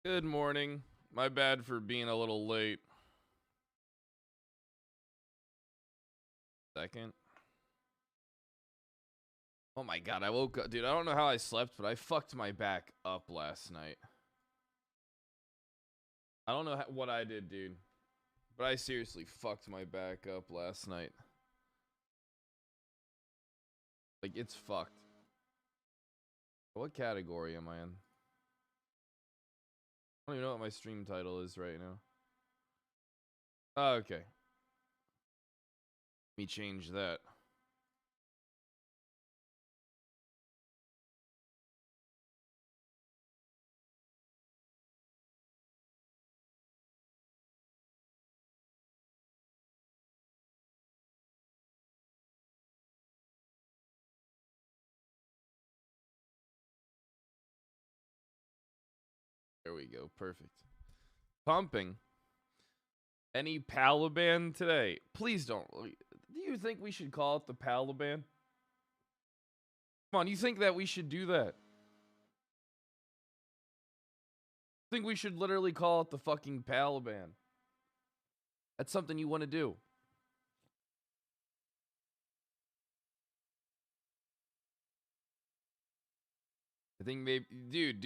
Good morning. My bad for being a little late. Second. Oh my god, I woke up. Dude, I don't know how I slept, but I fucked my back up last night. I don't know what I did, dude. But I seriously fucked my back up last night. Like, it's fucked. What category am I in? I don't even know what my stream title is right now. Oh, okay. Let me change that. There we go. Perfect. Pumping. Any Palaban today? Please don't. Do you think we should call it the Palaban? Come on, you think that we should do that? I think we should literally call it the fucking Palaban. That's something you want to do. I think maybe, dude,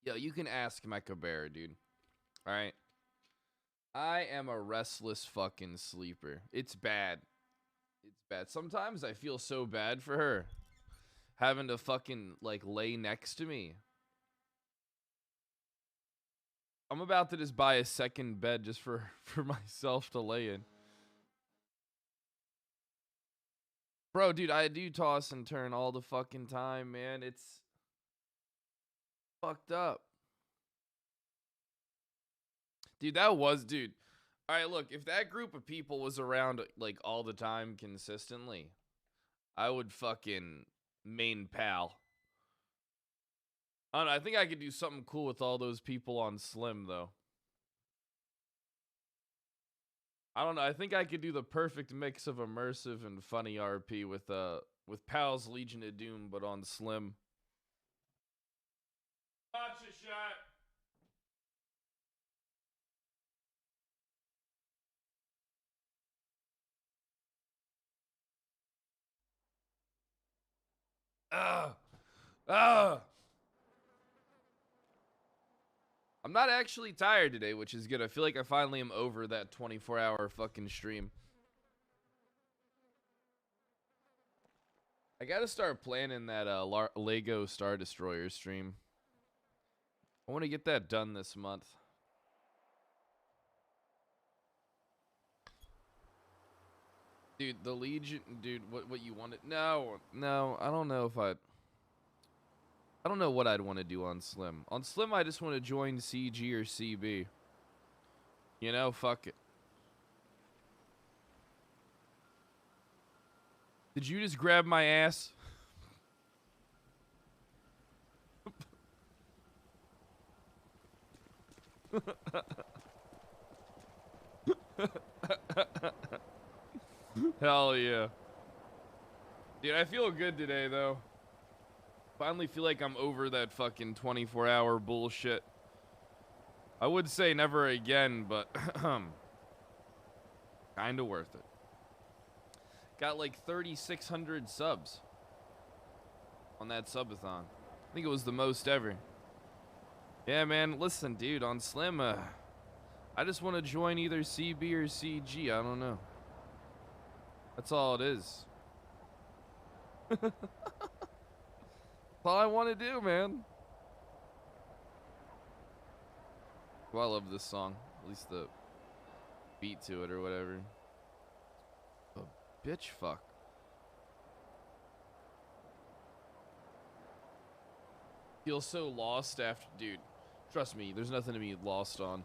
yo, you can ask Mecha Bear, dude. All right. I am a restless fucking sleeper. It's bad. It's bad. Sometimes I feel so bad for her having to fucking like lay next to me. I'm about to just buy a second bed just for myself to lay in. Bro, dude, I do toss and turn all the fucking time, man. It's fucked up. Dude, dude. All right, look, if that group of people was around like all the time consistently, I would fucking main pal. I don't know, I think I could do something cool with all those people on Slim though. I don't know, I think I could do the perfect mix of immersive and funny RP with Pal's Legion of Doom but on Slim. Watch a shot. Ugh. I'm not actually tired today, which is good. I feel like I finally am over that 24-hour fucking stream. I gotta start planning that Lego Star Destroyer stream. I want to get that done this month. Dude, the Legion, dude, what you wanted? No, I don't know if I don't know what I'd want to do on Slim. On Slim, I just want to join CG or CB. You know, fuck it. Did you just grab my ass? Hell yeah. Dude, I feel good today, though. Finally feel like I'm over that fucking 24-hour bullshit. I would say never again, but kind of worth it. Got like 3,600 subs on that subathon. I think it was the most ever. Yeah, man. Listen, dude, on Slim, I just want to join either CB or CG. I don't know. That's all it is. That's all I want to do, man. Well, I love this song. At least the beat to it or whatever. A bitch fuck. Feel so lost after... Dude, trust me, there's nothing to be lost on.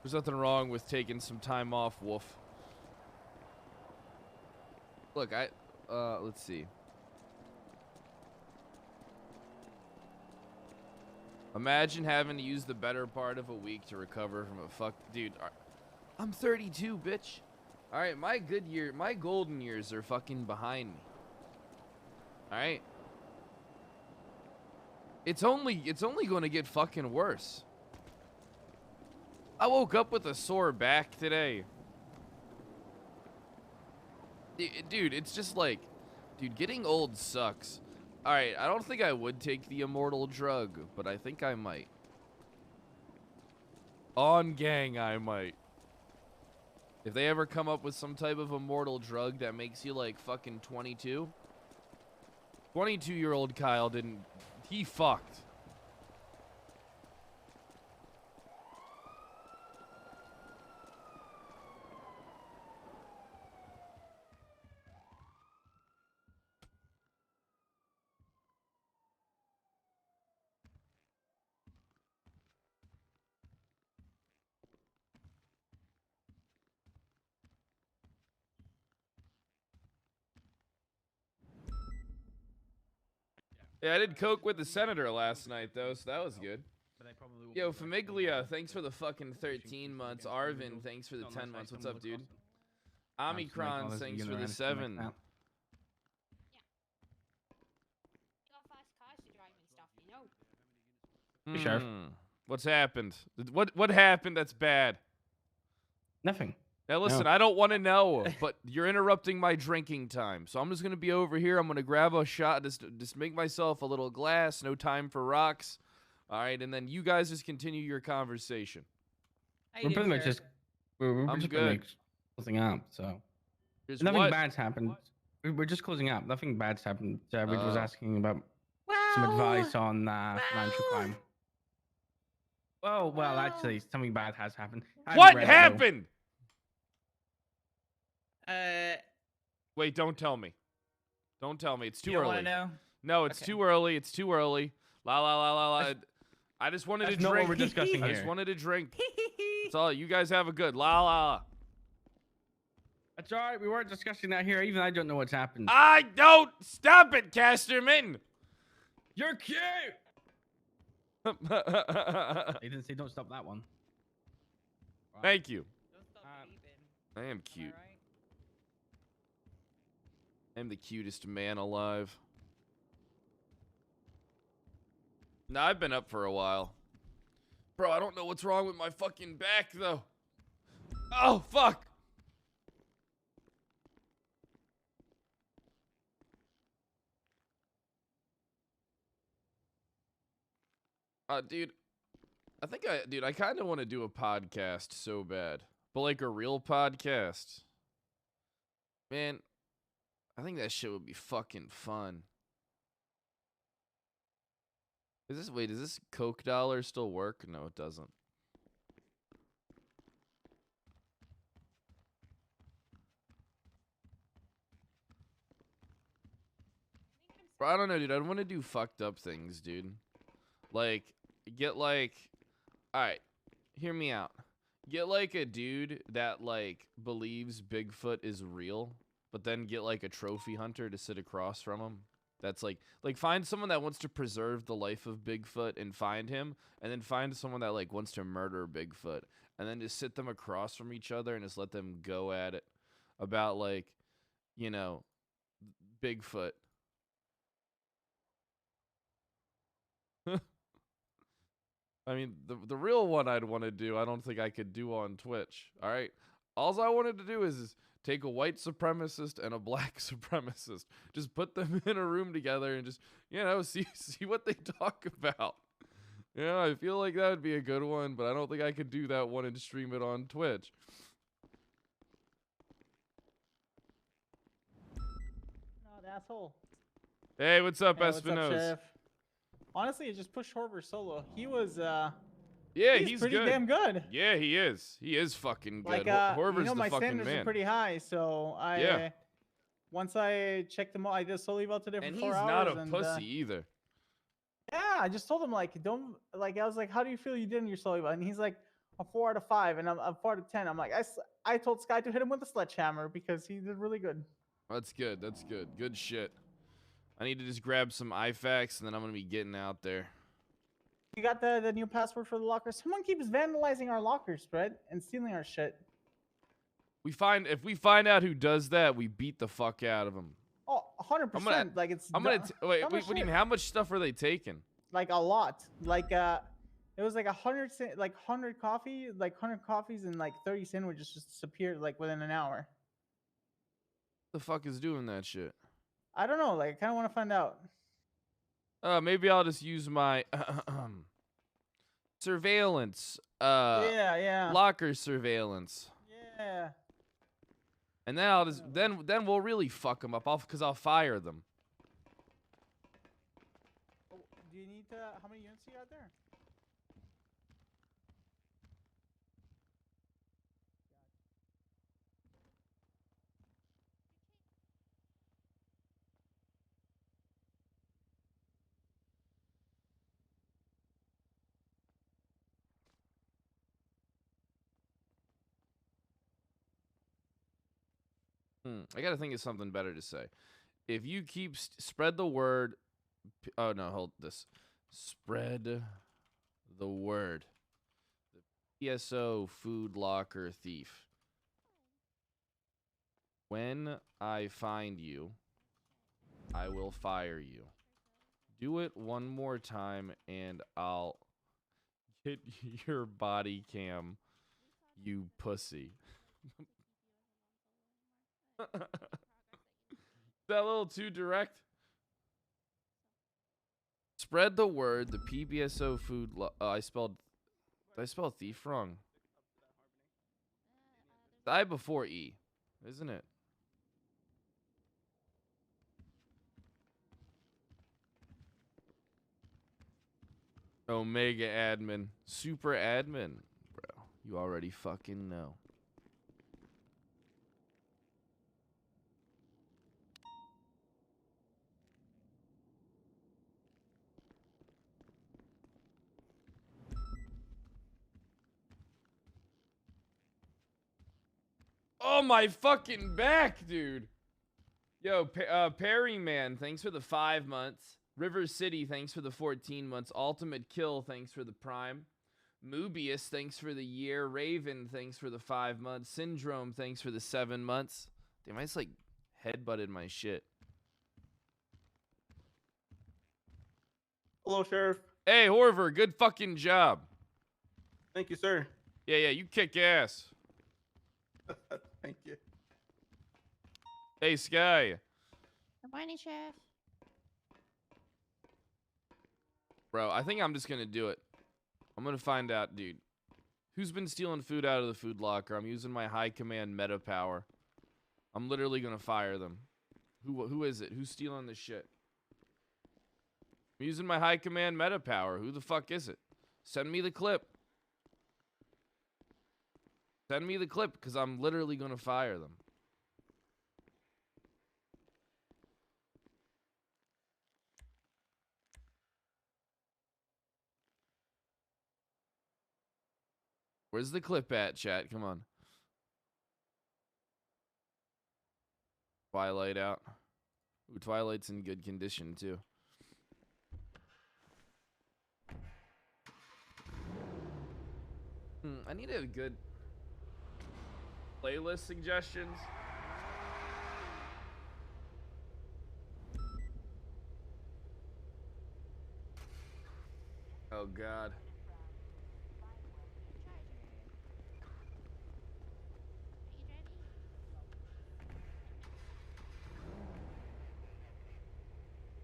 There's nothing wrong with taking some time off, Wolf. Look, let's see. Imagine having to use the better part of a week to recover from a fuck... Dude, I'm 32, bitch. Alright, my golden years are fucking behind me. Alright? It's only going to get fucking worse. I woke up with a sore back today. Dude, it's just like, dude, getting old sucks. All right, I don't think I would take the immortal drug, but I think I might. On gang, I might. If they ever come up with some type of immortal drug that makes you like fucking 22. 22-year-old Kyle didn't, he fucked. Yeah, I did coke with the senator last night, though, so that was good. Yo, Famiglia, thanks for the fucking 13 months. Arvin, thanks for the 10 months. What's up, dude? Omicron, thanks for the 7. Yeah. Sheriff. What's happened? What happened that's bad? Nothing. Now listen, No. I don't want to know, but you're interrupting my drinking time. So I'm just gonna be over here. I'm gonna grab a shot, just make myself a little glass. No time for rocks. All right, and then you guys just continue your conversation. We're pretty much just we're I'm just good. pretty much closing up. So There's nothing what? bad's happened. We're just closing up. Nothing bad's happened. Jared was asking about some advice on financial crime. Well, actually, something bad has happened. I haven't What read it, though. happened? Uh, Wait, don't tell me. Don't tell me. It's too you don't early. want to know? No, it's Okay. too early. It's too early. La la la la la. I just wanted to That's not drink. what we're discussing I here. just wanted to drink. That's all. You guys have a good la la la. That's all right. We weren't discussing that here. Even I don't know what's happened. I don't stop it, Casterman. You're cute. They didn't say don't stop that one. Right. Thank you. Don't stop Um, beeping. I am Am cute. I right? I'm the cutest man alive. Nah, I've been up for a while. Bro, I don't know what's wrong with my fucking back, though. Oh, fuck. Dude, I kind of want to do a podcast so bad. But like a real podcast. Man, I think that shit would be fucking fun. Does this Coke dollar still work? No, it doesn't. Bro, I don't know, dude. I want to do fucked up things, dude. Like, get like, alright, hear me out. Get like a dude that like believes Bigfoot is real, but then get like a trophy hunter to sit across from him. That's like find someone that wants to preserve the life of Bigfoot and find him, and then find someone that like wants to murder Bigfoot, and then just sit them across from each other and just let them go at it about like, you know, Bigfoot. I mean, the real one I'd want to do, I don't think I could do on Twitch. All right. All I wanted to do is take a white supremacist and a black supremacist, just put them in a room together and just, you know, see what they talk about. You know, I feel like that would be a good one, but I don't think I could do that one and stream it on Twitch. No, the asshole. Hey, what's up, Hey, what's up, Espinosa? Sheriff? Honestly, it just pushed Horver solo. He was, Yeah, he's pretty good. damn good. Yeah, he is. He is fucking good. Like, Horver's you know, the my fucking standards man. are pretty high, so Yeah. once I checked them all, I did solo eval today for And 4 he's hours. not a and, pussy either. yeah, I just told him like, don't like. I was like, how do you feel you did in your solo eval? And he's like, a 4 out of 5, and I'm a 4 out of 10. I'm like, I told Sky to hit him with a sledgehammer because he did really good. That's good. That's good. Good shit. I need to just grab some IFAKs, and then I'm going to be getting out there. You got the new password for the locker. Someone keeps vandalizing our lockers, Fred, and stealing our shit. If we find out who does that, we beat the fuck out of them. Oh, 100%. Like it's. I'm gonna du- wait. dumb What as do you shit. mean? How much stuff are they taking? like a lot. Like it was like 100 coffee, like 100 coffees and like 30 sandwiches just disappeared like within an hour. The fuck is doing that shit? I don't know. Like I kind of want to find out. Maybe I'll just use my surveillance. Yeah. Locker surveillance. Yeah. And then I'll just then we'll really fuck them up. Because I'll fire them. Oh, do you need to? How many units you got there? I gotta think of something better to say. If you keep spread the word. Oh no, hold this. Spread the word. The PSO food locker thief. When I find you, I will fire you. Do it one more time and I'll get your body cam, you pussy. Is that a little too direct? Spread the word. The PBSO food. I spelled thief wrong. I before E, isn't it? Omega admin, super admin, bro. You already fucking know. Oh my fucking back, dude. Yo, Perry Man, thanks for the 5 months. River City, thanks for the 14 months. Ultimate Kill, thanks for the prime. Mobius, thanks for the year. Raven, thanks for the 5 months. Syndrome, thanks for the 7 months. Damn, I just like headbutted my shit. Hello, Sheriff. Hey, Horver, good fucking job. Thank you, sir. Yeah, you kick ass. Thank you. Hey, Sky. Good morning, Sheriff. Bro, I think I'm just gonna do it. I'm gonna find out, dude. Who's been stealing food out of the food locker? I'm using my high command meta power. I'm literally gonna fire them. Who is it? Who's stealing this shit? I'm using my high command meta power. Who the fuck is it? Send me the clip. Send me the clip, because I'm literally gonna fire them. Where's the clip at, chat? Come on. Twilight out. Ooh, Twilight's in good condition, too. I need a good playlist suggestions. Oh, God.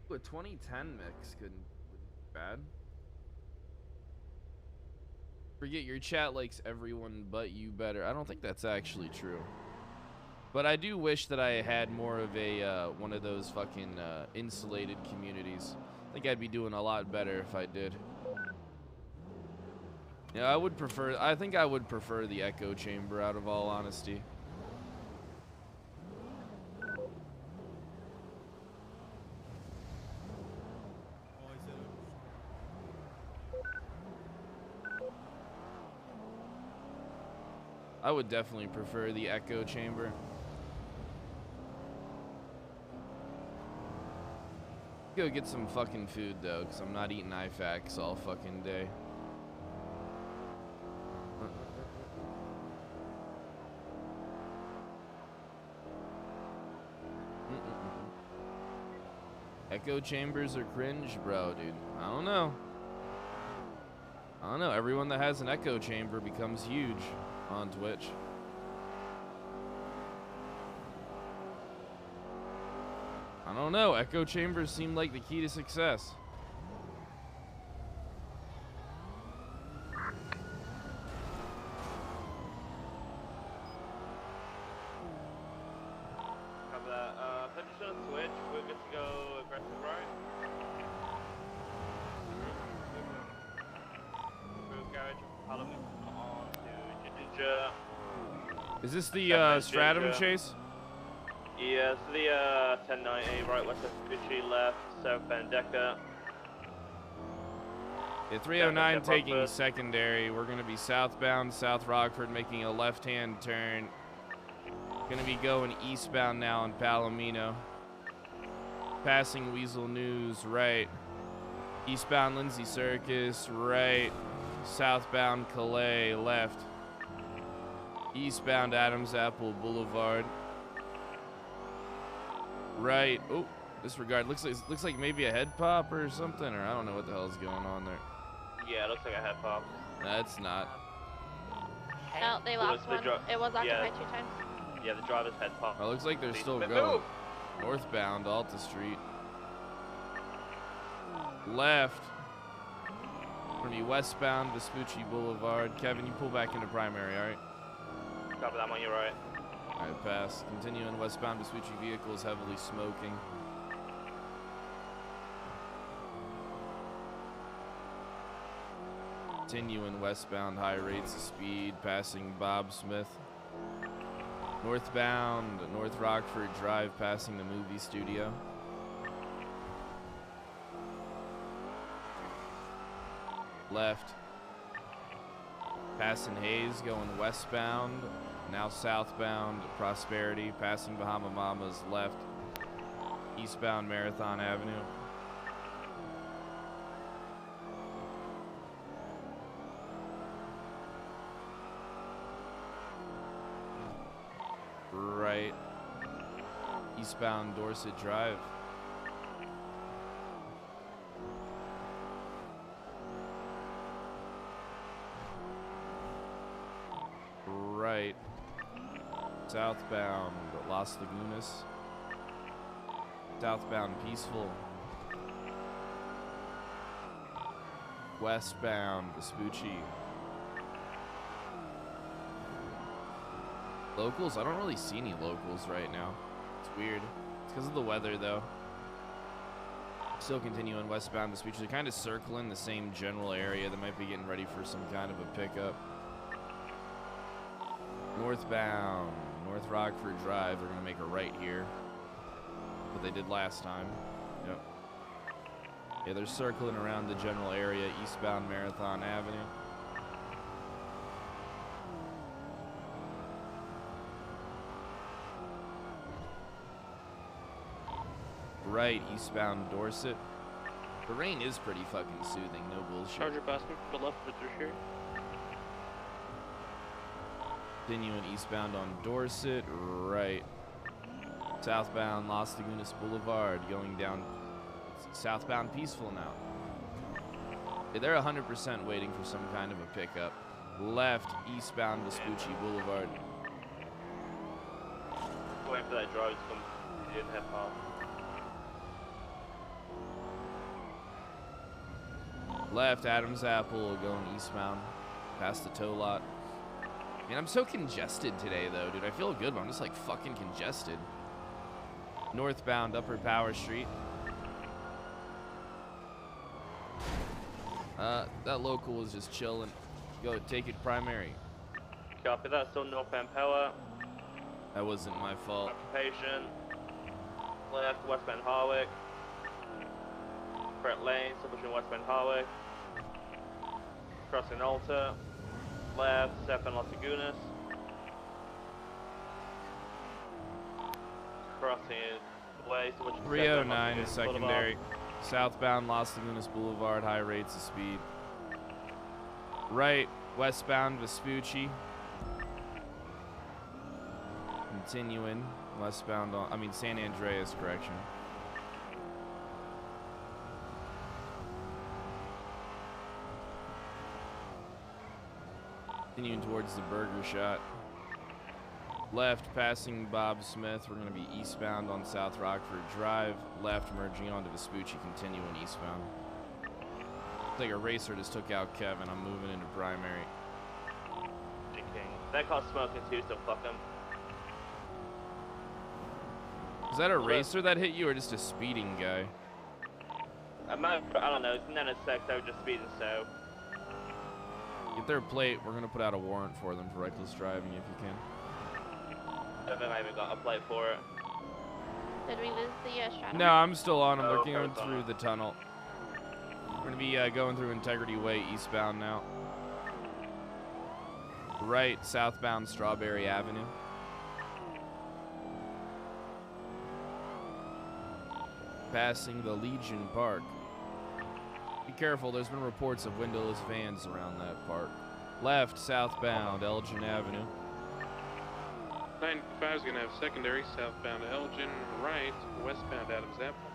Ooh, a 2010 mix wouldn't be bad. Forget your chat likes everyone but you better. I don't think that's actually true. But I do wish that I had more of a one of those fucking insulated communities. I think I'd be doing a lot better if I did. Yeah, I think I would prefer the echo chamber out of all honesty. I would definitely prefer the echo chamber. Go get some fucking food though, because I'm not eating IFAX all fucking day. Echo chambers are cringe, bro, dude. I don't know. Everyone that has an echo chamber becomes huge on Twitch. I don't know. Echo chambers seem like the key to success. Cover that. Position on switch. We're good to go aggressive right. Move garage Parliament on to Ginger. Is this the Second Stratum Ginger. chase? Yeah, so the 1090 right west of Gucci left, southbound Decker. Yeah, 309 Step up taking first. secondary. We're going to be southbound, South Rockford, making a left-hand turn. Going to be going eastbound now in Palomino. Passing Weasel News, right. Eastbound Lindsay Circus, right. Southbound Calais, left. Eastbound Adams Apple Boulevard. Right. Oh, disregard. Looks like maybe a head pop or something, or I don't know what the hell is going on there. Yeah, it looks like a head pop. That's not. No, they It was lost the one. dro- It was yeah. occupied 2 times. Yeah, the driver's head pop. Oh, looks like they're Please still move. going. Northbound Alta Street. Left. Gonna be westbound Vespucci Boulevard. Kevin, you pull back into primary, all right? Cover that on your right. All right, pass. Continuing westbound Vespucci vehicles heavily smoking. Continuing westbound high rates of speed, passing Bob Smith. Northbound North Rockford Drive, passing the movie studio. Left. Passing Hayes, going westbound. Now southbound Prosperity, passing Bahama Mamas, left. Eastbound Marathon Avenue. Right. Eastbound Dorset Drive. Right. Southbound Las Lagunas. Southbound Peaceful. Westbound Vespucci. Locals? I don't really see any locals right now. It's weird. It's because of the weather, though. Still continuing westbound Vespucci. They're kind of circling the same general area. They might be getting ready for some kind of a pickup. Northbound North Rockford Drive. They're going to make a right here. What they did last time. Yep. Yeah, they're circling around the general area. Eastbound Marathon Avenue. Right, eastbound Dorset. The rain is pretty fucking soothing, no bullshit. Charger basket to the left of the here. Continuing eastbound on Dorset, right. Southbound Las Lagunas Boulevard, going down southbound Peaceful now. Yeah, they're 100% waiting for some kind of a pickup. Left, eastbound Vespucci Boulevard. Waiting for that driver to come. He didn't have pop. Left, Adams Apple, going eastbound, past the tow lot. Man, I'm so congested today, though, dude. I feel good, but I'm just, like, fucking congested. Northbound, Upper Power Street. That local was just chilling. Go, take it primary. Copy that. Still northbound power. That wasn't my fault. Occupation. Left, westbound Harwick. Brett Lane, still pushing westbound Harwick. Crossing Alta. Left, southbound Las Lagunas. Crossing Way, still pushing 309 secondary. Southbound Las Lagunas Boulevard, high rates of speed. Right, westbound Vespucci. Continuing westbound on, San Andreas, correction. Continuing towards the Burger Shot. Left, passing Bob Smith. We're going to be eastbound on South Rockford Drive. Left, merging onto Vespucci, continuing eastbound. Looks like a racer just took out Kevin. I'm moving into primary. That car's smoking too, so fuck him. Is that a racer that hit you or just a speeding guy? I don't know, it's none of sex, I was just speeding, so. Get their plate. We're going to put out a warrant for them for reckless driving if you can. I haven't even got a plate for it. Did we lose the stratum? No, I'm still on them. Oh, They're going through the tunnel. We're going to be going through Integrity Way eastbound now. Right, southbound Strawberry Avenue. Passing the Legion Park. Be careful, there's been reports of windowless vans around that park. Left, southbound Elgin Avenue. 95 is going to have secondary, southbound Elgin, right, westbound Adams Apple.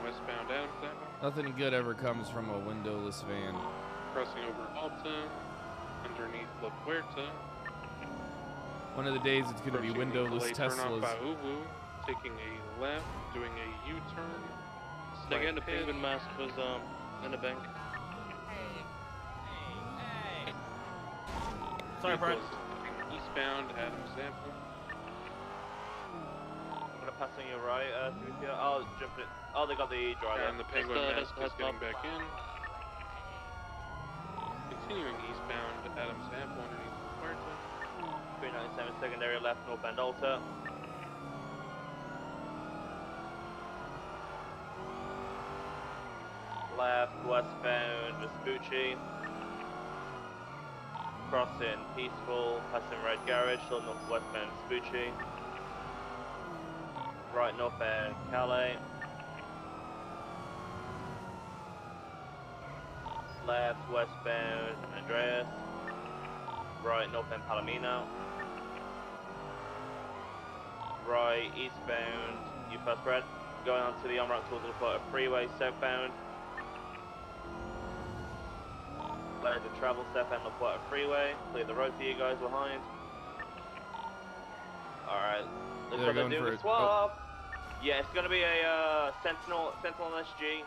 Westbound Adams Apple. Nothing good ever comes from a windowless van. Crossing over Alta, underneath La Puerta. One of the days it's going to be Approaching the windowless Turn off Teslas. by Uwu, taking a left, doing a U-turn. Again, the penguin mask was in the bank. Sorry, Brad. Eastbound Adams Apple. I'm gonna pass on your right, through here. I'll jump it. Oh, they got the driver. And the penguin mask is getting back in. Continuing eastbound Adams Apple underneath La Puerta. 397 secondary left, northbound Alta. Left, westbound Vespucci. Crossing Peaceful, passing Red Garage, still northwestbound Vespucci. Right, northbound Calais. Left, westbound Andreas. Right, northbound Palomino. Right, eastbound, you first, Brad. Going on to the on-ramp towards the Florida Freeway, southbound. Let the travel southbound La Puerta Freeway. Clear the road for you guys behind. Alright, looks like they're doing a swap. Yeah, it's gonna be a Sentinel and SG.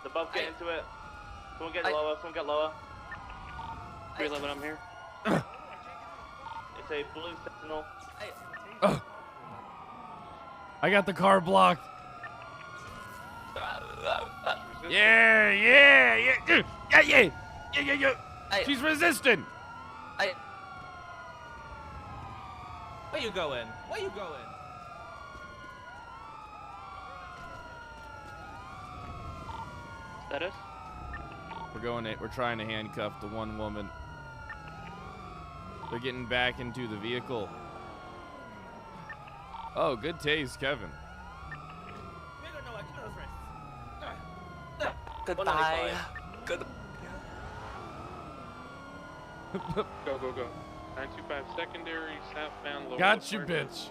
The both get into it. Someone get lower, someone get lower. 311, I'm here. It's a blue Sentinel. I got the car blocked. Yeah. She's resisting. Where you going? Where you going? Status? We're trying to handcuff the one woman. They're getting back into the vehicle. Oh, good taste, Kevin. Goodbye. Good. Go. 925 secondary, southbound Lower Got you, La Puerta. bitch.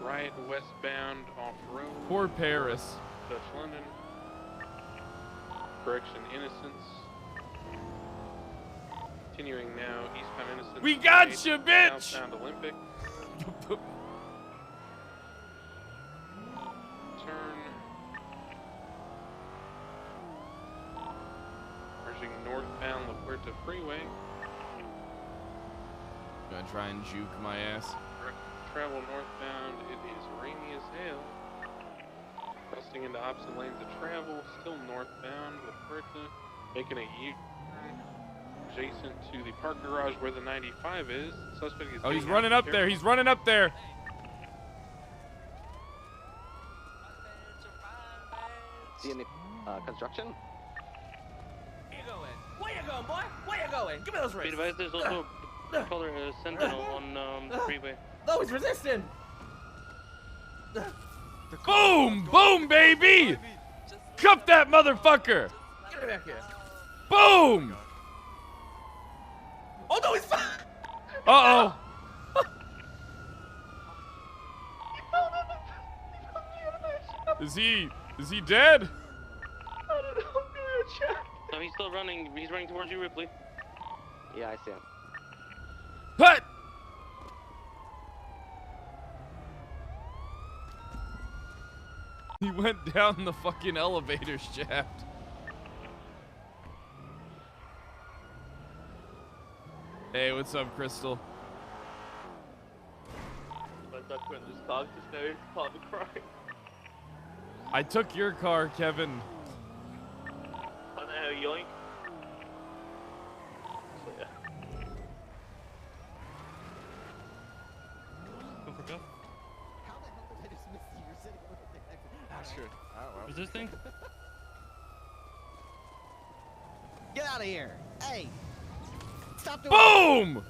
Right, westbound off-road. Poor Paris. Dutch London. Correction, Innocence. Continuing now, eastbound Innocence. We got right, you, bitch! Southbound Olympic. Turn. Merging northbound La Puerta Freeway. Gonna try and juke my ass. Travel northbound, it is rainy as hell. Crossing into opposite lanes of travel, still northbound La Puerta. Making a U-turn adjacent to the park garage where the 95 is. Suspect is Oh, he's getting running out. up there. He's running up there. See any construction? Where you going? Where you going, boy? Where you going? Give me those Be wrists. advised, there's also a color Sentinel on the freeway. No, he's resisting. Boom! Boom, baby! Cuff that motherfucker! Get me back here. Boom! Oh no, he's fine. Uh-oh. Is he dead? No, he's still running. He's running towards you, Ripley. Yeah, I see him. What? He went down the fucking elevator shaft. Hey, what's up, Crystal? I took your car, Kevin. I don't know, yoink. So, yeah. Is this thing? Get out of here! Hey! Stop doing it! Boom!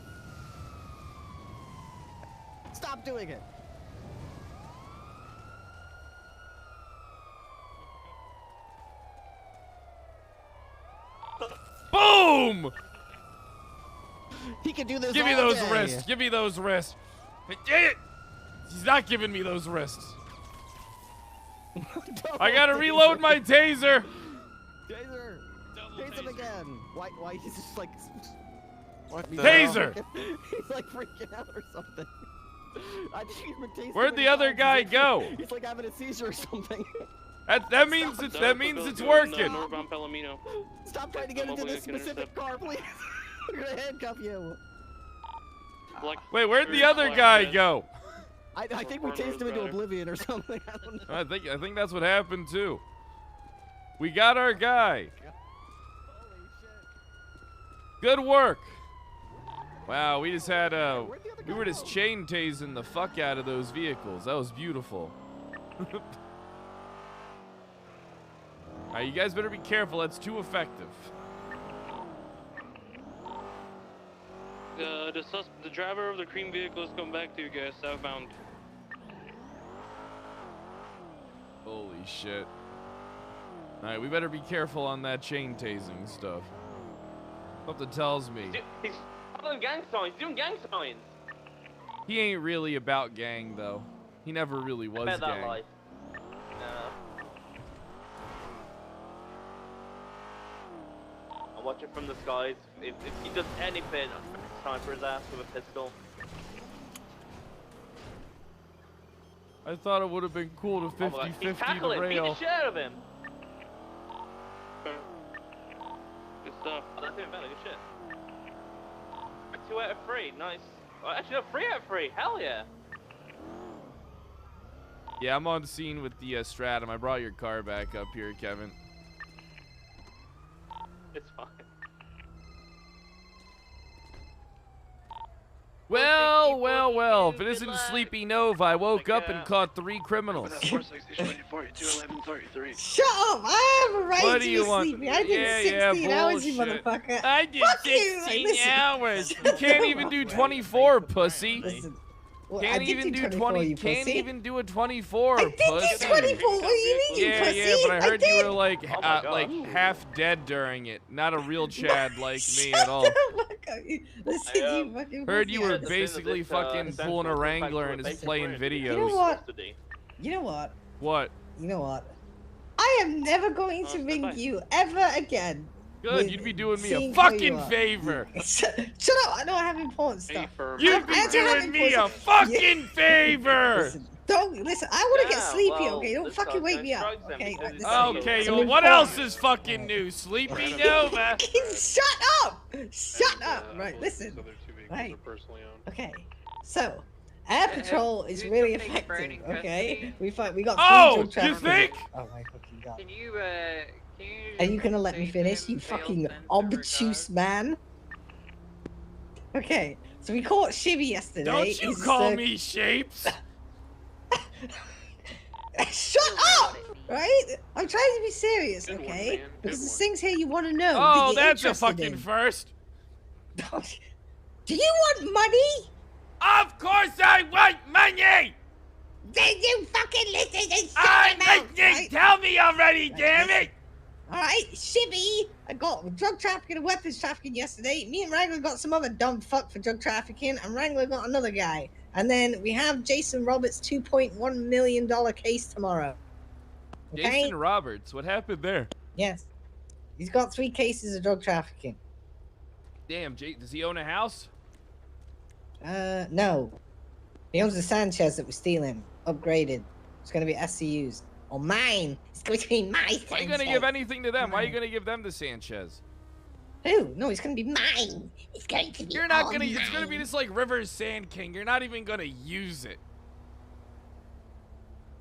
Stop doing it! Boom! He can do this. Give me all those day. wrists. Give me those wrists. Dang it! He's not giving me those wrists. I gotta reload my taser. Taser! Tase him again! Why he's just like... What the Taser! He's like freaking out or something. I think he's been tasting Where'd him the other times. guy He's like- go? He's like having a seizure or something. That means it's working. Northbound Palomino. Stop trying to get into Hopefully this I can specific car, please. We're gonna handcuff you. Wait, where'd the other guy go? I think we tased him into oblivion or something. I don't know. I think that's what happened too. We got our guy. Good work. Wow, we just had we were just chain tasing the fuck out of those vehicles. That was beautiful. Alright, you guys better be careful. That's too effective. The driver of the cream vehicle is coming back to you guys southbound. Holy shit. Alright, we better be careful on that chain tasing stuff. Something tells me. He's doing gang signs. He's doing gang signs. He ain't really about gang, though. He never really was Bet that gang. life. No. I'll watch it from the skies. If he does anything, I'll sniper his ass with a pistol. I thought it would have been cool to Oh my God. He's 50-50 tackling. the Beat the rail. shit out of him. Good stuff. Oh, that's even better. Good shit. 2 out of 3. Nice. Oh, actually, no, 3 out of 3. Hell yeah. Yeah, I'm on scene with the Stratum. I brought your car back up here, Kevin. It's fine. Well, well, well. If it isn't Sleepy Nova, I woke up and caught 3 criminals. Shut up! I have a right What to do you be want? sleepy. I did 16 hours, you bullshit. motherfucker. I did Fuck you. 16 Listen. hours. You can't even do 24, pussy. Listen. Well, Can't I did even do do 24, 20. you Can't pussy. even do a 24, I did pussy. do 24. What do you mean, you Yeah, pussy? yeah, but I heard you did. were like, Oh my God. like half dead during it. Not a real Chad like me at all. Shut the fuck up. Listen, you fucking Heard pussy. you were Listen. basically fucking pulling a Wrangler and just playing videos. You know what? You know what? What? You know what? I am never going to ring you ever again. Good, with you'd be doing me a seeing how you fucking are. favor. Shut up! I know I have important stuff. You'd be doing me a fucking favor. Listen, don't listen. I want to get Yeah, sleepy. well, Okay, don't this fucking guy's wake doing me up. drugs then Okay. because he's Okay, Some well, what important- else is fucking new? Sleepy Nova. Shut up! Shut up! Right, listen. Right. Okay, so Air Patrol is really effective. Okay, we got. Oh, drug you traffickers. think? Oh my fucking god! Can you Are you gonna let me finish, you fucking obtuse man? Okay, so we caught Shibby yesterday. Don't you He's, call me Shapes. Shut up! Right? I'm trying to be serious, Good one, okay? man. Good Because there's one. things here you want to know. Oh, that you're that's a interested fucking in. first. Do you want money? Of course I want money. Then you fucking listen and shut I'm your mouth, listening. right? Tell me already, damn it. Alright, Shibby, I got drug trafficking and weapons trafficking yesterday. Me and Wrangler got some other dumb fuck for drug trafficking, and Wrangler got another guy. And then we have Jason Roberts' $2.1 million case tomorrow. Okay? Jason Roberts, what happened there? Yes. He's got 3 cases of drug trafficking. Damn, Jake, does he own a house? No. He owns the Sanchez that was stealing, upgraded. It's gonna be SCUs. Or mine. It's going to be my Sanchez. Why are you gonna give anything to them? Why are you gonna give them the Sanchez? Who? No, it's gonna be mine. It's going to be You're not all gonna. mine. It's gonna be just like Rivers Sand King. You're not even gonna use it.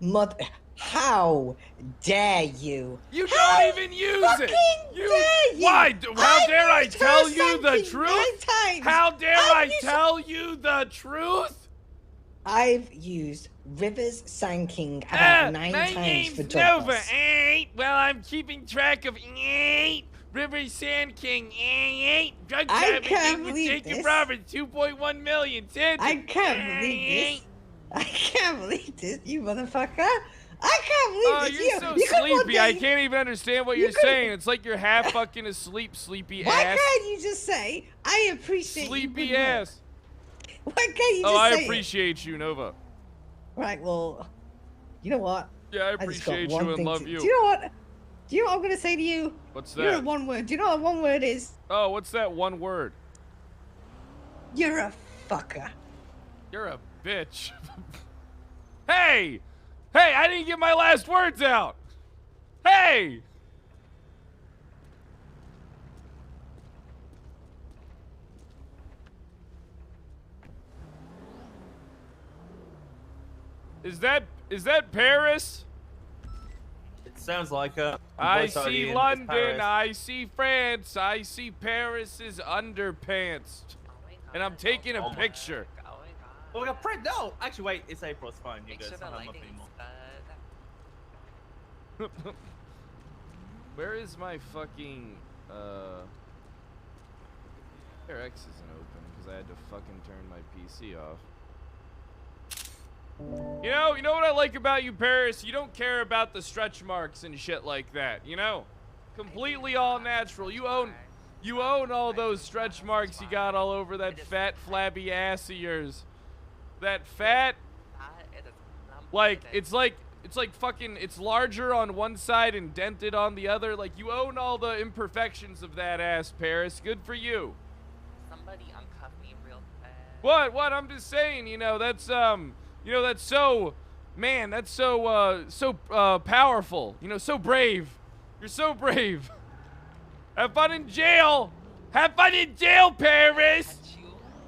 Mother, how dare you? You How don't even use it. dare you? Why? How dare I used tell her you the Sand King truth? 9 times. How dare I've I used- tell you the truth? I've used Rivers Sand King about 9 my times name's for drug Nova. busts. Well, I'm keeping track of Rivers Sand King. Drug I trafficking can't with believe Jacob this. Roberts, 2.1 million. I can't believe this. I can't believe this, you motherfucker. I can't believe Oh, this. you're so you could one sleepy. I day- can't even understand what you you're could- saying. It's like you're half fucking asleep, sleepy Why ass. can't you just say, I appreciate you, Sleepy good work." ass. Why can't you just Oh, I say it? appreciate you, Nova. Right, well, you know what? Yeah, I just got appreciate one you and thing love to- you. Do you know what? Do you know what I'm gonna say to you? What's You're that? one word. Do you know what one word is? Oh, what's that one word? You're a fucker. You're a bitch. Hey! Hey, I didn't get my last words out! Hey! Is that Paris? It sounds like a. I see London, I see France, I see Paris's underpants. And I'm taking a picture. Oh my god, Fred, no! Actually, wait, it's April, it's fine. You guys don't have up anymore. Where is my fucking, RX isn't open because I had to fucking turn my PC off. You know what I like about you, Paris? You don't care about the stretch marks and shit like that, you know? Completely all natural. You own all those stretch marks you got all over that fat, flabby ass of yours. That fat, it's like fucking, it's larger on one side and dented on the other. Like, you own all the imperfections of that ass, Paris. Good for you. Somebody uncuff me real What? fast. I'm just saying, that's that's so, man, that's so powerful. So brave. You're so brave. Have fun in jail. Have fun in jail, Paris.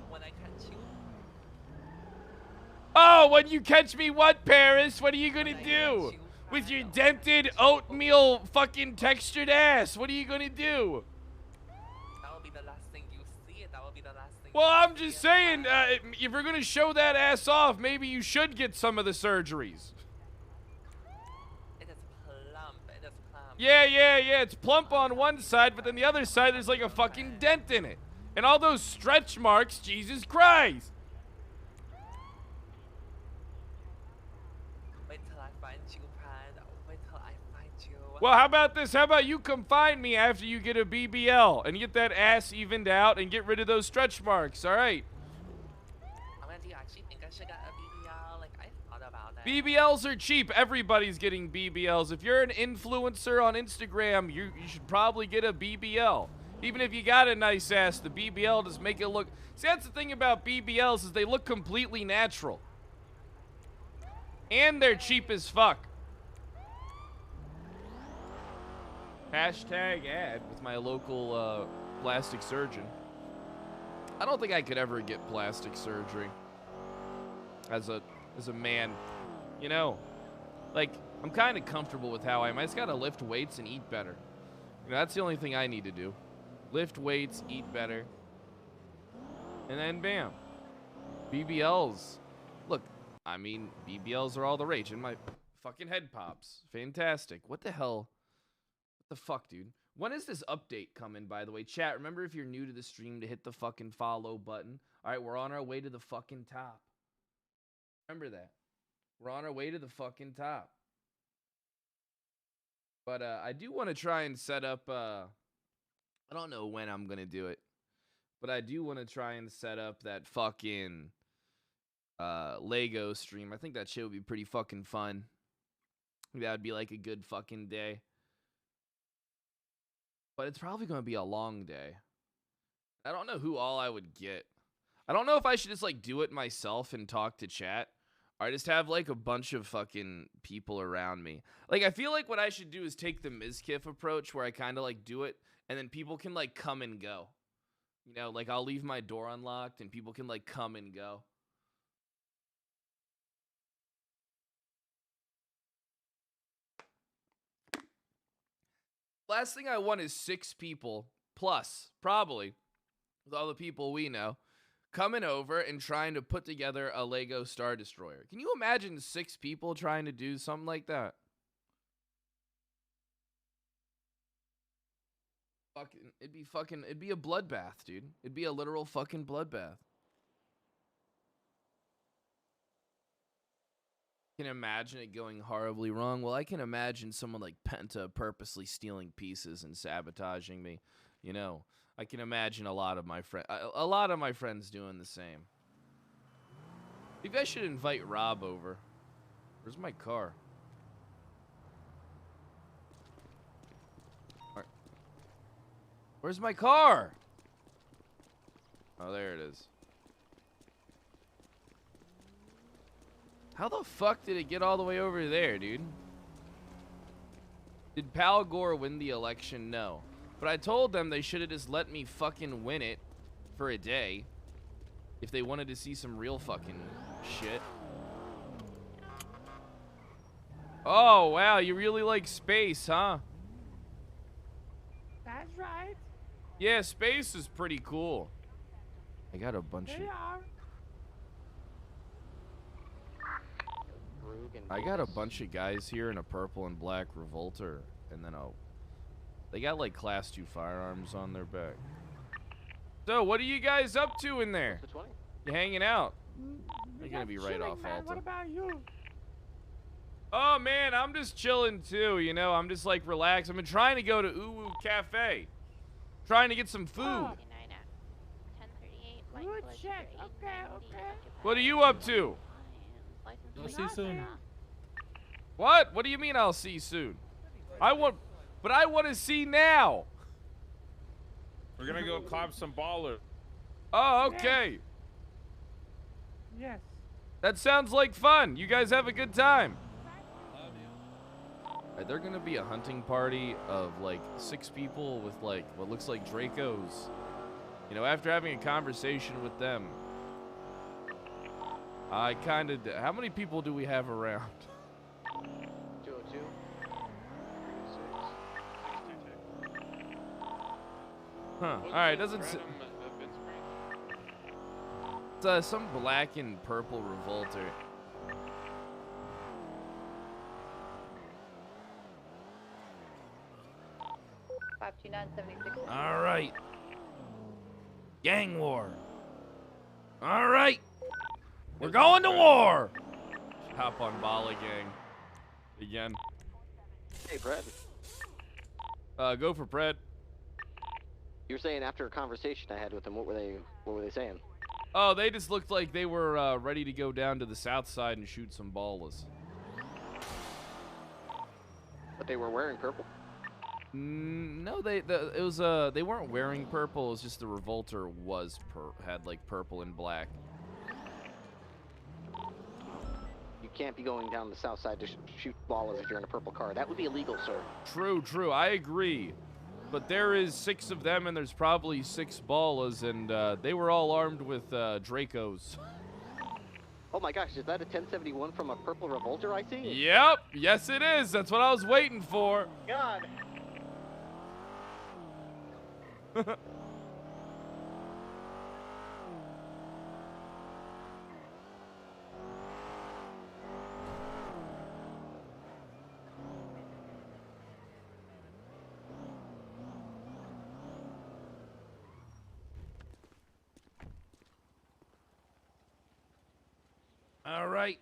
When I catch you. Oh, when you catch me, what, Paris? What are you gonna do with your dented oatmeal fucking textured ass? What are you gonna do? That will be the last thing you see. That will be the last thing. Well, I'm just saying, if we're gonna show that ass off, maybe you should get some of the surgeries. It is plump. It is plump. Yeah, it's plump on one side, but then the other side there's like a fucking dent in it. And all those stretch marks, Jesus Christ. Wait till I find you, Brad. Wait till I find you. Well, how about this? How about you come find me after you get a BBL and get that ass evened out and get rid of those stretch marks, all right? Do you actually think I should get a BBL? Like, I thought about it. BBLs are cheap. Everybody's getting BBLs. If you're an influencer on Instagram, you should probably get a BBL. Even if you got a nice ass, the BBL does make it look... See, that's the thing about BBLs is they look completely natural. And they're cheap as fuck. Hashtag ad with my local plastic surgeon. I don't think I could ever get plastic surgery as a man. Like, I'm kind of comfortable with how I am. I just gotta lift weights and eat better. That's the only thing I need to do. Lift weights, eat better. And then bam. BBLs. Look, I mean, BBLs are all the rage. And my fucking head pops. Fantastic. What the hell? What the fuck, dude? When is this update coming, by the way? Chat, remember if you're new to the stream to hit the fucking follow button. All right, we're on our way to the fucking top. Remember that. We're on our way to the fucking top. But I do want to try and set up... I don't know when I'm going to do it. But I do want to try and set up that fucking Lego stream. I think that shit would be pretty fucking fun. That would be like a good fucking day. But it's probably going to be a long day. I don't know who all I would get. I don't know if I should just, like, do it myself and talk to chat. Or I just have, like, a bunch of fucking people around me. Like, I feel like what I should do is take the Mizkif approach where I kind of, like, do it. And then people can, like, come and go. You know, like, I'll leave my door unlocked and people can, like, come and go. Last thing I want is 6 people, plus, probably, with all the people we know, coming over and trying to put together a Lego Star Destroyer. Can you imagine 6 people trying to do something like that? It'd be a bloodbath, dude. It'd be a literal fucking bloodbath. Can imagine it going horribly wrong. Well, I can imagine someone like Penta purposely stealing pieces and sabotaging me. You know, I can imagine a lot of my friends doing the same. Maybe I should invite Rob over. Where's my car? Where's my car? Oh, there it is. How the fuck did it get all the way over there, dude? Did Pal Gore win the election? No. But I told them they should have just let me fucking win it for a day if they wanted to see some real fucking shit. Oh, wow, you really like space, huh? That's right. Yeah, space is pretty cool. I got a bunch of... I got a bunch of guys here in a purple and black Revolter, and then they got like class 2 firearms on their back. So, what are you guys up to in there? You hanging out? You're gonna be right off Alta. What about you? Oh man, I'm just chilling too, you know, I'm just like relaxed. I've been trying to go to Uwu Cafe. Trying to get some food. Oh. Good check. Okay, okay. What are you up to? I'll see you soon. What? What do you mean I'll see soon? I want to see now. We're gonna go climb some ballers. Oh, okay. Yes. That sounds like fun. You guys have a good time. They're gonna be a hunting party of like 6 people with like what looks like Dracos. You know, after having a conversation with them, I kind of. How many people do we have around? 202. Huh. All right. Doesn't. It's some black and purple Revolter. All right. Gang war. All right. We're going to war. Hop on Bala Gang. Again. Hey, Fred. Go for Pred. You were saying after a conversation I had with them, what were they saying? Oh, they just looked like they were ready to go down to the south side and shoot some ballas. But they were wearing purple. No, they weren't wearing purple. It was just the Revolter had like purple and black. You can't be going down the south side to shoot ballas if you're in a purple car. That would be illegal, sir. True. I agree. But there is 6 of them, and there's probably 6 ballas, and they were all armed with Dracos. Oh my gosh, is that a 1071 from a purple Revolter I see? Yep. Yes, it is. That's what I was waiting for. God. All right.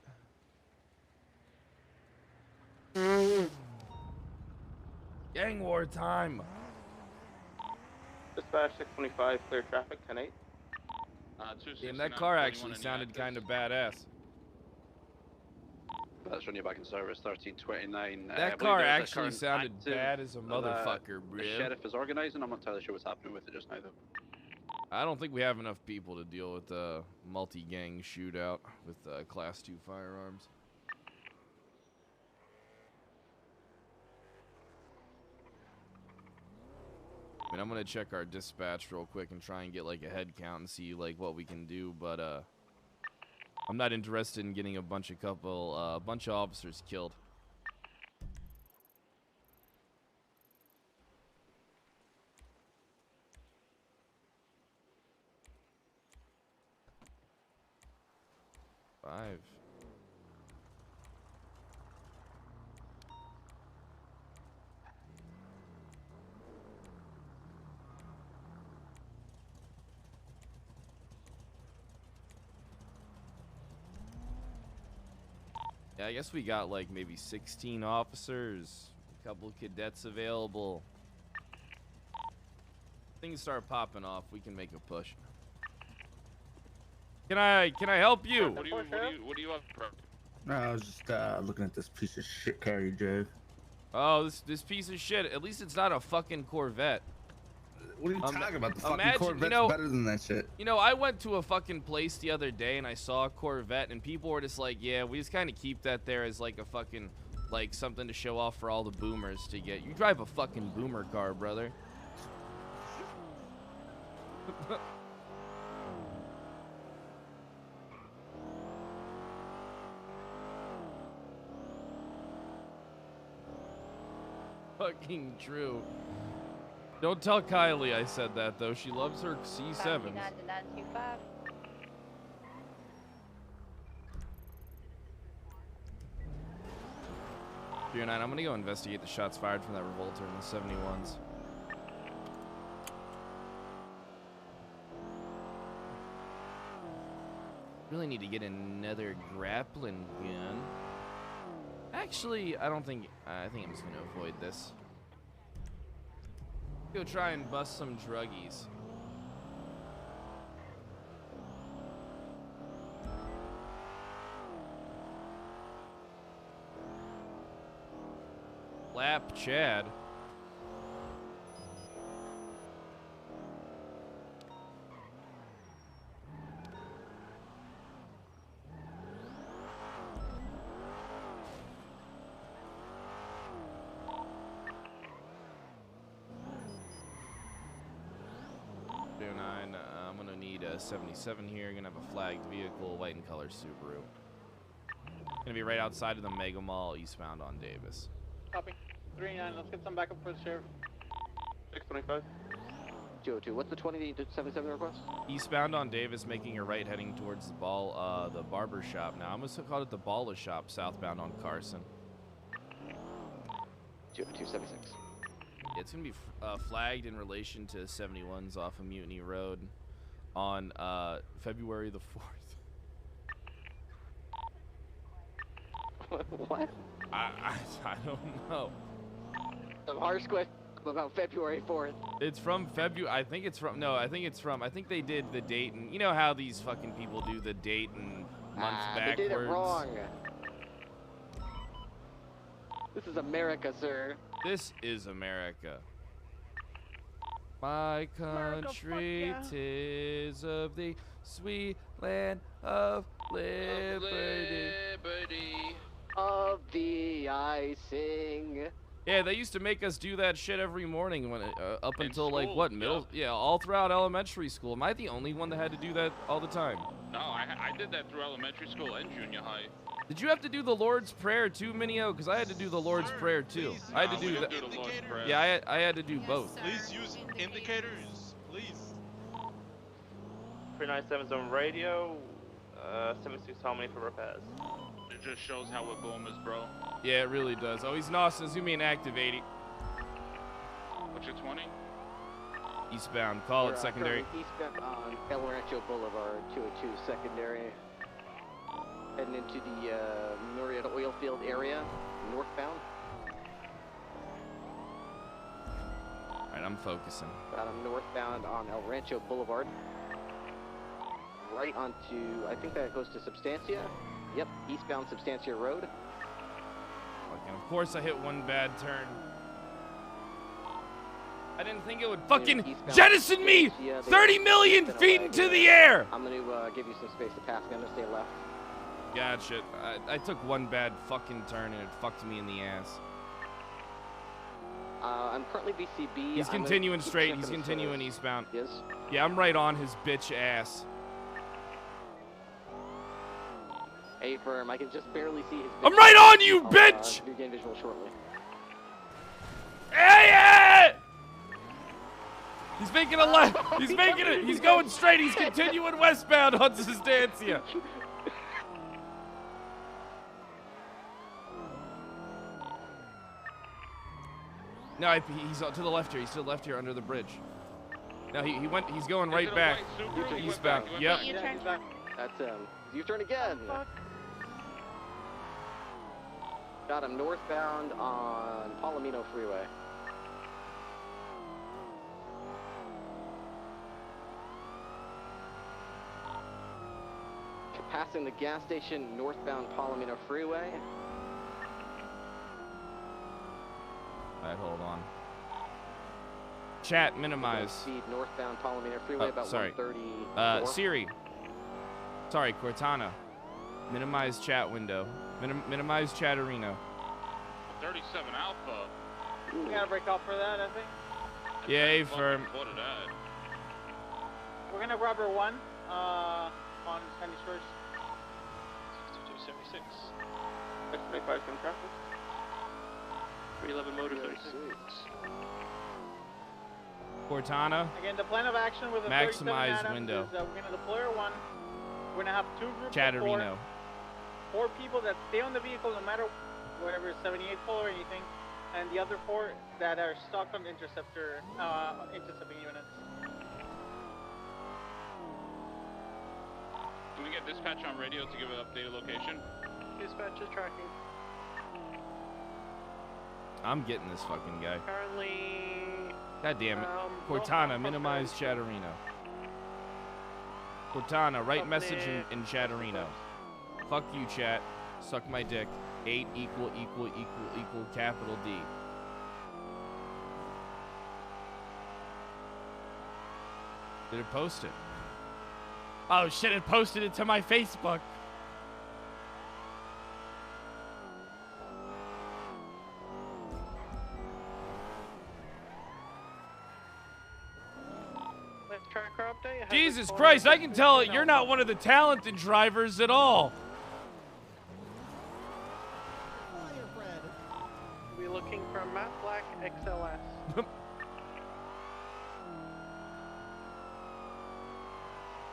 Gang war time. Dispatch 625, clear traffic, 10-8. Damn, that car actually sounded kind of badass. That's run you back in service, 1329. That car actually sounded bad as a motherfucker, bro. The sheriff is organising. I'm not entirely sure what's happening with it just now, though. I don't think we have enough people to deal with a multi-gang shootout with Class 2 firearms. I mean, I'm gonna check our dispatch real quick and try and get like a head count and see like what we can do, but I'm not interested in getting a bunch of officers killed. Five. Yeah, I guess we got like maybe 16 officers, a couple cadets available. Things start popping off, we can make a push. Can I help you? What do you want, bro? No, I was just looking at this piece of shit car you drove. Oh, this piece of shit. At least it's not a fucking Corvette. What are you talking about? The fucking Corvette's better than that shit. You know, I went to a fucking place the other day and I saw a Corvette and people were just like, yeah, we just kind of keep that there as like a fucking, like something to show off for all the boomers to get. You drive a fucking boomer car, brother. Fucking true. Don't tell Kylie I said that though. She loves her C7s. 529-925. Fear 9, I'm gonna go investigate the shots fired from that revolter in the 71s. Really need to get another grappling gun. Actually, I think I'm just gonna avoid this. Go try and bust some druggies. Lap Chad. I'm gonna need a 77 here. Gonna have a flagged vehicle, white and color Subaru. Gonna be right outside of the Mega Mall, eastbound on Davis. Copy. 3-9, let's get some backup for the sheriff. 625. 202, what's the 20-77 request? Eastbound on Davis, making a right heading towards the barber shop. Now, I'm gonna call it the Balla Shop, southbound on Carson. 276. It's gonna be flagged in relation to 71s off of Mutiny Road on February the 4th. What? I don't know. Some harsh question about February 4th. It's from February. I think they did the date, and you know how these fucking people do the date and months backwards. They did it wrong. This is America, sir. This is America. My country, tis of the sweet land of liberty. Of the icing. Yeah, they used to make us do that shit every morning when up In until school, like what middle? Yeah, all throughout elementary school. Am I the only one that had to do that all the time? No, I did that through elementary school and junior high. Did you have to do the Lord's Prayer too, Minio? Because I had to do the Lord's Prayer too. I had to do that. Yeah, I had to do both. Please use indicators, please. 397's on radio. 76 Harmony for repairs. It just shows how we're boomers, bro. Yeah, it really does. Oh, he's Nausus. Zoom in active 80. What's your 20? Eastbound. Call it secondary. Eastbound on El Rancho Boulevard, 202 secondary. Heading into the Murrieta oil field area, northbound. Alright, I'm focusing. Got him northbound on El Rancho Boulevard. Right onto, I think that goes to Substancia. Yep, eastbound Substancia Road. fucking. Of course I hit one bad turn. I didn't think it would fucking jettison me 30 million feet into the air! I'm gonna give you some space to pass. I'm gonna stay left. Gotcha. I took one bad fucking turn and it fucked me in the ass. I'm currently BCB. He's continuing straight. He's continuing eastbound. Yes. Yeah, I'm right on his bitch ass. A firm. I can just barely see his. I'm right on you, bitch! Regain visual shortly. Hey! He's making a left. He's making it. He's going straight. He's continuing westbound on Sustancia. No, he's to the left here. He's to the left here under the bridge. No, he went. He's going right back. Eastbound. Yep. That's him. U-turn again. Got him northbound on Palomino Freeway. Passing the gas station northbound Palomino Freeway. Alright, hold on. Chat, minimize. Speed northbound Palomino Freeway about 130. Siri. Sorry, Cortana. Minimize chat window. Minimize Chatterino. 37 Alpha. We gotta break off for that, I think. Yeah, firm. We're gonna rubber one on Sandy Shores. 6276. 625 from traffic. 311 motor 36. Cortana. Again, the plan of action with a maximize 37 window. Is, we're gonna deploy one. We're gonna have two groups Chatterino. of four people that stay on the vehicle no matter whatever 78 pull or anything, and the other 4 that are stuck on intercepting units. Can we get dispatch on radio to give an updated location? Dispatch is tracking. I'm getting this fucking guy. Currently. God damn it. Cortana, minimize Chatterino. Cortana, write message in Chatterino. Fuck you, chat. Suck my dick. 8 equal capital D. Did it post it? Oh shit, it posted it to my Facebook. Tracker update. Jesus Christ, I can tell you're not one of the talented drivers at all. We're looking for Matt Black XLS.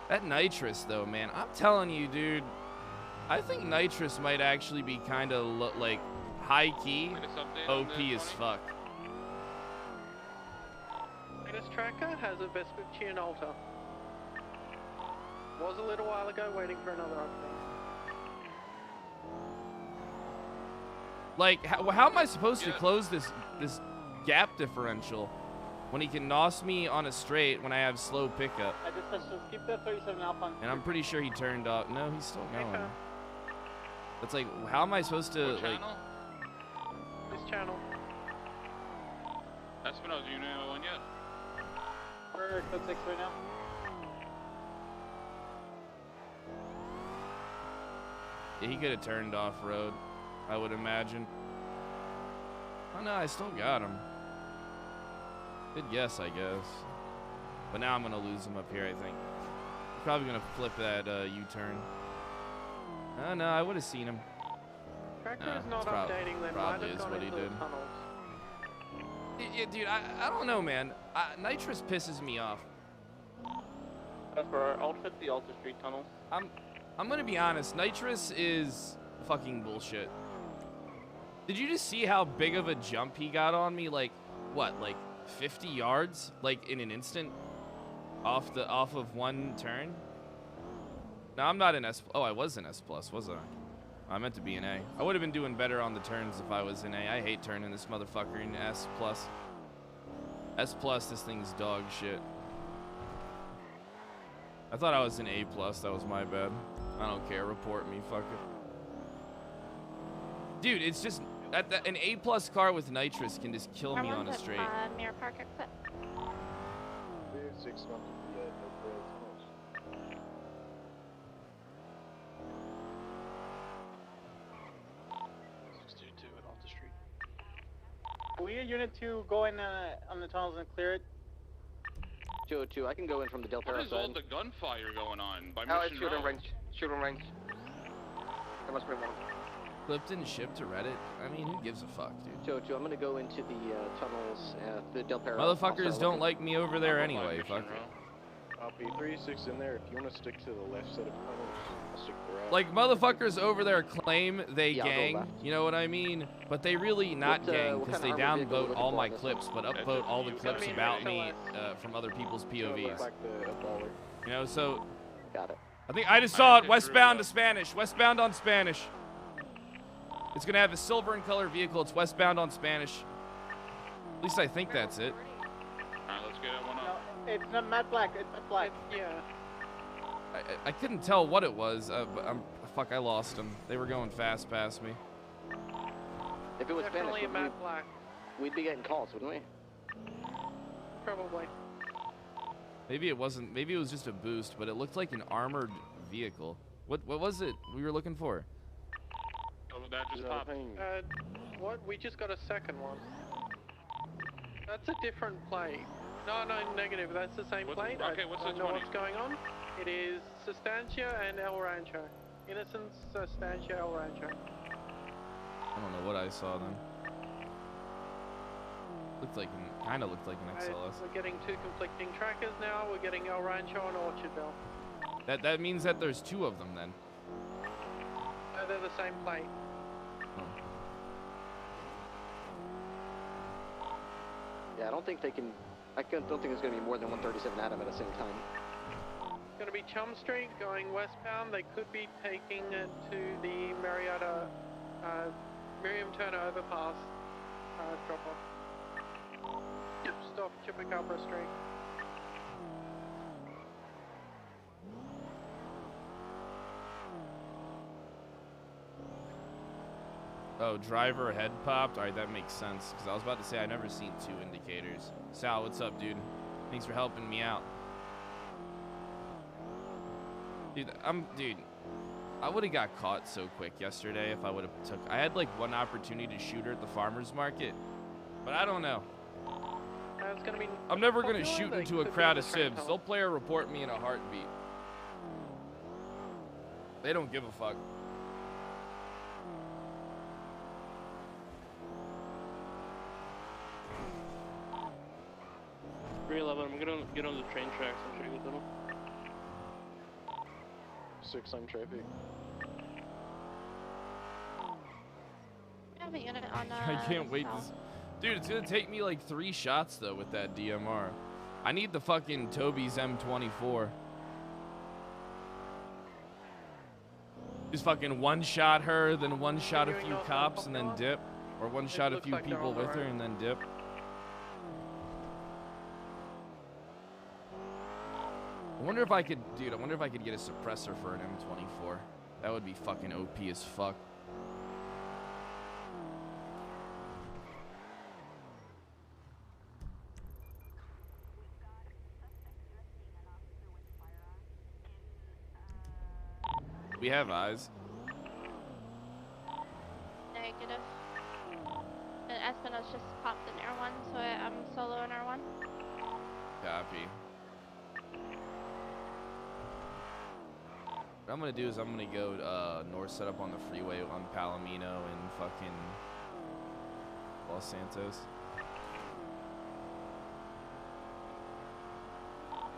That nitrous though, man, I'm telling you, dude, I think nitrous might actually be kind of like high key OP as fuck. This tracker has a Vespucci Alta. Was a little while ago waiting for another update. Like, how am I supposed to close this gap differential when he can nos me on a straight when I have slow pickup? I just keep that 37 Alpha on. And I'm pretty sure he turned off. No, he's still going. It's like, how am I supposed to, like... This channel. Espinosa, you know one yet? We're at code 6 right now. Yeah, he could have turned off road, I would imagine. Oh no, I still got him. Good guess, I guess. But now I'm gonna lose him up here, I think. Probably gonna flip that U-turn. Oh no, I would have seen him. Tracker is not updating them. Probably is what he did. Yeah, dude, I don't know, man. Nitrous pisses me off. That's for our outfit, the Alta Street Tunnel. I'm gonna be honest. Nitrous is fucking bullshit. Did you just see how big of a jump he got on me? Like, what? Like 50 yards? Like in an instant? Off of one turn? No, I'm not in S. Oh, I was in S+, wasn't I? I meant to be in A. I would have been doing better on the turns if I was in A. I hate turning this motherfucker in S+. S+, this thing's dog shit. I thought I was in A+, that was my bad. I don't care, report me, fuck it. Dude, it's just, An A+ car with nitrous can just kill me on a straight. Mirror Park exit. 6 months of the tunnels. 622 and off the street. We at Unit 2 go in on the tunnels and clear it. 202, I can go in from the Del Perro What is all side. the gunfire going on by Oh, it's Mission shooting Row? range. Shooting range. There must be one. Clifton shipped to Reddit. I mean, who gives a fuck, dude? 202, I'm gonna go into the tunnels, the Del Perro. Motherfuckers don't like me over there anyway. Fuck it. Copy, 36 in there. If you want to stick to the left side of tunnels, I'll stick to the right. Like, motherfuckers over there claim they Yeah, I'll go gang, left. you know what I mean? But they really not What, gang, what because kind they of armored vehicle downvote looking all for my on this clips, but upvote all the clips about me from other people's POVs. Like the baller. You know, so... Got it. I think I just saw it, westbound to Spanish, westbound on Spanish. It's gonna have a silver and color vehicle, it's westbound on Spanish. At least I think that's it. Alright, let's get one up. No, it's not matte black. It's matte black. Yeah. I couldn't tell what it was, but fuck, I lost them. They were going fast past me. If it was Definitely Spanish, a matte black. we'd be getting calls, wouldn't we? Probably. Maybe it wasn't, maybe it was just a boost, but it looked like an armored vehicle. What was it we were looking for? Oh, that just popped. What? We just got a second one. That's a different plate. No, negative. That's the same plate. Okay, what's the I know 20? what's going on. It is Sustancia and El Rancho. Innocence, Sustancia, El Rancho. I don't know what I saw then. Looked like, kind of looked like an XLS. We're getting two conflicting trackers now. We're getting El Rancho and Orchardville. That means that there's two of them then. No, they're the same plate. Oh. Yeah, I don't think they can. Don't think there's gonna be more than 137 at them at the same time. It's going to be Chum Street going westbound. They could be taking it to the Marietta, Miriam Turner overpass drop off. Just off Chupacabra Street. Oh, driver head popped? Alright, that makes sense. Because I was about to say, I've never seen two indicators. Sal, what's up, dude? Thanks for helping me out. Dude, I would have got caught so quick yesterday if I would have took... I had, like, one opportunity to shoot her at the farmer's market. But I don't know. It's gonna be I'm never going to popular. shoot They into a could be crowd in of the train civs. tunnel. They'll play or report me in a heartbeat. They don't give a fuck. I'm gonna get on the train tracks and show you the tunnel. 6 on traffic. I have a unit on I can't wait to... south. Dude, it's going to take me like 3 shots, though, with that DMR. I need the fucking Toby's M24. Just fucking one-shot her, then one-shot a few cops, and then dip. Or one-shot a few people with her, and then dip. I wonder if I could... Dude, I wonder if I could get a suppressor for an M24. That would be fucking OP as fuck. We have eyes. Negative. And Espino's just popped in R1, so I'm solo in R1. Copy. What I'm gonna do is I'm gonna go north, set up on the freeway on Palomino and fucking Los Santos.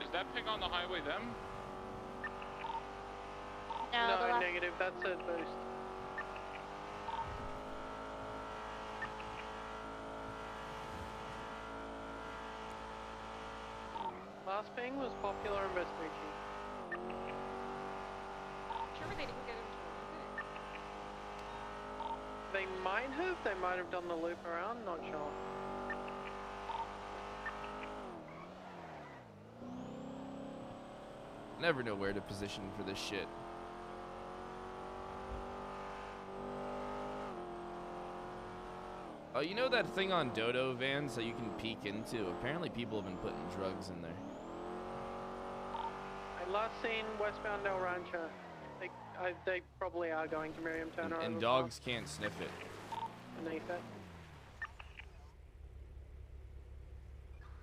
Is that pig on the highway them? No, negative. That's a boost. Last ping was Popular and Vespucci. Sure, they didn't get him. They might have. They might have done the loop around. Not sure. Never know where to position for this shit. Oh, you know that thing on Dodo vans that you can peek into? Apparently people have been putting drugs in there. I last seen westbound El Rancho. They probably are going to Miriam Turner. And dogs can't sniff it. Underneath it.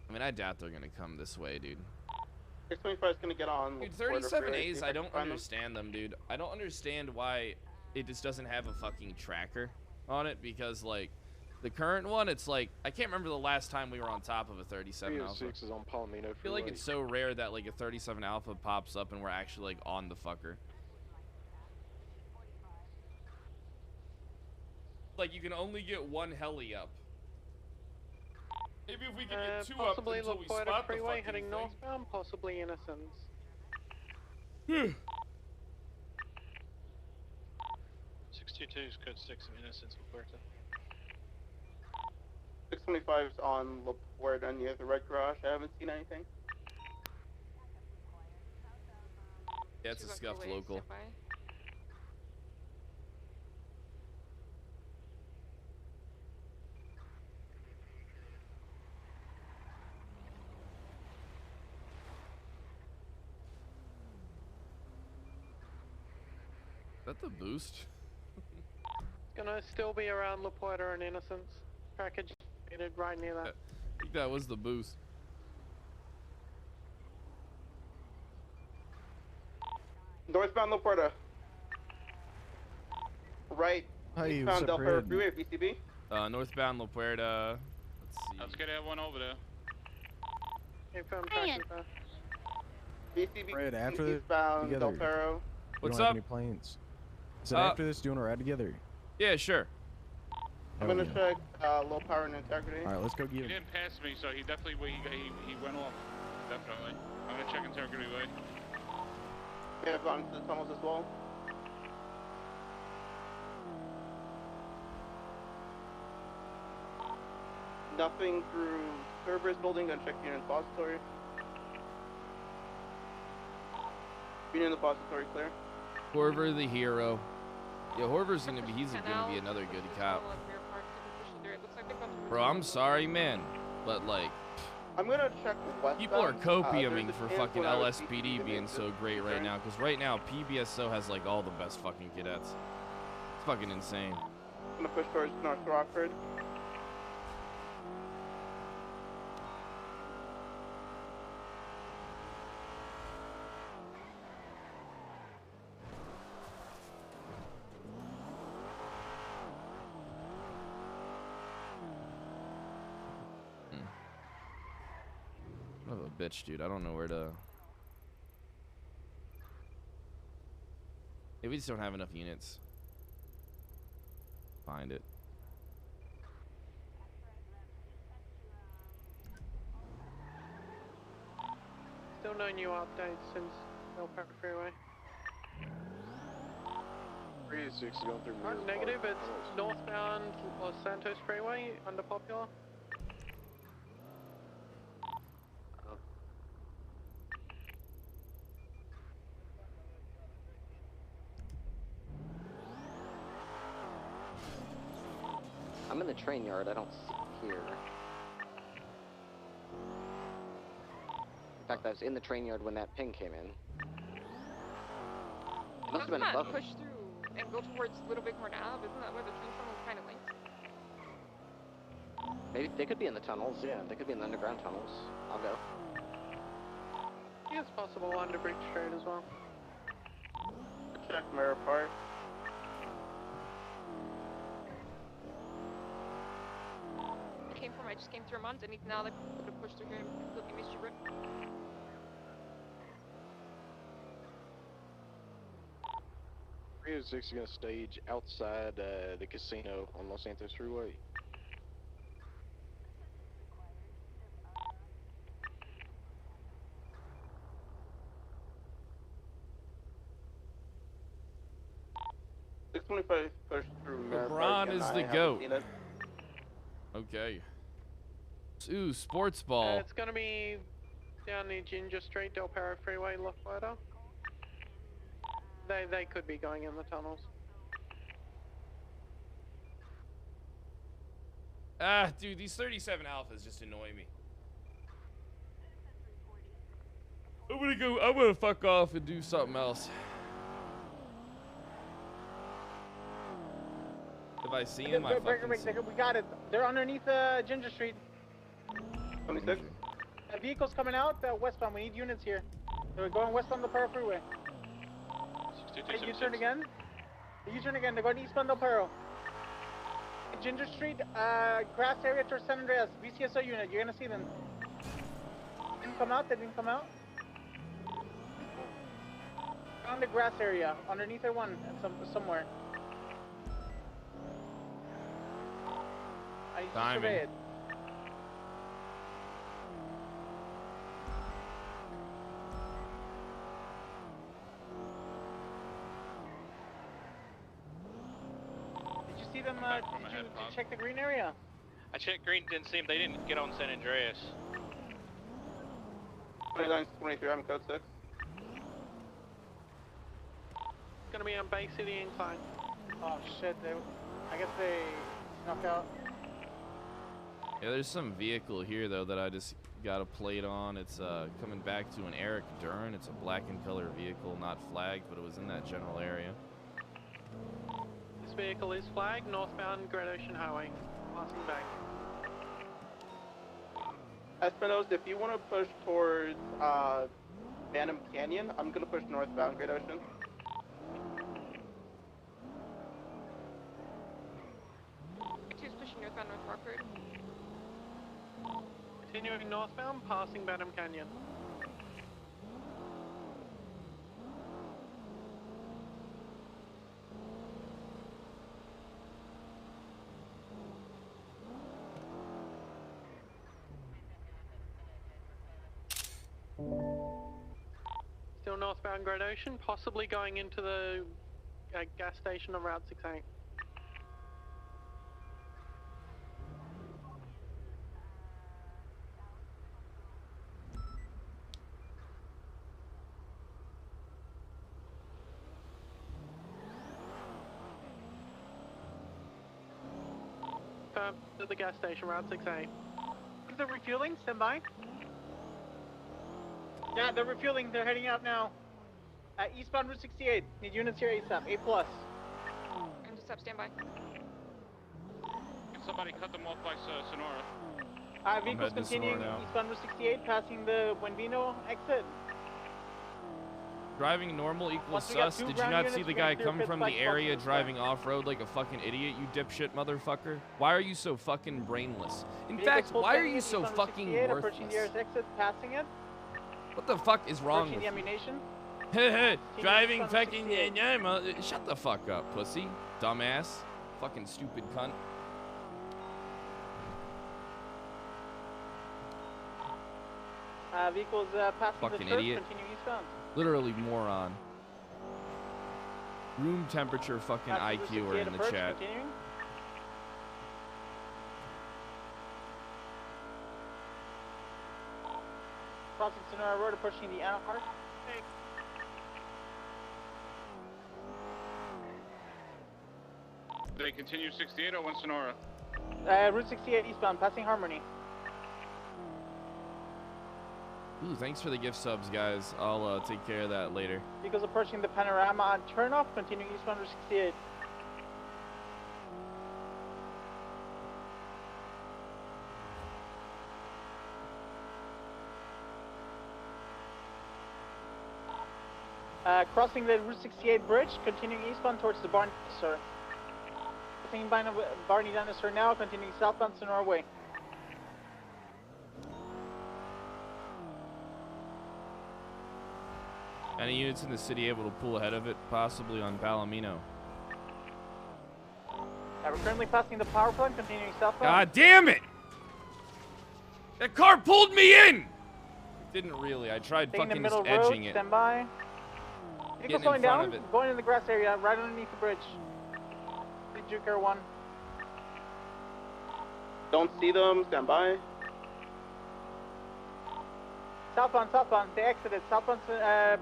I mean, I doubt they're gonna come this way, dude. 625 is gonna get on. Dude, 37As, I don't understand them, dude. I don't understand why it just doesn't have a fucking tracker on it, because, like, the current one, it's like, I can't remember the last time we were on top of a 37 Alpha. 306 is on Palomino. I feel like it's so rare that, like, a 37 Alpha pops up and we're actually, like, on the fucker. Like, you can only get one heli up. Maybe if we can get two up possibly until we La Puerta spot the Freeway fucking heading thing. northbound, possibly Innocence. 622 is code 6 in Innocence, La Puerta. 625 is on La Puerta near the red garage. I haven't seen anything. Yeah, it's a scuffed local. Is that the boost? It's gonna still be around La Puerta and Innocence. Package located right near that. I think that was the boost. Northbound La Puerta. Right. Hey, Eastbound Del Perro Freeway, BCB. Northbound La Puerta. Let's see. Let's get that one over there. Confirm Ryan. tracking there. BCB. Fred, after this, Eastbound Del together. Perro. What's don't have up? any planes. So after this, do you want to ride together? Yeah, yeah, I'm gonna check low power and integrity. All right, let's go get He him. didn't pass me, so he definitely he went off. Definitely. I'm gonna check integrity way. May have gone into the tunnels as well. Nothing through Cerberus building. Gonna check Union Depository. Union Depository clear. Horver the hero. Yeah, Horver's gonna be, he's gonna be another good cop. Bro, I'm sorry, man, but like, I'm gonna check westbound. people are copiuming there's a for chance fucking when I was LSPD speaking being to so great right concern. now, because right now PBSO has like all the best fucking cadets. It's fucking insane. I'm gonna push towards North Rockford. What a bitch, dude. I don't know where to. Yeah, we just don't have enough units. Find it. Still no new updates since El Perro Freeway. 386 is going through. Negative, it's northbound Los Santos Freeway, under Popular. I'm in the train yard. I don't see it here. In fact, I was in the train yard when that ping came in. It must have been above. Push through and go towards Little Bighorn Ave. Isn't that where the train tunnel is kind of linked? Maybe they could be in the tunnels. Yeah, they could be in the underground tunnels. I'll go. Yeah, it's possible under Bridge Street as well. Check Mirror Park. I just came through a month and now they could push through here and completely missed your rip. 306 is going to stage outside the casino on Los Santos Freeway. Push through LeBron is the GOAT. Okay. Ooh, sports ball. It's gonna be down near Ginger Street, Del Perro Freeway, La Puerta. They could be going in the tunnels. Dude, these 37 Alphas just annoy me. I'm gonna fuck off and do something else. If I see him, I fucking see him. We got it. They're underneath Ginger Street. 26. Vehicles coming out westbound. We need units here. They're going west on the Pearl Freeway. Hey, U-turn again. U-turn again. They're going eastbound Del Perro. Ginger Street, grass area towards San Andreas. VCSO unit. You're gonna see them. Didn't come out. They didn't come out. On the grass area, underneath their one, somewhere. I need to survey it. Did you see them? Did you check the green area? I checked green, didn't see them. They didn't get on San Andreas. 29-23, I'm code 6. Gonna be on Bay City incline. Oh shit, I guess they snuck out. Yeah, there's some vehicle here though that I just got a plate on. It's coming back to an Eric Dern. It's a black and color vehicle, not flagged, but it was in that general area. This vehicle is flagged, northbound Great Ocean Highway. Passing back. Espinosa, if you want to push towards Phantom Canyon, I'm gonna push northbound Great Ocean. Two's pushing northbound North Rockford. Continuing northbound, passing Bantam Canyon. Still northbound Great Ocean, possibly going into the gas station on Route 68. At the gas station, Route 6A. Is there refueling? Stand by. Yeah, they're refueling. They're heading out now. Eastbound Route 68. Need units here ASAP. 8+. Intercept, stand by. Can somebody cut them off by Sonora? Vehicles continuing eastbound Route 68, passing the Buenvino exit. Driving normal equals sus. Did you not see the guy come from the area driving off-road like a fucking idiot, you dipshit motherfucker? Why are you so fucking brainless? In fact, why are you so fucking worthless? Exit, passing it. What the fuck is wrong with the ammunition. Driving fucking... Shut the fuck up, pussy. Dumbass. Fucking stupid cunt. Vehicles passing fucking the idiot. Continuing eastbound. Literally moron. Room temperature fucking IQ are in the chat. Continuing. Crossing Sonora Road, approaching the Anaheim. Do they continue 68 or 1 Sonora? Route 68 eastbound, passing Harmony. Ooh, thanks for the gift subs, guys. I'll take care of that later. Vehicles approaching the Panorama on turnoff, continuing eastbound Route 68. Crossing the Route 68 bridge, continuing eastbound towards the Barney Dinosaur. Crossing Barney Dinosaur now, continuing southbound Sonora Way. Any units in the city able to pull ahead of it, possibly on Palomino? We're currently passing the power plant, continuing southbound. God damn it! That car pulled me in! It didn't really. I tried fucking just edging it. Stand by. Vehicles slowing down, going in the grass area, right underneath the bridge. Juker 1. Don't see them, stand by. Southbound, they exited. Southbound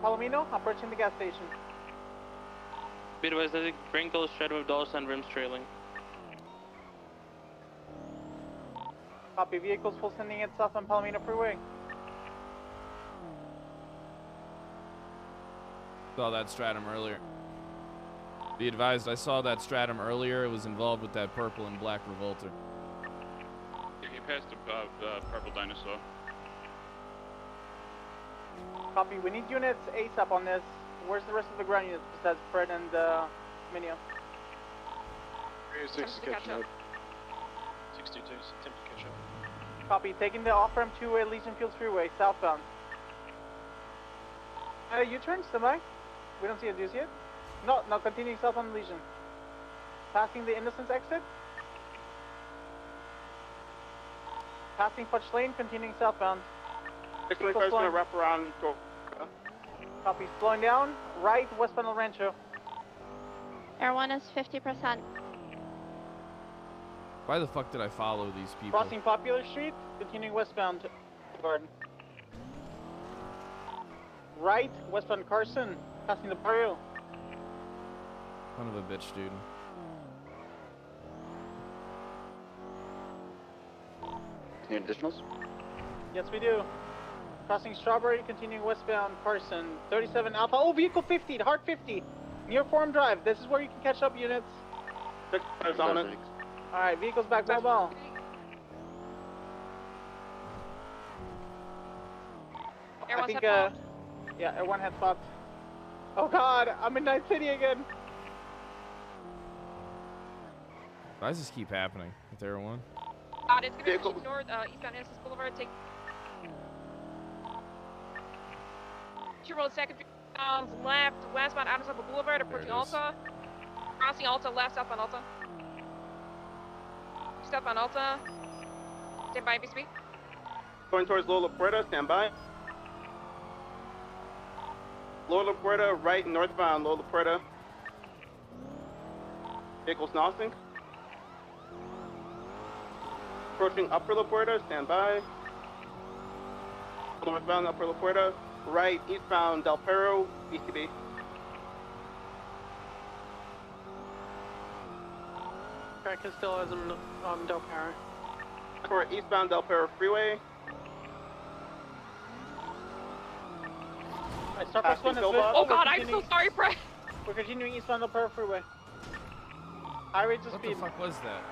Palomino, approaching the gas station. Speedways, bring those shed with dollar sign rims trailing. Copy. Vehicles full sending it south on Palomino Freeway. Saw that stratum earlier. Be advised, I saw that stratum earlier. It was involved with that purple and black Revolter. Yeah, he passed the purple dinosaur. Copy. We need units ASAP on this. Where's the rest of the ground units besides Fred and Minio? 306 catching up. 62, attempt to catch up. Copy. Taking the off-ramp to Elysian Fields Freeway, southbound. U-turn, stand by. We don't see a deuce yet. No, continuing south on Elysian. Passing the Innocence exit. Passing Fudge Lane, continuing southbound. 625 is going to wrap around. Copy. Slowing down. Right, westbound El Rancho. Air 1 is 50%. Why the fuck did I follow these people? Crossing Popular Street, continuing westbound Garden. Right, westbound Carson, passing the Barrio. Son of a bitch, dude. Any additionals? Yes, we do. Crossing Strawberry, continuing westbound Carson. 37 Alpha. Oh, vehicle 50, hard 50. Near Forum Drive. This is where you can catch up units. 6 dominant. Alright, vehicles back mobile. Air I 1's think, head yeah, Air 1 had spots. Oh god, I'm in Night City again. Why does this keep happening with Air 1? It's gonna be north, eastbound Innocence Boulevard. Take 2 road second left, westbound Adams Harbor Boulevard, approaching Alta. Crossing Alta, left, southbound Alta. Southbound Alta. Stand by, BSB. Going towards Lola Puerta, stand by. Lola Puerta, right, northbound Lola Puerta. Vehicles nosing. Approaching Upper La Puerta, stand by. Northbound Upper La Puerta, right, eastbound Del Perro, BCB. Cracker still has them on Del Perro. For eastbound Del Perro Freeway. Start first one is Oh god, I'm so sorry, Brett. We're continuing eastbound Del Perro Freeway. High rates of speed. What the fuck was that?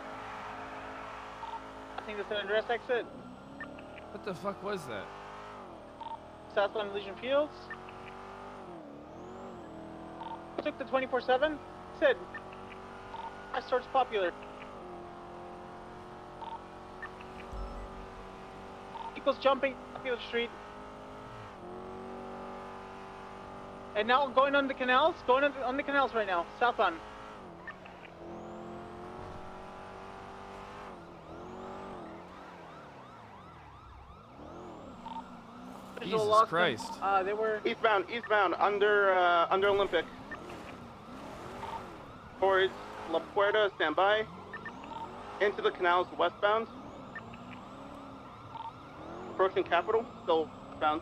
I think that's an address exit. What the fuck was that? Southbound Elysian Fields. Took the 24/7. Sid. I starts Popular. Equals jumping Popular Street. And now going on the canals. Going on the canals right now. Southbound. Jesus Christ. They were eastbound under Olympic. Towards La Puerta, stand by. Into the canals westbound. Approaching Capitol, still bound.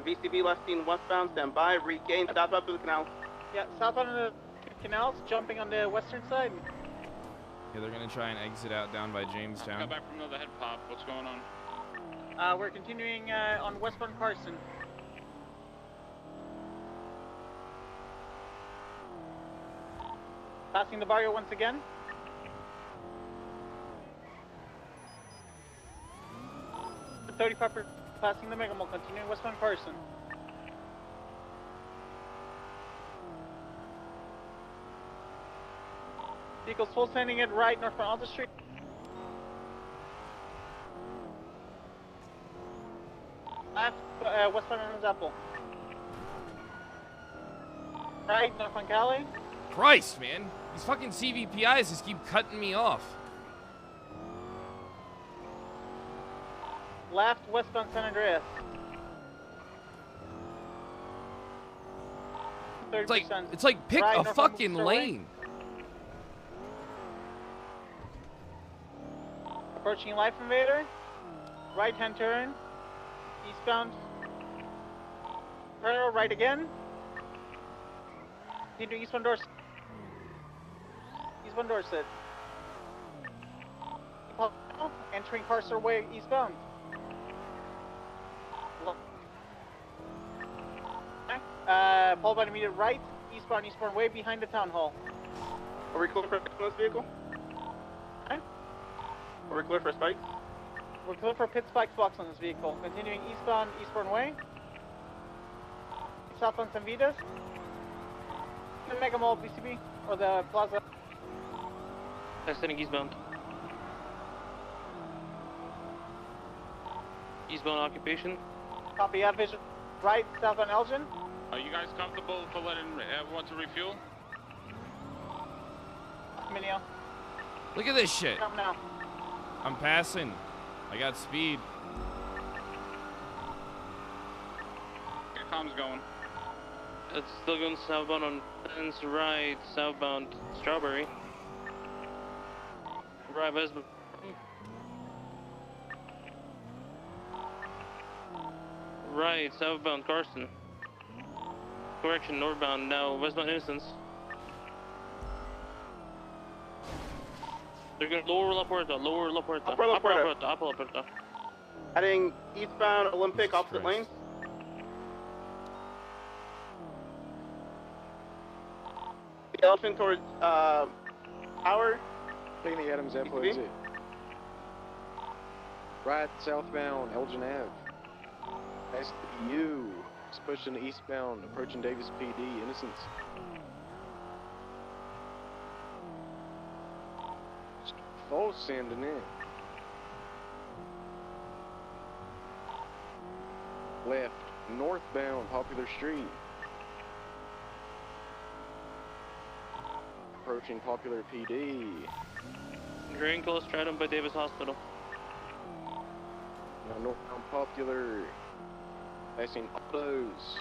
VCB left seen westbound, stand by. Regain, stop up to the canals. Yeah, southbound on the canals, jumping on the western side. Yeah, they're gonna try and exit out down by Jamestown. Got back from another head pop. What's going on? We're continuing on westbound Carson. Passing the barrio once again. The 35 passing the Mega Mall, continuing westbound Carson. Vehicles full sending it right northbound Alta Street. Left, westbound Adams Apple. Right, northbound Cali. Christ, man. These fucking CVPIs just keep cutting me off. Left, westbound San Andreas. It's like pick right, a fucking lane. Approaching Life Invader. Right hand turn. Eastbound. Parallel right again. Into eastbound doors. eastbound Dorset. Entering Carcer Way eastbound. Followed by the immediate right, eastbound Way behind the town hall. Are we clear for this vehicle? Okay. Are we clear for spikes? We're clear for pit spikes box on this vehicle. Continuing eastbound Way. Southbound San Vitas. The Mega Mall BCB or the plaza. Extending eastbound. Eastbound occupation. Copy, yeah, vision. Right, southbound Elgin. Are you guys comfortable for letting everyone to refuel? Minio. Look at this shit. Come now. I'm passing. I got speed. Your comms going. It's still going southbound on Penn's right, southbound Strawberry. Right, westbound. Right, southbound Carson. Correction, northbound now, westbound Innocence. They're going lower La Puerta, lower La Puerta. Upper La Puerta. Upper La Puerta. Heading eastbound Olympic, opposite lanes. The elephant towards Power. Taking the Adams Apple exit. Right, southbound Elgin Ave. SU. It's pushing eastbound, approaching Davis PD, Innocence. Full sending in. Left, northbound, Popular Street. Approaching Popular PD. Drain close, Stratum by Davis Hospital. Now northbound Popular. Passing autos.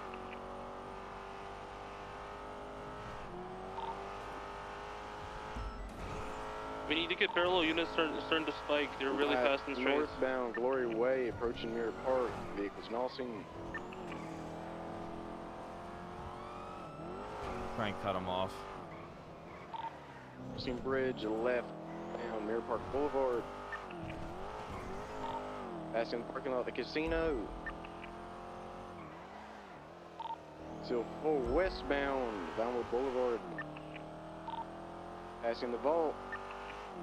We need to get parallel units starting to spike. They're really fast and straight. Northbound Glory Way, approaching Mirror Park. Vehicles Nossing. Try and cut them off. Crossing Bridge, left down Mirror Park Boulevard. Passing the parking lot of the casino. Still full westbound Vinewood Boulevard. Passing the vault.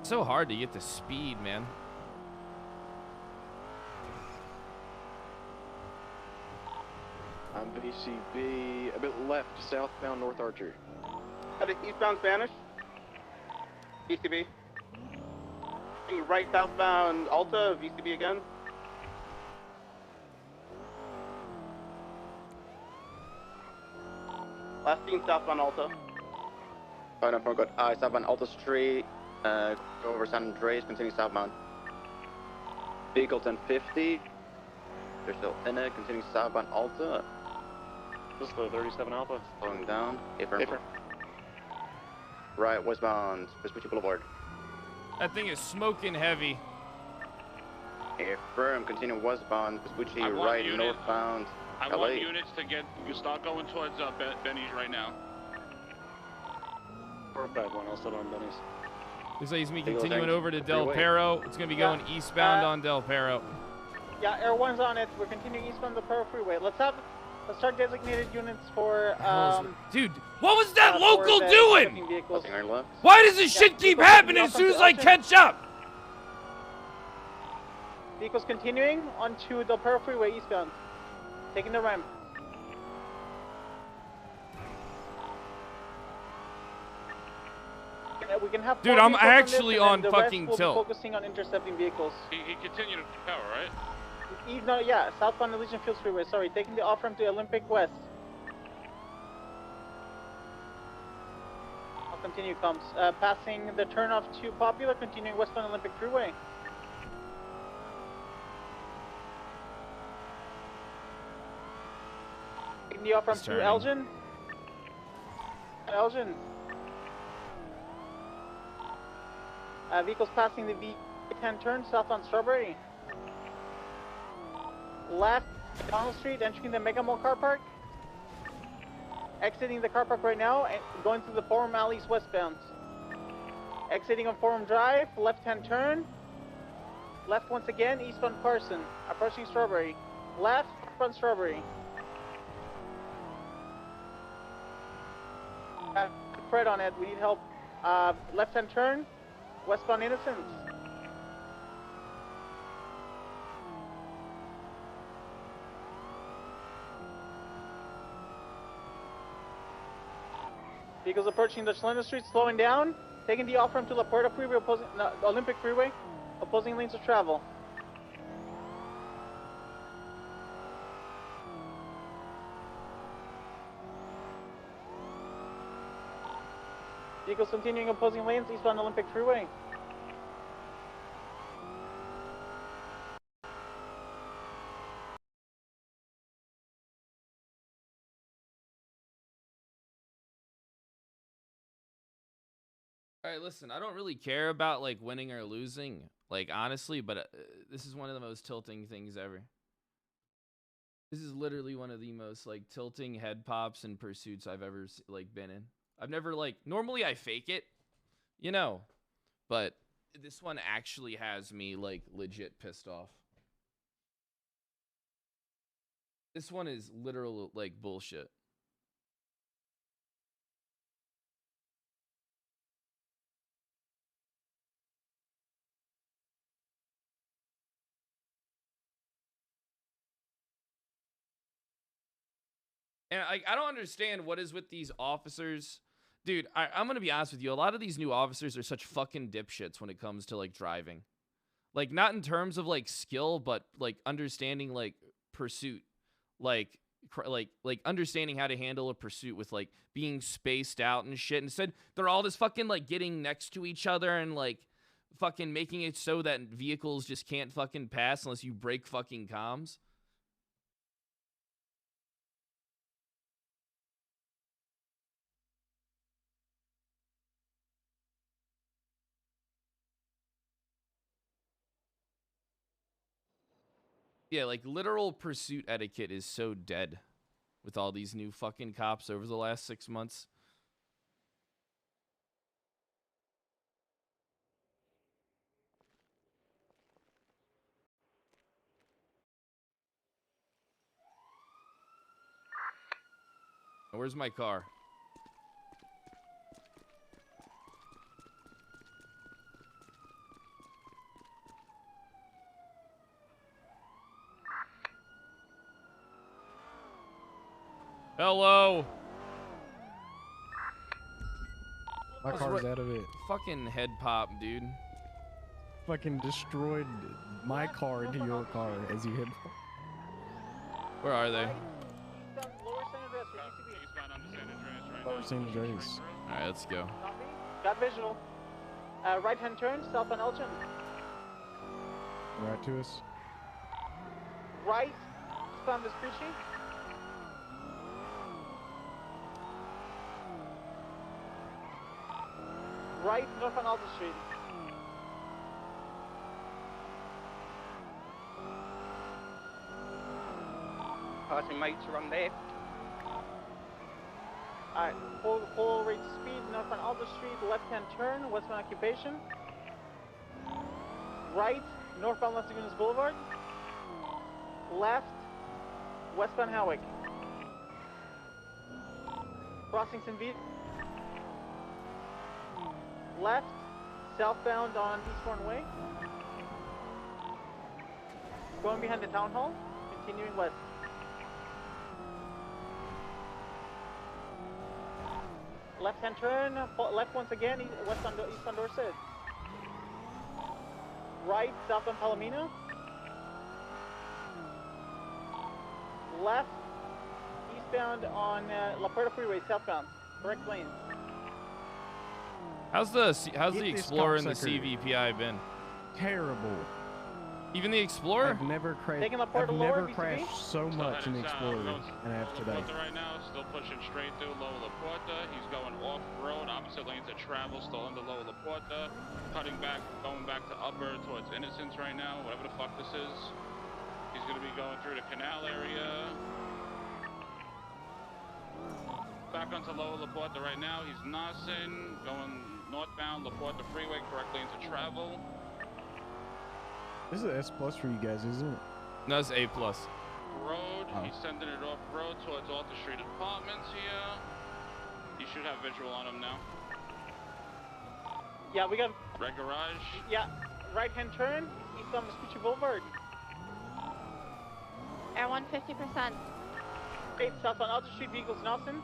So hard to get the speed, man. I'm BCB, a bit left, southbound North Archer. Heading eastbound Spanish. VCB. Right southbound Alta, VCB again. Last seen southbound Alta. Oh, no, forgot. Southbound Alta Street, go over San Andreas, continue southbound. Vehicle 1050. They're still in it, continue southbound Alta. This is the 37 Alpha. Slowing down. Affirm. Right, westbound, Vespucci Boulevard. That thing is smoking heavy. Affirm, continue westbound, Vespucci, right, northbound. I LA. want units to start going towards Benny's right now. 451 also on Benny's. Looks like he's me continuing over to Del Perro. It's going to be going eastbound on Del Perro. Yeah, Air 1's on it. We're continuing eastbound the Perro Freeway. Let's start designated units for dude, what was that local doing? Left. Why does this shit keep happening as soon as I catch up? Vehicles continuing onto Del Perro Freeway eastbound. Taking the ramp. We can have dude, I'm actually on fucking tilt. Focusing on intercepting vehicles. He continued to power, right? No, yeah, southbound Elysian Fields Freeway. Sorry, taking the off ramp to Olympic West. I'll continue comms. Passing the turnoff to Popular, continuing westbound Olympic Freeway. Taking the off ramp to Elgin. Elgin. Vehicles passing the V10 turn south on Strawberry. Left, Donald Street, entering the Mega Mall car park. Exiting the car park right now and going through the Forum Alleys westbound. Exiting on Forum Drive, left-hand turn. Left once again, eastbound Carson. Approaching Strawberry. Left, front Strawberry. Fred on it, we need help. Left-hand turn, westbound Innocence. Vehicles approaching the Chalena Street, slowing down. Taking the off-ramp to La Puerta Freeway, Olympic Freeway, opposing lanes of travel. Vehicles continuing opposing lanes, eastbound Olympic Freeway. Alright, listen, I don't really care about, like, winning or losing, like, honestly, but this is one of the most tilting things ever. This is literally one of the most, like, tilting head pops and pursuits I've ever, like, been in. I've never, like, normally I fake it, you know, but this one actually has me, like, legit pissed off. This one is literal, like, bullshit. And I don't understand what is with these officers. Dude, I'm going to be honest with you. A lot of these new officers are such fucking dipshits when it comes to, like, driving. Like, not in terms of, like, skill, but, like, understanding, like, pursuit. Like understanding how to handle a pursuit with, like, being spaced out and shit. Instead, they're all just fucking, like, getting next to each other and, like, fucking making it so that vehicles just can't fucking pass unless you break fucking comms. Yeah, like, literal pursuit etiquette is so dead with all these new fucking cops over the last 6 months. Where's my car? Hello. My car's out of it. Fucking head pop, dude. Fucking destroyed my car into your car as you hit. Where are they? Lower San Andreas. Alright, let's go. Got visual. Right-hand turn, south on Elgin. Right to us. Right, eastbound Vespucci. Right, north on Alta Street. Passing mates are on left. Alright, full rate speed, north on Alta Street, left-hand turn, westbound occupation. Right, northbound Las Lagunas Boulevard. Left, westbound Howick. Crossing St. Vito. Left, southbound on Eastbourne Way. Going behind the town hall, continuing west. Left-hand turn, left once again, east on Dorset. Right, south on Palomino. Left, eastbound on La Puerta Freeway, southbound, correct lanes. How's the Explorer and the CVPI been? Terrible. Even the Explorer? I've never crashed so much in the Explorer than I have today. Right now, still pushing straight through Lower La Puerta. He's going off road, opposite lanes of travel, still under Lower La Puerta. Cutting back, going back to upper towards Innocence right now, whatever the fuck this is. He's gonna be going through the canal area. Back onto Lower La Puerta right now. He's nossing, going northbound, LaPorta Freeway, correct lanes of travel. This is an S plus for you guys, isn't it? No, it's A plus. Road, Oh. he's sending it off road towards Alta Street Apartments here. You should have visual on him now. Yeah, we got. Red garage. Yeah, right hand turn, east on Vespucci Boulevard. Air 150%. 8 south on Alta Street, vehicles Nelson.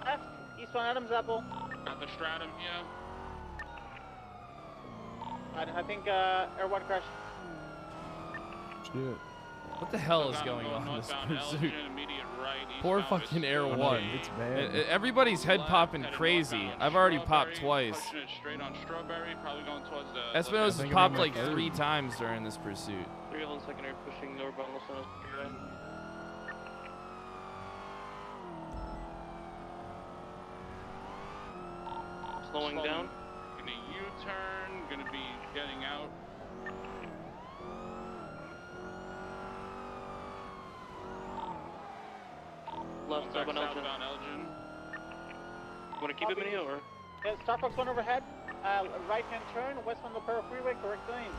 Left, east on Adams Apple. Got the stratum here. I think Air 1 crashed. Shit. What the hell is going on in this pursuit? Poor fucking Air 1. It's bad. Everybody's head popping crazy. I've already popped twice. Pushing it straight on Strawberry, probably going towards the... Espinosa's popped like 3 times during this pursuit. 311 secondary pushing northbound Los Angeles Freeway. Slowing down. Gonna U-turn, gonna be getting out. Left Going back southbound Elgin. southbound Elgin. You wanna keep it mini or? Yeah, Starbucks one overhead. Right hand turn, west on the Pearl Freeway, correct lanes.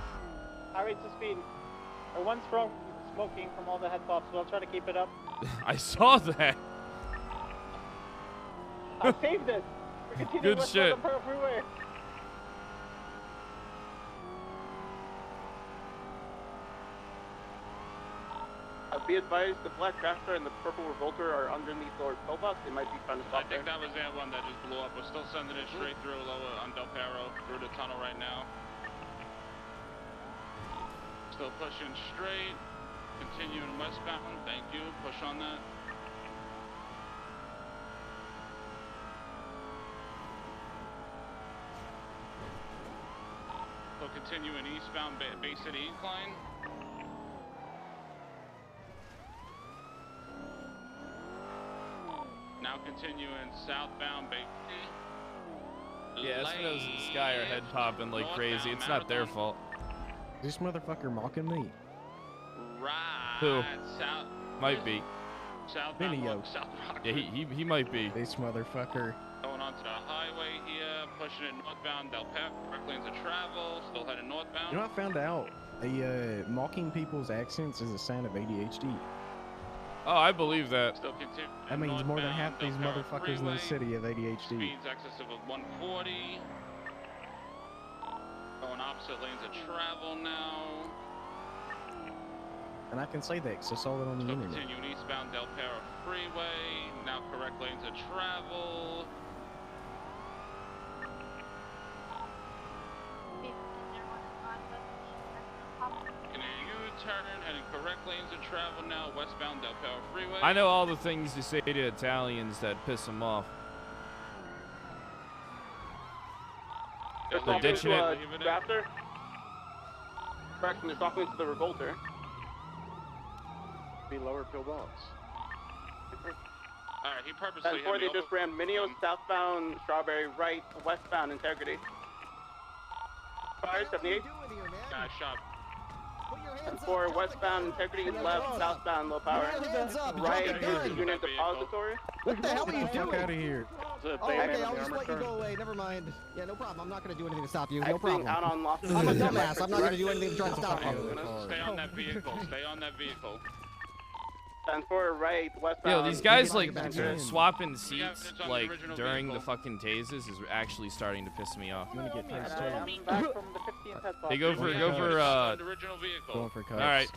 High rates of speed. One's from smoking from all the head pops, so I'll try to keep it up. I saw that. I saved it. We're continuing Good west shit. on the Pearl Freeway. Be advised, the black Crafter and the purple Revolter are underneath Lord Pillbox. They might be trying to I stop think there. that was that one that just blew up. We're still sending it straight through lower on Del Perro, through the tunnel right now. Still pushing straight. Continuing westbound. Thank you. Push on that. So continuing eastbound Bay City Incline. Now continuing southbound Bay City. Yeah, Espinosa and Sky are head popping like crazy. It's not their fault. Is this motherfucker mocking me? Right. Who? South. Might be. Southbound. Video. South Rock. Yeah, he might be. This motherfucker. Going onto the highway here, pushing it northbound Del Perro, correct lanes of travel, still heading northbound. You know, I found out mocking people's accents is a sign of ADHD. Oh, I believe that. Still continuing. That means more than half these Del Perro motherfuckers in the Freeway, city have ADHD. Speeds excessive of 140. Going opposite lanes of travel now. And I can say that because I saw it on the Still internet. continuing eastbound Del Perro Freeway. Now correct lanes of travel. In a U-turn, heading correct lanes of travel now, westbound Del Perro Freeway. I know all the things to say to Italians that piss them off. Just They're off ditching into it. Raptor. Correcting this off into the Revolter. Be lower pillbox. Alright, he purposely And before hit me they just over. ran Minios southbound Strawberry right, westbound Integrity. Fire 78. Guy shot. And for westbound Integrity, left, southbound low power. Right is the unit depository. What the hell are you Get the fuck doing? out of here. Oh, okay, I'll just let you go away. Never mind. Yeah, no problem. I'm not going to do anything to stop you. No Exiting problem. out on Los I'm a dumbass. I'm not going to do anything to try to stop you. Stay on that vehicle. Stay on that vehicle. And for right, westbound. Yo, these guys Integrity like back in. swapping Yeah, seats it's on the like original during the vehicle. fucking tases is actually starting to piss me off. I'm gonna get tased I'm too. back from the 15th head pop. They go for The original vehicle. Going for cuts. All right,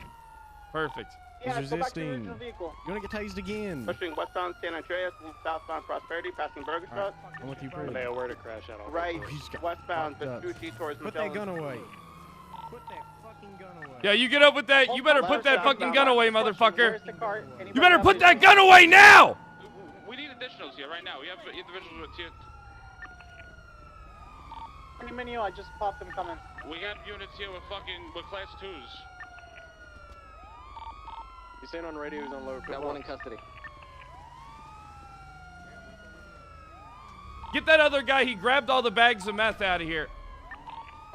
perfect. Yeah, He's go back to the resisting. original vehicle. You wanna get tased again? Pushing westbound San Andreas, southbound Prosperity, passing Burger Shot. I'm with you, Pretty. Mayo, where to crash out on. Right, He's got westbound fucked up. Vespucci towards Put that Magellan. gun away. Put that fucking gun away. Yeah, you get up with that. You better put that fucking gun away, motherfucker. Where's the car? You better put that gun away now! We need additionals here right now. We have individuals with tier. Minio, I just popped them coming. We have units here with class 2s. He's saying on radio he's on lower pillbox. Got one in custody. Get that other guy. He grabbed all the bags of meth out of here.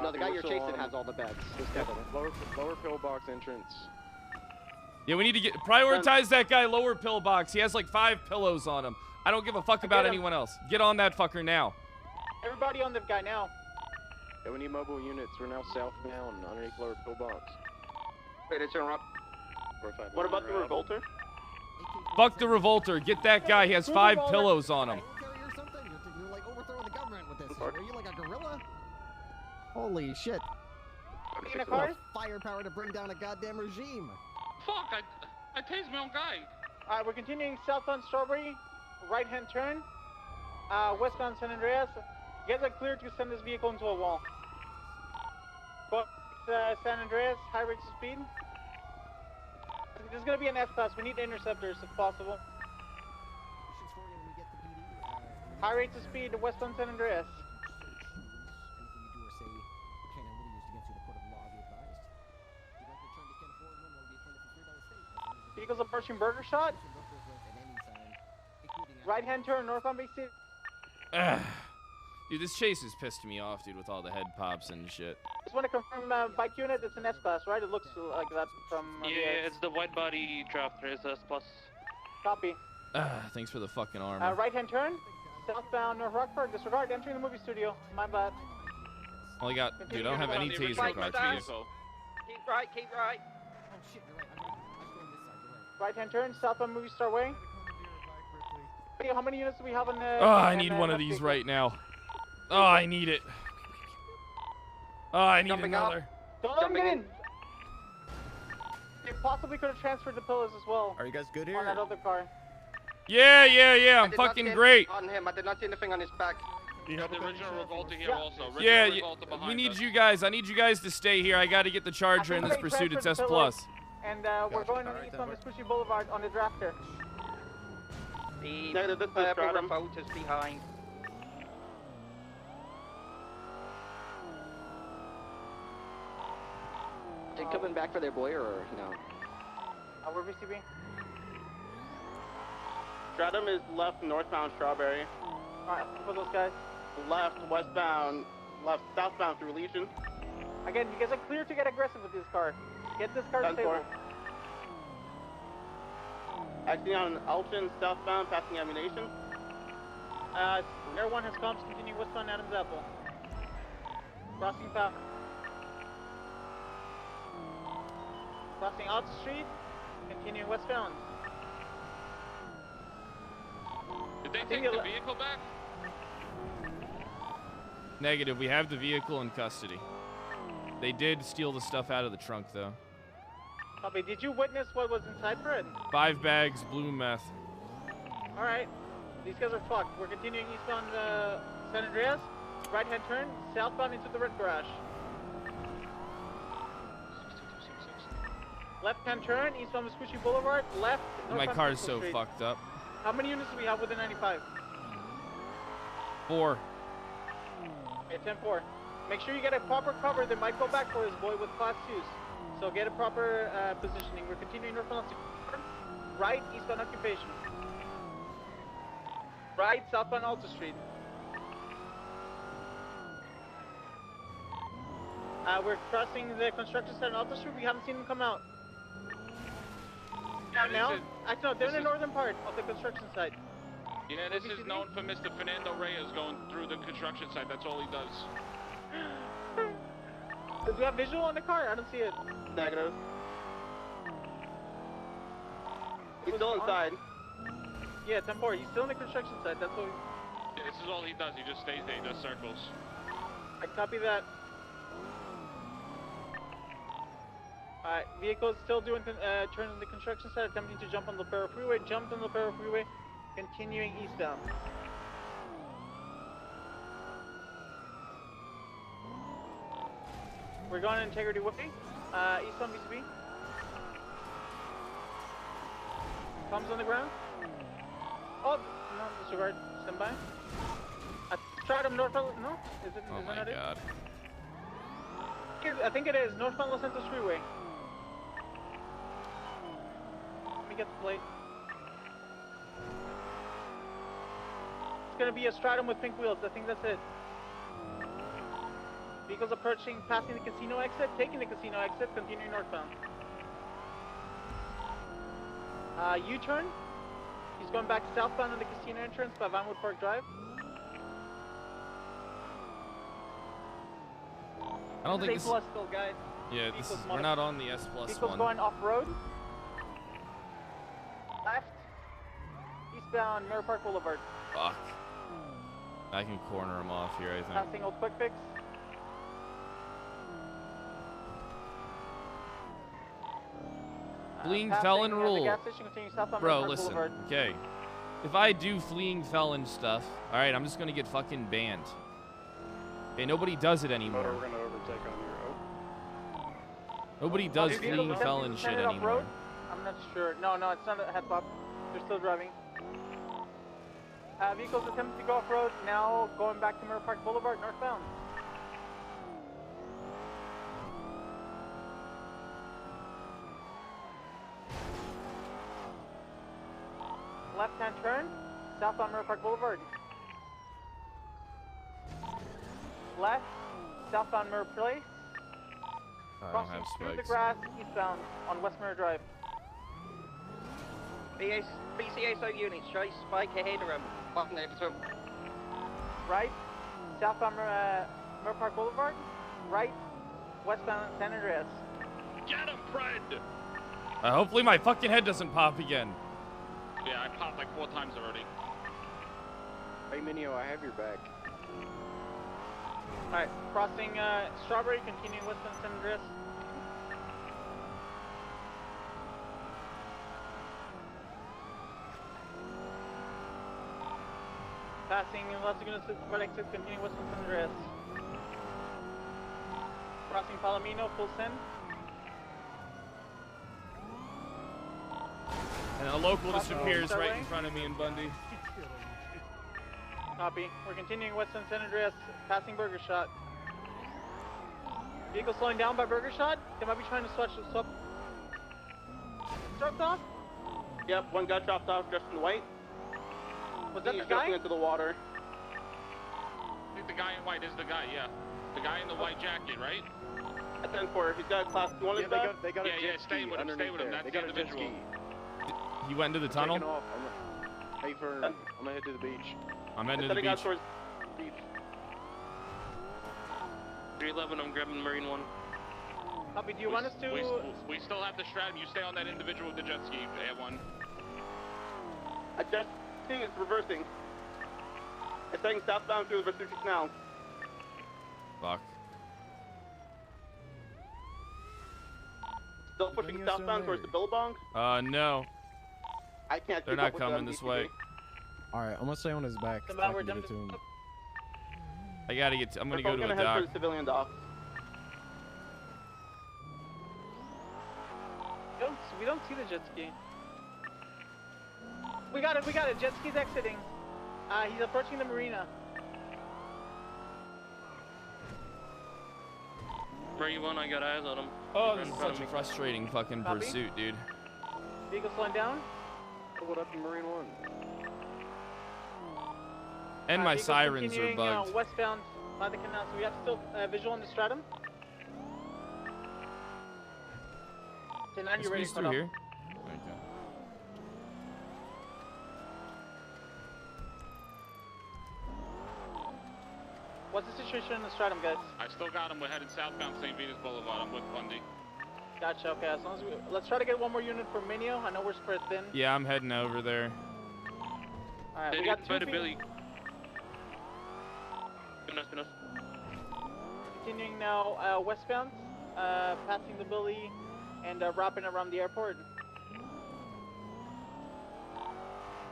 No, the guy you're Still chasing on- has all the beds. Just Yeah, cover them. lower pillbox entrance. Yeah, we need to prioritize that guy lower pillbox. He has like 5 pillows on him. I don't give a fuck about anyone else. Get on that fucker now. Everybody on the guy now. Yeah, we need mobile units. We're now southbound underneath lower pillbox. Wait, it's interrupt. What about the revolter? Fuck the revolter. Get that guy. He has 5 pillows on him. You're like overthrowing the government with this. Are you like a gorilla? Holy shit. In a car? Firepower to bring down a goddamn regime. Fuck, I tased my own guy. Alright, we're continuing southbound Strawberry, right-hand turn, westbound San Andreas. You guys are clear to send this vehicle into a wall. San Andreas, high rates of speed. There's gonna be an S-Class, we need interceptors if possible. High rates of speed, westbound San Andreas. Vehicles approaching Burger Shot. Right-hand turn, northbound BC. Dude, this chase has pissed me off, dude, with all the head pops and shit. Just want to confirm, bike unit, it's an S-Class, right? It looks like that from... yeah, it's the wide body drafter, it's S+. Copy. Thanks for the fucking armor. Right-hand turn, southbound North Rockford, disregard, entering the movie studio. My bad. All I got, dude, I don't have any taser cartridges. Keep right, keep right. Oh shit, you're right. I'm going this side, you're right. Right-hand turn, southbound Movie Star Way. How many units do we have on the... Oh, I need one of these right now. Oh, I need it. Oh, I need another. Don't let him get in. You possibly could have transferred the pillows as well. Are you guys good here? On that other car. Yeah, I'm fucking great. On him, I did not see anything on his back. You have the original Revolta here also. Yeah, we need you guys. I need you guys to stay here. I got to get the Charger in this pursuit. It's S+. And we're going on east on Vespucci Boulevard on the drafter. The revolta's behind. They coming back for their boy or no? Where VCB? Stratum is left northbound Strawberry. Alright, for those guys. Left westbound, left southbound through Legion. Again, you guys are clear to get aggressive with this car. Get this car stable. Acting on Elton southbound, passing ammunition. Air 1 has comms, continuing westbound Adams Apple. Crossing path. Crossing out the street, continuing westbound. Did they take the vehicle back? Negative, we have the vehicle in custody. They did steal the stuff out of the trunk, though. Copy, did you witness what was inside for it? 5 bags, blue meth. Alright, these guys are fucked. We're continuing eastbound San Andreas, right-hand turn, southbound into the red garage. Left-hand turn, eastbound Vespucci Boulevard, left. My car is so fucked up. How many units do we have within 95? 4. Okay, 10-4. Make sure you get a proper cover. They might go back for this boy with class 2s. So get a proper positioning. We're continuing northbound. Right, eastbound Occupation. Right, southbound Alta Street. We're crossing the construction site on Alta Street. We haven't seen them come out. Now? No, they're in the northern part of the construction site. Yeah, this is known for Mr. Fernando Reyes going through the construction site. That's all he does. Do we have visual on the car? I don't see it. Negative. He's still inside. Yeah, 10-4. He's still in the construction site. That's what we... Yeah, this is all he does. He just stays there. He does circles. I copy that. Alright, vehicle is still doing turn on the construction site, attempting to jump on the Lopero Freeway. Jumped on the Lopero Freeway, continuing eastbound. We're going on Integrity Way, eastbound VCB. Pumps on the ground. Oh, no, disregard. Stand by. Stratum northbound. No? Is it? Oh my god. I think it is. Northbound Los Santos Freeway. Let me get the plate. It's gonna be a Stratum with pink wheels. I think that's it. Vehicles approaching, passing the casino exit, taking the casino exit, continuing northbound. U-turn. He's going back southbound on the casino entrance by Vinewood Park Drive. I don't think this. A+ still, guys. Yeah, this is. We're not on the S+ Vehicles one. going off-road. Left. Eastbound Mirror Park Boulevard. Fuck. I can corner him off here, I think. Passing Old Quick Fix. Fleeing felon rule. Gas station continues southbound Bro, Mirror Park listen. Boulevard. Okay. If I do fleeing felon stuff, alright, I'm just gonna get fucking banned. Okay, nobody does it anymore. We're gonna overtake on your Nobody does fleeing felon shit anymore. I'm not sure. No, it's not a head pop. They're still driving. Vehicles attempting to go off-road, now going back to Mirror Park Boulevard, northbound. Left-hand turn, southbound Mirror Park Boulevard. Left, southbound Mirror Place. I don't Crossing have through the spikes. grass, eastbound on West Mirror Drive. BCSO units, chase spike ahead of them. Button next to them. Right, southbound Mirror Park Boulevard. Right, westbound San Andreas. Get him, friend! Hopefully my fucking head doesn't pop again. Yeah, I popped like 4 times already. Hey, Minio, I have your back. Alright, crossing Strawberry, continuing westbound San Andreas. Passing Las Lagunas right exit, continuing westbound San Andreas. Crossing Palomino, full send. And a local disappears right in front of me in Bundy. Copy. We're continuing westbound San Andreas, passing Burger Shot. Vehicle slowing down by Burger Shot. They might be trying to swap. Dropped off? Yep, one got dropped off dressed in white. Was that He's the guy? jumping into the water. I think the guy in white is the guy, yeah. The guy in the white jacket, right? At 10-4, he's got a class 2 on his back. They got a Yeah, jet stay ski with him, stay with him. underneath there. That's They the got a jet individual. ski. He went into the tunnel? Taking off. Hey, Vern, I'm gonna head to the beach. I'm heading to the Setting out beach. towards the beach. 311, I'm grabbing Marine 1. Copy, do you want us to... We still have the strat. You stay on that individual with the jet ski, A1. A jet ski is reversing. It's heading southbound through the Pacific now. Fuck. Still pushing southbound towards the Billabong. No. I can't They're keep not up with coming them, this BCB. way. Alright, I'm gonna stay on his back. so I can get it to him. I gotta get I'm gonna We're go to gonna a head dock. for the civilian dock. We don't see the jet ski. We got it. Jet ski's exiting. He's approaching the marina. Marine 1, I got eyes on him. Oh, He's this is right in front such a of me. frustrating fucking Copy. pursuit, dude. Vehicle slowing down. What up to Marine 1? And my Vehicle sirens are continuing, bugged. Westbound by the canal. So we have still visual on the stratum. 10-9, you ready Squeeze to cut through off? here? Okay. What's the situation in the stratum, guys? I still got him. We're headed southbound St. Vitus Boulevard. I'm with Bundy. Gotcha. Okay, as long as let's try to get one more unit for Minio. I know we're spread thin. Yeah, I'm heading over there. All right, Hey, we you got can 2 find a feet. Billy. Goodness. Continuing now westbound, passing the Billy, and wrapping around the airport.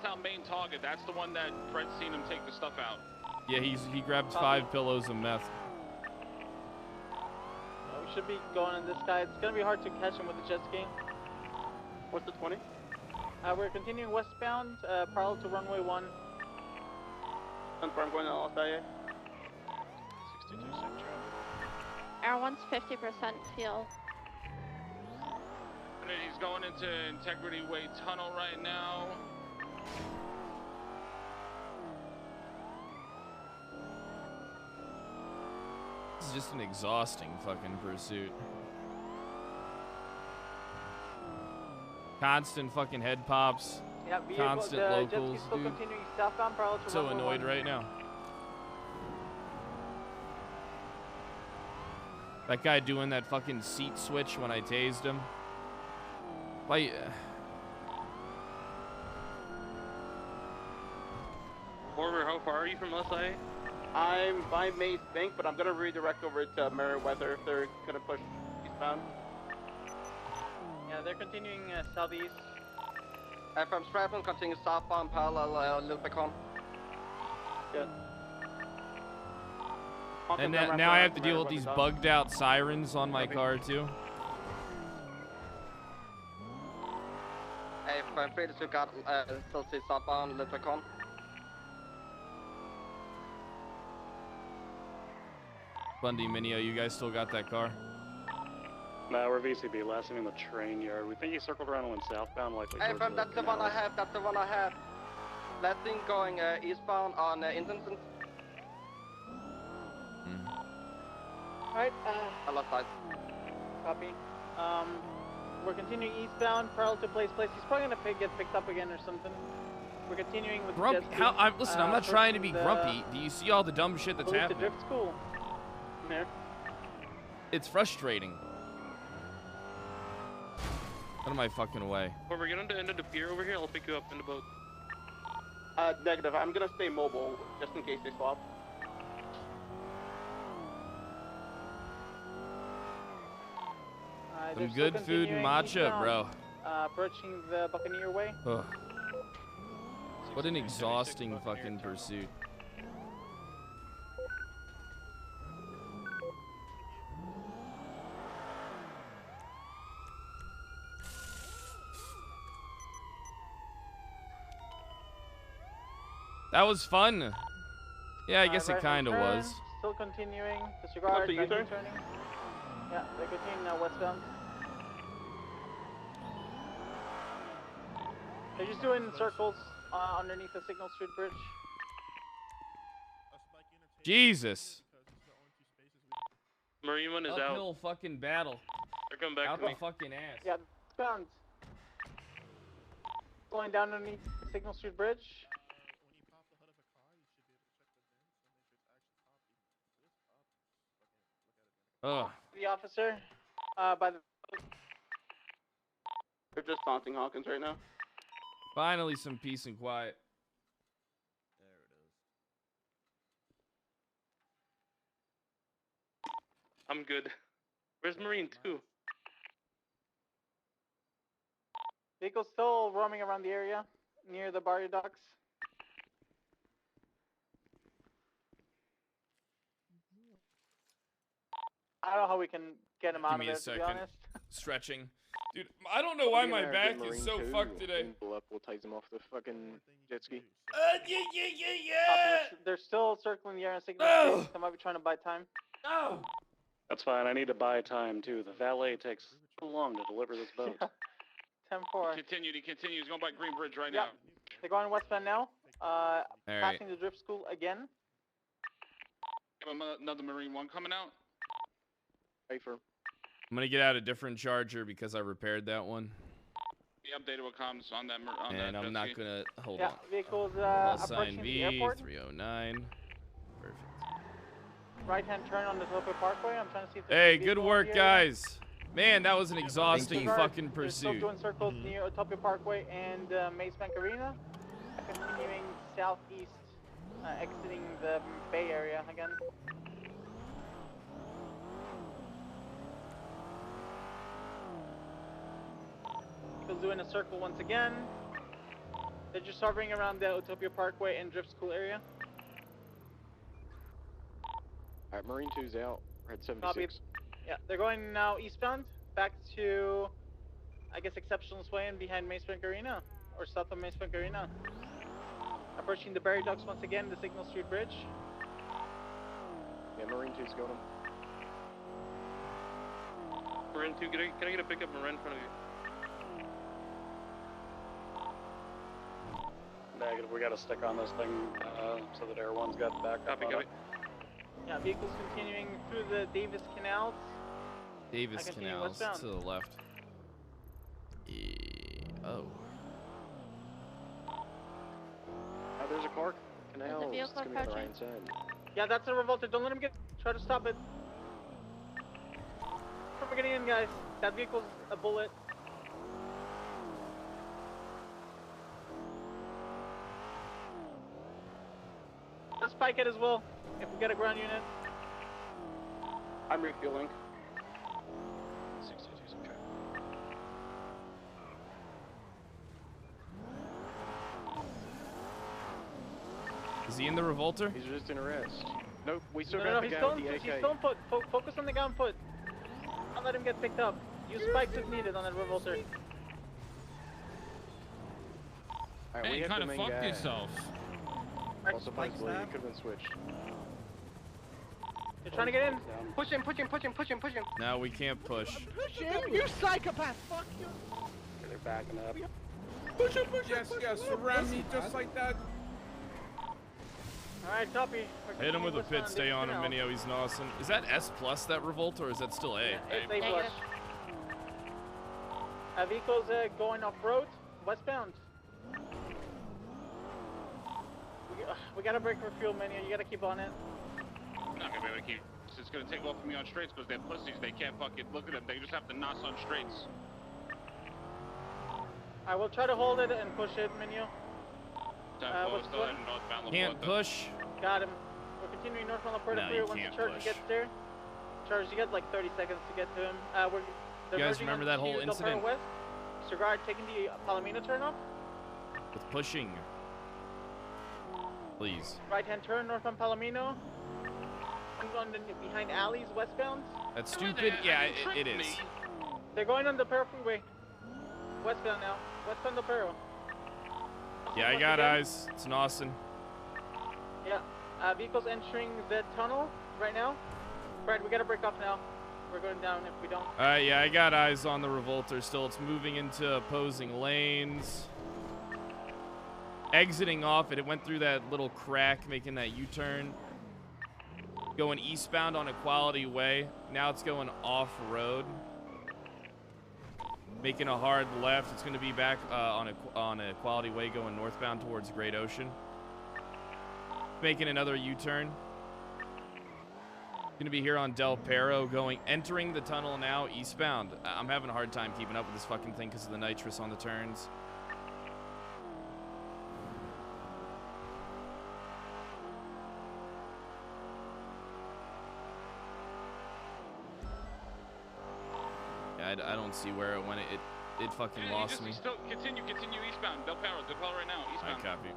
That's our main target. That's the one that Fred's seen him take the stuff out. Yeah, he grabbed 5 pillows of meth. We should be going on this guy. It's gonna be hard to catch him with the jet ski. What's the 20? We're continuing westbound, parallel to runway 1. Confirm going to LSIA. 62 Central. Air 1's 50% fuel. And then he's going into Integrity Way Tunnel right now. This is just an exhausting fucking pursuit. Constant fucking head pops. Yeah, constant jet ski's locals, still dude. continuing southbound parallel to So runway annoyed 1. right now. That guy doing that fucking seat switch when I tased him. Like, Orver, how far are you from LSI? I'm by Maze Bank, but I'm gonna redirect over to Meriwether if they're gonna push eastbound. Yeah, they're continuing southeast. From Stratton, continuing southbound parallel Lubicon. Good. and now I have to deal with these bugged out sirens on my car too. From Freitas, we got still see southbound Lubicon. Bundy, Minio, you guys still got that car? No, we're VCB, last time in the train yard. We think he circled around and went southbound, likely Hey, towards from that's the one I have, that's the one I have. Last thing going eastbound on Intenson. Alright, I lost sight. Copy. We're continuing eastbound, parallel to Place. He's probably gonna get picked up again or something. We're continuing with Grumpy. the jet ski. Listen, I'm not trying to be grumpy. Do you see all the dumb shit that's happening? Drift school. There. It's frustrating. Out of my fucking way. Orver, get on the end of the pier over here. I'll pick you up in the boat. Negative. I'm gonna stay mobile just in case they swap. Some good food and matcha, bro. Approaching the Buccaneer Way. Ugh. What an exhausting fucking pursuit. That was fun. Yeah, I guess it kind of was. Still continuing. Disregard. U-turn? U-turning. Yeah, they're continuing now westbound. They're just doing circles underneath the Signal Street Bridge. Jesus. Marine one is Uphill out. fucking battle. They're coming back Out to the me. fucking ass. Yeah, westbound. Going down underneath the Signal Street Bridge. Ugh. The officer, by the. They're just taunting Hawkins right now. Finally, some peace and quiet. I'm good. Where's Marine 2? Vehicle's still roaming around the area near the barrier docks. I don't know how we can get him out Give of me there, a to be second. honest. Stretching. Dude, I don't know why my back is so fucked today. We'll take them off the fucking jet ski. They're still circling the area signal. Oh. They might be trying to buy time. Oh. That's fine, I need to buy time too. The valet takes so long to deliver this boat. 10-4. He continues going by Green Bridge right Yep. now. They're going westbound now. right. Passing the drift school again. Have another Marine 1 coming out. Hey, for. I'm gonna get out a different charger because I repaired that one. Be updated what comes on that. And I'm not gonna hold Yeah, on. vehicles Call approaching sign the airport. V309. Perfect. Right-hand turn on the Topo Parkway. I'm trying to see if there's Hey, a good vehicle in work, the area. guys. Man, that was an exhausting Disregard. fucking They're still pursuit. doing circles near Utopia Parkway and Maze Bank Arena. Continuing southeast, exiting the Bay Area again. Vehicles doing a circle once again. They're just hovering around the Utopia Parkway and Drift School area. Alright, Marine 2's out. We're at 76. Copy. Yeah, they're going now eastbound, back to, I guess, Exceptional Way and behind Maze Bank Arena, or south of Maze Bank Arena. Approaching the Barry Docks once again, the Signal Street Bridge. Yeah, Marine 2's got him. Marine 2, can I get a pickup and right in front of you? Negative, we gotta stick on this thing so that Air One's got back up. Copy. Yeah, vehicles continuing through the Davis Canals. Davis I continue Canals westbound. to the left. Yeah. Oh. There's a car. Canal. There's a vehicle It's gonna be on the approaching. right side. Yeah, that's a revolter. Don't let him get. Try to stop it. We're getting in, guys. That vehicle's a bullet. Let's spike it as well. If we get a ground unit. I'm refueling. 62's okay. Is he in the revolter? He's just in arrest. Nope, we still No, got the he's guy still, with the AK. he's still on foot. Focus on the guy on foot. Don't let him get picked up. Use spikes if needed on that revolter. Alright, we Hey, have kind the of main fucked guy. yourself. Also, possibly it could have been switched. You're trying to get in. Push him, push him, push him, push him, push him. No, we can't push. Push him, you psychopath! Fuck you! They're backing up. Push him, push him. Yes, surround me just like that. Alright, copy. Hit him with a pit, stay on him, Minio, he's awesome. Is that S plus that revolt, or is that still A? Yeah, it's A plus. Vehicle's going off-road, westbound. We gotta break for fuel, Minio, you gotta keep on it. I'm not gonna be able to keep. It's gonna take off from me on straights because they're pussies. They can't fucking look at them. They just have to nos on straights. I will try to hold it and push it, Minio. We're still heading northbound. Can't push. Got him. We're continuing northbound La Puerta No, Freeway you once can't the charger push. gets there. Charge, you got like 30 seconds to get to him. You guys remember that whole Del Perro incident? West. Cigar taking the Palomino turn off. With pushing. Please. Right-hand turn northbound Palomino. I'm going behind alleys westbound. That's stupid? Yeah, it is. They're going on the Perro Freeway. Westbound now. Westbound Del Perro. Yeah, I got eyes. It's an Austin. Yeah. Vehicles entering the tunnel right now. Brad, we gotta break off now. We're going down if we don't. Alright, yeah, I got eyes on the revolter still. It's moving into opposing lanes. Exiting off it. It went through that little crack, making that U-turn. Going eastbound on Equality Way. Now it's going off-road. Making a hard left. It's going to be back on Equality Way going northbound towards Great Ocean. Making another U-turn. Going to be here on Del Perro entering the tunnel now eastbound. I'm having a hard time keeping up with this fucking thing because of the nitrous on the turns. I don't see where it went. It fucking lost me. Still continue eastbound. Del Perro right now. Eastbound. I copy.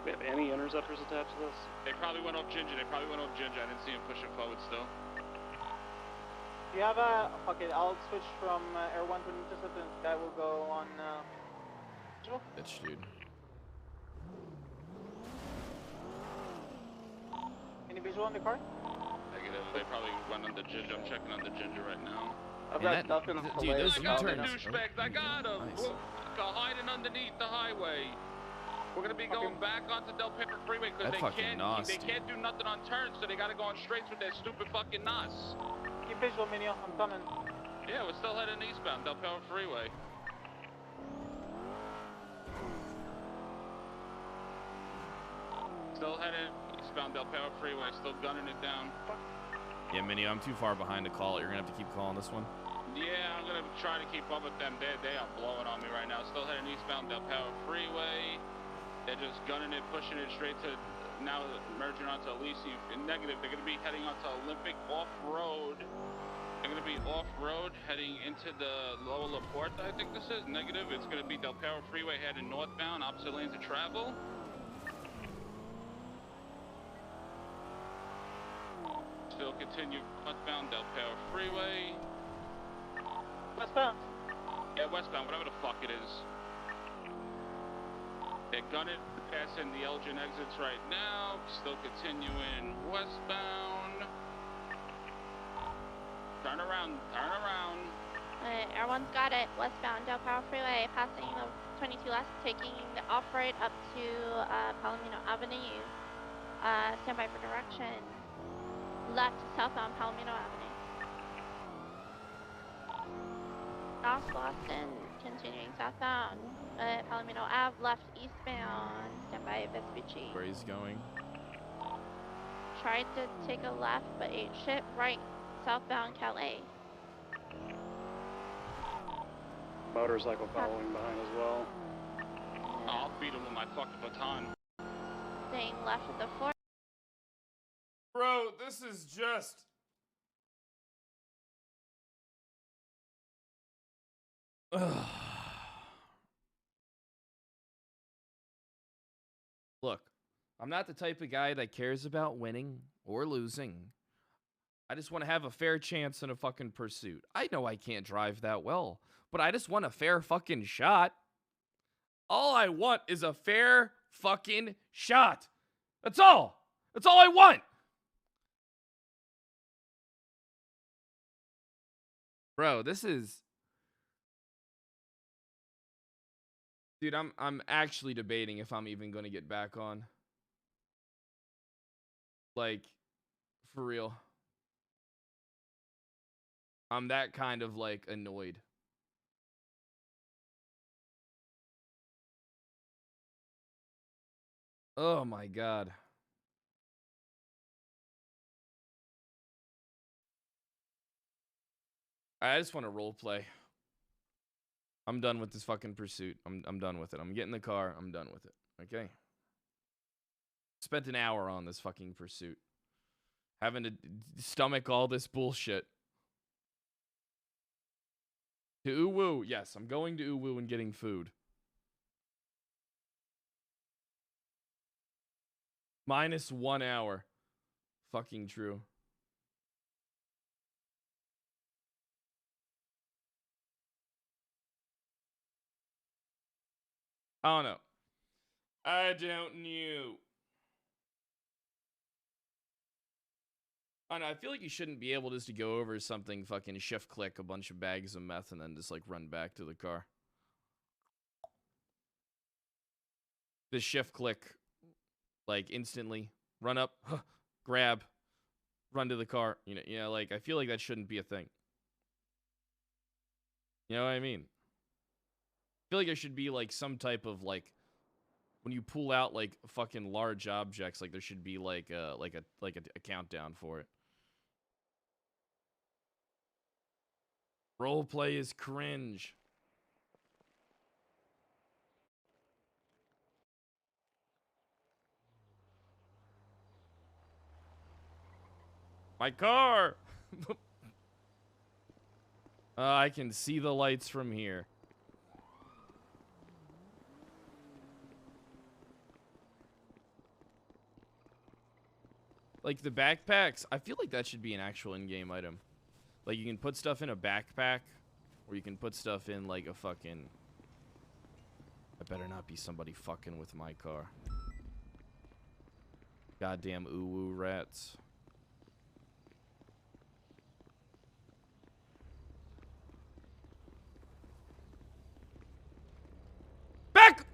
We have any interceptors attached to this? They probably went off Ginger. I didn't see him pushing forward still. Do you have a... Okay, I'll switch from Air 1 to an intercept and that will go on... Bitch, dude. Any visual on the car? Negative. They probably went on the Ginger. I'm checking on the Ginger right now. Dude, those U-turns. Douchebags, I got him. Nice. Hiding underneath the highway. We're gonna be going back onto Del Perro Freeway because they can't do nothing on turns, so they gotta go on straights with their stupid fucking NOS. Keep visual, Minio. I'm coming. Yeah, we're still heading eastbound Del Perro Freeway. Still heading eastbound Del Perro Freeway. Still gunning it down. Yeah, Minnie, I'm too far behind to call it. You're gonna have to keep calling this one. Yeah, I'm gonna try to keep up with them. They are blowing on me right now. Still heading eastbound Del Perro Freeway. They're just gunning it, pushing it straight to now merging onto Elysium. Negative, they're gonna be heading onto Olympic off-road. They're gonna be off-road heading into the Lower La Puerta, I think this is. Negative, it's gonna be Del Perro Freeway heading northbound, opposite lanes of travel. Still continue westbound Del Perro Freeway. Westbound? Yeah, westbound, whatever the fuck it is. They're gunning, passing the Elgin exits right now. Still continuing westbound. Turn around, turn around. Air 1's got it. Westbound Del Perro Freeway, passing the 22 left, taking the off-right up to Palomino Avenue. Stand by for direction. Left to southbound Palomino Avenue. South Boston, continuing southbound. Palomino Ave, left eastbound. Stand by Vespucci. Where he's going? Tried to take a left, but ate shit. Right, southbound Calais. Motorcycle following behind as well. I'll beat him with my fucking baton. Staying left at the fort. Bro, this is just... Look, I'm not the type of guy that cares about winning or losing. I just want to have a fair chance in a fucking pursuit. I know I can't drive that well, but I just want a fair fucking shot. All I want is a fair fucking shot. That's all. That's all I want. Bro, this is... Dude, I'm actually debating if I'm even going to get back on. Like, for real. I'm that kind of, like, annoyed. Oh my god. I just want to role play. I'm done with this fucking pursuit. I'm done with it. I'm getting in the car. I'm done with it. Okay? Spent an hour on this fucking pursuit. Having to stomach all this bullshit. To Uwu. Yes, I'm going to Uwu and getting food. Minus 1 hour. Fucking true. I don't know. I don't know. I don't know. I feel like you shouldn't be able just to go over something, fucking shift click a bunch of bags of meth and then just like run back to the car. The shift click, like instantly run up, grab, run to the car. You know, like I feel like that shouldn't be a thing. You know what I mean? I feel like there should be like some type of like when you pull out like fucking large objects, like there should be like a countdown for it. Roleplay is cringe. My car. I can see the lights from here. Like the backpacks, I feel like that should be an actual in-game item. Like you can put stuff in a backpack, or you can put stuff in like a fucking... I better not be somebody fucking with my car. Goddamn Uwu rats. Back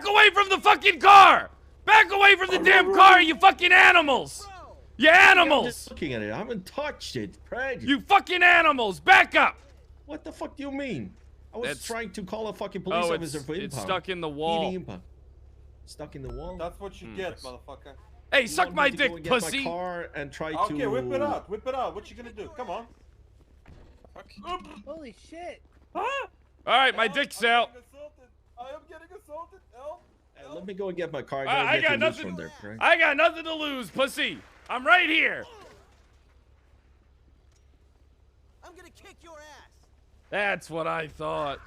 away from the fucking car! Back away from the damn car, you fucking animals! You animals! I'm just looking at it. I haven't touched it, Fred. You fucking animals! Back up! What the fuck do you mean? I was trying to call a fucking Oh, police officer for impound. it's stuck in the wall. Stuck in the wall? That's what you get, motherfucker. Hey, suck my dick, get pussy! My car and try Okay, whip it out. Whip it out. What you gonna do? Come on. Holy shit! Huh? Alright, my dick's out. I am getting assaulted. Help. Hey, let me go and get my car. I got nothing. From there, right? I got nothing to lose, pussy. I'm right here. I'm gonna kick your ass. That's what I thought.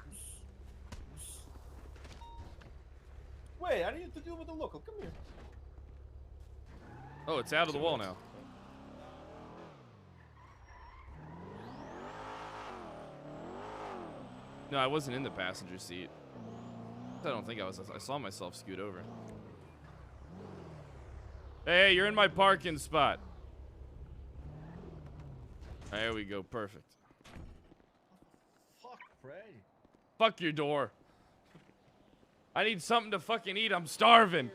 Wait, I need to deal with the local. Come here. Oh, it's out of the wall now. No, I wasn't in the passenger seat. I don't think I was. I saw myself scoot over. Hey, you're in my parking spot. There we go. Perfect. Fuck, Fred. Fuck your door. I need something to fucking eat. I'm starving.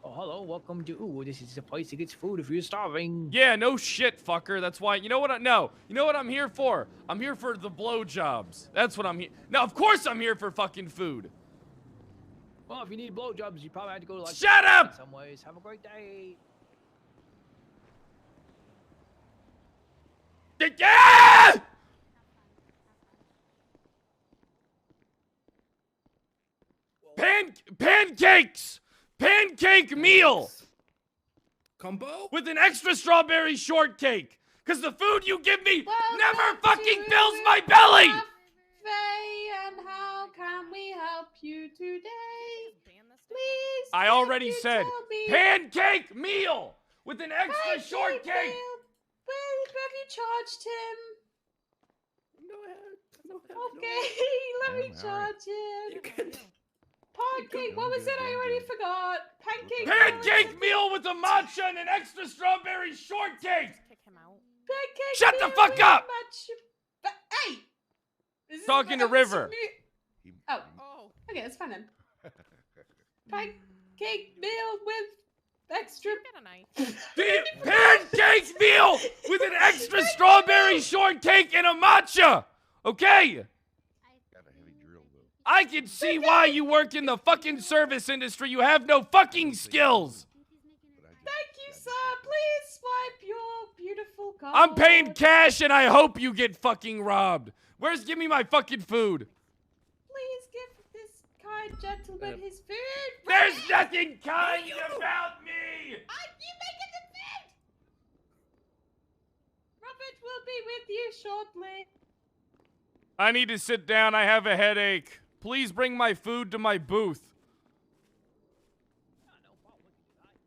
Oh Oh, hello, welcome to. Ooh, this is the place that gets food if you're starving. Yeah, no shit, fucker. That's why. You know what? No. You know what I'm here for? I'm here for the blowjobs. That's what I'm here. Now, of course, I'm here for fucking food. Well, if you need blowjobs, you probably have to go to like. Shut up! In some ways. Have a great day. Yeah! Pancakes! Pancake meal! Combo? With an extra strawberry shortcake. Because the food you give me never fucking fills my belly! And how can we help you today? Please. I already said pancake meal with an extra shortcake. Have you charged him? No. Okay, let me charge him. Pancake, what was it? I already forgot. Pancake meal with a matcha and an extra strawberry shortcake. Kick him out. Pancake Shut the fuck up. Hey. Talking to River. Oh. Okay, that's fine then. Pancake meal with extra. Pancake meal with an extra strawberry shortcake and a matcha. Okay. I can see why you work in the fucking service industry. You have no fucking skills. Thank you, sir. Please swipe your beautiful card. I'm paying cash and I hope you get fucking robbed. Give me my fucking food. Please give this kind gentleman his food. There's nothing kind about me. You make it the food. Robert will be with you shortly. I need to sit down. I have a headache. Please bring my food to my booth.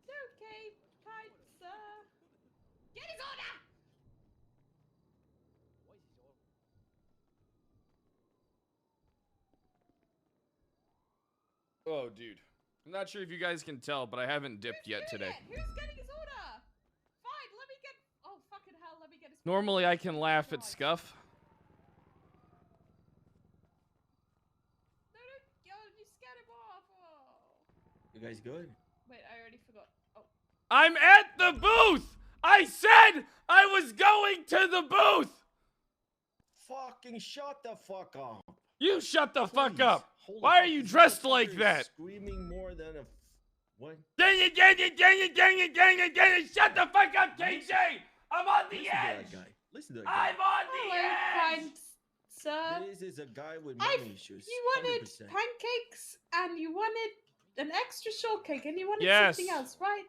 Okay, kind sir. Get his order! Oh, dude. I'm not sure if you guys can tell, but I haven't dipped yet today. Who's getting his order? Fine, let me get... Oh, fucking hell, let me get his... Normally, I can laugh at scuff. You scared him off. Oh. You guys good? Wait, I already forgot. Oh. I'm at the booth! I said I was going to the booth! Fucking shut the fuck up. You shut the fuck up. Why are you dressed like that? Screaming more than a... What? Dang it. Shut the fuck up, KJ! I'm on the edge! Listen to that guy. I'm on the edge! Kind sir. This is a guy with money issues. You wanted 100%. pancakes, and you wanted an extra shortcake, and you wanted Yes. something else, right?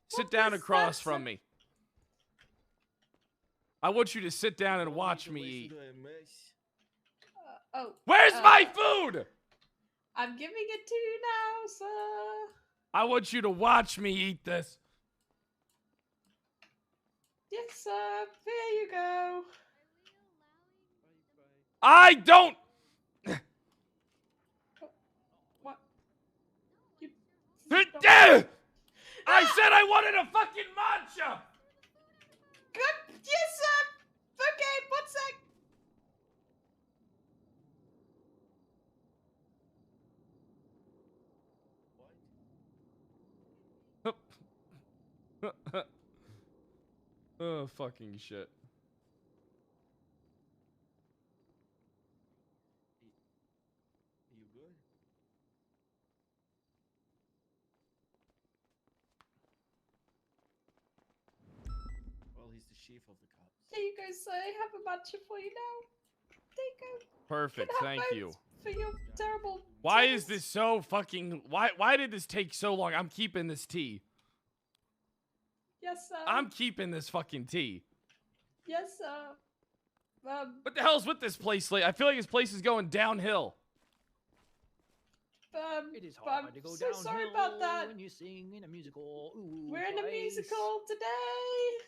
Sit down across from me. I want you to sit down and watch me eat. Where's my food? I'm giving it to you now, sir. I want you to watch me eat this. Yes, sir. Here you go. I don't... What? I said I wanted a fucking matcha! Good. Yes, sir. Okay, 1 sec. Oh, fucking shit. You good? Well, he's the chief of the cops. There you go, sir. I have a matcha for you now. There you go. Perfect, You can have thank both you. For your terrible... Why is this so fucking... Why did this take so long? I'm keeping this tea. Yes, sir. I'm keeping this fucking tea. Yes, sir. What the hell's with this place? I feel like this place is going downhill. It is hard to go so sorry about that. when you sing in a musical. Ooh, We're in a musical today.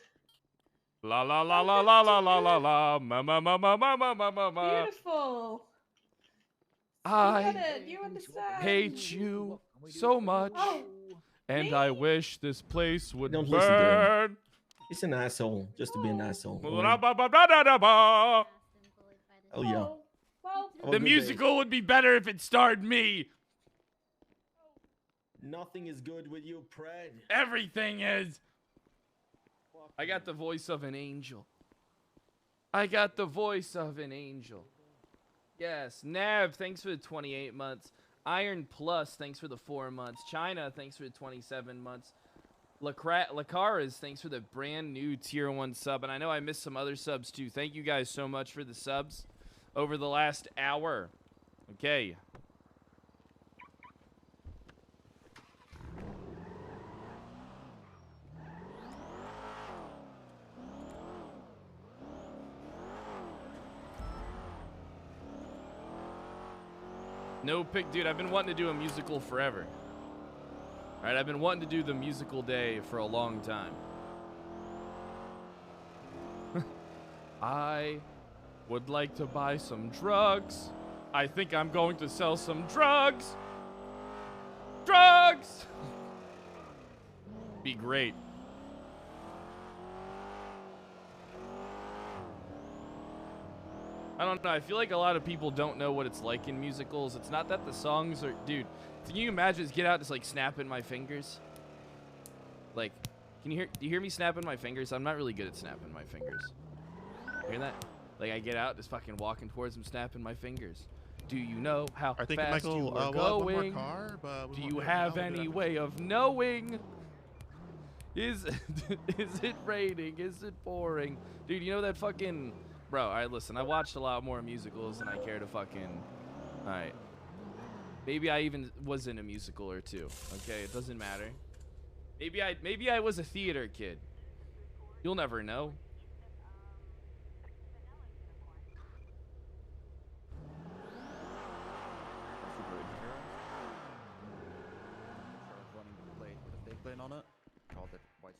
La la la la la la la la la ma ma ma ma ma ma ma ma ma. Beautiful. You I get it. You understand. hate you so much, Oh, and I wish this place would Don't listen to him. burn. He's an asshole, just to be an asshole. The Oh yeah. well, musical would be better if it starred me. Nothing is good with you, Pred. Everything is. I got the voice of an angel. I got the voice of an angel. Yes, Nav, thanks for the 28 months. Iron Plus, thanks for the 4 months. China, thanks for the 27 months. Lacaras, thanks for the brand new tier 1 sub. And I know I missed some other subs too. Thank you guys so much for the subs over the last hour. Okay. No pick, dude, I've been wanting to do a musical forever. Alright, I've been wanting to do the musical day for a long time. I would like to buy some drugs. I think I'm going to sell some drugs. Drugs! Be great. I don't know. I feel like a lot of people don't know what it's like in musicals. It's not that the songs are... Dude, can you imagine just get out just like snapping my fingers? Like, do you hear me snapping my fingers? I'm not really good at snapping my fingers. Hear that? Like I get out just fucking walking towards them snapping my fingers. Do you know how I think fast Michael, you are we'll have going? one more car, but Do you have any way of knowing? Is it raining? Is it pouring? Dude, you know that fucking... Bro, alright, listen, I watched a lot more musicals than I care to fucking... Alright. Maybe I even was in a musical or two. Okay, it doesn't matter. Maybe I was a theater kid. You'll never know.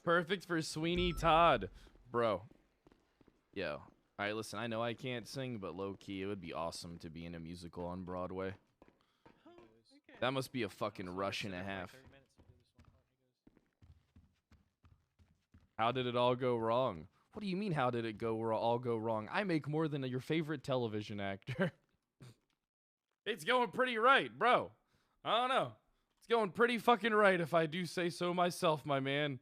Perfect for Sweeney Todd. Bro. Yo. Alright, listen, I know I can't sing, but low-key, it would be awesome to be in a musical on Broadway. That must be a fucking rush and a half. How did it all go wrong? What do you mean, how did it all go wrong? I make more than your favorite television actor. It's going pretty right, bro. I don't know. It's going pretty fucking right if I do say so myself, my man.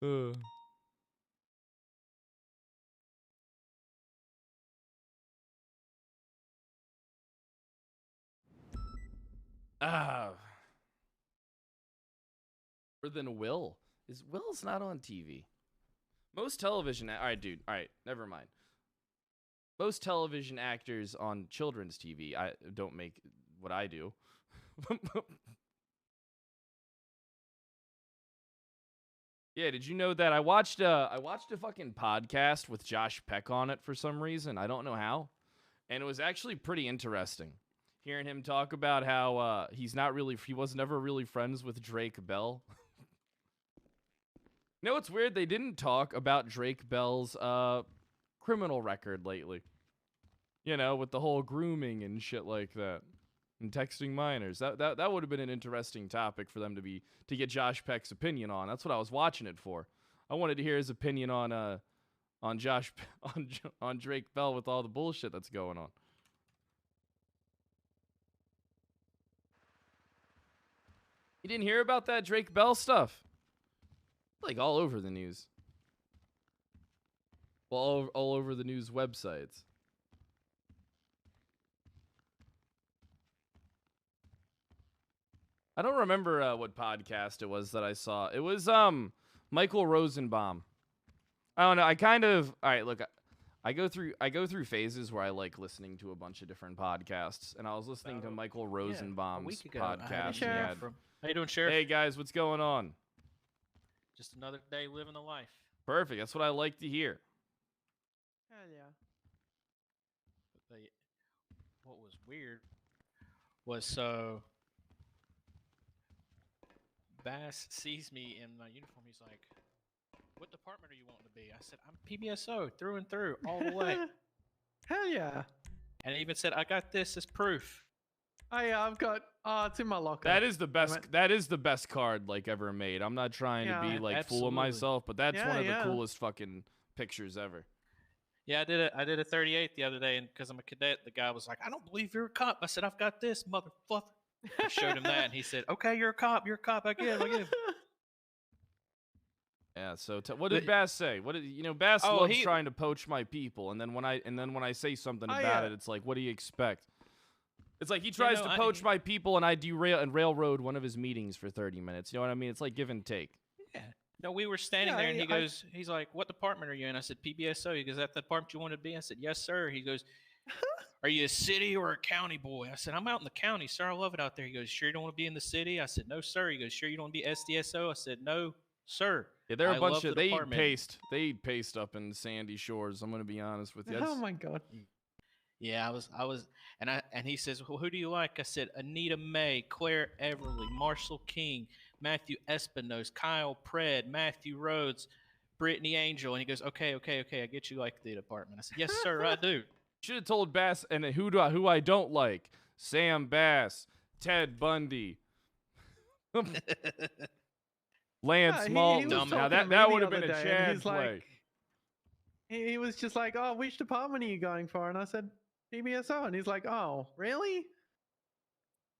More than Will. Will's not on TV. Most television... Alright, dude. Alright, never mind. Most television actors on children's TV don't make what I do. Yeah, did you know that I watched a fucking podcast with Josh Peck on it for some reason? I don't know how. And it was actually pretty interesting. Hearing him talk about how he was never really friends with Drake Bell. You know what's weird? They didn't talk about Drake Bell's criminal record lately. You know, with the whole grooming and shit like that. And texting minors. That would have been an interesting topic for them to get Josh Peck's opinion on. That's what I was watching it for. I wanted to hear his opinion on Drake Bell with all the bullshit that's going on. You didn't hear about that Drake Bell stuff? Like all over the news. Well, all over the news websites. I don't remember what podcast it was that I saw. It was Michael Rosenbaum. I don't know. I kind of... All right, look. I go through phases where I like listening to a bunch of different podcasts, and I was listening to Michael Rosenbaum's podcast. How you doing, Sheriff? Hey guys, what's going on? Just another day living the life. Perfect. That's what I like to hear. Hell yeah. What was weird was Bass sees me in my uniform. He's like, "What department are you wanting to be?" I said, "I'm PBSO through and through, all the way." Hell yeah. And he even said, "I got this as proof." Oh yeah, I've got. It's in my locker. That is the best. That is the best card like ever made. I'm not trying to be like fooling myself, but that's one of the coolest fucking pictures ever. Yeah, I did a 38 the other day, and because I'm a cadet, the guy was like, "I don't believe you're a cop." I said, "I've got this, motherfucker." I showed him that, and he said, "Okay, you're a cop. You're a cop. I get it. Yeah. So what did Bass say? What did Bass loves trying to poach my people, and then when I say something about it, it's like, what do you expect? It's like he tries to poach my people, and I railroad one of his meetings for 30 minutes. You know what I mean? It's like give and take. Yeah. No, we were standing there, and he's like, "What department are you in?" I said, "PBSO." He goes, "Is that the department you want to be?" I said, "Yes, sir." He goes, "Are you a city or a county boy?" I said, "I'm out in the county, sir. I love it out there." He goes, "Sure you don't want to be in the city?" I said, "No, sir." He goes, "Sure you don't want to be SDSO?" I said, "No, sir." Yeah, they're a bunch of they eat paste. They eat paste up in Sandy Shores. I'm gonna be honest with you. Oh my god. Yeah, I was, and he says, "Well, who do you like?" I said, "Anita May, Claire Everly, Marshall King, Matthew Espinosa, Kyle Pred, Matthew Rhodes, Brittany Angel." And he goes, okay, I get you like the department. I said, "Yes, sir, I do." Should have told Bass, and who I don't like: Sam Bass, Ted Bundy, Lance Malton. Now that would have been a Chad play. He was just like, "Oh, which department are you going for?" And I said, "PBSO." And he's like, "Oh, really?"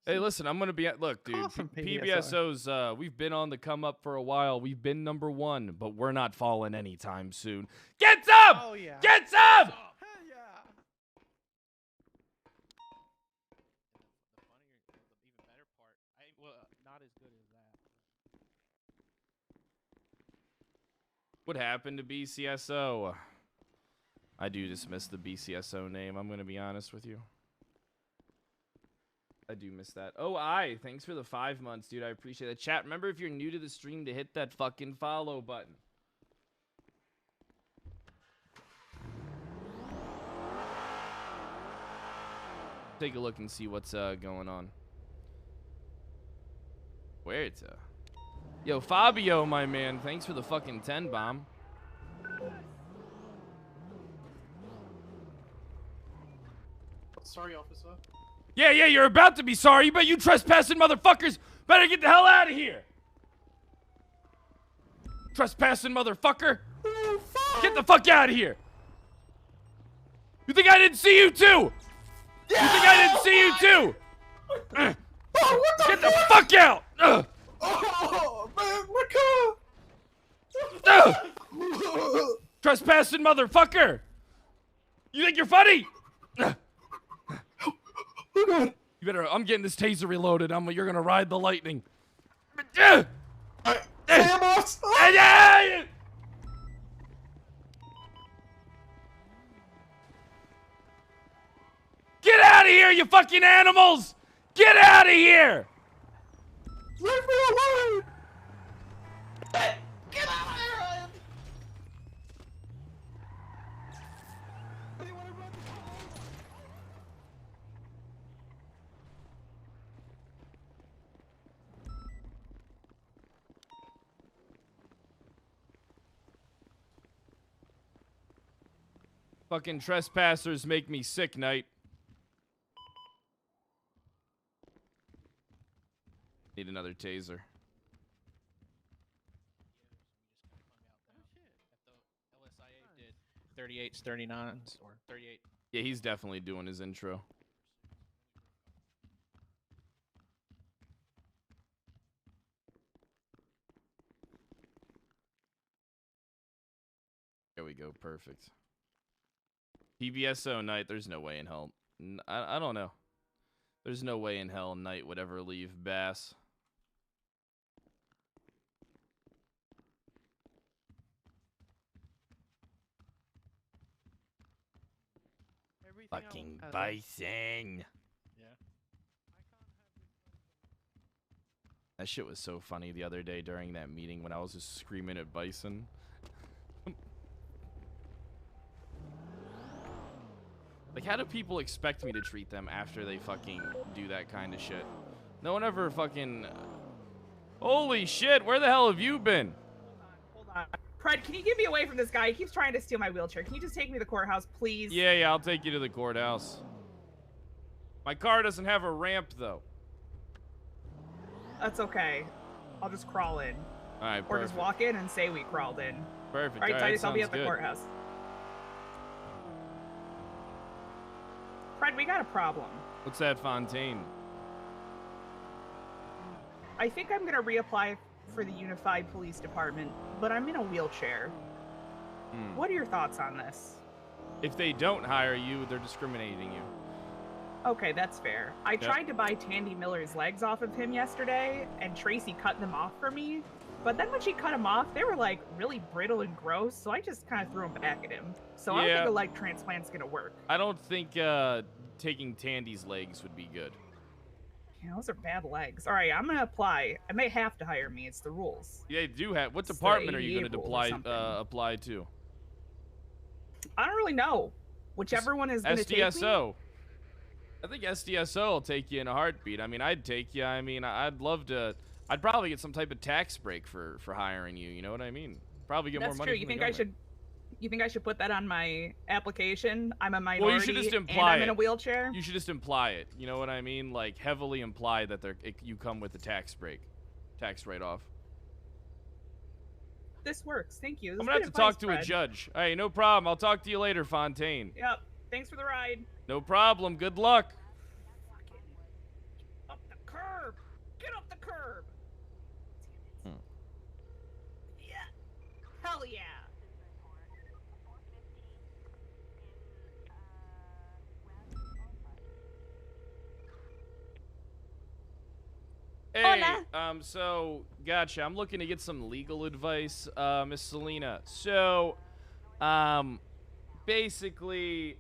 Hey, listen, I'm gonna be look, dude. PBSO's we've been on the come up for a while. We've been #1, but we're not falling anytime soon. Get some! Oh yeah. Get some! Hell yeah. Even better part, not as good as that. What happened to BCSO? I do just miss the BCSO name. I'm gonna be honest with you. I do miss that. Oh, thanks for the 5 months, dude. I appreciate that. Chat, remember if you're new to the stream to hit that fucking follow button. Take a look and see what's going on. Where it's Yo, Fabio, my man, thanks for the fucking 10 bomb. Sorry, officer. Yeah, you're about to be sorry, but you trespassing motherfuckers better get the hell out of here. Trespassing motherfucker. Get the fuck out of here. You think I didn't see you too? You think I didn't see you too? Get the fuck out. Oh, man, my car. Trespassing motherfucker. You think you're funny? Oh god. You better. I'm getting this taser reloaded. You're gonna ride the lightning. Hey, boss. Get out of here, you fucking animals! Get out of here! Leave me alone! Get out of here, Ryan! Fucking trespassers make me sick, Knight. Need another taser. 38s, 39s, or 38. Yeah, he's definitely doing his intro. There we go, perfect. PBSO Knight, there's no way in hell. I don't know. There's no way in hell Knight would ever leave Bass. Fucking bison. Yeah. That shit was so funny the other day during that meeting when I was just screaming at Bison. Like, how do people expect me to treat them after they fucking do that kind of shit? No one ever fucking... Holy shit, where the hell have you been? Hold on. Pred, can you get me away from this guy? He keeps trying to steal my wheelchair. Can you just take me to the courthouse, please? Yeah, I'll take you to the courthouse. My car doesn't have a ramp, though. That's okay. I'll just crawl in. Alright, perfect. Or just walk in and say we crawled in. Perfect. Alright, Titus, I'll be at the good. courthouse. Fred, we got a problem. What's that, Fontaine? I think I'm gonna reapply for the Unified Police Department, but I'm in a wheelchair. What are your thoughts on this? If they don't hire you, they're discriminating you. Okay, that's fair. I tried to buy Tandy Miller's legs off of him yesterday, and Tracy cut them off for me. But then when she cut them off, they were like really brittle and gross, so I just kind of threw them back at him. So I don't think a leg transplant's gonna work. I don't think taking Tandy's legs would be good. Yeah, those are bad legs. All right, I'm gonna apply. I may have to hire me. It's the rules. Yeah, they do have. What It's the department are you going ADA to rule or apply to? I don't really know. Whichever one is gonna take me. SDSO. I think SDSO will take you in a heartbeat. I mean, I'd take you. I mean, I'd love to. I'd probably get some type of tax break for hiring you. You know what I mean? Probably get more money. That's true. From You the think government. you think I should put that on my application? I'm a minority. Well, you should just imply and I'm in a wheelchair. You should just imply it. You know what I mean? Like heavily imply that you come with a tax break, tax write-off. This works. Thank you. This I'm is gonna good have to talk advice, to Fred. a judge. Hey, no problem. I'll talk to you later, Fontaine. Yep. Thanks for the ride. No problem. Good luck. Up the curb. Get up the curb. Yeah. Hell yeah. Hey, so gotcha. I'm looking to get some legal advice, Miss Selena. So, basically,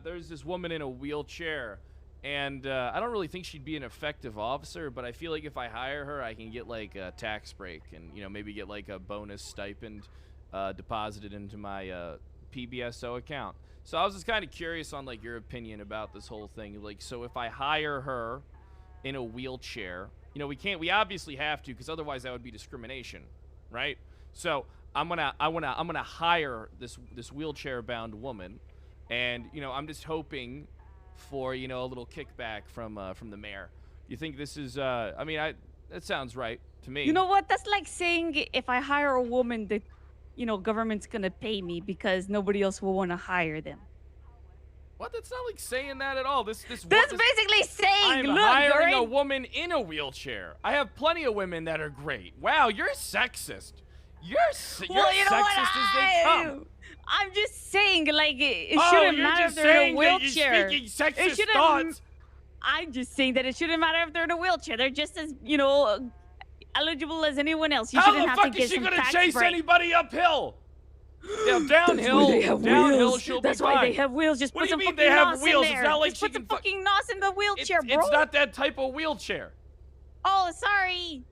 there's this woman in a wheelchair, and I don't really think she'd be an effective officer, but I feel like if I hire her, I can get like a tax break and maybe get like a bonus stipend deposited into my PBSO account. So I was just kind of curious on like your opinion about this whole thing. Like, so if I hire her in a wheelchair, we obviously have to, because otherwise that would be discrimination, right? So I'm gonna hire this wheelchair bound woman, and I'm just hoping for a little kickback from the mayor. You think this is that sounds right to me. You know what? That's like saying if I hire a woman that government's gonna pay me because nobody else will want to hire them. What? That's not like saying that at all. That's basically saying, I'm look, hiring a Gary. woman in a wheelchair. I have plenty of women that are great. Wow, you're sexist. You're Well, you know what? sexist as they come. I'm just saying, like, it Oh, shouldn't you're matter if just they're in a saying that you're wheelchair. speaking sexist It shouldn't- thoughts. I'm just saying that it shouldn't matter if they're in a wheelchair. They're just as, eligible as anyone else. You How shouldn't the have to fuck get is she some gonna tax chase break. anybody uphill? Yeah, downhill. That's why they have downhill, wheels. she'll That's be why fine. they have wheels. Just What put do some you mean fucking they have nos wheels? in It's there. not like Just she put some can fucking nos in the wheelchair, bro. It's not that type of wheelchair. Oh, sorry.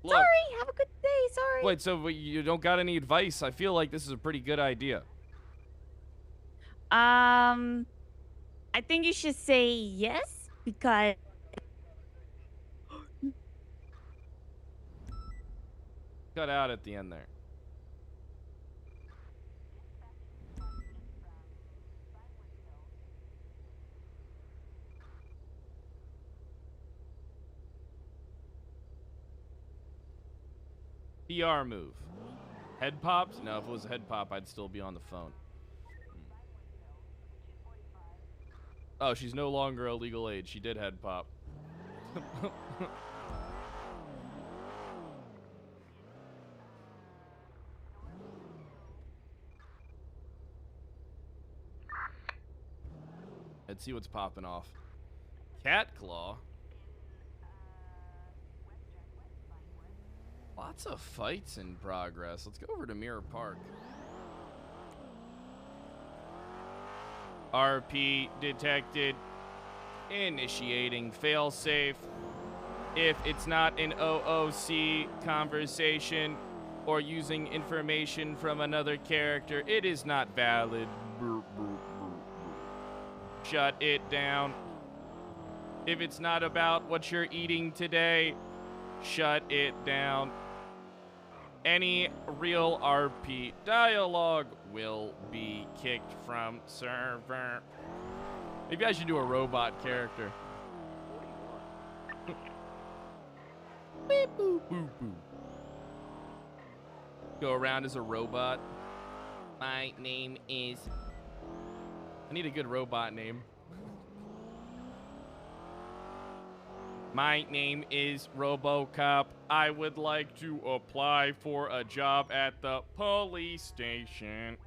Look. Sorry. Have a good day. Sorry. Wait, so you don't got any advice? I feel like this is a pretty good idea. I think you should say yes because. Cut out at the end there. PR move. Head popped? No, if it was a head pop, I'd still be on the phone. Oh, she's no longer a legal age. She did head pop. Let's see what's popping off. Cat Claw. Lots of fights in progress. Let's go over to Mirror Park. RP detected. Initiating failsafe. If it's not an OOC conversation or using information from another character, it is not valid. Shut it down. If it's not about what you're eating today, shut it down. Any real RP dialogue will be kicked from server. Maybe I should do a robot character. Beep, boop, boop, boop. Go around as a robot. My name is I need a good robot name. My name is RoboCop. I would like to apply for a job at the police station.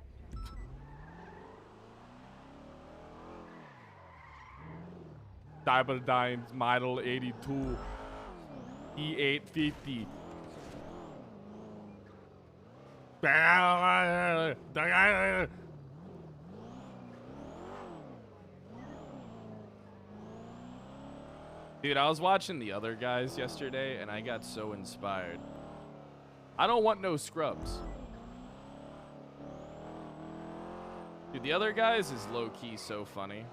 Cyberdyne's Model 82 E850. Dude, I was watching the other guys yesterday and I got so inspired. I don't want no scrubs. Dude, the other guys is low-key so funny.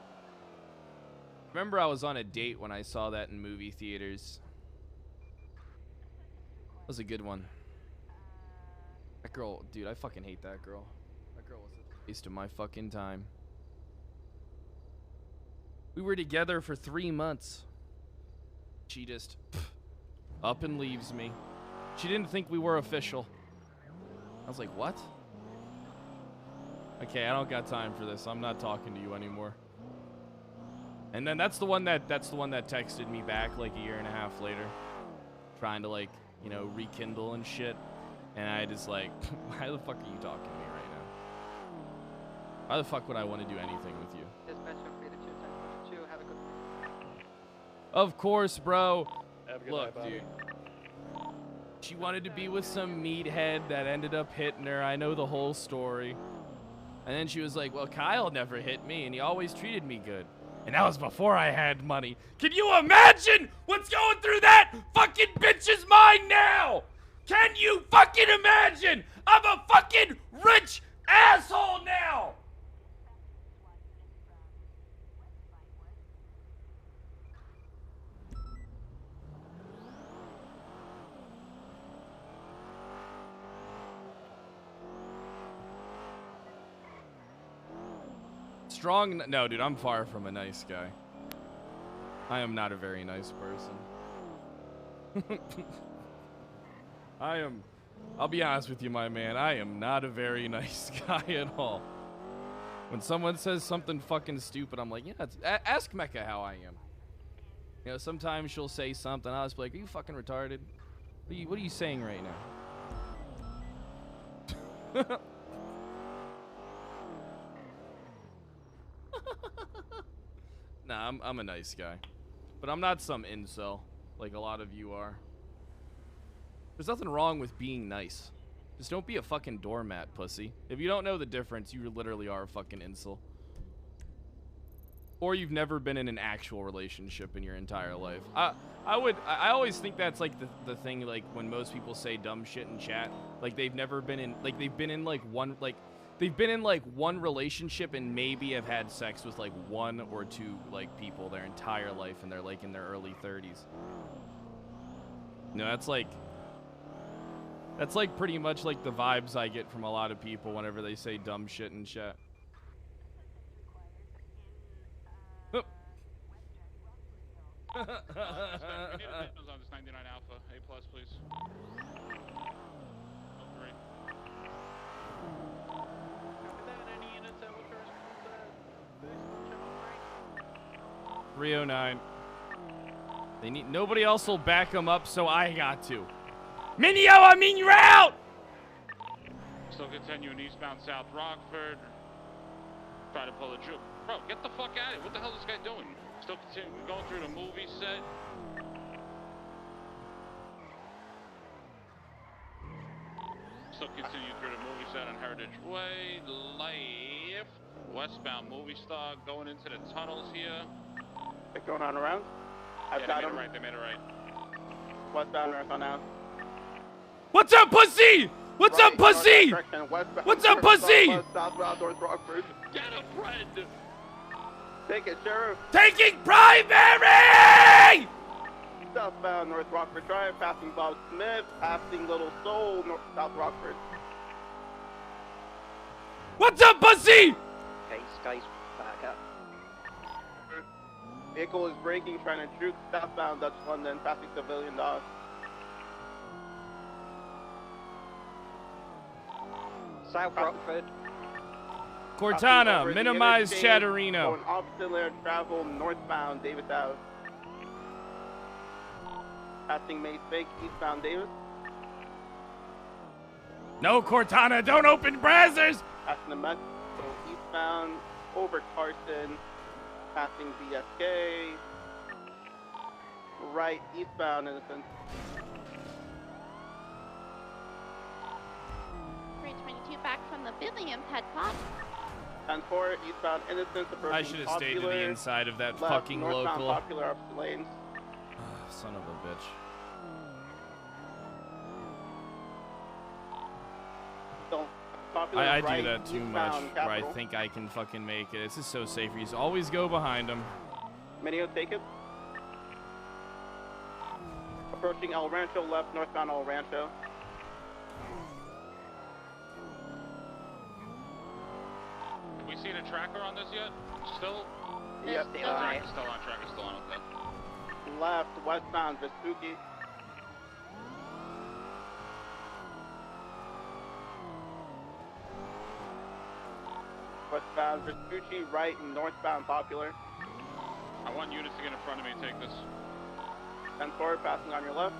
Remember I was on a date when I saw that in movie theaters. That was a good one. That girl, dude, I fucking hate that girl. That girl was a waste of my fucking time. We were together for 3 months. She just up and leaves me. She didn't think we were official. I was like, what? Okay, I don't got time for this. I'm not talking to you anymore. And then that's the one that texted me back like a year and a half later, trying to like, you know, rekindle and shit. And I just like, why the fuck are you talking to me right now? Why the fuck would I want to do anything with you? Have a good Of course, bro. Have a good Look, night, Bobby. dude. She wanted to be with some meathead that ended up hitting her. I know the whole story. And then she was like, well, Kyle never hit me, and he always treated me good. And that was before I had money. Can you imagine what's going through that fucking bitch's mind now? Can you fucking imagine? I'm a fucking rich asshole now. Strong? No, dude, I'm far from a nice guy. I am not a very nice person. I'll be honest with you, my man, I am not a very nice guy at all. When someone says something fucking stupid, I'm like, yeah, ask Mecca how I am. You know, sometimes she'll say something, I'll just be like, are you fucking retarded? What are you saying right now? Nah, I'm a nice guy. But I'm not some incel, like a lot of you are. There's nothing wrong with being nice. Just don't be a fucking doormat, pussy. If you don't know the difference, you literally are a fucking incel. Or you've never been in an actual relationship in your entire life. I always think that's like the thing, like when most people say dumb shit in chat, like they've never been in, like they've been in like one relationship and maybe have had sex with like 1 or 2 like people their entire life, and they're like in their early 30s. No, that's like pretty much like the vibes I get from a lot of people whenever they say dumb shit in chat. We need additionals on this 99 Alpha. A+, please. Oh, great. 309. They need nobody else will back them up, so I got to. Minio, I'm in your out. Still continuing eastbound South Rockford. Try to pull a juke. Bro, get the fuck out of here. What the hell is this guy doing? Still continuing going through the movie set. Still continuing through the movie set on Heritage Way. Left. Westbound movie star going into the tunnels here. They're going on around? I've got them. They made it right. Westbound marathon now. What's up, pussy? What's up, pussy? What's up, pussy? Southbound North Rockford. Get a friend. Take it, Sheriff. Taking primary! Southbound North Rockford Drive, passing Bob Smith, passing Little Soul, South Rockford. What's up, pussy? Okay, Sky's back up. Vehicle is braking, trying to juke southbound Dutch London, passing Civilian Dog. South Rockford. Cortana, Over the minimize interstate, Chatterino. Going opposite lane of travel, northbound, Davis Ave. Passing Maze Fake, eastbound Davis. No, Cortana, don't open Brazzers! Passing the Met, so eastbound, over Carson. Passing BSK. Right, eastbound, Innocent. 322 back from the Billiams head cop. 10-4, eastbound, Innocent. I should have stayed to the inside of that left, fucking northbound, local. Popular, opposite lanes. Son of a bitch. Still, popular, I right, do that too much, eastbound, where I Capitol. think I can fucking make it. This is so safe. You always go behind them. Minio, take it. Approaching El Rancho, left, northbound El Rancho. Have we seen a tracker on this yet? Still? Yep, Still on track, still on track, still on, okay. Left, westbound Vespucci. Westbound Vespucci, right, and northbound Popular. I want units to get in front of me and take this. 10-4, passing on your left.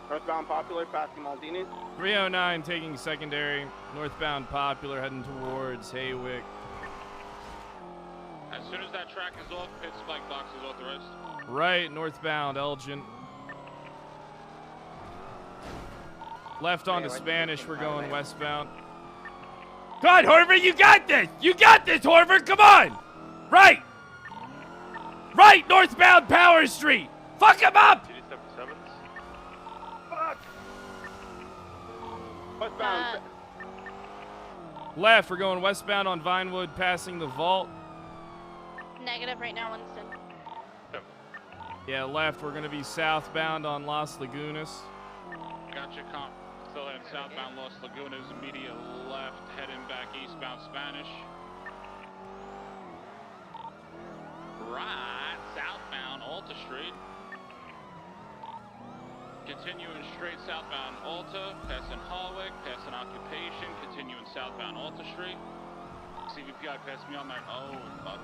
Northbound Popular, passing Maldini. 309 taking secondary. Northbound Popular heading towards Haywick. As soon as that track is off, pit spike box is authorized. Right, northbound Elgin. Left onto Spanish, we're going westbound. God, Horvath, you got this! You got this, Horvath, come on! Right! Right, northbound Power Street! Fuck him up! Fuck! Westbound. Left, we're going westbound on Vinewood, passing the vault. Negative right now, Winston. Yeah, left, we're gonna be southbound on Las Lagunas. Gotcha, comp. Still heading southbound Los Lagunas, immediate left, heading back eastbound Spanish. Right, southbound Alta Street. Continuing straight southbound Alta, passing Hallwick, passing Occupation, continuing southbound Alta Street. CVPI passed me on that. Oh, fuck.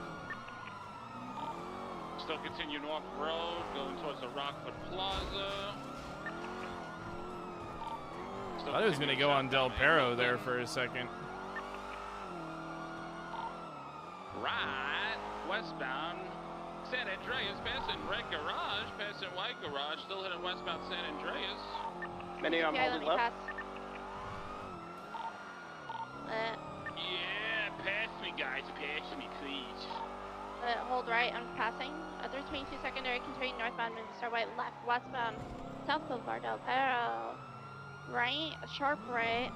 Still continuing off road, going towards the Rockford Plaza. I thought it was gonna go on Del Perro there for a second. Right, westbound San Andreas, passing Red Garage, passing White Garage, still heading westbound San Andreas. Many I'm Yeah, let holding me left. pass. Yeah, pass me, guys, pass me, please. Hold right, I'm passing. 322 secondary, continuing northbound, Minister White, left, westbound, South Boulevard, Del Perro. Right, sharp right.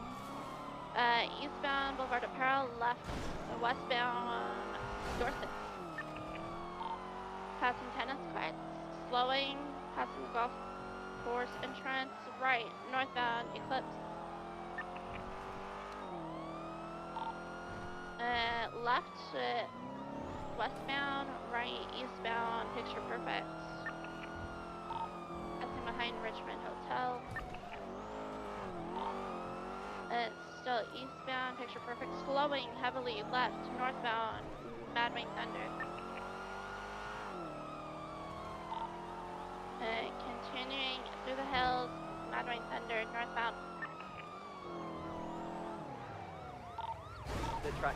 Eastbound Boulevard Del Perro, left, westbound, Dorset. Passing tennis courts, slowing, passing the golf course entrance, right, northbound, Eclipse. Left, westbound, right, eastbound, Picture Perfect. Passing behind Richmond Hotel. Still eastbound, Picture Perfect, slowing heavily left, northbound, Mad Wing Thunder. Continuing through the hills, Mad Wing Thunder, northbound.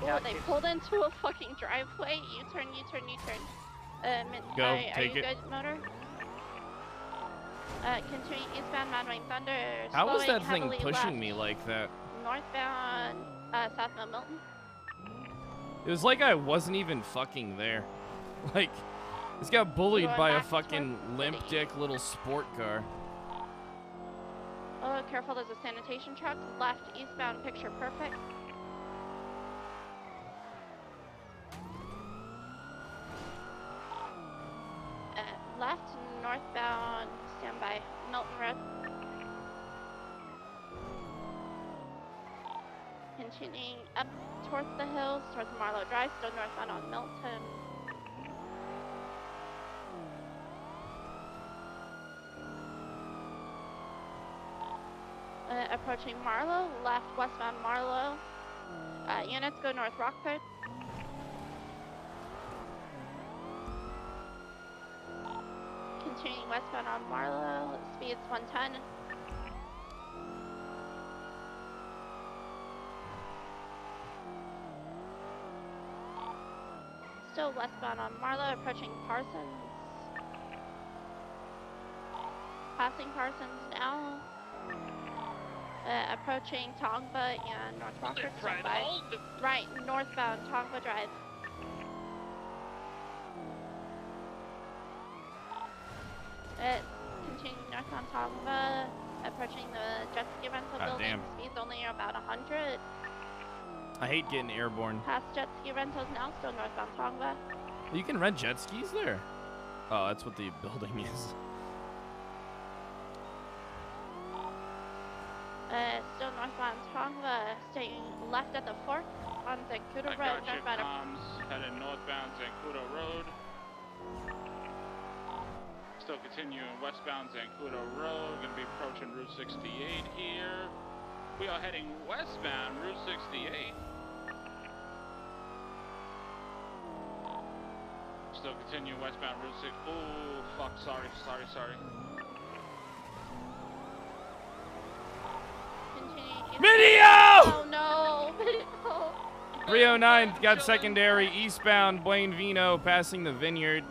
Oh, they pulled into a fucking driveway. U-turn, U-turn, U-turn. Go, are take you it. good, motor? Continuing eastbound, Mad Wing Thunder. How was slowing that thing heavily pushing left, me like that? Northbound, South Mount Milton. It was like I wasn't even fucking there. Like, this got bullied Going by a back fucking limp dick little sport car. Oh, careful, there's a sanitation truck. Left, eastbound, Picture Perfect. Left, northbound, standby, Milton Road. Continuing up towards the hills, towards Marlowe Drive, still northbound on Milton. Approaching Marlowe, left, westbound Marlowe. Units go North Rockford. Continuing westbound on Marlow, speed's 110. Still westbound on Marlow, approaching Parsons. Passing Parsons now. Approaching Tongva and North Rockford. Right, northbound Tongva Drive. Continuing northbound Tongva, approaching the jet ski rental building. Damn. Speed's only about 100. I hate getting airborne. Past jet ski rentals now, still northbound Tongva. You can rent jet skis there? Oh, that's what the building is. Still northbound Tongva, staying left at the fork on Zancudo I Road. got your Northbound. comms, headed northbound Zancudo Road. Still continuing westbound Zancudo Road, gonna be approaching Route 68 here. We are heading westbound Route 68. Still continuing westbound Route 6. Oh, fuck, sorry. Video! Oh no! 309 got secondary eastbound Blaine Vino, passing the Vineyard,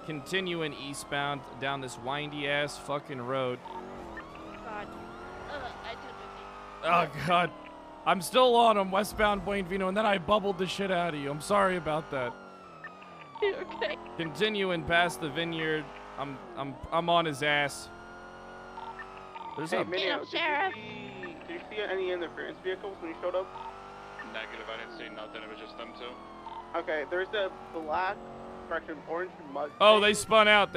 continuing eastbound down this windy ass fucking road. God. I did Oh god, I'm still on him westbound Blaine Vino, and then I bubbled the shit out of you. I'm sorry about that. Okay. Continuing past the Vineyard, I'm on his ass. There's Hey, a Minio, Sheriff. did you see any interference vehicles when you showed up? Negative, I didn't see nothing, it was just them two. Okay, there's a black, correction, orange mud. Oh, they spun out.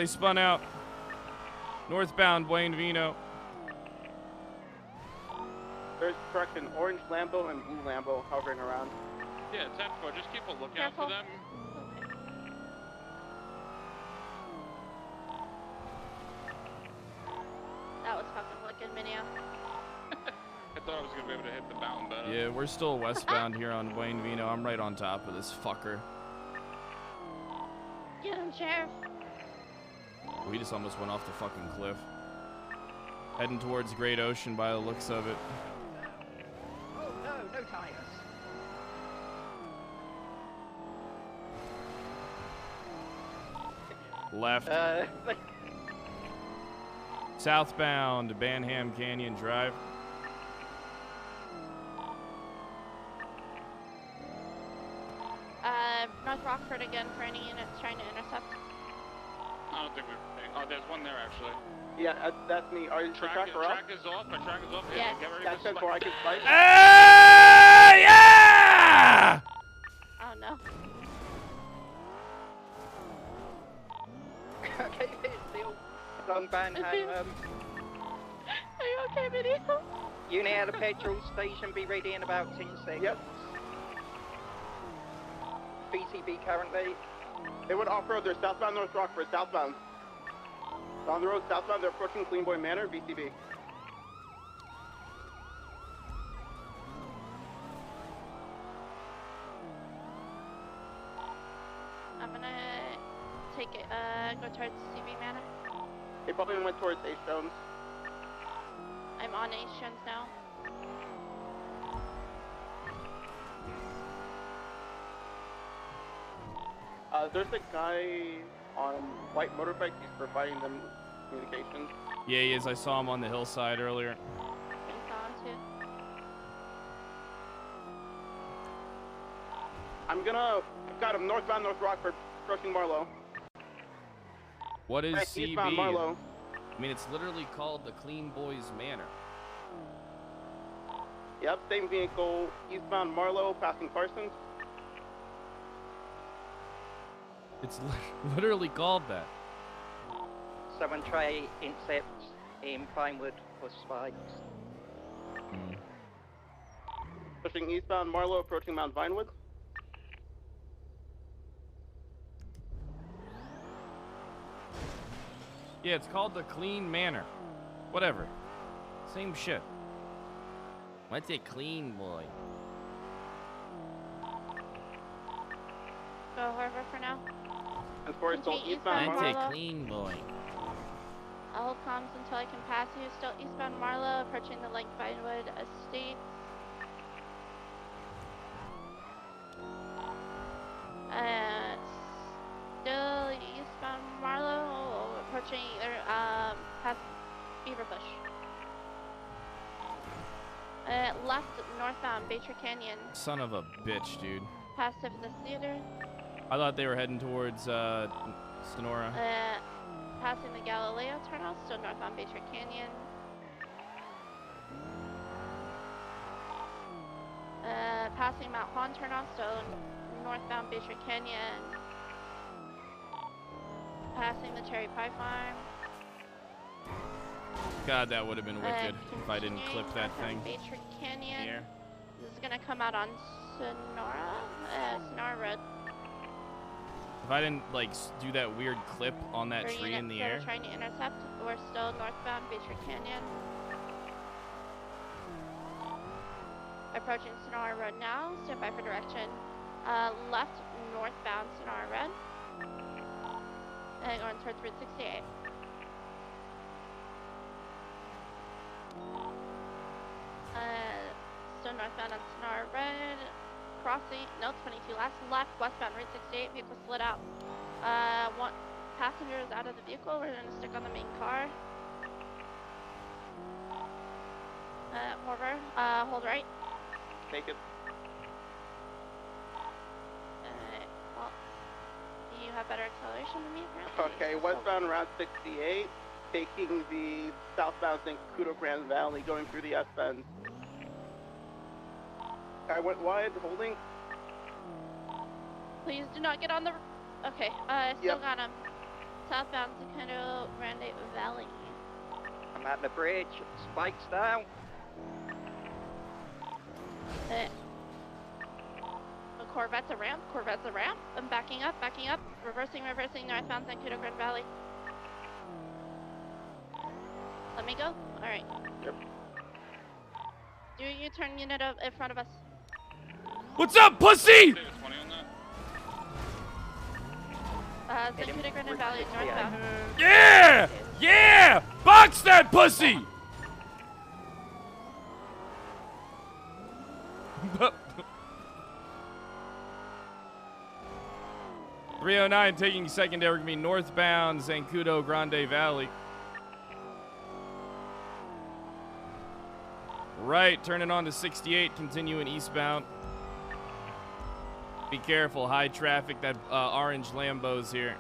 Northbound Blaine Vino. There's, correction, orange Lambo and blue Lambo hovering around. Yeah, 10-4, just keep a lookout for them. That was fucking wicked, Minio. I thought I was gonna be able to hit the mountain better. Yeah, we're still westbound here on Blaine Vino. I'm right on top of this fucker. Get him, Sheriff. We just almost went off the fucking cliff. Heading towards Great Ocean by the looks of it. Oh no, no tires. Left. Southbound Banham Canyon Drive. North Rockford again for any units trying to intercept. I don't think we're. Oh, there's one there actually. Yeah, that's me. Are you tracker up? Track is off. My track is off. Yes. Get ready That's for 10-4, I can fight. Hey, yeah! Oh no. Okay, still long Banham. Are you okay, Minio? Unit at the petrol station, be ready in about 10 seconds. Yep. BCB currently. They went off-road. They're southbound North Rockford, southbound. On the road southbound, they're approaching Clean Boy Manor, BCB. I'm gonna take it, go towards CB Manor. They probably went towards A Stones. I'm on H Stones now. There's a guy on white motorbike. He's providing them communications. Yeah, he is. I saw him on the hillside earlier. Thanks on too. I've got him northbound North Rockford, approaching Marlow. What is Right, CB? eastbound Marlow. I mean, it's literally called the Clean Boys Manor. Yep, same vehicle, eastbound Marlow, passing Parsons. It's literally called that. Someone try intercept in Pinewood for spikes. Pushing eastbound Marlow, approaching Mount Vinewood. Yeah, it's called the Clean Manor. Whatever. Same shit. What's a clean boy? Go Harbor for now. And Forest still Continue eastbound That's Marlow. a clean boy. I'll hold comms until I can pass you. Still eastbound Marlow, approaching the Lake Vinewood Estates. Still eastbound Marlow, approaching either past Beaver Bush. Left northbound Baytree Canyon, Son of a bitch, dude. past the theater. I thought they were heading towards Sonora. Passing the Galileo turnout, still northbound Baytree Canyon. Passing Mount Hon turnout, still northbound Baytree Canyon. Passing the Cherry Pie Farm. God, that would have been wicked if I didn't clip that thing. Baytree Canyon. Here. This is gonna come out on Sonora, Sonora Road. If I didn't like do that weird clip on that For tree in units the that air. are trying to intercept, we're still northbound Baytree Canyon. Approaching Sonora Road now. Stand by for direction. Left northbound Sonora Road. And going towards Route 68. Still northbound on Sonora Road. Crossing, no, 22 last left, westbound Route 68. Vehicle slid out. One passengers out of the vehicle. We're gonna stick on the main car. Hover, hold right. Take it. Well, you have better acceleration than me, apparently. Okay, westbound Route 68, taking the southbound St. Cudo Grand Valley, going through the S-bend. I went wide, holding. Please do not get on the. Okay, still got him. Southbound St. Grande Valley. I'm at the bridge, spikes down. Corvette's a ramp, Corvette's a ramp. I'm backing up, reversing, northbound St. Cudo Grand Valley. Let me go? Alright. Yep. Do a U-turn unit in front of us. What's up, pussy? St. Cudo Grand Valley, northbound. Yeah! Yeah! Box that pussy! 309 taking secondary, gonna be northbound Zancudo Grande Valley. Right, turning on to 68, continuing eastbound. Be careful, high traffic, that orange Lambo's here.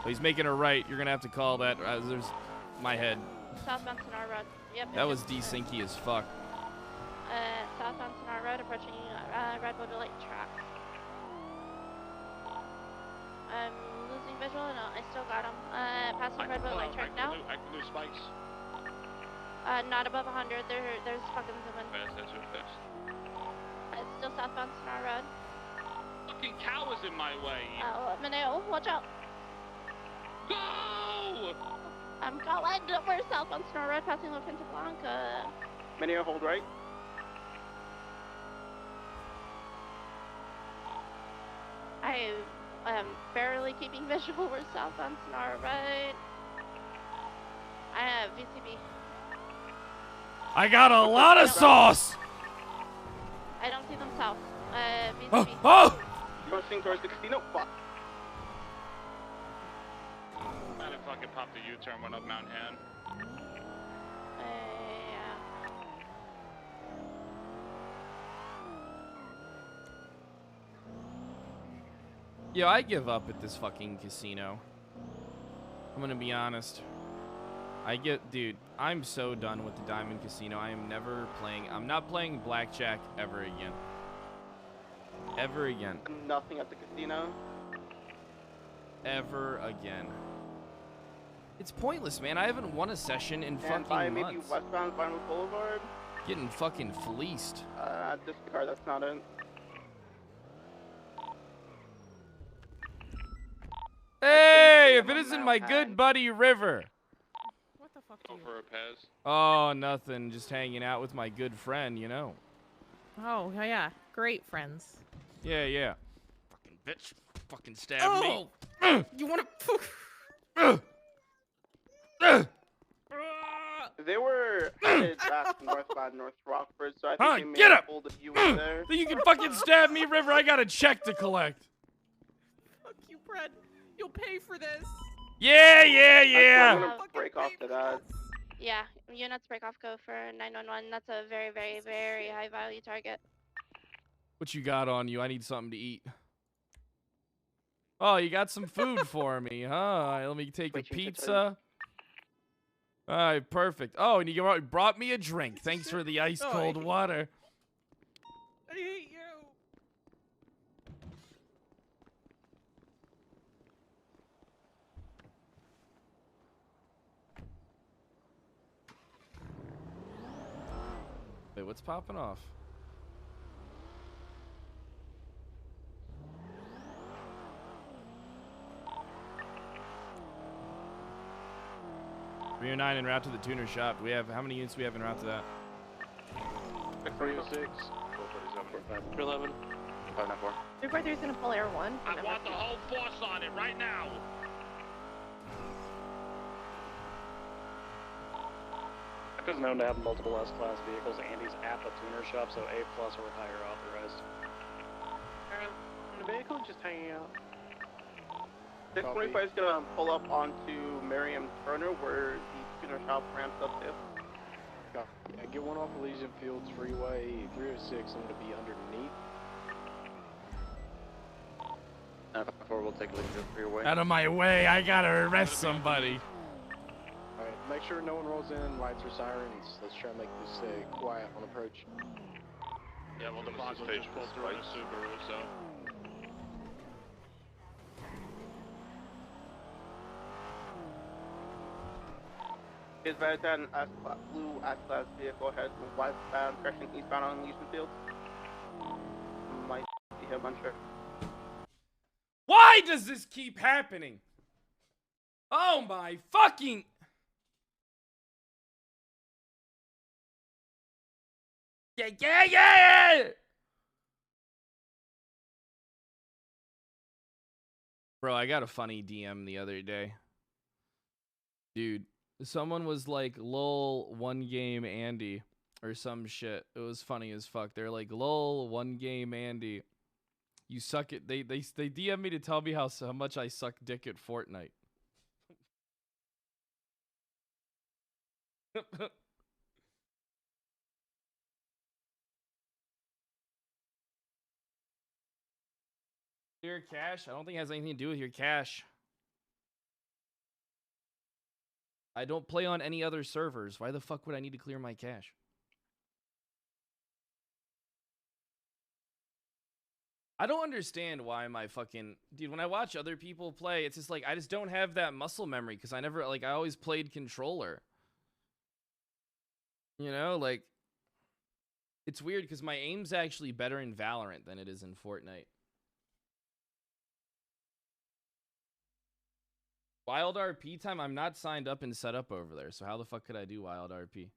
So he's making a right, you're gonna have to call that, there's my head. Southbound Sonora Road. Yep. That was desinky as fuck. Southbound Sonora Road, approaching Redwood Lake track. I'm losing visual. No, I still got him. Passing Redwood Lake track now. I can do spikes. Not above 100. There's fucking zooming. That's your fist. It's still southbound Sonora Road. Fucking cow is in my way. Mineo, watch out. Go! I'm going. We're southbound Sonora Road, passing La Quinta Blanca. Mineo, hold right. I am barely keeping visual. We're southbound Sonora Road. I have VCB. I got a lot of sauce! I don't see them south. VCB. Oh! Crossing towards the casino. Fuck. I didn't fucking pop the U-turn, went up Mount Han. Yo, I give up at this fucking casino. I'm gonna be honest. Dude, I'm so done with the Diamond Casino. I am never playing, I'm not playing blackjack ever again. Ever again. Nothing at the casino. Ever again. It's pointless, man. I haven't won a session in And fucking maybe months. westbound Vinewood Boulevard. Getting fucking fleeced. Discard, that's not it. Hey, if it isn't my good buddy River. What the Go for a Pez. Oh, nothing. Just hanging out with my good friend, you know. Oh, yeah. Great friends. Yeah, yeah. Fucking bitch. Fucking stab Oh! me. You want to... They were headed back northbound North Rockford, so I think Huh, they may get have up! pulled a few in there. Think you can fucking stab me, River? I got a check to collect. Fuck you, Brett. You'll pay for this. Yeah, yeah, I'm yeah. gonna break off to that. Yeah, units break off, go for 911. That's a very, very, very high value target. What you got on you? I need something to eat. Oh, you got some food for me, huh? Let me take a pizza. All right, perfect. Oh, and you brought me a drink. Thanks for the ice cold water. I hate you. Wait, what's popping off? Rio 9 en route to the tuner shop. We have how many units do we have en route to that? 306. 11. 594. 343 is gonna pull Air 1. I want the whole force on it right now. Is known to have multiple S-Class vehicles, and he's at the tuner shop, so A+ or higher authorized. In the vehicle, just hanging out. 625 is gonna pull up onto Merriam Turner, where the tuner shop ramps up to. Yeah, get one off Elysian Fields Freeway 306. I'm gonna be underneath. 954 will take Elysian Freeway. Out of my way! I gotta arrest somebody. Alright, make sure no one rolls in, lights or sirens. Let's try and make this quiet on approach. Yeah, well, the box was just pulled through in a Subaru, so. Is Veritan blue S-Class vehicle headed westbound, crashing eastbound on Elysian Fields? Might be him, unsure. Why does this keep happening? Oh my fucking... Yeah! Bro, I got a funny DM the other day. Dude, someone was like, lol, one game Andy, or some shit. It was funny as fuck. They're like, lol, one game Andy. You suck it. They DM me to tell me how much I suck dick at Fortnite. Your cache? I don't think it has anything to do with your cache. I don't play on any other servers. Why the fuck would I need to clear my cache? I don't understand why my fucking... Dude, when I watch other people play, it's just like, I just don't have that muscle memory because I never, like, I always played controller. You know, like... It's weird because my aim's actually better in Valorant than it is in Fortnite. Wild RP time? I'm not signed up and set up over there, so how the fuck could I do Wild RP?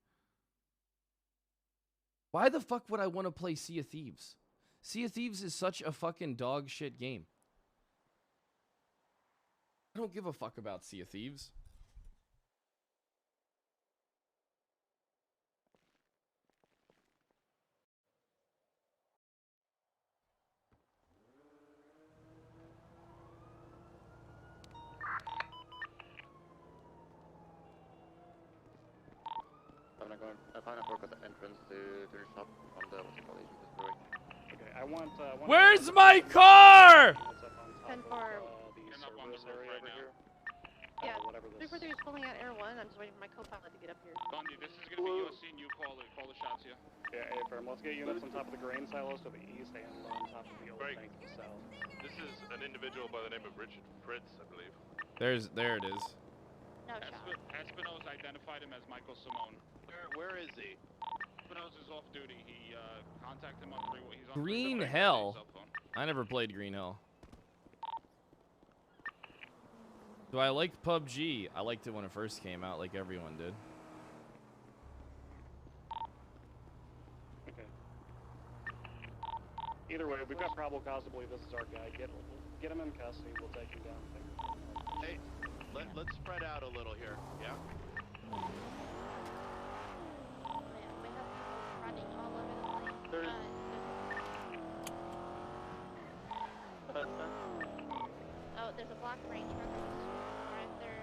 Why the fuck would I want to play Sea of Thieves? Sea of Thieves is such a fucking dog shit game. I don't give a fuck about Sea of Thieves. I'm gonna work at the entrance to the shop on the what's it called, Elysian Fields. Okay, I want Where's my car? 10-4. Yeah, whatever this 343 is pulling out Air 1. I'm just waiting for my co-pilot to get up here. Bundy, this is gonna be your scene. You call the shots here. Yeah, A-firm. Let's get units on top of the grain silos to the east and on top of the old tank to the south. This is an individual by the name of Richard Fritz, I believe. There it is. No shot. Espinosa identified him as Michael Simone. Where is he? Espinosa's off duty. He contacted him on he's on Green freeway, Hell? cell phone. I never played Green Hell. Do I like PUBG? I liked it when it first came out, like everyone did. Okay. Either way, we've got probable cause to believe this is our guy. Get him in custody. We'll take him down. Hey, let's spread out a little here. Yeah. Running all over the place. Oh, there's a block range right there.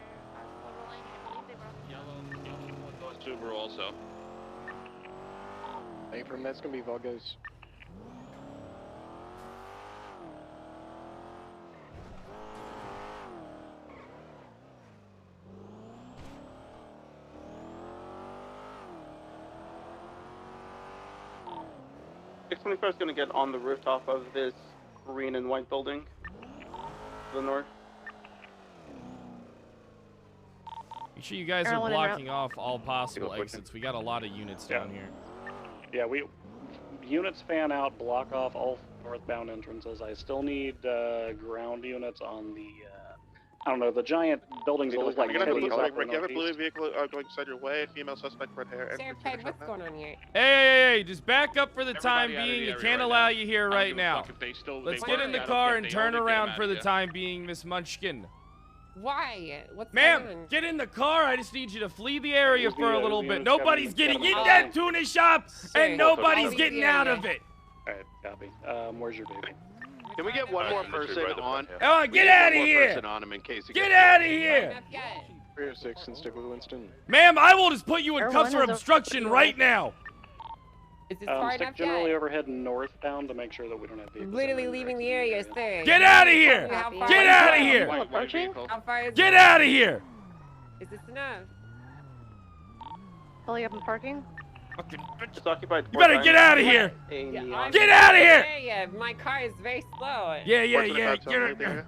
Rolling. I believe they were on Yellow Subaru also. Abram, that's gonna be Vagos. X-24 is going to get on the rooftop of this green and white building to the north. Make sure you guys are blocking off all possible exits. We got a lot of units down here. Yeah, units fan out, block off all northbound entrances. I still need ground units on the, I don't know, the giant buildings that look like Rick, teddies you off have the a blue northeast. vehicle going inside your way, female suspect, red hair. Sarah Peg, what's going on here? Hey, just back up for the time Everybody out of being. the You area can't right allow now. you here I don't right give a now. fuck if they still- Let's they get work in the out if car they and only turn get around them for out the of time being, Miss Munchkin. Why? What's Ma'am, going on? get in the car. I just need you to flee the area for a little bit. units Nobody's coming. getting in that tuna shop, and nobody's I'll getting leave the out area. of it. Alright, copy. Where's your baby? Can we get one more person on? Oh, get out of here! Person on him in case he Get gets out of hurt. here! 306 and stick with Winston. Ma'am, I will just put you in Air cuffs one for is obstruction right now. Is this far Stick enough generally yet? overhead northbound to make sure that we don't have vehicles. Literally leaving the area, sir. Get out of here! How far Get is out of it? here! How far is Get it? out of here! Is this enough? Pulling up and parking. It's occupied. You better get out of here! Yeah, I'm Get out of here! Yeah, my car is very slow. Yeah. Get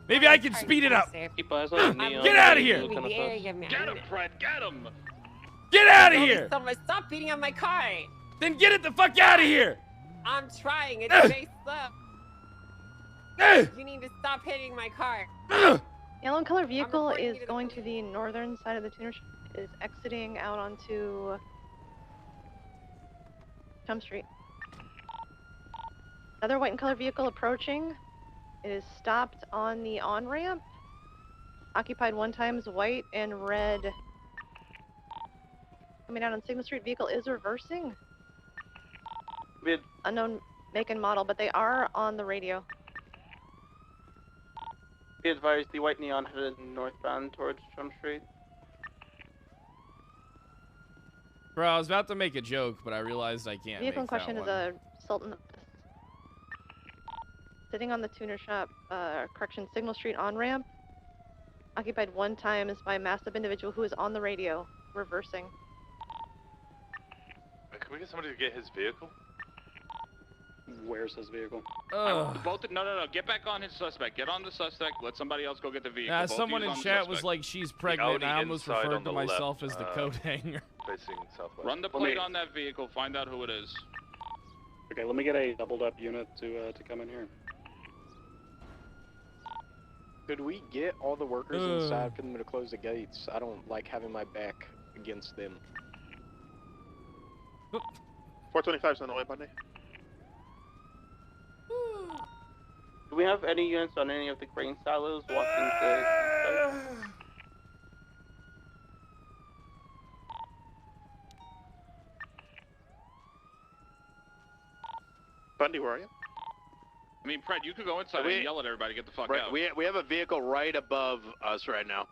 Maybe I can speed it up. Keep eyes on me. Get out of here! Leaving the area, man. Get him, Fred, get him! Get out of here! Stop beating on my car. Then get it the fuck out of here! I'm trying. It's very slow. You need to stop hitting my car. Yellow and color vehicle is going to the northern side of the tuner shop. Is exiting out onto Chum Street. Another white and color vehicle approaching. It is stopped on the on-ramp. Occupied 1 times white and red. Coming out on Sigma Street, vehicle is reversing. Unknown make and model, but they are on the radio. Be advised, the white neon headed northbound towards Chum Street. Bro, I was about to make a joke, but I realized I can't Vehicle in make question that is one. a Sultan. Sitting on the tuner shop, correction, Signal Street on ramp. Occupied 1 time is by a masked up individual who is on the radio, reversing. Can we get somebody to get his vehicle? Where's his vehicle? No, get back on his suspect. Get on the suspect. Let somebody else go get the vehicle. Yeah, Both of someone yous in on the chat was suspect. like, she's pregnant. Audi I almost inside referred on to the myself left, as the coat hanger. Facing southwest. Run the plate on that vehicle. Find out who it is. Okay, let me get a doubled up unit to come in here. Could we get all the workers inside for them to close the gates? I don't like having my back against them. 425's on the way, buddy. Do we have any units on any of the grain silos walking the site? Bundy, where are you? I mean, Fred, you could go inside and yell at everybody. Get the fuck out. We have a vehicle right above us right now.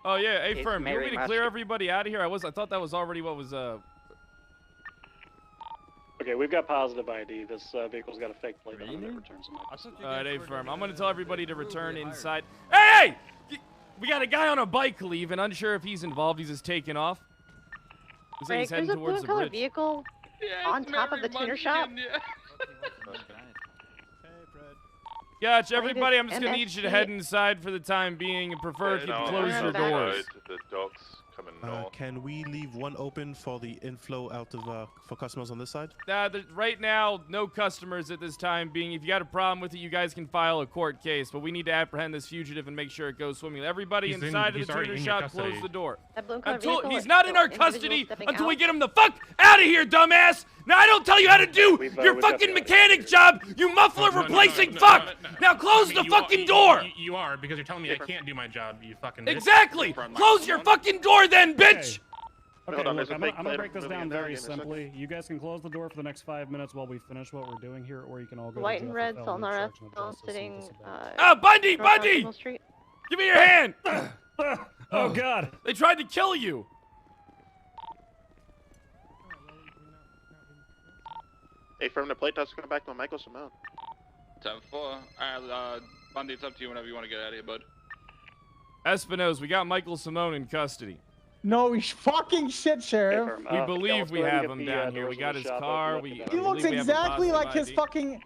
Oh yeah, hey It's firm, you want me Mary to clear Master. everybody out of here? I thought that was already what was Okay, we've got positive ID. This vehicle's got a fake plate on it that returns them. Alright, hey firm, I'm gonna tell everybody to return inside. Hey! We got a guy on a bike leave and unsure if he's involved. He's just taking off. Looks like Greg, he's heading there's a blue towards and the color bridge. vehicle on top of the tuner shop. Gotcha, Latest everybody. I'm just gonna need you to MST. head inside for the time being and prefer if you close your doors. The dogs coming Can we leave one open for the inflow out of for customers on this side? Right now, no customers at this time being. If you got a problem with it, you guys can file a court case. But we need to apprehend this fugitive and make sure it goes swimmingly. Everybody inside of the tuner shop, close the door. He's not in our custody until we get him the fuck out of here, dumbass! Now I don't tell you how to do your fucking mechanic job, you muffler replacing fuck! Now close the fucking door! You are, because you're telling me I can't do my job, you fucking bitch. Exactly! Close your fucking door then, bitch! Okay, look, I'm gonna break this down very simply. You guys can close the door for the next 5 minutes while we finish what we're doing here, or you can all go White to and jail red, for Salt felony and obstruction of justice and sitting. Bundy! North Bundy! National Street. Give me your hand! Oh, God. They tried to kill you! Hey, from the plate, that's coming back to Michael Simone. 10-4. Alright, Bundy, it's up to you whenever you want to get out of here, bud. Espinosa, we got Michael Simone in custody. No, he's fucking shit, Sheriff. We believe we have him down here. We got his car. He looks exactly like his fucking...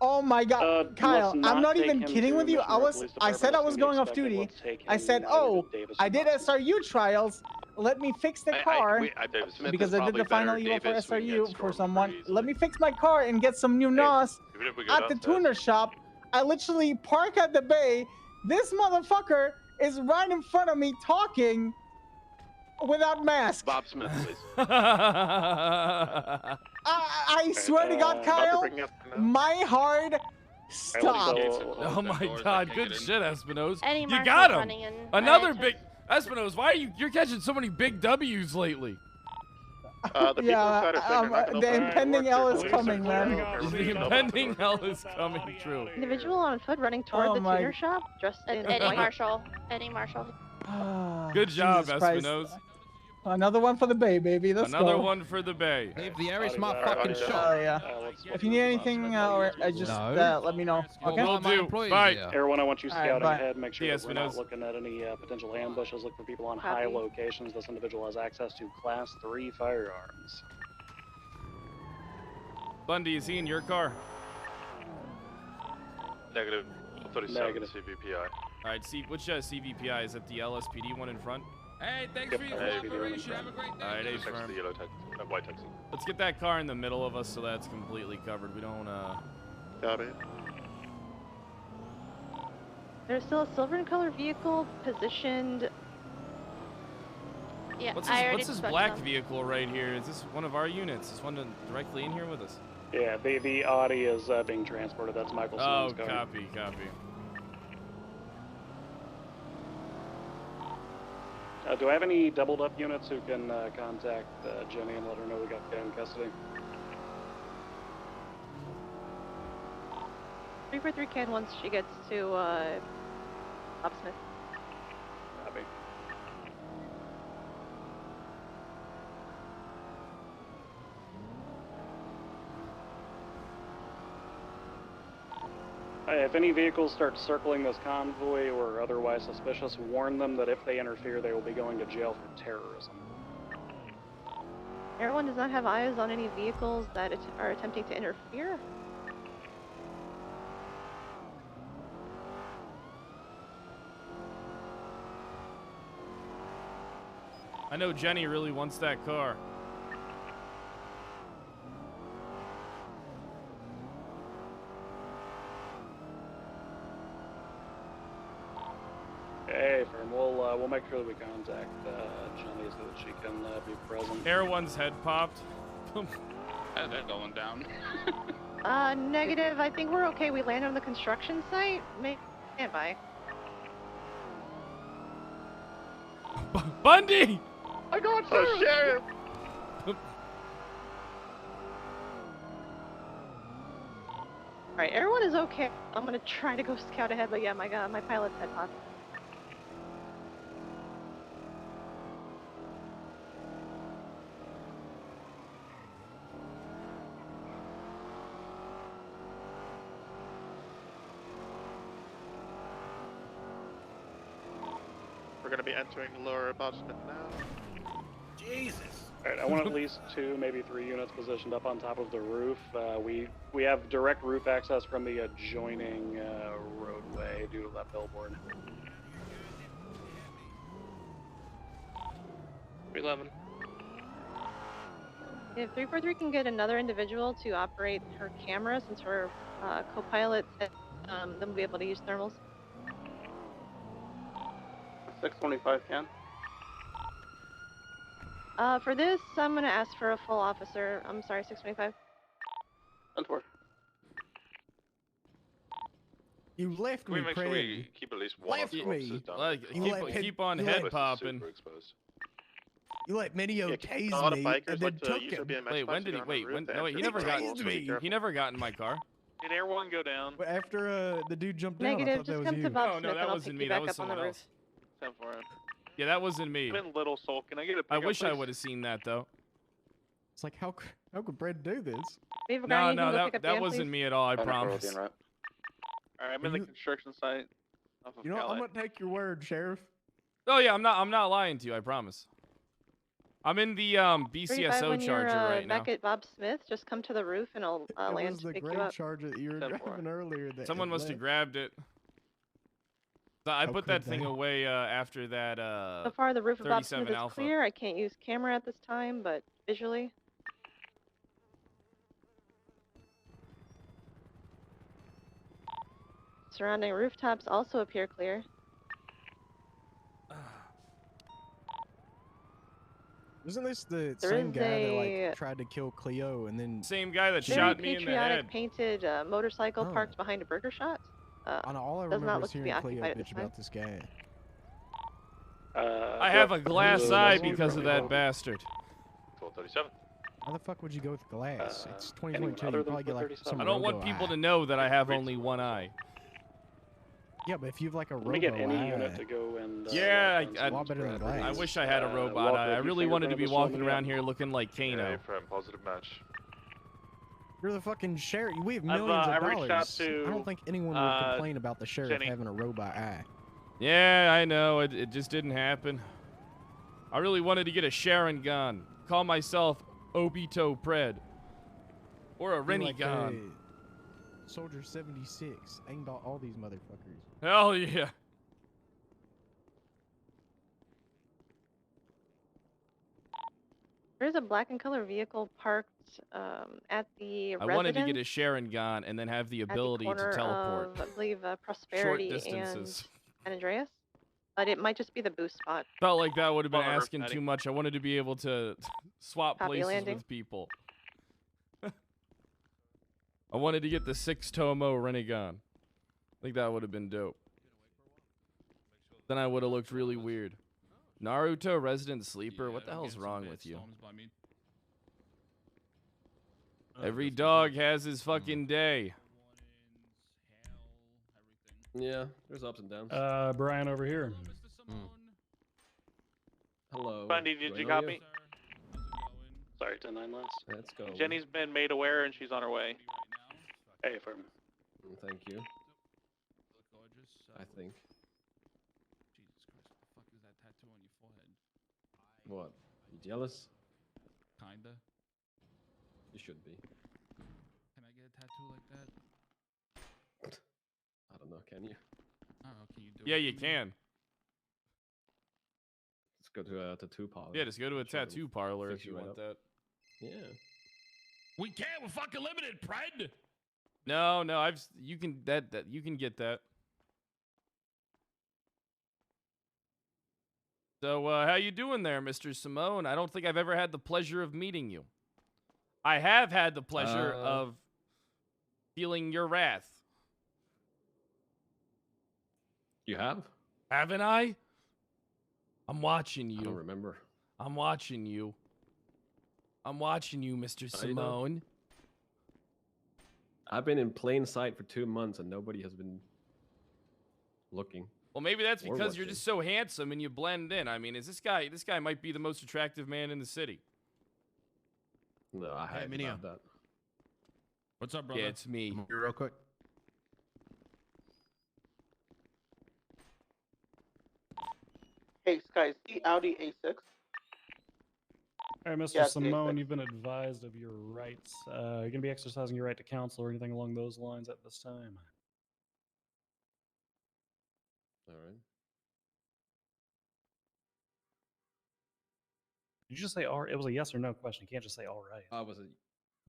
Oh my God, Kyle! I'm not even kidding with you. I said I was going off duty. I said, oh, I did SRU trials. Let me fix the car because I did the final EVO for SRU for someone. Let me fix my car and get some new NOS at the tuner shop. I literally park at the bay. This motherfucker is right in front of me talking without mask. Bob Smith, please. I swear to God, Kyle, my heart stopped. Oh my God, good shit, Espinosa. Eddie You Marshall's got him. running in Another big Espinosa. Why are you're catching so many big W's lately? The impending L is coming, man. The impending L is coming. True. Individual on foot running toward the tuner shop, dressed in Eddie white. Marshall. Eddie Marshall. Good job, Jesus Christ. Espinosa. Another one for the Bay, baby. Let's Another go. one for the Bay. Leave the Irish my fucking shot. Yeah. If you need anything, or just let me know. Okay. Will do. Bye. Everyone, I want you scouting bye. ahead. Make sure Yes, that we're not Espinosa. looking at any potential ambushes. Look for people on high locations. This individual has access to Class 3 firearms. Bundy, is he in your car? Negative. 37 CVPI. All right, which CVPI? Is it the LSPD one in front? Hey, thanks for your cooperation. Have a great day. All right, Next to firm. the yellow white Texan. Let's get that car in the middle of us so that's completely covered. We don't, Got it. There's still a silver and color vehicle positioned. Yeah, What's I already this spoke to black them. vehicle right here? Is this one of our units? Is one directly in here with us? Yeah, the Audi is being transported. That's Michael Oh, Simone's car. copy. Do I have any doubled up units who can contact Jenny and let her know we got the guy in custody? 343 can once she gets to Bob Smith. Copy. If any vehicles start circling this convoy or otherwise suspicious, warn them that if they interfere, they will be going to jail for terrorism. Everyone does not have eyes on any vehicles that are attempting to interfere. I know Jenny really wants that car. Hey, firm. We'll make sure that we contact Jenny so that she can be present. Air One's head popped. They're going down. Negative. I think we're okay. We landed on the construction site. Stand by. Bundy! I got Sheriff! Alright, everyone is okay. I'm gonna try to go scout ahead, but yeah, my pilot's head popped. We're gonna be entering lower Bob Smith now. Jesus! Alright, I want at least 2, maybe 3 units positioned up on top of the roof. We have direct roof access from the adjoining roadway due to that billboard. 11. If 343 can get another individual to operate her camera, since her co-pilot, then we'll be able to use thermals. 625 can. For this, I'm gonna ask for a full officer. I'm sorry, 625. 10-4. You left Can me, we make sure we keep at least one Left of the me. officers down? Like, keep on head popping. You let Minio tase a lot of me bikers and then like to took usually him. be in Wait, when did he? Wait, when? No, wait, he never got. He never got in my car. Did Air 1 go down? After the dude jumped down, I Negative, thought that just was come you. to Bob No, Smith no, that and I'll wasn't pick me. you That back was up on the someone roof. else. 10-4. Yeah, that wasn't me. I'm in Little Soul. Can I get a I pickup, wish I please? would have seen that though. It's like, how could Brad do this? No, that wasn't me at all. I promise. Alright, I'm in the construction site. Off of You know what? I'm Cali. gonna take your word, Sheriff. Oh yeah, I'm not lying to you. I promise. I'm in the 35, BCSO when charger you're, right now. back at Bob Smith, just come to the roof and I'll It land was to the pick you great up. charger that you were driving earlier. That Someone had must have left. grabbed it. So I How put could that thing they? away after that. So far, the roof of Bob Smith 37 is Alpha. clear. I can't use camera at this time, but visually. Surrounding rooftops also appear clear. Isn't this the There same is guy that a- like tried to kill Cleo and then? Same guy that Very shot me in the patriotic head. painted motorcycle Oh. parked behind a burger shot. On all I does remember not is look to be hearing Cleo occupied at bitch this time. about this guy. I have a glass eye because of that Well, bastard. 1237. How the fuck would you go with glass? It's anyone 2022. other You than probably get like 437? some I don't want robo people eye. to know that I have only one eye. Yeah, but if you have like a Let robo me get any eye, unit to go and. Yeah, a lot better than glass. I wish I had a robot eye. I really wanted to be walking around here looking like Kano. From positive match. You're the fucking sheriff. We have I've, millions I of reached dollars. out to, I don't think anyone would complain about the sheriff Jenny. having a robot eye. Yeah, I know. It just didn't happen. I really wanted to get a Sharon gun. Call myself Obito Pred. Or a Be Rennie like, gun. Soldier 76 aimed at all these motherfuckers. Hell yeah. There's a black and color vehicle parked at the I residence. wanted to get a Sharon gun and then have the at the ability to corner teleport. Of, I believe Prosperity and distances. San Andreas, but it might just be the boost spot. Felt like that would have been Bummer, asking Patty. too much. I wanted to be able to swap Copy places landing. with people. I wanted to get the 6 Tomo Renegon. I think that would have been dope. Then I would have looked really weird. Naruto Resident Sleeper? What the hell's wrong with you? Every dog has his fucking day. Yeah, there's ups and downs. Brian over here. Hello. Bundy, did you Right on copy? Sorry, 10-9 lens. Let's go. Jenny's been made aware and she's on her way. Hey, firm. Thank you. I think. What? You jealous? Kinda. You should be. Can I get a tattoo like that? I don't know, can you? Oh, can you do Yeah, it you for me? can. Let's go to a tattoo parlor. Yeah, just go to a I'm sure they'll tattoo parlor fix if you right want up. that. Yeah. We can't. We're fucking limited, Pred. No, you can you can get that. So, how you doing there, Mr. Simone? I don't think I've ever had the pleasure of meeting you. I have had the pleasure of feeling your wrath. You have? Haven't I? I'm watching you. I don't remember. I'm watching you. I'm watching you, Mr. I know. Simone. I've been in plain sight for 2 months and nobody has been looking. Well, maybe that's Or because you're watching. just so handsome and you blend in. I mean, this guy might be the most attractive man in the city. No, I Hey, haven't Minio. about that. What's up, brother? Yeah, it's me. Come here real quick. Hey, Sky, see Audi A6? All right, Mr. Yes, Simone, yes. you've been advised of your rights. You're going to be exercising your right to counsel or anything along those lines at this time. All right. Did you just say all? It was a yes or no question. You can't just say all right. Was it?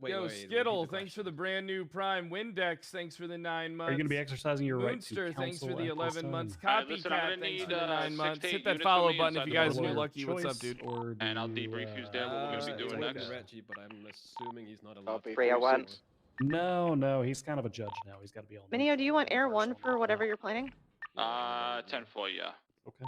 Wait, Yo, wait, Skittle, thanks for the brand new Prime. Windex, thanks for the 9 months. Are you going to be exercising your right to Moonster, thanks for counsel the at 11 this months. time? Copycat, listen, I'm gonna thanks need, for the 9 months. 6 to 8 Hit that units follow from me button if you inside guys the knew border. Lucky. What's up, dude? And I'll debrief you there what we're going to be doing next. Reggie, but I'm assuming he's not allowed. 301. No, he's kind of a judge now. He's got to be all. Minio, do you want Air 1 for whatever you're planning? 10-4, yeah. Okay.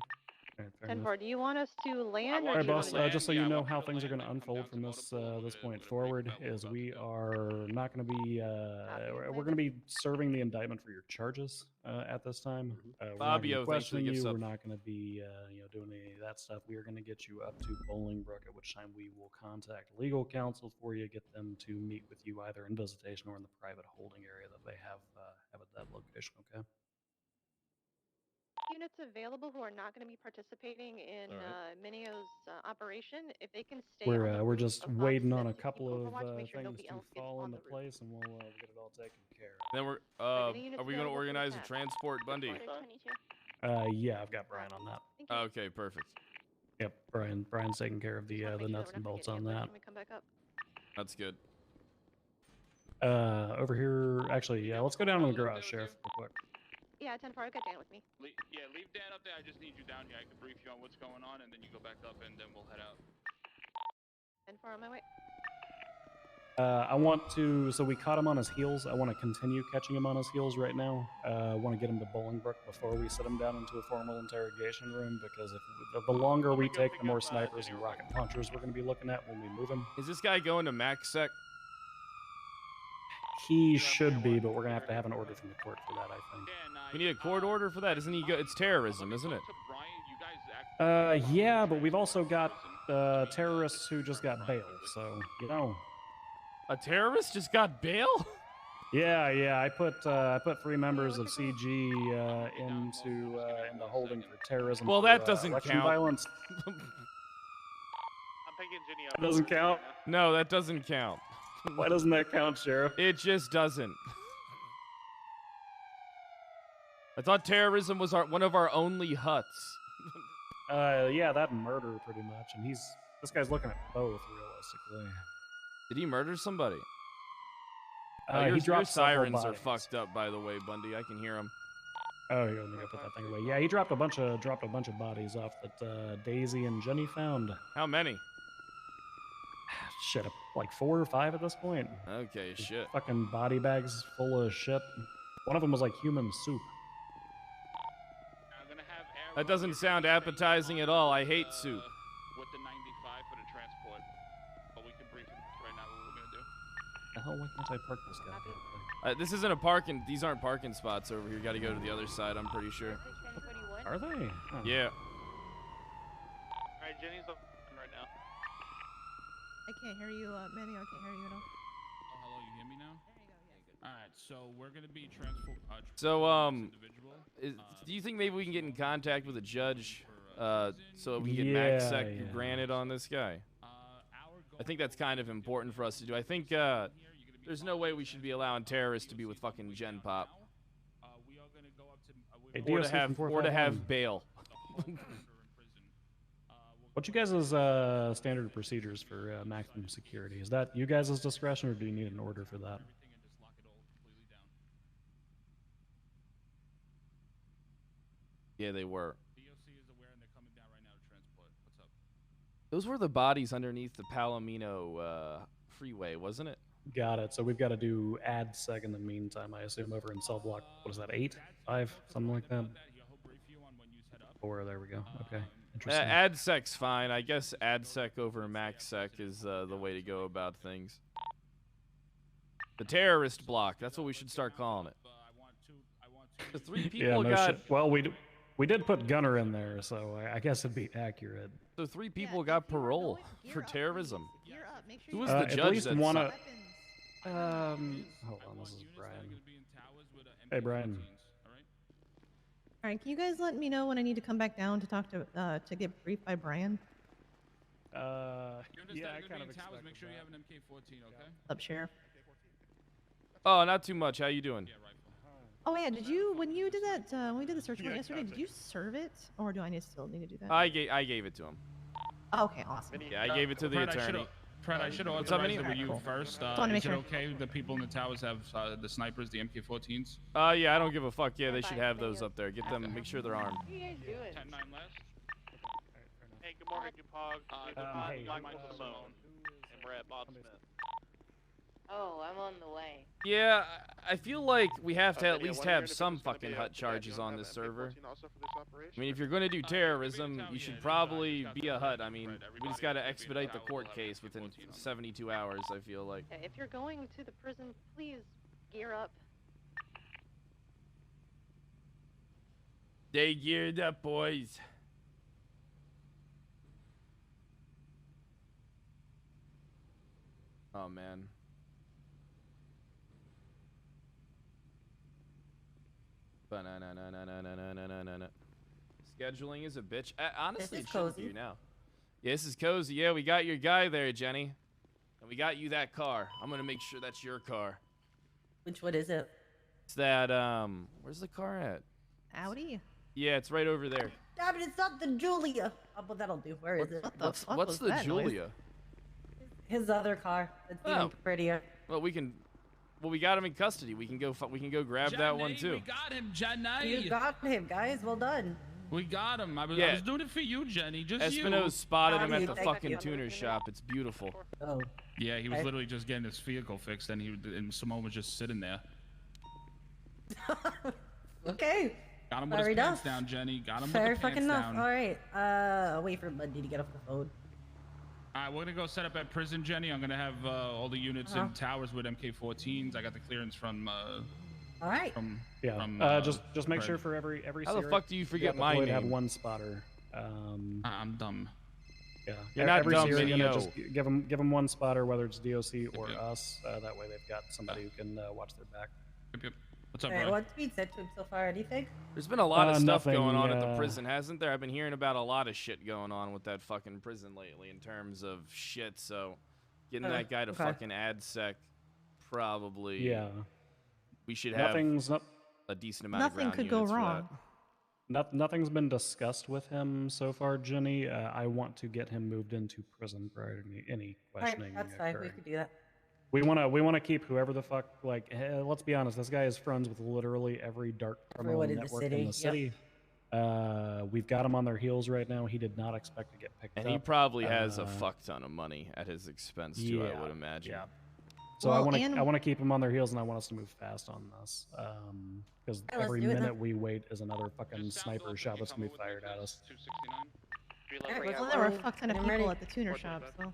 All right, 10-4, do you want us to land? All Or right, do you boss. want Just so you know how things are going to unfold from this point forward, is we are not going to be we're going to be serving the indictment for your charges at this time. We're not gonna be Fabio, thanks for the questioning gift you. sub. We're not going to be doing any of that stuff. We are going to get you up to Bolingbrook, at which time we will contact legal counsel for you, get them to meet with you either in visitation or in the private holding area that they have at that location. Okay. units available who are not going to be participating in Minio's operation, if they can stay on the We're roof just above waiting on a 70 couple of Overwatch, make sure things nobody to else gets fall on into the roof. place, and we'll get it all taken care Then we're any units are we gonna available for organize a attack? transport, Bundy? of. Yeah, I've got Brian on that. Okay, perfect. Yep, Brian's taking care of the nuts and bolts on that. Can we come back up? That's good. Over here, actually, yeah, let's go down to the garage, Sheriff, real quick. Yeah, 10-4, I've got Dan with me. Yeah, leave Dan up there. I just need you down here. I can brief you on what's going on, and then you go back up, and then we'll head out. 10-4 on my way. I want to, so we caught him on his heels. I want to continue catching him on his heels right now. I want to get him to Bolingbrook before we sit him down into a formal interrogation room, because if the longer we take, the more snipers and rocket launchers we're going to be looking at when we move him. Is this guy going to MaxSec? He should be, but we're going to have an order from the court for that, I think. We need a court order for that. Isn't he? It's terrorism, isn't it? Yeah, but we've also got terrorists who just got bail, so, you know. A terrorist just got bail? Yeah. I put 3 members of CG into holding for terrorism. Well, that doesn't election count. Violence. I'm picking Ginny up. Doesn't count. No, that doesn't count. Why doesn't that count, Sheriff? It just doesn't. I thought terrorism was one of our only huts. Yeah, that and murder pretty much, and this guy's looking at both realistically. Did he murder somebody? He Your dropped several sirens are bodies. fucked up, by the way, Bundy. I can hear them. Oh, here, let me go put that thing away. Yeah, he dropped a bunch of bodies off that Daisy and Jenny found. How many? Shit, like 4 or 5 at this point. Okay, shit. Fucking body bags full of shit. One of them was like human soup. That doesn't sound appetizing at all. I hate soup. With the 95 for the transport. But we can brief him right now what we're going to do. The hell, why can't I park this guy? This isn't a parking. These aren't parking spots over here. You got to go to the other side. I'm pretty sure. Are they? Huh. Yeah. Alright, Jenny's up right now. I can't hear you, Manny. I can't hear you at all. Oh, hello. You hear me now? All right. So we're gonna be So do you think maybe we can get in contact with a judge, so we can get MaxSec granted on this guy? I think that's kind of important for us to do. I think there's no way we should be allowing terrorists to be with fucking Gen Pop. Hey, Or DOC to have bail. What's you guys' standard procedures for maximum security? Is that you guys' discretion, or do you need an order for that? Yeah, they were. Those were the bodies underneath the Palomino freeway, wasn't it? Got it. So we've got to do AdSec in the meantime, I assume, over in cell block. What is that, 8? 5? Something like that? 4, there we go. Okay. Interesting. AdSec's fine. I guess AdSec over MaxSec is the way to go about things. The terrorist block. That's what we should start calling it. The 3 people got... shit. Well, we did put Gunner in there, so I guess it'd be accurate. So 3 people got parole for terrorism. Who was the At judge least that one signed- hold on, this is Brian. Hey, Brian. All right, can you guys let me know when I need to come back down to talk to get briefed by Brian? Yeah, I kind of expect. Make sure you have an MK14, okay? Up, Sheriff. Oh, not too much. How you doing? Oh yeah, when you did that when we did the search warrant yesterday, did you serve it, or do I still need to do that? I gave it to him. Okay, awesome. Yeah, I gave it to the attorney. Fred, I should have What's up, authorized it Minnie? with you Cool. first. Just wanna Is make it sure. okay the people in the towers have the snipers, the MK14s? Yeah, I don't give a fuck. Yeah, they should have those up there. Get them, make sure they're armed. What are you guys doing? 10-9 last. Hey, good morning, Dupog. Hey. Michael Simone. And we're at Bob Smith. Oh, I'm on the way. Yeah, I feel like we have to at Lydia, least one of your have some individuals gonna fucking be hut the guy charges who on have this MK14 server. also for this operation? I mean, if you're going to do terrorism, you should probably be a hut. I mean, we just got to expedite the court case within 72 hours, I feel like. Okay, if you're going to the prison, please gear up. They geared up, boys. Oh, man. Ba-na-na-na-na-na-na-na-na-na. Scheduling is a bitch. Honestly, This is it shouldn't cozy. be now. Yeah, this is cozy. Yeah, we got your guy there, Jenny. And we got you that car. I'm going to make sure that's your car. Which one is it? It's that, where's the car at? Audi? Yeah, it's right over there. Damn it, it's not the Julia. Oh, but that'll do. Where is it? What's the Julia? His other car. It's even Oh. prettier. Well, we got him in custody. We can go grab that one too. We got him, Jenny. You got him, guys. Well done. We got him. I was Yeah. doing it for you, Jenny. Just you. Espino's spotted him Got at you, the thank fucking you. tuner shop. It's beautiful. Oh. Yeah, he was Okay. literally just getting his vehicle fixed, and and Simone was just sitting there. Okay. Got him with Fair his pants enough. down, Jenny. Got him Fair with the fucking pants enough. down. All right. Wait for Bundy to get off the phone. All right, we're gonna go set up at prison, Jenny. I'm gonna have all the units in towers with MK14s. I got the clearance from. All right. Just make Fred. sure for every How the Sierra, fuck do you forget my deployed have name? one spotter. I'm dumb. Yeah. You're not every dumb, Sierra unit, Minio. just give them one spotter, whether it's DOC or us. That way they've got somebody who can watch their back. Yep. What's up, All right, bro? what's been said to him so far? Anything? There's been a lot of stuff nothing, going on at the prison, hasn't there? I've been hearing about a lot of shit going on with that fucking prison lately in terms of shit. So getting that guy to okay. fucking AdSec, probably. Yeah. We should have Nothing's not. a decent amount Nothing of ground could go units for wrong. that. Nothing's been discussed with him so far, Jenny. I want to get him moved into prison prior to any All right, questioning that's fine. We occurring. could do that. We want to keep whoever the fuck let's be honest. This guy is friends with literally every dark criminal Everyone in the network city, in the yep. city. We've got him on their heels right now. He did not expect to get picked And up. he probably has a fuck ton of money at his expense too, I would imagine. Yeah. So Well, I want to keep him on their heels, and I want us to move fast on this, because Yeah, let's every do it then. minute we wait is another fucking sniper shot that's gonna be fired at us. 269. All right, Well, let's there were a go. fuck ton of I'm people ready. at the tuner shop, so.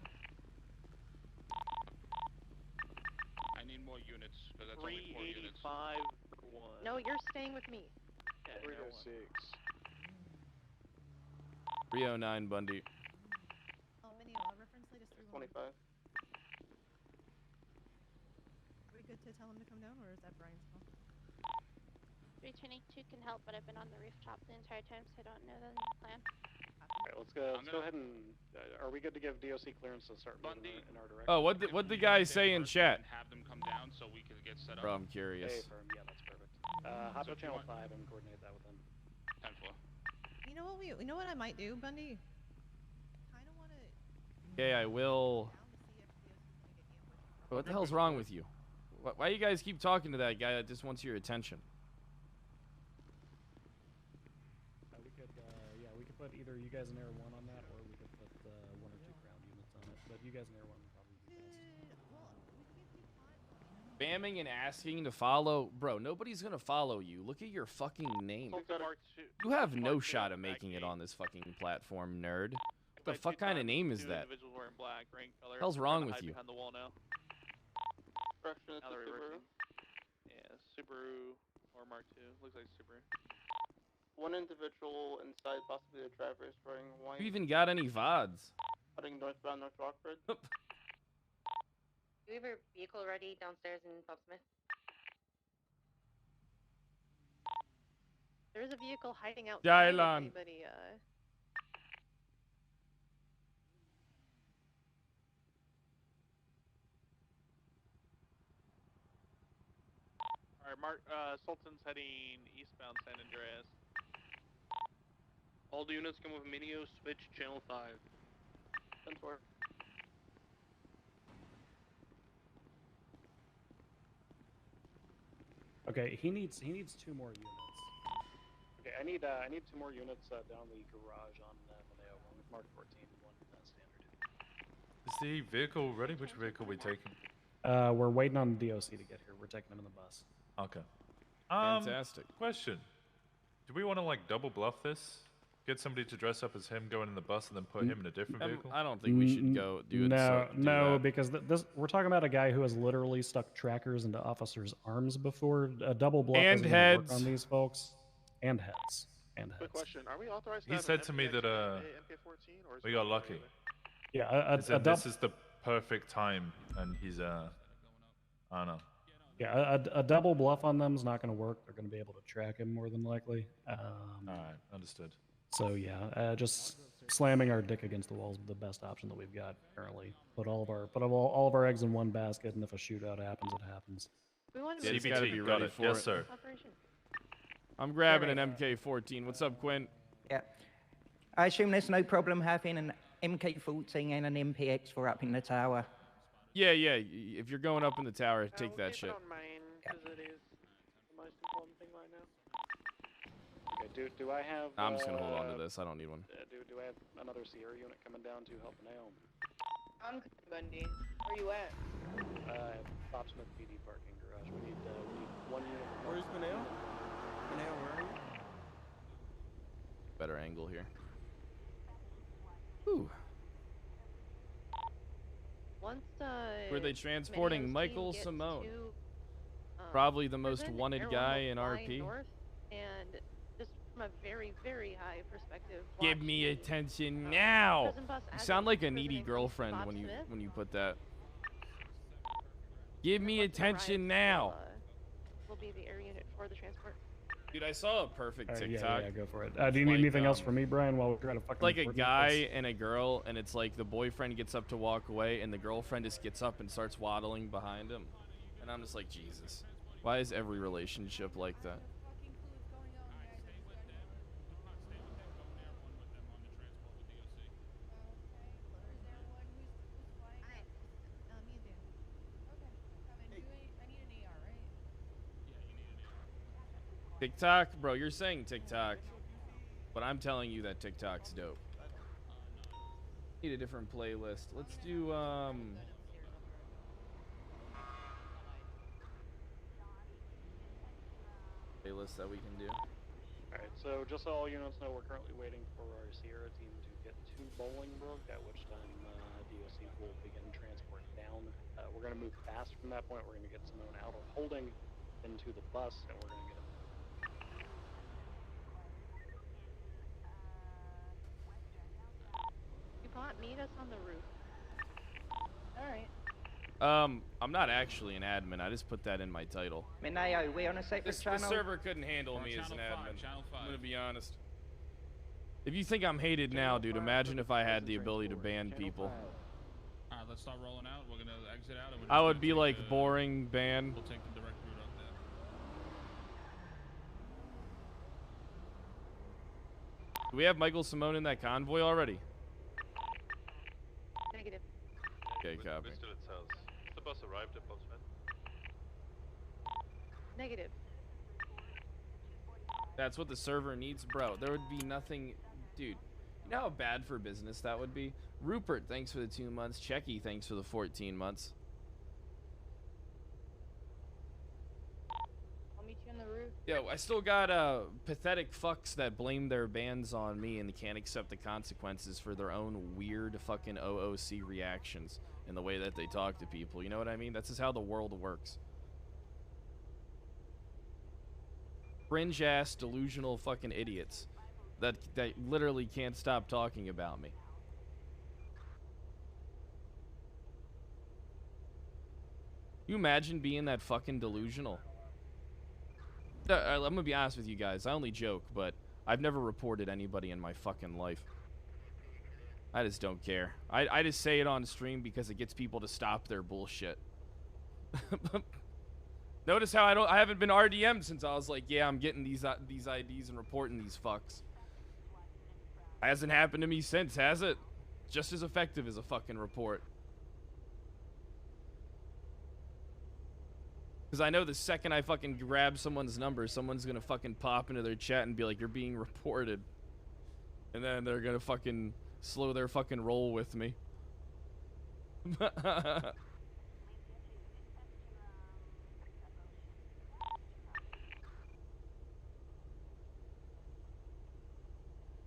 I need more units, because that's only 4 units. 385-1. No, you're staying with me. 306. 309 Bundy. Oh, Minnie, reference latest 25. Are we good to tell him to come down, or is that Brian's call? 322 can help, but I've been on the rooftop the entire time, so I don't know the plan. Alright, let's go ahead and. Are we good to give DOC clearance to start moving in our direction? Oh, what'd the guy say in chat? Have them come down so we can get set up. Bro, I'm curious. Hey, firm. Yeah, that's perfect. Hop So to if you channel want- 5 and coordinate that with them. 10-4. You know what I might do, Bundy? Okay, I will. What the hell's wrong with you? Why you guys keep talking to that guy that just wants your attention? We could put either you guys in Air 1 on that, or we could put 1 or 2 ground units on it. But you guys in Air 1 would probably be best. Spamming and asking to follow, bro. Nobody's gonna follow you. Look at your fucking name. You have no shot of making it on this fucking platform, nerd. What the fuck kind of name is that? Individuals wearing black, green color. Hell's They're wrong trying to with hide you? Behind the wall now. Correction, it's a Subaru. Yeah, Subaru or Mark II. Looks like Subaru. One individual inside, possibly the driver, is wearing white. You even got any VODs? Heading northbound North Rockford. Do we have a vehicle ready downstairs in Bob Smith? There is a vehicle hiding outside. Dylan. If anybody, Alright, Sultan's heading eastbound San Andreas. All the units come with Minio, switch channel 5. 10-4. Okay, he needs 2 more units. Okay, I need 2 more units down the garage on Moneo. One Mark 14, one standard. Is the vehicle ready? Which vehicle are we taking? We're waiting on the DOC to get here. We're taking him in the bus. Okay. Fantastic. Question. Do we want to like double bluff this? Get somebody to dress up as him going in the bus and then put him in a different vehicle? I don't think we should go do it. No, because we're talking about a guy who has literally stuck trackers into officers' arms before. A double bluff and isn't gonna work heads on these folks, and heads, and heads. Quick question: are we authorized? He said to me that MK14, or is we it got not lucky. Yeah, This is the perfect time, and he's I don't know. Yeah, a double bluff on them is not going to work. They're going to be able to track him more than likely. All right, understood. So yeah, just slamming our dick against the wall is the best option that we've got currently. Put all of our eggs in one basket, and if a shootout happens, it happens. We want Yeah, to he's got to be got ready it. for Yes, it. sir. Operation. I'm grabbing an MK14. What's up, Quinn? Yeah. I assume there's no problem having an MK14 and an MPX for up in the tower. Yeah. If you're going up in the tower, take that shit. On mine, because it is the most important thing right now. Okay, do I have? I'm just gonna hold on to this. I don't need one. Do I have another Sierra unit coming down to help Moneo? I'm Bundy. Where you at? Bob Smith PD parking garage. We need 1 unit. Where's Moneo? Moneo, where are you? Better angle here. Ooh. Once Were they transporting Meneo's Michael team gets Simone? to, Probably the most prison, wanted everyone guy will in fly RP. north, and just from a very, very high perspective. Give watch me the, attention now. prison bus You as sound it like a prison needy includes girlfriend Bob when Smith. you put that. Give me Once it arrives, attention now. Will be the air unit for the transport. Dude, I saw a perfect All right, TikTok. yeah, go for it. Do you need anything else from me, Brian, while we're trying to fucking Like a coordinate guy this? and a girl, and it's like the boyfriend gets up to walk away, and the girlfriend just gets up and starts waddling behind him. And I'm just like, Jesus. Why is every relationship like that? TikTok? Bro, you're saying TikTok, but I'm telling you that TikTok's dope. Need a different playlist. Let's do, playlist that we can do. Alright, so just so all units know, we're currently waiting for our Sierra team to get to Bolingbrook, at which time DOC will begin transport down. We're going to move fast from that point. We're going to get Simone out of holding into the bus, and we're going to get him. DuPont, meet us on the roof. Alright. I'm not actually an admin. I just put that in my title. Mineo, we on a separate This channel? server couldn't handle me as an Channel admin. 5, Channel 5. I'm gonna be honest. If you think I'm hated now, dude, imagine if I had the ability to ban people. Alright, let's start rolling out. We're gonna exit out. And we're I just would gonna be take like the- boring ban. We'll take the direct route up there. Do we have Michael Simone in that convoy already? Negative. Okay, copy. Mr. Litz's house. The bus arrived at Bob Smith. Negative. That's what the server needs, bro. There would be nothing, dude. You know how bad for business that would be? Rupert, thanks for the 2 months. Checky, thanks for the 14 months. I'll meet you on the roof. Yo, I still got pathetic fucks that blame their bans on me and can't accept the consequences for their own weird fucking OOC reactions in the way that they talk to people. You know what I mean? That's just how the world works. Fringe ass delusional fucking idiots that literally can't stop talking about me. You imagine being that fucking delusional? I'm gonna be honest with you guys. I only joke, but I've never reported anybody in my fucking life. I just don't care. I just say it on stream because it gets people to stop their bullshit. Notice how I haven't been RDM'd since I was like, yeah, I'm getting these IDs and reporting these fucks. Hasn't happened to me since, has it? Just as effective as a fucking report. Because I know the second I fucking grab someone's number, someone's gonna fucking pop into their chat and be like, you're being reported. And then they're gonna fucking slow their fucking roll with me.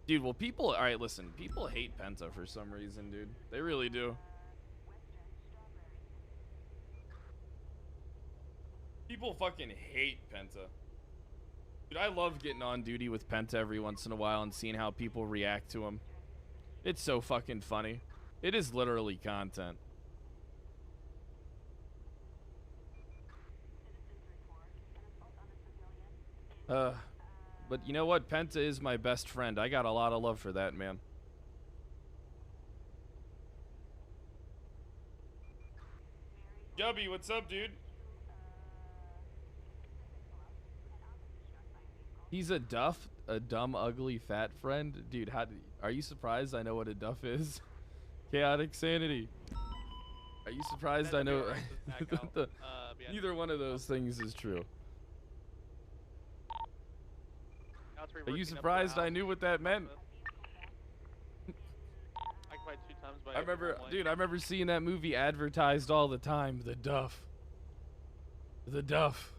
Dude, well, people... Alright, listen. People hate Penta for some reason, dude. They really do. People fucking hate Penta. Dude, I love getting on duty with Penta every once in a while and seeing how people react to him. It's so fucking funny. It is literally content. But you know what? Penta is my best friend. I got a lot of love for that man. Gubby, what's up, dude? He's a duff, a dumb, ugly, fat friend? Dude, are you surprised I know what a duff is? Chaotic sanity. Are you surprised I know... Neither one of those things is true. Are you surprised I knew what that meant? I remember, dude, I remember seeing that movie advertised all the time. The Duff. The Duff.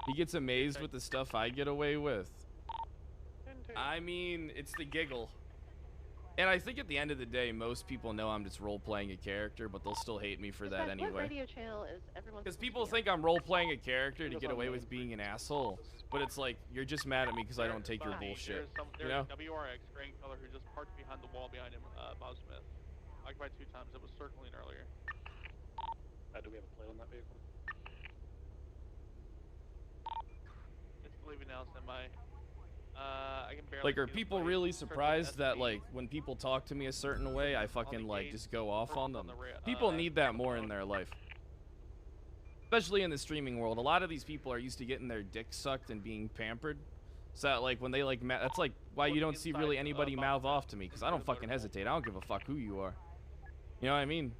He gets amazed with the stuff I get away with. I mean, it's the giggle. And I think at the end of the day, most people know I'm just role-playing a character, but they'll still hate me for that anyway. What radio channel is everyone? Because people think I'm role-playing a character to get away with being an asshole, but it's like, you're just mad at me because I don't take your bullshit, you know? WRX gray color who just parked behind the wall behind him, Bob Smith. Occupied 2 times. It was circling earlier. Do we have a plate on that vehicle? It's leaving now, standby. I can barely Like, are people really surprised that, like, when people talk to me a certain way, I fucking, like, just go off on them? People need that more in their life. Especially in the streaming world. A lot of these people are used to getting their dick sucked and being pampered. So, that, like, when they, like, that's, like, why you don't see really anybody mouth off to me. Because I don't fucking hesitate. I don't give a fuck who you are. You know what I mean?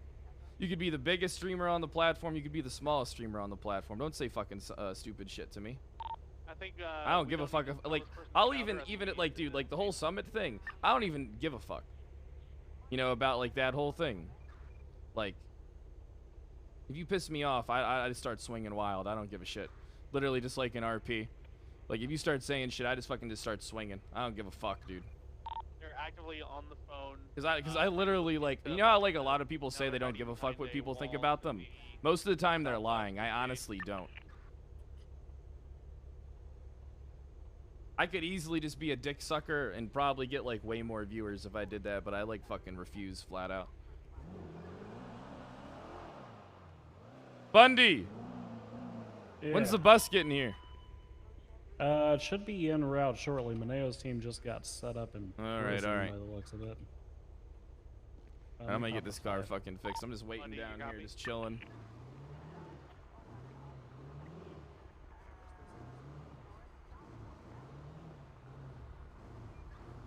You could be the biggest streamer on the platform. You could be the smallest streamer on the platform. Don't say fucking stupid shit to me. I don't give a fuck if, like, I'll even like, dude, like the whole summit thing, I don't even give a fuck, you know, about like that whole thing. Like, if you piss me off, I just start swinging wild. I don't give a shit. Literally just like an RP. Like, if you start saying shit, I just fucking just start swinging. I don't give a fuck, dude. They're actively on the phone. Cause I literally, like, you know how like a lot of people say they don't give a fuck what people think about them? Most of the time they're lying. I honestly don't. I could easily just be a dick sucker and probably get like way more viewers if I did that, but I like fucking refuse flat out. Bundy! Yeah. When's the bus getting here? It should be en route shortly. Maneo's team just got set up and alright. by the looks of it. I'm gonna get this car fucking fixed. I'm just waiting down here, just chilling.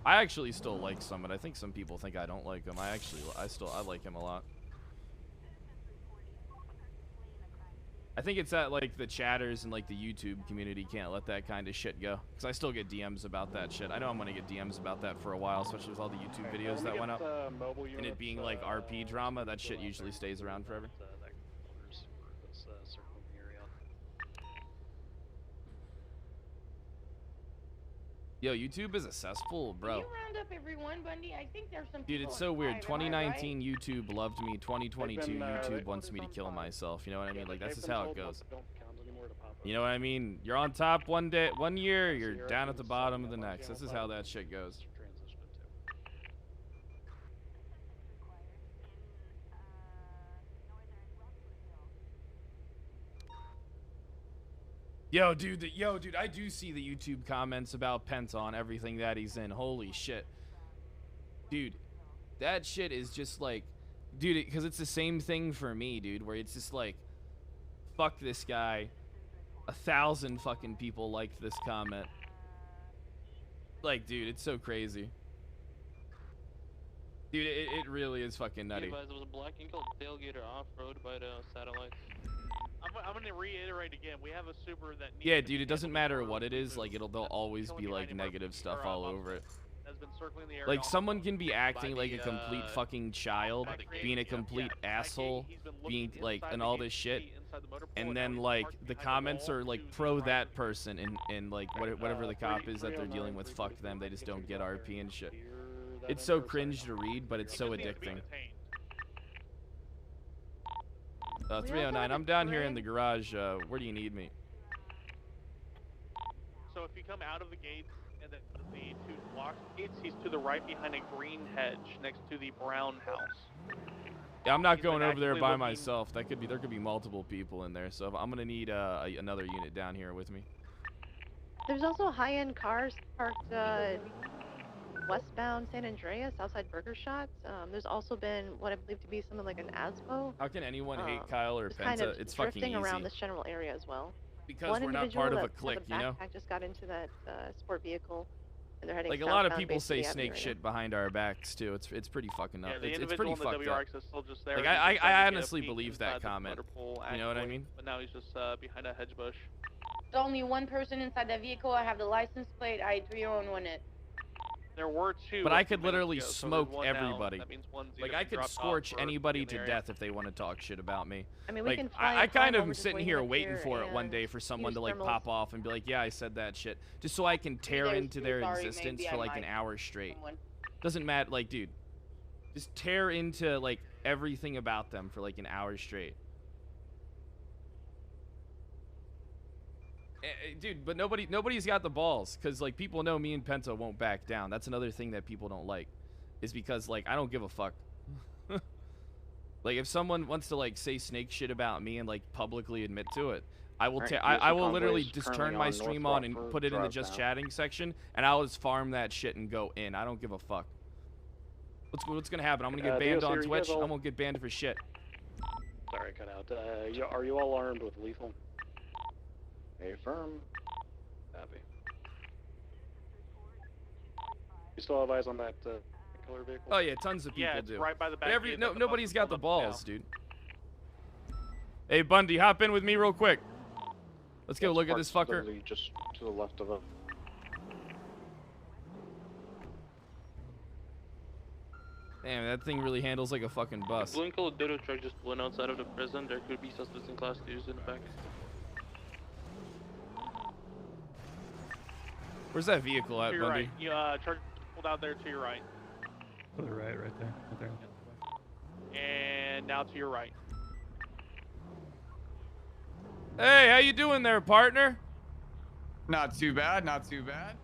I actually still like Summit. I think some people think I don't like him. I like him a lot. I think it's that like the chatters and like the YouTube community can't let that kind of shit go. Because I still get DMs about that shit. I know I'm gonna get DMs about that for a while, especially with all the YouTube videos that went up. And it being like RP drama, that shit usually stays around forever. Yo, YouTube is a cesspool, bro. Can you round up everyone, Bundy? I think there's some. Dude, it's so weird. 2019 YouTube loved me. 2022 YouTube wants me to kill myself. You know what I mean? Like, that's just how it goes. You know what I mean? You're on top one year, you're down at the bottom of the next. This is how that shit goes. Yo, dude, I do see the YouTube comments about Penta on everything that he's in. Holy shit. Dude, that shit is just like, dude, because it's the same thing for me, dude, where it's just like, fuck this guy. 1,000 fucking people liked this comment. Like, dude, it's so crazy. Dude, it really is fucking nutty. There was a black and gold tailgater off-road by the satellites. I'm gonna reiterate again. We have a Subaru that needs Yeah, to dude, be it doesn't handled matter for what it is. Like, there'll always be like negative stuff all over it. has been circling the area Like, all someone can be by acting like the, a complete fucking child, being a complete asshole, being like, and all this shit, and then like the comments are like pro that person, and like whatever the cop is that they're dealing with, fuck them. They just don't get RP and shit. It's so cringe to read, but it's so addicting. 309, I'm down here in the garage. Where do you need me? So if you come out of the gates and then the 2 block gates, he's to the right behind a green hedge next to the brown house. Yeah, I'm not He's going been over there actively by looking- myself. There could be multiple people in there, so I'm gonna need another unit down here with me. There's also high-end cars parked westbound San Andreas outside Burger Shots. There's also been what I believe to be something like an ASBO. How can anyone hate Kyle or just kind Penta? of It's fucking drifting easy. around this general area as well. Because One we're not individual part of a that has clique, you know? backpack just got into that sport vehicle, and they're heading Like, a lot of southbound people based say City Avenue snake right now. shit behind our backs too. It's pretty fucking up. Yeah, the It's individual pretty in the fucked up. WRX is still just there. Like, He's just trying to get a honestly peek believe inside that the comment. motor pool You know what I actually, mean? But now he's just behind a hedge bush. There's only one person inside that vehicle. I have the license plate. I 301 it. There were 2. But a I few could minutes literally ago, so there's smoke 1 now. everybody. That means one's Like, either I been could dropped off scorch or anybody in the to area. death if they want to talk shit about me. I mean, we Like, can fly I and kind climb of over am just sitting waiting here up waiting here for it one and day for someone use to like thermals. pop off and be like, yeah, I said that shit, just so I can tear there's into two, their sorry, existence maybe for I like an might. hour straight. Someone. Doesn't matter, like, dude, just tear into like everything about them for like an hour straight. Dude, but nobody's got the balls, because like people know me and Penta won't back down. That's another thing that people don't like, is because like I don't give a fuck. Like, if someone wants to like say snake shit about me and like publicly admit to it, I will Alright, I will Houston literally Convoy's just currently turn my on stream North on and Rockford put it in the Drive just now. chatting section, and I'll just farm that shit and go in. I don't give a fuck. What's gonna happen? I'm gonna get banned DLC, on are you Twitch. guys all- I'm gonna get banned for shit. Sorry, cut out. Are you all armed with lethal? Affirm. Copy. You still have eyes on that killer vehicle? Oh yeah, tons of people Yeah, it's do. right by the But back gate that the nobody's bus got is the pulled up balls, dude. Hey Bundy, hop in with me real quick. Let's go look at this fucker. Literally just to the left of it. Damn, that thing really handles like a fucking bus. Blue and gold Dodo truck just went outside of the prison. There could be suspects in class 2s in the back. Where's that vehicle at, To your Bundy? right. You truck pulled out there to your right, To the right there. Right there. and now to your right. Hey, how you doing there, partner? Not too bad, not too bad.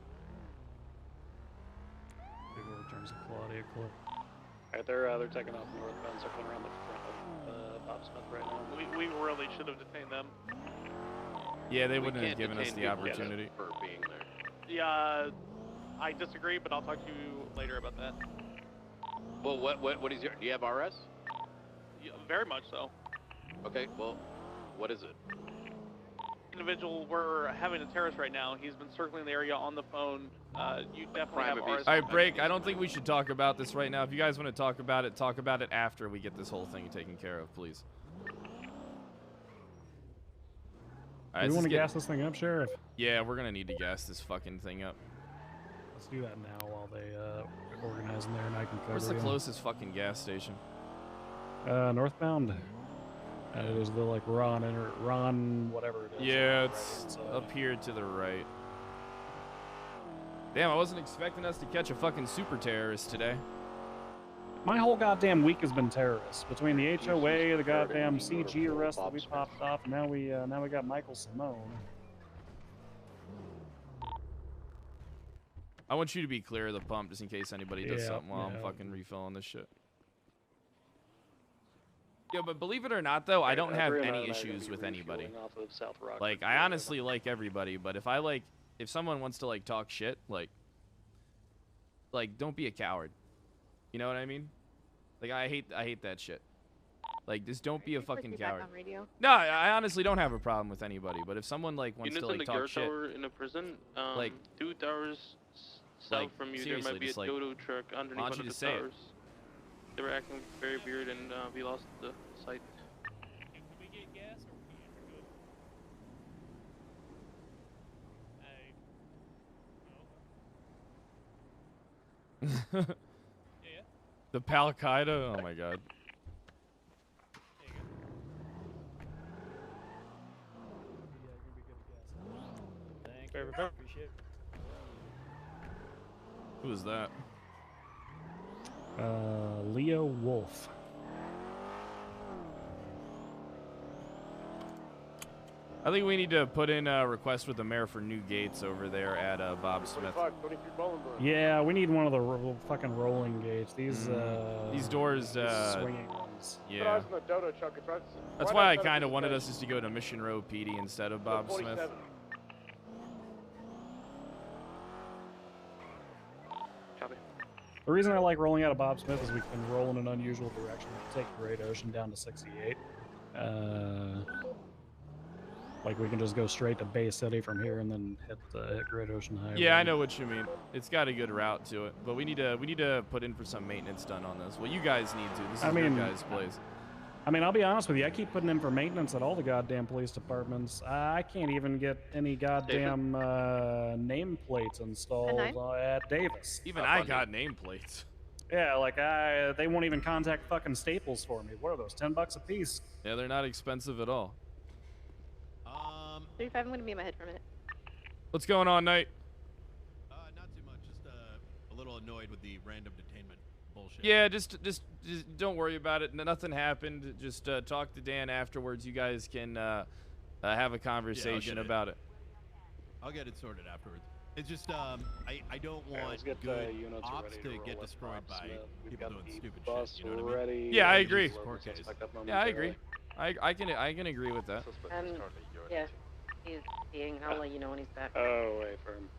Big old terms of quality of course. Alright, they're taking off northbound, circling around the front of Bob Smith right now. We really should have detained them. Yeah, they wouldn't have given us the opportunity. For being there. Yeah, I disagree, but I'll talk to you later about that. Well, what is your? Do you have RS? Yeah, very much so. Okay. Well, what is it? Individual we're having a terrorist right now. He's been circling the area on the phone. You definitely crime have would be RS. All right, break. I don't think we should talk about this right now. If you guys want to talk about it after we get this whole thing taken care of, please. All Do let's we want to get- gas this thing up, Sheriff? Yeah, we're gonna need to gas this fucking thing up. Let's do that now while they organize in there, and I can cover Where's the you. closest fucking gas station? Northbound. It is the like Ron whatever it is. Yeah, on the it's right-hand side. up here to the right. Damn, I wasn't expecting us to catch a fucking super terrorist today. My whole goddamn week has been terrorists. Between the HOA, the goddamn CG arrest that we popped off, and now we got Michael Simone. I want you to be clear of the pump just in case anybody does Yeah, something while I'm yeah. fucking refilling this shit. Yeah, but believe it or not, though, I don't have any issues with anybody. Like, I honestly like everybody, but if someone wants to like talk shit, like don't be a coward. You know what I mean? Like, I hate that shit. Like, just don't be a fucking Back coward. on radio. No, I honestly don't have a problem with anybody, but if someone like wants Units to in like the talk guard shit, tower in the prison. like, 2 towers south like, from you, there seriously, might be a just, like, dodo truck underneath why one don't of you the just say it? towers. They were acting very weird and we lost the site. The Pal Qaeda. Oh my god. Appreciate it. Who is that? Leo Wolf. I think we need to put in a request with the mayor for new gates over there at Bob Smith. 23 Bolingbrook. Yeah, we need one of the fucking rolling gates. These These doors, swinging ones. Yeah. The Dodo truck. That's why I kind of wanted us just to go to Mission Row PD instead of Bob Smith. 47. Copy. The reason I like rolling out of Bob Smith is we can roll in an unusual direction. We can take Great Ocean down to 68. Like we can just go straight to Bay City from here and then hit Great Ocean Highway. Yeah, I know what you mean. It's got a good route to it, but we need to put in for some maintenance done on this. Well, you guys need to. This is your guys' place. I mean, I'll be honest with you. I keep putting in for maintenance at all the goddamn police departments. I can't even get any goddamn nameplates installed at Davis. Even I got nameplates. Yeah, like they won't even contact fucking Staples for me. What are those? $10 a piece? Yeah, they're not expensive at all. 35, I'm gonna be in my head for a minute. What's going on, Knight? Not too much. Just a little annoyed with the random detainment bullshit. Yeah, just don't worry about it. Nothing happened. Just talk to Dan afterwards. You guys can have a conversation about it. I'll get it sorted afterwards. It's just I don't want good ops to get destroyed by people doing stupid shit. You know what I mean? Yeah, I agree. Case. Yeah, I agree. I can agree with that. Yeah, he's seeing. I'll let you know when he's back. Oh, wait for him.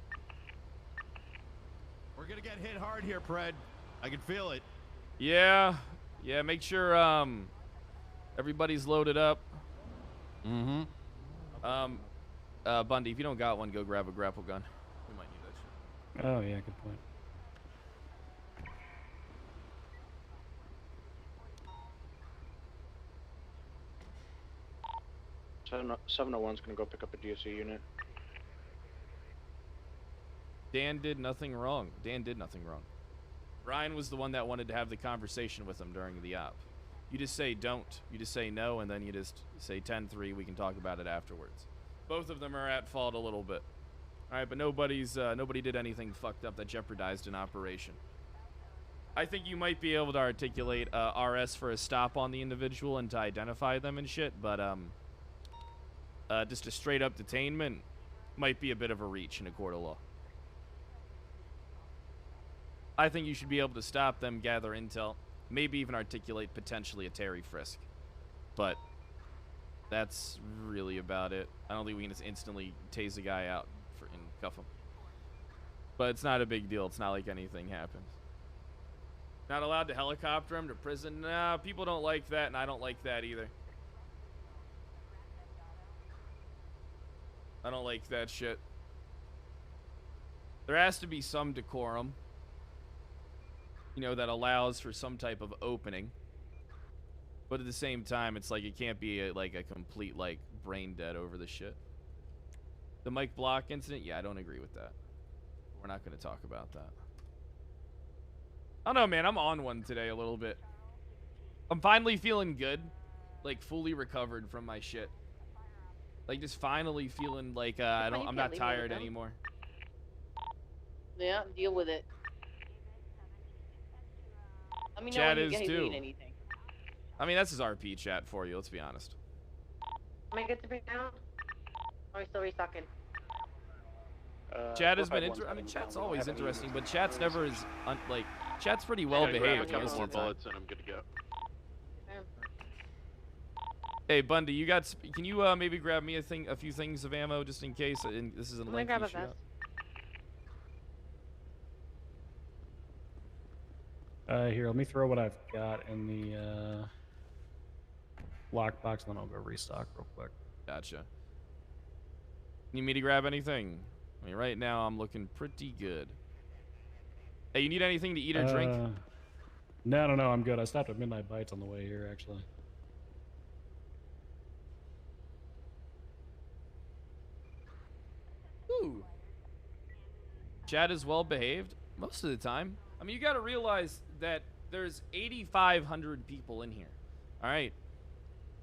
We're gonna get hit hard here, Pred. I can feel it. Yeah, make sure everybody's loaded up. Mm-hmm. Bundy, if you don't got one, go grab a grapple gun. We might need that shit. Oh yeah, good point. So 701's gonna go pick up a DOC unit. Dan did nothing wrong. Ryan was the one that wanted to have the conversation with him during the op. You just say don't. You just say no, and then you just say 10-3. We can talk about it afterwards. Both of them are at fault a little bit. All right, but nobody did anything fucked up that jeopardized an operation. I think you might be able to articulate RS for a stop on the individual and to identify them and shit, but just a straight up detainment might be a bit of a reach in a court of law. I think you should be able to stop them, gather intel, maybe even articulate potentially a Terry frisk. But that's really about it. I don't think we can just instantly tase a guy out and cuff him. But it's not a big deal. It's not like anything happened. Not allowed to helicopter him to prison? Nah, people don't like that, and I don't like that either. I don't like that shit. There has to be some decorum, you know, that allows for some type of opening. But at the same time, it's like it can't be like a complete like brain dead over the shit. The Mike Block incident, yeah, I don't agree with that. We're not going to talk about that. I don't know, man. I'm on one today a little bit. I'm finally feeling good, like fully recovered from my shit. Like just finally feeling like I'm not tired anymore. Yeah, deal with it. Let me know Chat when you is guys too. need anything. I mean, that's his RP chat for you. Let's be honest. Am I good to bring down? Or are we still restocking? Chat has been I mean, chat's always interesting, but chat's never as chat's pretty well behaved most of the time. And I'm good to go. Hey Bundy, you got? Can you maybe grab me a few things of ammo just in case? This is a lengthy grab a shootout. Here, let me throw what I've got in the lockbox, and then I'll go restock real quick. Gotcha. Need me to grab anything? I mean, right now I'm looking pretty good. Hey, you need anything to eat or drink? No, I'm good. I stopped at Midnight Bites on the way here, actually. Ooh. Chad is well behaved most of the time. I mean, you got to realize that there's 8,500 people in here. All right.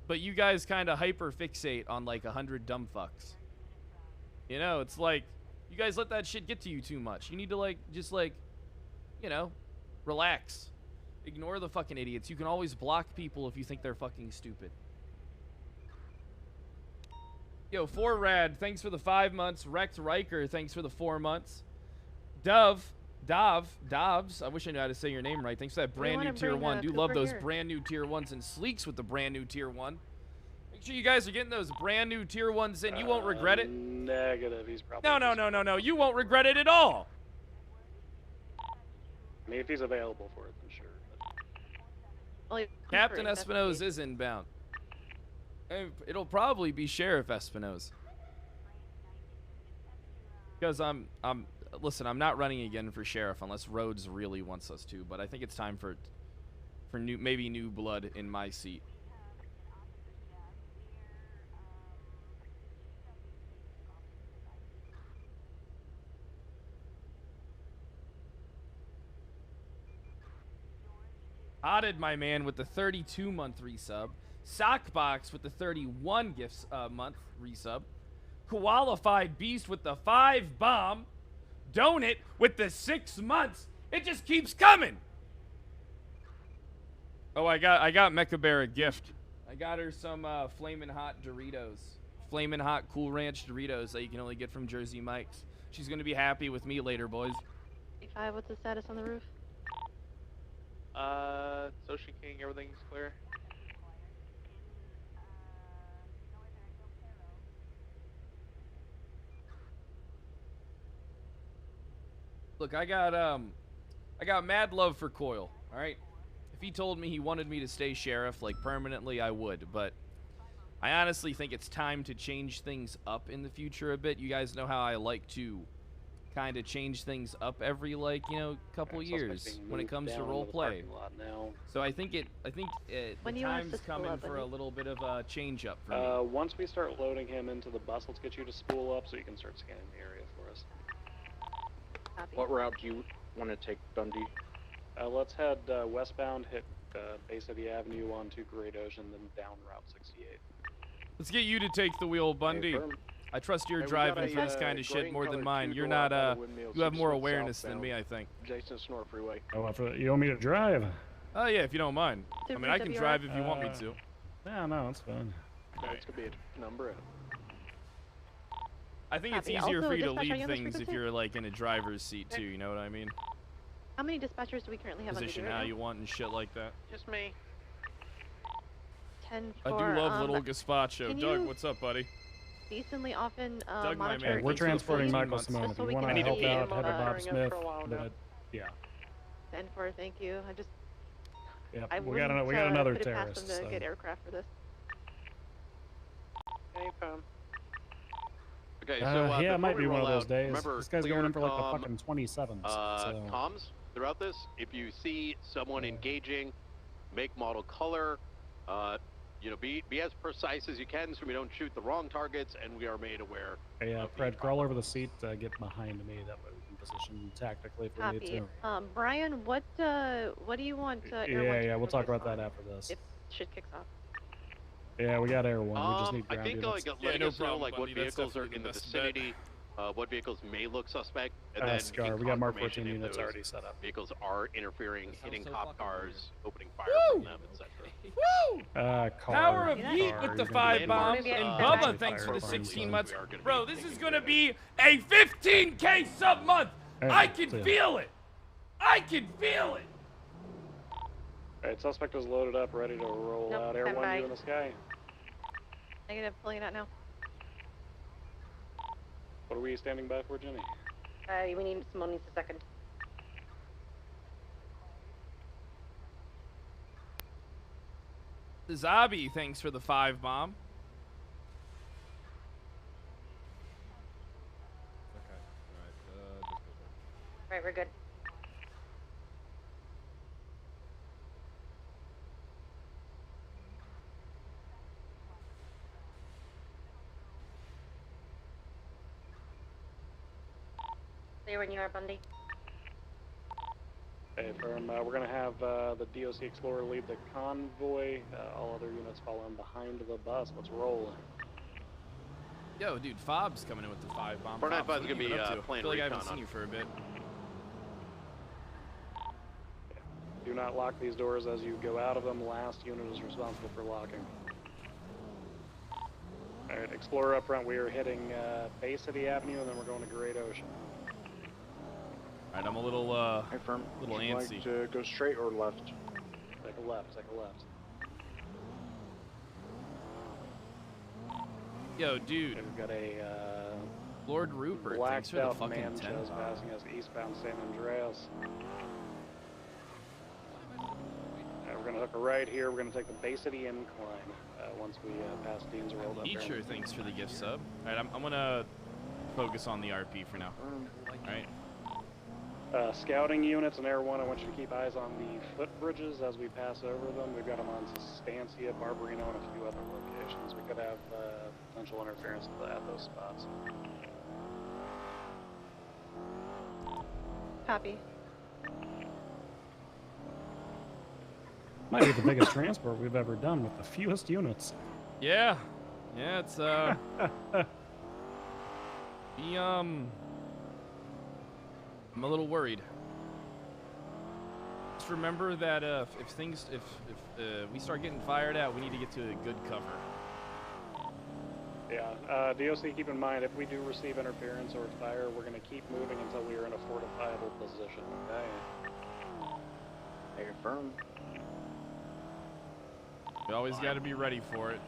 But you guys kind of hyper fixate on like 100 dumb fucks. You know, it's like you guys let that shit get to you too much. You need to like just like, you know, relax. Ignore the fucking idiots. You can always block people if you think they're fucking stupid. Yo, 4Rad, thanks for the 5 months. Rex Riker, thanks for the 4 months. Dobbs, I wish I knew how to say your name right. Thanks for that brand new tier 1. Do love those brand new tier 1s and Sleeks with the brand new tier 1. Make sure you guys are getting those brand new tier 1s in. You won't regret it. Negative. He's probably. No. You won't regret it at all. I mean, if he's available for it, then sure. Well, Captain Espinosa is inbound. It'll probably be Sheriff Espinosa. Because listen, I'm not running again for Sheriff unless Rhodes really wants us to, but I think it's time for maybe new blood in my seat. Hotted, my man, with the 32-month resub. Sockbox with the 31 gifts month resub. Qualified Beast with the 5 bomb. Donut with the 6 months. It just keeps coming. Oh, I got Mecha Bear a gift. I got her some Flamin' Hot Doritos. Flamin' Hot Cool Ranch Doritos that you can only get from Jersey Mike's. She's gonna be happy with me later, boys. 5, what's the status on the roof? Soshi King, everything's clear. Look, I got mad love for Coil, all right? If he told me he wanted me to stay sheriff, like, permanently, I would, but I honestly think it's time to change things up in the future a bit. You guys know how I like to kind of change things up every, like, you know, couple years when it comes to role play. So I think the time's coming for a little bit of a change up for me. Once we start loading him into the bus, let's get you to spool up so you can start scanning the area for us. What route do you want to take, Dundee? Let's head westbound, hit Bay City Avenue onto Great Ocean, then down Route 68. Let's get you to take the wheel, Bundy. I trust your driving for this kind of shit more than mine. You're not, you have more awareness than me, I think. Jason Snore Freeway. Oh, you want me to drive? Oh, yeah, if you don't mind. I mean, I can drive if you want me to. Yeah, no, it's fine. That's gonna be a number. I think it's easier for you to lead things if you're, like, in a driver's seat, too, you know what I mean? How many dispatchers do we currently have Position on duty how right you want and shit like that. Just me. 10 I for, do love little gazpacho. Doug, what's up, buddy? Decently often Doug, my monitor. man. We're transporting Michael Simone. If So you we want can to help see out, him, head to Bob Smith. now. Yeah. 10 for, thank you. I just. Yep. I we got wouldn't, another put it past terrorist. them to So. get aircraft for this. Okay, yeah, it might be one of those days. Remember, This guy's going in for like the fucking 27th. So. Comms throughout this. If you see someone engaging, make, model, color, you know, be as precise as you can, so we don't shoot the wrong targets, and we are made aware. Hey, Fred, crawl over the seat. Get behind me. That way we can position tactically if we need Copy. to. Brian, what do you want? Yeah, we'll talk about that after this. If shit kicks off. Yeah, we got Air 1. We just need I ground think units. letting us know like what vehicles are in the vicinity, what vehicles may look suspect, and then Scar, we got Mark 14 units already set up. Vehicles are interfering, hitting cop cars, opening fire from them, etc. Woo! Power of Heat with the 5 bombs, and Bubba, thanks for the 16 months. Bro, this is gonna be a 15K sub month. I can feel it. I can feel it. Alright, suspect is loaded up, ready to roll out. Air 1, you in the sky. Negative, pulling it out now. What are we standing by for, Jenny? We need Simone needs a second. Zabi, thanks for the 5 bomb. Okay. Right, we're good. Stay when you are, Bundy. Okay, firm. We're going to have the DOC Explorer lead the convoy. All other units follow in behind the bus. Let's roll. Yo, dude, Fob's coming in with the 5 bomb. 495 is Fobs, what going to you be been up to? playing I feel like I recon haven't seen on. you for a bit. Do not lock these doors as you go out of them. Last unit is responsible for locking. Alright, Explorer up front. We are hitting Bay City Avenue, and then we're going to Great Ocean. Alright, I'm a little, little Would you antsy. like to go straight or left? Take a left, take a left. Yo, dude. We've got a Lord Rupert, thanks blacked for the out fucking man 10 just bomb. passing us eastbound San Andreas. Alright, we're gonna hook a right here. We're gonna take the Bay City incline once we pass Dean's rolled up. Teacher, thanks for the gift sub. Alright, I'm gonna focus on the RP for now. Alright. Scouting units and Air 1, I want you to keep eyes on the footbridges as we pass over them. We've got them on Sustancia, Barbarino, and a few other locations. We could have potential interference at those spots. Copy. Might be the biggest transport we've ever done with the fewest units. Yeah. Yeah, it's, I'm a little worried. Just remember that if we start getting fired at, we need to get to a good cover. Yeah, DOC, keep in mind, if we do receive interference or fire, we're going to keep moving until we are in a fortifiable position, okay? Hey, firm. We always got to be ready for it.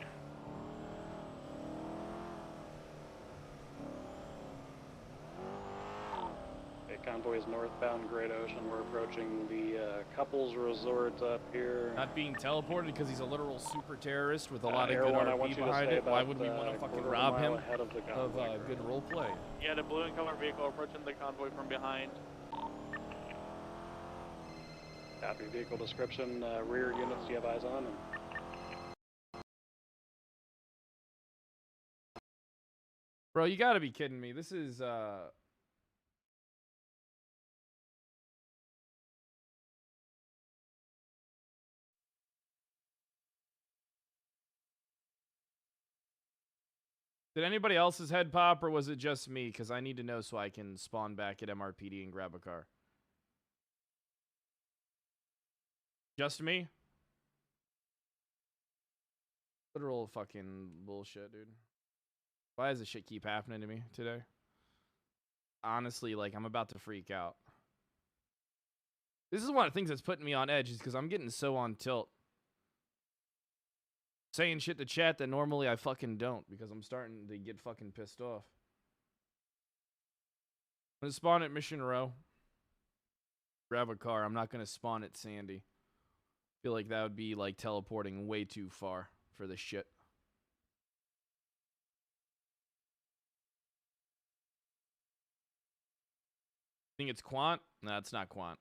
Convoy is northbound Great Ocean. We're approaching the couples resort up here. Not being teleported because he's a literal super terrorist with a lot of Air good One, I RP want you to behind stay it. Why about, would we want to fucking quarter of a rob mile him ahead of the of convoy. good role play? Yeah, the blue and color vehicle approaching the convoy from behind. Copy. Vehicle description. Rear units, do you have eyes on them? Bro, you gotta be kidding me. This is, Did anybody else's head pop, or was it just me? Because I need to know so I can spawn back at MRPD and grab a car. Just me? Literal fucking bullshit, dude. Why does this shit keep happening to me today? Honestly, like, I'm about to freak out. This is one of the things that's putting me on edge, is because I'm getting so on tilt. Saying shit to chat that normally I fucking don't, because I'm starting to get fucking pissed off. I'm gonna spawn at Mission Row. Grab a car. I'm not gonna spawn at Sandy. Feel like that would be like teleporting way too far for this shit. Think it's Quant? No, it's not Quant.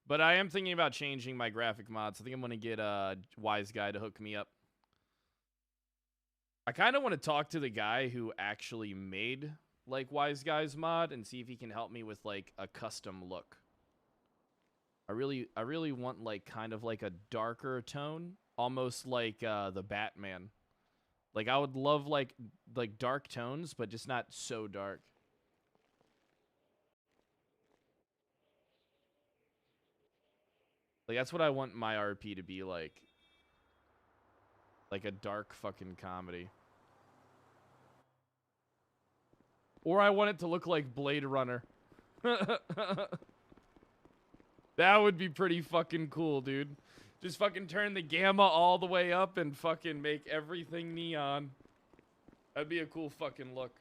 But I am thinking about changing my graphic mods. I think I'm gonna get a Wise Guy to hook me up. I kind of want to talk to the guy who actually made like Wise Guys mod and see if he can help me with like a custom look. I really want like kind of like a darker tone, almost like the Batman. Like I would love like dark tones, but just not so dark. Like that's what I want my RP to be like. Like a dark fucking comedy. Or I want it to look like Blade Runner. That would be pretty fucking cool, dude. Just fucking turn the gamma all the way up and fucking make everything neon. That'd be a cool fucking look.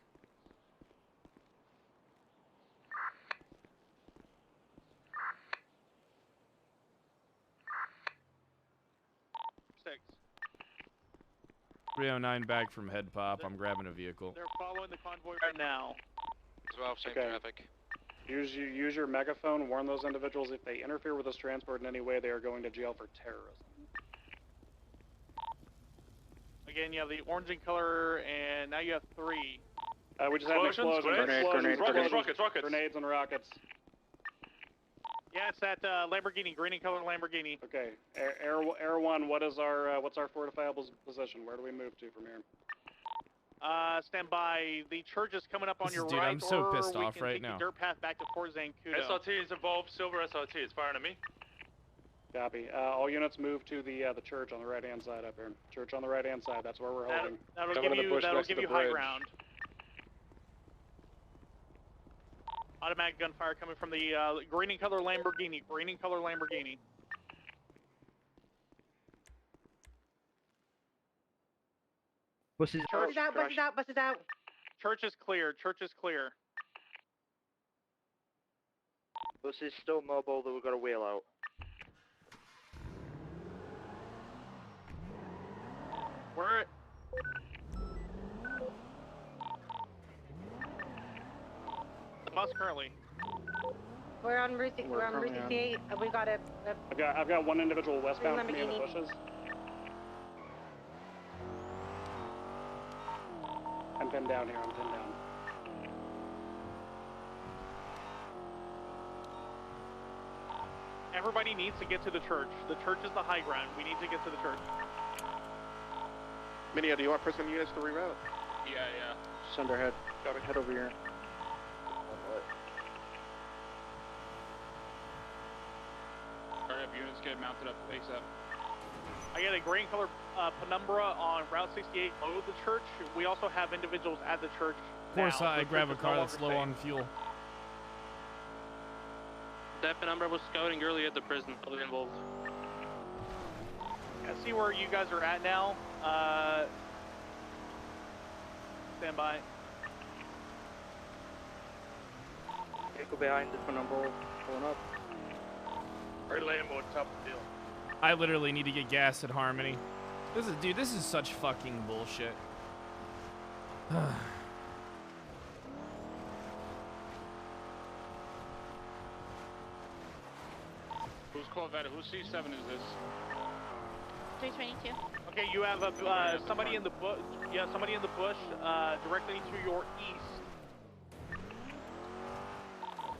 309 back from head pop. I'm grabbing a vehicle. They're following the convoy right now. Same traffic. Use your megaphone. Warn those individuals if they interfere with this transport in any way, they are going to jail for terrorism. Again, you have the orange in color, and now you have 3. We just had an explosion. Rockets. Grenades and rockets. Yeah, it's that Lamborghini, green in color Lamborghini. Okay, Air 1, what's our fortifiable position? Where do we move to from here? Stand by. The church is coming up on your Dude, right. I'm so pissed or we off can right take now. the dirt path back to Fort Zancudo. SRT is involved. Silver SRT is firing at me. Copy. All units move to the church on the right-hand side up here. Church on the right-hand side. That's where we're holding. That'll give you high ground. Automatic gunfire coming from the green in color Lamborghini. Green in color Lamborghini. Buses out. Buses out. Church is clear. Church is clear. Bus is still mobile, though we've got a wheel out. We're the bus currently. We're on Route 68. We got a. I've got one individual westbound from me in the bushes. I'm pinned down here. I'm pinned down. Everybody needs to get to the church. The church is the high ground. We need to get to the church. Minio, do you want prison units to reroute? Yeah. Send our head. Gotta head over here. Hurry up, units get mounted up ASAP. I got a green color penumbra on Route 68 below the church. We also have individuals at the church. Of course, now, I so grab a it's car no that's low longer on fuel. That penumbra was scouting early at the prison. Probably involved. I see where you guys are at now. Stand by. Vehicle behind this penumbra pulling up. Right Lambo on top of the deal. I literally need to get gas at Harmony. This is such fucking bullshit. Whose Corvette? Whose C7 is this? 322. Okay, you have somebody in the bush. Yeah, somebody in the bush directly to your east.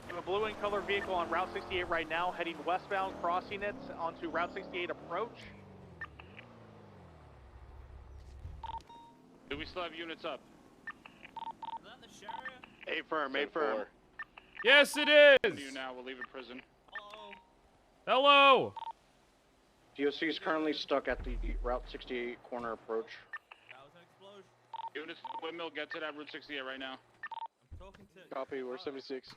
You have a blue and color vehicle on Route 68 right now, heading westbound, crossing it onto Route 68 approach. Do we still have units up? A firm. Yes, it What is. do you now? We're leaving prison. Hello. DOC is currently stuck at the Route 68 corner approach. Units, windmill, get to that Route 68 right now. Copy, we're 76.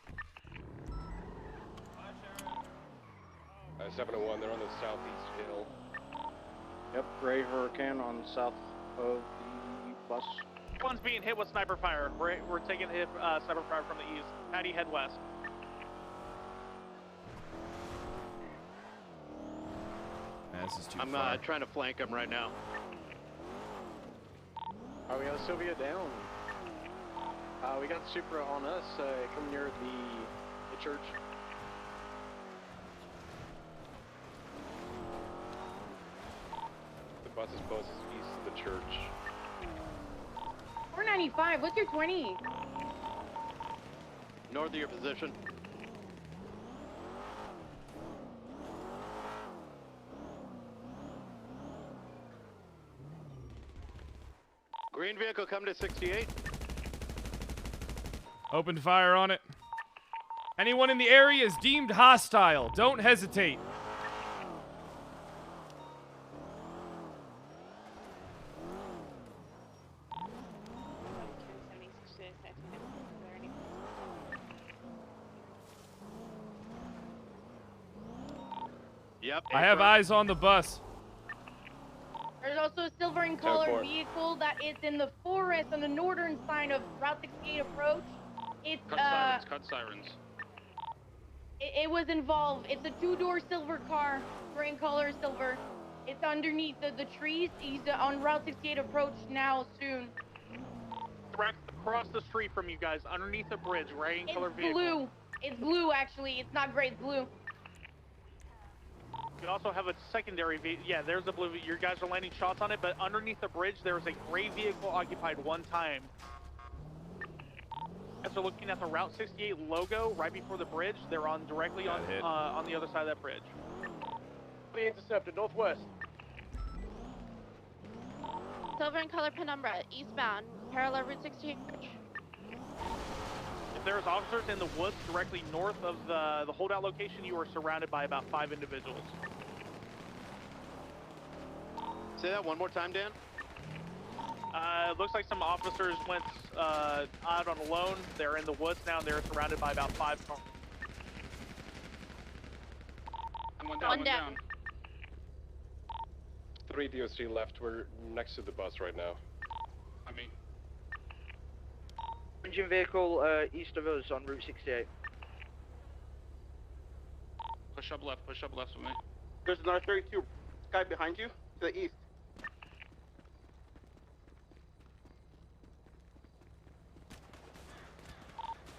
701, they're on the southeast hill. Yep, gray Hurricane on south of the bus. One's being hit with sniper fire. We're taking hit sniper fire from the east. Patty, head west. This is too I'm far. trying to flank him right now. We got Sylvia down. We got Supra on us, coming near the church. The bus is closest east of the church. 495, what's your 20? North of your position. Green vehicle come to 68. Open fire on it. Anyone in the area is deemed hostile. Don't hesitate. Yep. I have eyes on the bus. There's also a silver in color vehicle that is in the forest on the northern side of Route 68 approach. It's Cut sirens. It was involved. It's a 2-door silver car, green color silver. It's underneath the trees. He's on Route 68 approach now soon. Direct across the street from you guys, underneath the bridge, right in color It's vehicle. blue. It's blue, actually. It's not gray, it's blue. You also have a secondary vehicle. Yeah, there's a blue. Your guys are landing shots on it, but underneath the bridge, there's a gray vehicle occupied one time. As we're looking at the Route 68 logo right before the bridge, they're on directly on the other side of that bridge. Be intercepted northwest. Silver and color penumbra, eastbound, parallel Route 68. If there's officers in the woods directly north of the holdout location, you are surrounded by about 5 individuals. Say that one more time, Dan. It looks like some officers went out on a loan. They're in the woods now, and they're surrounded by about 5 cars. One down. 3 DOC left. We're next to the bus right now. Engine vehicle east of us on Route 68. Push up left with me. There's another 32 guy behind you, to the east.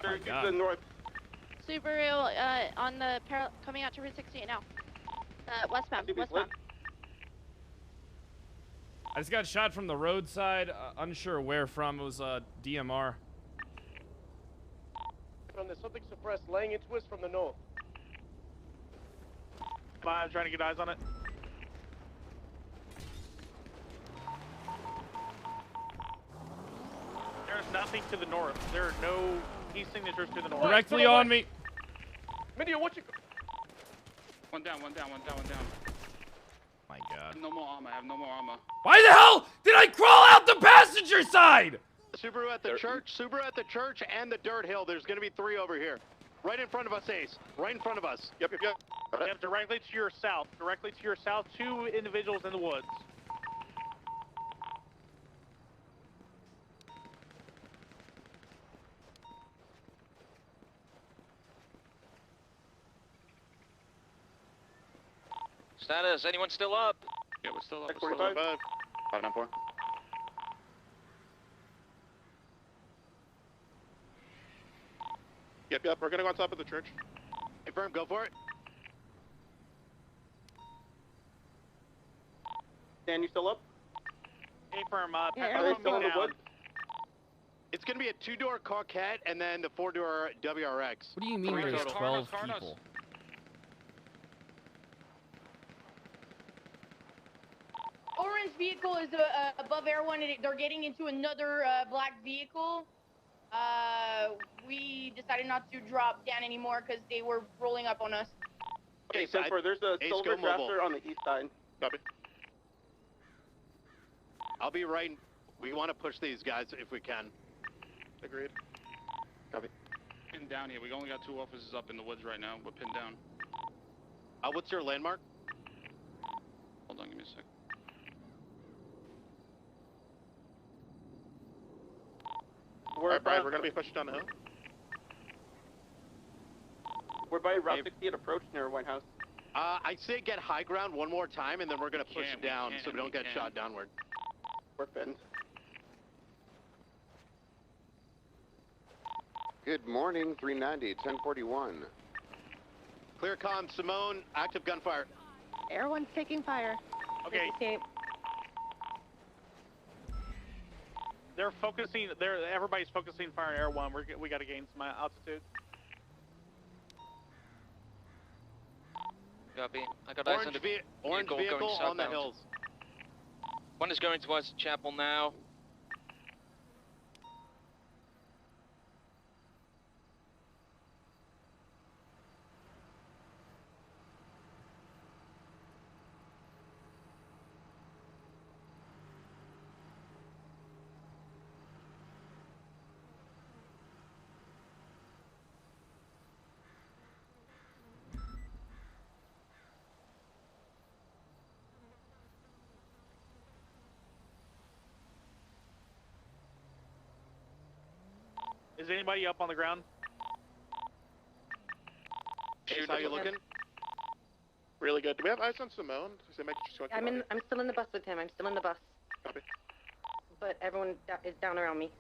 Oh, To the north. Subaru on the coming out to Route 68 now. Westbound. I just got shot from the roadside, unsure where from. It was a DMR. There's something suppressed laying into us from the north. I'm trying to get eyes on it. There's nothing to the north. There are no key signatures to the north. Directly on me. Mindy, what you... One down. My God. No more armor. I have no more armor. Why the hell did I crawl out the passenger side? Subaru at the church, and the dirt hill. There's going to be 3 over here. Right in front of us, Ace. Right in front of us. Yep. You have directly to your south. 2 individuals in the woods. Status, anyone still up? Yeah, we're still up. 45. 594. Yep, we're gonna go on top of the church. Confirm, go for it. Dan, you still up? Confirm, Are they still in the woods? It's going to be a 2-door Carquette and then the 4-door WRX. What do you mean there's 12 people? Orange vehicle is above Air One, and they're getting into another black vehicle. We decided not to drop down anymore because they were rolling up on us. Okay, so there's a silver crafter on the east side. Copy. I'll be right. We want to push these guys if we can. Agreed. Copy. Pinned down here. We only got 2 officers up in the woods right now. We're pinned down. What's your landmark? Hold on, give me a sec. Alright, Brian, we're gonna be pushing down the hill. We're by Route 68 approach near White House. I say get high ground one more time, and then we're gonna push it down so we don't get shot downward. We're pinned. Good morning, 390, 1041. Clear comm, Simone, active gunfire. Air One's taking fire. Okay. They're focusing. Everybody's focusing fire on Air One. We got to gain some altitude. Copy. I got eyes on the orange vehicle on the hills. One is going towards Chapel now. Is anybody up on the ground? Ace, how you looking? Really good. Do we have eyes on Simone? Is it making sure I'm still in the bus with him. I'm still in the bus. Copy. But everyone is down around me.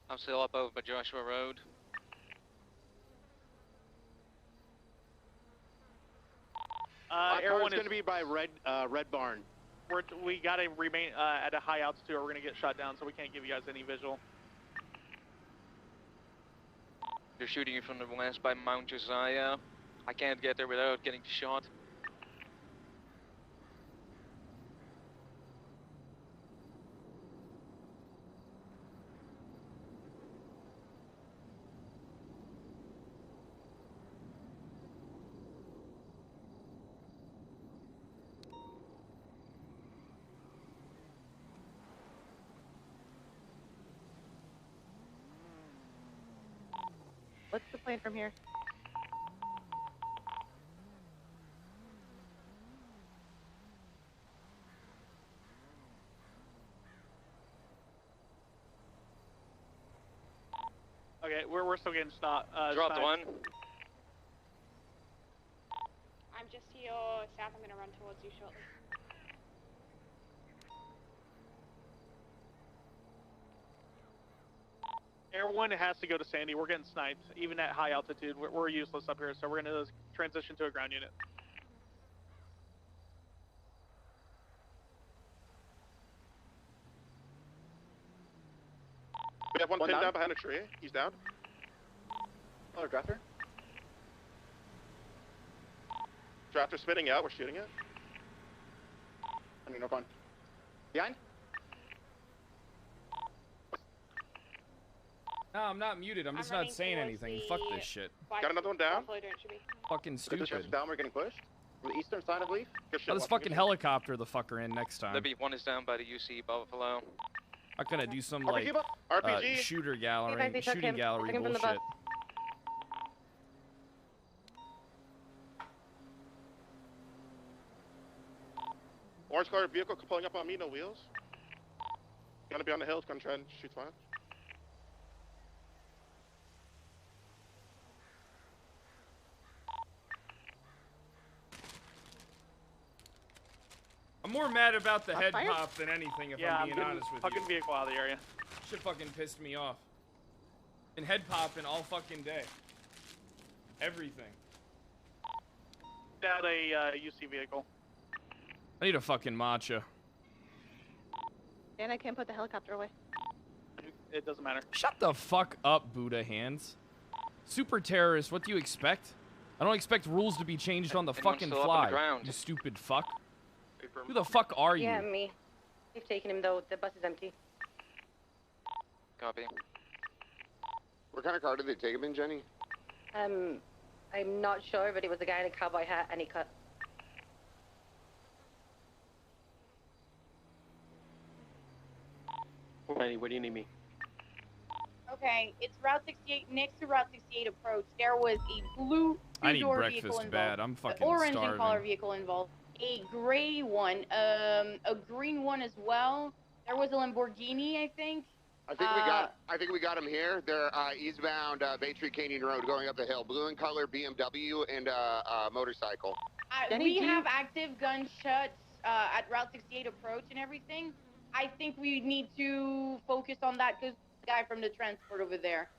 I'm still up over by Joshua Road. Everyone's going to be by Red Barn. We gotta remain at a high altitude or we're gonna get shot down, so we can't give you guys any visual. They're shooting you from the west by Mount Josiah. I can't get there without getting shot. What's the plan from here? Okay, we're still getting stopped. Dropped one. I'm just to your south. I'm gonna run towards you shortly. Air 1 has to go to Sandy. We're getting sniped. Even at high altitude, we're useless up here, so we're going to transition to a ground unit. We have one pinned down behind a tree. He's down. Another drafter. Drafter spitting out. We're shooting it. I mean, no fun. Behind? No, I'm not muted. I'm just not saying anything. Fuck this shit. Got another one down. Fucking stupid. Down. We're getting pushed. From the eastern side, I believe. I'll just fucking helicopter the fucker in next time. Libby, one is down by the UC Buffalo. I'm gonna do some like RPG. shooting gallery bullshit. Orange colored vehicle pulling up on me, no wheels. Gonna be on the hills, gonna try and shoot fire. I'm more mad about the head pop than anything, if I'm being honest with you. Fucking vehicle out of the area. Shit fucking pissed me off. Been head popping all fucking day. Everything. At a UC vehicle. I need a fucking matcha. Dan, I can't put the helicopter away. It doesn't matter. Shut the fuck up, Buddha hands. Super terrorist, what do you expect? I don't expect rules to be changed on the fucking fly, you stupid fuck. Who the fuck are you? Yeah, me. They've taken him though. The bus is empty. Copy. What kind of car did they take him in, Jenny? I'm not sure, but it was a guy in a cowboy hat and he cut. Where do you need me? Okay, it's Route 68, next to Route 68 approach. There was a blue I need two-door breakfast vehicle involved. bad. I'm fucking orange starving. and color vehicle involved. A gray one, a green one as well. There was a Lamborghini, I think. I think we got him here. They're eastbound Bay Tree Canyon Road, going up the hill. Blue in color BMW and motorcycle. We have active gunshots at Route 68 approach and everything. I think we need to focus on that because the guy from the transport over there.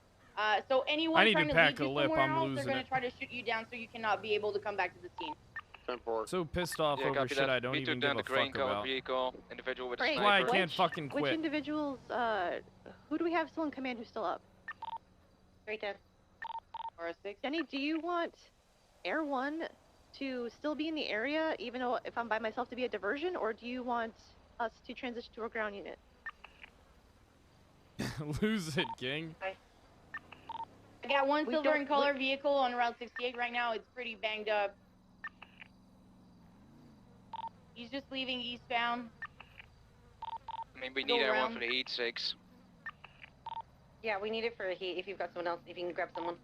So anyone trying to lead you somewhere else, they're going to try to shoot you down so you cannot be able to come back to the scene. So pissed off over shit I don't even give a fuck about. Vehicle, individual with Right. a Why I sniper. can't fucking quit. Which individuals, who do we have still in command who's still up? Right there. Or a 6. Jenny, do you want Air 1 to still be in the area, even though if I'm by myself to be a diversion, or do you want us to transition to a ground unit? Lose it, King. I got one silver and color vehicle on Route 68 right now. It's pretty banged up. He's just leaving eastbound. I mean, we need everyone for the heat 6. Yeah, we need it for a heat if you've got someone else, if you can grab someone.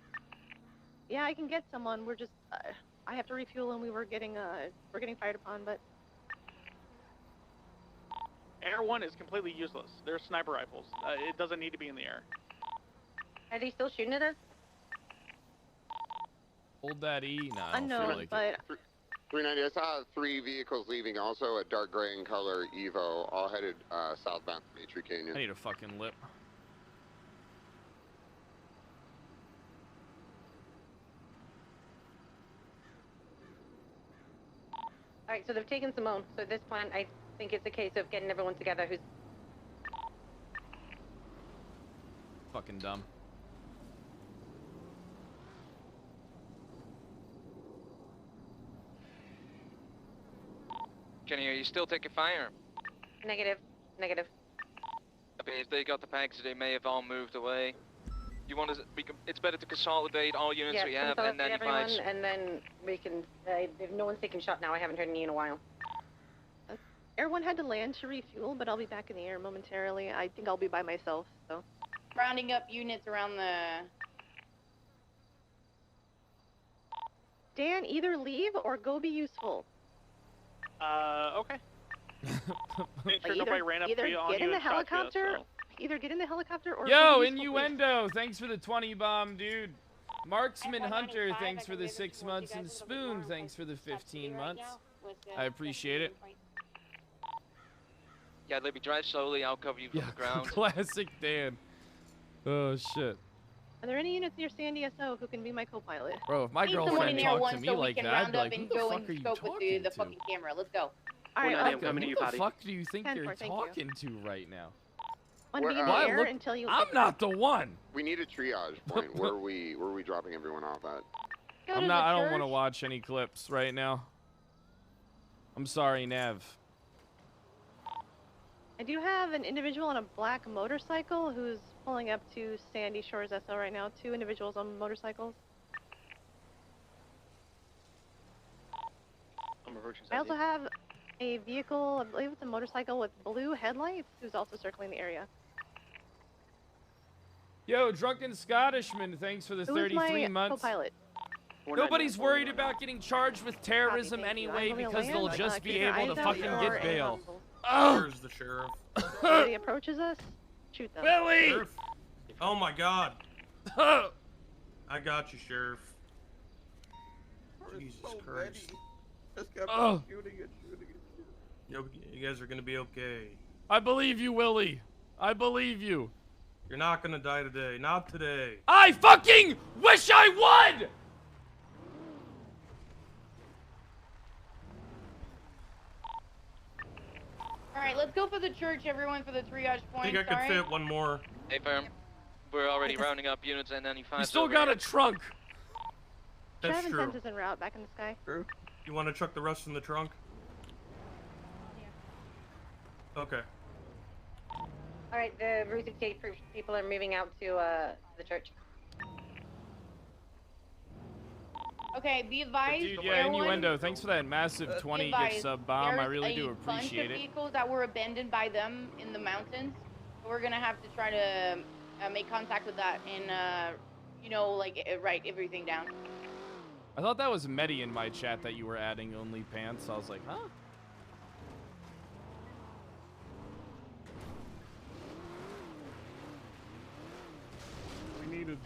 Yeah, I can get someone. We're just, I have to refuel and we're getting fired upon, but. Air 1 is completely useless. They're sniper rifles. It doesn't need to be in the air. Are they still shooting at us? Hold that E. Nah, I don't Unknown, feel like but it. 390. I saw 3 vehicles leaving, also a dark gray in color Evo, all headed southbound from Matrix Canyon. I need a fucking lip. Alright, so they've taken Simone. So at this point, I think it's a case of getting everyone together who's... Fucking dumb. Kenny, are you still taking fire? Negative. Negative. Okay, if they got the packs, they may have all moved away. You want to? It's better to consolidate all units Yeah, we have and consolidate 95s. everyone, and then we can... if no one's taking shot now, I haven't heard any in a while. Air 1 had to land to refuel, but I'll be back in the air momentarily. I think I'll be by myself, so. Rounding up units around the... Dan, either leave or go be useful. Okay. Like Sure, nobody ran up either to you on get you in the and shot you, helicopter, so. either get in the helicopter or Yo, go be useful, please. Innuendo, thanks for the 20 bomb, dude. Marksman Hunter, thanks for the 6 months, and Spoon, thanks for the 15 months. I appreciate it. Yeah, let me drive slowly. I'll cover you from the ground. Classic Dan. Oh shit, Are there any units near San DSO who can be my co-pilot? bro. If my Need someone girlfriend in Air talked 1 to me so we like can that, I'd round be up like, who and the go fuck and are you scope with talking the to? fucking camera. Let's go. Alright, Who coming to you, the Patty. fuck do you think 10-4, you're thank you. talking to right now? One be in the Why, air look, until you... I'm not the one. We need a triage point. Where are we dropping everyone off at? Go to I'm the not. I don't want to church. watch any clips right now. I'm sorry, Nev. I do have an individual on a black motorcycle who's pulling up to Sandy Shores SO right now. 2 individuals on motorcycles. I'm approaching I also have a vehicle, I believe it's a motorcycle with blue headlights, who's also circling the area. Yo, Drunken Scottishman, thanks for the Who is 33 my months. co-pilot? Nobody's worried about getting charged with terrorism Copy, thank you. anyway I'm gonna because land. they'll just Keep be your able to eyes out fucking for get any bail. hostiles. Oh! Where's the sheriff? If anybody approaches us, shoot them. Billy! Sheriff? Oh my god. I got you, Sheriff. Jesus Christ. Oh. Yo, you guys are gonna be okay. I believe you, Willie. I believe you. You're not gonna die today. Not today. I fucking wish I would! Alright, let's go for the church, everyone, for the triage I point. think I could fit one more. Hey, firm. We're already rounding up units and 95s. You still over got here. a trunk. That's Travis true. Sent is en route, back in the sky. You want to chuck the rest in the trunk? Okay. Alright, the Route 68 people are moving out to the church. Okay, be advised. Dude, yeah, everyone, Innuendo, thanks for that massive 20 gift advised, sub bomb. I there's really do a bunch appreciate of it. vehicles that were abandoned by them in the mountains. We're gonna have to try to make contact with that and, you know, like, write everything down. I thought that was Medi in my chat that you were adding only pants. I was like, huh? We needed.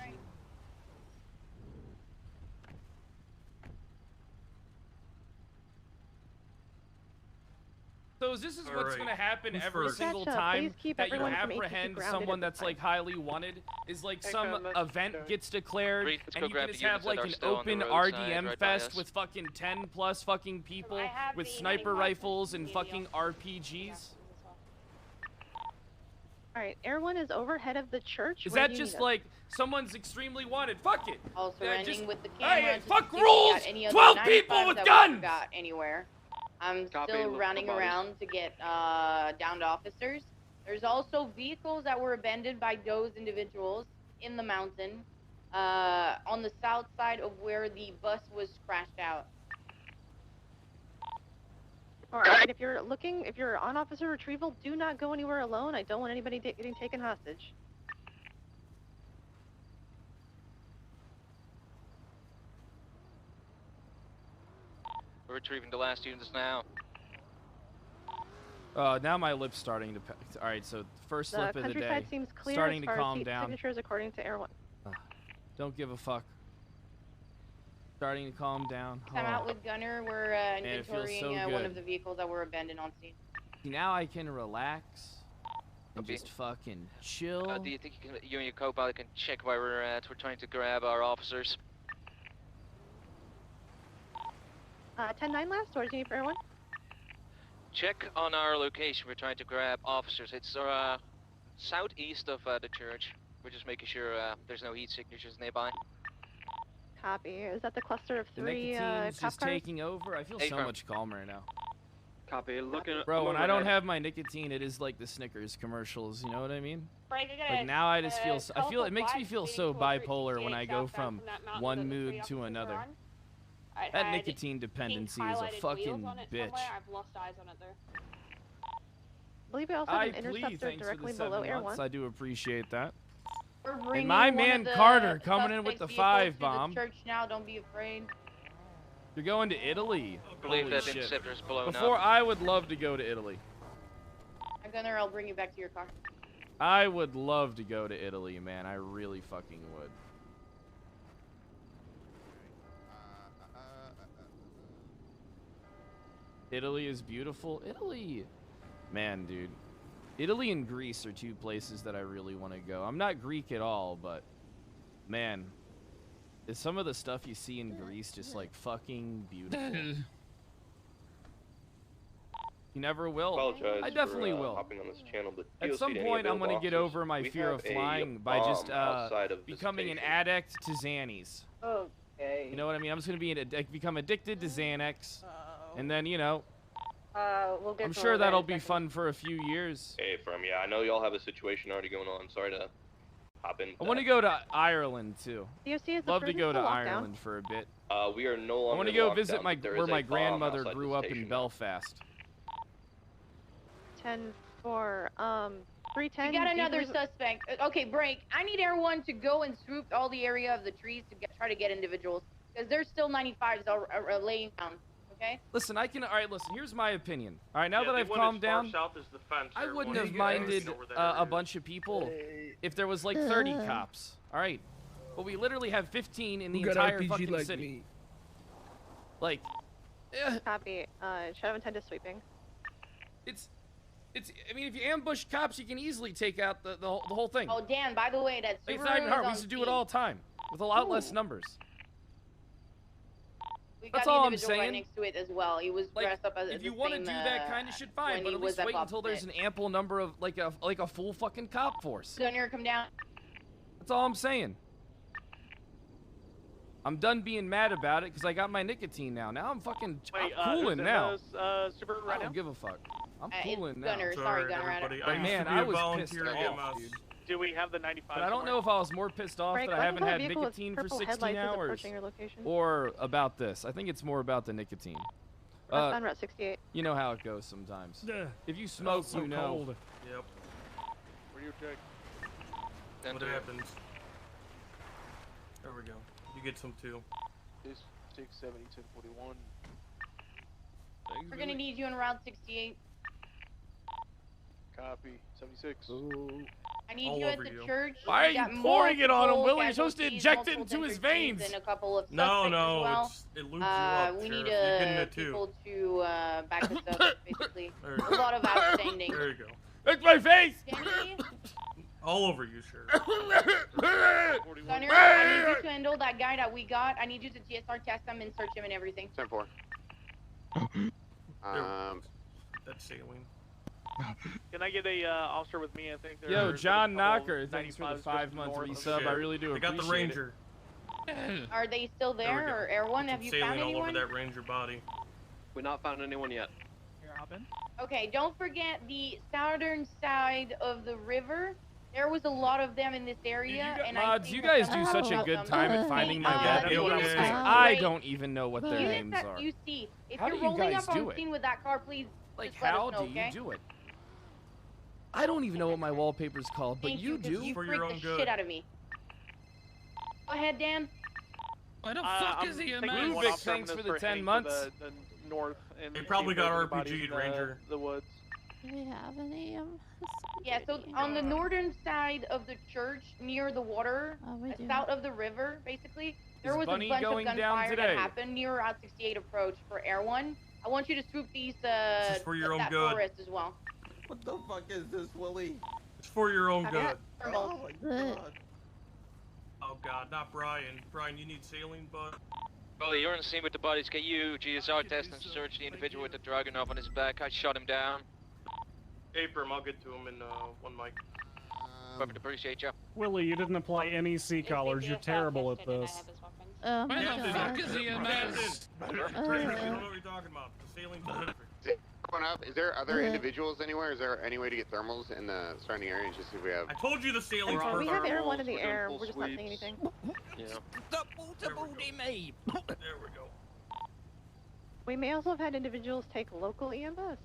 So is this what's Alright. going to happen Who's every first? single Catch up. time Please keep that you everyone from ATC apprehend grounded at someone this that's time. like highly wanted? Is like Hey, some Fam, event okay. gets declared Reed, let's and go you grab can the just have units that like are an still on the open roadside RDM right by fest us. with fucking 10 plus fucking people have with the sniper 95 rifles and CDL. fucking RPGs? Alright, Air 1 is overhead of the church. Is Where that do you just need us? like someone's extremely wanted? Fuck it. Also Yeah, running just- with the Hey, camera. to fuck see if we rules! got any other 12 people 95s with that we guns! Got anywhere. I'm Copy, still look for running bodies. around to get downed officers. There's also vehicles that were abandoned by those individuals in the mountain on the south side of where the bus was crashed out. Alright, if you're on officer retrieval, do not go anywhere alone. I don't want anybody getting taken hostage. We're retrieving the last units now. Now my lip's starting to. All right, so first The lip of the countryside day. seems clear Starting as to far calm as down. signatures according to Air 1. Don't give a fuck. Starting to calm down. I'm out with Gunner. We're Man, it feels inventorying so one good. of the vehicles that were abandoned on scene. See, now I can relax and just fucking chill. Do you think you and your co-pilot can check where we're at? We're trying to grab our officers. 10-9 last, or do you need for everyone? Check on our location. We're trying to grab officers. It's southeast of the church. We're just making sure there's no heat signatures nearby. Copy. Is that the cluster of The 3 nicotine's cop just cars? taking over. I feel so much calmer now. Copy. Looking. Bro, when I don't have my nicotine, it is like the Snickers commercials. You know what I mean? Frank, I got Like now I just feel. I feel colorful it makes me flags feel leading so towards bipolar when I go southbound from from that mountain one that the mood three to officers are another. on. I That had nicotine dependency is a highlighted wheels fucking on it bitch. somewhere. I've lost eyes on it there. I believe we also have an interceptor directly below Air 1. I do appreciate that. We're And bringing my one man of the Carter coming in with suspects the vehicles 5 to bomb. The church now. Don't be afraid. You're going to Italy. I believe Holy that shit. interceptor is blown Before up. I would love to go to Italy. Gunner, I'll bring you back to your car. I would love to go to Italy, man. I really fucking would. Italy is beautiful. Italy. Man, dude. Italy and Greece are 2 places that I really want to go. I'm not Greek at all, but man, is some of the stuff you see in Greece just like fucking beautiful. You never will. Apologize I definitely for, will. hopping on this channel, but At DOC some to any point, I'm available going to get officers, over my we fear have of a flying by just bomb outside of the becoming an station. addict to Xannies. Okay. You know what I mean? I'm just going to be become addicted to Xanax, and then, you know, We'll get I'm to sure all that that'll in a be second. fun for a few years. Hey, yeah, I know y'all have a situation already going on. Sorry to hop in. I want to go to Ireland, too. DOC, is the Love to prison go to still locked down? Ireland for a bit. We are no I longer want to go locked visit down, my but there where is my a bomb grandmother outside grew the up in station. Belfast. 10-4. 310. We got another debrief- suspect. Okay, break. I need everyone to go and swoop all the area of the trees to try to get individuals, because there's still 95s are laying down. Okay. Listen, I can. All right, listen. Here's my opinion. All right, now Yeah, that they I've went calmed as far down, south as the fence. I Everyone wouldn't have is minded over there. a bunch of people if there was like 30 cops. All right, but we literally have 15 in the Who got entire RPG fucking like city. me? Like, Copy. Shadow 10 is sweeping. it's. I mean, if you ambush cops, you can easily take out the whole thing. Oh, Dan. By the way, that Like, it's Subaru not even hard. is We on used to do it scene. all the time with a lot less numbers. We That's got all the I'm individual right saying. next to it as well. He was dressed up as If you the want to same, do that kind of shit, fine. when But he at was least at wait until there's an Bob's ample number of like a full fucking cop force. Gunner, come down. That's all I'm saying. I'm done being mad about it because I got my nicotine now. Now I'm fucking I'm cooling now. Subaru I right don't now? give a fuck. I'm it's cooling now. Gunner. Sorry, Gunner. I don't- But man, I was pissed off, dude. Do we have the 95? But I don't know if I was more pissed off Frank, that I I haven't think had the vehicle with nicotine for purple 16 headlights is hours, approaching your location. or about this. I think it's more about the nicotine. Westbound Route 68. You know how it goes sometimes. Yeah. If you smoke, so you know. cold. Yep. Where do you check? What happens? There we go. You get some too. 670 1041. We're gonna need you on Route 68. Copy. 76. I need All you at over the you. church. Why are We you got pouring it on him, multiple Willie? You're supposed to casualties, inject it multiple into his different teams, veins. And a couple of No, suspects no, as well. it lubes you up, we Sheriff. need You're getting it too. people to back us up, basically. There you A go. lot of outstanding. There you go. That's my face! Danny, All over you, Sheriff. Gunner, I need you to handle that guy that we got. I need you to TSR test him and search him and everything. 10-4. That's sailing. Can I get a officer with me? I think there's Yo, there's a John couple Knocker, thanks for the 95s just 5-month north of resub. I there. really do They got appreciate the Ranger. Are they still There we there, go. or Air One? Have you found Sailing all over anyone? that Ranger body. We've not found anyone yet. Okay, don't forget the southern side of the river. There was a lot of them in this area, and I Mods, think you that guys some do of such a them- good time at finding my bad the videos, units 'cause that I great- don't even know what their units names that are. you see, if How you're do you rolling guys up do on it? scene with that car, please Like, just let us how know, do okay? you do it? I don't even know what my wallpaper's called, but Thank you 'cause do. You For freaked your the own good. shit out of me. Go ahead, Dan. Why the fuck is he a man? Rubik, thanks for the 10 months. The north and They probably got bodies RPG'd in Ranger. the woods. Do we have any? Yeah, so on the northern side of the church, near the water, south of the river, basically, there was a bunch of gunfire that happened near Route 68 approach for Air 1. I want you to swoop these, This is for your own that good. forest as well. What the fuck is this, Willie? It's for your own Okay. good. Oh my god. Oh god, not Brian. Brian, you need saline, bud. Well, you're on the scene with the bodies. Get you GSR test and search the individual with the Dragunov on his back. I shot him down. Abram, I'll get to him in one mic. Perfect, appreciate you. Willie, you didn't apply any C collars. You're terrible at this. Oh my Captain, god. Captain, you don't know what you're talking about. The saline's perfect. Going up. Are there individuals anywhere? Is there any way to get thermals in the surrounding areas? Just see if we have. I told you the saline's perfect. We have Air 1 in the air. We're just not seeing anything. Yeah. There we go. We may also have had individuals take local EMS.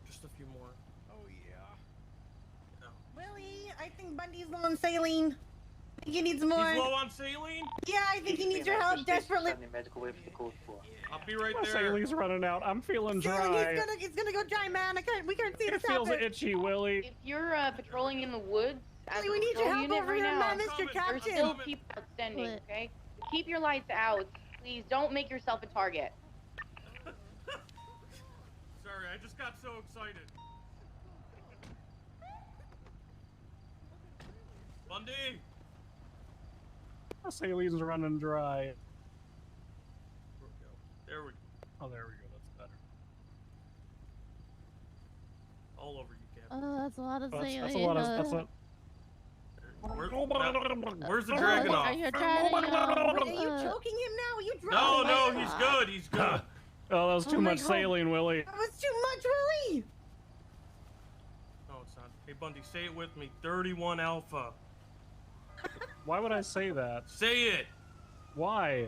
Just a few more. Oh yeah. Willie, I think Bundy's low on saline. I think he needs more. He's low on saline? Yeah, I think he needs your help desperately. I'll be right My there. saline's running out. I'm feeling dry. Saline, it's gonna go dry, man. We can't see It the feels itchy, Willie. If you're patrolling in the woods, as Willie, we a need your patrol help unit over right here, now, man, Mr. there's Captain. still people outstanding, okay? Keep your lights out. Please don't make yourself a target. Sorry, I just got so excited. Bundy! My saline's running dry. There we go. Oh, there we go. That's better. All over you, Captain. Oh, that's a lot of saline. That's a lot of. That's a. Where's the Dragunov? Are you trying Are you choking him now? Are you No, drunk? no, he's good. He's good. Oh, that was too much God. saline, Willie. That was too much, Willie. No, it's not. Hey, Bundy, say it with me. 31 Alpha. Why would I say that? Say it. Why?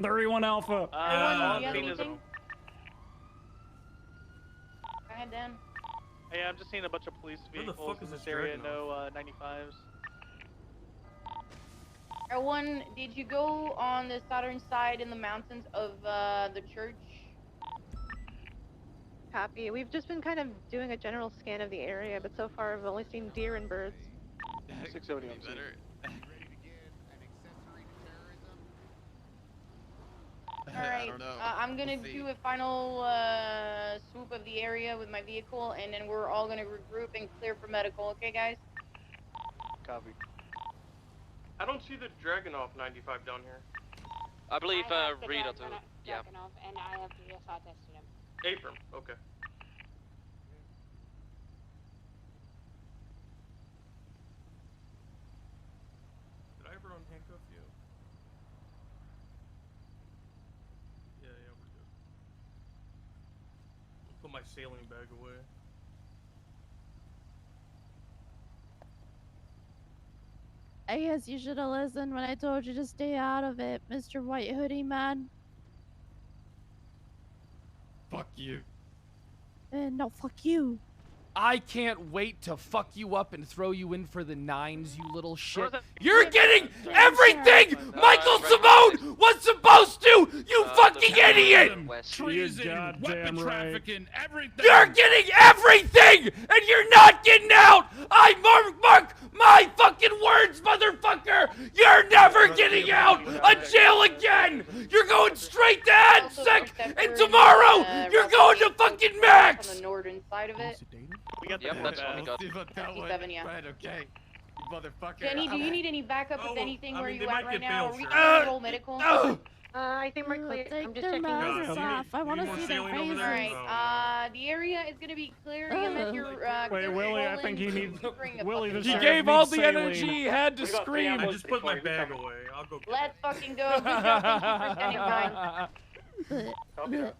31 Alpha. Do you have anything? Go ahead, Dan. Hey, I'm just seeing a bunch of police Where the vehicles fuck in is this this area. Dragunov? No 95s. Erwan, did you go on the southern side in the mountains of the church? Copy. We've just been kind of doing a general scan of the area, but so far I've only seen deer and birds. 670 on scene. Alright, I'm gonna do a final swoop of the area with my vehicle, and then we're all gonna regroup and clear for medical, okay guys? Copy. I don't see the Dragunov 95 down here. I believe I have the Rita too. Yeah. Dragunov, and I have GSR tested him. Abram, okay. Did I ever unhandcuff you? Yeah, we're good. I'll put my sailing bag away. I guess you should have listened when I told you to stay out of it, Mr. White Hoodie Man. Fuck you. No, fuck you. I can't wait to fuck you up and throw you in for the 9s, you little shit. that- You're getting everything Michael Simone was supposed to, you fucking idiot! Treason, weapon trafficking, everything. You're getting everything, and you're not getting out! I mark my fucking words, motherfucker! You're never getting out of jail again! You're going straight to AdSec, and tomorrow, you're going to fucking Max! On the northern side of it. We got Yep, that's what we got. 57, yeah. Right, okay. You motherfucker. Jenny, do you need any backup with anything? Where you at right now? Are we sure. gonna roll medical? I think we're clear. Take I'm just their checking. masks off. I want to see their faces. Alright, the area is gonna be clear. Wait, Willie, I think he needs. Willie, the He sheriff gave all needs the saline. energy he had to scream. I just put my bag away. I'll go. Let's fucking go. Good job. Thank you for standing by. Copy that.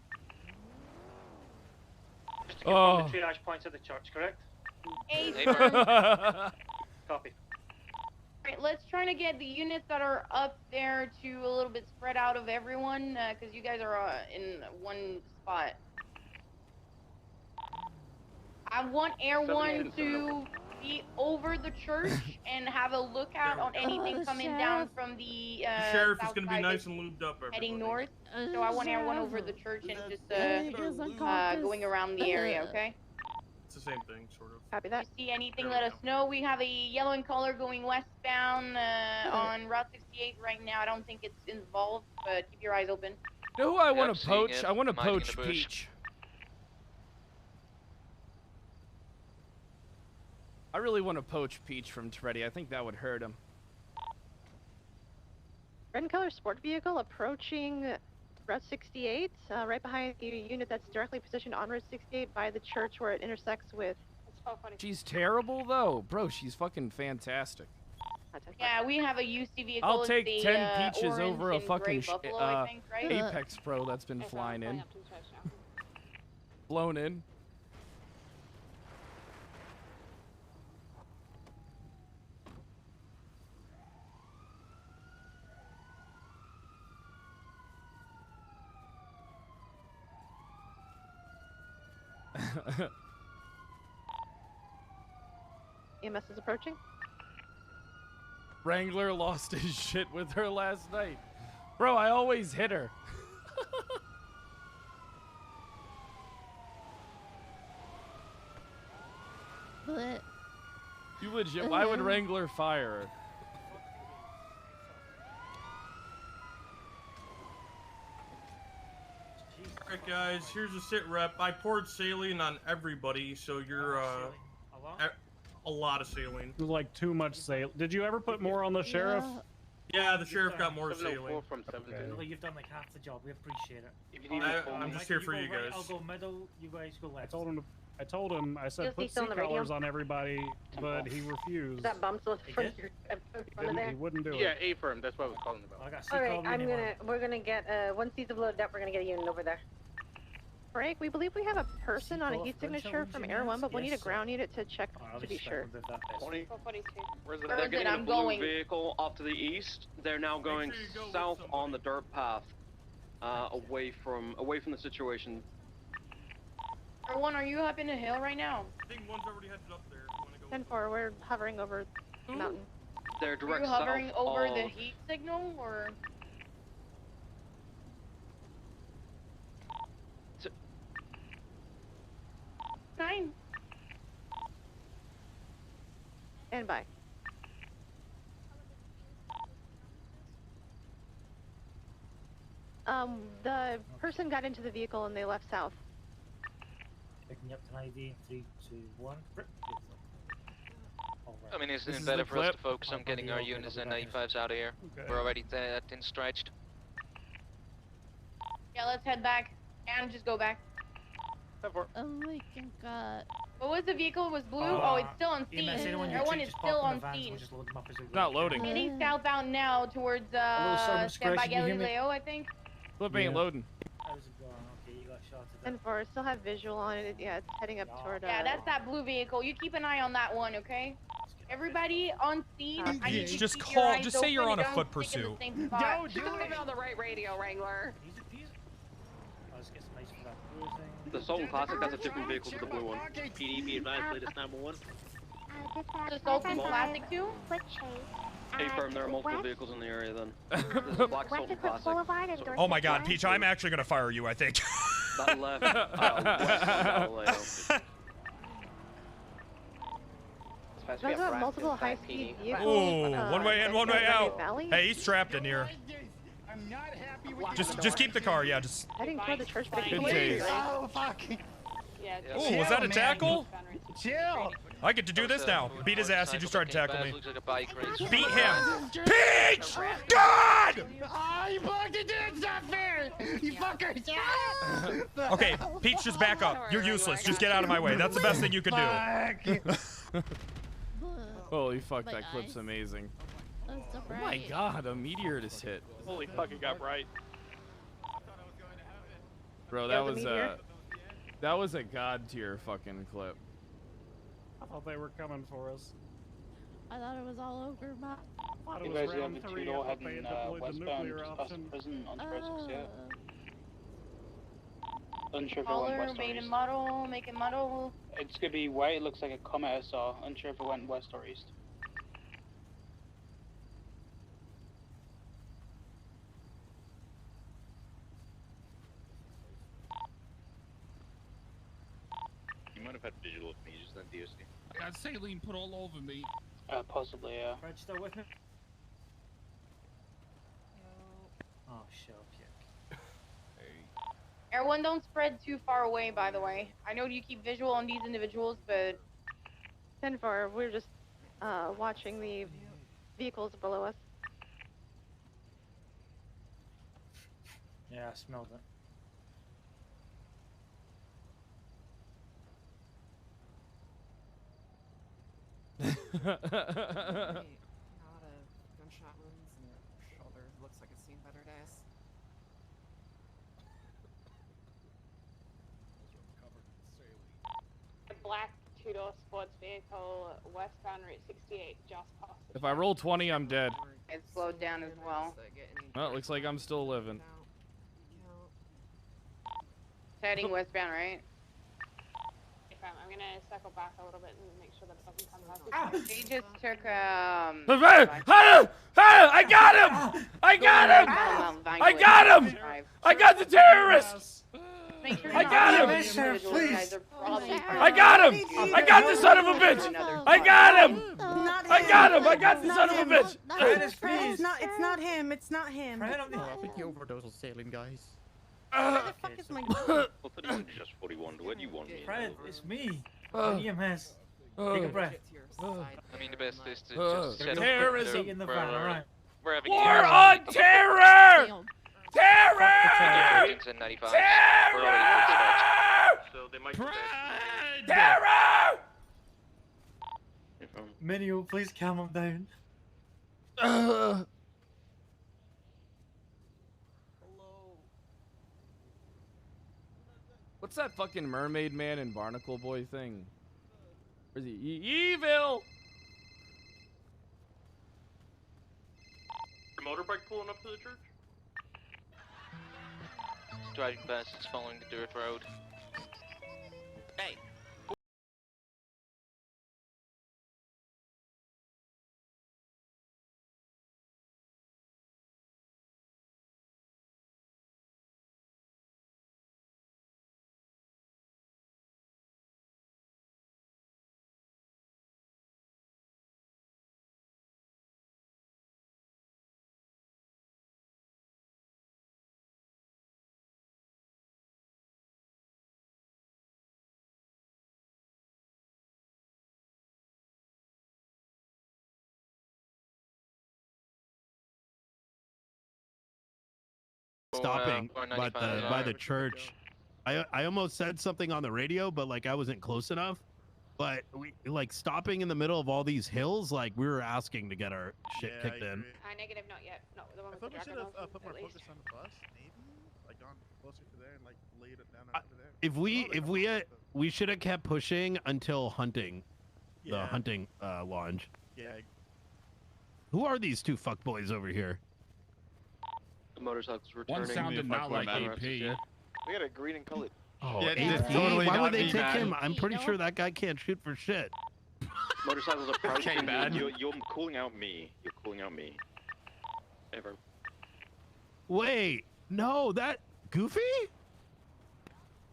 Just to Oh. confirm the triage points at the church, correct? Copy. Alright, let's try to get the units that are up there to a little bit spread out of everyone, because you guys are in one spot. I want Air 1 to be over the church and have a lookout on anything coming down from the The sheriff is south gonna be side nice that's and lubed up. heading north. So I want everyone over the church and just going around the area, okay? It's the same thing, sort of. Copy that. If you see anything, let us know. We have a yellow in color going westbound on Route 68 right now. I don't think it's involved, but keep your eyes open. You know who I want I'm to seeing poach? it, I want to hiding in poach the bush. Peach. I really want to poach Peach from Toretti. I think that would hurt him. Red and color sport vehicle approaching Route 68, right behind the unit that's directly positioned on Route 68 by the church where it intersects with. She's terrible though, bro. She's fucking fantastic. Yeah, we have a UC vehicle. I'll It's take the, 10 peaches orange over a and fucking gray Buffalo, I think, right? Apex Pro that's been flying in. Blown in. EMS is approaching. Wrangler lost his shit with her last night. Bro, I always hit her. You legit, why would Wrangler fire her? Alright guys, here's a sit rep. I poured saline on everybody, so you're a lot of saline. It was like too much saline. Did you ever put more on the sheriff? Yeah, the sheriff got more saline. From 17. You've done like half the job. We appreciate it. If you need I'm just here for you guys. I'll go middle. You guys go left. I told him. I said put seat collars on everybody, but he refused. That bumps on the front of your front of there. He wouldn't do it. Yeah, A-firm. That's what I was calling about. All right, we're gonna get once these have loaded up, we're gonna get a unit over there. Frank, we believe we have a person on a heat signature from Air 1, but we need a ground unit to check to be sure. 20. Where's They're getting I'm a blue going. vehicle off to the east. They're now going south on the dirt path, away from the situation. One, are you up in the hill right now? I think one's already headed up there. 10-4, we're hovering over the mountain. They're Are direct you hovering south over of... the heat signal, or? Nine. And by. The person got into the vehicle and they left south. Picking up an ID in 3, 2, 1. I mean, isn't This it is better the for us clip. to focus on getting our units and 95s out of here? Okay. We're already thin stretched. Yeah, let's head back. And just go back. Oh my god. What was the vehicle? It was blue? Oh, it's still on scene. Everyone is still on scene. Not loading. Heading southbound now towards San by Galileo, I think. Flip ain't loading. How's it going? Okay, you got shot to 10-4, still have visual on it. Yeah, it's heading up toward. Yeah, that's that blue vehicle. You keep an eye on that one, okay? Everybody on scene. I need you to Just keep your call. eyes Just say you're open on a and foot don't stick in pursuit. the same spot. She's living on the right radio, Wrangler. Let's get some ice for that cruising. The Sultan Classic, that's a different vehicle to the blue one. PD, be advised, latest 911. The Sultan Classic too? A-firm, there are multiple vehicles in the area then. This is Black Sultan Classic. Oh my God, Peach, I'm actually gonna fire you. I think. Not left, west of You guys have multiple high-speed vehicles. Ooh, one way in, one way out. Valley? Hey, he's trapped in here. Just keep the car. Yeah, just. Heading toward the church, but Good it's save. Oh, fuck. Yeah, Ooh, was that a tackle? Chill. I get to do this now. Beat his ass. He just tried to tackle me. Looks like a bike race. Beat him. Peach! God! Oh, you fucking did it. It's not fair. You fuckers. Okay, Peach, just back up. You're useless. Just get out of my way. That's the best thing you can do. Holy fuck, that clip's amazing. That's so Oh my god, a meteor just hit. Holy fuck, it got bright. Bro, that was a god tier fucking clip. I thought they were coming for us. I thought it was all over my. I thought it You was guys round have the 3. Tito I thought they heading had deployed the westbound nuclear just past the option. prison on Square 68. Unsure if it went Caller, west or made and east. model, make and model. It's gonna be white. It looks like a Comet SR. Unsure if it went west or east. You might have had visual of me just then, DOC. I got saline put all over me. Possibly, yeah. Fred, still with me? Oh, shit, yeah. Everyone don't spread too far away, by the way. I know you keep visual on these individuals, but 10-4, we're just watching the vehicles below us. Yeah, I smelled it. Not a gunshot wounds in her shoulder. Looks like it's seen better days. A black two-door sports vehicle, westbound Route 68, just past. If I roll 20, I'm dead. it slowed down as well. Well, it looks like I'm still living. It's heading westbound, right? I'm gonna circle back a little bit and make sure that it doesn't come past. They just took I got him! I got him! I got him! I got the terrorist! I got him! I got him! I got the son of a bitch! I got him! I got him! I got the son of a bitch! It's not him. It's not him. I think you overdosed on saline, guys. Where the fuck is my Well, 31 just 41. Where do you want me? Fred, it's me. EMS. Take a breath. I mean, the best is to just set up terrorism. In the van, alright. We're having War on terror! Terror! And 95. Terror! We're already full dispatch. So they might Terror! Minio, please calm him down. What's that fucking mermaid man and barnacle boy thing? Where's he? Evil! Motorbike pulling up to the church? Driving fast, it's following the dirt road. Hey! Stopping by the church. I almost said something on the radio, but like I wasn't close enough. But we like stopping in the middle of all these hills, like we were asking to get our shit kicked in. Negative, not yet. Not the one with I thought the we should dragon have horses, put at more least. focus on the bus, maybe? Like gone closer to there and like laid it down over there. We should have kept pushing until hunting, the Yeah. hunting launch. Yeah. Who are these two fuckboys over here? The motorcycle's One returning. sounded not like AP. We got a green and colored. Oh, Yeah, AP? it's totally Why not would they me, take man. him? I'm pretty sure that guy can't shoot for shit. Motorcycles approaching. Okay, man. You're cooling out me. You're cooling out me. Ever. Wait, no, that Goofy?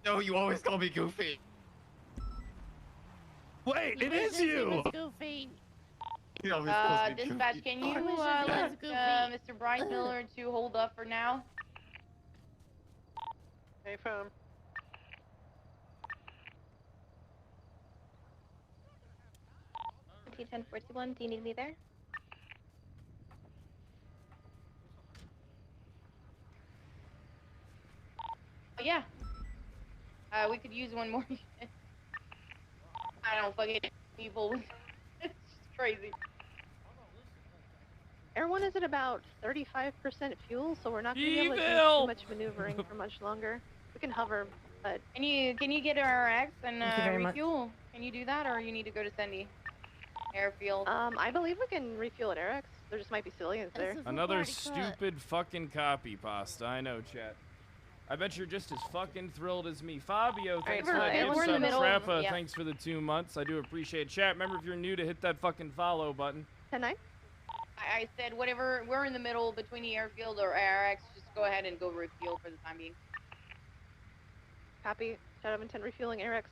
No, you always call me Goofy. Wait, it is you. Goofy. He always calls me Dispatch, Goofy. can you let Mr. Brian Miller to hold up for now? Hey, fam. T1041, do you need me there? Oh, yeah. We could use one more. I don't fucking people. It's crazy. Everyone is at about 35% fuel, so we're not going to be able to do Evil! too much maneuvering for much longer. We can hover, but... Can you get our RX and Thank you very much. refuel? Can you do that, or you need to go to Sandy Airfield? I believe we can refuel at Eric's. There just might be civilians there. Another stupid fucking copy, Pasta. I know, chat. I bet you're just as fucking thrilled as me. Fabio, thanks we're- for that we're in the gift sub. middle, Trappa, yeah. thanks for the 2 months. I do appreciate it. Chat, remember if you're new to hit that fucking follow button. 10-9. I said whatever. We're in the middle between the airfield or ARX. Just go ahead and go refuel for the time being. Copy. Shadow of Intent refueling ARX.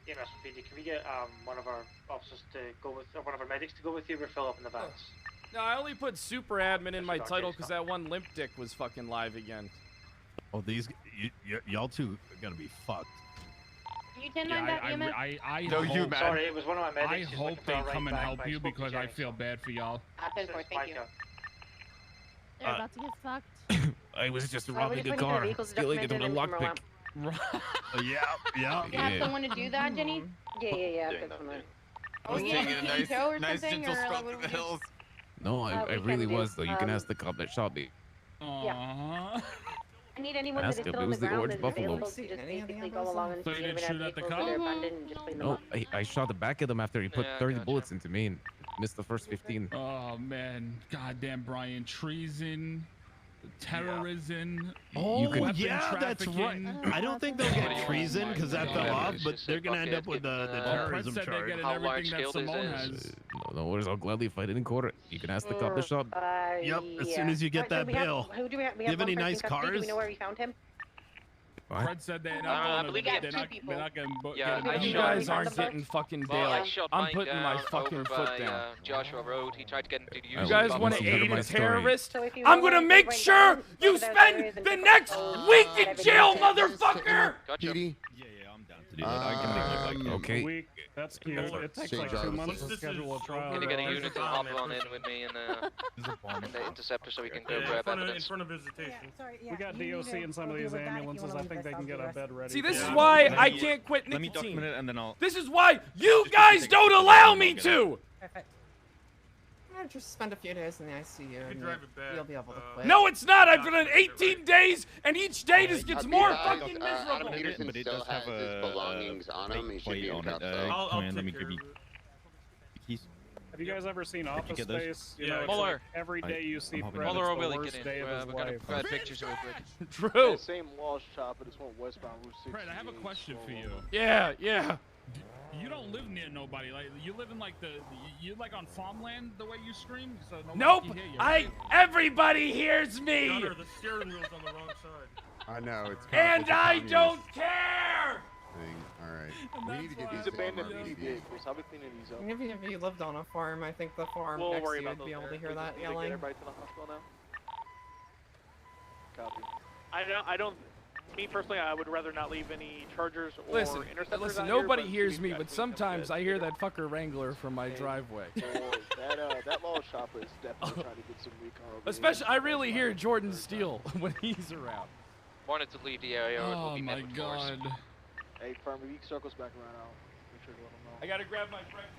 Yeah, Master PD, can we get one of our officers to go with, or one of our medics to go with you? We're fill up in the vans. No, I only put super admin in my Doctor, title it's because that one limp dick was fucking live again. Oh, y'all two are gonna be fucked. Can you 10-9 that EMS? I No, hope, you, man. Sorry, it was one of my medics. I He's hope looking for they a right come and back, help but I you spoke to because I James. feel bad for y'all. 10-4, thank you. They're about to get fucked. I was just we're robbing just a waiting for the car, vehicles to stealing it document on a and then lockpick. Yeah. You have someone to do that, Jenny? Yeah. Doing That's that, someone. dude. Oh, was yeah, taking a can you nice- tow or nice something, gentle or stroke like, what through do the we do? hills. No, I we really can do, was though. You can ask the cop that shot me. Aww. I need anyone Ask that is him, still it on was the the ground orange that is buffalo. available to See just any of the basically go others? along and So you see didn't if shoot at the vehicles cop? that are abandoned and just clean them No, up. I shot the back of them after he put Yeah, 30 gotcha. bullets into me and missed the first 15. Oh man, goddamn Brian, treason, terrorism. Oh, weapon yeah, that's right. trafficking. I don't think they'll get treason because that fell off, but they're gonna end up with the Fred terrorism said they're charge. getting How large everything that scale this Simone is? has. No worries, I'll gladly fight it in court. You can ask the cop that shot. Yep, as soon as you get that we have, bill. who do we have? We You have have any one person in nice custody. Do cars? we know where we found him? What? Fred said they're I not going believe to. we have They're two not. people. They're not going to Yeah, get I him. You shot guys him. aren't getting fucking Well, I bail. shot I'm Mike putting my down fucking over foot by, down. Joshua Road. He tried to get into the I You will guys let want you to consider aid my a story. terrorist? So if you I'm know gonna where make went sure down, you go to those spend areas and the pick up next those, week in everything jail, else. motherfucker! Gotcha. PD. Yeah, I'm down to do that. I can make like, A okay. week. That's cute. It takes St. like 2 John's. months to This schedule a is trial. Gonna get a There's unit a to hop bomb on there. in with me and the interceptor so we can go Yeah, in grab front of evidence. visitation. We got DOC in some of these ambulances. I think they can get a bed ready. See, this is for why you. I can't quit Let me document nicotine. it and then I'll. This is why you guys don't allow me to! Perfect. Yeah, just spend a few days in the ICU and drive it back, you'll be able to quit. No, it's not! I've done 18 days, and each day just gets more fucking Adam miserable! Peterson But it still does has have his a belongings on him. He should plate be in on it. cuffs. I'll Command, let me take give care you of it. keys. Have you guys ever seen Office get those? Space? You Yeah. know, it's Mueller. like every day you see I'm Fred, hopping it's Mueller the or Willie, worst get day in. of his We're gonna life. grab pictures real quick. True. Same Walsh shop, but it's one westbound Route 6. Fred, I have a question for you. Yeah. You don't live near nobody. Like you live in like you like on farmland the way you scream. So nobody Nope! can hear you, I. right? Everybody hears me! Gunner, the steering wheel's on the wrong side. I know it's. And it's a I communist don't care! Thing. All right. And We that's need to get why these I things abandoned on these PDA. Chris, I'll be cleaning these up. Even if you lived on a farm, I think the farm We'll next worry to you about would be those able to there. hear We that just need to get yelling. everybody to the hospital now. Copy. I don't. Me personally, I would rather not leave any chargers or interceptors Listen, out nobody here, hears but me, please, but guys, sometimes please I hear that fucker Wrangler from my driveway. that Walsh shopper is definitely trying to get some recon over here. Especially, I really hear Jordan Steele when he's around. Wanted to leave the area or it will Oh be my met with force. god. Hey, Farm, if he circles back around, I'll make sure to let him know. I gotta grab my breakfast.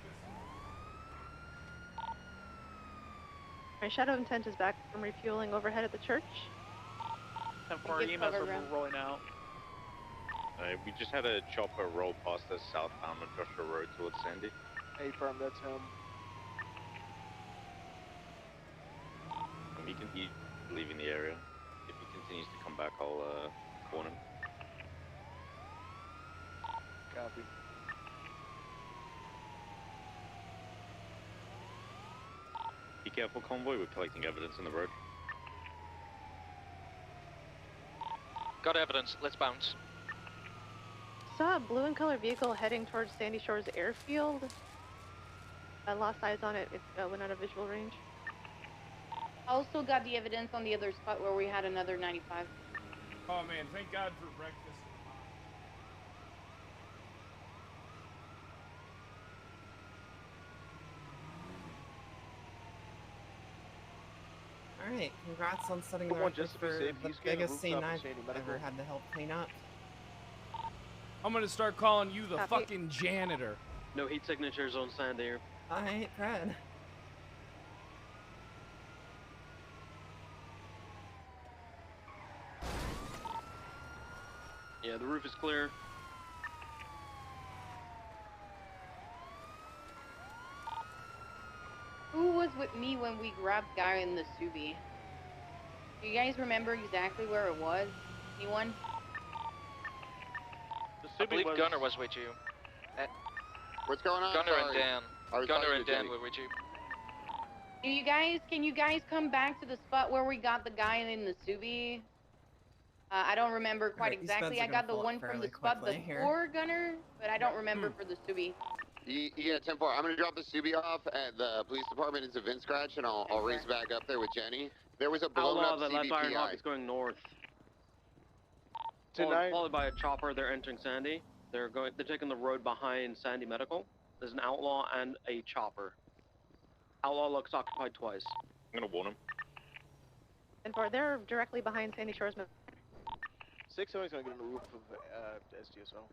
Alright, Shadow of Intent is back from refueling overhead at the church. And for our Get EMS cover are room. rolling out. We just had a chopper roll past us southbound on Joshua Road towards Sandy. Hey, Farm, that's him. He can be leaving the area. If he continues to come back, I'll warn him. Copy. Be careful, convoy. We're collecting evidence on the road. Got evidence. Let's bounce. Saw a blue and color vehicle heading towards Sandy Shores Airfield. I lost eyes on it. It went out of visual range. Also got the evidence on the other spot where we had another 95. Oh man, thank God for breakfast. Alright, congrats on setting Come the on, record just to be for safe, the you scan the biggest scene rooftop I've of Sandy ever Medical. had to help clean up. I'm gonna start calling you the Copy. fucking janitor. No heat signatures on Sandy here. Alright, Fred. Yeah, the roof is clear. Who was with me when we grabbed guy in the Subi? Do you guys remember exactly where it was? Anyone? I believe Gunner was with you. What's going on? Gunner and Sorry. Dan. I was Gunner talking and to Dan Jenny. were with you. Can you guys come back to the spot where we got the guy in the Subi? I don't remember quite Alright, these exactly. beds I are got the gonna one fill from up the fairly spot quickly here. before Gunner, but I don't remember for the Subi. Yeah, 10-4. I'm gonna drop the Subi off at the police department. It's a VIN scratch, and I'll race back up there with Jenny. There was a blown Outlaw, up the left Iron Hawk CBPI. is going north. Tonight- Followed by a chopper. They're entering Sandy. They're taking the road behind Sandy Medical. There's an outlaw and a chopper. Outlaw looks occupied twice. I'm gonna warn him. And for they're directly behind Sandy Shores. 6-0 is gonna get on the roof of SDSO.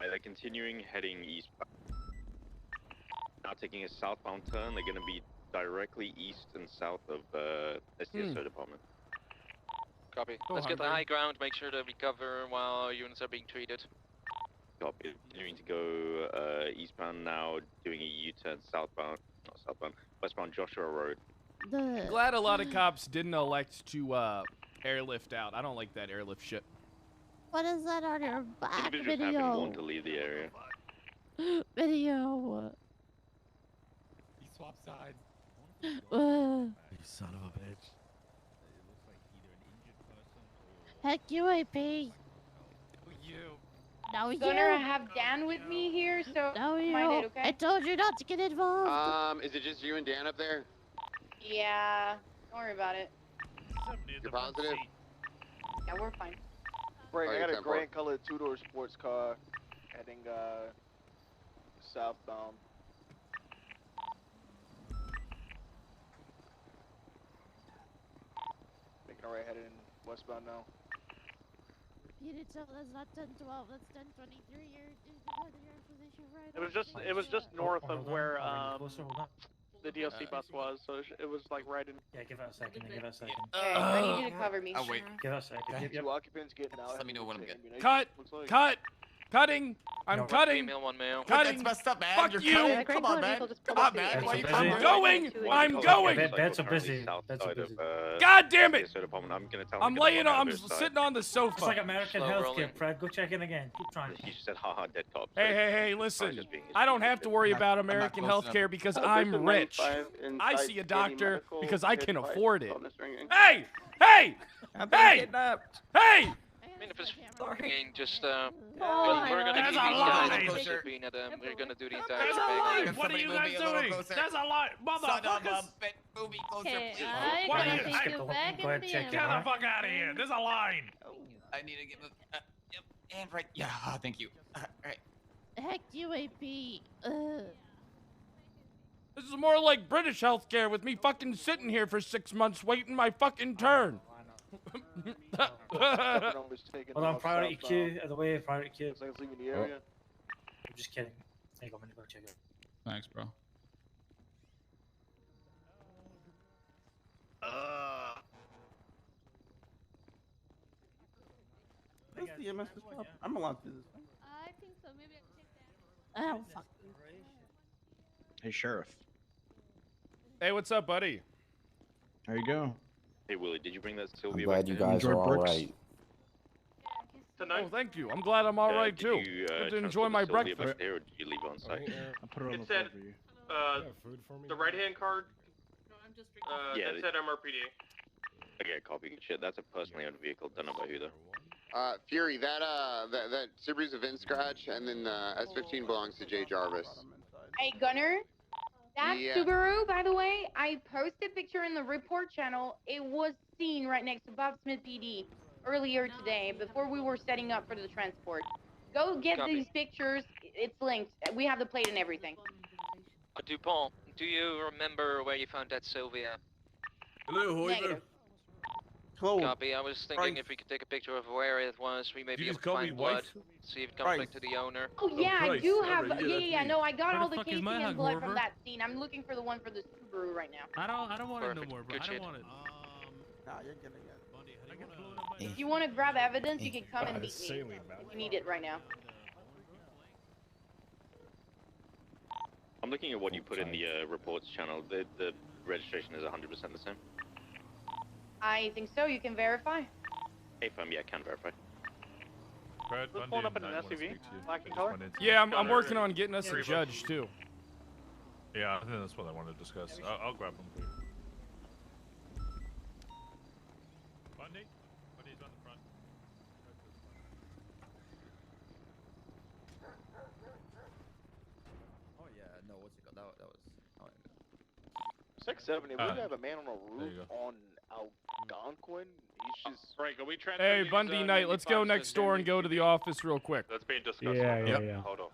They're continuing heading eastbound. Now taking a southbound turn, they're gonna be directly east and south of SDSO department. Copy. Go Let's get the Hunter. high ground, make sure that we cover while units are being treated. Copy. Continuing to go eastbound now, doing a U-turn southbound, not southbound, westbound Joshua Road. Glad a lot of cops didn't elect to airlift out. I don't like that airlift shit. What is that on your back Individuals have been warned to video? leave the area. Video. He swapped sides. You son of a bitch. Heck, UAP. No, you. Gunner, I have Dan with me here, so No, you. mind it, okay? I told you not to get involved. Is it just you and Dan up there? Yeah, don't worry about it. You're positive? Yeah, we're fine. Right, I Alright, got a 10-4. gray and colored two-door sports car heading southbound. Making our right headed in westbound now. You did tell that's not 1012, that's 1023. You're in position right It was just north of where the DLC bus was, so it was like right in. Yeah, give it a second. Give it a second. Okay, I need you to cover me. I'll wait. Give it a second. Yep, yep. Two occupants getting out. Let me know when I'm good. Cut! Cut! Cutting! I'm No, cutting! Female, one male. Cutting! That's messed up, man. Fuck You're you! cutting. Come on, man. Come on, man. Why you coming? I'm going! I'm Yeah, going! beds are busy. Beds are busy. God damn it! SDSO department. I'm gonna tell I'm him to get laying the on, one I'm on the other sitting on the sofa. It's like American Slow healthcare, rolling. Fred. Go check in again. Keep trying. side. He just said, haha, dead cops. Hey, hey, hey, listen. I don't have to worry about American close health care because There's I'm a rich. 95 I inside see a Sandy doctor Medical, because I hit can by afford it. bonus ringing. Hey! Hey! Hey! Hey! I mean, if it's fucking just, Oh, we're gonna There's do a these line. guys closer being at them. We're gonna do the entire There's a thing. line! Can What are somebody you move guys me a little doing? closer? There's a line! Son of a Motherfuckers! bit. Move me closer, Okay, please. I'm What gonna are you- take you back Go ahead, in check the it Get the out. fuck out of here! There's a line! I need to get moved. Yep. And right. Yeah. Thank you. Alright. heck UAP. This is more like British healthcare with me fucking sitting here for 6 months waiting my fucking turn. Hold on, priority queue. Out of the way, priority queue. Looks like it's leaving the area. I'm just kidding. Hang on, I'm gonna go check it. Thanks, bro. What's the EMS stop? I'm allowed to do this. I think so. Maybe I check that. Oh fuck. Hey, Sheriff. Hey, what's up, buddy? There you go. Hey, Willie, did you bring that I'm Sylvia glad back you in? guys are all Brooks? right. Oh, thank you. I'm glad I'm all right Did too. you, Good to enjoy transport my the Sylvia breakfast. back there, or did you leave it on site? I put it on It the said, floor for you. the right-hand card, Yeah, that said MRPD. Okay, copy. Good shit. That's a personally owned vehicle. Don't know by who though. Fury, that Subaru's a VIN scratch, and then S15 belongs to Jay Jarvis. Hey, Gunner. That Yeah. Subaru, by the way, I posted a picture in the report channel. It was seen right next to Bob Smith PD earlier today before we were setting up for the transport. Go get Copy. these pictures. It's linked. We have the plate and everything. Dupont, do you remember where you found that Sylvia? Hello, Negative. Hello. Copy. I was thinking Frank. if we could take a picture of where it was, we may be you able just to call find me blood. wife? See if it comes Frank. back to the owner. Oh yeah, I Christ, do have. alright, yeah, that's me. No, I got Where all the the fuck is casing my and hug, blood Morver? from that scene. I'm looking for the one for the Subaru right now. I don't want it no Perfect. more, bro. Good I shit. don't want it. Nah, you're gonna get. If you want to grab evidence, you can come and meet me. If you need it right now. I'm looking at what you put in the reports channel. The registration is 100% the same. I think so. You can verify. Hey, fam, yeah, I can verify. Let's pull up in an SUV. Black in color. Yeah, I'm working on getting us a judge too. Yeah, I think that's what I want to discuss. I'll grab them for you. Bundy? Bundy's on the front. Oh yeah, no, what's it called? That was. Oh, 670. We have a man on a there roof you on Algonquin. He's just. Frank, are we Hey, transferring these, Bundy Knight, let's go 95 next door and go to the office real quick. That's being discussed. Yeah. Hold on.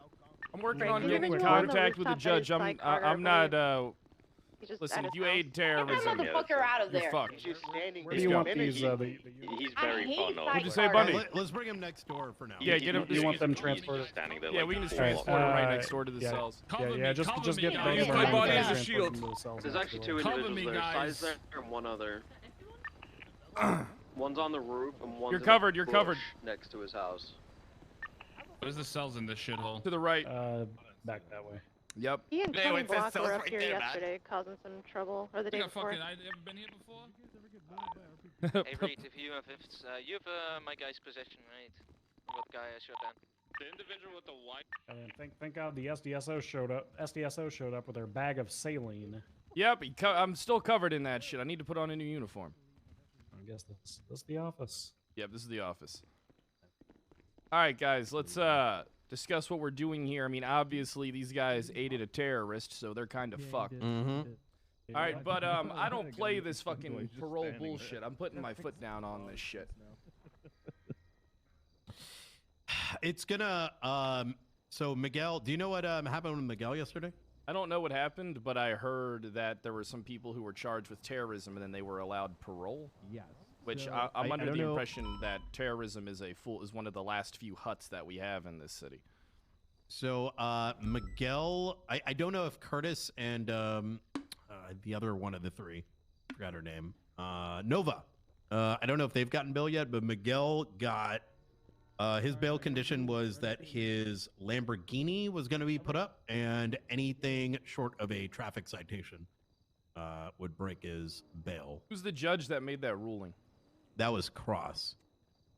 I'm working Right, on the getting in individual on the contact with the rooftop judge. is like I'm not. He just Listen, at if his you house. aid terrorism, Get that motherfucker out of you're there. fucked. He's just standing. Where do you want minute, these? He's I very hate fun. What'd you say, sidecars. Bundy? Let's bring him next door for now. Yeah, get him. You want them He's transported? standing there Yeah, like we can just Alright, transport him right next door to the yeah. cells. Yeah, just get me, both use of my them body and as a transport shield. them to the cells There's next actually door. two Cover individuals me, there. guys. Size there and one other. One's on the roof and one's You're in covered, the you're bush covered. next to his house. Where's the cells in this shithole? To the right. Back that way. Yep. He and No, Tony it says Block cells were up right here there, man. yesterday, causing some trouble, or the day I before. fucking, I ever been here before? Hey Reed, if you have you have my guy's possession, right? What guy I shot down? The individual with the white. And thank God the SDSO showed up. SDSO showed up with their bag of saline. Yep, I'm still covered in that shit. I need to put on a new uniform. I guess this is the office. Yep, this is the office. All right, guys, let's discuss what we're doing here. I mean, obviously these guys aided a terrorist, so they're kind of fucked. Mm-hmm. All right, but I don't play this fucking parole bullshit. I'm putting my foot down on this shit. It's gonna. So Miguel, do you know what happened with Miguel yesterday? I don't know what happened, but I heard that there were some people who were charged with terrorism and then they were allowed parole. Yes. Which So, I'm I under don't the know- impression that terrorism is one of the last few huts that we have in this city. So Miguel, I don't know if Curtis and the other one of the three, forgot her name, Nova. I don't know if they've gotten bail yet, but Miguel got his bail condition was that his Lamborghini was going to be put up, and anything short of a traffic citation would break his bail. Who's the judge that made that ruling? That was Cross.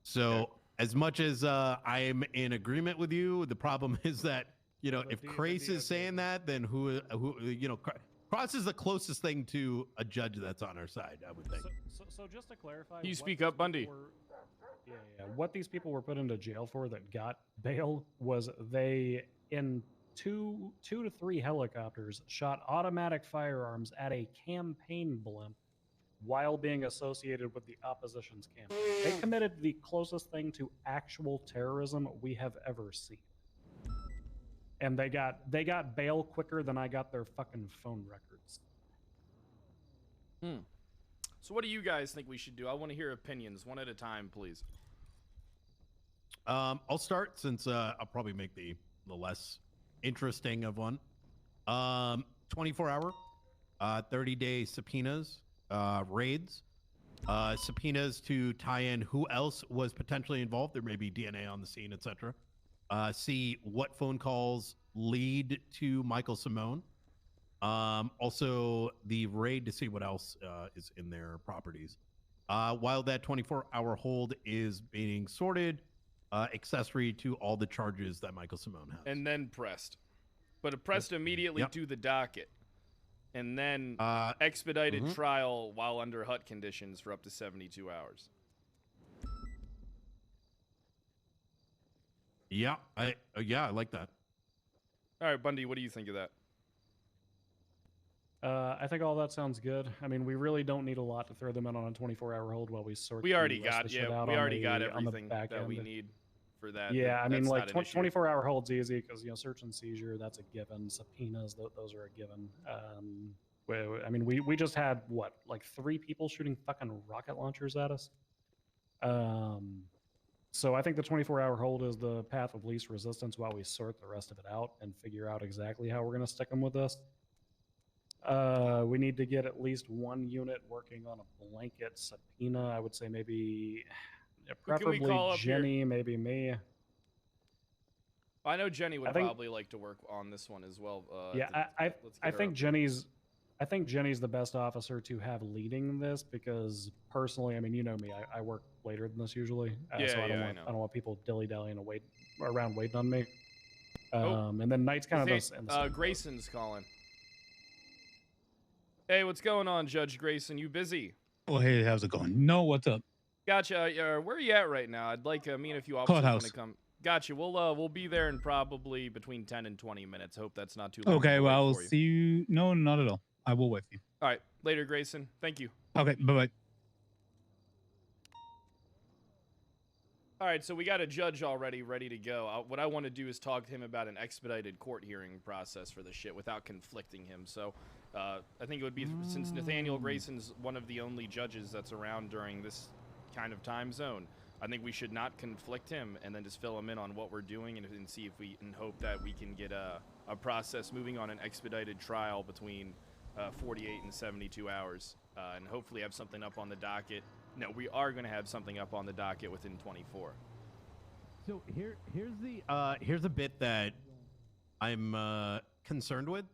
So as much as I'm in agreement with you, the problem is that, you know, if Crace is saying that, then who you know, Cross is the closest thing to a judge that's on our side, I would think. So just to clarify, Can you speak up, Bundy? Yeah. What these people were put into jail for that got bail was they, in two to three helicopters, shot automatic firearms at a campaign blimp while being associated with the opposition's campaign. They committed the closest thing to actual terrorism we have ever seen. And they got bail quicker than I got their fucking phone records. So what do you guys think we should do? I want to hear opinions, one at a time, please. I'll start since I'll probably make the less interesting of one. 24-hour, 30-day subpoenas, raids, subpoenas to tie in who else was potentially involved. There may be DNA on the scene, etc. See what phone calls lead to Michael Simone. Also, the raid to see what else is in their properties. While that 24-hour hold is being sorted, accessory to all the charges that Michael Simone has. And then pressed. But pressed immediately Yep. to the docket. And then expedited trial while under HUT conditions for up to 72 hours. Yeah, I like that. All right, Bundy, what do you think of that? I think all that sounds good. I mean, we really don't need a lot to throw them in on a 24-hour hold while we sort. We already the rest of got the shit out we on already got the- on the everything back that we end. need for that. Yeah, I mean, That's like not an issue. 24-hour hold's easy because, you know, search and seizure, that's a given. Subpoenas, those are a given. I mean, we just had what, like 3 people shooting fucking rocket launchers at us. So I think the 24-hour hold is the path of least resistance while we sort the rest of it out and figure out exactly how we're going to stick them with this. We need to get at least one unit working on a blanket subpoena. I would say maybe, Who can we preferably call up here? Jenny, maybe me. I know Jenny would I think- probably like to work on this one as well. Yeah, let's I get her think up. Jenny's I think Jenny's the best officer to have leading this because personally, I mean, you know me, I work later than this usually, so I don't want people dilly-dallying around waiting on me. And then Knight's kind of Grayson's calling. Hey, what's going on, Judge Grayson? You busy? Oh, hey, how's it going? No, what's up? Gotcha. Where are you at right now? I'd like me and a few officers want to come. Gotcha. We'll be there in probably between 10 and 20 minutes. Hope that's not too long. Okay, well, I'll see you. No, not at all. I will wait for you. All right. Later, Grayson. Thank you. Okay, bye-bye. All right, so we got a judge already ready to go. What I want to do is talk to him about an expedited court hearing process for this shit without conflicting him. So I think it would be, since Nathaniel Grayson's one of the only judges that's around during this kind of time zone, I think we should not conflict him and then just fill him in on what we're doing and see if we and hope that we can get a process moving on an expedited trial between 48 and 72 hours and hopefully have something up on the docket. No, we are going to have something up on the docket within 24. So here's a bit that I'm concerned with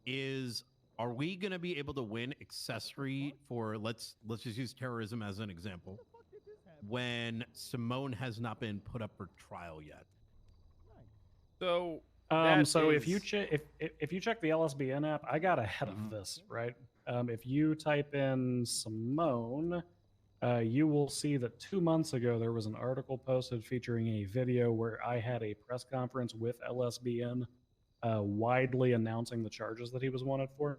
is, are we going to be able to win accessory for, let's just use terrorism as an example, when Simone has not been put up for trial yet? So if you check the LSBN app, I got ahead of this, right? If you type in Simone, you will see that 2 months ago there was an article posted featuring a video where I had a press conference with LSBN, widely announcing the charges that he was wanted for.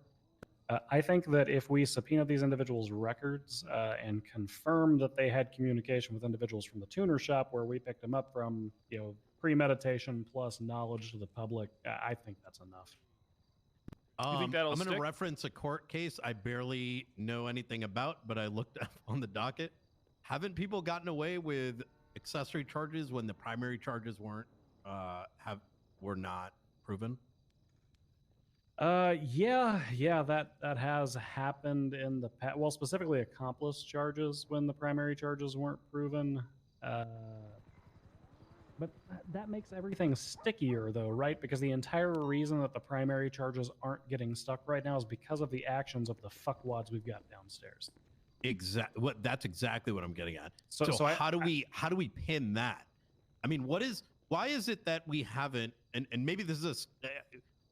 I think that if we subpoena these individuals' records and confirm that they had communication with individuals from the tuner shop where we picked them up from, premeditation plus knowledge to the public, I think that's enough. You think that'll I'm going stick? to reference a court case I barely know anything about, but I looked up on the docket. Haven't people gotten away with accessory charges when the primary charges were not proven? Yeah, that has happened in the past. Well, specifically accomplice charges when the primary charges weren't proven. But that makes everything stickier, though, right? Because the entire reason that the primary charges aren't getting stuck right now is because of the actions of the fuckwads we've got downstairs. That's exactly what I'm getting at. So how do we pin that? I mean, why is it that we haven't? And maybe this is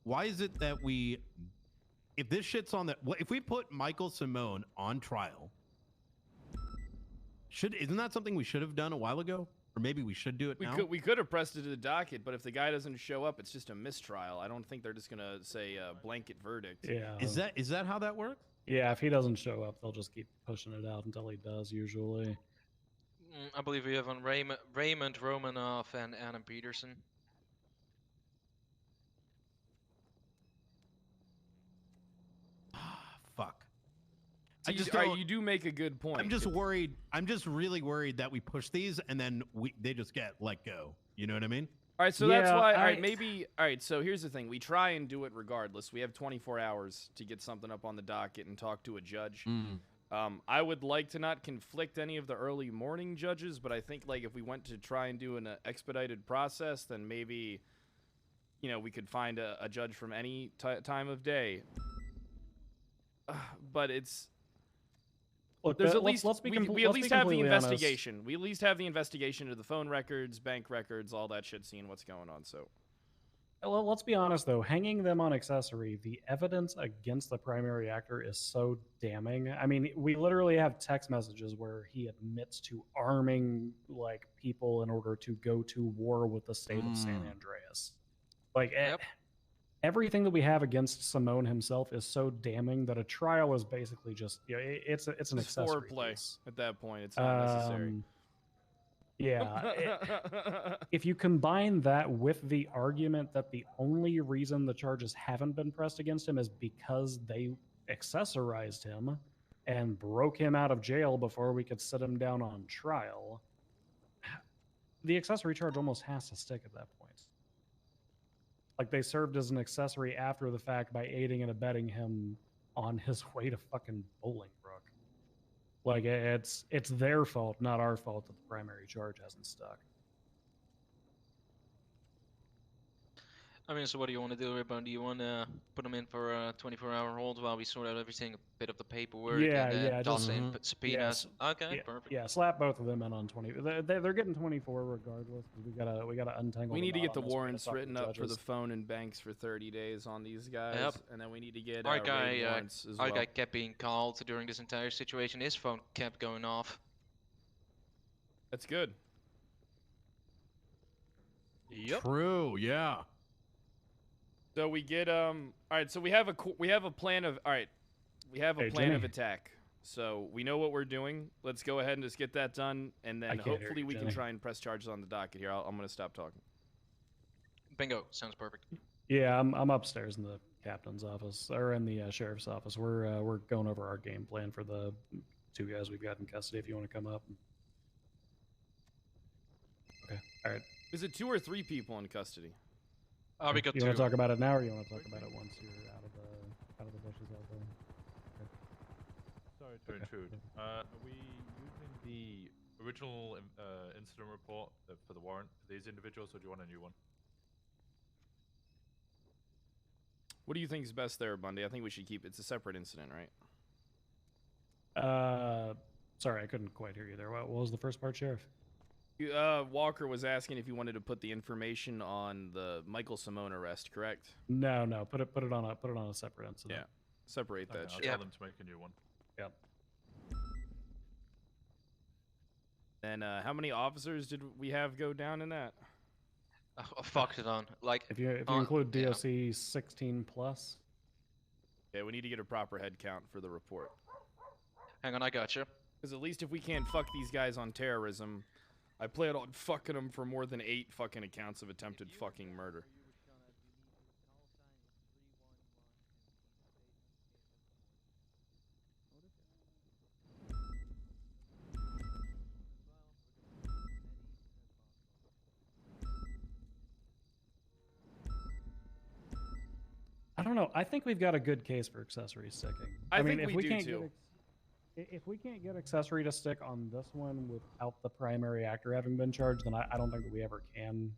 why is it that if this shit's on if we put Michael Simone on trial, isn't that something we should have done a while ago? Or maybe we should do it now? We could have pressed it to the docket, but if the guy doesn't show up, it's just a mistrial. I don't think they're just going to say a blanket verdict. Yeah. Is that how that works? Yeah, if he doesn't show up, they'll just keep pushing it out until he does, usually. I believe we have on Raymond Romanoff and Anna Peterson. Fuck. You do make a good point. I'm just worried. I'm just really worried that we push these and then they just get let go. You know what I mean? All right, so that's why. All right, so here's the thing: we try and do it regardless. We have 24 hours to get something up on the docket and talk to a judge. I would like to not conflict any of the early morning judges, but I think if we went to try and do an expedited process, then maybe, we could find a judge from any time of day. But it's. Look, there's at least we at least have the investigation. Honest. We at least have the investigation of the phone records, bank records, all that shit, seeing what's going on. So, well, let's be honest though, hanging them on accessory, the evidence against the primary actor is so damning. I mean, we literally have text messages where he admits to arming people in order to go to war with the state of San Andreas. Everything that we have against Simone himself is so damning that a trial is basically just it's an accessory foreplay at that point. It's not necessary. Yeah. If you combine that with the argument that the only reason the charges haven't been pressed against him is because they accessorized him and broke him out of jail before we could sit him down on trial, the accessory charge almost has to stick at that point. They served as an accessory after the fact by aiding and abetting him on his way to fucking Bolingbrook. It's their fault, not our fault that the primary charge hasn't stuck. I mean, so what do you want to do, Ribbon? Do you want to put them in for a 24-hour hold while we sort out everything, a bit of the paperwork, Yeah, and yeah, toss just- in subpoenas? Okay, yeah, perfect. Yeah, slap both of them in on 20. They're getting 24 regardless. 'Cause we gotta untangle. We need to knot get the on this, we gotta warrants talk to written the up for the judges. phone and banks for 30 days on these guys, Yep. and then we need to get Our raid guy, warrants as our well. guy kept being called during this entire situation. His phone kept going off. That's good. Yep. True. Yeah. So we get all right. So we have a plan of all right. We have a Hey, plan of Jenny. attack. So we know what we're doing. Let's go ahead and just get that done, and I then can't hear hopefully you, we can Jenny. try and press charges on the docket here. I'm gonna stop talking. Bingo, sounds perfect. Yeah, I'm upstairs in the captain's office or in the sheriff's office. We're going over our game plan for the 2 guys we've got in custody. If you want to come up. Okay. All right. Is it 2 or 3 people in custody? We got You 2. want to talk about it now, or you want to talk about it once you're out of the bushes out there? Okay. Sorry to intrude. Are we using the original incident report for the warrant for these individuals, or do you want a new one? What do you think is best there, Bundy? I think we should keep. It's a separate incident, right? Sorry, I couldn't quite hear you there. What was the first part, Sheriff? Walker was asking if you wanted to put the information on the Michael Simone arrest, correct? No, put it on a separate incident. Yeah, separate that. Okay, I'll shit. tell them to make a new one. Yep. And how many officers did we have go down in that? Oh, fucked it on. Like If you include DOC 16 plus. Yeah, we need to get a proper head count for the report. Hang on, I got you. Because at least if we can't fuck these guys on terrorism, I plan on fucking them for more than 8 fucking accounts of attempted fucking murder. I don't know. I think we've got a good case for accessory sticking. I mean, think if we do can't too. if we can't get accessory to stick on this one without the primary actor having been charged, then I don't think that we ever can.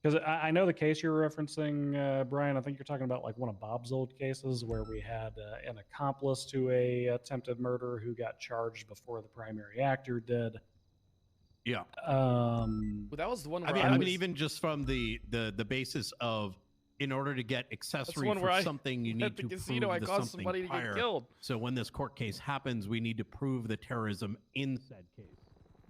Because I know the case you're referencing, Brian. I think you're talking about like one of Bob's old cases where we had an accomplice to a attempted murder who got charged before the primary actor did. Yeah. Well, that was the one where I mean, even just from the basis of, in order to get accessory one where for I- something, you at need the to casino, prove I the caused something somebody to get prior. killed. So when this court case happens, we need to prove the terrorism in said case.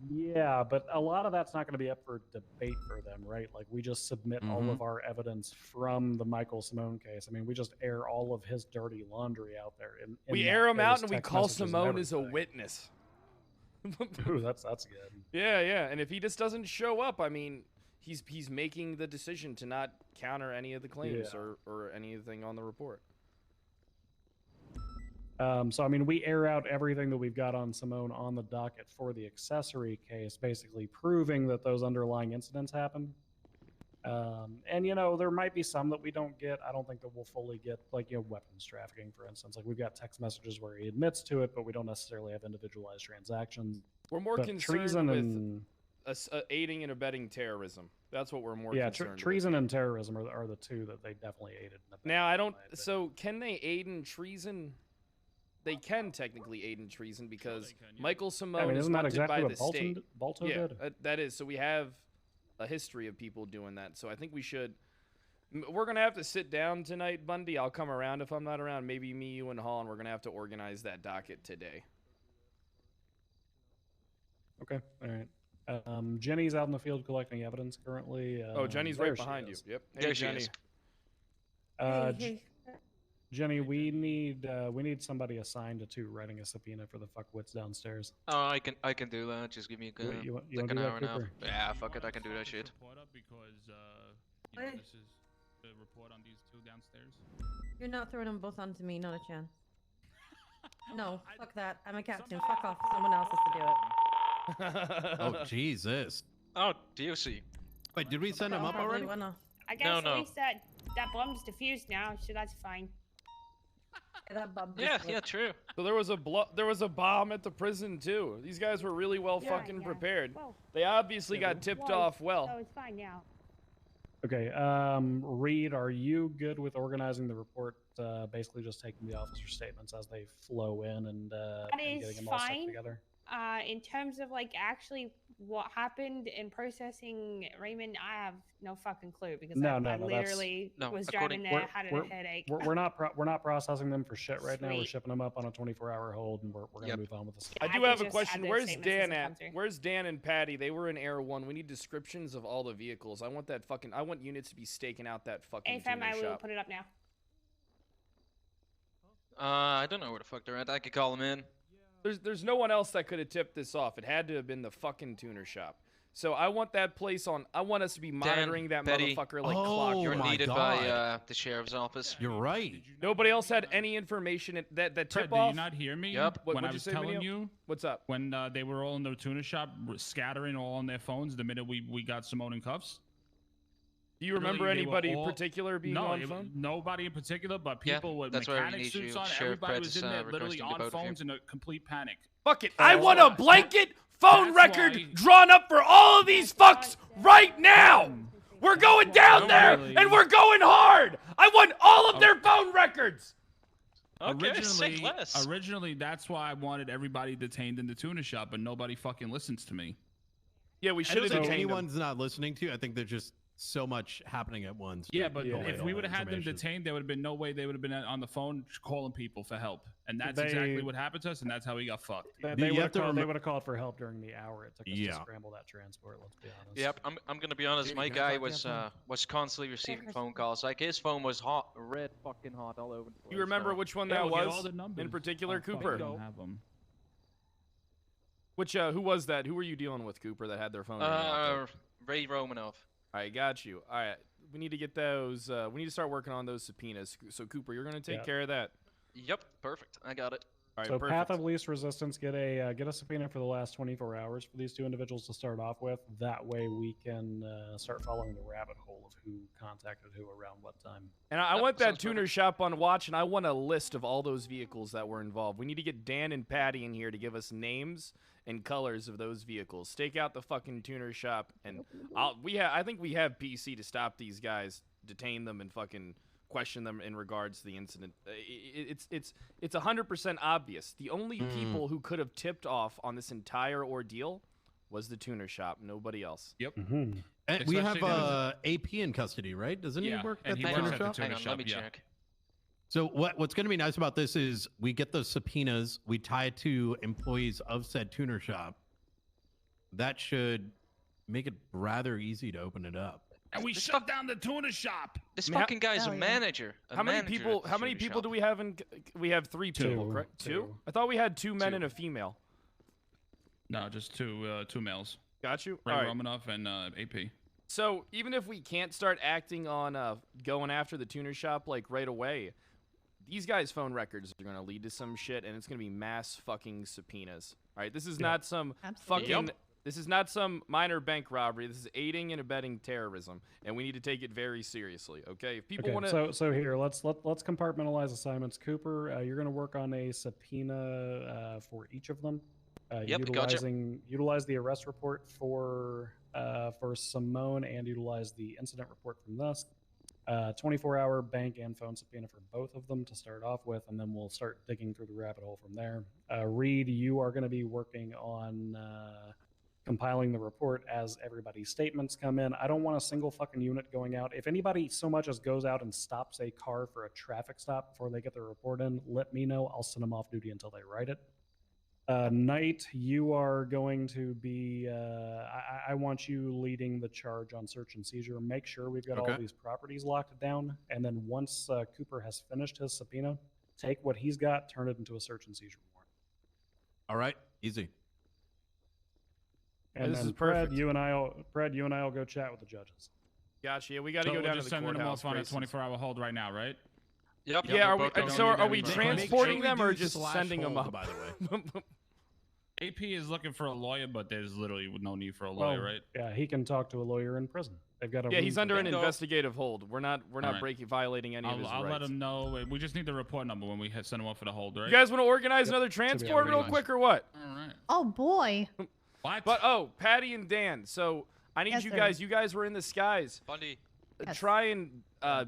Yeah, but a lot of that's not going to be up for debate for them, right? Like we just submit all of our evidence from the Michael Simone case. I mean, we just air all of his dirty laundry out there. we that air him out case, and we text call messages and Simone as a everything. witness. Ooh, that's good. Yeah. And if he just doesn't show up, I mean, he's making the decision to not counter any of the claims Yeah. or anything on the report. So I mean, we air out everything that we've got on Simone on the docket for the accessory case, basically proving that those underlying incidents happened. And you know, there might be some that we don't get. I don't think that we'll fully get, like, you know, weapons trafficking, for instance. Like we've got text messages where he admits to it, but we don't necessarily have individualized transactions. We're more But concerned treason with and aiding and abetting terrorism. That's what we're more yeah, concerned with. treason and terrorism are the two that they definitely aided. In the Now I don't. So can they aid in treason? They can technically aid in treason because Michael Simone is isn't that wanted exactly by what the Bolton state. did- Bolton yeah, did? that is. So we have a history of people doing that. So I think we should. We're gonna have to sit down tonight, Bundy. I'll come around if I'm not around. Maybe me, you, and Hall, and we're gonna have to organize that docket today. Okay, all right. Jenny's out in the field collecting evidence currently. Oh, Jenny's there right she behind you. is. Yep. Hey, There she Jenny. is. Jenny, we need somebody assigned to writing a subpoena for the fuckwits downstairs. Oh, I can do that. Just give me a, You wanna like do an that, hour and a half. Cooper? Yeah, fuck it. I can do that shit. Report up because you know, this is the report on these two downstairs. You're not throwing them both onto me, not a chance. No, fuck that. I'm a captain. Fuck off. Someone else has to do it. Oh Jesus! Oh, DOC. Wait, did we send him up Probably already? wanna. I guess No, at no. least that bomb's defused now, so that's fine. That bomb Yeah, just yeah, went. true. So there was a bomb at the prison too. These guys were really well Yeah, fucking yeah. prepared. Well, They obviously got tipped well, off well. So it's fine now. Okay. Reed, are you good with organizing the report? Basically, just taking the officer statements as they flow in and That getting is them all stuck fine. together. In terms of like actually what happened in processing Raymond, I have no fucking clue because I literally was driving there, had a headache. We're not processing them for shit right now. We're Sweet. shipping them up on a 24-hour hold, and we're gonna move on with this. I do have a question. Where's Dan at? Where's Dan and Patty? They were in Air 1. We need descriptions of all the vehicles. I want units to be staking out that fucking AFM, I tuner will shop. put it up now. I don't know where the fuck they're at. I could call them in. There's no one else that could have tipped this off. It had to have been the fucking tuner shop. So I want that place on. I want us to be monitoring that Betty, motherfucker like Oh clockwork. You're my needed God. by the sheriff's office. You're right. Nobody else had any information that Fred, tip did off. you not hear me? Yep. When What'd I you was say, telling Minio? you. What's up? When they were all in the tuner shop, scattering all on their phones the minute we got Simone in cuffs. Do you remember Literally, they were anybody in all- particular being no, on it- phone? Nobody in particular, but Yeah, people with that's why we mechanic need suits you, on. Sheriff Everybody was in Prentice, there literally requesting to on vote for phones in a complete panic. Fuck it. I want a why- blanket phone That's record why- drawn up for all of these fucks right now. We're going down there Really? and we're going hard. I want all of their phone records. Okay, say less. Originally, that's why I wanted everybody detained in the tuna shop, but nobody fucking listens to me. Yeah, we I should don't have think detained them. anyone's not listening to you. I think there's just so much happening at once. Yeah, but Don't if get we all would that have had them information. detained, there would have been no way they would have been on the phone calling people for help. And that's They- exactly what happened to us, and that's how we got fucked. They You would have to have called for help during the hour it took us Yeah. to scramble that transport. Let's be honest. Yep, I'm gonna be honest. Dude, My can I guy talk to you was constantly receiving phone calls. Like his phone was hot, red fucking hot all over the place. You remember so- which one Yeah, that we'll get was all the numbers. in particular, I'll fucking Cooper? don't have 'em. Which who was that? Who were you dealing with, Cooper, that had their phone? ringing out there? Ray Romanoff. All right, got you. All right, we need to get those. We need to start working on those subpoenas. So Cooper, you're gonna take Yeah. care of that. Yep, perfect. I got it. All right, So perfect. path of least resistance, get a subpoena for the last 24 hours for these two individuals to start off with. That way we can start following the rabbit hole of who contacted who around what time. And I Yep, want that sounds tuner shop on watch, and I want a list of all those vehicles that were involved. We need to get Dan and Patty in here to give us names and colors of those vehicles. Stake out the fucking tuner shop, and I think we have PC to stop these guys, detain them, and fucking question them in regards to the incident. It's 100% obvious. The only people who could have tipped off on this entire ordeal was the tuner shop. Nobody else. Yep. And we have Especially those- AP in custody, right? Doesn't he Yeah, work and at he the works tuner at the shop? tuner Hang on, shop, let me yeah. check. So what's going to be nice about this is we get those subpoenas, we tie it to employees of said tuner shop. That should make it rather easy to open it up. And we shut down the tuna shop. This I mean, fucking guy's a Hell yeah. manager. How many people? How many people do we have in? We have 3 people, Two. correct? Two? Two. I thought we had 2 men and a female. No, just two males. Got you. Ray All right. Romanoff and AP. So even if we can't start acting on going after the tuner shop like right away, these guys' phone records are gonna lead to some shit, and it's gonna be mass fucking subpoenas. All right, this is not some Absolutely. fucking. This is not some minor bank robbery. This is aiding and abetting terrorism, and we need to take it very seriously. Okay, if people Okay, want to. so here let's compartmentalize assignments. Cooper, you're going to work on a subpoena for each of them. Yep, gotcha. Utilize the arrest report for Simone and utilize the incident report from this. 24-hour bank and phone subpoena for both of them to start off with, and then we'll start digging through the rabbit hole from there. Reed, you are going to be working on compiling the report as everybody's statements come in. I don't want a single fucking unit going out. If anybody so much as goes out and stops a car for a traffic stop before they get their report in, let me know. I'll send them off duty until they write it. Knight, you are going to be, I want you leading the charge on search and seizure. Make sure we've got all these properties locked down. And then once Cooper has finished his subpoena, take what he's got, turn it into a search and seizure warrant. All right, easy. And This then is perfect. Fred, you and I will go chat with the judges. Gotcha. Yeah, we got to So go we're down to just the sending them courthouse. off on a Grayson. 24-hour hold right now, right? Yep. Yeah, are we, both going so on are we unit. transporting Make sure them we or do just slash sending them hold, up? by the way. AP is looking for a lawyer, but there's literally no need for a lawyer, right? Yeah, he can talk to a lawyer in prison. They've got a Yeah, room he's for under that. an investigative hold. We're not Alright. violating any of his I'll rights. let him know. We just need the report number when we send him off for the hold, right? You guys want to organize another transport real quick or what? All right. Oh boy. What? But Patty and Dan. So I need Yes, you sir. guys. You guys were in the skies. Bundy. try and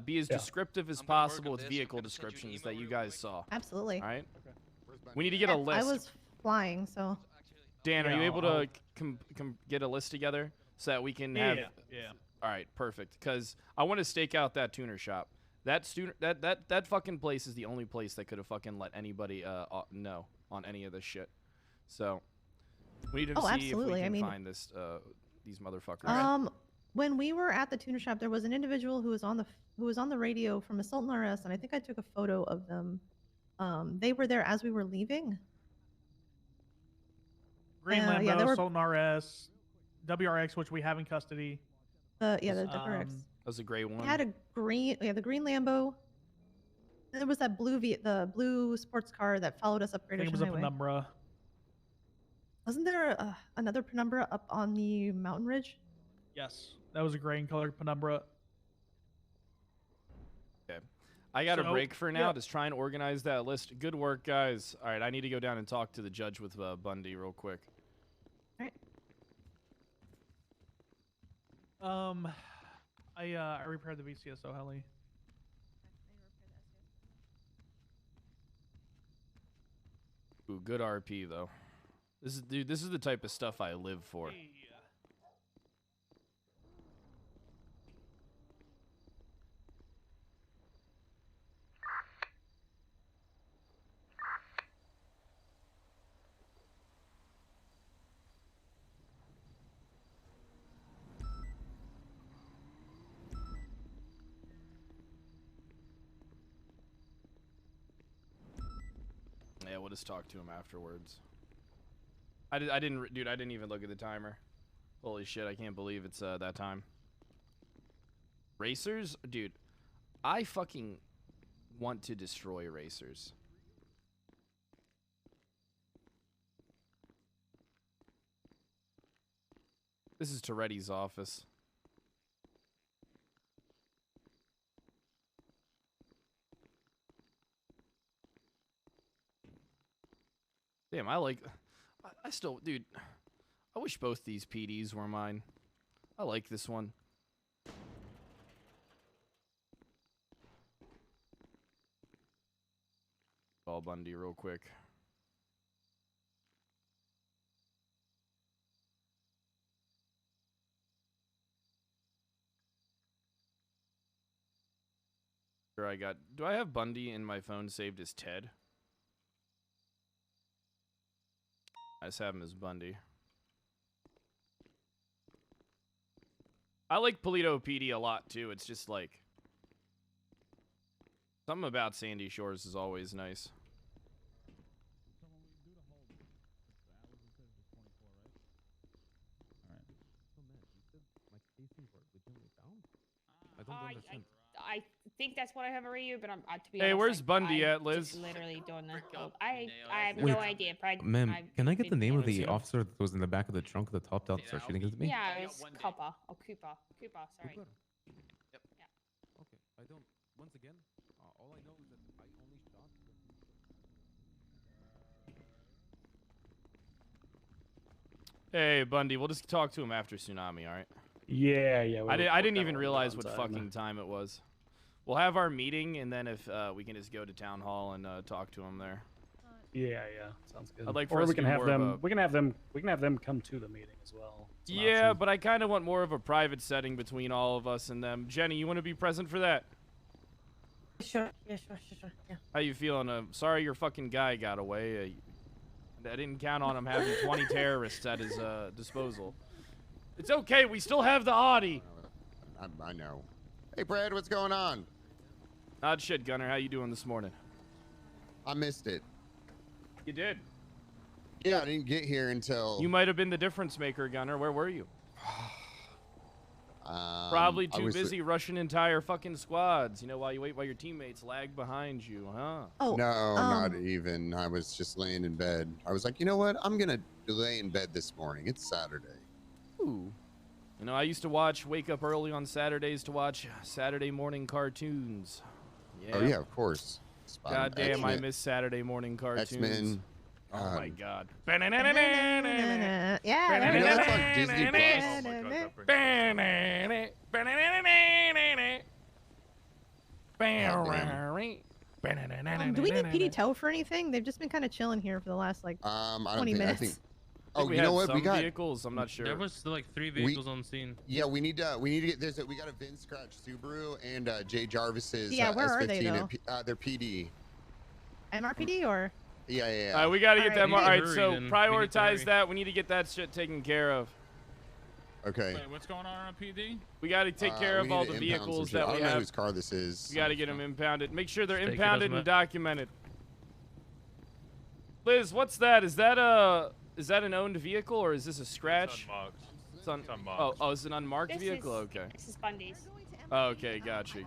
be as descriptive as possible with vehicle descriptions that you guys saw. Absolutely. All right. We need to get a list. I was flying, so. Dan, are you able to get a list together so that we can have? Yeah. All right, perfect. Because I want to stake out that tuner shop. That fucking place is the only place that could have fucking let anybody know on any of this shit. So we need to see if we can find this these motherfuckers. When we were at the tuner shop, there was an individual who was on the radio from Assault and RS, and I think I took a photo of them. They were there as we were leaving. Green Lambo, Assault and RS, WRX, which we have in custody. The WRX. That was a gray one. It had the green Lambo. And there was that the blue sports car that followed us up Great Ocean Highway. It was a Penumbra. Wasn't there another Penumbra up on the mountain ridge? Yes, that was a gray and colored Penumbra. Okay, I got a break for now. Just try and organize that list. Good work, guys. All right, I need to go down and talk to the judge with Bundy real quick. All right. I repaired the VCSO heli. Ooh, good RP though. This is the type of stuff I live for. Hey. Yeah, we'll just talk to him afterwards. I didn't even look at the timer. Holy shit, I can't believe it's that time. Racers? Dude, I fucking want to destroy racers. This is Toretti's office. Damn, I still, dude, I wish both these PDs were mine. I like this one. Call Bundy real quick. Sure, do I have Bundy in my phone saved as Ted? I just have him as Bundy. I like Paleto PD a lot, too. It's just like... something about Sandy Shores is always nice. I think that's what I have a radio, but I'm to be honest. Hey, where's Bundy at, Liz? Just literally doing that. I have no idea. Ma'am, can I get the name of the officer that was in the back of the trunk of the top down start shooting at me? Yeah, it was Cooper. Oh, Cooper. Cooper, sorry. Yep. Yeah. Okay, I don't. Once again, all I know is that I only shot. Hey, Bundy, we'll just talk to him after Tsunami, all right? Yeah. I didn't even realize what fucking time it was. We'll have our meeting, and then if we can just go to town hall and talk to him there. Yeah, sounds good. I'd like for or us we to can do have more them. of a- We can have them come to the meeting as well. It's an Yeah, option. but I kind of want more of a private setting between all of us and them. Jenny, you want to be present for that? Sure. Yeah, sure. Yeah. How you feeling? Sorry your fucking guy got away. I didn't count on him having 20 terrorists at his disposal. It's okay. We still have the Audi. I know. Hey, Brad, what's going on? Not shit, Gunner. How you doing this morning? I missed it. You did? Yeah, I didn't get here until... You might have been the difference maker, Gunner. Where were you? Probably too busy rushing entire fucking squads. You know, while your teammates lag behind you, huh? Oh, no, not even. I was just laying in bed. I was like, you know what? I'm going to lay in bed this morning. It's Saturday. Ooh. You know, I used to wake up early on Saturdays to watch Saturday morning cartoons. Yeah. Oh, yeah, of course. God damn, I miss Saturday morning cartoons. X-Men. Oh, my God. Yeah. You know, that's on Disney Plus. Do we need PD tow for anything? They've just been kind of chilling here for the last like I don't 20 think, minutes. I think. I think Oh, we you know had what? some We got vehicles. I'm not sure. There was like 3 vehicles on scene. Yeah, we need to get. We got a Vince Scratch Subaru and Jay Jarvis's Yeah, where are they, S15. though? They're PD. MRPD or? Yeah. All right, we got to get them. All right, hurry so then. We need to prioritize hurry. that. We need to get that shit taken care of. Okay. Wait, what's going on PD? We got to take care we of all need the to impound some vehicles shit. that I we don't know have. whose car this is. We got to get them impounded. Make sure they're Take it, impounded doesn't and it? documented. Liz, what's that? Is that an owned vehicle or is this a scratch? It's unmarked. Oh, it's an unmarked This vehicle. is- Okay. This is Bundy's. Oh, okay, gotcha.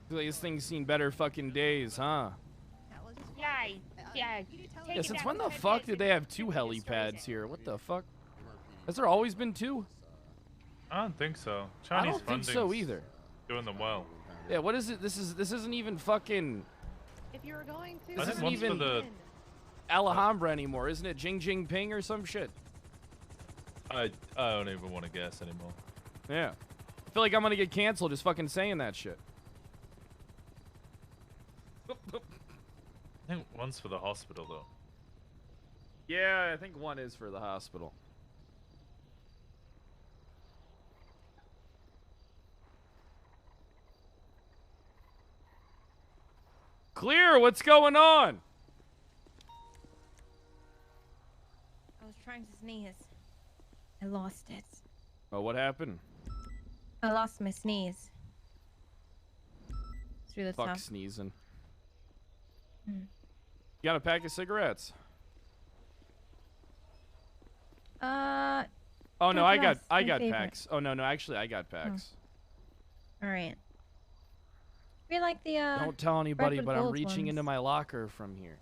This thing's seen better fucking days, huh? Yeah, yeah. Yeah, since when the fuck did they have 2 helipads here? What the fuck? Has there always been 2? I don't think so. I Chinese don't think so funding's either. Doing them well. Yeah, what is it? This isn't even fucking If you were going to. This I think isn't one's for even the. Alhambra anymore, isn't it? Jing Jing Ping or some shit? I don't even want to guess anymore. Yeah. I feel like I'm gonna get canceled just fucking saying that shit. I think one's for the hospital though. Yeah, I think one is for the hospital. Clear, what's going on? I was trying to sneeze. I lost it. Oh, what happened? I lost my sneeze. Through the Fuck top. sneezing. Hmm. You got a pack of cigarettes? Oh no, I got packs. Oh no, actually I got packs. All right. We like the Don't tell anybody, Redwood but I'm Gold reaching ones. into my locker from here.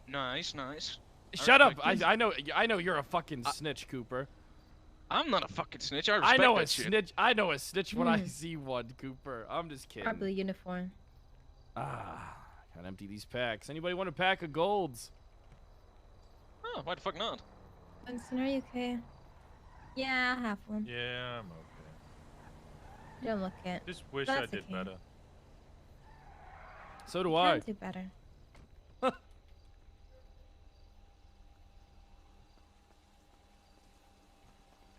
Nice, nice. Shut up! Alright, I know you're a fucking snitch, Cooper. I'm not a fucking snitch. I I respect know a that shit. snitch. I know a snitch when I Hmm. see one, Cooper. I'm just kidding. probably uniform. Gotta empty these packs. Anybody want a pack of golds? Oh, why the fuck not? Winston, are you okay? Yeah, I have one. Yeah, I'm okay. Don't look it. Just wish That's I did okay. better. So do You I. can do better.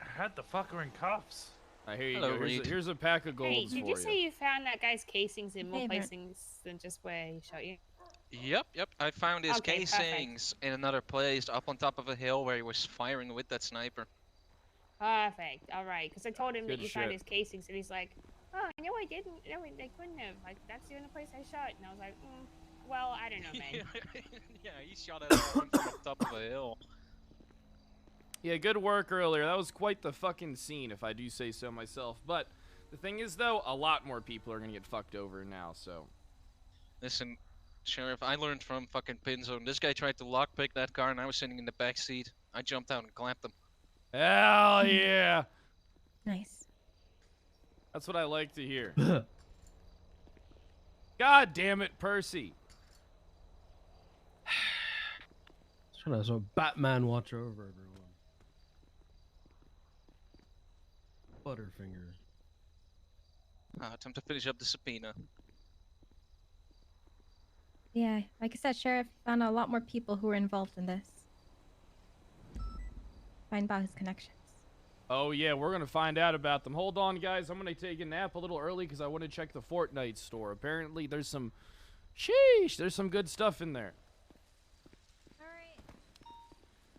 I had the fucker in cuffs. Here you Hello, go. Reed. Here's a pack of Hey, golds did for you say you found that guy's casings in more Favorite. places than just where he shot you? Yep. I found his Okay, perfect. casings in another place up on top of a hill where he was firing with that sniper. Perfect. All right, because I told him Good that you found shit. his casings, and he's like, "Oh, no, I didn't. No, they couldn't have. Like, that's the only place I shot." And I was like, "Well, I don't know, man." Yeah, he shot at one from up top of a hill. Yeah, good work earlier. That was quite the fucking scene, if I do say so myself. But the thing is, though, a lot more people are gonna get fucked over now. So Listen, Sheriff, I learned from fucking Pinzone. This guy tried to lockpick that car, and I was sitting in the back seat. I jumped out and clamped him. hell yeah, Nice. that's what I like to hear. God damn it, Percy. Trying to so Batman watch over everyone. Butterfingers. Time to finish up the subpoena. Yeah, like I said, Sheriff found a lot more people who were involved in this. Find out his connections. Oh yeah, we're gonna find out about them. Hold on, guys. I'm gonna take a nap a little early because I want to check the Fortnite store. Apparently, there's some, sheesh, there's some good stuff in there.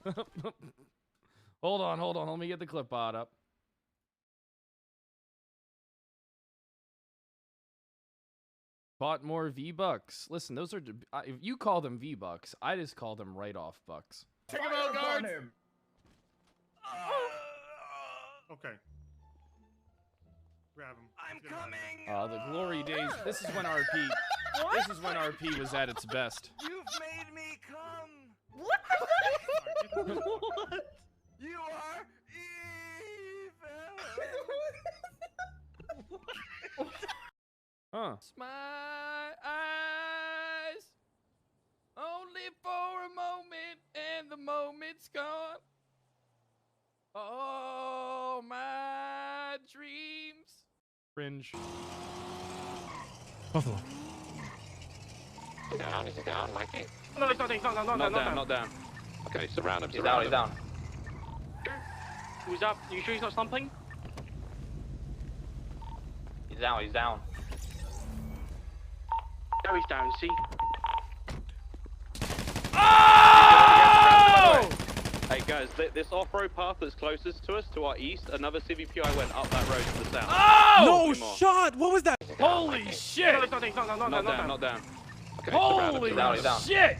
All right. Hold on. Let me get the clip pod up. Bought more V-Bucks. Listen, those are if you call them V-Bucks, I just call them write-off bucks. Check him out, guards. Okay. Grab him. I'm coming. The glory days. This is when RP. This is when RP was at its best. You've made me come. What? What? You are evil. Huh. My eyes only for a moment, and the moment's gone. Oh, my dreams. Fringe. Buffalo. Down, he's down, Mikey. No, he's not down. Not down. Okay, surround him. He's down, he's down. Who's up? You sure he's not slumping? He's down, he's down. No, he's down, see? Oh! Hey guys, this off-road path that's closest to us, to our east, another CVPI went up that road to the south. Oh! No shot! What was that? Holy shit! No, he's not down. Okay, Holy shit!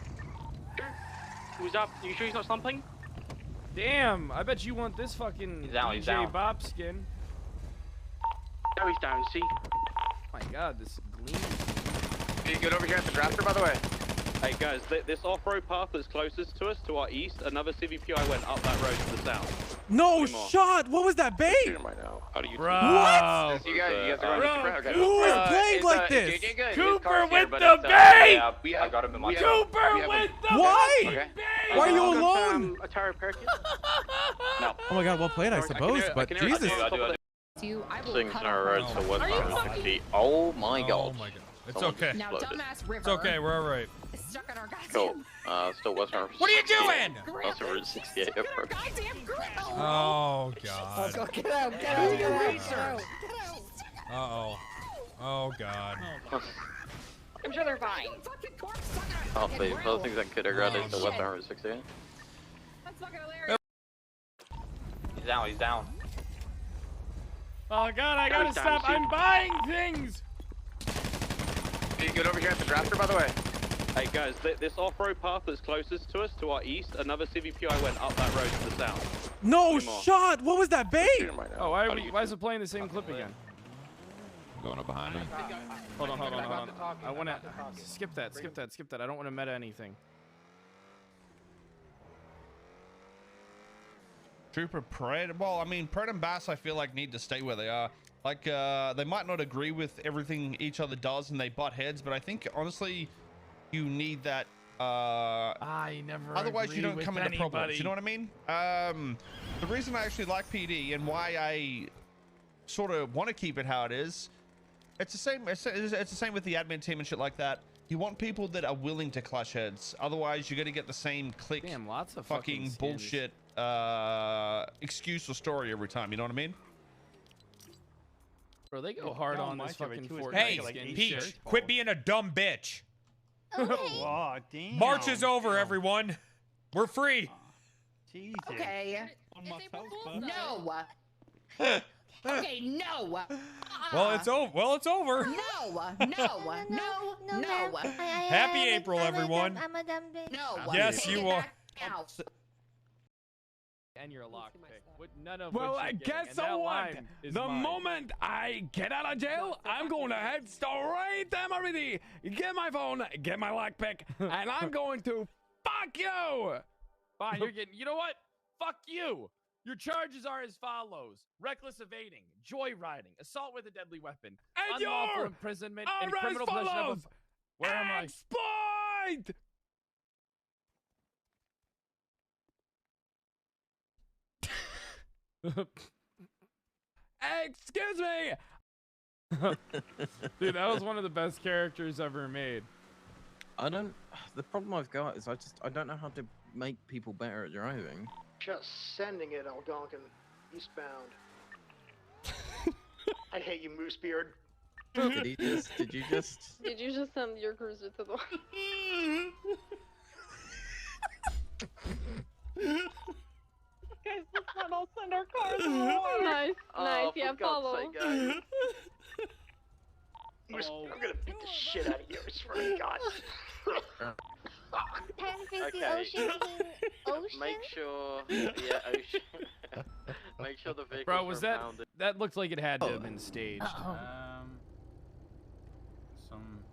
Who's up? You sure he's not slumping? Damn, I bet you want this fucking He's down, he's DJ down. Bop skin. No, he's down, see? My god, this gleams. Are you good over here at the drafter, by the way? Hey guys, this off-road path that's closest to us, to our east, another CVPI went up that road to the south. No Two more. shot! What was that, babe? Right now. How do you Bro. What? You guys are going to okay. Who is playing like this? Cooper with the bait! I got him in my Cooper with the Why? Okay. Why are you alone? Atari Perkins? No. Oh my god, well played, I suppose, but Jesus. I do. Things in our roads to west 160. Oh my god. Oh my god. It's okay. Now, dumbass River. It's okay. We're all right. is stuck in our goddamn. Cool. Still west 168. What are you doing? West 168 approach. Goddamn grill. Oh god. Oh, get out! Get out! Get out! Uh oh. Oh god. I'm sure they're fine. Oh, wait, those things that could have grabbed is the west 168. That's fucking hilarious. He's down, he's down. Oh god, I gotta stop. I'm buying things. Are you good over here at the drafter, by the way? Hey guys, this off-road path that's closest to us, to our east, another CVPI went up that road to the south. No shot! What was that, babe? Oh, why is it playing the same clip again? Going up behind me. Hold on. I wanna skip that. I don't wanna meta anything. Trooper Pred. Well, I mean, Pred and Bass, I feel like need to stay where they are. Like, they might not agree with everything each other does, and they butt heads. But I think honestly, you need that. I never. Otherwise, you don't agree come with into problems. anybody. You know what I mean? The reason I actually like PD and why I sort of want to keep it how it is, it's the same. It's the same with the admin team and shit like that. You want people that are willing to clash heads. Otherwise, you're gonna get the same click. Damn, lots of fucking skins. bullshit excuse or story every time. You know what I mean? Bro, they go hard on this fucking Fortnite. Hey, Peach, quit being a dumb bitch. Okay. Oh, damn. March is over, everyone. We're free. Jesus. Okay. No. Okay, no. Well, it's over. Well, it's over. No. Happy April, everyone. I'm a dumb bitch. No. Yes, you are. And you're a lock pick. None of Well, which I you're getting, guess and so that what? line is The mine. moment I get out of jail, I'm going to head straight to Meridian, get my phone, get my lockpick, and I'm going to fuck you. Fine, you're getting. You know what? Fuck you. Your charges are as follows: reckless evading, joyriding, assault with a deadly weapon, And unlawful your imprisonment, and arrest criminal possession of follows a. Where am I? exploit. Excuse me. Dude, that was one of the best characters ever made. The problem I've got is I don't know how to make people better at driving. Just sending it, Algonquin. Eastbound. I hate you, Moosebeard. Did you just? Did you just send your cruiser to the... Guys, let's not all send our cars in the water. Nice, yeah, follow. I'm gonna beat the shit out of you, I swear to God. 1050 Ocean King Ocean? Make sure, Ocean. Make sure the vehicles Bro, was are that impounded. that looked like it had to have been staged? Some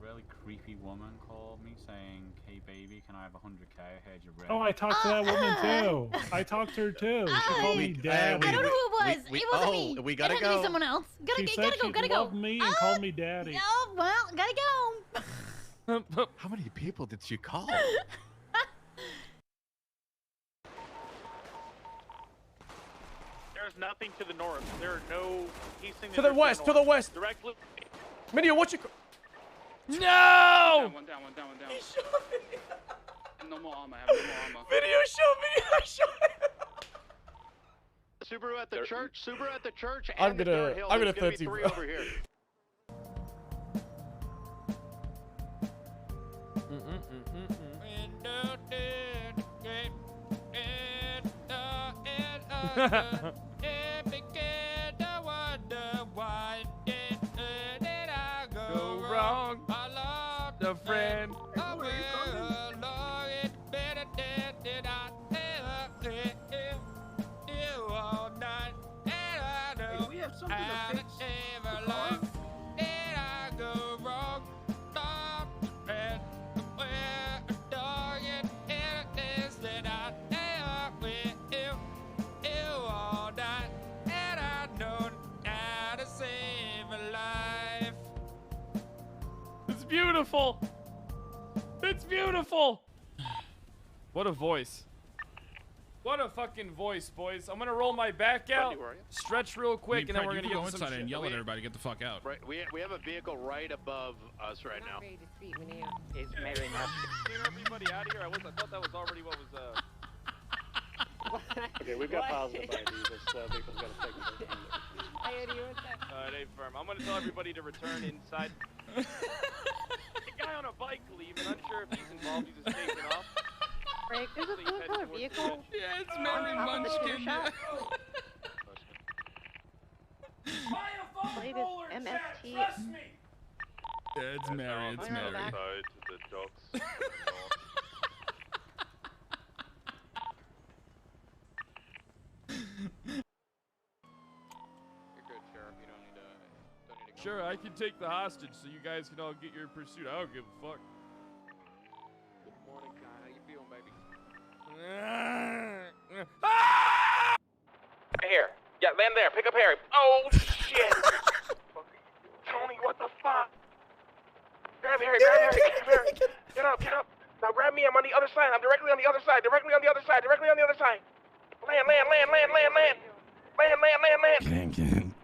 really creepy woman called me saying, "Hey baby, can I have 100K? I heard you're rich." Oh, I talked to that woman too. I talked to her too. She called me dad. I don't know who it was. It wasn't me. We gotta it had to be someone else. She said she loved me and called me daddy. Oh, well, gotta go. How many people did you call? There's nothing to the north. There are no heat signatures To the west, to the west. Directly. Minio, what you? No! One down. He shot me. No more armor. I have no more armor. Video show me. I shot him. Subaru at the church. Subaru at the church. I'm gonna 13. Three over here. Go wrong. I lost a friend. We have something to fix. It's beautiful. It's beautiful. What a voice. What a fucking voice, boys. I'm gonna roll my back out, stretch real quick, and then we're gonna get some shit. And yell at everybody, get the fuck out. Right, we have a vehicle right above us right now. It's very nasty. Clear everybody out of here. I thought that was already what was Okay, we've got piles of IDs. This vehicle's got a second. I heard you with that. Hey, firm. I'm gonna tell everybody to return inside. The guy on a bike leaving, unsure if he's involved. He's just taking off. Frank, there's a blue color vehicle. Yeah, it's Mary Munchkin. Plate is MST. Yeah, it's Mary. It's Mary. Side to the docks. You're good, Sheriff. You don't need to go. Sure, I can take the hostage so you guys can all get your pursuit. I don't give a fuck. Good morning, guy. How you feeling, baby? Here. Yeah, land there. Pick up Harry. Oh shit. Tony, what the fuck? Grab Harry. Grab Harry. Grab Harry. Get up. Get up. Now grab me. I'm on the other side. I'm directly on the other side. Directly on the other side. Directly on the other side. Land. Land. Land. Land. Land. Land. Land. Land. Land. Land. Get in.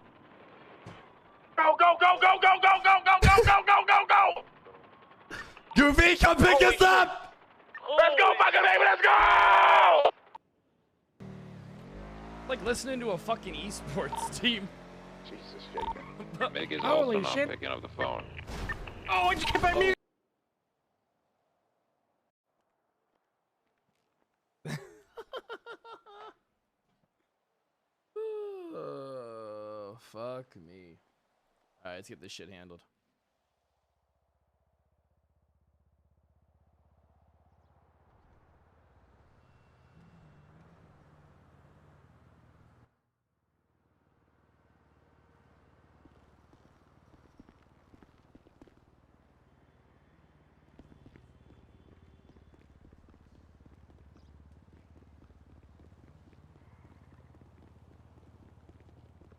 Go. Go. Go. Go. Go. Go. Go. Go. Go. Go. Go. Go. Go. Goofy, come pick us up! Let's go, fucking baby. Let's go. Like listening to a fucking esports team. Jesus, Jacob. Meg is Holy also shit. not picking up the phone. Oh, I just kept my mute. Oh, fuck me. Alright, let's get this shit handled.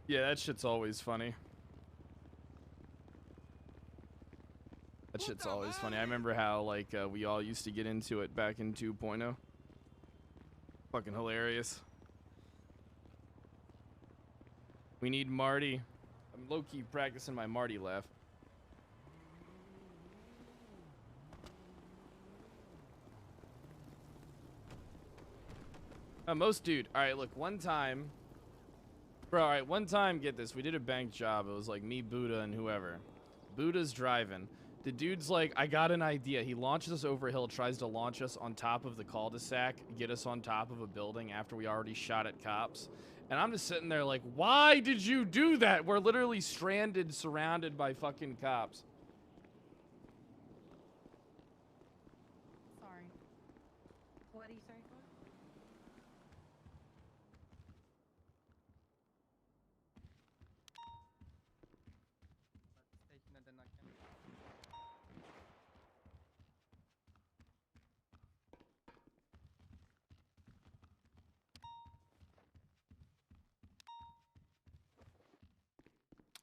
Yeah, that shit's always funny. That shit's always funny. I remember how, like, we all used to get into it back in 2.0. Fucking hilarious. We need Marty. I'm low-key practicing my Marty laugh. Most dude. Alright, look, one time... Bro, alright, one time, get this. We did a bank job. It was like me, Buddha, and whoever. Buddha's driving. The dude's like, I got an idea. He launches us over a hill, tries to launch us on top of the cul-de-sac, get us on top of a building after we already shot at cops. And I'm just sitting there like, why did you do that? We're literally stranded, surrounded by fucking cops. Sorry. What are you sorry for?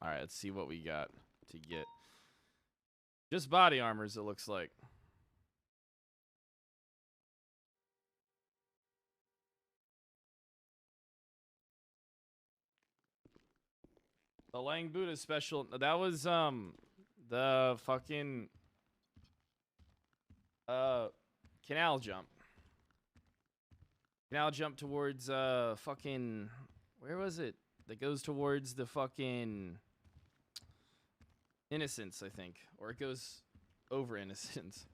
All right, let's see what we got to get. Just body armors, it looks like. The Lang Buddha special. That was the fucking canal jump. Canal jump towards fucking, where was it? That goes towards the fucking Innocence, I think, or it goes over Innocence.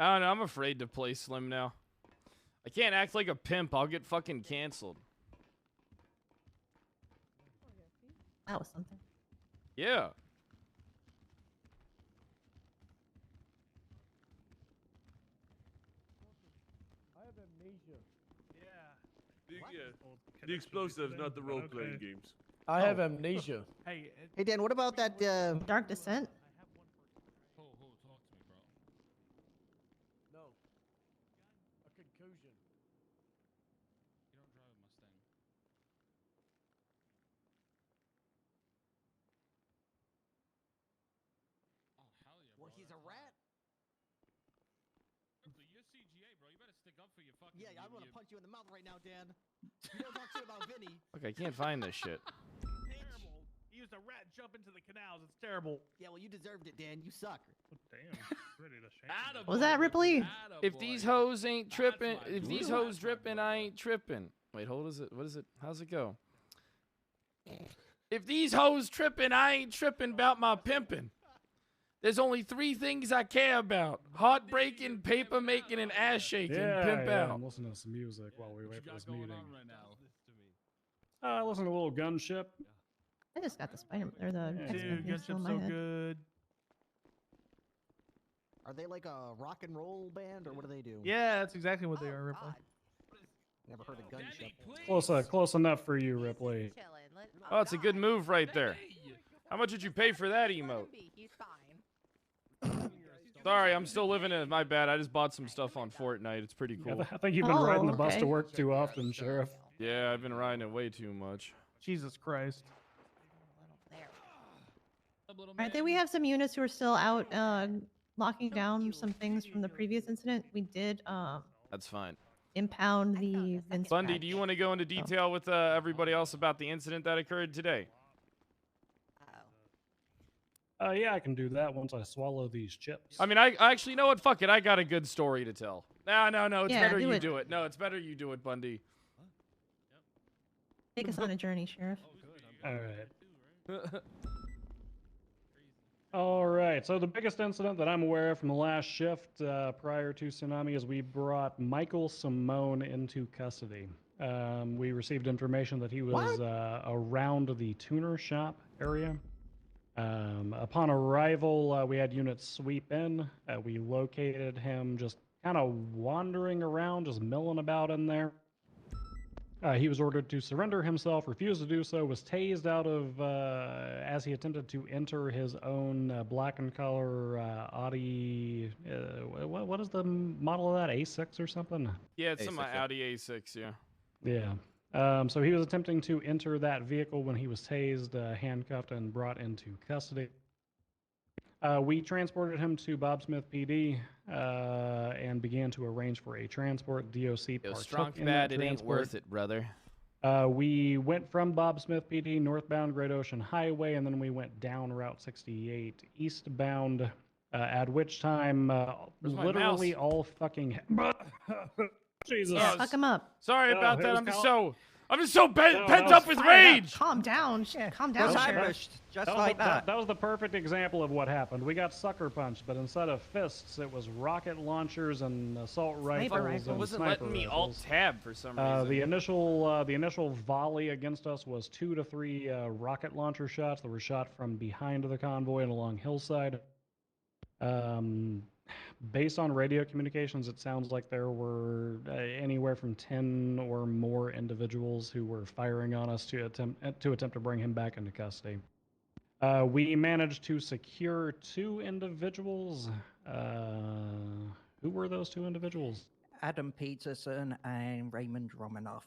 I don't know, I'm afraid to play Slim now. I can't act like a pimp, I'll get fucking canceled. That was something. Yeah. I have amnesia. The explosives, not the role-playing games. I have amnesia. Hey, Hey Dan, what about that Dark Descent? No. A conclusion. You don't drive a Mustang. Oh, hell yeah, Well, he's a rat. You're CGA, bro. You better stick up for your fucking. Yeah, I'm gonna punch you in the mouth right now, Dan. You don't talk shit about Vinny. Look, I can't find this shit. terrible. He used a rat jump into the canals. It's terrible. Yeah, well, you deserved it, Dan. You suck. Damn. Ready to shake. What was that, Ripley? If these hoes ain't tripping, if these hoes dripping, I ain't tripping. Wait, hold, is it? What is it? How's it go? If these hoes tripping, I ain't tripping about my pimping. There's only 3 things I care about: heartbreaking, paper making, and ass shaking. Pimp out. I'm listening to some music while we wait for this meeting. Listen to a little Gunship. I just got the Spider or the Yeah. X-Men Dude, thing still in Gunship's my so head. good. Are they like a rock and roll band, or what do they do? Yeah, that's exactly what they are, Ripley. Never heard of Gunship. Close enough for you, Ripley. Oh, it's a good move right there. How much did you pay for that emote? He's fine. Sorry, I'm still living in it. My bad. I just bought some stuff on Fortnite. It's pretty cool. I think you've been riding the bus to work too often, Sheriff. Yeah, I've been riding it way too much. Jesus Christ. I think we have some units who are still out locking down some things from the previous incident. We did That's fine. impound the Vince Bundy, Pratt do you want to go into detail with everybody else about the incident that occurred today? Yeah, I can do that once I swallow these chips. I mean, I actually, you know what? Fuck it. I got a good story to tell. No. It's Yeah, better do you it. do it. No, it's better you do it, Bundy. Take us on a journey, Sheriff. All right. All right. So the biggest incident that I'm aware of from the last shift prior to Tsunami is we brought Michael Simone into custody. We received information that he was around the tuner shop area. Upon arrival, we had units sweep in. We located him just kind of wandering around, just milling about in there. He was ordered to surrender himself, refused to do so, was tased out of as he attempted to enter his own black and color Audi. What is the model of that? A6 or something? Yeah, it's A6, some Audi A6, yeah. Yeah. So he was attempting to enter that vehicle when he was tased, handcuffed, and brought into custody. We transported him to Bob Smith PD and began to arrange for a transport. DOC Yo, partook strong in bad, that it ain't transport. worth it, brother. We went from Bob Smith PD northbound Great Ocean Highway, and then we went down Route 68 eastbound. At which time, Where's my literally mouse? all fucking. Jesus. Yeah, fuck him up. Sorry Oh, about it that. was I'm just so pent that up was with Fired up. rage. Calm down. Calm down, Sheriff. That was the perfect example of what happened. We got sucker punched, but instead of fists, it was rocket launchers and assault rifles. It And wasn't sniper letting me rifles. alt tab for some reason. The initial volley against us was 2 to 3 rocket launcher shots that were shot from behind the convoy and along hillside. Based on radio communications, it sounds like there were anywhere from 10 or more individuals who were firing on us to attempt to bring him back into custody. We managed to secure 2 individuals. Who were those 2 individuals? Adam Peterson and Raymond Romanoff.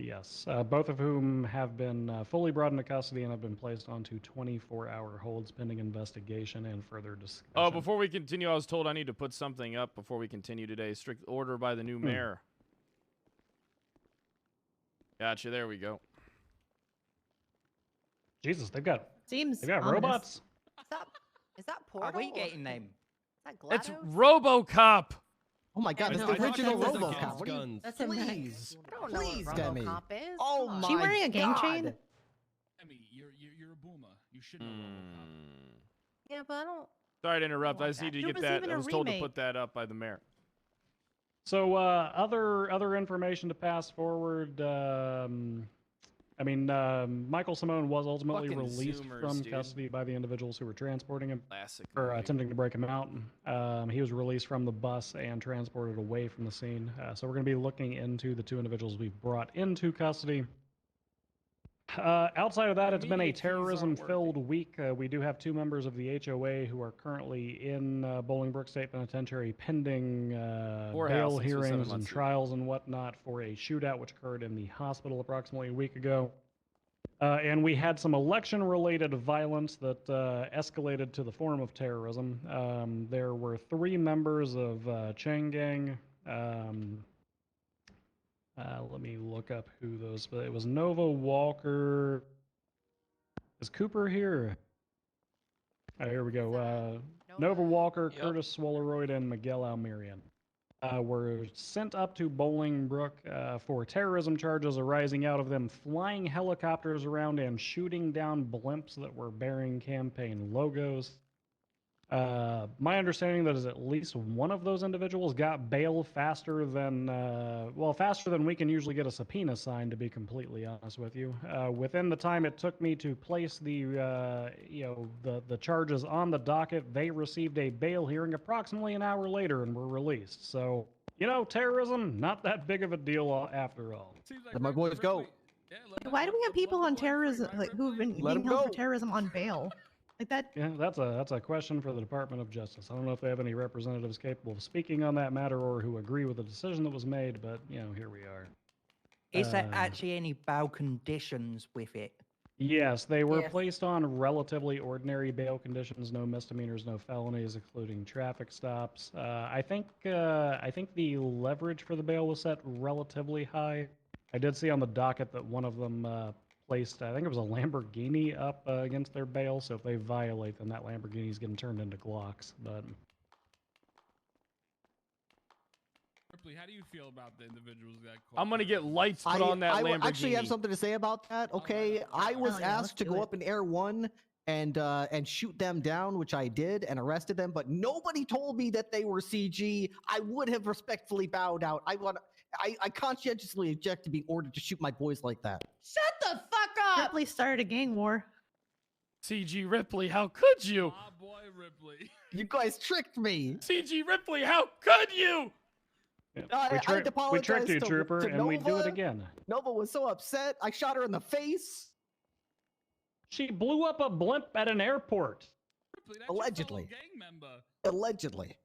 Yes, both of whom have been fully brought into custody and have been placed onto 24-hour holds pending investigation and further discussion. Oh, before we continue, I was told I need to put something up before we continue today. Strict order by the new mayor. Gotcha, there we go. Jesus, they've got Seems they've got ominous. robots. Is that Portal? Are we getting them? Is that It's GLaDOS? RoboCop. Oh my god, No, that's the I thought original that was RoboCop. What do you... That's a Please. I don't know Please, what Demi. RoboCop is. Oh Come on. my She wearing a gang god. chain? Emmy, you're a boomer. You should know RoboCop. Yeah, but I don't. Sorry to interrupt. I just that. needed to There get was that. even I a was told to remake. put that up by the mayor. So other information to pass forward. Michael Simone was ultimately Fucking released Zoomers, from dude. custody by the individuals who were transporting him Classic. or attempting to break him out. He was released from the bus and transported away from the scene. So we're going to be looking into the two individuals we've brought into custody. Outside of that, it's been a Immediate keys aren't terrorism-filled week. We do have two members of the HOA who are currently in Bolingbrook State Penitentiary pending Poorhouse, bail 6 or 7 hearings and months ago. trials and whatnot for a shootout which occurred in the hospital approximately a week ago. And we had some election-related violence that escalated to the form of terrorism. There were 3 members of Chain Gang. Let me look up who those. But it was Nova Walker. Is Cooper here? Here we go. Nova Walker, Curtis Swalleroyd, and Miguel Almirian were sent up to Bolingbrook for terrorism charges arising out of them flying helicopters around and shooting down blimps that were bearing campaign logos. My understanding that is at least one of those individuals got bail faster than we can usually get a subpoena signed, to be completely honest with you. Within the time it took me to place the charges on the docket, they received a bail hearing approximately an hour later and were released. So, terrorism, not that big of a deal after all. Let my boys go. Why do we have people on terrorism, like who've been Let being 'em held for go. terrorism on bail? Like that? Yeah, that's a question for the Department of Justice. I don't know if they have any representatives capable of speaking on that matter or who agree with the decision that was made, but here we are. Is there actually any bail conditions with it? Yes, they were Yes. placed on relatively ordinary bail conditions, no misdemeanors, no felonies, including traffic stops. I think the leverage for the bail was set relatively high. I did see on the docket that one of them placed, I think it was a Lamborghini up against their bail, so if they violate, then that Lamborghini is getting turned into Glocks. But Ripley, how do you feel about the individuals that called? I'm gonna get lights put on that Lamborghini. actually have something to say about that. Okay, I was Hell yeah, let's asked to do go it. up in Air 1 and shoot them down, which I did, and arrested them. But nobody told me that they were CG. I would have respectfully bowed out. I conscientiously object to being ordered to shoot my boys like that. Shut the fuck up! Ripley started a gang war. CG Ripley, how could you? Ah, boy, Ripley. You guys tricked me. CG Ripley, how could you? I we tricked apologize you, to- Trooper, to and we do it Nova. again. Nova was so upset. I shot her in the face. She blew up a blimp at an airport. Ripley, that's Allegedly. Your fellow gang member. Allegedly.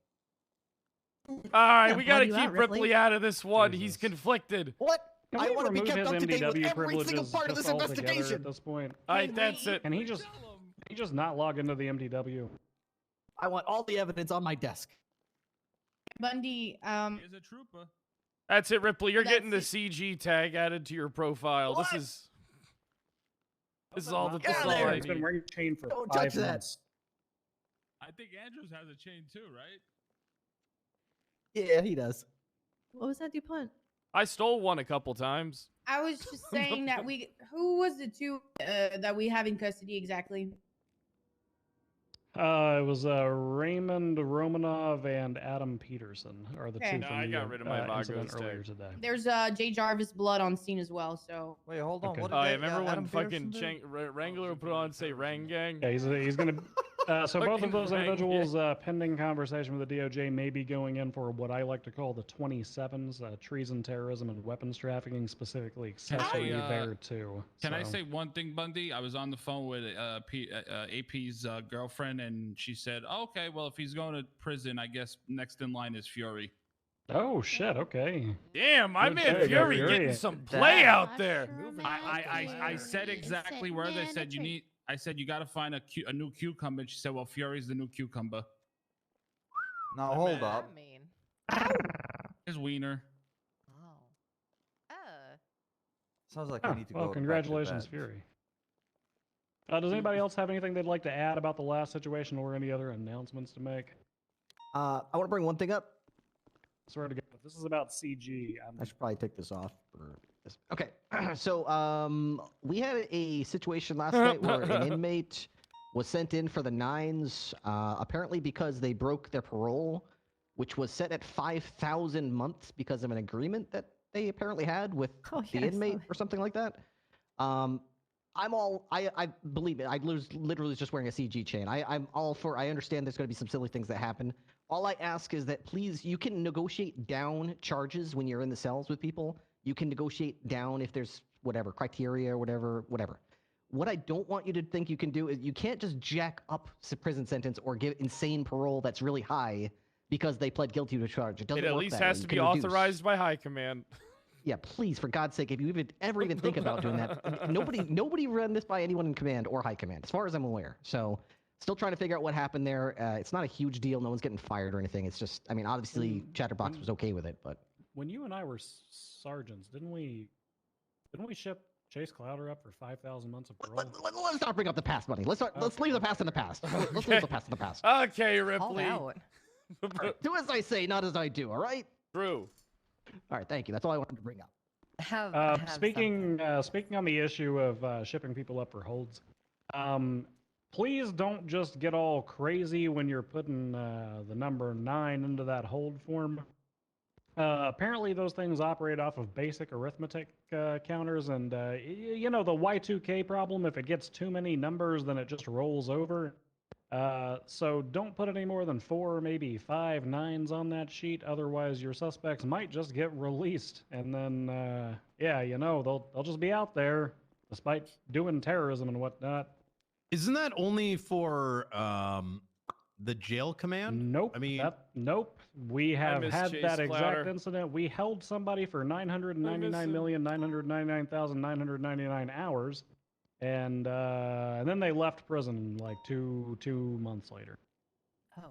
All right, Yeah, we gotta blow you keep out, Ripley Ripley. out of this one. He's conflicted. What? Can I we want to be remove kept his up to date with MDW every single privileges part of just this altogether investigation. at this point? All right, that's it. Can he just not log into the MDW? I want all the evidence on my desk. Bundy, Here's a trooper. That's it, Ripley. You're getting the That's CG tag added to your profile. What? This is all that Get this out is of all there. I It's been need. wearing a chain for Don't 5 touch that. months. I think Andrews has a chain too, right? Yeah, he does. What was that DuPont? I stole one a couple times. I was just saying that who was the two that we have in custody exactly? It was Raymond Romanov and Adam Peterson are the Okay. two No, from I the got rid of my incident Vagos earlier tag. today. There's Jay Jarvis blood on scene as well, so. Wait, hold on. Okay. What Oh, did yeah, they, remember when Adam fucking Peterson do? Wrangler would put on say Rang Gang? Yeah, he's gonna. So both Fucking of those Rang, individuals, pending conversation with the DOJ, may be going in for what I like to call the 27s: treason, terrorism, and weapons trafficking, specifically accessory thereto. Can I So- say one thing, Bundy? I was on the phone with AP's girlfriend, and she said, oh, "Okay, well, if he's going to prison, I guess next in line is Fury." Oh shit! Okay. Damn, my Good man shit, Fury Fury. getting some play out there. I said exactly where they said you need. I said you got to find a new cucumber. She said, "Well, Fury's the new cucumber." Now hold up. His wiener. Sounds like I need to go. Well, back to congratulations, bed. Fury. Does anybody else have anything they'd like to add about the last situation or any other announcements to make? I want to bring one thing up. Swear to God, if this is about CG. I should probably take this off. For this. Okay, so we had a situation last night where an inmate was sent in for the 9s, apparently because they broke their parole, which was set at 5,000 months because of an agreement that they apparently had with the inmate or something like that. I believe it. I literally just wearing a CG chain. I'm all for. I understand there's going to be some silly things that happen. All I ask is that please, you can negotiate down charges when you're in the cells with people. You can negotiate down if there's whatever criteria or whatever. What I don't want you to think you can do is you can't just jack up a prison sentence or give insane parole that's really high because they pled guilty to a charge. It doesn't It at work least that way. has You to can be reduce. authorized by high command. Yeah, please, for God's sake, if you ever even think about doing that, nobody ran this by anyone in command or high command, as far as I'm aware. So, still trying to figure out what happened there. It's not a huge deal. No one's getting fired or anything. It's just, I mean, obviously, Chatterbox was okay with it, but When you and I were sergeants, didn't we ship Chase Clouder up for 5,000 months of parole? let's not bring up the past, buddy. Let's leave the past in the past. Let's leave the past in the past. Okay, Ripley. Do as I say, not as I do. All right. True. All right. Thank you. That's all I wanted to bring up. Speaking on the issue of shipping people up for holds, please don't just get all crazy when you're putting the number 9 into that hold form. Apparently, those things operate off of basic arithmetic counters, and you know the Y2K problem. If it gets too many numbers, then it just rolls over. So don't put any more than 4 or maybe 5 9s on that sheet. Otherwise, your suspects might just get released, and then yeah, you know they'll just be out there despite doing terrorism and whatnot. Isn't that only for the jail command? Nope. I mean, nope. We have miss had Chase that exact Clouder. incident. We held somebody for 999,999,999 hours, and then they left prison like two months later. Oh.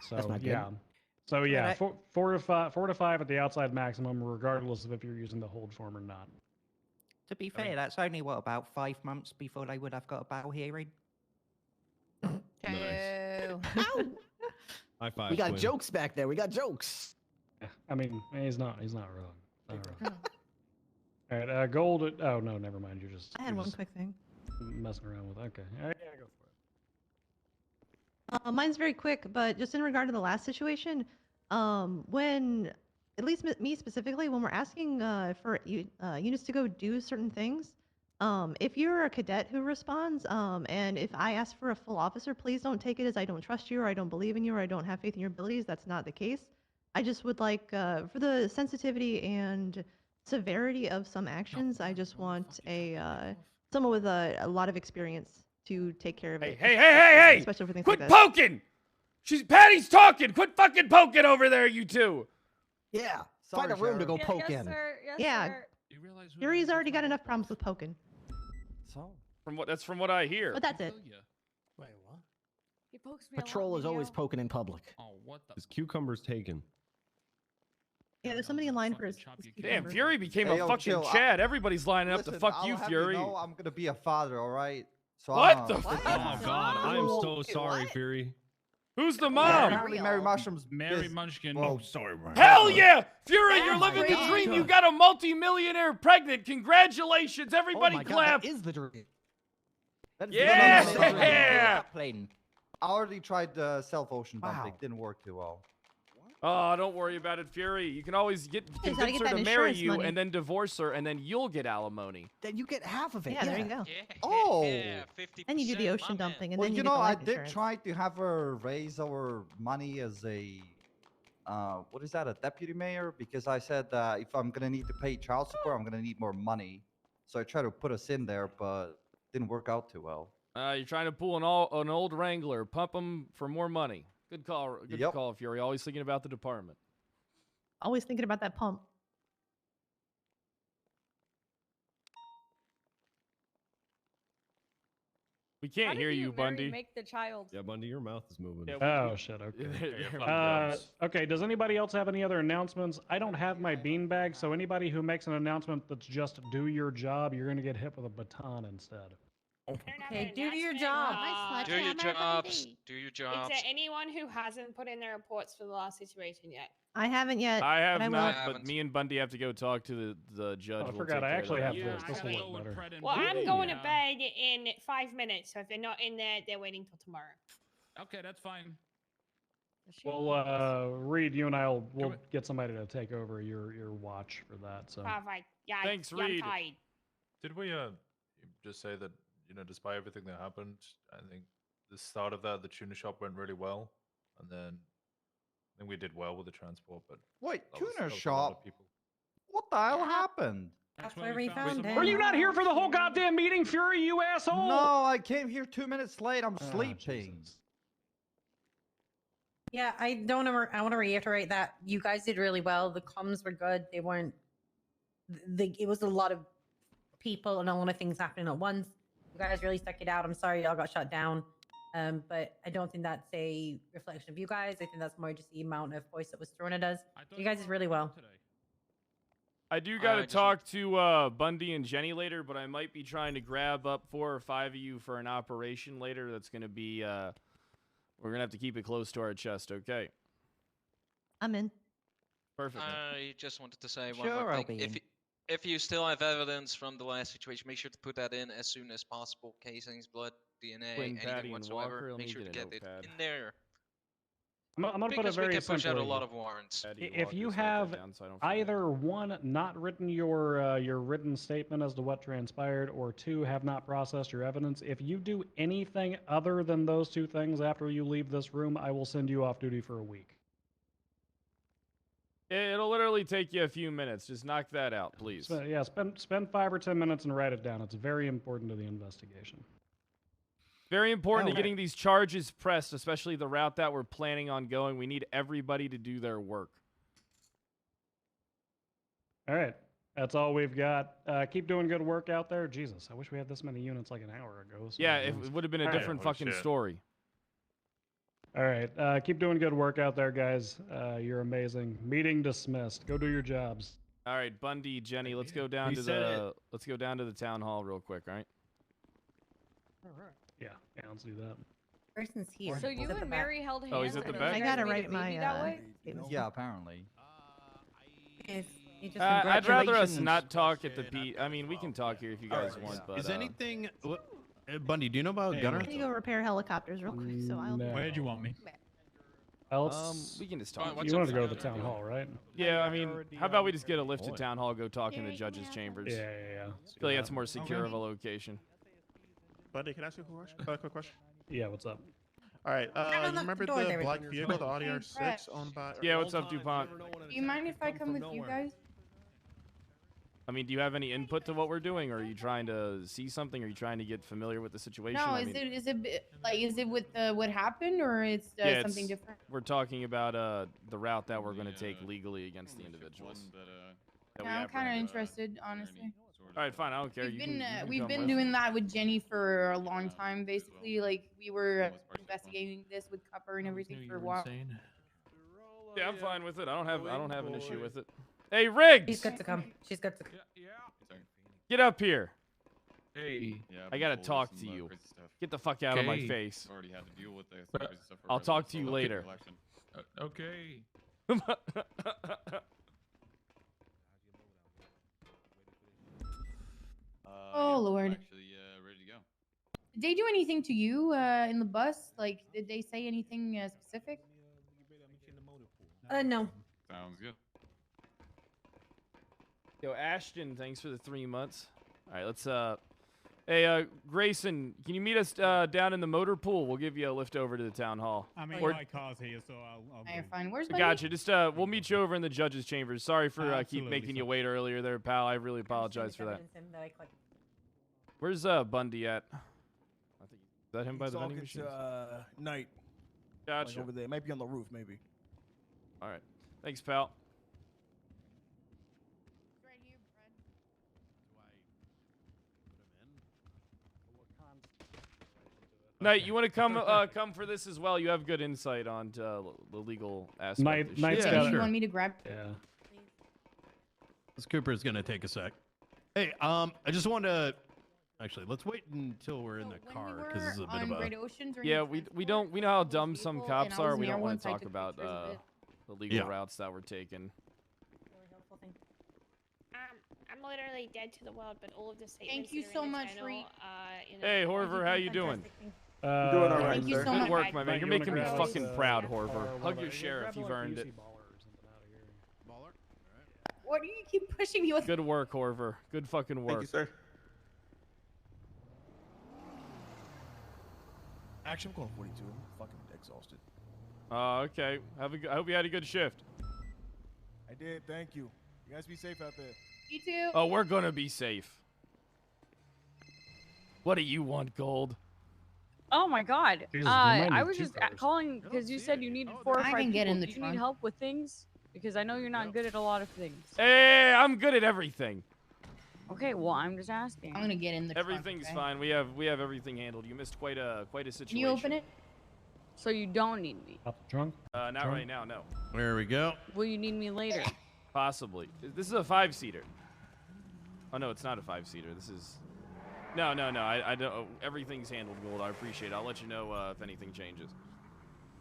So That's not good. yeah. So yeah, Right. four to five at the outside maximum, regardless of if you're using the hold form or not. To be fair, that's only what about 5 months before they would have got a bail hearing. Oh. high five. We got Quinn. jokes back there. We got jokes. I mean, he's not wrong. Not wrong. All right, gold. Oh no, never mind. You're just. I had you're one just quick thing. Messing around with. Okay. Yeah, go for it. Mine's very quick, but just in regard to the last situation, when, at least me specifically, when we're asking for units to go do certain things, if you're a cadet who responds, and if I ask for a full officer, please don't take it as I don't trust you or I don't believe in you or I don't have faith in your abilities. That's not the case. I just would like, for the sensitivity and severity of some actions, I just want someone with a lot of experience to take care of it. Hey! Especially for things Quit like that. poking! Patty's talking! Quit fucking poking over there, you two! Yeah. Find a room to go poke in. Yeah. Yuri's already got enough problems with poking. So? That's from what I hear. But that's it. Wait, what? He pokes me a lot, Patrol is always Miguel. poking in public. Oh, what the? His cucumber's taken. Yeah, there's somebody in line for his. Damn, Fury became Hey, a yo, fucking chill. Chad. Everybody's lining up to Listen, fuck I'll you, have Fury. You know I'm gonna be a father, all right? So What the Oh God, I am so sorry, Fury. Who's the mom? Apparently Mary Mushroom's Mary Munchkin. Well, sorry, Brian. Hell yeah! Fury, you're Oh my living the God. dream. You got a multi-millionaire pregnant. Congratulations, everybody Oh my God, clap. that is the dream. That is Yeah! the dream. Yeah! plane. I already tried the self-ocean Wow. dumping. Didn't work too well. Oh, don't worry about it, Fury. You can always gotta convince get her that to marry insurance you money. and then divorce her, and then you'll get alimony. Then you get half of it. Yeah, there you go. Oh. Then you do the ocean dumping, and Well, then you get know, the I life did insurance. try to have her raise our money as a, what is that, a deputy mayor? Because I said if I'm gonna need to pay child support, I'm gonna need more money. So I tried to put us in there, but didn't work out too well. You're trying to pull an old Wrangler, pump him for more money. Good call, Fury. Always thinking about the department. always thinking about that pump. We can't hear you, Bundy. Make the child. Yeah, Bundy, your mouth is moving. Oh shit. Okay. Okay. Does anybody else have any other announcements? I don't have my beanbag, so anybody who makes an announcement that's just "do your job," you're gonna get hit with a baton instead. Okay, do your job. Do your jobs. Do your Is jobs. there anyone who hasn't put in their reports for the last situation yet? I haven't yet. I have but I will. not, but me and Bundy have to go talk to the judge. Oh, I We'll forgot, take I care of actually that. have this. This will look better. Well, I'm going to bed in 5 minutes, so if they're not in there, they're waiting till tomorrow. Okay, that's fine. Well, Reed, you and we'll get somebody to take over your watch for that. So. Perfect. Yeah. Thanks, yeah, I'm Reed. tired. Did we just say that, despite everything that happened, I think the start of the tuna shop went really well, and then I think we did well with the transport, but Wait, that was- tuna that was a lot of shop? people. What the hell happened? That's where we found Were you not here for the whole goddamn meeting, Fury? You asshole! No, I came here 2 minutes late. I'm Ah, sleeping. Yeah, I want to reiterate that you guys did really well. The comms were good. They weren't. It was a lot of people and a lot of things happening at once. You guys really stuck it out. I'm sorry y'all got shut down. But I don't think that's a reflection of you guys. I think that's more just the amount of voice that was thrown at us. You guys did really well. I do got to talk to Bundy and Jenny later, but I might be trying to grab up 4 or 5 of you for an operation later. That's going to be, we're going to have to keep it close to our chest, okay? I'm in. Perfect. I just wanted to say one Sure, more I'll thing. be in. If you still have evidence from the last situation, make sure to put that in as soon as possible. Casings, blood, DNA, Quinn, Patty, anything and whatsoever. Walker, let Make me sure to get get a it notepad. in there. I'm gonna put it Because we very can push out a simply. lot of warrants. If you have either one, not written your written statement as to what transpired, or 2, have not processed your evidence, if you do anything other than those 2 things after you leave this room, I will send you off duty for a week. It'll literally take you a few minutes. Just knock that out, please. Yeah, spend 5 or 10 minutes and write it down. It's very important to the investigation. Very important to Okay. getting these charges pressed, especially the route that we're planning on going. We need everybody to do their work. All right, that's all we've got. Keep doing good work out there. Jesus, I wish we had this many units like an hour ago. So Yeah, it would have been a All right. different fucking story. All right, keep doing good work out there, guys. You're amazing. Meeting dismissed. Go do your jobs. All right, Bundy, Jenny, let's go down He to said the town hall real quick, all right? Yeah, let's do that. Person's here. So you He's at the and back. Mary held hands. Oh, he's at the and back? you I guys gotta made a write my baby that way? Yeah, apparently. I'd rather us not talk at the I mean, we can talk here if you guys want, but Is anything... Bundy, do you know about Gunner? I need to go repair helicopters real quick, so I'll. Where'd you want me? Else, we can just talk. you wanted to go to the town hall, right? Yeah, I mean, how about we just get a lift to town hall, go talk in the judge's chambers? Yeah. I feel like that's more secure of a location. Buddy, can I ask you a quick question? Yeah, what's up? All right, not you the remember door the there. black vehicle, the Audi Hey, R6 Fresh. owned by... Yeah, what's up, DuPont? Do you mind if I come with you guys? I mean, do you have any input to what we're doing, or are you trying to see something? Are you trying to get familiar with the situation? No, I is mean, is it with what happened or it's yeah, something it's- different? We're talking about the route that we're going to take legally against the individuals. that we Yeah, I'm kind of apprehended. interested, honestly. All right, fine. I don't care. We've You been can, you can we've come been with. doing that with Jenny for a long time, basically. Like we were investigating this with Cupper and everything for a while. Yeah, I'm fine with it. I don't have an issue with it. Hey, Riggs! She's good to come. She's good to come. Get up here. Hey. I gotta talk to you. Get the fuck out of my Okay. face. Already had to deal with this But crazy stuff for I'll a talk to resident, you so later. election. Okay. Oh Lord. Actually, ready to go. Did they do anything to you in the bus? Like, did they say anything specific? No. Sounds good. Yo, Ashton, thanks for the 3 months. All right, let's hey, Grayson, can you meet us down in the motor pool? We'll give you a lift over to the town hall. I mean, Or- my car's here, so I'll Alright, fine. Where's I my Gotcha. Just we'll meet you over in the judge's chambers. Sorry for keep Absolutely, making you sir. wait earlier there, pal. I really apologize for that. Where's Bundy at? I think is that him by the vending machine? Knight. Gotcha. Like over there. Might be on the roof, maybe. All right. Thanks, pal. Knight, you want to come come for this as well? You have good insight on the legal aspect. Knight, of shit. Knight's Yeah, got sure. You want me to grab? Yeah. This Cooper's gonna take a sec. Hey, I just wanted to. Actually, let's wait until we're in the car because this is a bit of a. Great Ocean during Yeah, the we don't we know how dumb transport some vehicle, cops and I was are. We near don't want once, to I talk took about pictures of it. the legal Yeah. routes that were taken. I'm literally dead to the world, but all of the statements Thank you that are so in the much, channel, Reed. Hey, Horver, how you doing? Doing all right, Thank you sir. so Good much. work, my man. Knight, You're you wanna making me grab fucking us, proud, or Horver. Hug whatever. your sheriff. Grab, You've like, earned it. UC baller or something out of here. What do you keep pushing me with? Good work, Horver. Good fucking work. Thank you, sir. Actually, I'm going 42. I'm fucking exhausted. Okay. I hope you had a good shift. I did. Thank you. You guys be safe out there. You too. Oh, we're gonna be safe. What do you want, Gold? Oh my God. Jesus, we might I need was two just cars. calling because you said you needed 4 or I 5 can get people. in the Do you trunk. need help with things? Because I know you're not good at a lot of things. Hey, I'm good at everything. Okay, well, I'm just asking. I'm gonna get in the trunk, Everything's okay? fine. We have everything handled. You missed quite a situation. Can you open it? So you don't need me. Up the trunk. Not Trunk? right now, no. There we go. Will you need me later? Possibly. This is a 5-seater. Oh no, it's not a 5-seater. This is. No. I don't. Everything's handled, Gold. I appreciate it. I'll let you know if anything changes.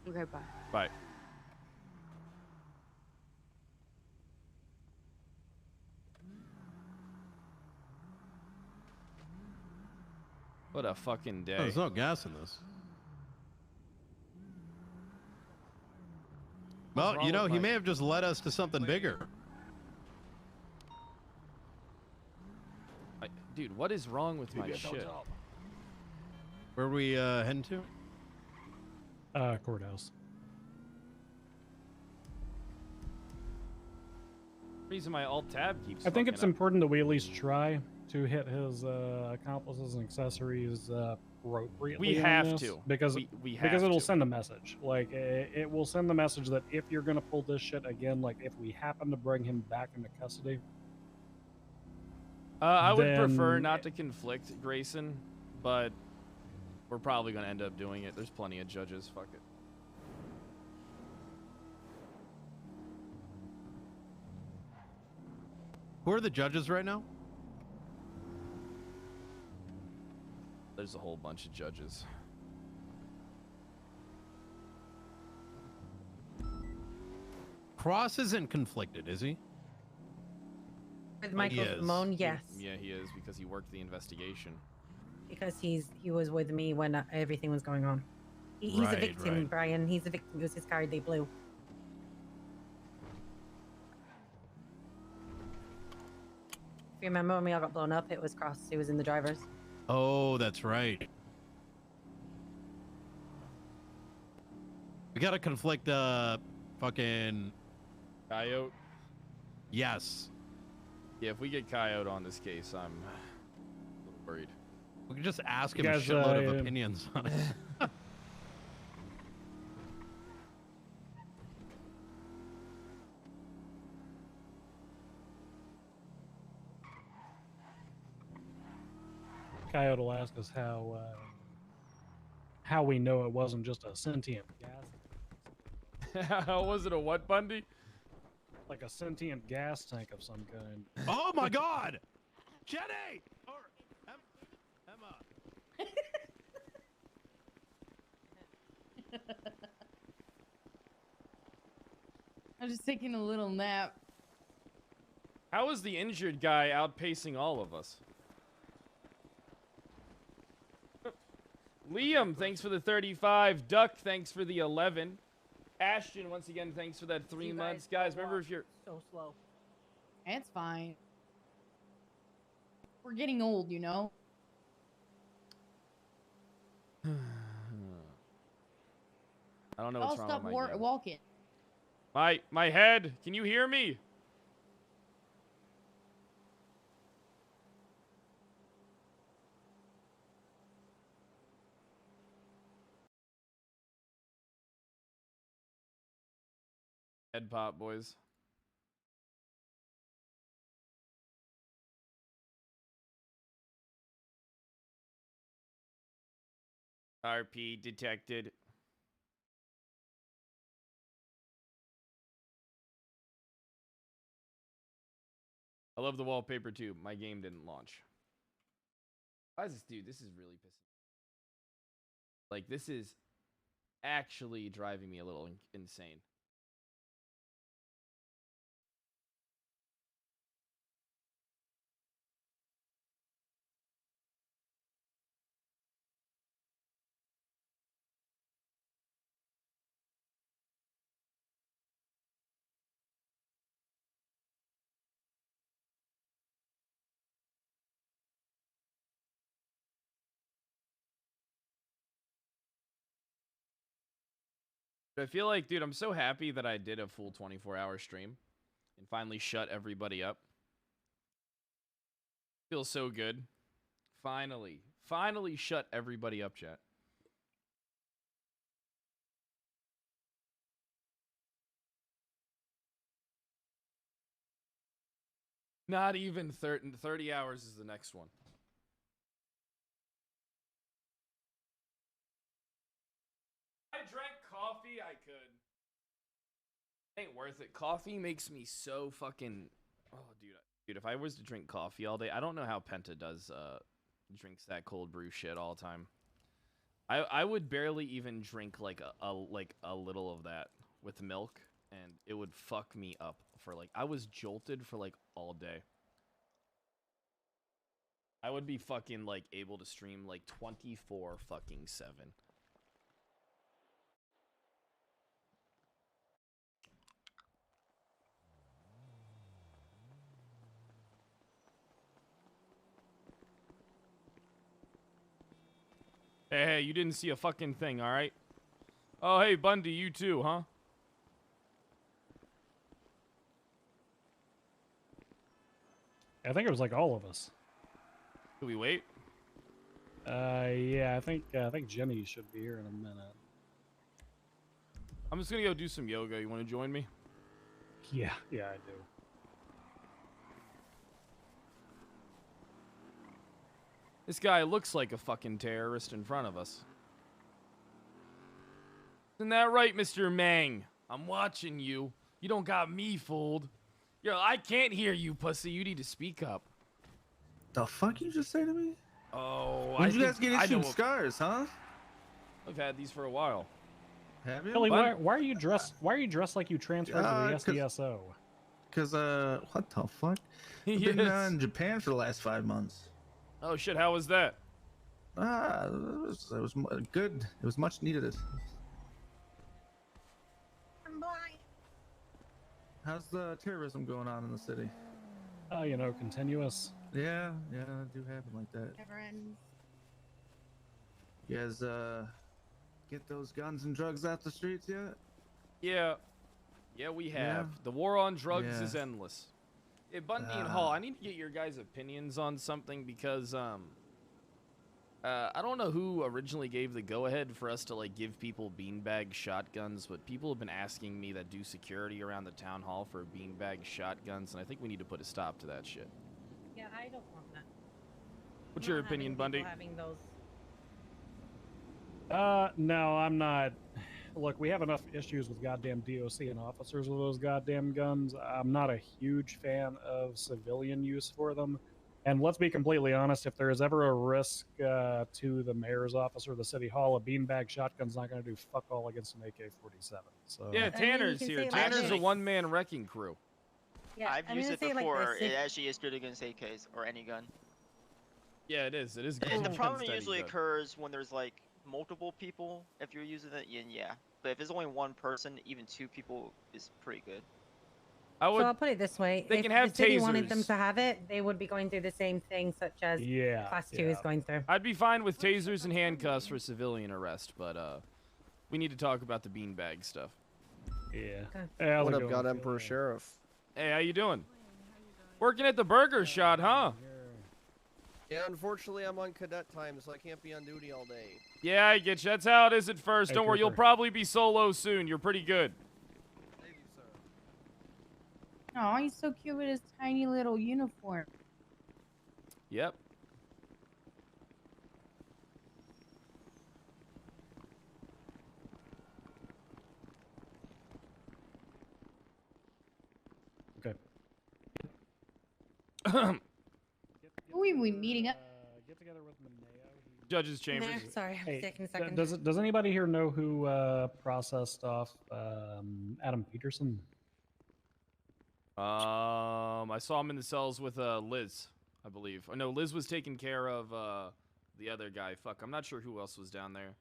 Okay, bye. Bye. What a fucking day. Oh, there's no gas in this. Well, wrong you know, with he my- may have just led us to something bigger. Dude, what is wrong with my shit? Where are we heading to? Courthouse. Reason my alt tab keeps. I think fucking it's up. important that we at least try to hit his accomplices and accessories appropriately. We on have this, to. because We have because it'll to. send a message. Like it will send the message that if you're gonna pull this shit again, like if we happen to bring him back into custody, I would prefer then- not to conflict Grayson, but we're probably gonna end up doing it. There's plenty of judges. Fuck it. Who are the judges right now? There's a whole bunch of judges. Cross isn't conflicted, is he? With He Michael is. Simone, yes, Yeah, he is because he worked the investigation. because he was with me when everything was going on. He's a Right, victim, right. Brian. He's a victim. It was his card they blew. If you remember when we all got blown up, it was Cross. He was in the driver's. Oh, that's right. We gotta conflict fucking Coyote. yes. Yeah, if we get Coyote on this case, I'm a little worried. We can just ask You him a guys, shitload of opinions on it. Coyote will ask us how we know it wasn't just a sentient gas, How was it a what, Bundy? like a sentient gas tank of some kind. Oh my God, Jenny! Or Emma. I'm just taking a little nap. How is the injured guy outpacing all of us? Liam, thanks for the 35. Duck, thanks for the 11. Ashton, once again, thanks for that 3 months. Guys, remember if you're... So slow. It's fine. We're getting old, you know? I don't know I'll what's wrong stop with my game. walking. My head, can you hear me? Head pop, boys. RP detected. I love the wallpaper too. My game didn't launch. Why is this dude? This is really pissing. Like, this is actually driving me a little insane. But I feel like, dude, I'm so happy that I did a full 24-hour stream and finally shut everybody up. Feels so good. Finally shut everybody up, chat. Not even 30 hours is the next one. I drank coffee, I could. Ain't worth it. Coffee makes me so fucking... Oh, dude, if I was to drink coffee all day, I don't know how Penta does drinks that cold brew shit all the time. I would barely even drink like a little of that with milk, and it would fuck me up for like... I was jolted for like all day. I would be fucking like able to stream like 24 fucking 7. Hey, you didn't see a fucking thing, alright? Oh, hey, Bundy, you too, huh? I think it was like all of us. Do we wait? Yeah, I think Jenny should be here in a minute. I'm just gonna go do some yoga. You want to join me? Yeah, I do. This guy looks like a fucking terrorist in front of us. Isn't that right, Mr. Mang? I'm watching you. You don't got me fooled. I can't hear you, pussy. You need to speak up. The fuck you just say to me? Oh, When did you guys get issued scars, huh? I've had these for a while. Have you? Billy, why are you dressed? Why are you dressed like you transferred to the SDSO? Because what the fuck? I've been in Japan for the last 5 months. Oh shit! How was that? It was good. It was much needed. I'm blind. How's the terrorism going on in the city? You know, continuous. Yeah, it do happen like that. Never ends. You guys get those guns and drugs out the streets yet? Yeah, we have. The war on drugs Yeah. is endless. Hey, Bundy and Hall, I need to get your guys' opinions on something because I don't know who originally gave the go-ahead for us to like give people beanbag shotguns, but people have been asking me that do security around the town hall for beanbag shotguns, and I think we need to put a stop to that shit. Yeah, I don't want that. What's I'm your not opinion, having Bundy? people having those. No, I'm not. Look, we have enough issues with goddamn DOC and officers with those goddamn guns. I'm not a huge fan of civilian use for them. And let's be completely honest, if there is ever a risk to the mayor's office or the city hall, a beanbag shotgun's not going to do fuck all against an AK-47. So Yeah, Tanner's here. Tanner's a one-man wrecking crew. Yeah, I've I'm used gonna it say it like before. this, It actually is good against AKs or any gun. Yeah, it is. It is good. The problem Steady usually good. occurs when there's like multiple people. If you're using it, yeah. But if it's only one person, even 2 people is pretty good. I would. So I'll put it this way: They if can have the city wanted them tasers. to have it, they would be going through the same thing, such as Class 2 is going through. I'd be fine with tasers and handcuffs for civilian arrest, but we need to talk about the beanbag stuff. Yeah. What up, God Emperor Sheriff? Hey, how you doing? Working at the Burger Shot, huh? Yeah, unfortunately, I'm on cadet time, so I can't be on duty all day. Yeah, I get you. That's how it is at first. Hey, Don't worry, you'll Cooper. probably be solo soon. You're pretty good. Oh, he's so cute with his tiny little uniform. Yep. Who are we meeting up? Get together with Mineo. Judge's chambers. Nah, sorry, I'm taking a second. Does anybody here know who processed off Adam Peterson? I saw him in the cells with Liz, I believe. Oh, no, Liz was taking care of the other guy. Fuck, I'm not sure who else was down there.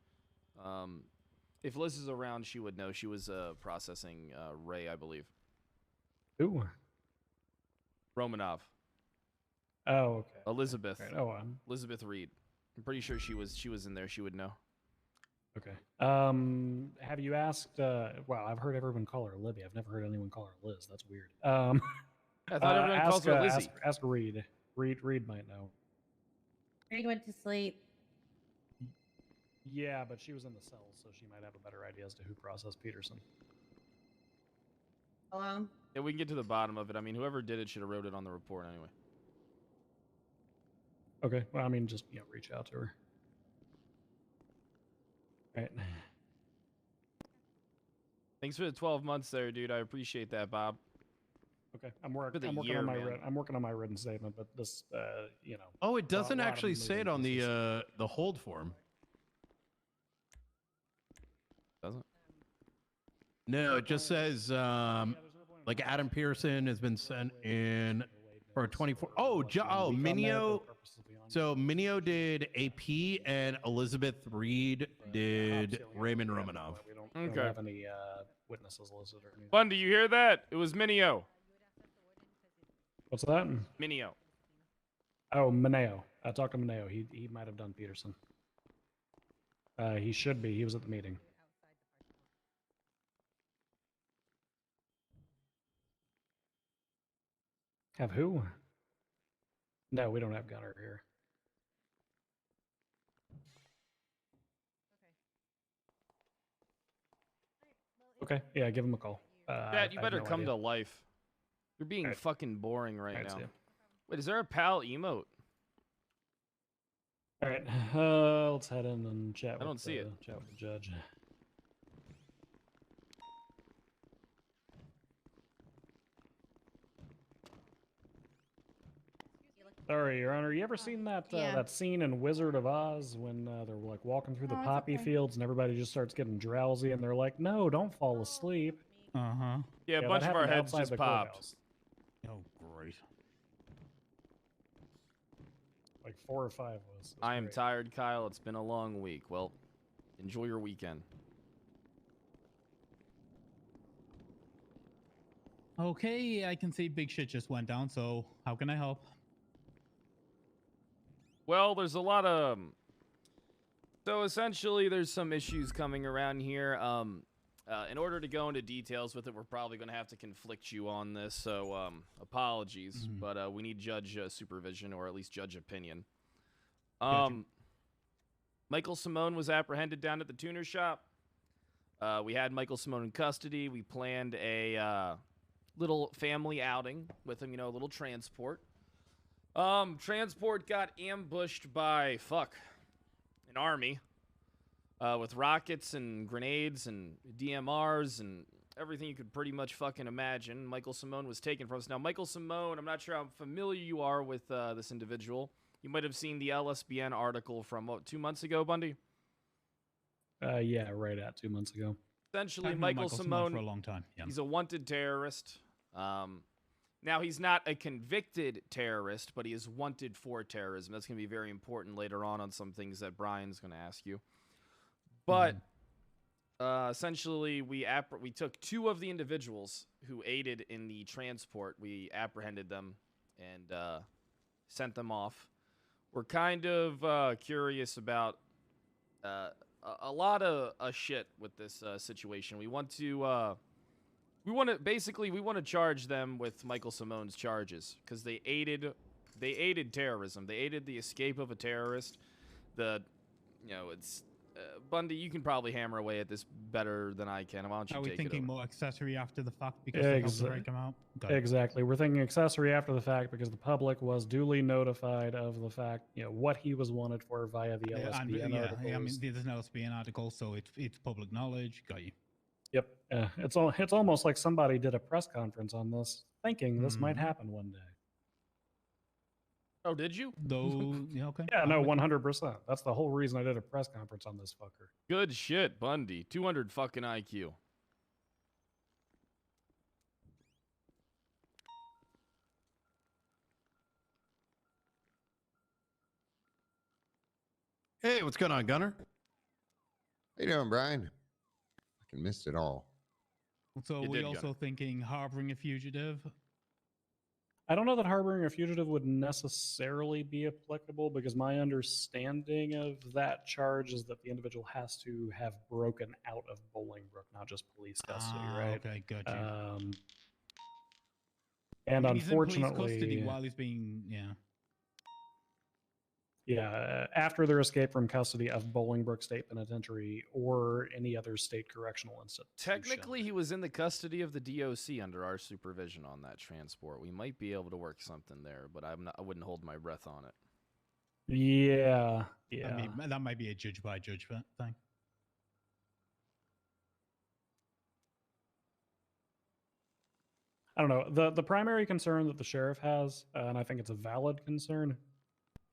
If Liz is around, she would know. She was processing Ray, I believe. Who? Romanov. Oh, okay. Elizabeth. Right. Oh, Elizabeth Reed. I'm pretty sure she was in there. She would know. Okay. Have you asked? Wow, I've heard everyone call her Libby. I've never heard anyone call her Liz. That's weird. I thought everyone calls her Lizzie. Ask Reed. Reed might know. Reed went to sleep. Yeah, but she was in the cells, so she might have a better idea as to who processed Peterson. Hello? Yeah, we can get to the bottom of it. I mean, whoever did it should have wrote it on the report anyway. Okay. Well, I mean, just reach out to her. All right. Thanks for the 12 months there, dude. I appreciate that, Bob. Okay. I'm working year, on my man. I'm working on my written statement, but this, Oh, it doesn't lot of actually say it on the hold form. Doesn't? No, it just says like Adam Pearson has been sent in for 24. Oh, Mineo. So Mineo did AP and Elizabeth Reed did Raymond Romanov. We don't have any witnesses listed or anything. Bundy, you hear that? It was Mineo. What's that? Mineo. Oh, Mineo. I talked to Mineo. He might have done Peterson. He should be. He was at the meeting. Have who? No, we don't have Gunner here. Okay, yeah, give him a call. Dad, you better come to life. You're being fucking boring right now. Wait, is there a PAL emote? All right, let's head in and chat. I don't see it. Chat with the judge. Sorry, Your Honor. You ever seen that that scene in Wizard of Oz when they're like walking through the poppy fields and everybody just starts getting drowsy and they're like, "No, don't fall asleep." Yeah, a bunch of our heads just popped. Oh, great. Like 4 or 5 was. I am tired, Kyle. It's been a long week. Well, enjoy your weekend. Okay, I can see big shit just went down, so how can I help? Well, there's a lot of... So essentially, there's some issues coming around here. In order to go into details with it, we're probably going to have to conflict you on this, so apologies. But we need judge supervision, or at least judge opinion. Gotcha. Michael Simone was apprehended down at the tuner shop. We had Michael Simone in custody. We planned a little family outing with him, a little transport. Transport got ambushed by, an army. With rockets and grenades and DMRs and everything you could pretty much fucking imagine. Michael Simone was taken from us. Now, Michael Simone, I'm not sure how familiar you are with this individual. You might have seen the LSBN article from, 2 months ago, Bundy? Yeah, right at 2 months ago. Essentially, I've known Michael Simone Simone for a long time. Yeah. He's a wanted terrorist. Now, he's not a convicted terrorist, but he is wanted for terrorism. That's going to be very important later on some things that Brian's going to ask you. But essentially, we took 2 of the individuals who aided in the transport. We apprehended them and sent them off. We're kind of curious about a lot of shit with this situation. We want to charge them with Michael Simone's charges because they aided terrorism. They aided the escape of a terrorist. It's. Bundy, you can probably hammer away at this better than I can. Why don't you Are we take it thinking over? more accessory after the fact because the copyright come out? Got it. Exactly. We're thinking accessory after the fact because the public was duly notified of the fact, what he was wanted for via the LSBN articles. I mean, there's an LSBN article, so it's public knowledge. Got you. Yep. It's almost like somebody did a press conference on this, thinking this might happen one day. Oh, did you? Though, yeah, okay. Yeah, no, 100%. That's the whole reason I did a press conference on this fucker. Good shit, Bundy. 200 fucking IQ. Hey, what's going on, Gunner? How you doing, Brian? I missed it all. So You we did, also Gunner. thinking harboring a fugitive. I don't know that harboring a fugitive would necessarily be applicable because my understanding of that charge is that the individual has to have broken out of Bolingbrook, not just police custody, right? Okay, gotcha. And He's in police unfortunately, custody while he's being, yeah. Yeah, after their escape from custody of Bolingbrook State Penitentiary or any other state correctional institution. Technically, he was in the custody of the DOC under our supervision on that transport. We might be able to work something there, but I wouldn't hold my breath on it. Yeah, That might be a judge by judge thing. I don't know. The primary concern that the sheriff has, and I think it's a valid concern,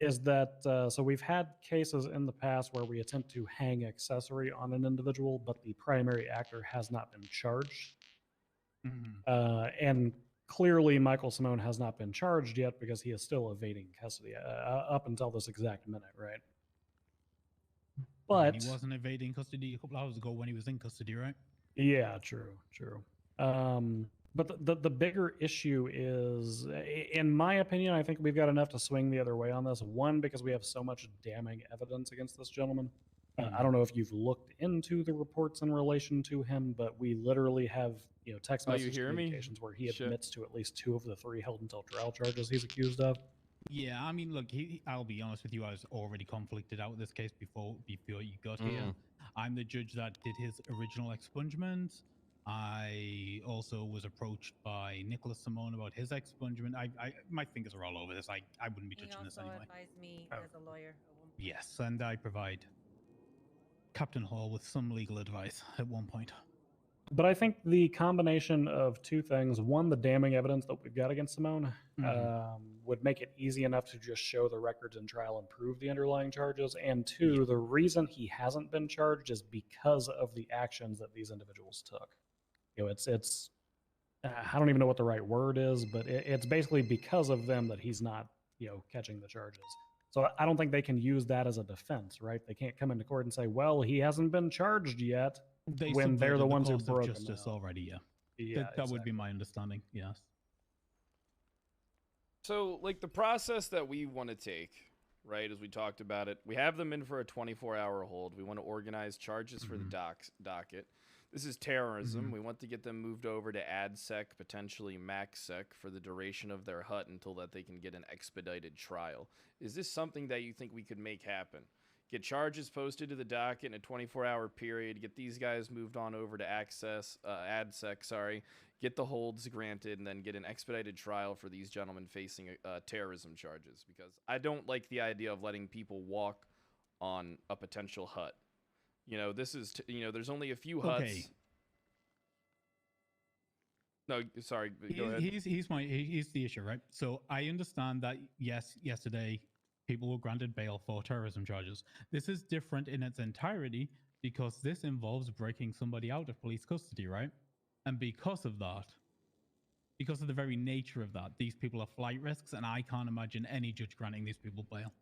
is that so we've had cases in the past where we attempt to hang accessory on an individual, but the primary actor has not been charged. And clearly, Michael Simone has not been charged yet because he is still evading custody up until this exact minute, right? But he wasn't evading custody a couple hours ago when he was in custody, right? yeah, true. But the bigger issue is, in my opinion, I think we've got enough to swing the other way on this. One, because we have so much damning evidence against this gentleman. I don't know if you've looked into the reports in relation to him, but we literally have text Oh, you message hear me? communications where he Shit. admits to at least 2 of the 3 held until trial charges he's accused of. Yeah, I mean, look, I'll be honest with you. I was already conflicted out with this case before you got here. I'm the judge that did his original expungement. I also was approached by Nicholas Simone about his expungement. My fingers are all over this. I wouldn't be touching this anyway. advised me as a lawyer. Yes, and I provide Captain Hall with some legal advice at one point. But I think the combination of 2 things, one, the damning evidence that we've got against Simone, would make it easy enough to just show the records in trial and prove the underlying charges. And 2, the reason he hasn't been charged is because of the actions that these individuals took. It's I don't even know what the right word is, but it's basically because of them that he's not, catching the charges. So I don't think they can use that as a defense, right? They can't come into court and say, well, he hasn't been charged yet, when they're the ones who broke him justice out. already. Yeah, That would be my understanding. Yes. So, like, the process that we want to take, right, as we talked about it, we have them in for a 24-hour hold. We want to organize charges for the docket. This is terrorism. We want to get them moved over to ADSEC, potentially MACSEC, for the duration of their hut until that they can get an expedited trial. Is this something that you think we could make happen? Get charges posted to the docket in a 24-hour period, get these guys moved on over to ADSEC, get the holds granted, and then get an expedited trial for these gentlemen facing terrorism charges. Because I don't like the idea of letting people walk on a potential hut. This is, there's only a few huts. Okay. No, sorry, go ahead. Here's the issue, right? So I understand that, yes, yesterday people were granted bail for terrorism charges. This is different in its entirety because this involves breaking somebody out of police custody, right? And because of that, because of the very nature of that, these people are flight risks, and I can't imagine any judge granting these people bail.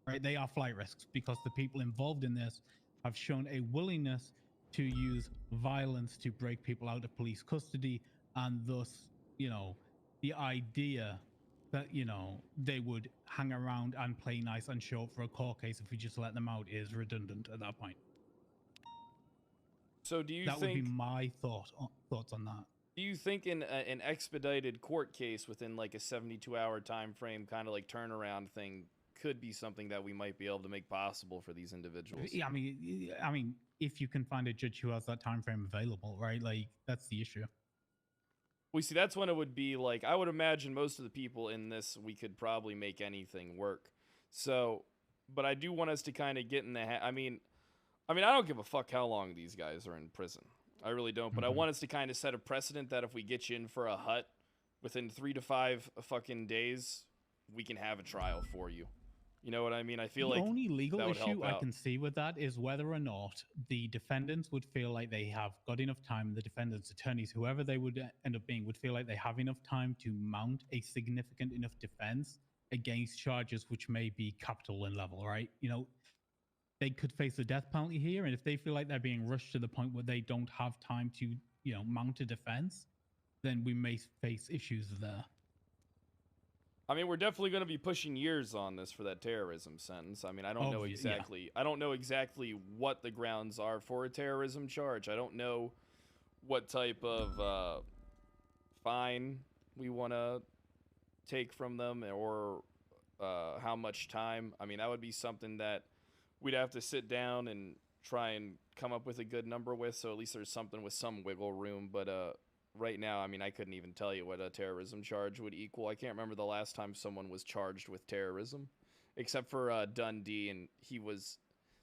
Right? They are flight risks because the people involved in this have shown a willingness to use violence to break people out of police custody, and thus, the idea that, they would hang around and play nice and show up for a court case if we just let them out is redundant at that point. So do you that think... would be my thoughts on that. Do you think in an expedited court case within like a 72-hour time frame, kind of like turnaround thing, could be something that we might be able to make possible for these individuals? Yeah, I mean, if you can find a judge who has that time frame available, right? Like, that's the issue. We see that's when it would be like, I would imagine most of the people in this, we could probably make anything work. So, but I do want us to kind of get in the I mean, I don't give a fuck how long these guys are in prison. I really don't. But I want us to kind of set a precedent that if we get you in for a hut, within 3 to 5 fucking days, we can have a trial for you. You know what I mean? I feel the like only legal that would help issue I out. can see with that is whether or not the defendants would feel like they have got enough time, the defendants' attorneys, whoever they would end up being, would feel like they have enough time to mount a significant enough defense against charges which may be capital in level, right? You know, they could face the death penalty here, and if they feel like they're being rushed to the point where they don't have time to, you know, mount a defense, then we may face issues there. I mean, we're definitely going to be pushing years on this for that terrorism sentence. I mean, I don't know exactly. I don't know exactly what the grounds are for a terrorism charge. I don't know what type of fine we want to take from them, or how much time. I mean, that would be something that we'd have to sit down and try and come up with a good number with, so at least there's something with some wiggle room. But right now, I mean, I couldn't even tell you what a terrorism charge would equal. I can't remember the last time someone was charged with terrorism, except for Dundee, and he was,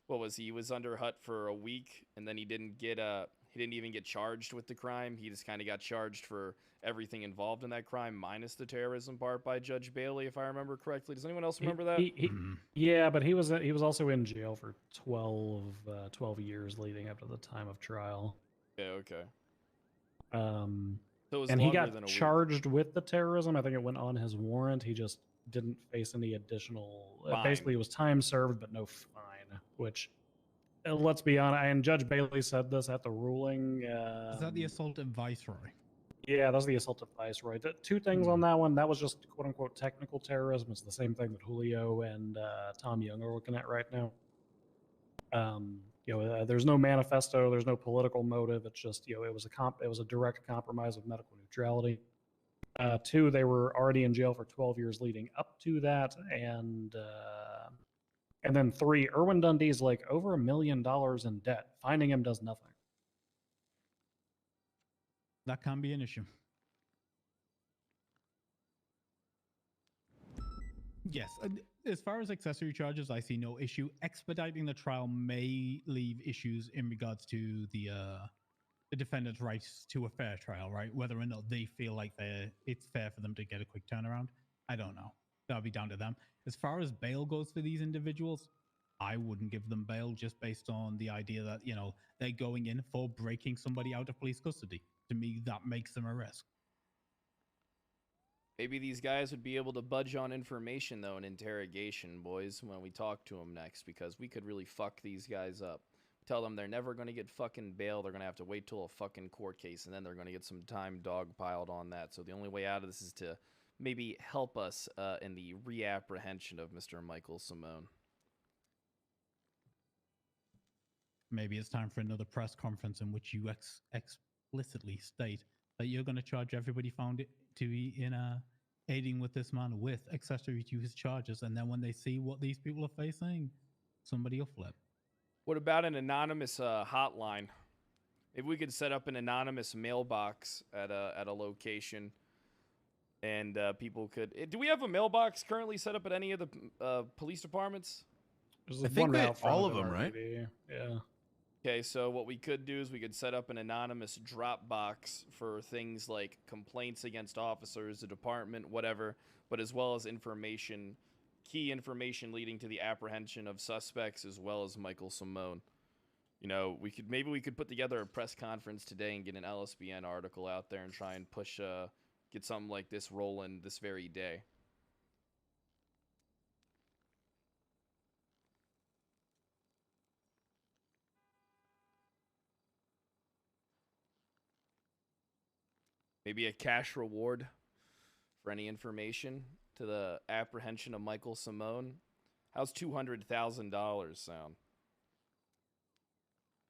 what was he? He was under HUT for a week, and then he didn't even get charged with the crime. He just kind of got charged for everything involved in that crime, minus the terrorism part, by Judge Bailey, if I remember correctly. Does anyone else remember that? Yeah, but he was also in jail for 12 years leading up to the time of trial. Yeah, okay. So it was and he longer than got a week. charged with the terrorism. I think it went on his warrant. He just didn't face any additional. Fine. Basically, it was time served, but no fine. Which, let's be honest, and Judge Bailey said this at the ruling. Is that the assault of Viceroy? Yeah, that's the assault of Viceroy. Two things on that one. That was just quote unquote technical terrorism. It's the same thing that Julio and Tom Young are looking at right now. There's no manifesto, there's no political motive. It's just, it was a direct compromise of medical neutrality. 2, they were already in jail for 12 years leading up to that, and then 3, Erwin Dundee's like over $1 million in debt. Finding him does nothing. That can be an issue. Yes, as far as accessory charges, I see no issue. Expediting the trial may leave issues in regards to the defendant's rights to a fair trial, right? Whether or not they feel like it's fair for them to get a quick turnaround, I don't know. That'll be down to them. As far as bail goes for these individuals, I wouldn't give them bail just based on the idea that, they're going in for breaking somebody out of police custody. To me, that makes them a risk. Maybe these guys would be able to budge on information, though, in interrogation, boys, when we talk to them next, because we could really fuck these guys up. Tell them they're never going to get fucking bail. They're going to have to wait till a fucking court case, and then they're going to get some time dogpiled on that. So the only way out of this is to maybe help us in the reapprehension of Mr. Michael Simone. Maybe it's time for another press conference in which you explicitly state that you're going to charge everybody found to be in aiding with this man with accessory to his charges, and then when they see what these people are facing, somebody will flip. What about an anonymous hotline? If we could set up an anonymous mailbox at a location, and people could. Do we have a mailbox currently set up at any of the police departments? I think all of them, right? Yeah. Okay, so what we could do is we could set up an anonymous drop box for things like complaints against officers, the department, whatever, but as well as information, key information leading to the apprehension of suspects, as well as Michael Simone. Maybe we could put together a press conference today and get an LSBN article out there and try and push, get something like this rolling this very day. Maybe a cash reward for any information to the apprehension of Michael Simone. How's $200,000 sound?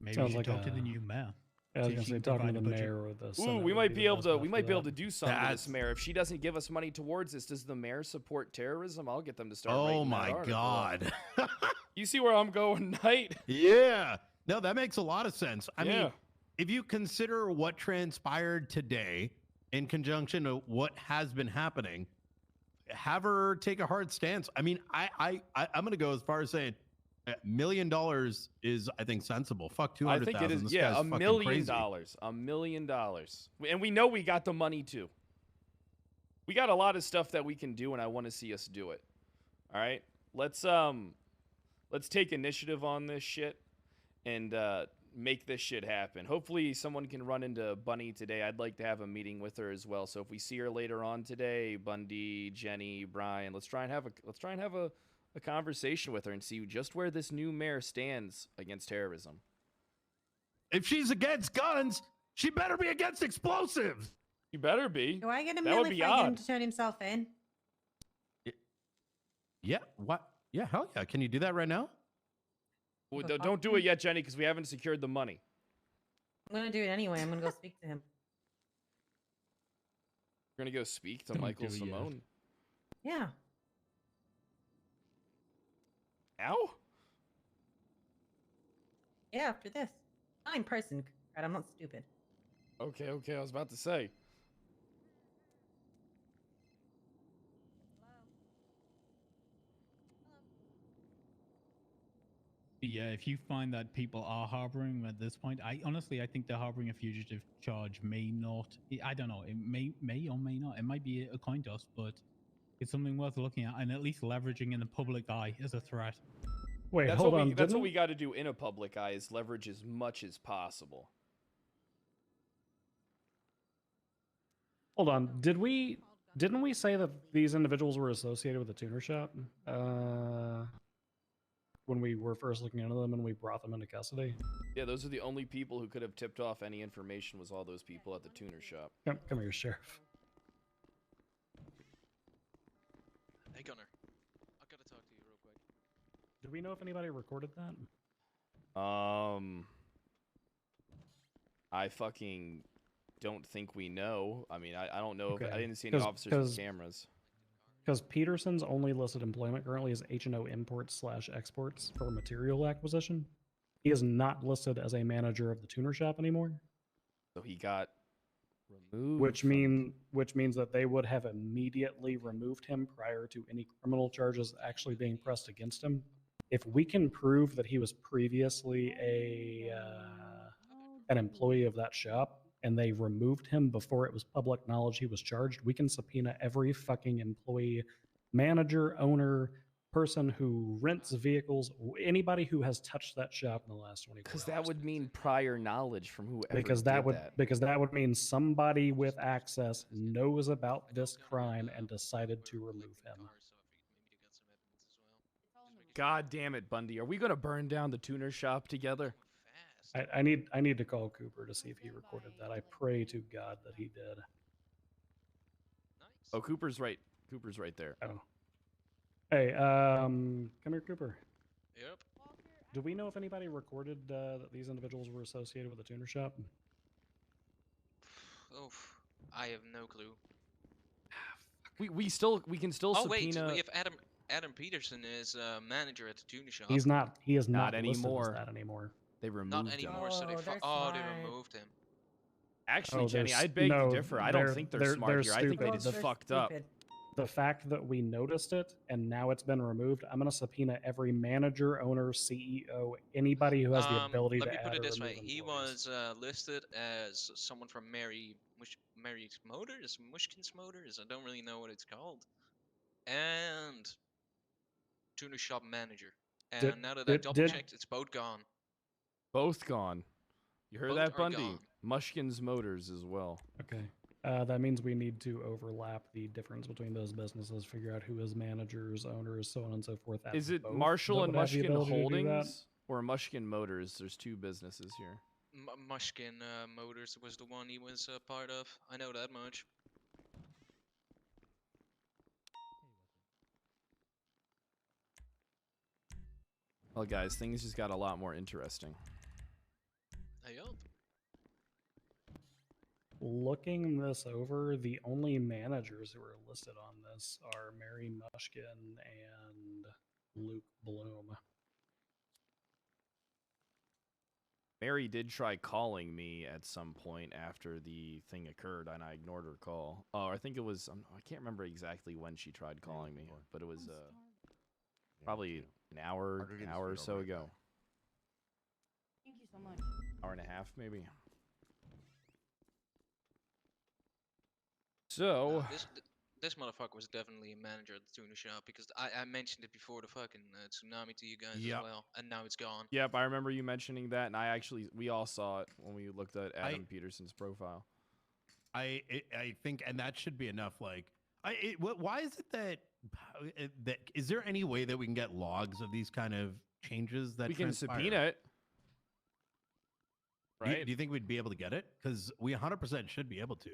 Maybe you should talk to the new mayor. Yeah, I was gonna say talking to the mayor or the Senate. Ooh, we would might be able to. We best might for be able that. to do something with this mayor if she doesn't give us money towards this. Does the mayor support terrorism? I'll get them to start. Oh writing that my article. God. You see where I'm going, Knight? Yeah. No, that makes a lot of sense. I Yeah. mean, if you consider what transpired today in conjunction with what has been happening, have her take a hard stance. I mean, I'm going to go as far as saying $1 million is, I think, sensible. Fuck 200,000. I think it is. Yeah, $1 million. $1 million. And we know we got the money too. We got a lot of stuff that we can do, and I want to see us do it. All right, let's take initiative on this shit and make this shit happen. Hopefully, someone can run into Bunny today. I'd like to have a meeting with her as well. So if we see her later on today, Bundy, Jenny, Brian, let's try and have a conversation with her and see just where this new mayor stands against terrorism. If she's against guns, she better be against explosives. You better be. Do I get a That would melee be for him odd. to turn himself in? Yeah. What? Yeah. Hell yeah. Can you do that right now? Well, don't do it yet, Jenny, because we haven't secured the money. I'm gonna do it anyway. I'm gonna go speak to him. We're gonna go speak to Don't Michael do it yet. Simone. Yeah. Now? Yeah, after this. I'm in person, Brad. I'm not stupid. Okay, I was about to say. Yeah, if you find that people are harboring him at this point, I think they're harboring a fugitive charge may not. I don't know. It may or may not. It might be a coin toss, but it's something worth looking at and at least leveraging in the public eye as a threat. Wait, That's hold what on. we, that's what didn't- we got to do in a public eye is leverage as much as possible. Hold on. Didn't we say that these individuals were associated with the tuner shop? When we were first looking into them and we brought them into custody? Yeah, those are the only people who could have tipped off any information was all those people at the tuner shop. Come here, Sheriff. Hey, Gunner. I've got to talk to you real quick. Do we know if anybody recorded that? I fucking don't think we know. I mean, I don't know if I Okay. didn't see any officers with cameras. Because Peterson's only listed employment currently is H&O Imports/Exports for material acquisition. He is not listed as a manager of the tuner shop anymore. So he got removed. Which means that they would have immediately removed him prior to any criminal charges actually being pressed against him. If we can prove that he was previously an employee of that shop and they removed him before it was public knowledge he was charged, we can subpoena every fucking employee, manager, owner, person who rents vehicles, anybody who has touched that shop in the last 24 hours. Because that would mean prior knowledge from whoever Because did that would mean somebody with access knows about this crime and decided to remove him. God damn it, Bundy. Are we going to burn down the tuner shop together? I need to call Cooper to see if he recorded that. I pray to God that he did. Oh, Cooper's right. Cooper's right there. Oh. Hey, come here, Cooper. Yep. Do we know if anybody recorded that these individuals were associated with the tuner shop? Oof. I have no clue. We can still Oh subpoena. wait, if Adam Peterson is manager at the tuner shop. He is not listed Not as anymore. that anymore. They removed Not him. anymore. So they they're they removed him. Actually, Oh, Jenny, they're I'd beg no, to differ. I don't think they're smart here. I think they stupid. just fucked up. The fact that we noticed it and now it's been removed, I'm going to subpoena every manager, owner, CEO, anybody who has the ability Let to me add put it or this way: remove he employees. was listed as someone from Mary's Motors, Mushkin's Motors. I don't really know what it's called, and tuner shop manager. And Did- now that I did- double did- checked, it's both gone. Both gone. You heard Both that, are Bundy? gone. Mushkin's Motors as well. Okay. That means we need to overlap the difference between those businesses, figure out who is managers, owners, so on and so forth. at Is it both Marshall that and would have the Mushkin ability to do that. Holdings or Mushkin Motors? There's two businesses here. Mushkin Motors was the one he was part of. I know that much. Well, guys, things just got a lot more interesting. Hey up. Looking this over, the only managers who are listed on this are Mary Mushkin and Luke Bloom. Mary did try calling me at some point after the thing occurred, and I ignored her call. Oh, I think it was, I can't remember exactly when she tried calling me, but it was probably an hour or so ago. Thank you so much. Hour and a half, maybe. So, this motherfucker was definitely a manager at the tuna shop because I mentioned it before the fucking tsunami to you guys Yep. as well, and now it's gone. Yep, I remember you mentioning that, and we all saw it when we looked at Adam Peterson's profile. I think, and that should be enough. Like, why is it that is there any way that we can get logs of these kind of changes that We can transpire? subpoena it. Do you think we'd be able to get it? Because we 100% should be able to.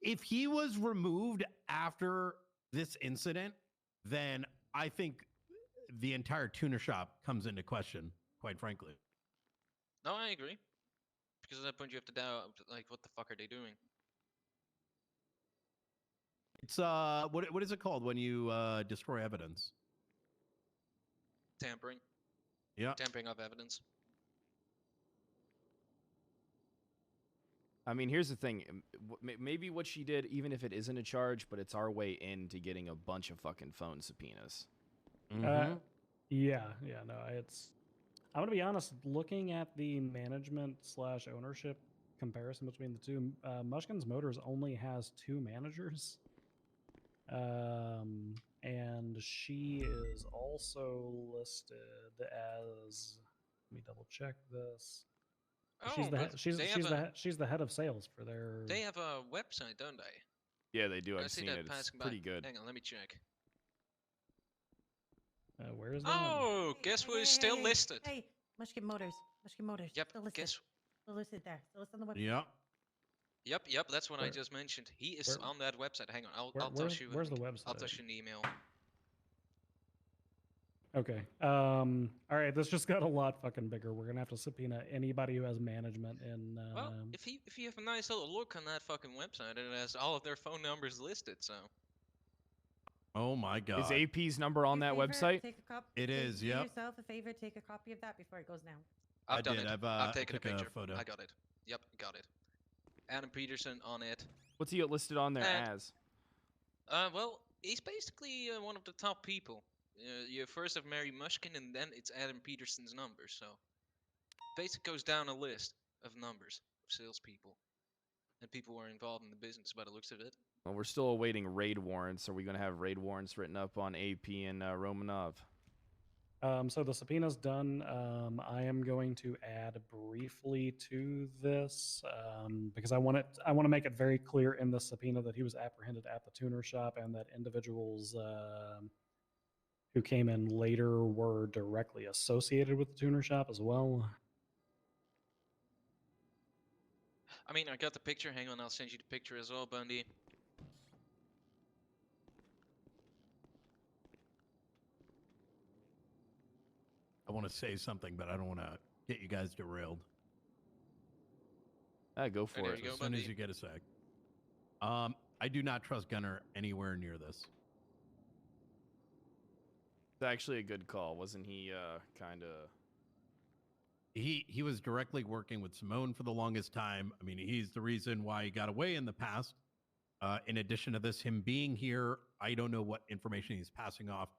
If he was removed after this incident, then I think the entire tuna shop comes into question, quite frankly. No, I agree. Because at that point you have to doubt, like, what the fuck are they doing? It's what is it called when you destroy evidence? Tampering. Yeah. Tampering of evidence. I mean, here's the thing. Maybe what she did, even if it isn't a charge, but it's our way into getting a bunch of fucking phone subpoenas. Yeah, no, I'm gonna be honest. Looking at the management / ownership comparison between the two, Mushkin's Motors only has 2 managers, and she is also listed as. Let me double check this. She's the but she's the head of sales for their. They have a website, don't they? Yeah, they do. I I've see seen that it. It's passing by. pretty good. Hang on, let me check. Where is that? Oh, guess what is still listed? Hey, Mushkin Motors. Yep. Still listed. Guess. Still listed there. Still listed on the website. Yeah. Yep. That's what I just mentioned. He is on that website. Hang on, I'll toss you. Where's the website? I'll toss you an email. Okay. All right. This just got a lot fucking bigger. We're gonna have to subpoena anybody who has management in. Well, if you have a nice little look on that fucking website, it has all of their phone numbers listed. So. Oh my God. Is AP's number on that website? It is. Do Yep. yourself a favor. Take a copy of that before it goes down. I've done did. it. I've taken a took a picture. photo. I got it. Yep, got it. Adam Peterson on it. What's he listed on there as? Well, he's basically one of the top people. You first have Mary Mushkin, and then it's Adam Peterson's number. So, basically goes down a list of numbers of salespeople and people who are involved in the business. By the looks of it. Well, we're still awaiting raid warrants. Are we going to have raid warrants written up on AP and Romanov? So the subpoena's done. I am going to add briefly to this because I want to make it very clear in the subpoena that he was apprehended at the tuner shop and that individuals who came in later were directly associated with the tuner shop as well. I mean, I got the picture. Hang on, I'll send you the picture as well, Bundy. I want to say something, but I don't want to get you guys derailed. Go for There it. you go, As soon Bundy. as you get a sec. I do not trust Gunner anywhere near this. It's actually a good call. Wasn't he kind of... He was directly working with Simone for the longest time. I mean, he's the reason why he got away in the past. In addition to this, him being here, I don't know what information he's passing off.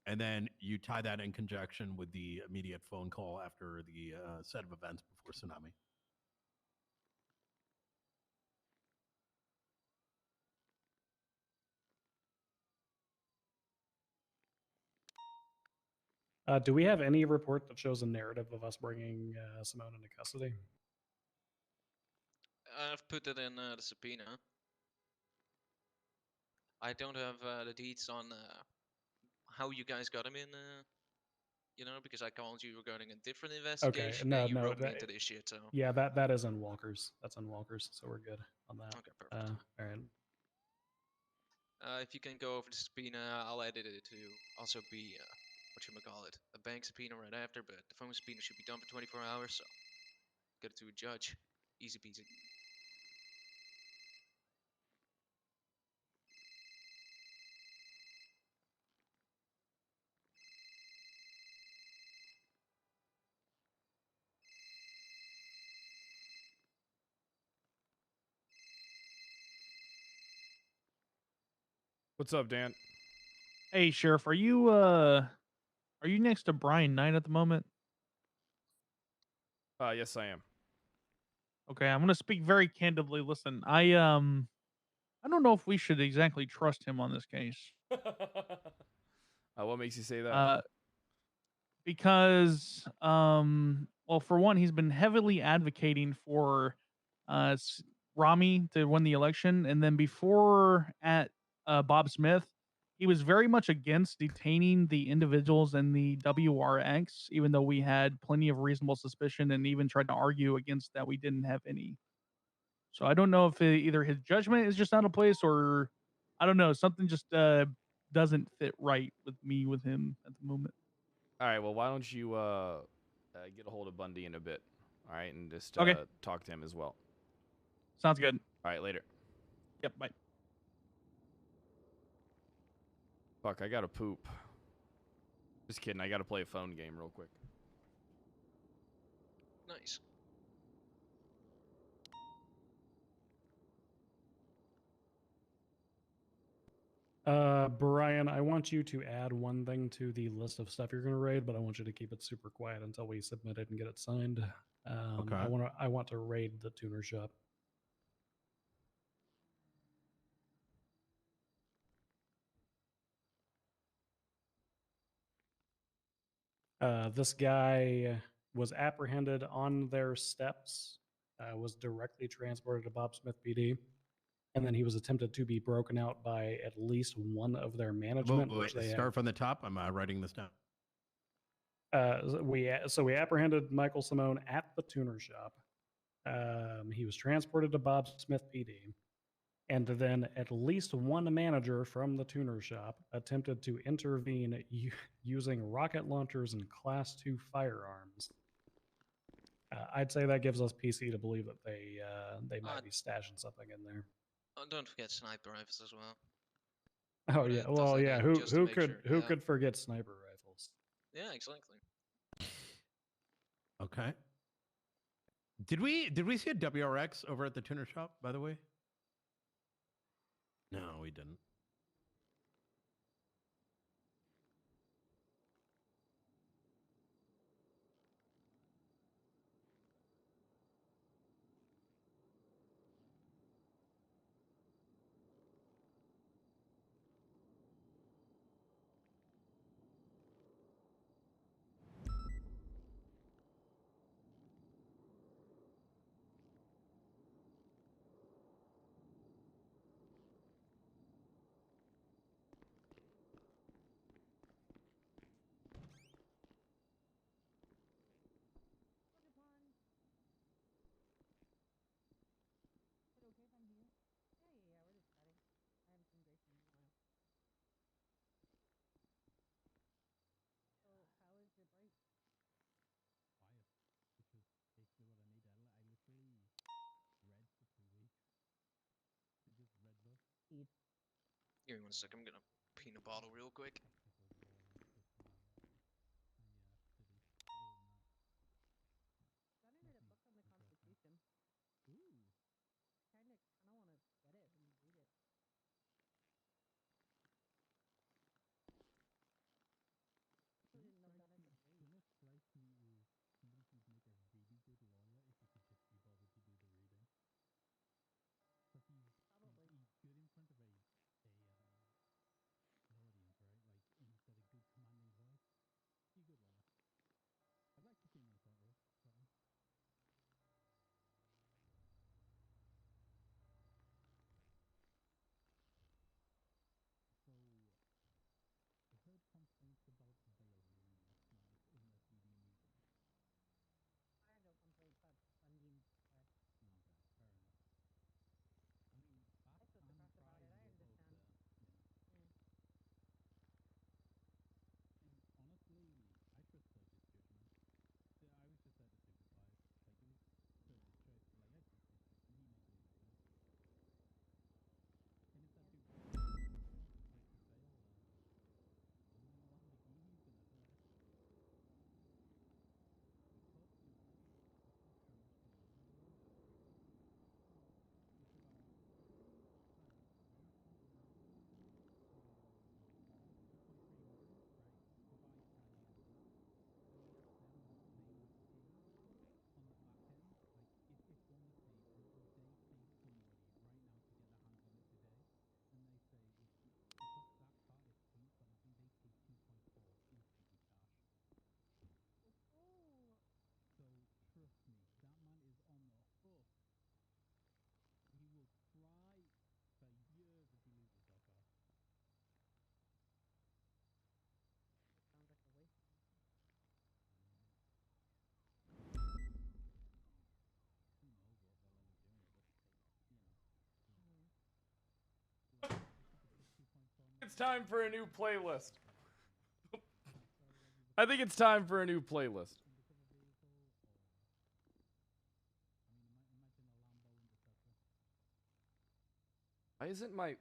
And then you tie that in conjunction with the immediate phone call after the set of events before Tsunami. Do we have any report that shows a narrative of us bringing Simone into custody? I've put it in the subpoena. I don't have the deeds on how you guys got him in, because I called you regarding a different investigation. Okay, and you no, roped me into this shit, so. Yeah, that is in Walker's. That's in Walker's, so we're good on that. Okay, perfect. All right. If you can go over the subpoena, I'll edit it to also be, whatchamacallit, a bank subpoena right after, but the phone subpoena should be done for 24 hours, so get it to a judge. Easy peasy. What's up, Dan? Hey, Sheriff, are you next to Brian Knight at the moment? Yes, I am. Okay, I'm gonna speak very candidly. Listen, I I don't know if we should exactly trust him on this case. What makes you say that? Because, well, for one, he's been heavily advocating for Rami to win the election, and then before at Bob Smith, he was very much against detaining the individuals in the WRX, even though we had plenty of reasonable suspicion and even tried to argue against that we didn't have any. So I don't know if either his judgment is just out of place or I don't know, something just doesn't fit right with me with him at the moment. All right, well, why don't you get a hold of Bundy in a bit, all right, and just Okay. talk to him as well. Sounds good. All right, later. Yep, bye. Fuck, I gotta poop. Just kidding, I gotta play a phone game real quick. Nice. Brian, I want you to add one thing to the list of stuff you're going to raid, but I want you to keep it super quiet until we submit it and get it signed. Okay. I want to raid the tuner shop. This guy was apprehended on their steps, was directly transported to Bob Smith PD, and then he was attempted to be broken out by at least one of their management. Wait, which they start have. from the top. I'm writing this down. We apprehended Michael Simone at the tuner shop. He was transported to Bob Smith PD, and then at least one manager from the tuner shop attempted to intervene using rocket launchers and Class 2 firearms. I'd say that gives us PC to believe that they might be stashing something in there. Oh, don't forget sniper rifles as well. Oh yeah, well yeah. Who Yeah. could forget sniper rifles? Yeah, exactly. Okay. Did we see a WRX over at the tuner shop, by the way? No, we didn't. Give me 1 second. I'm gonna peen a bottle real quick. it's time for a new playlist. I think it's time for a new playlist. Why isn't my...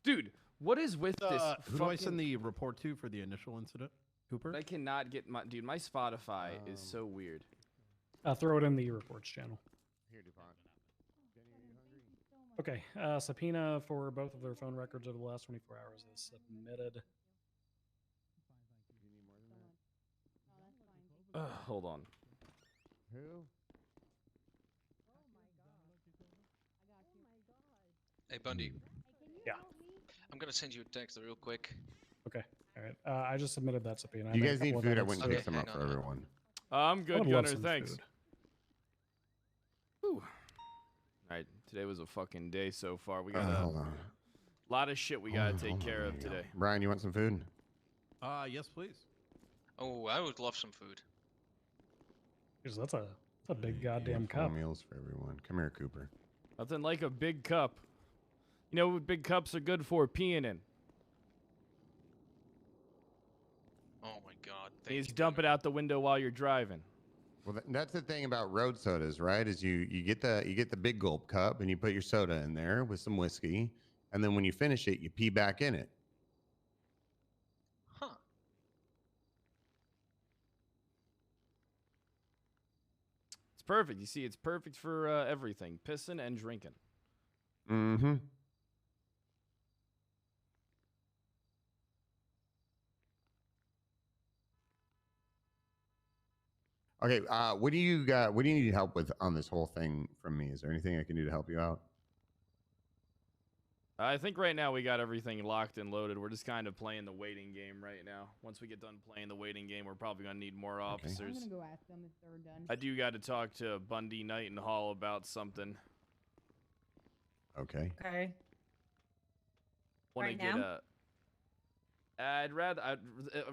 Dude, what is with this Who do I fucking... send the report to for the initial incident? Cooper? I cannot get my... Dude, my Spotify is so weird. Throw it in the reports channel. Here, DuPont. Okay, subpoena for both of their phone records over the last 24 hours is submitted. Hold on. Who? Hey, Bundy. Yeah. I'm gonna send you a text real quick. Okay. All right. I just submitted that subpoena. You I guys made a need couple of food? I edits went to and it. picked some up for everyone. I'm I good, would love Gunner. some Thanks. food. Whew. Alright, today was a fucking day so far. We got hold a on. lot of shit we gotta take care of today. Brian, you want some food? Yes, please. Oh, I would love some food. Jeez, that's a big goddamn Full cup. meals for everyone. Come here, Cooper. Nothing like a big cup. You know what big cups are good for? Peeing in. Oh my god. You just dump it out the window while you're driving. Well, that's the thing about road sodas, right? Is you get the big gulp cup and you put your soda in there with some whiskey, and then when you finish it, you pee back in it. Huh. It's perfect. You see, it's perfect for everything. Pissing and drinking. Mm-hmm. Okay, what do you got? What do you need help with on this whole thing from me? Is there anything I can do to help you out? I think right now we got everything locked and loaded. We're just kind of playing the waiting game right now. Once we get done playing the waiting game, we're probably going to need more officers. I'm gonna go ask them if they're done. I do got to talk to Bundy, Knight, and Hall about something. Okay. Okay. Want Right to get now?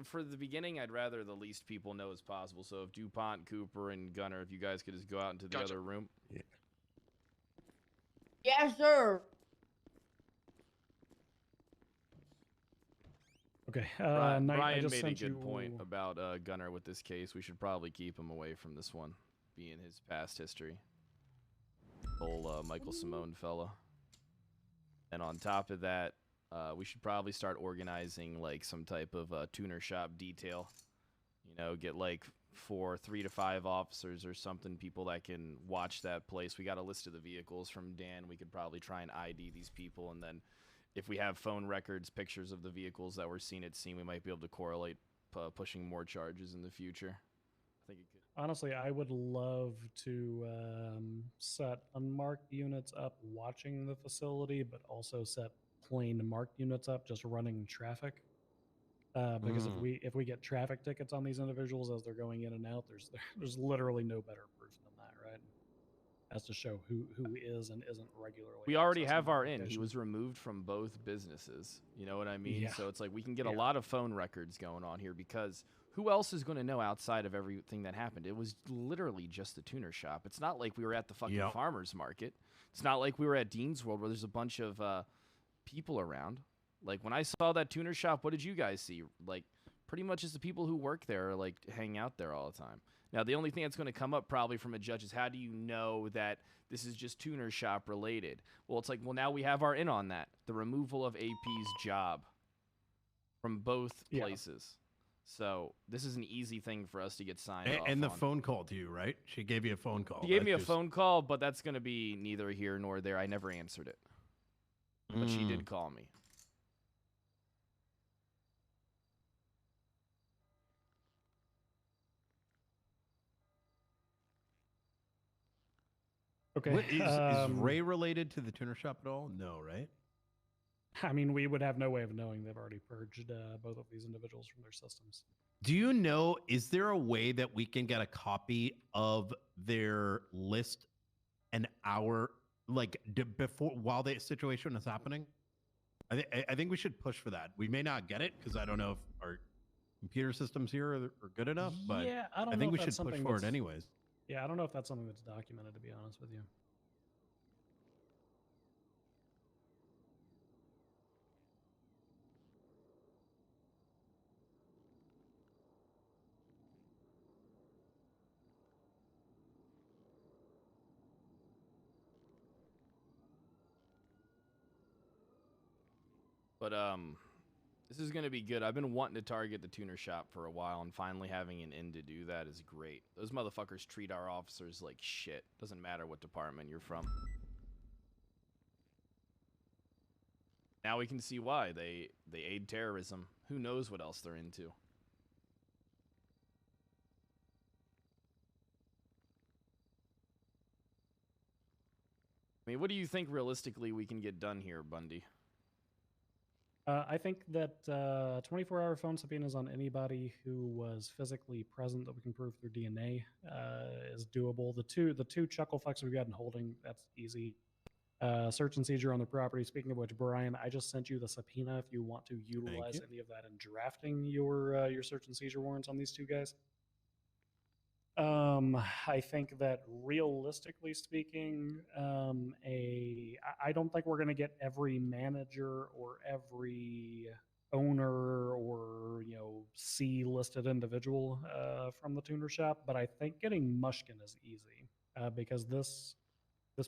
for the beginning, I'd rather the least people know as possible. So if DuPont, Cooper, and Gunner, if you guys could just go out into the other room. Yeah. Yes, sir. Okay. Brian Knight, I just made a sent good you... point about Gunner with this case. We should probably keep him away from this one, being his past history. Old Michael Simone fella. And on top of that, we should probably start organizing like some type of tuner shop detail. You know, get like 3 to 5 officers or something, people that can watch that place. We got a list of the vehicles from Dan. We could probably try and ID these people, and then if we have phone records, pictures of the vehicles that were seen at scene, we might be able to correlate pushing more charges in the future. I think it could. Honestly, I would love to set unmarked units up watching the facility, but also set plain marked units up just running traffic. Because if we get traffic tickets on these individuals as they're going in and out, there's literally no better proof than that, right? As to show who is and isn't regularly. We already accessing have the our in. He location. was removed from both businesses. You know what I mean? Yeah. So it's like we can get a lot of phone records going on here, because who else is going to know outside of everything that happened? It was literally just the tuner shop. It's not like we were at the fucking farmer's market. It's not like we were at Dean's World where there's a bunch of people around. Like when I saw that tuner shop, what did you guys see? Like pretty much just the people who work there or like hang out there all the time. Now, the only thing that's going to come up probably from a judge is how do you know that this is just tuner shop related? Well, it's like, well, now we have our in on that. The removal of AP's job from both places. So this is an easy thing for us to get signed off And the on. phone call to you, right? She gave you a phone call. She gave me a That's phone call, but that's going to be neither here nor there. I never answered it. But she did call me. Okay. What, is Ray related to the tuner shop at all? No, right? I mean, we would have no way of knowing. They've already purged both of these individuals from their systems. Do you know, is there a way that we can get a copy of their list an hour, like before, while the situation is happening? I think we should push for that. We may not get it because I don't know if our computer systems here are good enough, but Yeah, I don't know think if we that's should push something for it that's- anyways. Yeah, I don't know if that's something that's documented, to be honest with you. But this is gonna be good. I've been wanting to target the tuner shop for a while, and finally having an in to do that is great. Those motherfuckers treat our officers like shit. Doesn't matter what department you're from. Now we can see why they aid terrorism. Who knows what else they're into? I mean, what do you think realistically we can get done here, Bundy? I think that 24-hour phone subpoenas on anybody who was physically present that we can prove through DNA is doable. The two chuckle fucks we've got in holding, that's easy. Search and seizure on the property. Speaking of which, Brian, I just sent you the subpoena if you want to utilize any of that in drafting your search and seizure warrants on these two guys. I think that realistically speaking, I don't think we're going to get every manager or every owner or, you know, C-listed individual from the tuner shop, but I think getting Mushkin is easy because this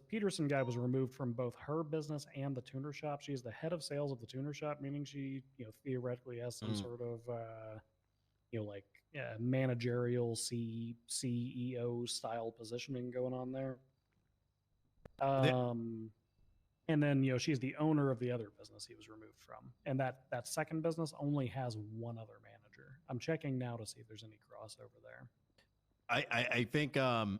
Peterson guy was removed from both her business and the tuner shop. She's the head of sales of the tuner shop, meaning she, you know, theoretically has some sort of, you know, like managerial CEO style positioning going on there. And then, you know, she's the owner of the other business he was removed from. And that second business only has one other manager. I'm checking now to see if there's any crossover there. I think I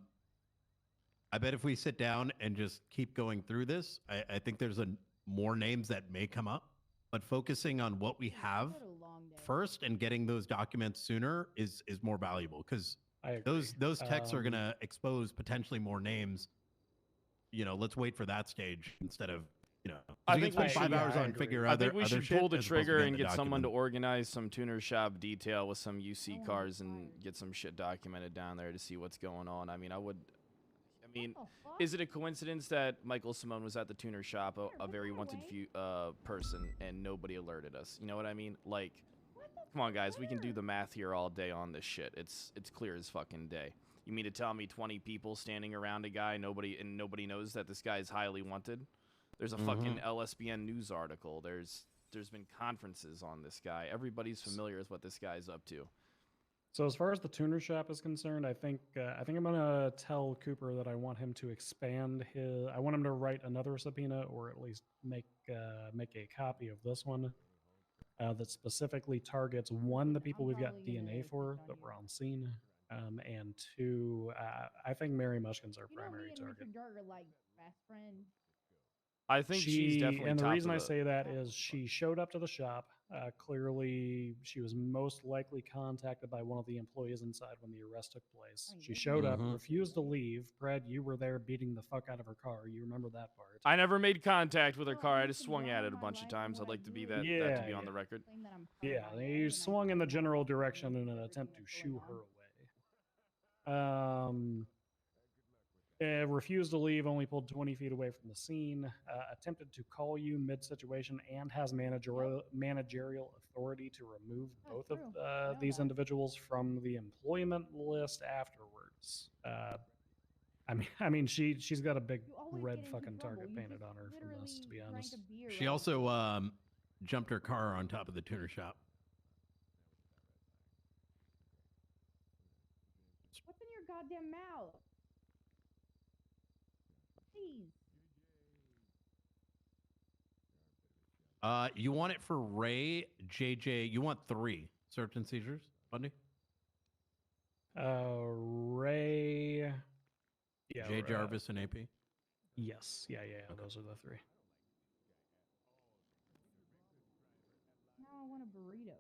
bet if we sit down and just keep going through this, I think there's more names that may come up, but focusing on what we have first and getting those documents sooner is more valuable because those texts are going to expose potentially more names. You know, let's wait for that stage instead of, you know, I think we should, 5 hours on figure I think we should pull the trigger and get document. someone to organize some tuner shop detail with some UC cars and get some shit documented down there to see what's going on. I mean, is it a coincidence that Michael Simone was at the tuner shop, a very wanted person, and nobody alerted us? You know what I mean? Like, come on, guys, we can do the math here all day on this shit. It's clear as fucking day. You mean to tell me 20 people standing around a guy, nobody knows that this guy is highly wanted? There's a fucking LSBN news article. There's been conferences on this guy. Everybody's familiar with what this guy's up to. So as far as the tuner shop is concerned, I think I'm gonna tell Cooper that I want him to expand his. I want him to write another subpoena, or at least make a copy of this one that specifically targets one, the people we've got DNA for that were on scene, and two, I think Mary Mushkin's our primary target. Like best friend. I think she's definitely. And the reason I say that is she showed up to the shop. Clearly, she was most likely contacted by one of the employees inside when the arrest took place. She showed up, refused to leave. Brad, you were there beating the fuck out of her car. You remember that part? I never made contact with her car. I just swung at it a bunch of times. I'd like to be that to be on the record. Yeah, you swung in the general direction in an attempt to shoo her away. Refused to leave, only pulled 20 feet away from the scene, attempted to call you mid-situation, and has managerial authority to remove both of these individuals from the employment list afterwards. I mean, she's got a big red fucking target painted on her from this, to be honest. She also jumped her car on top of the tuner shop. What's in your goddamn mouth? Please. You want it for Ray, JJ? You want 3 search and seizures, Bundy? Ray. Yeah. Jay Jarvis and AP. Yes. Yeah. Those are the 3. Now I want a burrito.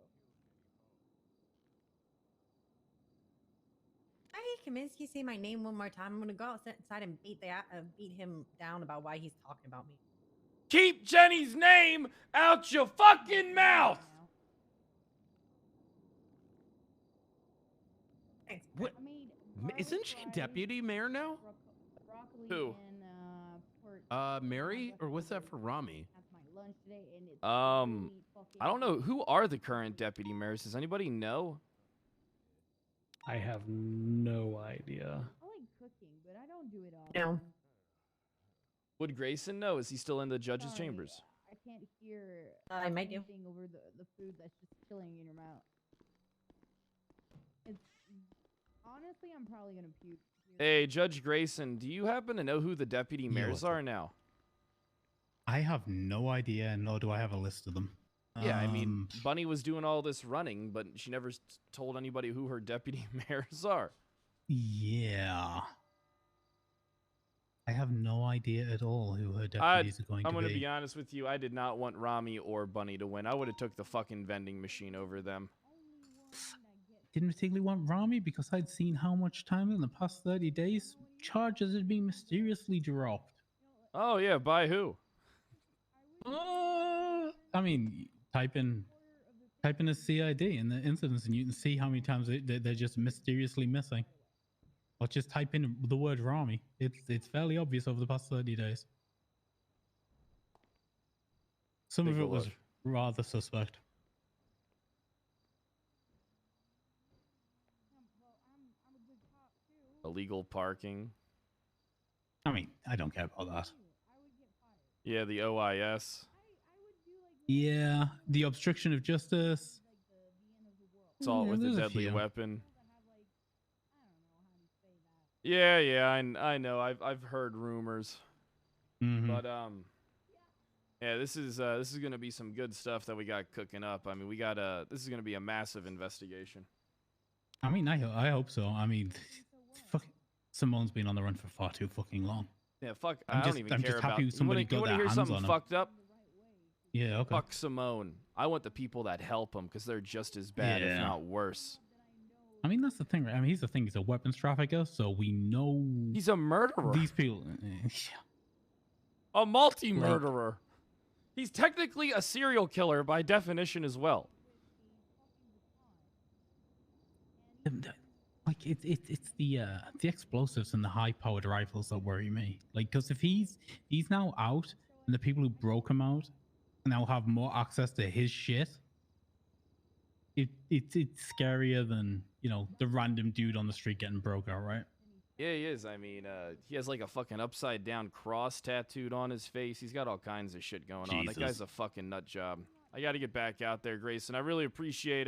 Hey, Kaminsky, say my name one more time. I'm gonna go outside and beat him down about why he's talking about me. Keep Jenny's name out your fucking mouth. Thanks. What? Isn't she deputy mayor now? Who? Mary, or what's that for Rami? I don't know. Who are the current deputy mayors? Does anybody know? I have no idea. I like cooking, but I don't do it all. No. Would Grayson know? Is he still in the judge's chambers? I can't hear I might do. anything over the food that's just chilling in your mouth. It's honestly, I'm probably gonna puke. Hey, Judge Grayson, do you happen to know who the deputy mayors what's are now? I have no idea, nor do I have a list of them. Yeah, I mean, Bunny was doing all this running, but she never told anybody who her deputy mayors are. Yeah. I have no idea at all who her deputies are going I'm to gonna be. be honest with you. I did not want Rami or Bunny to win. I would have took the fucking vending machine over them. Didn't particularly want Rami because I'd seen how much time in the past 30 days charges had been mysteriously dropped. Oh yeah, by who? I mean, type in a CID in the incidents and you can see how many times they're just mysteriously missing. Or just type in the word Rami. It's fairly obvious over the past 30 days. Some of Take a it was look. rather suspect. Illegal parking. I mean, I don't care about that. Yeah, the OIS. Yeah, the obstruction of justice. Assault Yeah, with a there's a deadly few. weapon. Yeah, I know. I've heard rumors. Mhm. But yeah, this is gonna be some good stuff that we got cooking up. I mean, we got this is gonna be a massive investigation. I mean, I hope so. I mean, fuck, Simone's been on the run for far too fucking long. Yeah, fuck. I'm I just- don't even I'm care just about. happy somebody you got wanna their hear hands something on him. fucked up? Yeah, okay. Fuck Simone. I want the people that help him because they're just as bad, if Yeah. not worse. I mean, that's the thing, right? I mean, he's a weapons trafficker, so we know He's a murderer. these people. A multi-murderer. He's technically a serial killer by definition as well. Like it's the explosives and the high-powered rifles that worry me. Like, because if he's now out, and the people who broke him out now have more access to his shit, it's scarier than, you know, the random dude on the street getting broke out, right? Yeah, he is. I mean, he has like a fucking upside down cross tattooed on his face. He's got all kinds of shit going on. That Jesus. guy's a fucking nut job. I got to get back out there, Grayson. I really appreciate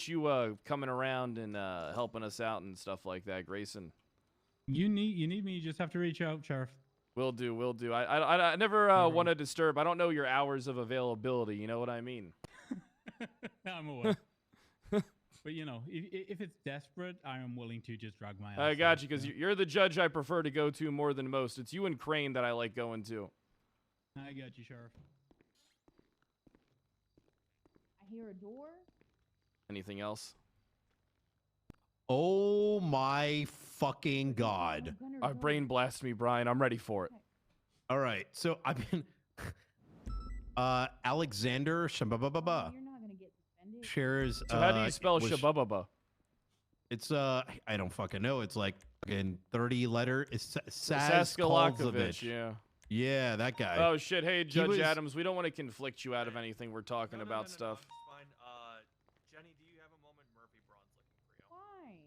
you coming around and helping us out and stuff like that, Grayson. You need me. You just have to reach out, Sheriff. Will do. I never want to disturb. I don't know your hours of availability. You know what I mean? I'm aware. But you know, if it's desperate, I am willing to just drag my ass. I got out, you because yeah. you're the judge I prefer to go to more than most. It's you and Crane that I like going to. I got you, Sheriff. I hear a door. Anything else? Oh my fucking god. Brain blast me, Brian. I'm ready for it. All right. So I've been Alexander Shabababa shares So how do you spell was- Shabababa? It's I don't fucking know. It's like fucking 30 letter. It's Saskalakovich, yeah. Yeah, that guy. Oh shit! Hey, He Judge was- Adams, we don't want to conflict you out of anything. We're talking about stuff. Fine. Jenny, do you have a moment? Murphy Braun's looking for you. Why?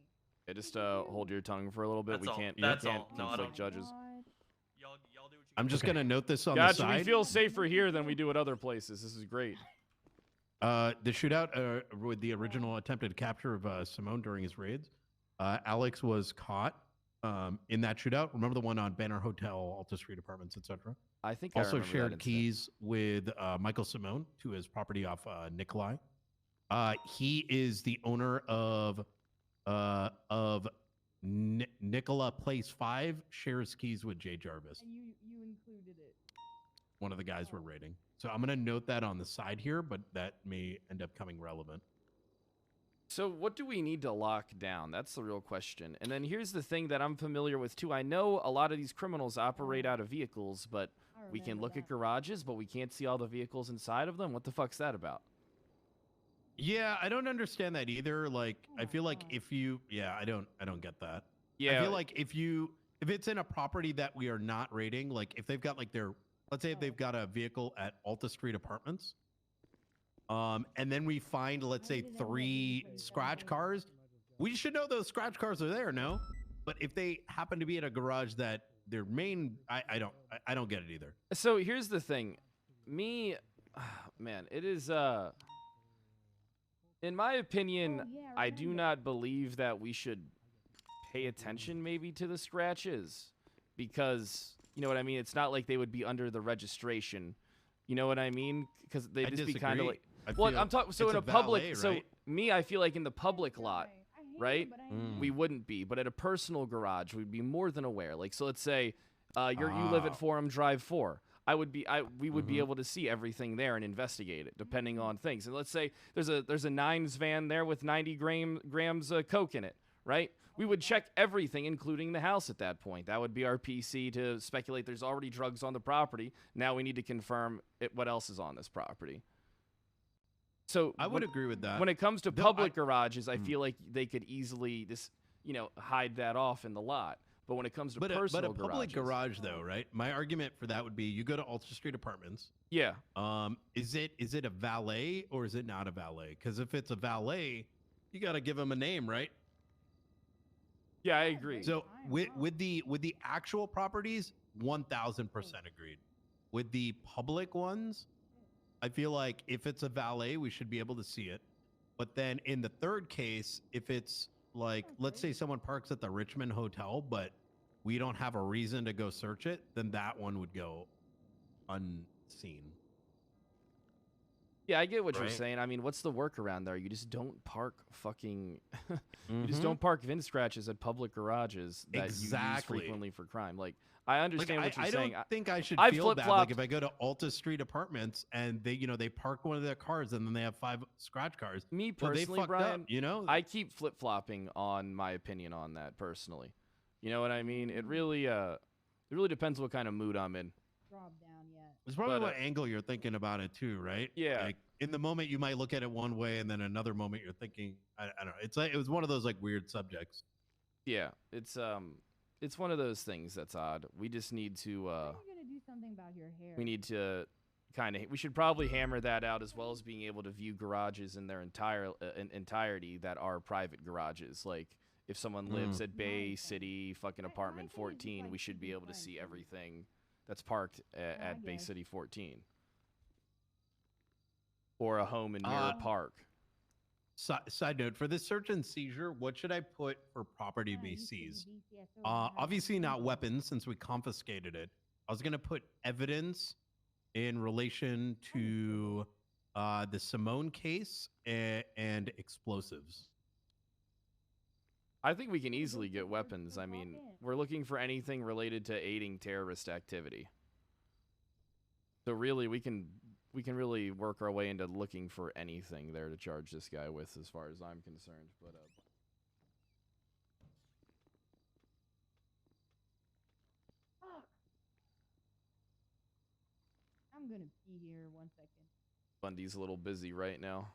Yeah, just hold your tongue for a little bit. That's all. We can't. That's you can't all. No, I conflict don't- judges. Y'all do what you I'm just gonna note this on the Gotcha. side. We feel safer here than we do at other places. This is great. The shootout with the original attempted capture of Simone during his raids. Alex was caught in that shootout. Remember the one on Banner Hotel, Alta Street Apartments, etc. I think I also remember that shared incident. keys with Michael Simone to his property off Nikolai. He is the owner of Nicola Place 5. Shares keys with Jay Jarvis, And you included it. one of the guys we're raiding. So I'm gonna note that on the side here, but that may end up coming relevant. So what do we need to lock down? That's the real question. And then here's the thing that I'm familiar with too. I know a lot of these criminals operate out of vehicles, but we can look at garages, but we can't see all the vehicles inside of them. What the fuck's that about? Yeah, I don't understand that either. Like, I feel like if you, yeah, I don't get that. Yeah. I feel like if it's in a property that we are not raiding, like if they've got like let's say if they've got a vehicle at Alta Street Apartments, and then we find, let's say, 3 scratch cars, we should know those scratch cars are there, no? But if they happen to be at a garage that their main, I don't get it either. So here's the thing. Me, man, it is in my opinion, I do not believe that we should pay attention maybe to the scratches, because you know what I mean. It's not like they would be under the registration. You know what I mean? Because they'd just be kind of like. Well, I'm talking. So in a public, valet, so right? me, I feel like in the public lot, right? We wouldn't be, but at a personal garage, we'd be more than aware. Like, so let's say, you live at Forum Drive 4. We would be able to see everything there and investigate it, depending on things. And let's say there's a Nines van there with 90 grams of coke in it, right? We would check everything, including the house at that point. That would be our PC to speculate there's already drugs on the property. Now we need to confirm what else is on this property. So I would agree with that. When it comes to public garages, I feel like they could easily just, hide that off in the lot. But when it comes to personal but a public garages, garage though, right? My argument for that would be you go to Alta Street Apartments. Yeah. Is it a valet or is it not a valet? Because if it's a valet, you got to give them a name, right? Yeah, I agree. So with the actual properties, 1000% agreed. With the public ones, I feel like if it's a valet, we should be able to see it. But then in the third case, if it's like, let's say someone parks at the Richmond Hotel, but we don't have a reason to go search it, then that one would go unseen. Yeah, I get what you're Right. saying. I mean, what's the workaround there? You just don't park fucking. You just don't park VIN scratches at public garages that you use Exactly. frequently for crime. Like, I understand what you're I saying. don't think I should I feel bad. Like flip-flopped- if I go to Alta Street Apartments and they park one of their cars and then they have 5 scratch cars. Me well, they personally, fucked Brian, up, I keep flip flopping on my opinion on that personally. You know what I mean? It really depends what kind of mood I'm in. It's probably But, what angle you're thinking about it too, right? Yeah. Like in the moment you might look at it one way, and then another moment you're thinking, I don't know. It's like it was one of those like weird subjects. Yeah, it's one of those things that's odd. We just need to You're gonna do something about your hair. we need to we should probably hammer that out, as well as being able to view garages in their entirety that are private garages. Like if someone lives at Bay City fucking apartment 14, we should be able to see everything that's parked at Bay City 14 or a home in Mirror Park. Side note, for this search and seizure, what should I put for property to be seized? Obviously not weapons, since we confiscated it. I was going to put evidence in relation to the Simone case and explosives. I think we can easily get weapons. I mean, we're looking for anything related to aiding terrorist activity. So really, we can really work our way into looking for anything there to charge this guy with, as far as I'm concerned. But I'm gonna be here 1 second. Bundy's a little busy right now.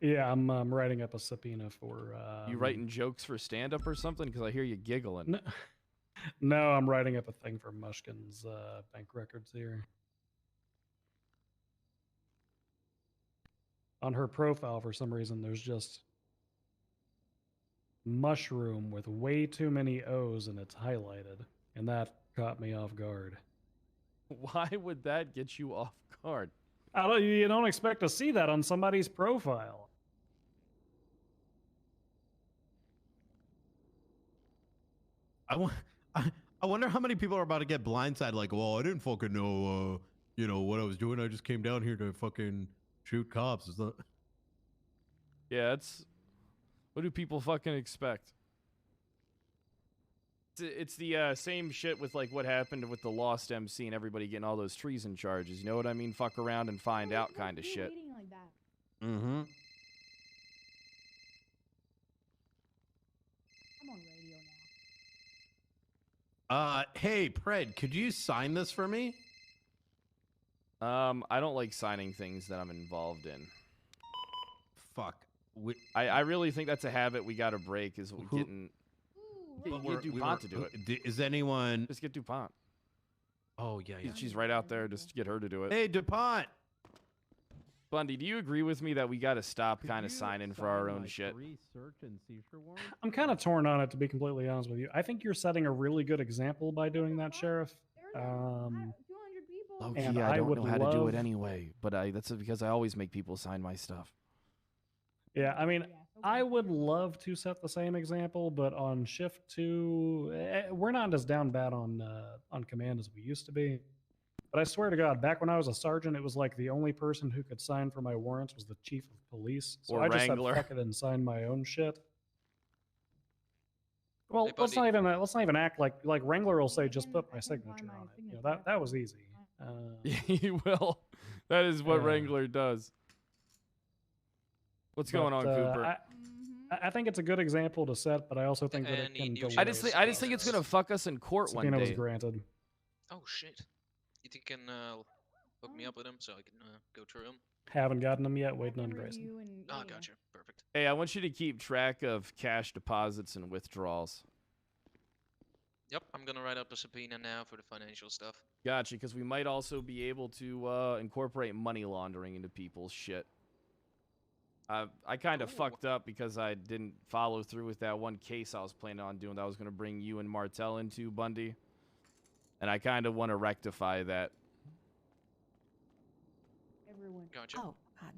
Yeah, I'm writing up a subpoena for. You writing jokes for stand-up or something? Because I hear you giggling. No, I'm writing up a thing for Mushkin's bank records here. On her profile, for some reason, there's just mushroom with way too many O's and it's highlighted, and that caught me off guard. Why would that get you off guard? You don't expect to see that on somebody's profile. I wonder how many people are about to get blindsided. Like, well, I didn't fucking know, what I was doing. I just came down here to fucking shoot cops. It's not... Yeah, what do people fucking expect? It's the same shit with like what happened with the Lost MC and everybody getting all those treason charges. You know what I mean? Fuck around and find out kind of shit. Like that. Mm-hmm. I'm on radio now. Hey, Pred, could you sign this for me? I don't like signing things that I'm involved in. Fuck. I really think that's a habit we got to break. Is getting. Get DuPont to do it. Is anyone? Just get DuPont. Oh yeah, yeah. She's right out there. Just get her to do it. Hey, DuPont. Bundy, do you agree with me that we got to stop kind of signing for our own shit? I'm kind of torn on it, to be completely honest with you. I think you're setting a really good example by doing that, Sheriff. Love low And key, I don't would know how to do it love- anyway. But that's because I always make people sign my stuff. Yeah, I mean, I would love to set the same example, but on shift 2, we're not as down bad on command as we used to be. But I swear to God, back when I was a sergeant, it was like the only person who could sign for my warrants was the chief of police. So Or I just Wrangler. said fuck it and signed my own shit. Well, Hey, let's buddy. not even act like Wrangler will say just put my signature on it. You know, that was easy. He will. That is what Yeah. Wrangler does. What's going on, But, Cooper? I think it's a good example to set, but I also think that it Any can new delay. I just think it's gonna fuck us in court one Subpoena was day. granted. Oh shit. You think you can hook me up with him so I can go through him? Haven't gotten them yet. Waiting on Grayson. Oh, gotcha. Perfect. Hey, I want you to keep track of cash deposits and withdrawals. Yep, I'm gonna write up a subpoena now for the financial stuff. Gotcha, because we might also be able to incorporate money laundering into people's shit. I kind of fucked up because I didn't follow through with that one case I was planning on doing that I was going to bring you and Martel into, Bundy. And I kind of want to rectify that. Everyone. Gotcha. Oh, God.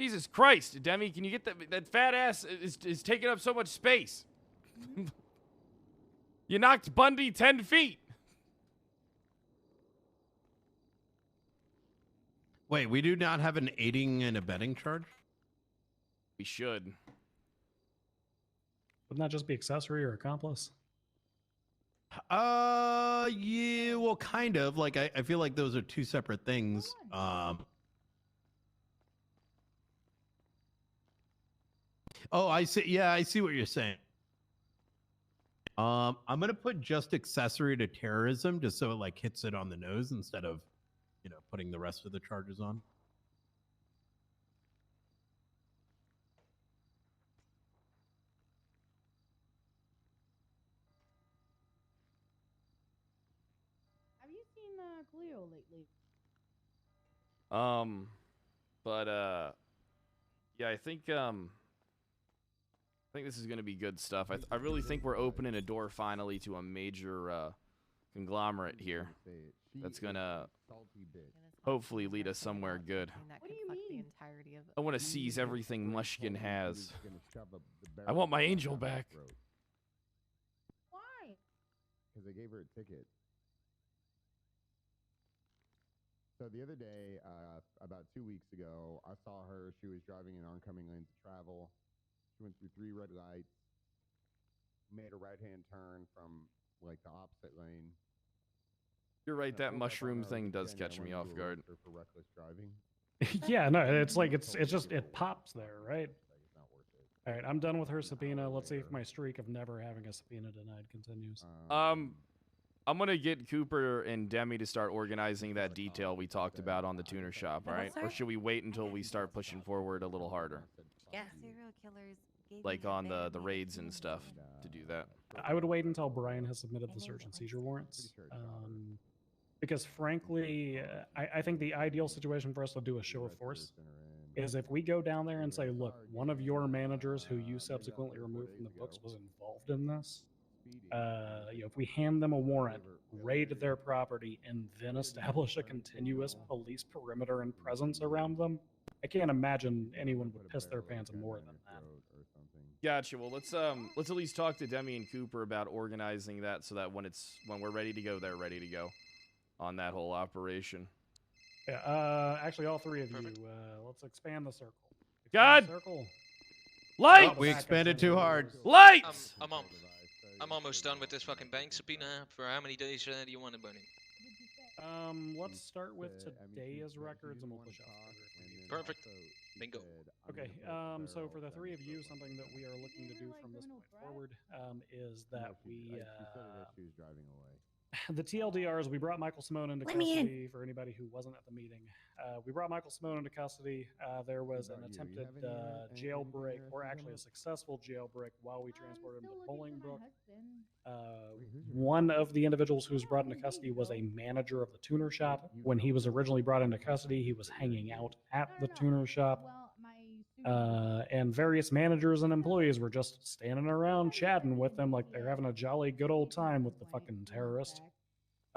Jesus Christ, Demi, can you get that fat ass is taking up so much space. You knocked Bundy 10 feet. Wait, we do not have an aiding and abetting charge? We should. Wouldn't that just be accessory or accomplice? Yeah, well, kind of. Like, I feel like those are two separate things. Oh, I see. Yeah, I see what you're saying. I'm gonna put just accessory to terrorism, just so it like hits it on the nose instead of, you know, putting the rest of the charges on. Have you seen Cleo lately? Yeah, I think this is gonna be good stuff. I really think we're opening a door finally to a major conglomerate here. That's gonna hopefully lead us somewhere good. What do you mean? I want to seize everything Mushkin has. I want my angel back. Why? Because they gave her a ticket. So the other day, about 2 weeks ago, I saw her. She was driving in oncoming lanes of travel. She went through 3 red lights, made a right-hand turn from like the opposite lane. You're right. That mushroom thing does catch me off guard. For reckless driving. Yeah, no, it's like it's just it pops there, right? All right, I'm done with her subpoena. Let's see if my streak of never having a subpoena denied continues. I'm gonna get Cooper and Demi to start organizing that detail we talked about on the tuner shop. All right, or should we wait until we start pushing forward a little harder? Yeah. Serial killers. Like on the raids and stuff to do that. I would wait until Brian has submitted the search and seizure warrants. Because frankly, I think the ideal situation for us to do a show of force is if we go down there and say, look, one of your managers who you subsequently removed from the books was involved in this. You know, if we hand them a warrant, raid their property, and then establish a continuous police perimeter and presence around them, I can't imagine anyone would piss their pants more than that. Gotcha. Well, let's at least talk to Demi and Cooper about organizing that so that when we're ready to go, they're ready to go on that whole operation. Yeah. Actually, all three of you. Let's expand the circle. God! Expand the circle. Lights! Oh, we expanded too hard. Lights! I'm almost done with this fucking bank subpoena. For how many days do you want it, Bunny? Let's start with today as records, and we'll push out. Perfect. Bingo. Okay. So for the three of you, something that we are looking to do from this point forward is that we the TLDRs. We brought Michael Simone into custody. For anybody who wasn't at the meeting, we brought Michael Simone into custody. There was an attempted jailbreak, or actually a successful jailbreak, while we transported him to Bolingbrook. One of the individuals who was brought into custody was a manager of the tuner shop. When he was originally brought into custody, he was hanging out at the tuner shop. And various managers and employees were just standing around chatting with them like they're having a jolly good old time with the fucking terrorist.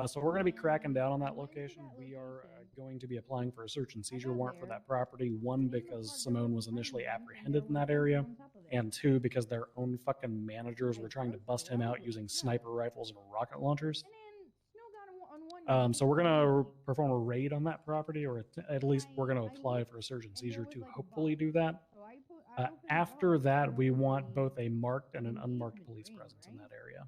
So we're going to be cracking down on that location. We are going to be applying for a search and seizure warrant for that property. One, because Simone was initially apprehended in that area, and two, because their own fucking managers were trying to bust him out using sniper rifles and rocket launchers. So we're going to perform a raid on that property, or at least we're going to apply for a search and seizure to hopefully do that. After that, we want both a marked and an unmarked police presence in that area.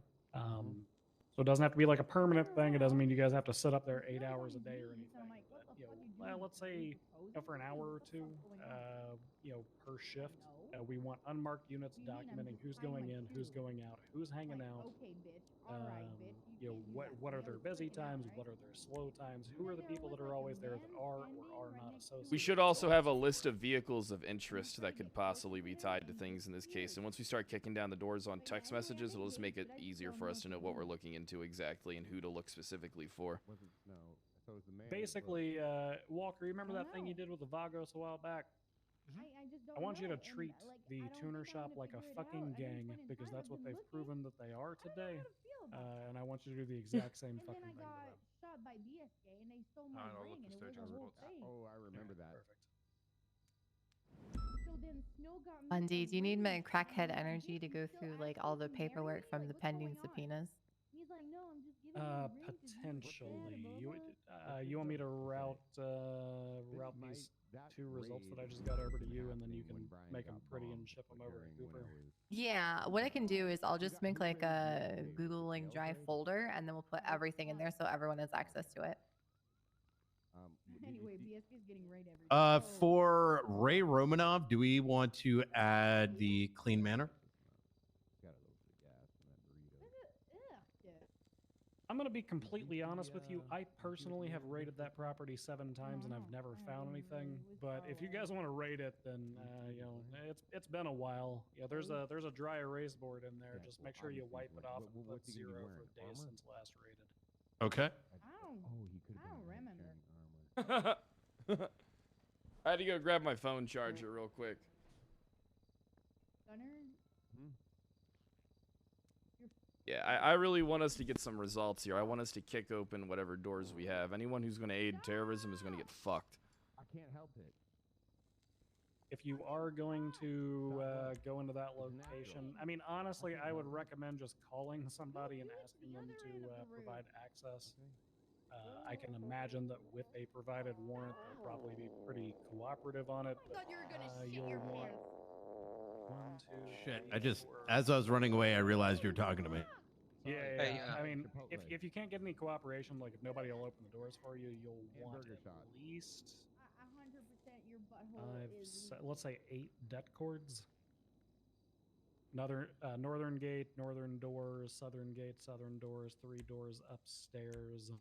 So it doesn't have to be like a permanent thing. It doesn't mean you guys have to sit up there 8 hours a day or anything. But, well, let's say for an hour or two, per shift, we want unmarked units documenting who's going in, who's going out, who's hanging out. What are their busy times? What are their slow times? Who are the people that are always there that are or are not associated? We should also have a list of vehicles of interest that could possibly be tied to things in this case. And once we start kicking down the doors on text messages, it'll just make it easier for us to know what we're looking into exactly and who to look specifically for. Basically, Walker, you remember that thing you did with the Vagos a while back? I want you to treat the tuner shop like a fucking gang, because that's what they've proven that they are today. And I want you to do the exact same fucking thing to them. Shot by BSK and they stole my ring and it was a whole thing. Oh, I remember that. So then Snow got Bundy, do you need my crackhead energy to go through like all the paperwork from the pending subpoenas? He's like, no, I'm just giving you a ring to Potentially. You want me to route these two results that I just got over to you, and then you can make them pretty and ship them over to Cooper? Yeah, what I can do is I'll just make like a Google Link Drive folder, and then we'll put everything in there so everyone has access to it. Anyway, BSK's getting right every day. For Ray Romanov, do we want to add the clean manner? I'm going to be completely honest with you. I personally have raided that property 7 times and I've never found anything. But if you guys want to raid it, then it's been a while. Yeah, there's a dry erase board in there. Just make sure you wipe it off and put 0 for days since last raided. Okay. I don't remember. I had to go grab my phone charger real quick. Gunner? Yeah, I really want us to get some results here. I want us to kick open whatever doors we have. Anyone who's going to aid terrorism is going to get fucked. I can't help it. If you are going to go into that location, I mean, honestly, I would recommend just calling somebody and asking them to provide access. I can imagine that with a provided warrant, they'll probably be pretty cooperative on it. I thought you were going to shit your pants. 1, 2, Shit, 3, 4. as I was running away, I realized you were talking to me. Yeah, Hey, I mean, if you can't get any cooperation, like if nobody will open the doors for you, you'll want at least 100% your butthole is... let's say 8 debt cords. Northern gate, northern doors, southern gate, southern doors, 3 doors upstairs.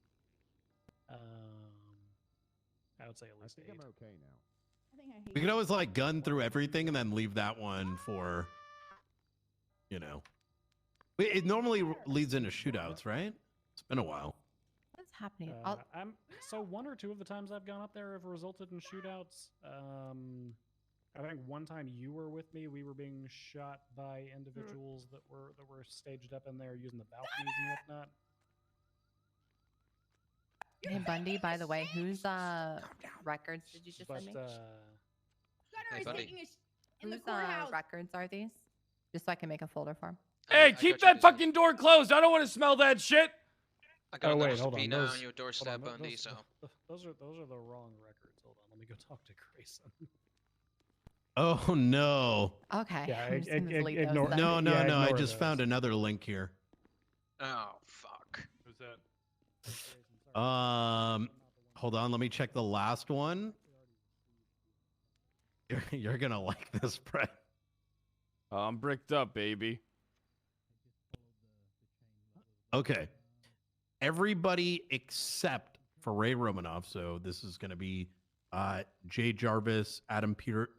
I would say at least 8. I'm okay now. I think I hate We could always like gun through everything and then leave that one for, It normally leads into shootouts, right? It's been a while. What's happening? So 1 or 2 of the times I've gone up there have resulted in shootouts. I think one time you were with me. We were being shot by individuals that were staged up in there using the balconies and whatnot. Hey Bundy, by the way, whose records did you just send me? Gunner Hey, is buddy. taking a in the Whose courthouse. records are these? Just so I can make a folder for them. Hey, keep that fucking door closed. I don't want to smell that shit. I got wait, another hold on. subpoena Those, on your doorstep, Bundy, so. Those are the wrong records. Hold on, let me go talk to Grayson. Oh no. Okay. Yeah, I'm just gonna delete those No, then. no, no. I ignore just those. found another link here. Oh, fuck. Who's that? Hold on. Let me check the last one. You're gonna like this, Brett. I'm bricked up, baby. Okay. Everybody except for Ray Romanov. So this is going to be Jay Jarvis, Adam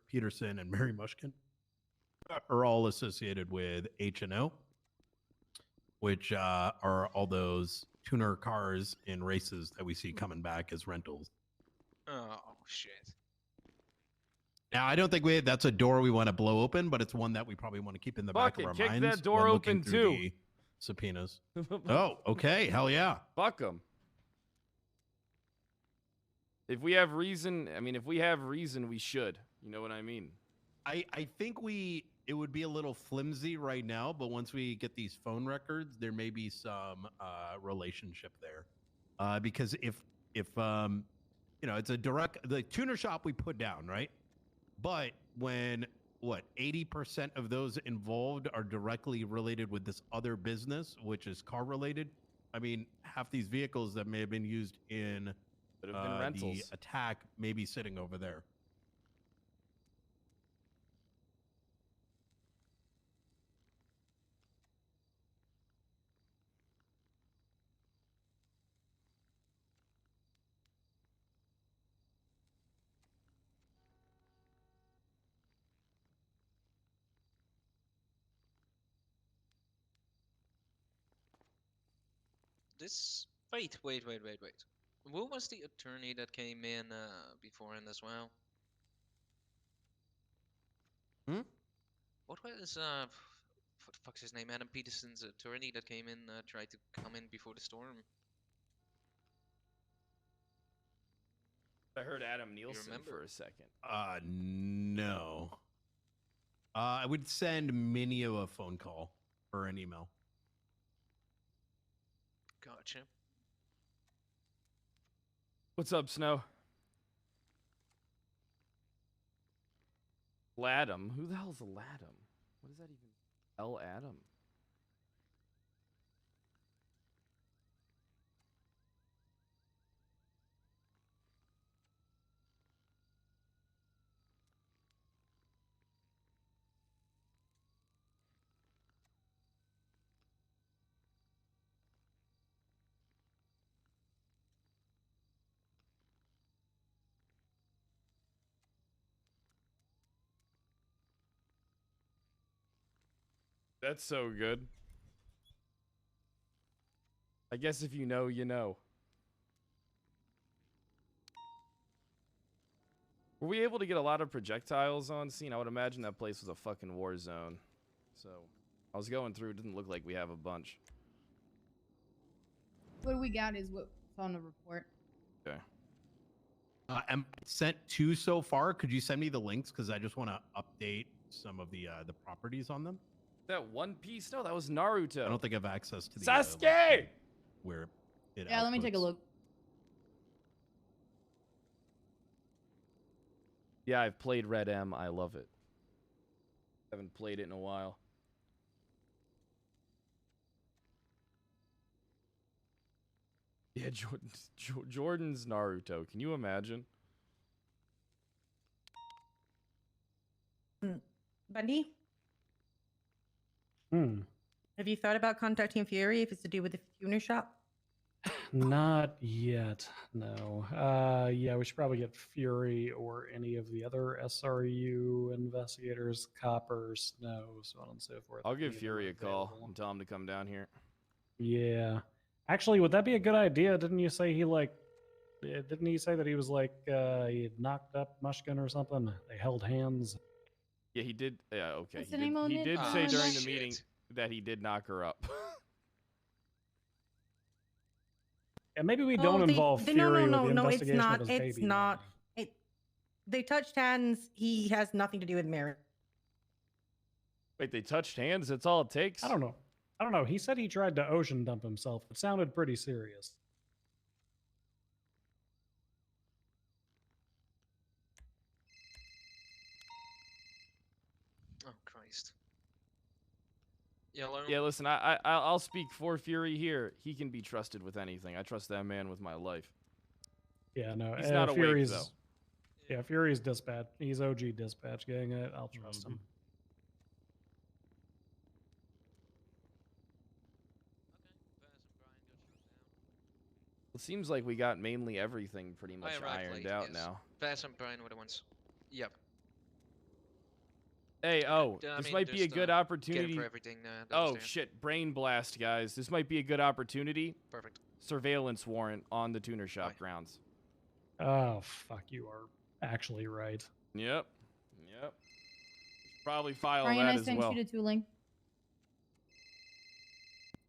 Peterson, and Mary Mushkin are all associated with H&O, which are all those tuner cars in races that we see coming back as rentals. Oh, shit. Now, I don't think that's a door we want to blow open, but it's one that we probably want to keep in the back Fuck of our it, kick minds. that door when looking open through too. the subpoenas. Oh, okay. Hell yeah. Fuck them. If we have reason, I mean, if we have reason, we should. You know what I mean? I think it would be a little flimsy right now, but once we get these phone records, there may be some relationship there. Because if you know, it's a direct, the tuner shop we put down, right? But when 80% of those involved are directly related with this other business, which is car related, I mean, half these vehicles that may have been used in Could have been rentals. the attack may be sitting over there. This. Wait. Who was the attorney that came in beforehand as well? Hmm? What was what the fuck's his name? Adam Peterson's attorney that came in, tried to come in before the storm. I heard Adam Nielsen remember? for a second. No. I would send Minio a phone call or an email. Gotcha. What's up, Snow? Latham? Who the hell's a Latham? What is that even? L. Adam. That's so good. I guess if you know, you know. Were we able to get a lot of projectiles on scene? I would imagine that place was a fucking war zone. So, I was going through, it didn't look like we have a bunch. What we got is what's on the report. Okay. I'm sent 2 so far. Could you send me the links? Because I just want to update some of the properties on them. That One Piece? No, that was Naruto. I don't think I have access to the Sasuke! Where it Yeah, let me take a outputs. look. Yeah, I've played Red M. I love it. Haven't played it in a while. Yeah, Jordan's Naruto. Can you imagine? Bundy, Hmm. have you thought about contacting Fury if it's to do with the tuner shop? Not yet, no. Yeah, we should probably get Fury or any of the other SRU investigators, Copper, Snow, so on and so forth. I'll if give any of them Fury are a call available. and tell him to come down here. Yeah. Actually, would that be a good idea? Didn't you say he didn't he say that he was he had knocked up Mushkin or something? They held hands. Yeah, he did. Yeah, okay. What's He the name did, on he it? did Oh, say during the shit. meeting that he did knock her up. And maybe we Oh, don't they- involve they- Fury no, with the it's investigation not. of his It's baby. not. They touched hands. He has nothing to do with Mary. Wait, they touched hands? That's all it takes? I don't know. He said he tried to ocean dump himself. It sounded pretty serious. Oh Christ. Yellow. Yeah, listen, I'll speak for Fury here. He can be trusted with anything. I trust that man with my life. Yeah, no. He's not awake, Fury's, though. Yeah, Fury's dispatch. He's OG dispatch gang. I'll trust him. It seems like we got mainly everything pretty much I arrived ironed late, out yes. now. Bass and Brian were the ones. Yep. Hey, oh, I this mean, might be a just, good get 'em opportunity. for everything, Oh, downstairs. shit. Brain blast, guys. This might be a good opportunity. Perfect. Surveillance warrant on the tuner shop grounds. Oh, fuck, you are actually right. Yep. Yep. Probably file Brian, that I as sent well. you the tooling.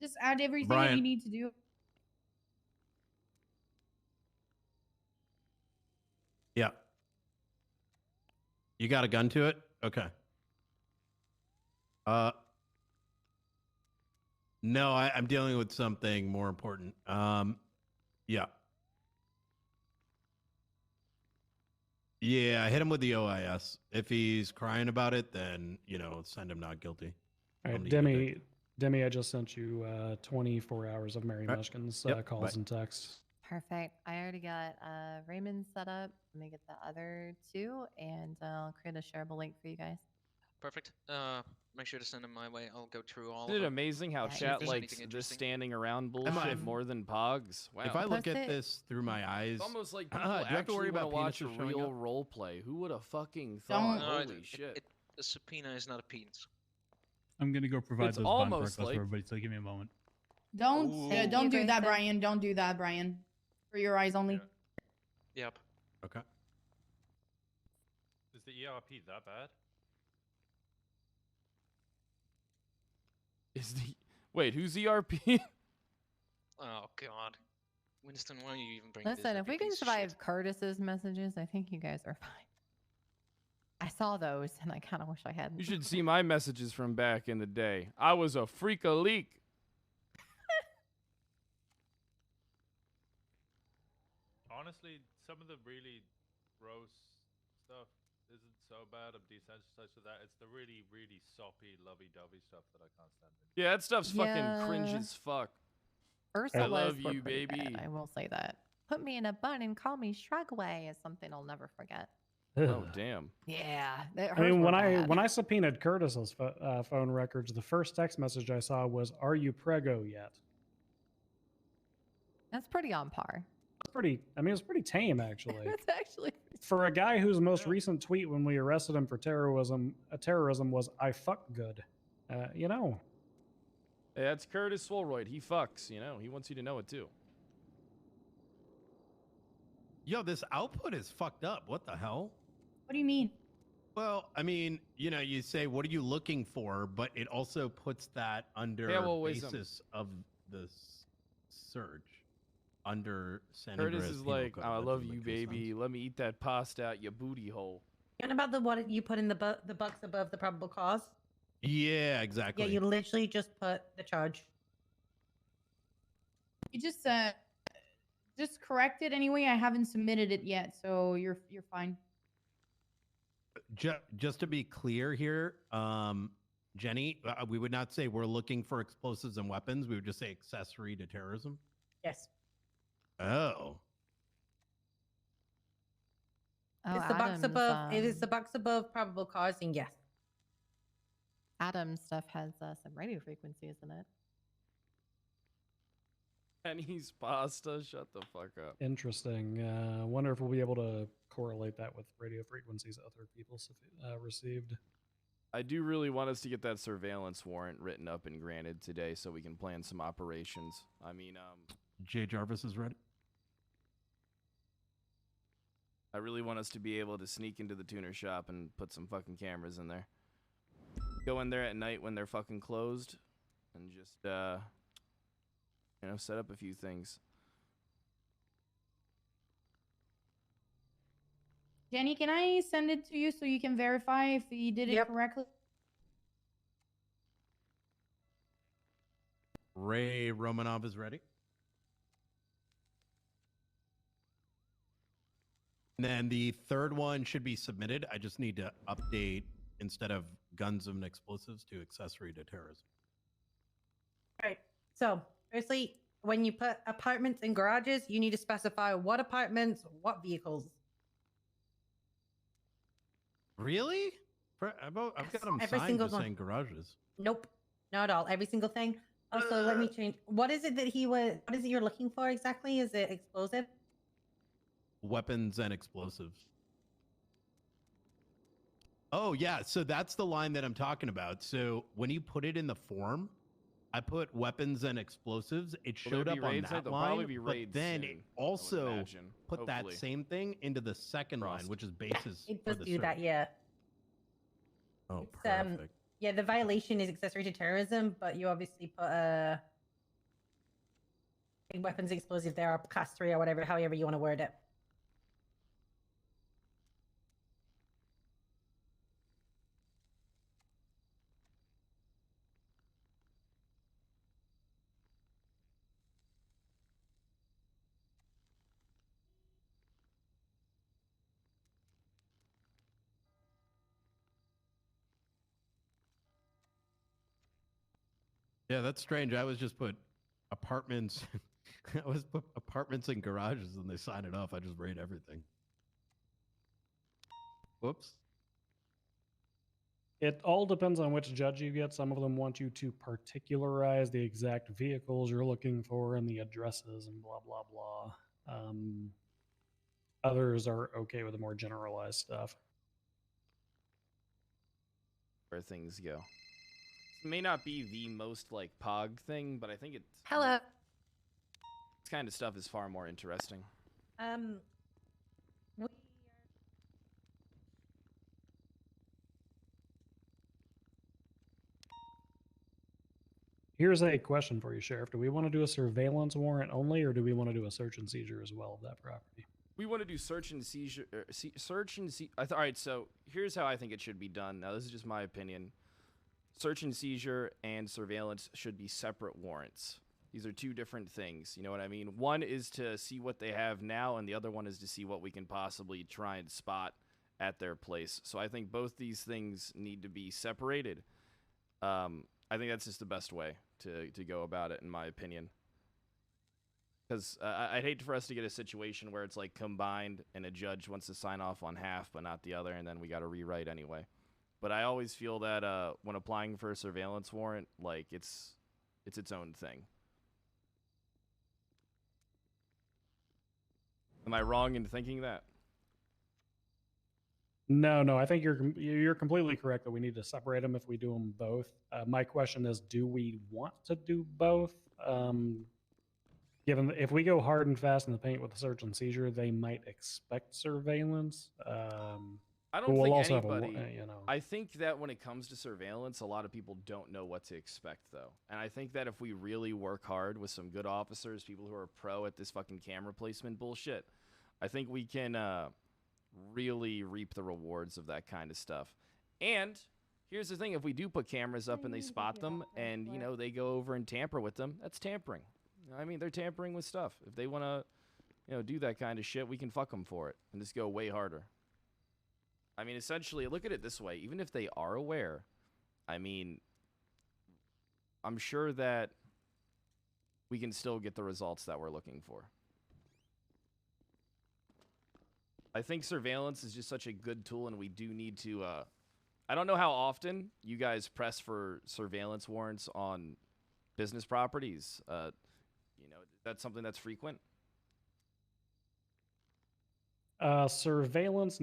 Just add everything that Brian. you need to do. You got a gun to it? Okay. No, I'm dealing with something more important. Yeah. Yeah, hit him with the OIS. If he's crying about it, then, send him not guilty. All Tell right, him to eat it. Demi, I just sent you 24 hours of Mary All right. Mushkin's Yep, calls bye. and texts. Perfect. I already got Raymond set up. Let me get the other two, and I'll create a shareable link for you guys. Perfect. Make sure to send them my way. I'll go through all Isn't of it them. amazing how Yeah, chat easy. likes Anything this interesting? standing around Emma, bullshit if- more than Pogs? Wow. If I look Post at it. this through my eyes, It's almost like do people I have to actually worry want to about watch a penises showing real up? role play. Who would have fucking Don't- thought? No, Holy shit. The subpoena is not a penis. I'm gonna go provide It's those bond almost records like- for everybody. So give me a moment. Don't Ooh. Thank don't you, do that, Grayson. Brian. Don't do that, Brian. For your eyes only. Yep. Okay. Is the ERP that bad? Is the Wait, who's ERP? Oh God. Winston, why are you even bringing Listen, this if up, we you can piece of survive shit? Curtis's messages, I think you guys are fine. I saw those, and I kind of wish I hadn't. You should see my messages from back in the day. I was a freak a leak. Honestly, some of the really gross stuff isn't so bad. I'm desensitized to that. It's the really, really soppy, lovey-dovey stuff that I can't stand. Yeah, that stuff's fucking cringe Yeah. as fuck. Ursula's I love were you, pretty baby. bad, I will say that. Put me in a bun and call me Shrugway is something I'll never forget. Oh damn. Yeah. I mean, when I subpoenaed Curtis's phone records, the first text message I saw was, "Are you prego yet?" That's pretty on par. It's pretty. I mean, it's pretty tame actually. It's actually For a guy whose most recent tweet when we arrested him for terrorism was "I fuck good," you know. Hey, that's Curtis Swolroyd. He fucks, He wants you to know it too. Yo, this output is fucked up. What the hell? What do you mean? Well, I mean, you say, what are you looking for? But it also puts that under Heroism. basis of the search under San Curtis Andreas is Penal like, Code. I That love doesn't you, make any baby. sense. Let me eat that pasta out your booty hole. And about the what you put in the box above the probable cause? Yeah, exactly. Yeah, you literally just put the charge. You just correct it anyway. I haven't submitted it yet, so you're fine. Just to be clear here, Jenny, we would not say we're looking for explosives and weapons. We would just say accessory to terrorism. Yes. Oh. Oh, It's the box Adam's, above. It is the box above probable cause, and yes. Adam's stuff has some radio frequencies in it. Penny's pasta. Shut the fuck up. Interesting. Wonder if we'll be able to correlate that with radio frequencies other people received. I do really want us to get that surveillance warrant written up and granted today so we can plan some operations. I mean, Jay Jarvis is ready. I really want us to be able to sneak into the tuner shop and put some fucking cameras in there. Go in there at night when they're fucking closed and just, set up a few things. Jenny, can I send it to you so you can verify if he did it correctly? Ray Romanov is ready. And then the third one should be submitted. I just need to update instead of guns and explosives to accessory to terrorism. All right. So, firstly, when you put apartments and garages, you need to specify what apartments, what vehicles. Really? I've got them every signed single just one. saying garages. Nope, not at all. Every single thing. Also, let me change. What is it that what is it you're looking for exactly? Is it explosive? Weapons and explosives. Oh, yeah. So that's the line that I'm talking about. So when you put it in the form, I put weapons and explosives. It Will there showed be up on raids? that There'll probably line, be but raids then soon, it I would also imagine, put that hopefully. same thing into the second line, which is basis It for does the do that, search. yeah. Oh, It's, perfect. yeah, the violation is accessory to terrorism, but you obviously put weapons, explosive there, or class 3 or whatever, however you want to word it. Yeah, that's strange. I was just put apartments. I was put apartments and garages, and they sign it off. I just rate everything. Whoops. It all depends on which judge you get. Some of them want you to particularize the exact vehicles you're looking for and the addresses and blah, blah, blah. Others are okay with the more generalized stuff. Where things go. It may not be the most like pog thing, but I think it's Hello. this kind of stuff is far more interesting. We Here's a question for you, Sheriff. Do we want to do a surveillance warrant only, or do we want to do a search and seizure as well of that property? We want to do search and seizure. All right, so here's how I think it should be done. Now, this is just my opinion. Search and seizure and surveillance should be separate warrants. These are two different things. You know what I mean? One is to see what they have now, and the other one is to see what we can possibly try and spot at their place. So I think both these things need to be separated. I think that's just the best way to go about it, in my opinion. Because I'd hate for us to get a situation where it's like combined and a judge wants to sign off on half but not the other, and then we got to rewrite anyway. But I always feel that when applying for a surveillance warrant, like it's its own thing. Am I wrong in thinking that? No, I think you're completely correct that we need to separate them if we do them both. My question is, do we want to do both? Given that if we go hard and fast in the paint with the search and seizure, they might expect surveillance. I don't think anybody. I think that when it comes to surveillance, a lot of people don't know what to expect, though. And I think that if we really work hard with some good officers, people who are pro at this fucking camera placement bullshit, I think we can really reap the rewards of that kind of stuff. And here's the thing: if we do put cameras up and they spot them, and they go over and tamper with them, that's tampering. I mean, they're tampering with stuff. If they want to, do that kind of shit, we can fuck them for it and just go way harder. I mean, essentially, look at it this way. Even if they are aware, I mean, I'm sure that we can still get the results that we're looking for. I think surveillance is just such a good tool, and we do need to... I don't know how often you guys press for surveillance warrants on business properties. That's something that's frequent? Surveillance.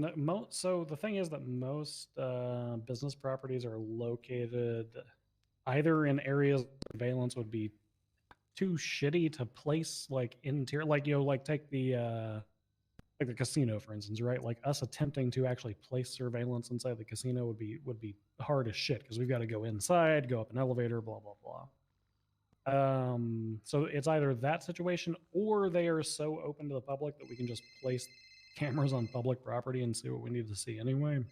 So the thing is that most business properties are located either in areas where surveillance would be too shitty to place, like interior, like take the casino, for instance, right? Like us attempting to actually place surveillance inside the casino would be hard as shit because we've got to go inside, go up an elevator, blah blah blah. So it's either that situation, or they are so open to the public that we can just place cameras on public property and see what we need to see anyway.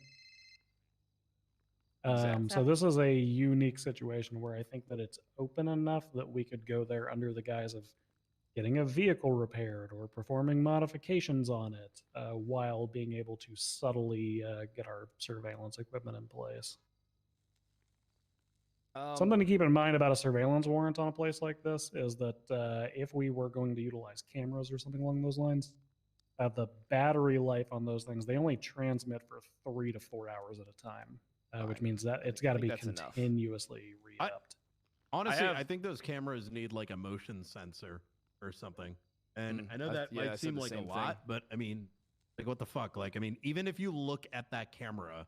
So this is a unique situation where I think that it's open enough that we could go there under the guise of getting a vehicle repaired or performing modifications on it, while being able to subtly get our surveillance equipment in place. Something to keep in mind about a surveillance warrant on a place like this is that if we were going to utilize cameras or something along those lines, the battery life on those things, they only transmit for 3 to 4 hours at a time, which means that it's got to be continuously re-upped. Honestly, I think those cameras need like a motion sensor or something. And I know that might seem like a lot, but I mean, like what the fuck? Like, I mean, even if you look at that camera,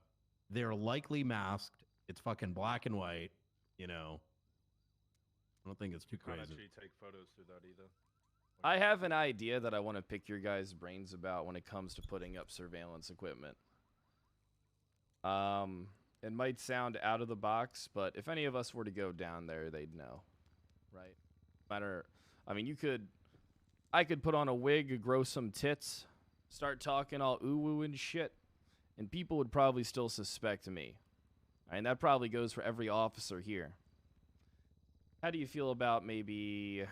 they're likely masked. It's fucking black and white. I don't think it's too crazy. Can't actually take photos through that either. I have an idea that I want to pick your guys' brains about when it comes to putting up surveillance equipment. It might sound out of the box, but if any of us were to go down there, they'd know, right? I mean, I could put on a wig, grow some tits, start talking all ooh-woo and shit, and people would probably still suspect me. And that probably goes for every officer here. How do you feel about maybe,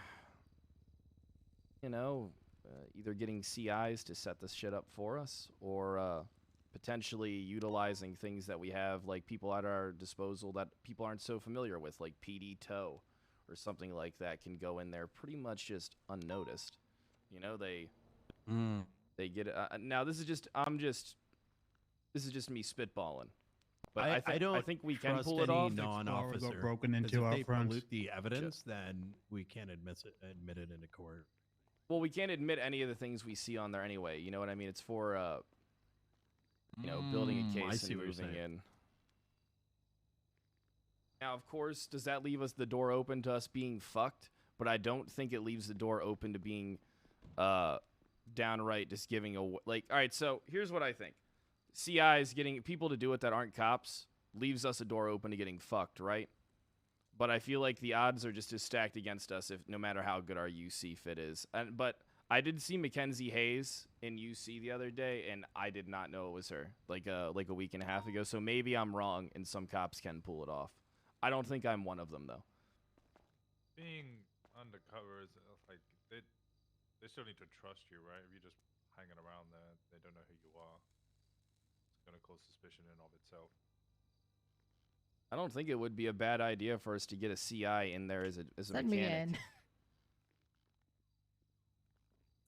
either getting CIs to set this shit up for us, or potentially utilizing things that we have, like people at our disposal that people aren't so familiar with, like PD Tow, or something like that can go in there pretty much just unnoticed. You know, they get it. Now this is just me spitballing. But I think we can pull it off. Non-officer. broken 'Cause into if out they front. pollute the evidence, then we can't admit it into court. Well, we can't admit any of the things we see on there anyway. You know what I mean? It's for building a I case see and what you're moving saying. in. Now, of course, does that leave us the door open to us being fucked? But I don't think it leaves the door open to being downright just giving away. Like, all right, so here's what I think. CIs getting people to do it that aren't cops leaves us a door open to getting fucked, right? But I feel like the odds are just as stacked against us if no matter how good our UC fit is. But I did see Mackenzie Hayes in UC the other day, and I did not know it was her like a week and a half ago. So maybe I'm wrong, and some cops can pull it off. I don't think I'm one of them though. Being undercover is like they still need to trust you, right? If you're just hanging around there, they don't know who you are. It's gonna cause suspicion in of itself. I don't think it would be a bad idea for us to get a CI in there as a Send me mechanic.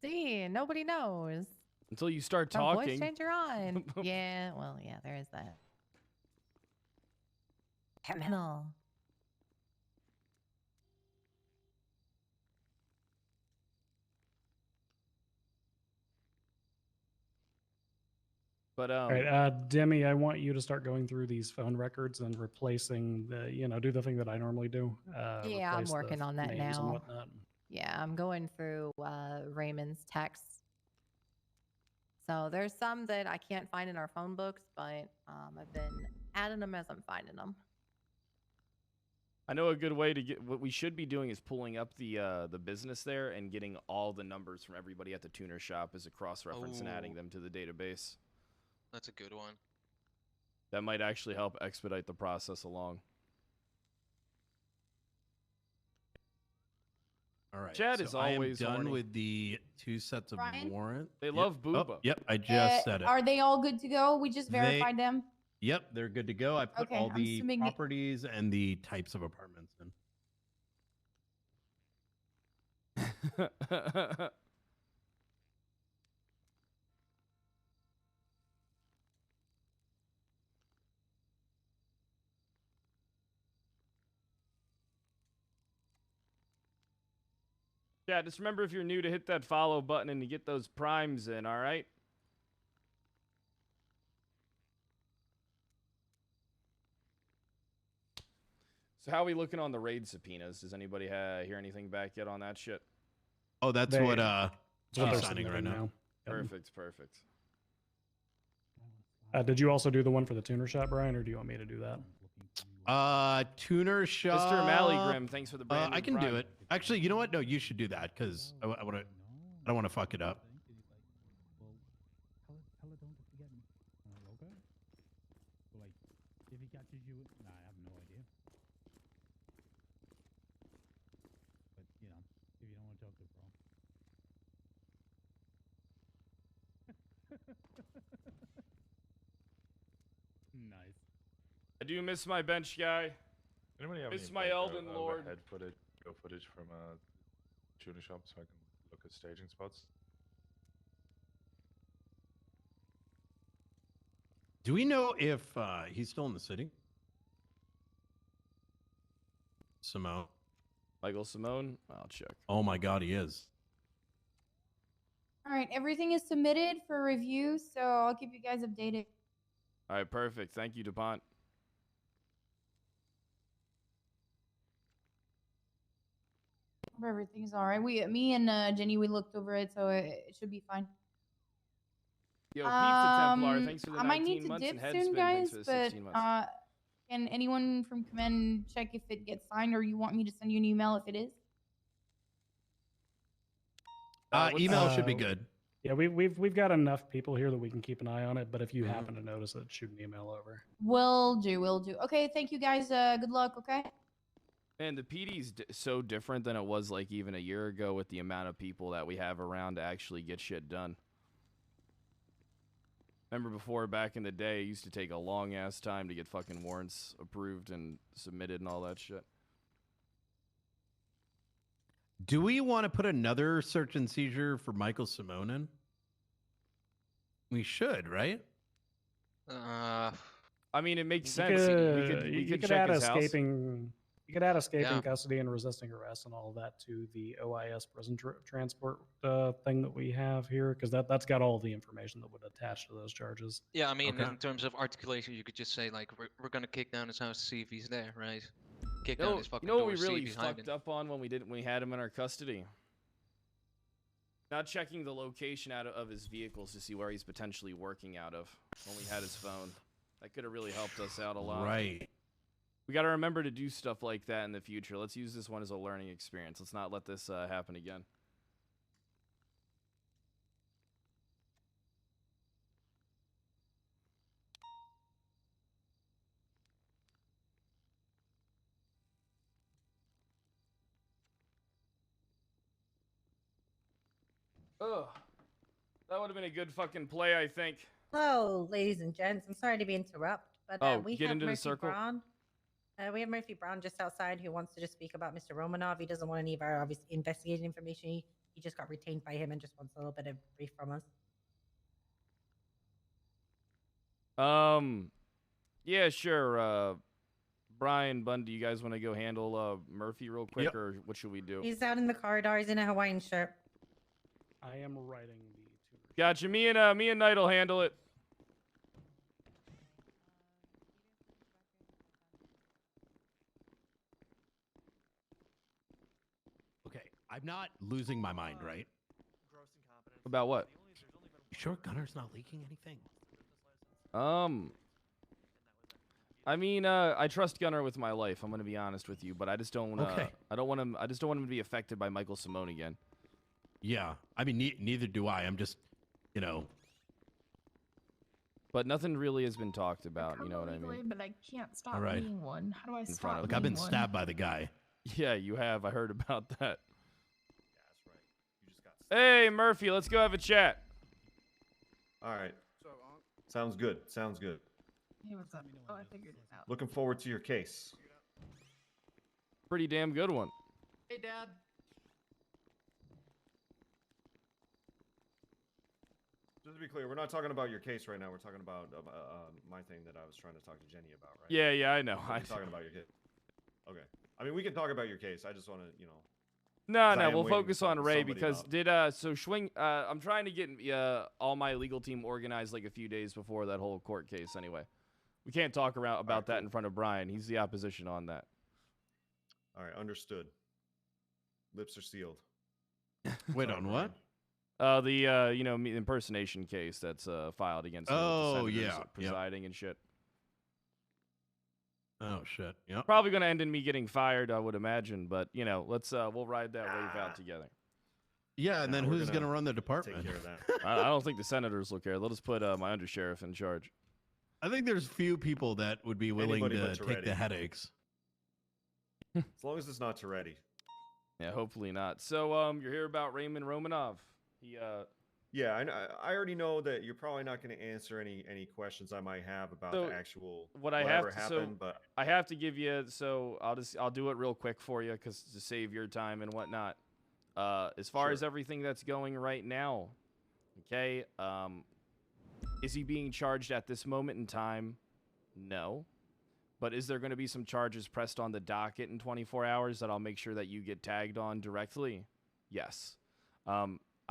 in. See, nobody knows. Until you start Some talking. voice changer on. Yeah, well, yeah, there is that. Criminal. But All right, Demi, I want you to start going through these phone records and replacing the, do the thing that I normally do. Yeah, I'm replace the working on that names and now. whatnot. Yeah, I'm going through Raymond's texts. So there's some that I can't find in our phone books, but I've been adding them as I'm finding them. I know a good way to get what we should be doing is pulling up the business there and getting all the numbers from everybody at the tuner shop as a cross reference and adding Oh. them to the database. That's a good one. That might actually help expedite the process along. All right. Chad so is I am always done horny. with the 2 sets of Brian? warrant. They Yep. love Oh, booba. yep, I just said it. Are they all good to go? We just They- verified them. Yep, they're good to go. I put Okay, all I'm the assuming- properties and the types of apartments in. Yeah, just remember if you're new to hit that follow button and to get those primes in, all right? So how are we looking on the raid subpoenas? Does anybody hear anything back yet on that shit? Oh, that's They- what that's what she's they're signing right submitting now. Yep. Perfect, perfect. Did you also do the one for the tuner shop, Brian, or do you want me to do that? Tuner shop. Mr. Mallygrim, thanks for the brand I new can do prime. it. Actually, you know what? No, you should do that because I want to. I don't want to fuck it up. Like, if he catches you, nah, I have no idea. But if you don't want to talk to bro. Nice. I do miss my bench guy. Anybody have Miss any, my like, Elden Lord. overhead footage, video footage from tuner shop so I can look at staging spots? Do we know if he's still in the city? Simone. Michael Simone? I'll check. Oh my God, he is. All right, everything is submitted for review, so I'll keep you guys updated. All right, perfect. Thank you, DuPont. Everything's all right. Me and Jenny, we looked over it, so it should be fine. Yo, Peep the Templar, thanks for the I might need 19 to months, dip and Headspin, soon, thanks guys, for the but 16 months. can anyone from command check if it gets signed, or you want me to send you an email if it is? Email should be good. Yeah, we've got enough people here that we can keep an eye on it. But if you happen to notice it, shoot an email over. Will do. Okay, thank you guys. Good luck. Okay. Man, the PD's so different than it was like even a year ago with the amount of people that we have around to actually get shit done. Remember before, back in the day, it used to take a long-ass time to get fucking warrants approved and submitted and all that shit. Do we want to put another search and seizure for Michael Simone in? We should, right? I mean, it makes You sense. could, We you could could check add his house. escaping. You could add escaping Yeah. custody and resisting arrest and all of that to the OIS prison transport thing that we have here, because that's got all the information that would attach to those charges. Yeah, I mean, Okay. in terms of articulation, you could just say like, we're gonna kick down his house to see if he's there, right? Kick You down know, his fucking you know door, what we see if really he's fucked hiding. up on when we had him in our custody? Not checking the location of his vehicles to see where he's potentially working out of when we had his phone. That could have really helped us out a lot. Right. We got to remember to do stuff like that in the future. Let's use this one as a learning experience. Let's not let this happen again. Ugh. That would have been a good fucking play, I think. Hello, ladies and gents. I'm sorry to be interrupt, but Oh, we get have into the Murphy circle. Brown. We have Murphy Brown just outside who wants to just speak about Mr. Romanov. He doesn't want any of our obvious investigative information. He just got retained by him and just wants a little bit of brief from us. Yeah, sure. Brian, Bundy, you guys want to go handle Murphy real quick, or what should we do? He's out in the corridor. He's in a Hawaiian shirt. I am writing the. Gotcha. Me and Knight will handle it. Okay, I'm not losing my mind, right? About what? You sure Gunner's not leaking anything? I mean, I trust Gunner with my life. I'm gonna be honest with you, but I just don't want to. Okay. I just don't want him to be affected by Michael Simone again. Yeah, I mean, neither do I. I'm just, you know. But nothing really has been talked about. You know what I mean? But I can't stop All right. being one. How do I In front stop of Look, I've been being one? stabbed by the guy. Yeah, you have. I heard about that. Hey, Murphy, let's go have a chat. All right. Sounds good. Sounds good. Hey, what's up? Oh, I figured it out. Looking forward to your case. Pretty damn good one. Hey, Dad. Just to be clear, we're not talking about your case right now. We're talking about my thing that I was trying to talk to Jenny about, right? Yeah, I know. We're talking about your case. Okay. I mean, we can talk about your case. I just want to, you know. No, 'cause I no, am we'll waiting to focus talk on to Ray somebody because about- so Schwing. I'm trying to get all my legal team organized like a few days before that whole court case. Anyway, we can't talk about that in front of Brian. He's the opposition on that. All right, understood. Lips are sealed. Wait, Sorry, on Brian. what? The impersonation case that's filed against me with the Oh, senators yeah, yep. presiding and shit. Oh shit. Yeah. Probably gonna end in me getting fired, I would imagine. But you know, let's we'll ride that wave out together. Yeah, and then we're who's gonna run the department? Take care of that. I don't think the senators will care. They'll just put my undersheriff in charge. I think there's few people that would be willing Anybody to but take the Toretti. headaches. As long as it's not Toretti. Yeah, hopefully not. So you're here about Raymond Romanov. He Yeah, I already know that you're probably not going to answer any questions I might have about So, the actual what I whatever have to, happened, but I have to give you, so I'll do it real quick for you because to save your time and whatnot. As far as everything that's going right now, okay, is he being charged at this moment in time? No. But is there going to be some charges pressed on the docket in 24 hours that I'll make sure that you get tagged on directly? Yes.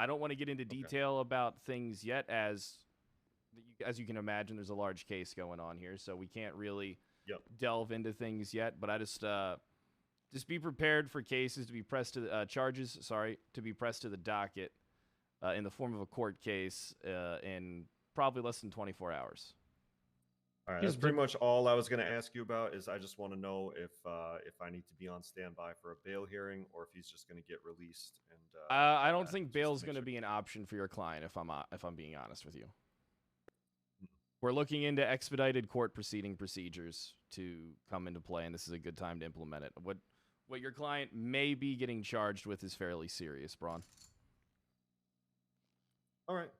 I don't want to get into detail about things yet, as you can imagine, there's a large case going on here, so we can't really delve into things yet. But I just be prepared for cases to be pressed to to be pressed to the docket in the form of a court case in probably less than 24 hours. all right, that's pretty much all I was going to ask you about. Is I just want to know if I need to be on standby for a bail hearing or if he's just going to get released. And I don't think bail's going to be an option for your client, if I'm being honest with you. We're looking into expedited court procedures to come into play, and this is a good time to implement it. What your client may be getting charged with is fairly serious, Braun. All right.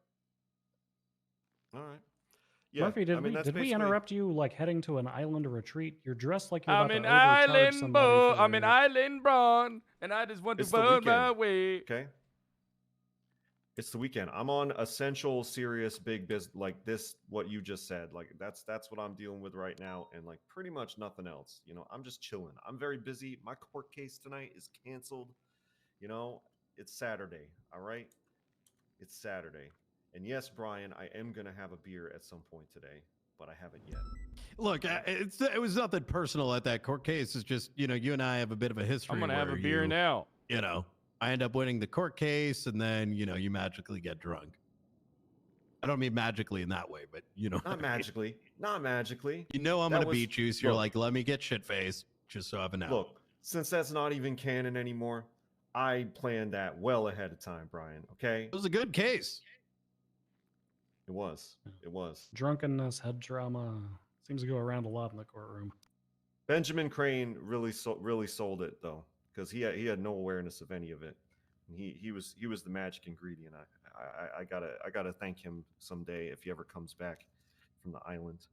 Yeah, Murphy, did I mean, we that's did we basically- interrupt you like heading to an island retreat? You're dressed like you're I'm about an to overcharge island somebody. boy. For I'm an island brawn, and I just want It's to the burn my weekend. way. Okay. It's the weekend. I'm on essential, serious, big business like this. What you just said, like that's what I'm dealing with right now, and like pretty much nothing else. You know, I'm just chilling. I'm very busy. My court case tonight is canceled. You know, it's Saturday. All right, it's Saturday, and yes, Brian, I am gonna have a beer at some point today, but I haven't yet. Look, it was nothing personal at that court case. It's just, you know, you and I have a bit of a history. I'm gonna have a where beer now. You know, I end up winning the court case, and then, you know, you magically get drunk. I don't mean magically in that way, but you know, Not magically. Not magically. You know, I'm That gonna was- beat you, so you're look. like, let me get shit faced, just so I have an out. Look, since that's not even canon anymore, I planned that well ahead of time, Brian. Okay. It was a good case. It was. It was. Drunkenness, head trauma seems to go around a lot in the courtroom. Benjamin Crane really sold it though, because he had no awareness of any of it. And he was the magic ingredient. I gotta thank him someday if he ever comes back from the island,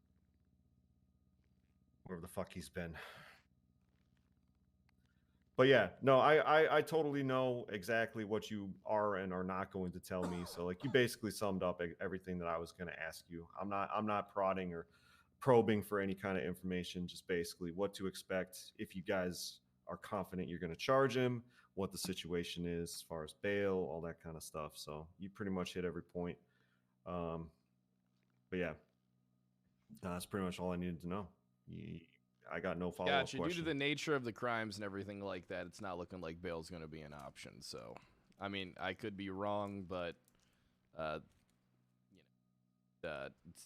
wherever the fuck he's been. But yeah, no, I totally know exactly what you are and are not going to tell me. So like you basically summed up everything that I was going to ask you. I'm not prodding or probing for any kind of information, just basically what to expect if you guys are confident you're going to charge him, what the situation is as far as bail, all that kind of stuff. So you pretty much hit every point. But yeah, that's pretty much all I needed to know. I got no follow-up Gotcha. Due question. to the nature of the crimes and everything like that, it's not looking like bail's going to be an option. So, I mean, I could be wrong, but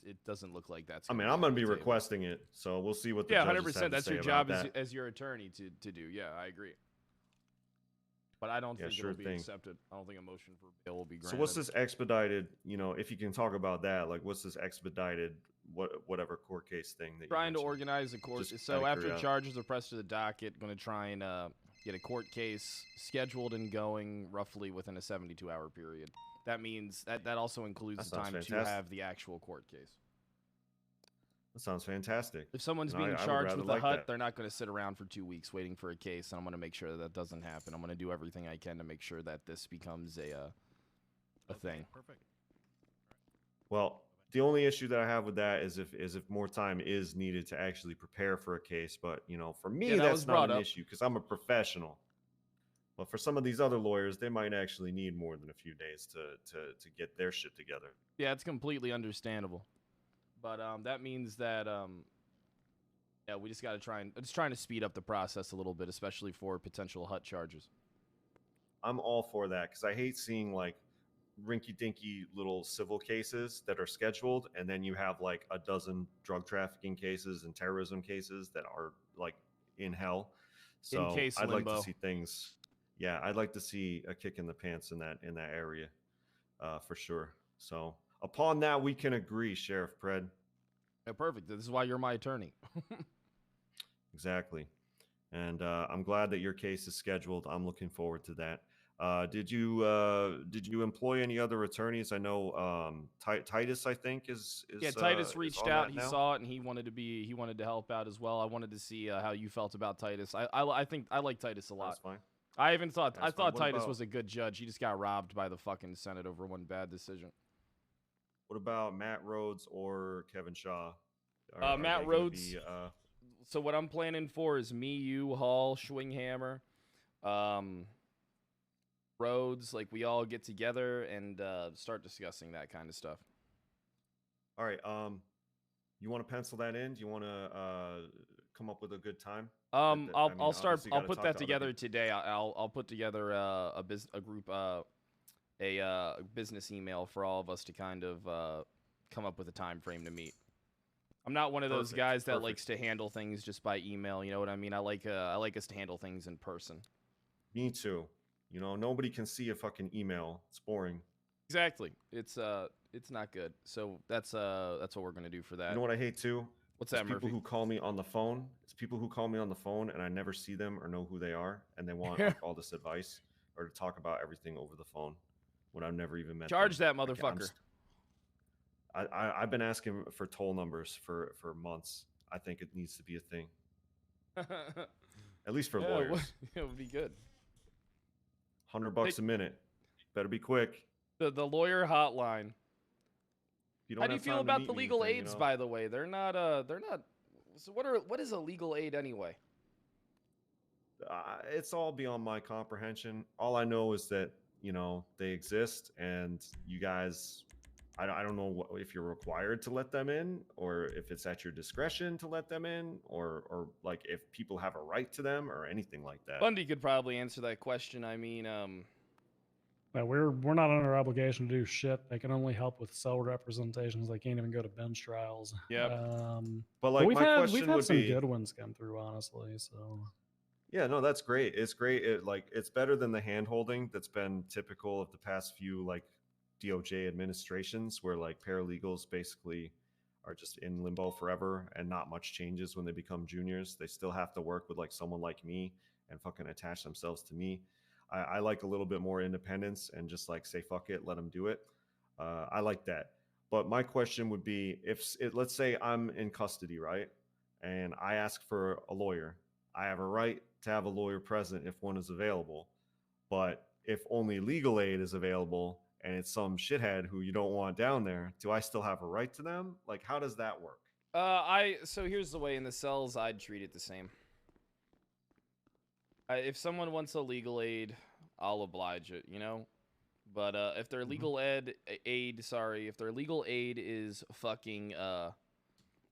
it doesn't look like that's. I mean, gonna I'm going to be on the table. requesting it, so we'll see what the Yeah, judges 100%. have to That's say your about job as, that. as your attorney to do. Yeah, I agree. But I don't Yeah, think sure it'll be thing. accepted. I don't think a motion for bail will be granted. So what's this expedited? You know, if you can talk about that, like what's this expedited whatever court case thing that Trying to you mentioned? organize a court. Just So out of after curiosity. charges are pressed to the docket, going to try and get a court case scheduled and going roughly within a 72-hour period. That means that also includes That the sounds time to fantastic. have the actual court case. That sounds fantastic. If someone's You know, being I would charged rather with a like hut, that. they're not going to sit around for 2 weeks waiting for a case, and I'm going to make sure that doesn't happen. I'm going to do everything I can to make sure that this becomes a thing. Perfect. Well, the only issue that I have with that is if more time is needed to actually prepare for a case. But you know, for me, Yeah, that was that's not brought an up. issue because I'm a professional. But for some of these other lawyers, they might actually need more than a few days to get their shit together. Yeah, it's completely understandable. But that means that yeah, we just got to trying to speed up the process a little bit, especially for potential hut charges. I'm all for that because I hate seeing like rinky-dinky little civil cases that are scheduled, and then you have like a dozen drug trafficking cases and terrorism cases that are like in hell. So case I'd like limbo. to see things. Yeah, I'd like to see a kick in the pants in that area, for sure. So upon that, we can agree, Sheriff Pred. Yeah, perfect. This is why you're my attorney. Exactly. And I'm glad that your case is scheduled. I'm looking forward to that. Did you employ any other attorneys? I know Titus, I think, is Yeah, Titus reached on out. that He now. saw it, and he wanted to help out as well. I wanted to see how you felt about Titus. I think I like Titus a lot. That's fine. I even thought That's fine. thought What Titus about- was a good judge. He just got robbed by the fucking Senate over one bad decision. What about Matt Rhodes or Kevin Shaw? Are Matt they gonna Rhodes. be, So what I'm planning for is me, you, Hall, Schwinghammer, Rhodes. Like we all get together and start discussing that kind of stuff. all right. You want to pencil that in? Do you want to come up with a good time? I'll obviously I'll gotta put talk that to other together people. today. I'll put together a group a business email for all of us to kind of come up with a time frame to meet. I'm not one of those Perfect, guys that perfect. likes to handle things just by email. You know what I mean? I like us to handle things in person. Me too. You know, nobody can see a fucking email. It's boring. Exactly. It's not good. So that's what we're gonna do for that. You know what I hate too? What's It's that, people Murphy? who call me on the phone. It's people who call me on the phone and I never see them or know who they are, and they want like all this advice or to talk about everything over the phone when I've never even met Charge them. that I can't- I'm motherfucker. st- I've been asking for toll numbers for months. I think it needs to be a thing. At least for lawyers. It would be good. $100 a minute. Better be quick. The lawyer hotline. You How do you feel about the legal aids, by the way? They're not. So what is a legal aid anyway? It's all beyond my comprehension. All I know is that they exist, and you guys. I don't know if you're required to let them in, or if it's at your discretion to let them in, or like if people have a right to them, or anything like that. Bundy could probably answer that question. I mean, Well, we're not under obligation to do shit. They can only help with cell representations. They can't even go to bench trials. Yep. But like, we've my had question would some be, good ones come through, honestly. So yeah, no, that's great. It's great. It's better than the hand holding that's been typical of the past few like DOJ administrations, where like paralegals basically are just in limbo forever and not much changes when they become juniors. They still have to work with like someone like me and fucking attach themselves to me. I like a little bit more independence and just like say fuck it, let them do it. I like that. But my question would be, let's say I'm in custody, right, and I ask for a lawyer, I have a right to have a lawyer present if one is available. But if only legal aid is available and it's some shithead who you don't want down there, do I still have a right to them? Like, how does that work? So here's the way in the cells I'd treat it the same. If someone wants a legal aid, I'll oblige it, But if their legal aid is fucking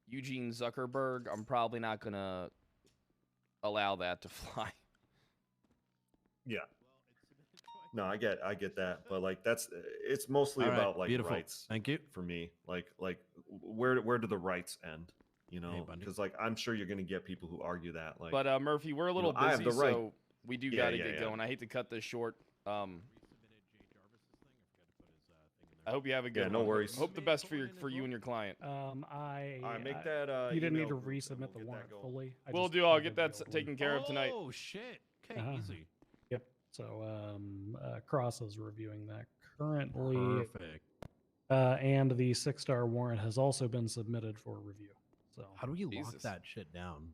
Eugene Zuckerberg, I'm probably not gonna allow that to fly. Yeah. No, I get that, but like it's mostly All right, about like beautiful. rights. Thank you. For me, like where do the rights end? Because like I'm sure you're gonna get people who argue that. Like, But Murphy, we're a little I have busy, the right. so we do gotta get going. I hate to cut this short. I hope you have a good one. no worries. Hope the best for you and your client. I make that. you didn't need to email group, and resubmit the we'll get that warrant going. fully. Will do. I'll get that taken care of tonight. Oh shit. Okay, easy. Yep. So Cross is reviewing that currently. Perfect. And the 6-star warrant has also been submitted for review. So How do you lock Jesus. that shit down?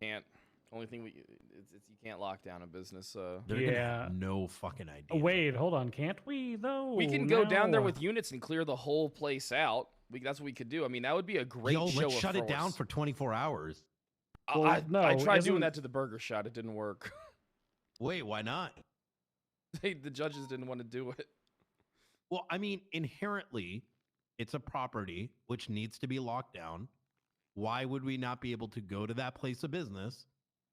Can't. Only thing it's you can't lock down a business. They're gonna have no fucking idea. Wait, hold on. Can't we though? We can go down there No. with units and clear the whole place out. That's what we could do. I mean, that would be a great Yo, show let's of shut it down force. for 24 hours. I tried doing isn't- that to the burger shot. It didn't work. Wait, why not? The judges didn't want to do it. Well, I mean, inherently, it's a property which needs to be locked down. Why would we not be able to go to that place of business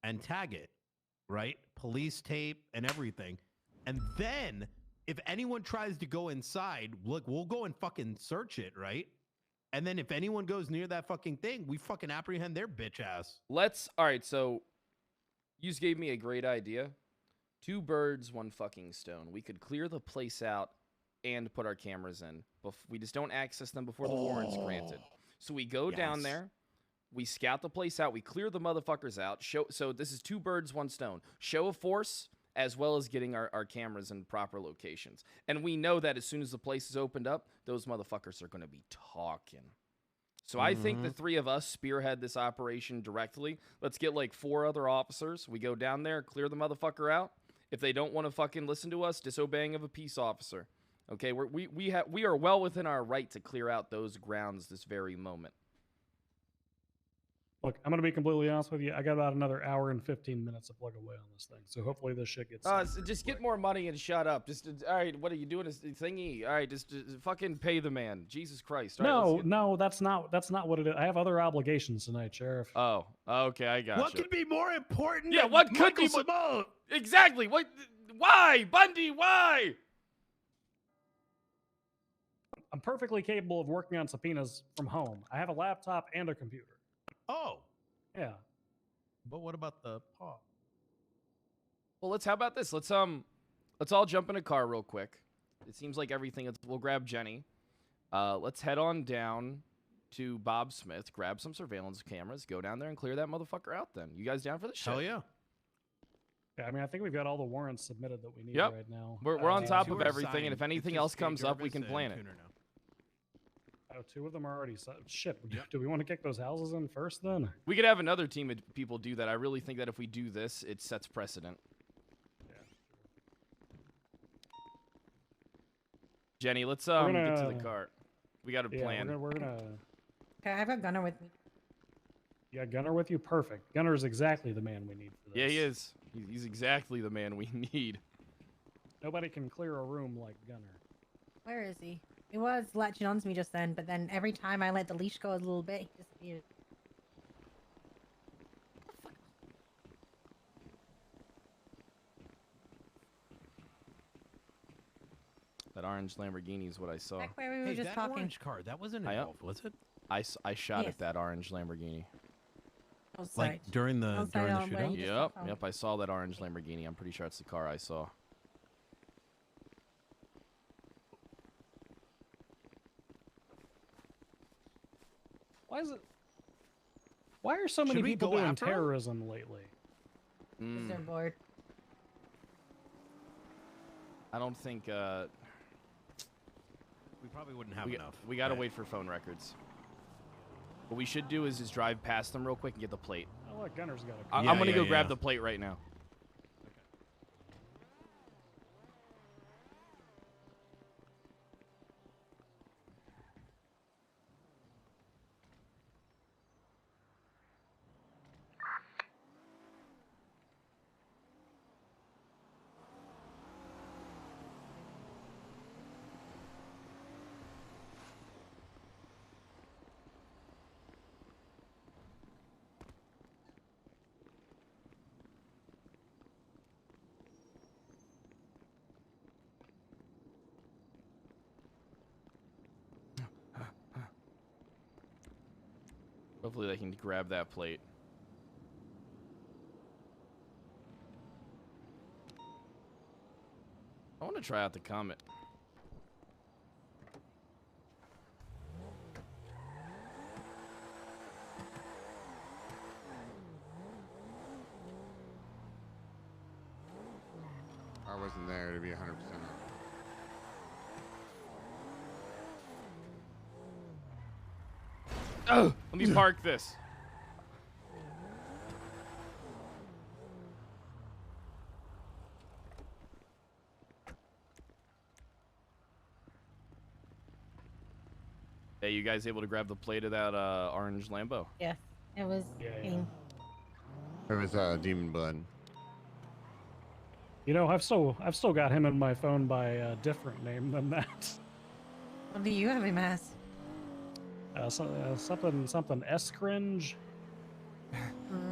and tag it, right? Police tape and everything. And then if anyone tries to go inside, look, we'll go and fucking search it, right? And then if anyone goes near that fucking thing, we fucking apprehend their bitch ass. All right, so you just gave me a great idea. 2 birds, 1 fucking stone. We could clear the place out and put our cameras in. We just don't access them before the warrant's granted. So we go down there, we scout the place out, we clear the motherfuckers out. So this is 2 birds, 1 stone. Show of force, as well as getting our cameras in proper locations. And we know that as soon as the place is opened up, those motherfuckers are going to be talking. So I think the 3 of us spearhead this operation directly. Let's get like 4 other officers. We go down there, clear the motherfucker out. If they don't want to fucking listen to us, disobeying of a peace officer. Okay, we are well within our right to clear out those grounds this very moment. Look, I'm going to be completely honest with you. I got about another hour and 15 minutes to plug away on this thing. So hopefully this shit gets. So just get more money and shut up. All right, what are you doing? A thingy? All right, just fucking pay the man. Jesus Christ. All right, No, that's not what it is. I have other obligations tonight, Sheriff. Oh, okay, I got What could be more important? Yeah, than what could Michael be Simone? Exactly. What? Why, Bundy? Why? I'm perfectly capable of working on subpoenas from home. I have a laptop and a computer. Oh, yeah. But what about the paw? Well, how about this? Let's all jump in a car real quick. It seems like everything. We'll grab Jenny. Let's head on down to Bob Smith, grab some surveillance cameras, go down there and clear that motherfucker out. Then you guys down for this shit? Hell yeah. Yeah, I mean, I think we've got all the warrants submitted that we need Yep. right now. We're on top of Tour everything, and if signed. anything It's else just comes up, we Jarvis can and plan it. Cooner now. Oh, 2 of them are already shit. Do we want to kick those houses in first then? We could have another team of people do that. I really think that if we do this, it sets precedent. Jenny, let's get to the cart. We got a plan. We're gonna. Okay, I've got Gunner with me. You got Gunner with you? Perfect. Gunner is exactly the man we need for this. Yeah, he is. He's exactly the man we need. Nobody can clear a room like Gunner. Where is he? He was latching onto me just then, but then every time I let the leash go a little bit, he disappeared. That orange Lamborghini is what I saw. Back where we were just that talking. orange car, that wasn't involved, was it? I shot Yes. at that orange Lamborghini. Like during the shootout? Yep. I saw that orange Lamborghini. I'm pretty sure it's the car I saw. Why are so many people doing terrorism lately? Because they're bored. I don't think. We probably wouldn't have enough. We gotta wait for phone records. What we should do is just drive past them real quick and get the plate. Oh, look, Gunner's got a. I'm gonna go grab the plate right now. Hopefully they can grab that plate. I want to try out the Comet. I wasn't there to be 100%. Oh, let me park this. Hey, you guys able to grab the plate of that orange Lambo? Yes, it was. It was Demon Blood. You know, I've still got him in my phone by a different name than that. What do you have him as? Something S cringe.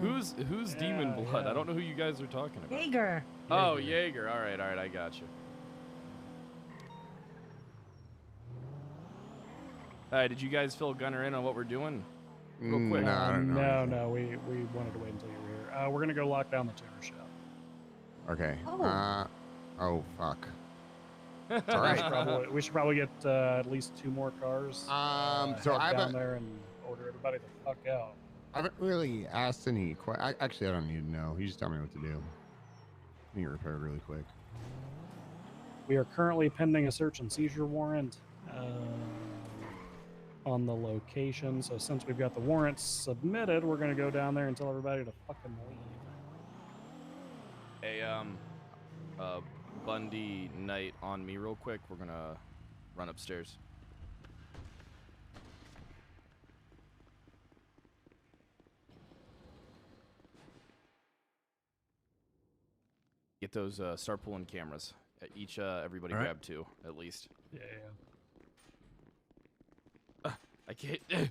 Who's Demon Blood? yeah. I don't know who you guys are talking about. Jaeger. Oh, Jaeger. All right, I got you. All right, did you guys fill Gunner in on what we're doing? Real quick. No, we wanted to wait until you were here. We're gonna go lock down the tuner shop. Okay. Oh. Oh fuck. All right. We should probably get at least 2 more cars. So head I down there and order everybody the fuck out. I haven't really asked any actually, I don't need to know. You just tell me what to do. Let me repair really quick. We are currently pending a search and seizure warrant on the location. So since we've got the warrants submitted, we're going to go down there and tell everybody to fucking leave. Hey, Bundy Knight on me real quick. We're gonna run upstairs. Get those, start pulling cameras. Each, everybody grab 2, at least. Yeah. I can't.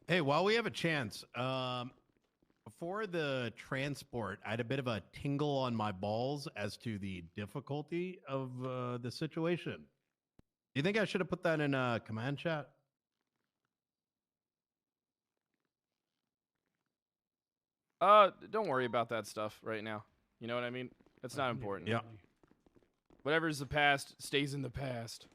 Hey, while we have a chance, before the transport, I had a bit of a tingle on my balls as to the difficulty of the situation. Do you think I should have put that in a command chat? Don't worry about that stuff right now. You know what I mean? It's not important. Yeah. Whatever's the past stays in the past.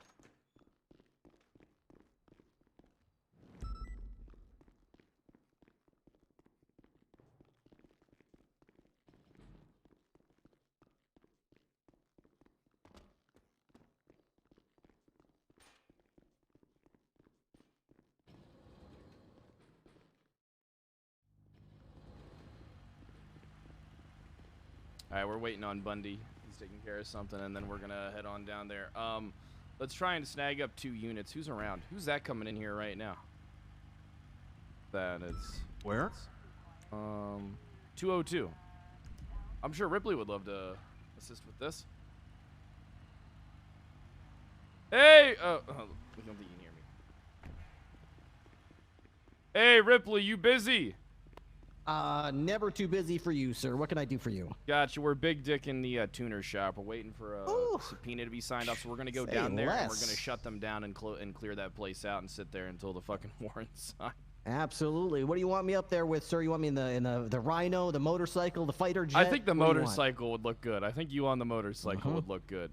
All right, we're waiting on Bundy. He's taking care of something, and then we're gonna head on down there. Let's try and snag up 2 units. Who's around? Who's that coming in here right now? That is where? 202. I'm sure Ripley would love to assist with this. Hey, I don't think you can hear me. Hey, Ripley, you busy? Never too busy for you, sir. What can I do for you? Gotcha. We're Big Dick in the tuner shop. We're waiting for a subpoena to be signed off, so we're gonna go Say down there and we're less. gonna shut them down and clear that place out and sit there until the fucking warrant's signed. Absolutely. What do you want me up there with, sir? You want me in the Rhino, the motorcycle, the fighter jet? I think the What do you want? motorcycle would look good. I think you on the motorcycle would look good.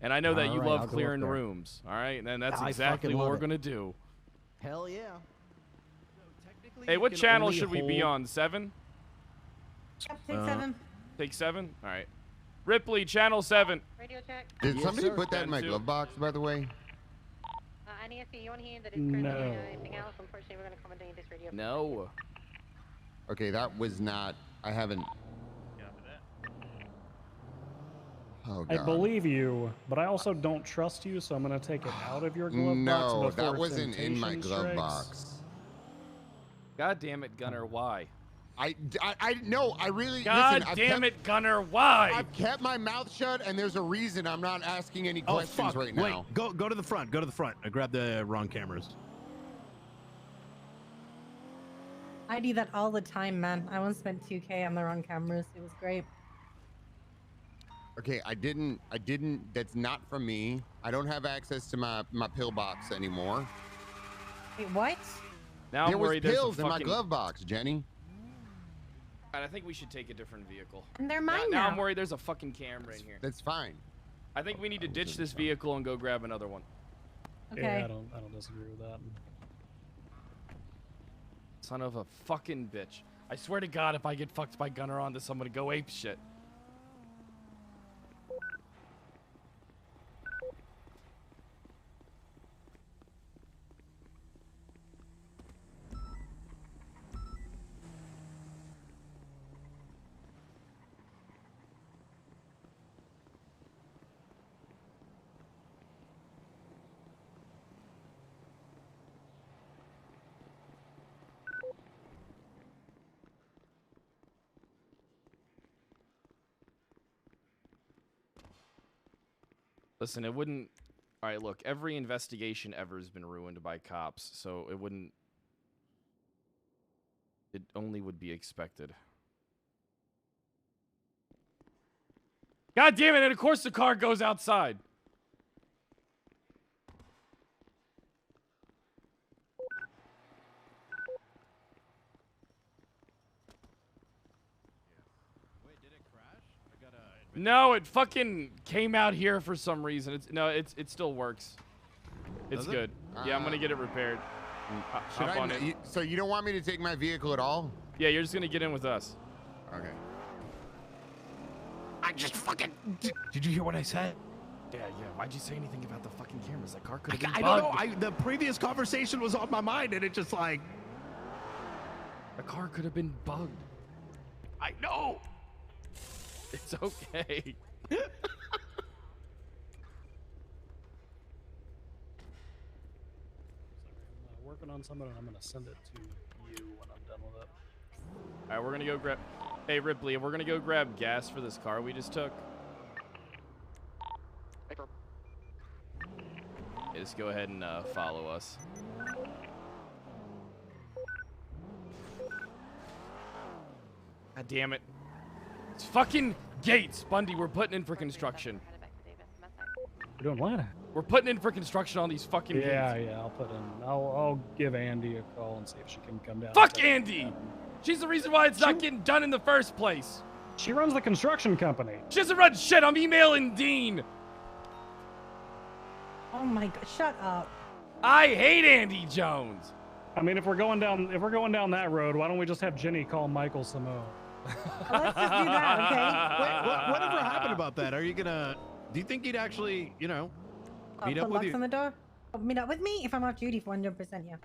And I know that All you right, I'll love go up clearing there. rooms. All right, and that's I exactly fucking what love we're it. gonna do. Hell yeah. Hey, what can channel only should we be hold- on? 7? Yep, take 7. Take 7? All right. Ripley, channel 7. Radio check. Did Yes, somebody sir. put that in my 10-2. glove box, by the way? NESC, you want to hear that it's currently No. anything else? Unfortunately, we're going to accommodate this radio. No. Okay, that was not. I haven't. Oh, I God. believe you, but I also don't trust you, so I'm gonna take it out of your glove box. No, before that wasn't in my temptation glove strikes. box. God damn it, Gunner, why? No, I really. God listen, I've damn kept- it, Gunner, why? I've kept my mouth shut, and there's a reason I'm not asking any Oh questions fuck! right Wait, now. go to the front. Go to the front. I grabbed the wrong cameras. I do that all the time, man. I once spent 2K on the wrong cameras. It was great. Okay, I didn't. That's not from me. I don't have access to my pillbox anymore. Wait, what? Now There I'm was worried there's a pills in my fucking- glove box, Jenny. God, I think we should take a different vehicle. And they're Now, mine now I'm now. worried there's a fucking camera in here. That's fine. I think we need to ditch this vehicle and go grab another one. Yeah, Okay. I don't disagree with that. Son of a fucking bitch. I swear to God, if I get fucked by Gunner on this, I'm gonna go ape shit. Listen, it wouldn't... Alright, look, every investigation ever has been ruined by cops, so it wouldn't... It only would be expected. God damn it, and of course the car goes outside! No, it fucking came out here for some reason. It still works. It's Does it? good. Yeah, I'm gonna get it repaired. Should Hop on it. So you don't want me to take my vehicle at all? Yeah, you're just gonna get in with us. Okay. I just fucking. Did you hear what I said? Yeah. Why'd you say anything about the fucking cameras? That car could have been I bugged. don't know. The previous conversation was on my mind, and it just like. The car could have been bugged. I know. It's okay. I'm working on something, and I'm gonna send it to you when I'm done with it. All right, we're gonna go grab. Hey Ripley, we're gonna go grab gas for this car we just took. Yeah, just go ahead and follow us. God damn it! It's fucking gates, Bundy. We're putting in for construction. We're doing what? We're putting in for construction on these fucking Yeah, gates. I'll put in. I'll give Andy a call and see if she can come down. Fuck and Andy! She's the reason why it's not getting done in the first place. She runs the construction company. She doesn't run shit. I'm emailing Dean. Oh my god, shut up. I hate Andy Jones. I mean, if we're going down that road, why don't we just have Jenny call Michael Simone? Let's just do that, okay? Wait, whatever happened about that? Are you gonna? Do you think he'd actually, meet up Put with locks you? on the door. Oh, meet up with me if I'm off duty for 100%, yeah.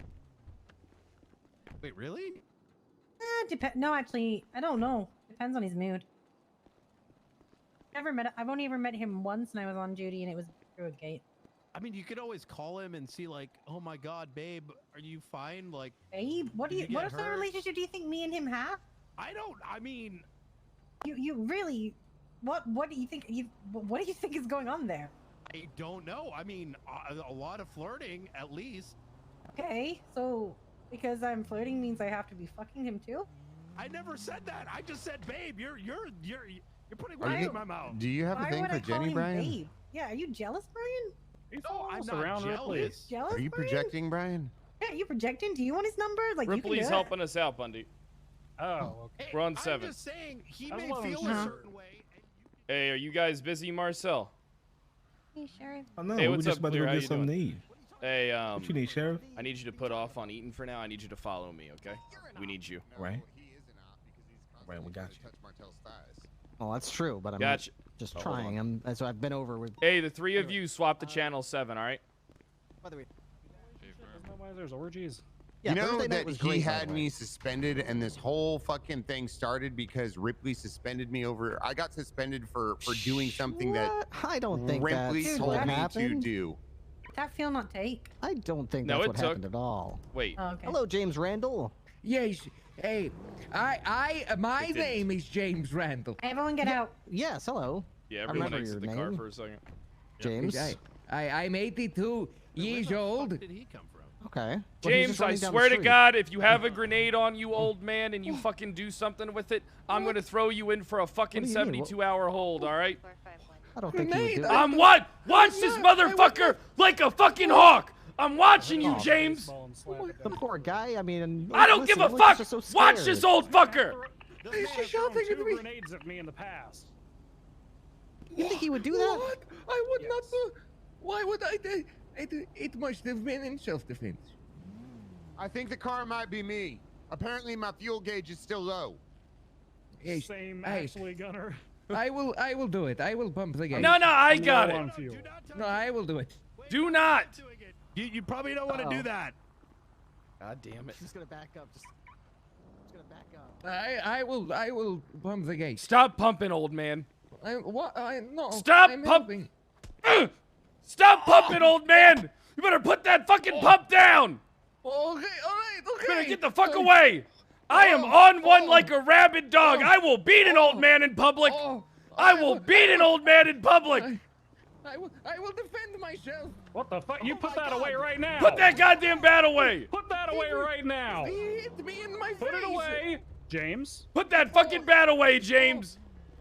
Wait, really? No, actually, I don't know. Depends on his mood. Never met. I've only ever met him once, and I was on duty, and it was through a gate. I mean, you could always call him and see, like, oh my God, babe, are you fine? Like, babe, what did do you? What get sort of hurt? relationship do you think me and him have? I mean, you really, what do you think? What do you think is going on there? I don't know. I mean, a lot of flirting, at least. Okay, so because I'm flirting means I have to be fucking him too? I never said that. I just said, babe, you're putting Are words you- in my mouth. Do you have a Why thing would for I call Jenny, him Brian? babe? Yeah, are you jealous, Brian? No, I'm almost not around Ripley. jealous. Jealous? Are you Brian? projecting, Brian? Yeah, you projecting? Do you want his number? Like you Ripley's can do helping us out, Bundy. Oh, Hey, We're on I'm 7. just saying, he That's may what I'm feel saying. a certain way. Hey, are you guys busy, Marcel? Hey, Sheriff. Oh no, Hey, we're what's just up, about to Clear? go How get you something to doing? eat. Hey, What you need, Sheriff? I need you to put off on eating for now. I need you to follow me, okay? We need you. Right. Right, we got you. Well, that's true, but I'm Gotcha. just Oh, hold trying. As I've been over with. Hey, the 3 of you swap the channel 7, all right? By the way, Isn't that why there's orgies? Yeah, you know Thursday night that was he great, by had the me way. suspended, and this whole fucking thing started because Ripley suspended me over. I got suspended for doing something that What? I don't think Ripley that's told what me happened. to do. Did that feel not take? I don't think No, that's it what took. happened at all. Wait. Oh, okay. Hello, James Randall. Yes. Hey, my name is James Randall. Everyone get out. Yes, hello. Yeah, I everyone remember exit your the car name. for a second. James. I'm 82 years old. Where did he come from? Okay. Well, he's James, just I running down the swear to street. God, if you have a grenade on you, old man, and you fucking do something with it, I'm gonna throw you in for a fucking What do you mean? 72-hour hold, all right? I don't think he would do that. I'm what? Watch this motherfucker like a fucking hawk. I'm watching you, Oh, James. The poor guy. I mean, I don't give a listen, fuck. he's just so Watch scared. this old fucker. This man has thrown 2 grenades at me in the past. You think he would do that? What? I would not do. Why would I do? It must have been in self-defense. I think the car might be me. Apparently, my fuel gauge is still low. Yes. Same, Hey. actually, Gunner. I will do it. I will pump the gate. No, I I'm got low it. on fuel. No, I will do it. Do not. You probably don't want to do that. God damn it. Just gonna back up. Just gonna back up. I will pump the gate. Stop pumping, old man. No. Stop I'm pumping. helping. Stop pumping, old man. You better put that fucking pump down. Okay, all right, okay. You better get the fuck away. I am on one like a rabid dog. I will beat an old man in public. I will beat an old man in public. I will defend myself. What the fuck? You put that away right now. Put that goddamn bat away. Put that away right now. He hit me in my Put face. it away, James. Put that fucking bat away, James.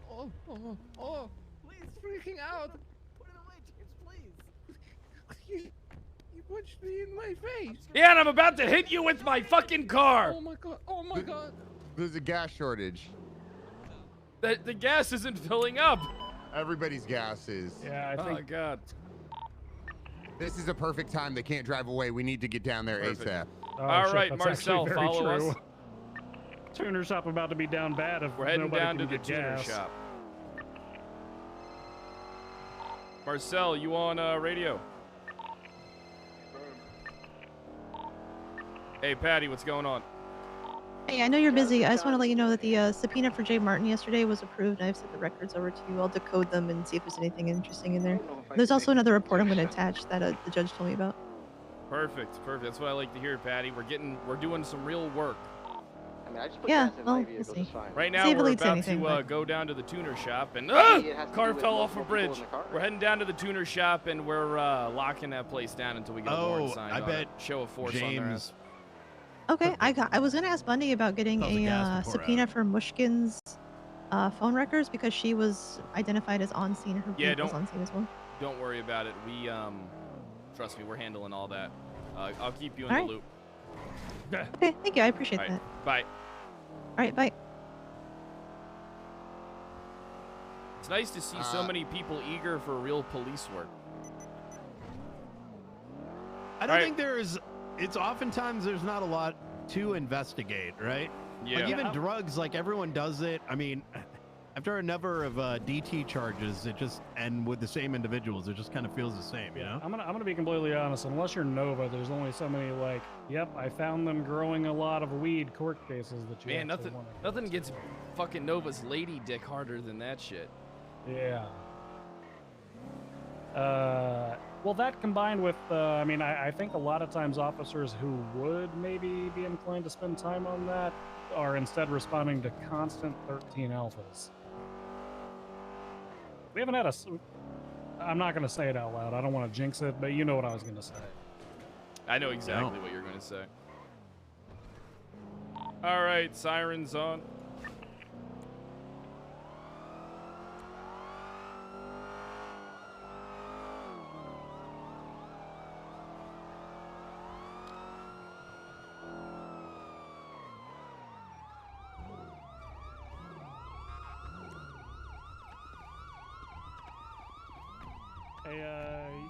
Oh, please, freaking out. Put it away, James, please. You punched me in my face. Yeah, and I'm about to hit you with my fucking car. Oh my god. Oh my god. There's a gas shortage. The gas isn't filling up. Everybody's gas is. Yeah, I Oh think. God. This is a perfect time. They can't drive away. We need to get down there Perfect. ASAP. Oh, All shit, right, that's Marcel, actually very follow true. us. Tuner shop about to be down bad if We're heading nobody down to can the get tuner gas. shop. Marcel, you on radio? Hey, Patty, what's going on? Hey, I know you're busy. I just want to let you know that the subpoena for Jay Martin yesterday was approved, and I've sent the records over to you. I'll decode them and see if there's anything interesting in there. There's also another report I'm going to attach that the judge told me about. Perfect. That's what I like to hear, Patty. We're doing some real work. I mean, I just put Yeah, gas in, well, my vehicle we'll see. just fine. Right See now, if it we're leads to about anything, to but- go down to the tuner shop, and Maybe it has to car do with fell off a multiple people bridge. in the car. We're heading down to the tuner shop, and we're locking that place down until we get a warrant signed. I on bet it. Show of force on their James. Okay, I was going to ask Bundy about getting How's the gas a pour subpoena out? for Mushkin's phone records because she was identified as on scene. Her Yeah, vehicle was don't- on scene as well. Don't worry about it. We trust me, we're handling all that. I'll keep you in All the right. loop. Okay, thank you. I appreciate All right, that. bye. All right, bye. It's nice to see so many people eager for real police work. I don't think there's. It's oftentimes there's not a lot to investigate, right? Yeah. Like even drugs, like everyone does it. I mean, after a number of DT charges, it just and with the same individuals, it just kind of feels the same, you know? I'm gonna be completely honest. Unless you're Nova, there's only so many like, yep, I found them growing a lot of weed court cases that you. Man, actually nothing wanna- gets fucking Nova's lady dick harder than that shit. Yeah. Well, that combined with, I mean, I think a lot of times officers who would maybe be inclined to spend time on that are instead responding to constant 13 alphas. We haven't had a. I'm not going to say it out loud. I don't want to jinx it, but you know what I was going to say. I know exactly what you're going to say. All right, sirens on.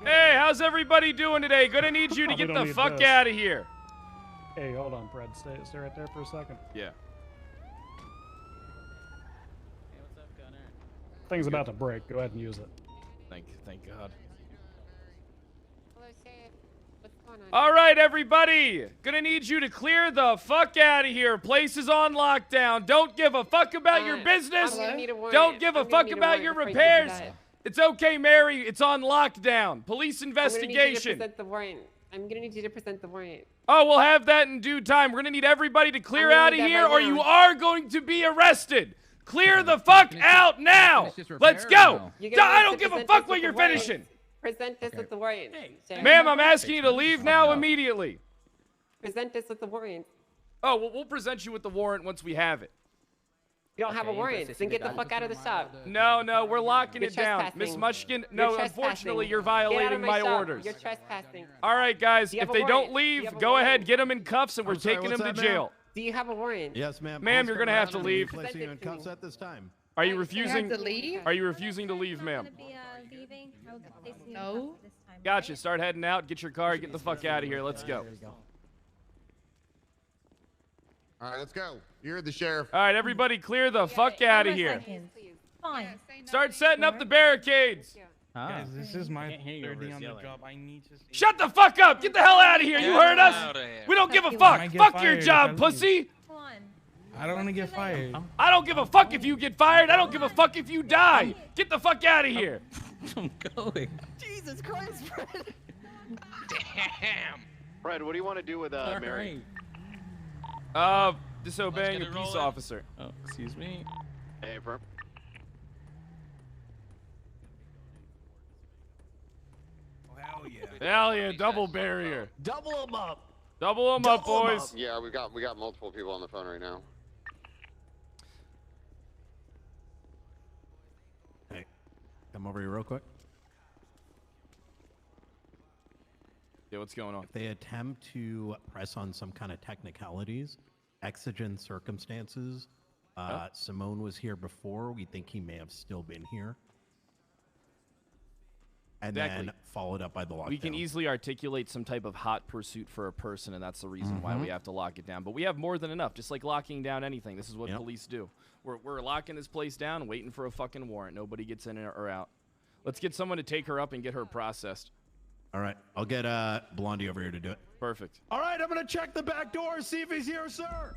Hey, how's everybody doing today? Gonna need you to Probably get don't the need fuck this. out of here. Hey, hold on, Fred. Stay right there for a second. Yeah. Thing's about to break. Go ahead and use it. Thank God. Hello, Sheriff. What's going on? All right, everybody. Gonna need you to clear the fuck out of here. Place is on lockdown. Don't give a fuck about your business. I'm gonna need a warrant. Don't give a I'm gonna fuck need a about warrant your before you do repairs. that. It's okay, Mary. It's on lockdown. Police I'm gonna need you to investigation. present the warrant. I'm gonna need you to present the warrant. Oh, we'll have that in due time. We're gonna need everybody to clear gonna out of need that here, right or now. you are going to be arrested. Clear the fuck out now. Let's go. You're gonna I need don't to give a present fuck this what with you're the warrant. finishing. Present this with the warrant. Sheriff. Ma'am, I'm asking you to leave now immediately. Present this with the warrant. Oh, well, we'll present you with the warrant once we have it. You don't have a warrant, then get the fuck out of the shop. No, we're locking You're it down. trespassing. Miss Mushkin, You're no, trespassing. unfortunately, you're Get out of violating my shop. orders. You're trespassing. All right, guys, Do you if have a they don't warrant? Do you leave, have a go ahead, warrant? get them in cuffs, and we're I'm sorry, taking them what's to that, ma'am? jail. Do you have a warrant? Yes, ma'am. Ma'am, Please you're come gonna have around to and leave. Placing you in cuffs at this time. Are you refusing? to leave? Are you refusing to leave, ma'am? No. Gotcha. Start heading out. Get your car. Get the fuck out of here. Let's go. All right, let's go. You're the sheriff. All right, everybody, clear the fuck out of here. Fine. Start setting up the barricades. Guys, this is my third day on the job. I need to. Shut the fuck up. Get the hell out of here. You heard us. Outta here. We don't give a I fuck. might get Fuck your fired if I job, leave. pussy. I don't want to get fired. I don't give a fuck if you get fired. I don't give a fuck if you die. Get the fuck out of here. I'm going. Jesus Christ, Fred. Damn. Fred, what do you want to do with Mary? Disobeying a Let's get it peace rolling. officer. Oh, excuse me. Hey, Fred. Hell yeah, double barrier. Double them up. Double them up, Double 'em boys. Yeah, we got multiple people on the phone right now. Hey, come over here real quick. Yeah, what's going on? If they attempt to press on some kind of technicalities, exigent circumstances, Simone was here before. We think he may have still been here. And Exactly. then followed up by the lockdown. We can easily articulate some type of hot pursuit for a person, and that's the reason why we have to lock it down. But we have more than enough, just like locking down anything. This is what police do. We're locking this place down, waiting for a fucking warrant. Nobody gets in or out. Let's get someone to take her up and get her processed. All right, I'll get Blondie over here to do it. Perfect. All right, I'm gonna check the back door, see if he's here, sir.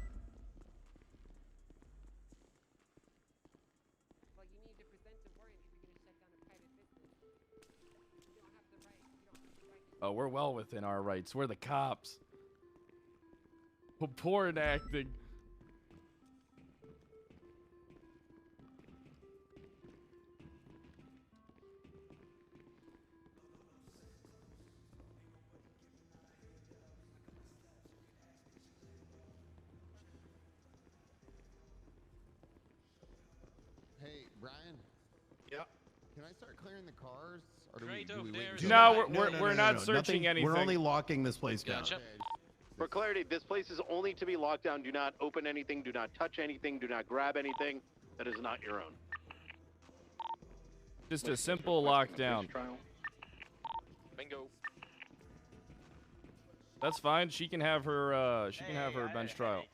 Oh, we're well within our rights. We're the cops. Porn acting. Hey, Brian. Yeah. Can I start clearing the cars? Or Right do over we there wait is until- No, we're not searching Nothing- anything. We're only locking this place down. Gotcha. For clarity, this place is only to be locked down. Do not open anything. Do not touch anything. Do not grab anything that is not your own. Just a simple lockdown. Bingo. That's fine. She can have her. She can have her bench trial.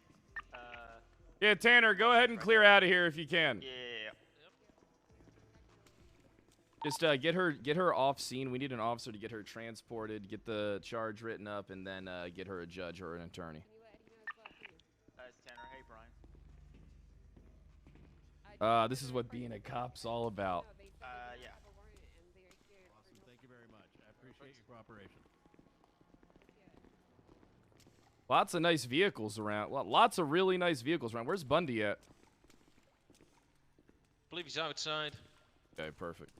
Yeah, Tanner, go ahead and clear out of here if you can. Yeah. Just get her off scene. We need an officer to get her transported, get the charge written up, and then get her a judge or an attorney. That's Tanner. Hey, Brian. This is what being a cop's all about. operation. Lots of nice vehicles around. Lots of really nice vehicles around. Where's Bundy at? I believe he's outside. Okay, perfect.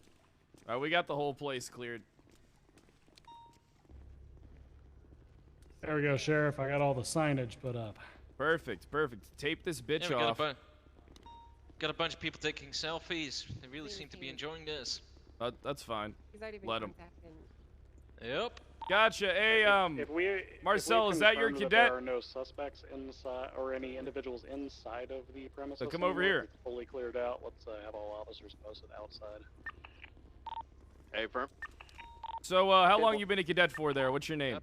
All right, we got the whole place cleared. There we go, Sheriff. I got all the signage put up. Perfect, perfect. Tape this bitch Yeah, we off. got a bunch of people taking selfies. They really seem to be enjoying this. That's fine. He's already been Let him. contacted. Yep. Gotcha. Hey, Marcel, is that your cadet? There are no suspects inside or any individuals inside of the premises. So come over anymore. here. It's fully cleared out. Let's have all officers posted outside. Hey, firm. So, how long you been a cadet for there? What's your name?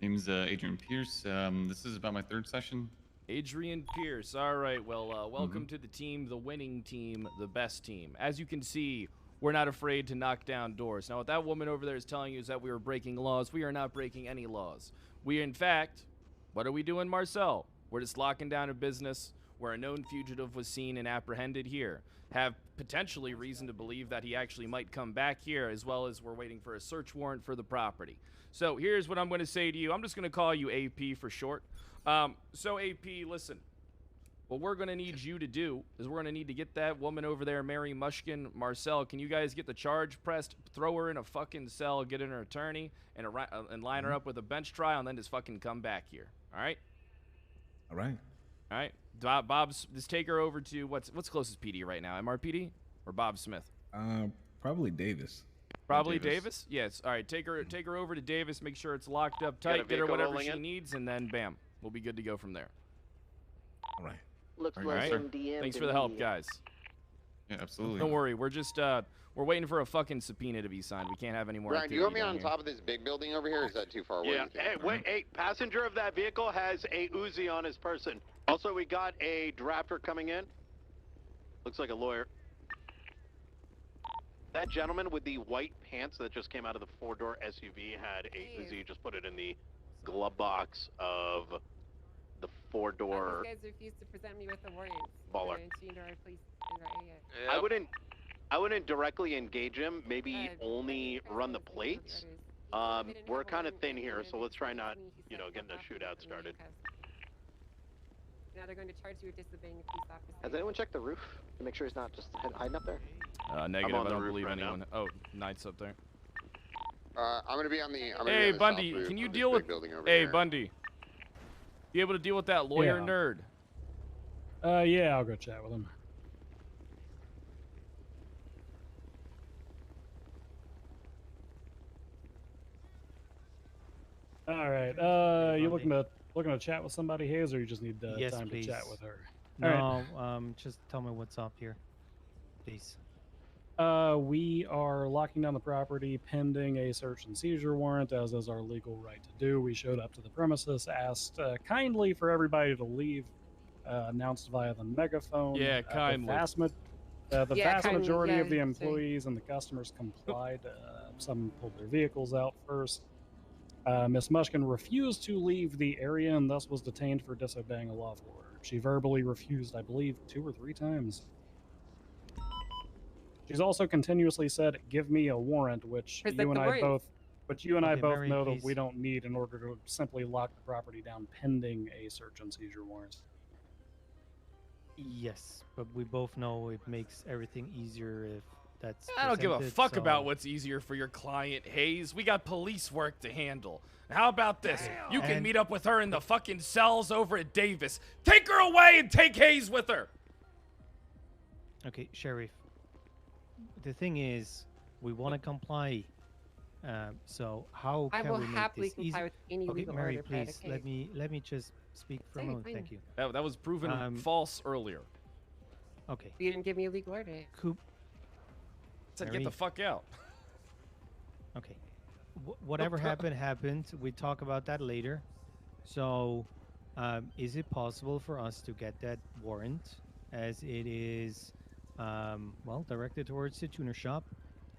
Name's Adrian Pierce. This is about my third session. Adrian Pierce. All right. Well, welcome to the team, the winning team, the best team. As you can see, we're not afraid to knock down doors. Now, what that woman over there is telling you is that we were breaking laws. We are not breaking any laws. We, in fact, what are we doing, Marcel? We're just locking down a business where a known fugitive was seen and apprehended here. Have potentially reason to believe that he actually might come back here, as well as we're waiting for a search warrant for the property. So here's what I'm going to say to you. I'm just going to call you AP for short. So AP, listen. What we're going to need you to do is we're going to need to get that woman over there, Mary Mushkin. Marcel, can you guys get the charge pressed, throw her in a fucking cell, get in her attorney, and line her up with a bench trial, and then just fucking come back here. All right? All right. All right. Bob's, just take her over to what's closest PD right now, MRPD or Bob Smith? Probably Davis. Probably Davis? Yes. All right. Take her over to Davis. Make sure it's locked up tight. Get her whatever she needs, and then bam, we'll be good to go from there. All right. Looks All like right. MDM. Thanks for the help, guys. Yeah, absolutely. Don't worry. We're just we're waiting for a fucking subpoena to be signed. We can't have any more. Ryan, do you want me activity on down top of this big building over here? Or is that too far away? Yeah. Hey, wait. Hey, passenger of that vehicle has a Uzi on his person. Also, we got a drafter coming in. Looks like a lawyer. That gentleman with the white pants that just came out of the four-door SUV had a Uzi. Just put it in the glove box of the four-door. These guys refuse to present me with the warrants. Baller. Yeah. I wouldn't directly engage him. Maybe only run the plates. We're kind of thin here, so let's try not, getting a shootout started. Now they're going to charge you with disobeying a police officer. Has anyone checked the roof to make sure he's not just hiding up there? Negative. on I the don't roof believe right now. anyone. Oh, Knight's up there. I'm gonna be on the. Hey, Bundy, can you deal with? Hey, Bundy. You able to deal with that lawyer Yeah. nerd? Yeah, I'll go chat with him. All right. You looking to chat with somebody, Hayes, or you just need Yes, time please. to chat with her? All right. No, just tell me what's up here, please. We are locking down the property pending a search and seizure warrant, as is our legal right to do. We showed up to the premises, asked kindly for everybody to leave, announced via the megaphone. Yeah, kindly. The vast kindly, majority of the yeah, employees and the customers complied. Some pulled their vehicles out first. Miss Mushkin refused to leave the area and thus was detained for disobeying a lawful order. She verbally refused, I believe, 2 or 3 times. She's also continuously said, "Give me a warrant," which Present you and the I warrant. both, Okay, Mary, know please. that we don't need in order to simply lock the property down pending a search and seizure warrant. Yes, but we both know it makes everything easier if that's. I don't give a presented, fuck so- about what's easier for your client, Hayes. We got police work to handle. How about this? You can And- meet up with her in the fucking cells over at Davis. Take her away and take Hayes with her. Okay, Sheriff. The thing is, we want to comply. So how I can will we make happily this comply easy? with any Okay, legal Mary, order, Brad, please okay? let me just speak for a Say, moment. fine. Thank you. That was proven false earlier. Okay. You didn't give me a legal order. Coop. Said get Mary. the fuck out. Okay. Whatever happened. We talk about that later. So, is it possible for us to get that warrant, as it is, directed towards the tuner shop?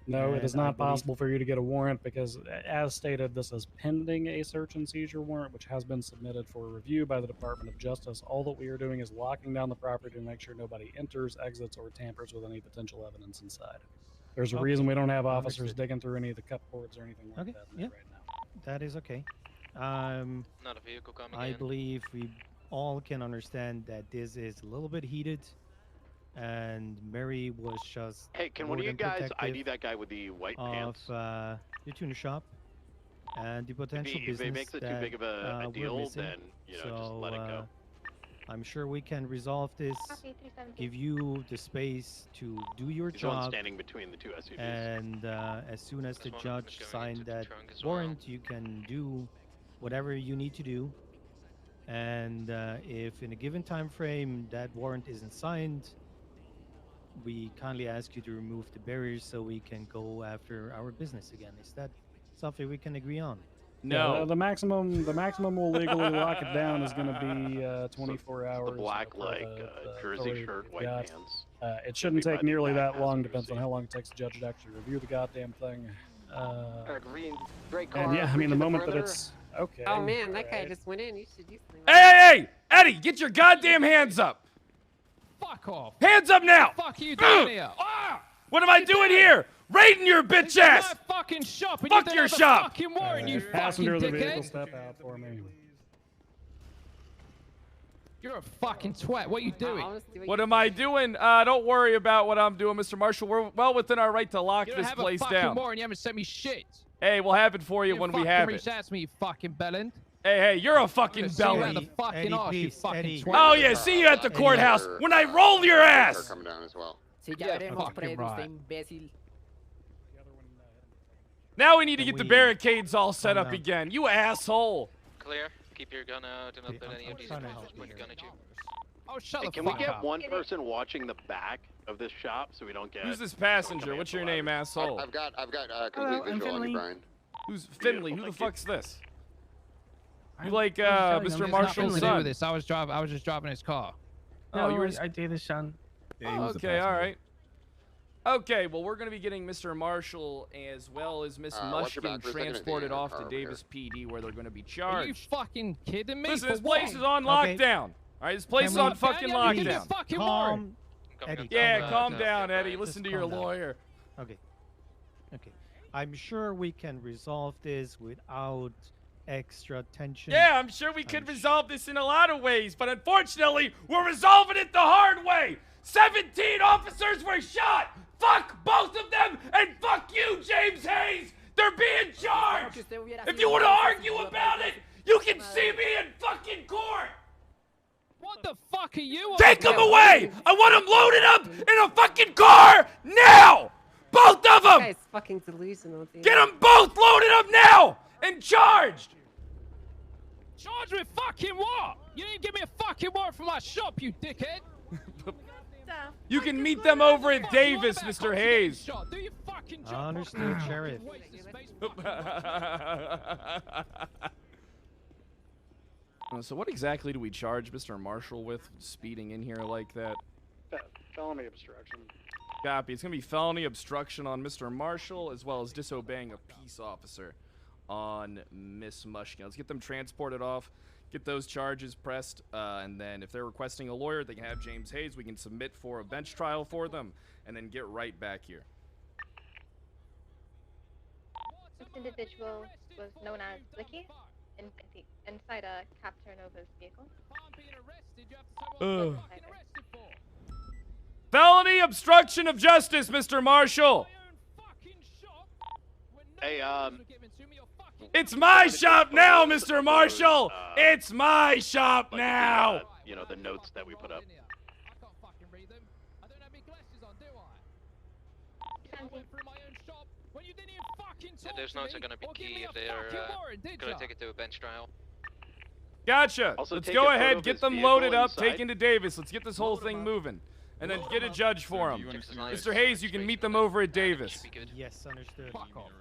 No, it is And I not believe- possible for you to get a warrant because, as stated, this is pending a search and seizure warrant, which has been submitted for review by the Department of Justice. All that we are doing is locking down the property to make sure nobody enters, exits, or tampers with any potential evidence inside. There's a Okay. reason we don't have Understood. officers digging through any of the cupboards or anything like Okay, that yeah. right now. That is okay. Not a vehicle coming I in. believe we all can understand that this is a little bit heated, and Mary was just Hey, can more one of you than guys ID protective that guy with the white of pants? the tuner shop and the potential If business it makes it too that big of a we're deal, missing. then just So, let it go. I'm sure we can resolve this, Copy, 370. give you the space to do your He's the one job, standing between the two SUVs. and as soon as the There's one of them judge going signed into the that trunk as well. warrant, you can do whatever you need to do. And if in a given time frame that warrant isn't signed, we kindly ask you to remove the barriers so we can go after our business again. Is that something we can agree on? No. Yeah, the maximum we'll legally lock it down is going to be 24 hours. The black, for like, the jersey authority shirt, we've white got. pants. It shouldn't Be by take the nearly back that long. passenger Depends on seat. how long it takes the judge to actually review the goddamn thing. Green, gray car. And yeah, I mean, the breaching moment that perimeter. it's okay. Oh man, that guy alright. just went in. You should use something. Hey, hey, hey! Eddie, get your goddamn hands up! Fuck off. Hands up now! What the fuck are you doing here? Ah! What am I doing here? Raiding your bitch This is ass! my fucking shop. And Fuck you your don't have shop! A fucking warrant, you Passenger of fucking the vehicle, dickhead. step out for me. You're a fucking twat. What are you doing? What am I doing? Don't worry about what I'm doing, Mr. Marshall. We're well within our right to lock You don't this have place a fucking down. warrant. You haven't sent me shit. Hey, we'll have it for you when we fucking have reached it. out to me, you fucking bellend. Hey, hey, you're a I'm fucking gonna see you around belly. the fucking arse, you fucking twat. Oh yeah, see you at the courthouse when I roll your ass. coming down as well. Yeah, fucking right. Now we need to Can get the we barricades all set calm up down? again. You asshole. Clear. Keep your gun out. Do not let any of these trying to individuals help point a you gun at you. Oh, shut Hey, the can we fuck get up. one person watching the back of this shop so we don't get? Who's this passenger? What's your name, asshole? I've got complete visual on you, Brian. Who's Finley? Who the fuck's this? You like I'm just telling you, Mr. there's nothing Marshall's to do with son? this. I was just driving his car. Oh, you were. I dated Sean. Oh, okay, all right. Okay, well, we're going to be getting Mr. Marshall as well as Miss watch your Mushkin back for a second and transported be in your off car to over here. Davis PD where they're going to be Are you charged. fucking kidding me? Listen, For this place what? is on Okay. lockdown. All right, this place is on fucking Give me a lockdown. fucking warrant. Eddie, Yeah, calm down. down, Okay, Eddie. Brian. Listen to Just your calm down. lawyer. Okay. Okay. I'm sure we can resolve this without extra tension. Yeah, I'm sure we could resolve this in a lot of ways, but unfortunately, we're resolving it the hard way. 17 officers were shot. Fuck both of them, and fuck you, James Hayes. They're being charged. If you want to argue about it, you can see me in fucking court. What the fuck are you? Take them away. I want them loaded up in a fucking car now. Both of This them. guy's fucking delusional, dude. Get them both loaded up now and charged. Charged with fucking what? You didn't give me a fucking warrant for my shop, you dickhead. You can meet them over at Davis, Mr. Hayes. Shot. Do your fucking job. Understood, Sheriff. So what exactly do we charge Mr. Marshall with speeding in here like that? Felony obstruction. Copy. It's going to be felony obstruction on Mr. Marshall as well as disobeying a peace officer on Miss Mushkin. Let's get them transported off, get those charges pressed, and then if they're requesting a lawyer, they can have James Hayes. We can submit for a bench trial for them and then get right back here. This individual was known as Blicky inside a Captain Nova's vehicle. Felony obstruction of justice, Mr. Marshall. Hey, It's my shop now, Mr. Marshall. It's my shop now. you know, the notes that we put up. Yeah, those notes are gonna be key if they are gonna take it to a bench trial. Gotcha. Also, Let's take go a photo ahead, of get his them vehicle loaded up, inside. taken to Davis. Let's get this whole thing moving. And then get a judge for him. Mr. Hayes, you can meet them over at Davis. Yes, understood.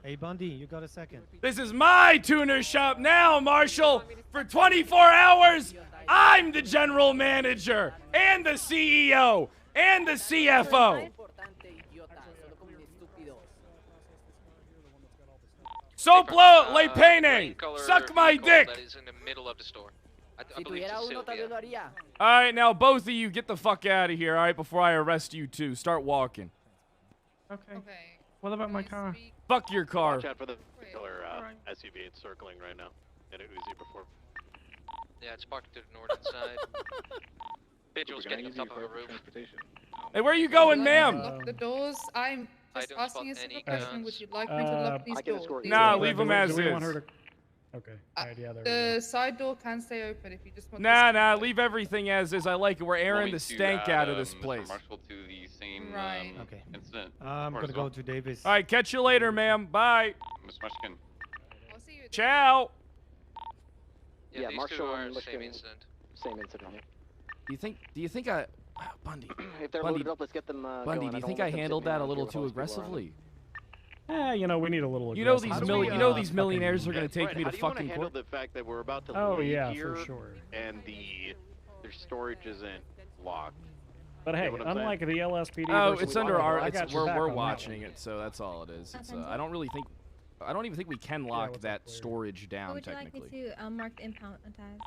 Hey, Bundy, you got a second? This is my tuner shop now, Marshall. For 24 hours, I'm the general manager and the CEO and the CFO. Soplo Le Pene, suck my dick. That is in the middle of the store. I believe it's Sylvia. All right, now both of you get the fuck out of here, all right, before I arrest you two. Start walking. Okay. What about my car? Fuck your car. Watch out for the killer SUV. It's circling right now. And a Uzi before. Yeah, it's parked to the northern side. Vigil's getting on top of a roof. Hey, where are you going, ma'am? Lock the doors. I'm I just don't asking a spot simple any question. guns. Would you like me to lock these I can doors? escort you. Nah, Yeah, leave them as Do we want is. her to... Okay. Alright, yeah, there we go. The side door can stay open if you just want. Nah, leave everything as is. I like it. We're airing Want me the to stank add, out of this Mr. place. Marshall to the same Right. Okay. incident. I'm report gonna as go well. to Davis. All right, catch you later, ma'am. Bye. Ms. Mushkin. I'll see you. Ciao. Yeah, these Marshall two are and the same Mushkin. incident. Same incident. Yeah. Do you think I, Bundy? If they're Bundy, loaded up, let's get them. Bundy, going. do you don't think want I them handled sitting that a around little here too while people are on it. aggressively? You know, we need a little. You know these aggressive. millionaires are gonna take Brett, me to how do you wanna fucking handle court. the fact that we're about to Oh, leave yeah, here for sure. and their storage isn't locked? But hey, You know what I'm unlike the LSPD. Oh, versus it's under Walmart, our. I It's, got your back we're on that watching one. it, so that's all it is. It's. I don't really think. I don't even think we can lock what's that up, Claire? storage down What would you like technically. me to mark the impound tags?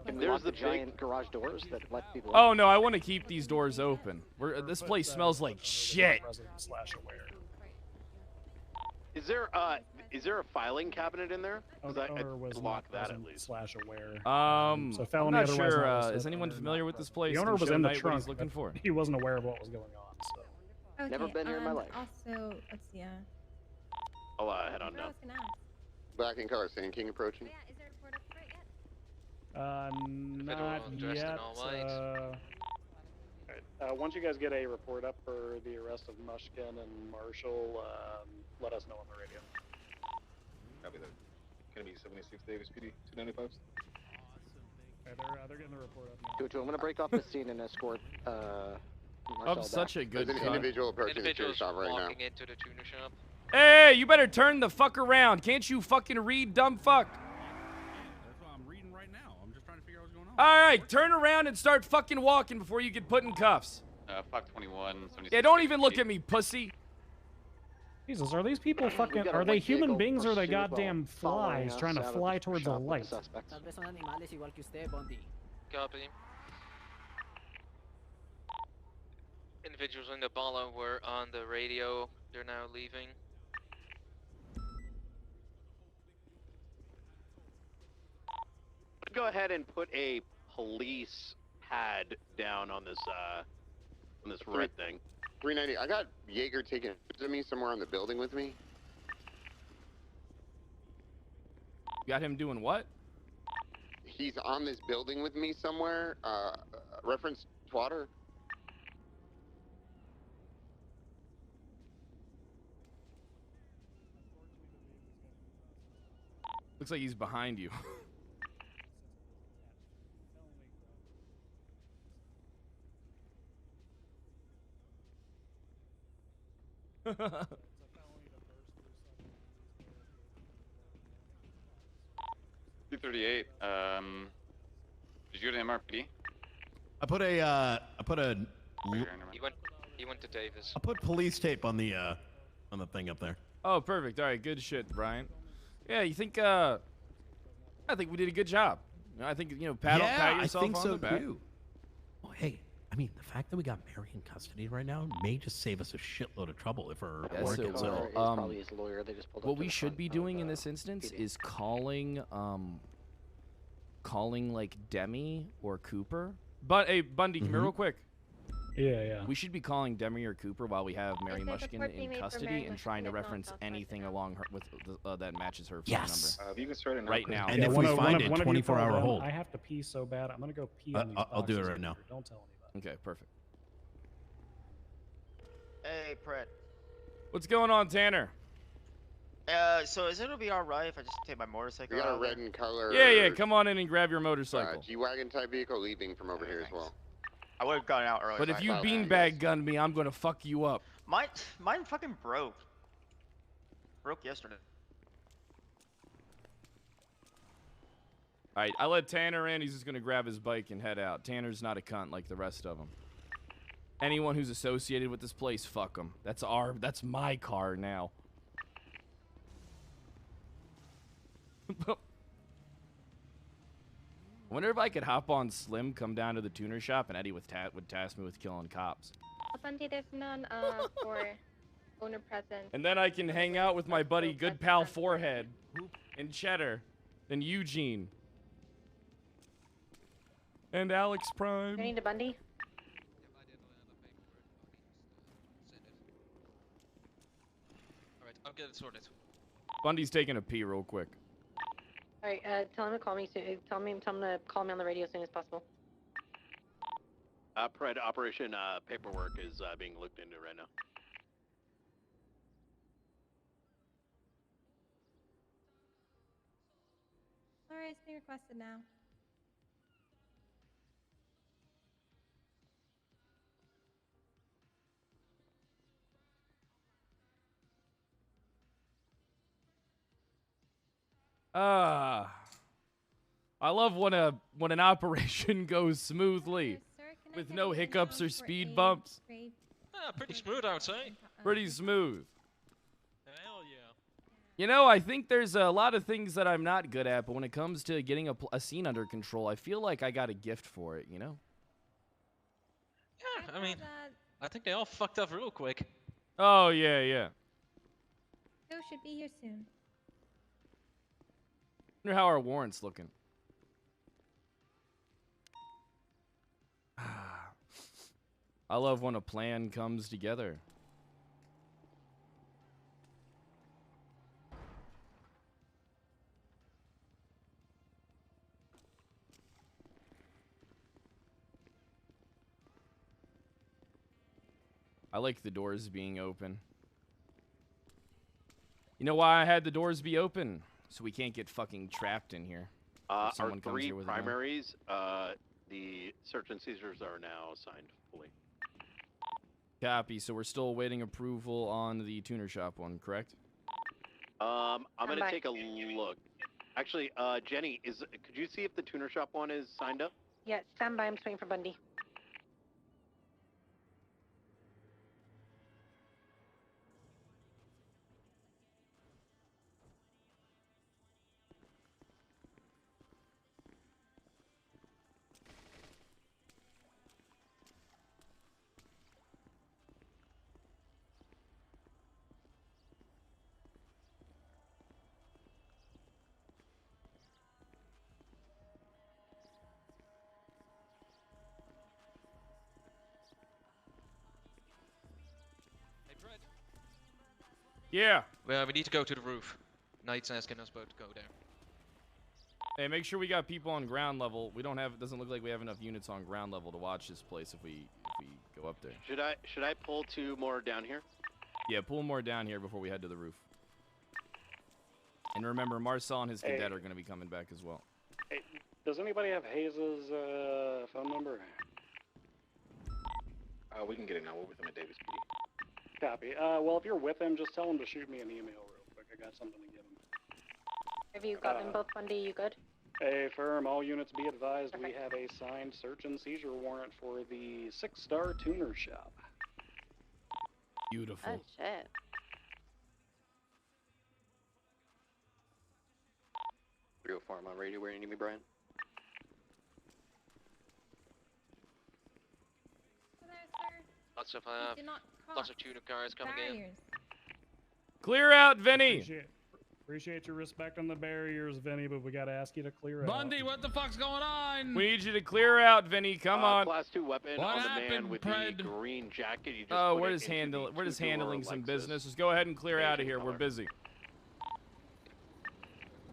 Can we There's lock the the giant garage doors that let people. Oh no, I want to keep these doors open. This place smells like shit. Is there a filing cabinet in there? 'Cause I lock that at least. /aware. So Um, felony I'm not otherwise sure. not listed Is anyone or familiar not with this present. place? The owner Can was show in the Knight what trunk. he's looking for. He wasn't aware of what was going on. So. Okay, Never been here in my life. Also, let's see. I'll head on What I down. was gonna ask. Black and color, Sand King approaching. Yeah, is there a report up for it yet? Not dressed in yet. all white. Once you guys get a report up for the arrest of Mushkin and Marshall, let us know on the radio. Copy that. Gonna be 76 Davis PD 295. Okay, they're getting the report up now. 2-2. I'm gonna break off this scene and escort. I'm such a good There's an cunt. individual approaching the tuner Individuals shop right now. walking into the tuner shop. Hey, you better turn the fuck around. Can't you fucking read, dumb fuck? That's what I'm reading right now. I'm just trying to figure out what's going on. All right, turn around and start fucking walking before you get put in cuffs. Fox 21. 76 Yeah, don't even look at me, pussy. Jesus, are these people fucking? got a Are they white human vehicle beings or are they pursued while goddamn following flies us trying to out of fly the towards a shop with the light? suspects. Copy. Individuals in the bala were on the radio. They're now leaving. Go ahead and put a police pad down on this red thing. 390. I got Jaeger taking pictures of me somewhere on the building with me. You got him doing what? He's on this building with me somewhere. Reference Twatter. Looks like he's behind you. $238. Did you go to MRPD? I put a He went to Davis. I put police tape on the thing up there. Oh, perfect. All right, good shit, Brian. Yeah, you think? I think we did a good job. I think pat yourself I think on so the back. too. Oh, hey, I mean, the fact that we got Mary in custody right now may just save us a shitload of trouble if her Yes, work it gets will. out. It's probably his lawyer. They just pulled up What to we the should front be of, doing in this instance is calling like Demi or Cooper. But hey, Bundy, come here real quick. Yeah. We should be calling Demi or Cooper while we have Mary there's a Mushkin report being in made for custody Mary and Mushkin trying to that's not reference authorized anything along her with that matches her phone Yes. number. If you can start it now. Right now. And if we find it, 24-hour call hold. them. I have to pee so bad. I'm gonna go pee on these I'll do it boxes right over now. here. Don't tell anybody. Okay, perfect. Hey, Brett. What's going on, Tanner? So is it gonna be alright if I just take my motorcycle? We got a out red there? and color. Yeah, come on in and grab your motorcycle. G-Wagon type vehicle leaving from over here as well. I would have gone out earlier. But if you beanbag gunned me, I'm gonna fuck you up. Mine fucking broke. Broke yesterday. All right, I let Tanner in. He's just gonna grab his bike and head out. Tanner's not a cunt like the rest of them. Anyone who's associated with this place, fuck them. That's my car now. I wonder if I could hop on Slim, come down to the tuner shop, and Eddie would task me with killing cops. Bundy, there's none for owner present. And then I can hang out with my buddy Good Pal Forehead and Cheddar and Eugene. And Alex Prime. You need a Bundy? Alright, I'll get it sorted. Bundy's taking a pee real quick. Alright, tell him to call me soon. Tell him to call me on the radio as soon as possible. Pred, Operation Paperwork is being looked into right now. Alright, it's being requested now. I love when an operation goes smoothly with no hiccups or speed bumps. Pretty smooth, I would say. Pretty smooth. Hell yeah. You know, I think there's a lot of things that I'm not good at, but when it comes to getting a scene under control, I feel like I got a gift for it, you know? Yeah, I mean, I think they all fucked up real quick. Oh, yeah, yeah. Joe should be here soon. Wonder how our warrant's looking. I love when a plan comes together. I like the doors being open. You know why I had the doors be open? So we can't get fucking trapped in here. If Our someone comes 3 here with a gun. primaries, the search and seizures are now assigned fully. Copy. So we're still awaiting approval on the tuner shop one, correct? I'm gonna back. take a look. Actually, Jenny, could you see if the tuner shop one is signed up? Yeah, stand by. I'm just waiting for Bundy. Hey, Fred. Yeah. Well, we need to go to the roof. Knight's asking us both to go there. Hey, make sure we got people on ground level. We don't have. It doesn't look like we have enough units on ground level to watch this place if we go up there. Should I pull 2 more down here? Yeah, pull more down here before we head to the roof. And remember, Marcel and his cadet are going to be coming back as well. Hey, does anybody have Hayes' phone number? We can get it now. We're with him at Davis PD. Copy. Well, if you're with him, just tell him to shoot me an email real quick. I got something to give him. Have you got them both, Bundy? You good? Hey, firm, all units be advised we Perfect. have a signed search and seizure warrant for the 6-star tuner shop. Beautiful. Oh, shit. Farm on radio. Where you need me, Brian? Lots of Do not lots of tuner cars coming in. barriers. Clear out, Vinny. Appreciate your respect on the barriers, Vinny, but we gotta ask you to clear out. Bundy, what the fuck's going on? We need you to clear out, Vinny. Come on. Class 2 weapon What on the happened, man with Pred? the green jacket. You just Oh, put we're it just into the we're just two-door handling some Lexus. business. Just go ahead and clear out of here. We're color. busy.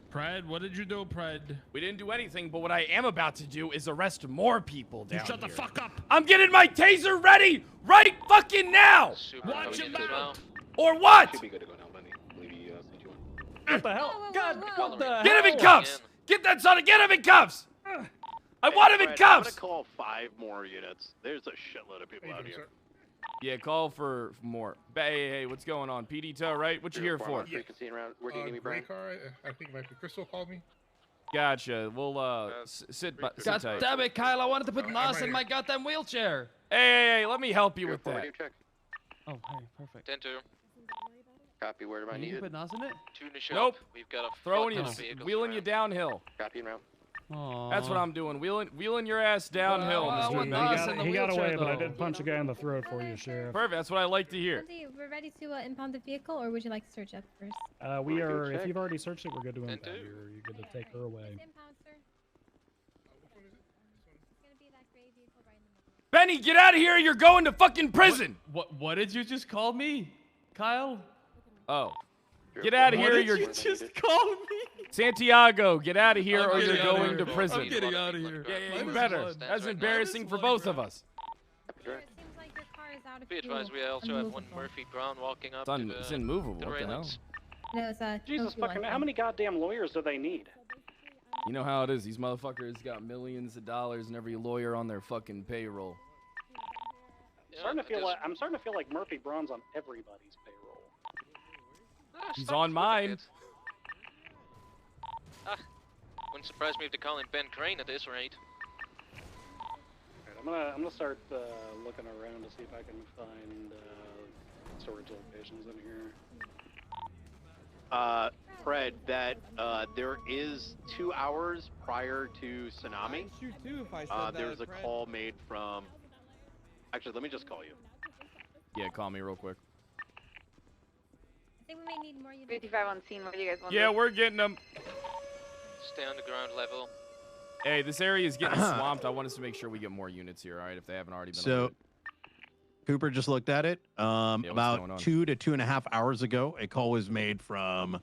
Pred, what did you do, Pred? We didn't do anything, but what I am about to do is arrest more people down You shut the here. fuck up. I'm getting my taser ready right fucking now. Super Watch coming your in as well. mouth. Or what? Should be good to go now, Bundy. I believe he sent you one. What the hell? Whoa, whoa, God, whoa, what the hell? Get him in cuffs. Get that son of. Get him in cuffs. I want him in Fred, cuffs. I'm gonna call 5 more units. There's a shitload of people out here. Yeah, call for more. Hey, what's going on? PD tow, right? What you here for? Frequency around. Where do you need me, Brian? car. I think my Crystal called me. Gotcha. We'll sit God tight. damn it, Kyle! I wanted to put Nas in my goddamn wheelchair. Hey, let me help you with that. Radio check. Oh, hey, perfect. 10-2. Copy. Where do I Can need you it? put Nas in it? Tuner shop. Nope. We've got a Throwing you, fuck ton of vehicles wheeling you around. downhill. Copy and route. That's what I'm doing. Wheeling your ass downhill, Mr. He got away, but I did punch a guy in the throat for you, Sheriff. Perfect. That's what I like to hear. Lindsay, we're ready to impound the vehicle, or would you like to search it first? We are. If you've already searched it, we're good to impound. You're good to take her away. Benny, get out of here! You're going to fucking prison. What did you just call me, Kyle? Oh. Get out of here! What did You're you just call me? Santiago, get out of here, I'm or getting you're outta going here. to prison. I'm getting out of here. Yeah, you better. That's embarrassing for both of us. Be advised, we also have one Murphy Brown walking up. It's immovable. the What the hell? railings. No, it's Jesus fucking! How many goddamn lawyers do they need? You know how it is. These motherfuckers got millions of dollars and every lawyer on their fucking payroll. I'm starting to feel like Murphy Braun's on everybody's payroll. He's on mine. Wouldn't surprise me if they call him Ben Crane at this rate. Alright, I'm gonna start looking around to see if I can find storage locations in here. Fred, that there is 2 hours prior to tsunami. I'd shoot too if I said There was a Fred. call made from. Actually, let me just call you. Yeah, call me real quick. I think we may need more units. 55 on scene. What do you guys want? Yeah, we're getting them. Stay on the ground level. Hey, this area is getting swamped. I want us to make sure we get more units here, all right, if they haven't already been. So, Cooper just looked at it. what's going About on? 2 to 2.5 hours ago, a call was made from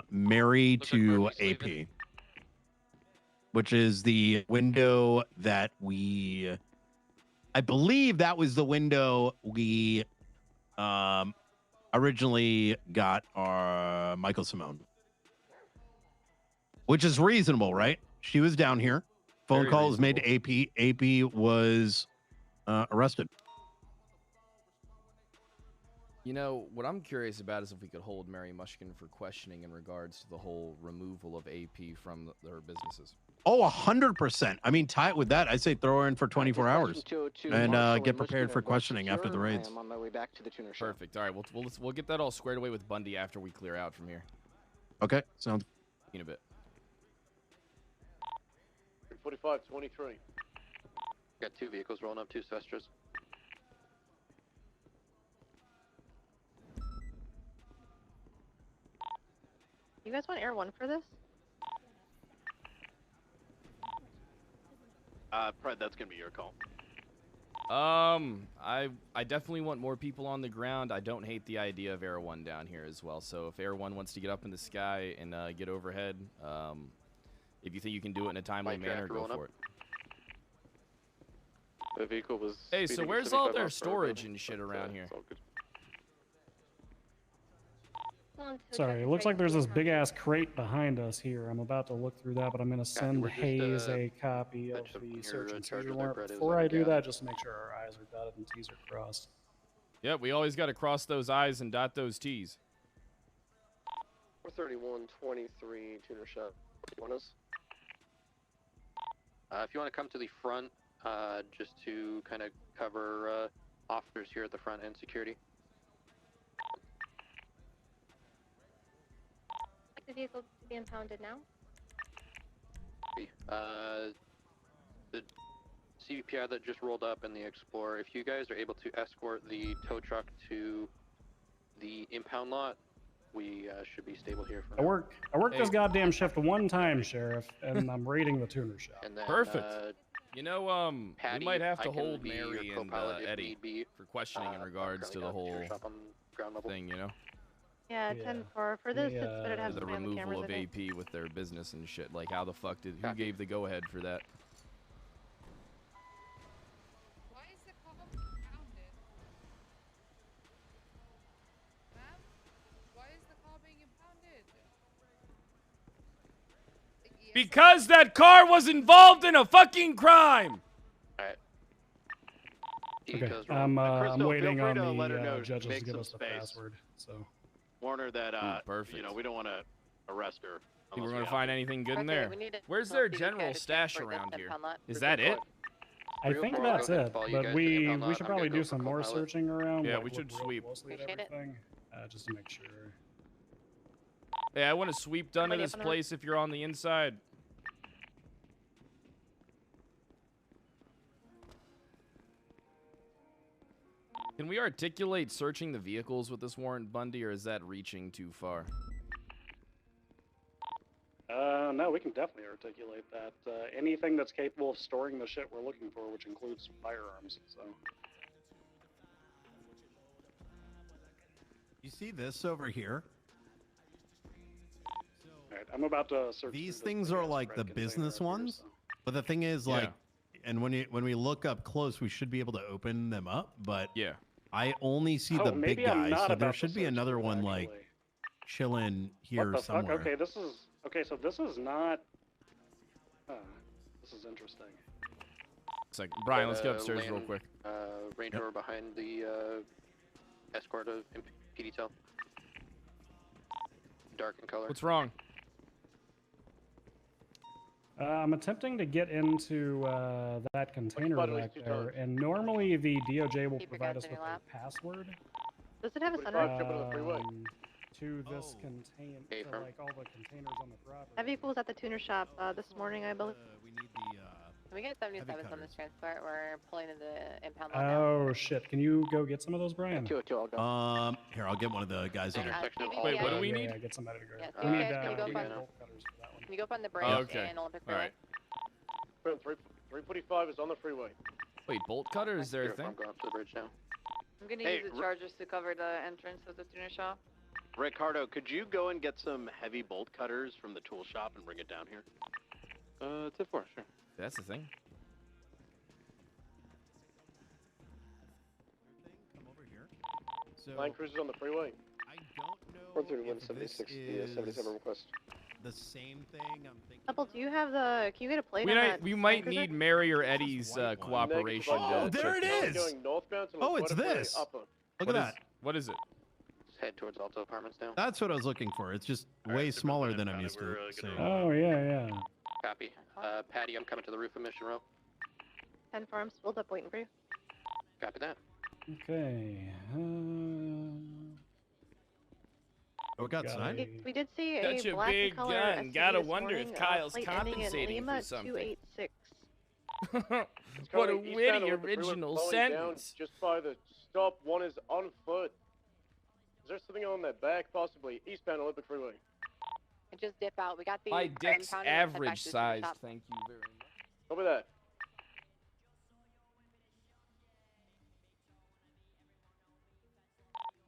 Mary to AP, which is the window that I believe that was the window we originally got our Michael Simone, which is reasonable, right? She was down here. Phone Very call was made to AP. AP was arrested. You know, what I'm curious about is if we could hold Mary Mushkin for questioning in regards to the whole removal of AP from their businesses. Oh, 100%. I mean, tie it with that. I say throw her in for 24 hours and get prepared for questioning after the raids. I'm on my way back to the tuner shop. Perfect. All right, we'll get that all squared away with Bundy after we clear out from here. Okay, sounds. In a bit. 4523. Got 2 vehicles rolling up, 2 Cestras. You guys want Air 1 for this? Fred, that's gonna be your call. I definitely want more people on the ground. I don't hate the idea of Air 1 down here as well. So if Air 1 wants to get up in the sky and get overhead, if you think you can do it in a timely manner, go for it. The vehicle was. Hey, so speeding where's 75 all their miles per hour. storage and shit around here? It's all good. Sorry, it looks like there's this big ass crate behind us here. I'm about to look through that, but I'm gonna send we're just, Hayes a copy of mention the your, search and charge seizure with our warrant. bread is Before on I the do gas. that, just to make sure our I's are dotted and T's are crossed. Yep, we always got to cross those I's and dot those T's. 43123 tuner shop. What do you want us? If you want to come to the front, just to kind of cover officers here at the front and security. The vehicle to be impounded now. The CVPI that just rolled up and the Explorer, if you guys are able to escort the tow truck to the impound lot, we should be stable here for I now. work this goddamn shift one time, Sheriff, and I'm raiding the tuner shop. And then, Perfect. You know, Patty, we might have I to can hold be your Mary and co-pilot if Eddie need be. for questioning in regards to the whole thing, you know? Yeah, 10-4. For this, it's better to have the somebody on the removal cameras, of I think. AP with their business and shit. Like, how the fuck who gave the go-ahead for that? Why is the car impounded? Ma'am? Why is the car being impounded? Because that car was involved in a fucking crime! Okay, I'm Crystal, waiting feel free on to let her the know, judges make to give some us the space. password. So Warn her that perfect. you know, we don't want to arrest her. Think we're unless gonna we find have to. anything good in Okay, there? we need to Where's know their if you can general catch stash for this around here? impound lot. Is that it? I think Real that's quick, it, follow you but guys to the we impound lot. should I'm probably gonna go do some for more co-pilot. searching around. Yeah, like, we should look sweep. closely at Appreciate it. everything, just to make sure. Hey, I want a sweep done to Somebody this up on the place if you're on the inside. Can we articulate searching the vehicles with this warrant, Bundy, or is that reaching too far? No, we can definitely articulate that. Anything that's capable of storing the shit we're looking for, which includes firearms. So. You see this over here? Alright, I'm about to search. These through things this are like red the container business up here, ones, so. but the thing is, like, and when we look up close, we should be able to open them up. But yeah, I only see Oh, the big maybe I'm guys, not so there about to should be search another through it, one like actually. chilling here What the somewhere. fuck? Okay, this is okay. So this is not. This is interesting. It's like Brian, let's get upstairs real land, quick. Range Rover behind the escort of PD tail. Dark in color. What's wrong? I'm attempting to get into that container spotted back these two there, times. and normally the DOJ will Keep your provide guns us in with your a lap. password Does it have a 45 sunroof? jumping on the freeway. To this contain, Hey, to firm. like all the containers on the property. That vehicle was at the tuner shop this morning, I believe. We need the. Can we get 77s on this transport? We're pulling in the impound lot now. Oh shit! Can you go get some of those, Brian? 202, I'll go. Here, I'll get one of the guys on. Wait, what do we need? Yeah, get somebody to go. Yeah, we two need guys, can you go we find- need bolt cutters for that one. Can you go find the bridge okay. and Olympic All Freeway? right. 345 is on the freeway. Wait, bolt cutter? Is there a thing? I'm going up to the bridge now. I'm gonna Hey, use the chargers to cover the entrance of the tuner shop. Ricardo, could you go and get some heavy bolt cutters from the tool shop and bring it down here? 10-4, sure. That's the thing. Come over here. So Line cruisers on the freeway. I don't know 131, if 76, this the 77 request. the same thing. I'm thinking. Double, do you have the? Can you get a plate We on might, that? we might Land Cruiser? need Mary or Eddie's cooperation. Oh, to there check it this out. is. Going northbound to Oh, it's Lakota Freeway this. upper. Look What at is- that. What is it? Just head towards Alto Apartments now. That's what I was looking for. It's just way smaller than I'm used to. Oh yeah, yeah. Copy. Patty, I'm coming to the roof of Mission Row. 10 farms, pulled up, waiting for you. Copy that. Okay. Oh, we got tonight. We did see Such a a black big and color gun. SUV Gotta this wonder if morning, Kyle's plate ending in compensating Lima for something. 286. What a Coming eastbound witty Olympic Freeway, original flowing down sentence. just by the stop. One is on foot. Is there something on their back? Possibly. Eastbound Olympic Freeway. And just dip out. We got the My dick's impounded and sent back average to the tuner size. shop. Thank you very much. Over that.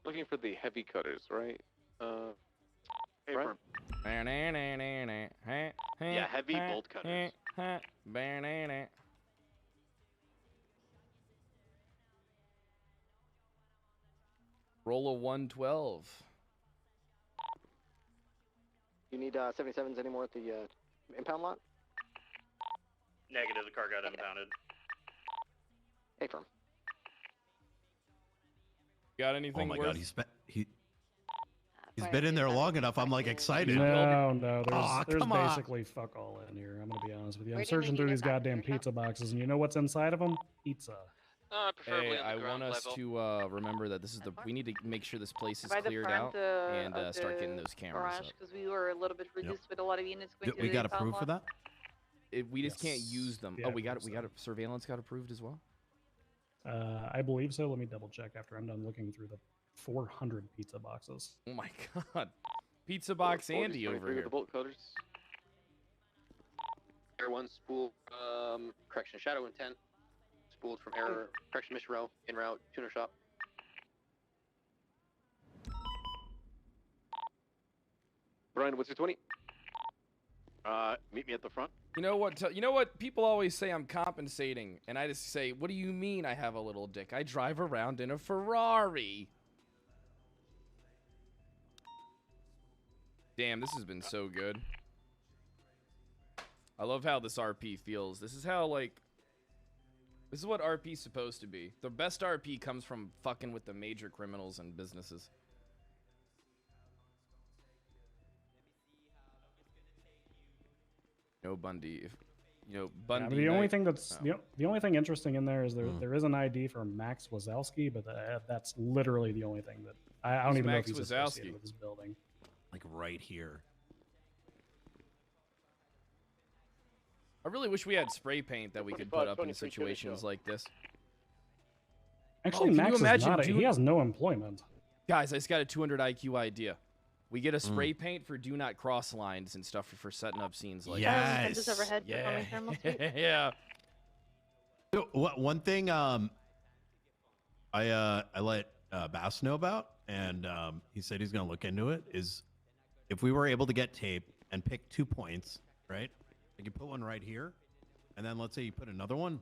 Looking for the heavy cutters, right? Hey, Right. firm. Yeah, heavy bolt cutters. Roll a 112. You need 77s anymore at the impound lot? Negative. The car got impounded. Hey, firm. Got anything? Oh my worth? god, he's been in there long enough. I'm like excited. No, there's, Aw, there's come on. basically fuck all in here. I'm gonna be honest with you. I'm Where do you searching think through it these is at? goddamn Tuner shop? pizza boxes, and you know what's inside of them? Pizza. Preferably Hey, on the I ground want us level. to remember that this is the. We need to make sure this place is By the cleared front out and of start getting the those cameras garage, up. because we were a little bit reduced with a lot of units going to We the got impound approved for lot. that? We just can't use them. Yeah, Oh, I we got believe we got a surveillance got approved as well. I believe so. Let me double check after I'm done looking through the 400 pizza boxes. Oh my god, Pizza Box Andy over here. The bolt cutters. Air 1 spool, correction, Shadow Intent. Spooled from Air, correction, Mission Row, en route, tuner shop. Brian, what's your 20? Meet me at the front. You know what? You know what? People always say I'm compensating, and I just say, "What do you mean I have a little dick? I drive around in a Ferrari." Damn, this has been so good. I love how this RP feels. This is how, like, this is what RP's supposed to be. The best RP comes from fucking with the major criminals and businesses. No Bundy. If you know Bundy. the only Knight- thing that's oh. the only thing interesting in there is there is an ID for Max Wazowski, but that's literally the only thing that I don't Who's even know if Max he's associated Wazowski? with this building. like right here. I really wish we had spray paint that we could put up in situations like this. Actually, can Max you is imagine not. He doing- has no employment. Guys, I just got a 200 IQ idea. We get a spray paint for do not cross lines and stuff for setting up scenes like Fences overhead yeah. performing thermal sweep. Yeah. So, one thing I let Bass know about, and he said he's gonna look into it, is if we were able to get tape and pick 2 points, right? Like you put one right here, and then let's say you put another one.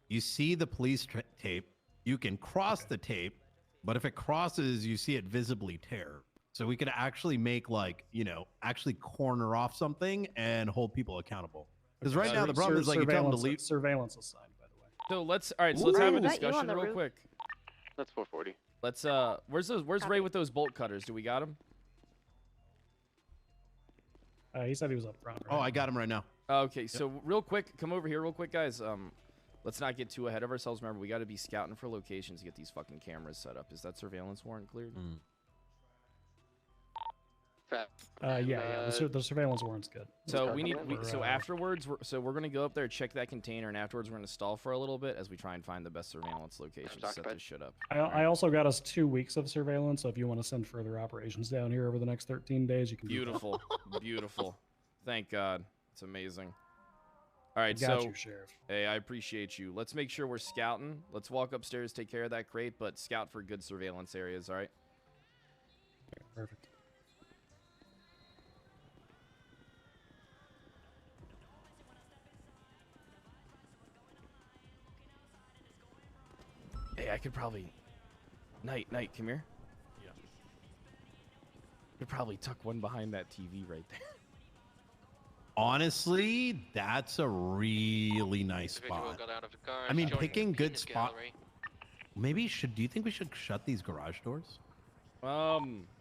You see the police tape. You can cross the tape, but if it crosses, you see it visibly tear. So we could actually make actually corner off something and hold people accountable. Because right now the problem is like you tell them to leave. Surveillance assigned, by the way. So let's let's have a Is that you on discussion the real roof? quick. That's 440. Let's where's Ray with those bolt cutters? Do we got him? He said he was up front. Oh, I got him right now. Okay, so real quick, come over here real quick, guys. Let's not get too ahead of ourselves. Remember, we got to be scouting for locations to get these fucking cameras set up. Is that surveillance warrant cleared? Yeah. The surveillance warrant's good. So afterwards, we're gonna go up there, check that container, and afterwards we're gonna stall for a little bit as we try and find the best surveillance location to set this shit up. I also got us 2 weeks of surveillance, so if you want to send further operations down here over the next 13 days, you can do that. Beautiful, beautiful. Thank God, it's amazing. All right, Got so you, Sheriff. hey, I appreciate you. Let's make sure we're scouting. Let's walk upstairs, take care of that crate, but scout for good surveillance areas. All right. Perfect. Hey, I could probably. Night, come here. Yeah. Could probably tuck one behind that TV right there. Honestly, that's a really nice Individual spot. got out of the car, I mean, joining picking the good penis spot. gallery. Maybe do you think we should shut these garage doors?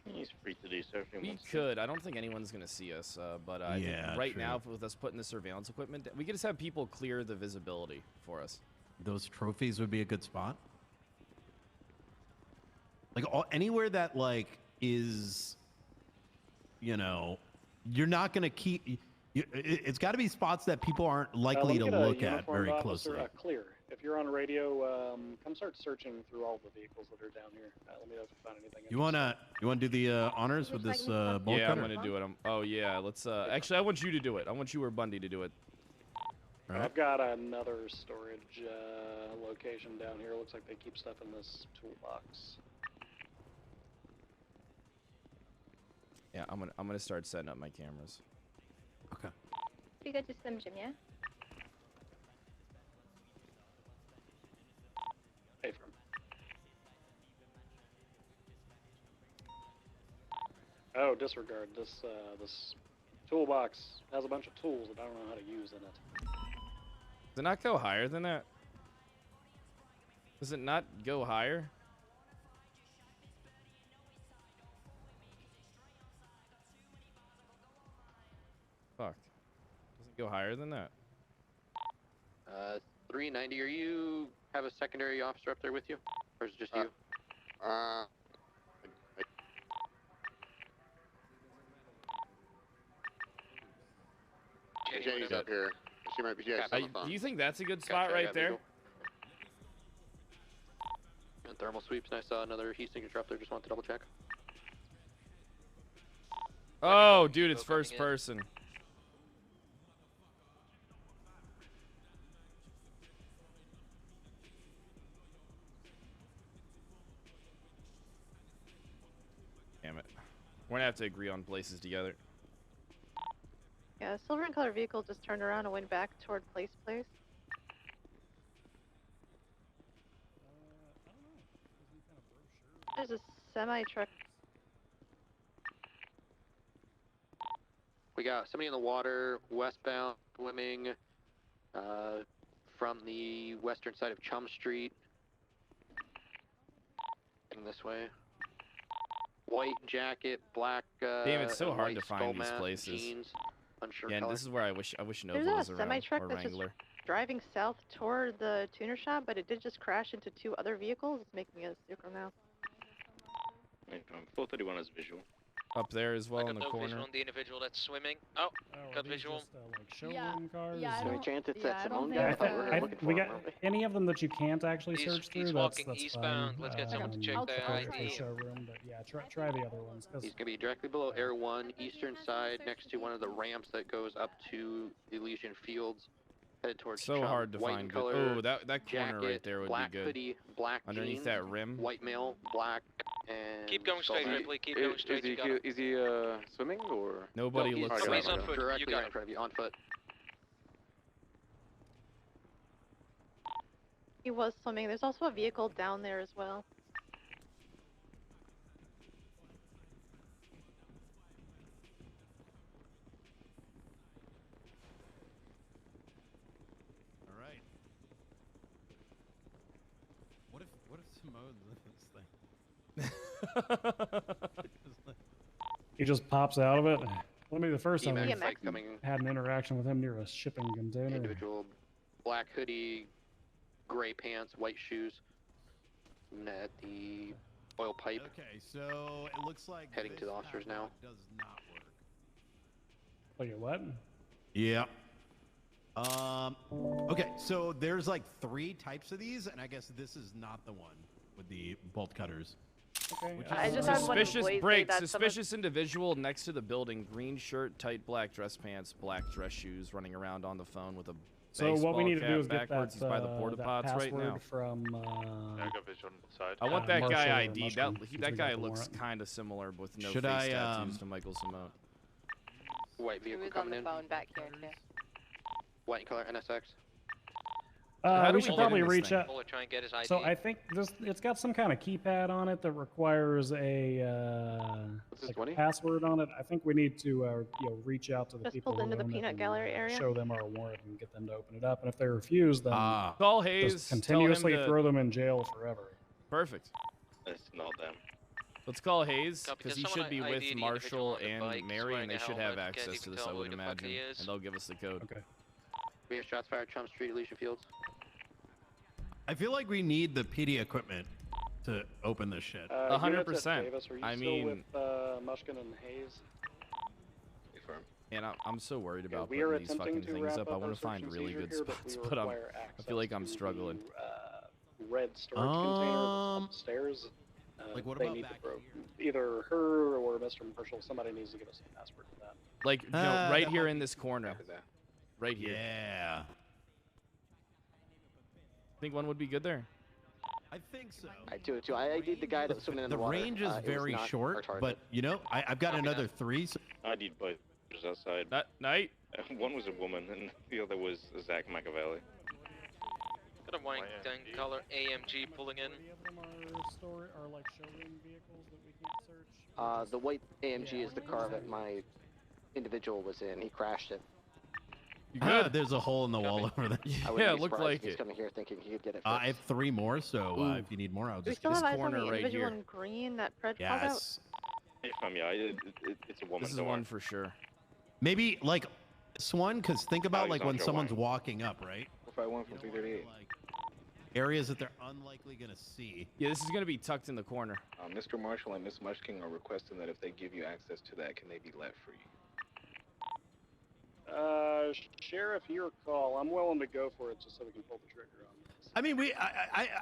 He's free to do so if he We wants to. could. I don't think anyone's gonna see us, but I think Yeah, right true. now, with us putting the surveillance equipment, we could just have people clear the visibility for us. Those trophies would be a good spot. Like anywhere that like is, you're not gonna keep. It's got to be spots that people aren't likely to look at very closely. Clear. If you're on radio, come start searching through all the vehicles that are down here. Let me know if you find anything. You wanna do the honors with this bolt Yeah, I'm cutter? gonna do it. Oh yeah, let's. Actually, I want you to do it. I want you or Bundy to do it. All right. I've got another storage location down here. Looks like they keep stuff in this toolbox. Yeah, I'm gonna start setting up my cameras. Okay. We go to Slim Jim, yeah? Hey, from. Oh, disregard. This toolbox has a bunch of tools that I don't know how to use in it. Does it not go higher than that? Does it not go higher? Fuck. Doesn't go higher than that. 390. Are you have a secondary officer up there with you, or is it just you? Jenny's up here. She might be on the phone. Do you think that's a good spot Gotcha, I right got there? visual. And thermal sweeps, and I saw another heat signature up there. Just wanted to double check. Oh, dude, it's first person. Damn it. We're gonna have to agree on places together. Yeah, silver and color vehicle just turned around and went back toward Place. There's a semi truck. We got somebody in the water, westbound, swimming, from the western side of Chum Street. Heading this way. White jacket, black. Damn, it's so and hard white to skull find these mask, places. Jeans, unsure Yeah, and color. this is where I wish Nova There's was a around, semi truck or that's just Wrangler. driving south toward the tuner shop, but it did just crash into 2 other vehicles. It's making a super now. 431 is visual. Up there as well in the no corner. visual on the individual that's swimming. Oh, got visual. Showroom cars. So any chance it's that Simone think guy? I so. thought we were looking for we him, got weren't we? any of them that you can't actually search through. He's that's walking that's eastbound. fine. Let's get someone to check I'll their try for ID. showroom, but yeah, try the other ones. 'Cause He's gonna be directly below Air 1, eastern side, next to one of the ramps that goes up to Elysian Fields, headed towards So Chum. hard to White in find. color, Oh, that corner right jacket, there would black be good. hoodie, black Underneath jeans, that rim. white male, black, and Keep going straight, skull Ripley. Keep going straight. You got it. Is he swimming or? Nobody No, he's- looks oh, like he's on him. foot. You Directly got right in it. front of you, on foot. He was swimming. There's also a vehicle down there as well. All right. What if Simone's in this thing? he just pops out of it. Let me the first time EMX I coming. had an interaction with him near a shipping container. Individual, black hoodie, gray pants, white shoes. And at the oil pipe. Okay, so it looks like Heading to this the officers now. padlock does not work. Look at what? Yeah. Okay, so there's like 3 types of these, and I guess this is not the one with the bolt cutters. Okay. I just had one Suspicious employee say break. that someone- Suspicious individual next to the building. Green shirt, tight black dress pants, black dress shoes, running around on the phone with a So what we baseball need to do cap is get that, backwards. He's by the porta that pots right password now. from. I got vision on the side. I want Yeah, that guy Marshall or ID. That Mushroom, since we that got guy the looks warrant. kind of similar with no Should face I, tattoos to Michael Simone. White He vehicle was on coming the in. phone back here too. White in color, NSX. How do We we should get probably in this reach thing? out. We'll try and get his ID. So I think it's got some kind of keypad on it that requires a What's this, like 20? password on it. I think we need to reach out to the Just people pulled who into the own it peanut and, gallery area. show them our warrant and get them to open it up. And if they refuse, then Call Hayes. just tell him continuously to- throw them in jail forever. Perfect. It's not them. Let's call Hayes Copy, because can he should someone be ID with the individual Marshall on the and bike Mary, wearing and they a should have helmet? Can't access to even this, I tell would who the fuck he imagine, is. and they'll give us the code. Okay. We have shots fired, Chum Street, Elysian Fields. I feel like we need the PD equipment to open this shit. 100%. I mean, Mushkin and Hayes? and I'm so worried about we are putting these attempting fucking to things wrap up. I up want our to find search and really seizure good here, but spots, we but I require feel like access I'm to struggling. the, red storage container that's upstairs. Like, what they about need back to either her or Mr. Marshall, somebody needs to give us a password for that. Like, no, right here in this corner. Right here. Yeah. Think one would be good there? I think so. I do it too. I did the guy that was swimming in the water. range is It was very not our short, target. but you know, I've got another 3. So I did both. Just outside. That night. One was a woman, and the other was Zach Machiavelli. Got a white in color AMG pulling in. Are like showroom vehicles that we can't search? The white AMG is the car that my individual was in. He crashed it. there's a hole in the wall over there. I wouldn't be surprised if he's coming here thinking he could get it. I have 3 more, so Ooh. if you need more, I'll Do we just still get have this eyes on corner the right individual here. in green that Fred called out? Yes. If I'm it's a woman. This is don't one worry. for sure. Maybe like Swan, because think about he's like on when Joe someone's Wine. walking up, right? 451 from 338. Areas that they're unlikely gonna see. Yeah, this is gonna be tucked in the corner. Mr. Marshall and Miss Mushking are requesting that if they give you access to that, can they be let free? Sheriff, your call. I'm willing to go for it just so we can pull the trigger on this. I mean,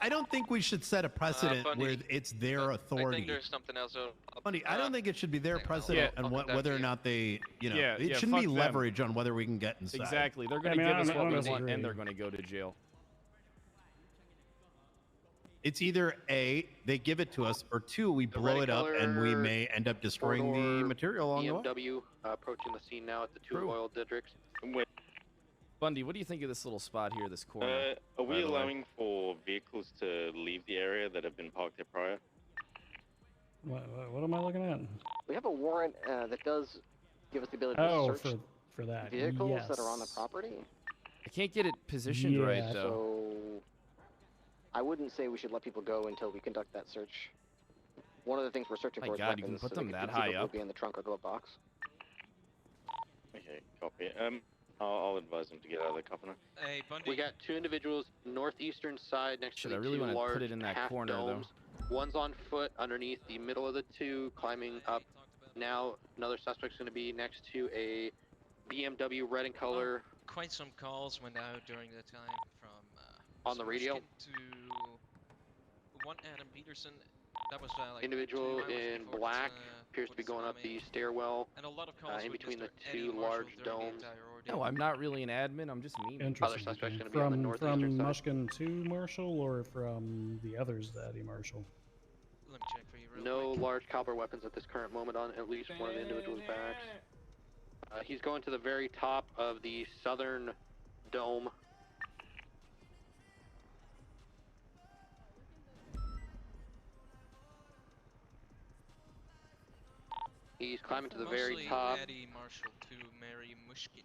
I don't think we should set a precedent Bundy, where it's their I authority. think there's something else. Bundy, I don't think it should be their precedent I'll on put that whether to or you. not they, you know, Yeah, it yeah, shouldn't be fuck them. leverage on whether we can get inside. Exactly. They're gonna I mean, give I us don't- what I we don't want, and disagree. they're gonna go to jail. It's either A, they give it to us, or 2, we blow red it up and we color may end up destroying the four-door material along the way. BMW approaching the scene now at the 2 True. oil districts. Bundy, what do you think of this little spot here, this corner? Are by we the way? allowing for vehicles to leave the area that have been parked there prior? What am I looking at? We have a warrant that does give us the ability Oh, to search for that. vehicles that are on the yes. property. I can't get it positioned Yeah, right though. So I wouldn't say we should let people go until we conduct that search. One of the things we're searching My for is God, you can weapons, put so we them could that conceivably high up? be in the trunk or glove box. Okay, copy. I'll advise them to get out of the company. Hey, Bundy. We got 2 individuals northeastern side next Shit, to I the really 2 wanna large put it in that half corner, though. domes. One's on foot underneath the middle of the 2, climbing up Now another suspect's going to be next to a BMW red in color. Quite some calls went out during that time from on the radio to one Adam Peterson. That was like individual 2 hours in before black this, appears to be going up the stairwell and a lot of calls in with between Mr. the Eddie two Marshall large during the domes. entire ordeal. No, I'm not really an admin. I'm just memeing. Interesting. suspects gonna be on the From northeastern side. Mushkin to Marshall, or from the others, Daddy Marshall? Let me check for you real No quick. large caliber weapons at this current moment on at least one of the individual's backs. He's going to the very top of the southern dome. He's climbing to the very Mostly top. Eddie Marshall to Mary Mushkin.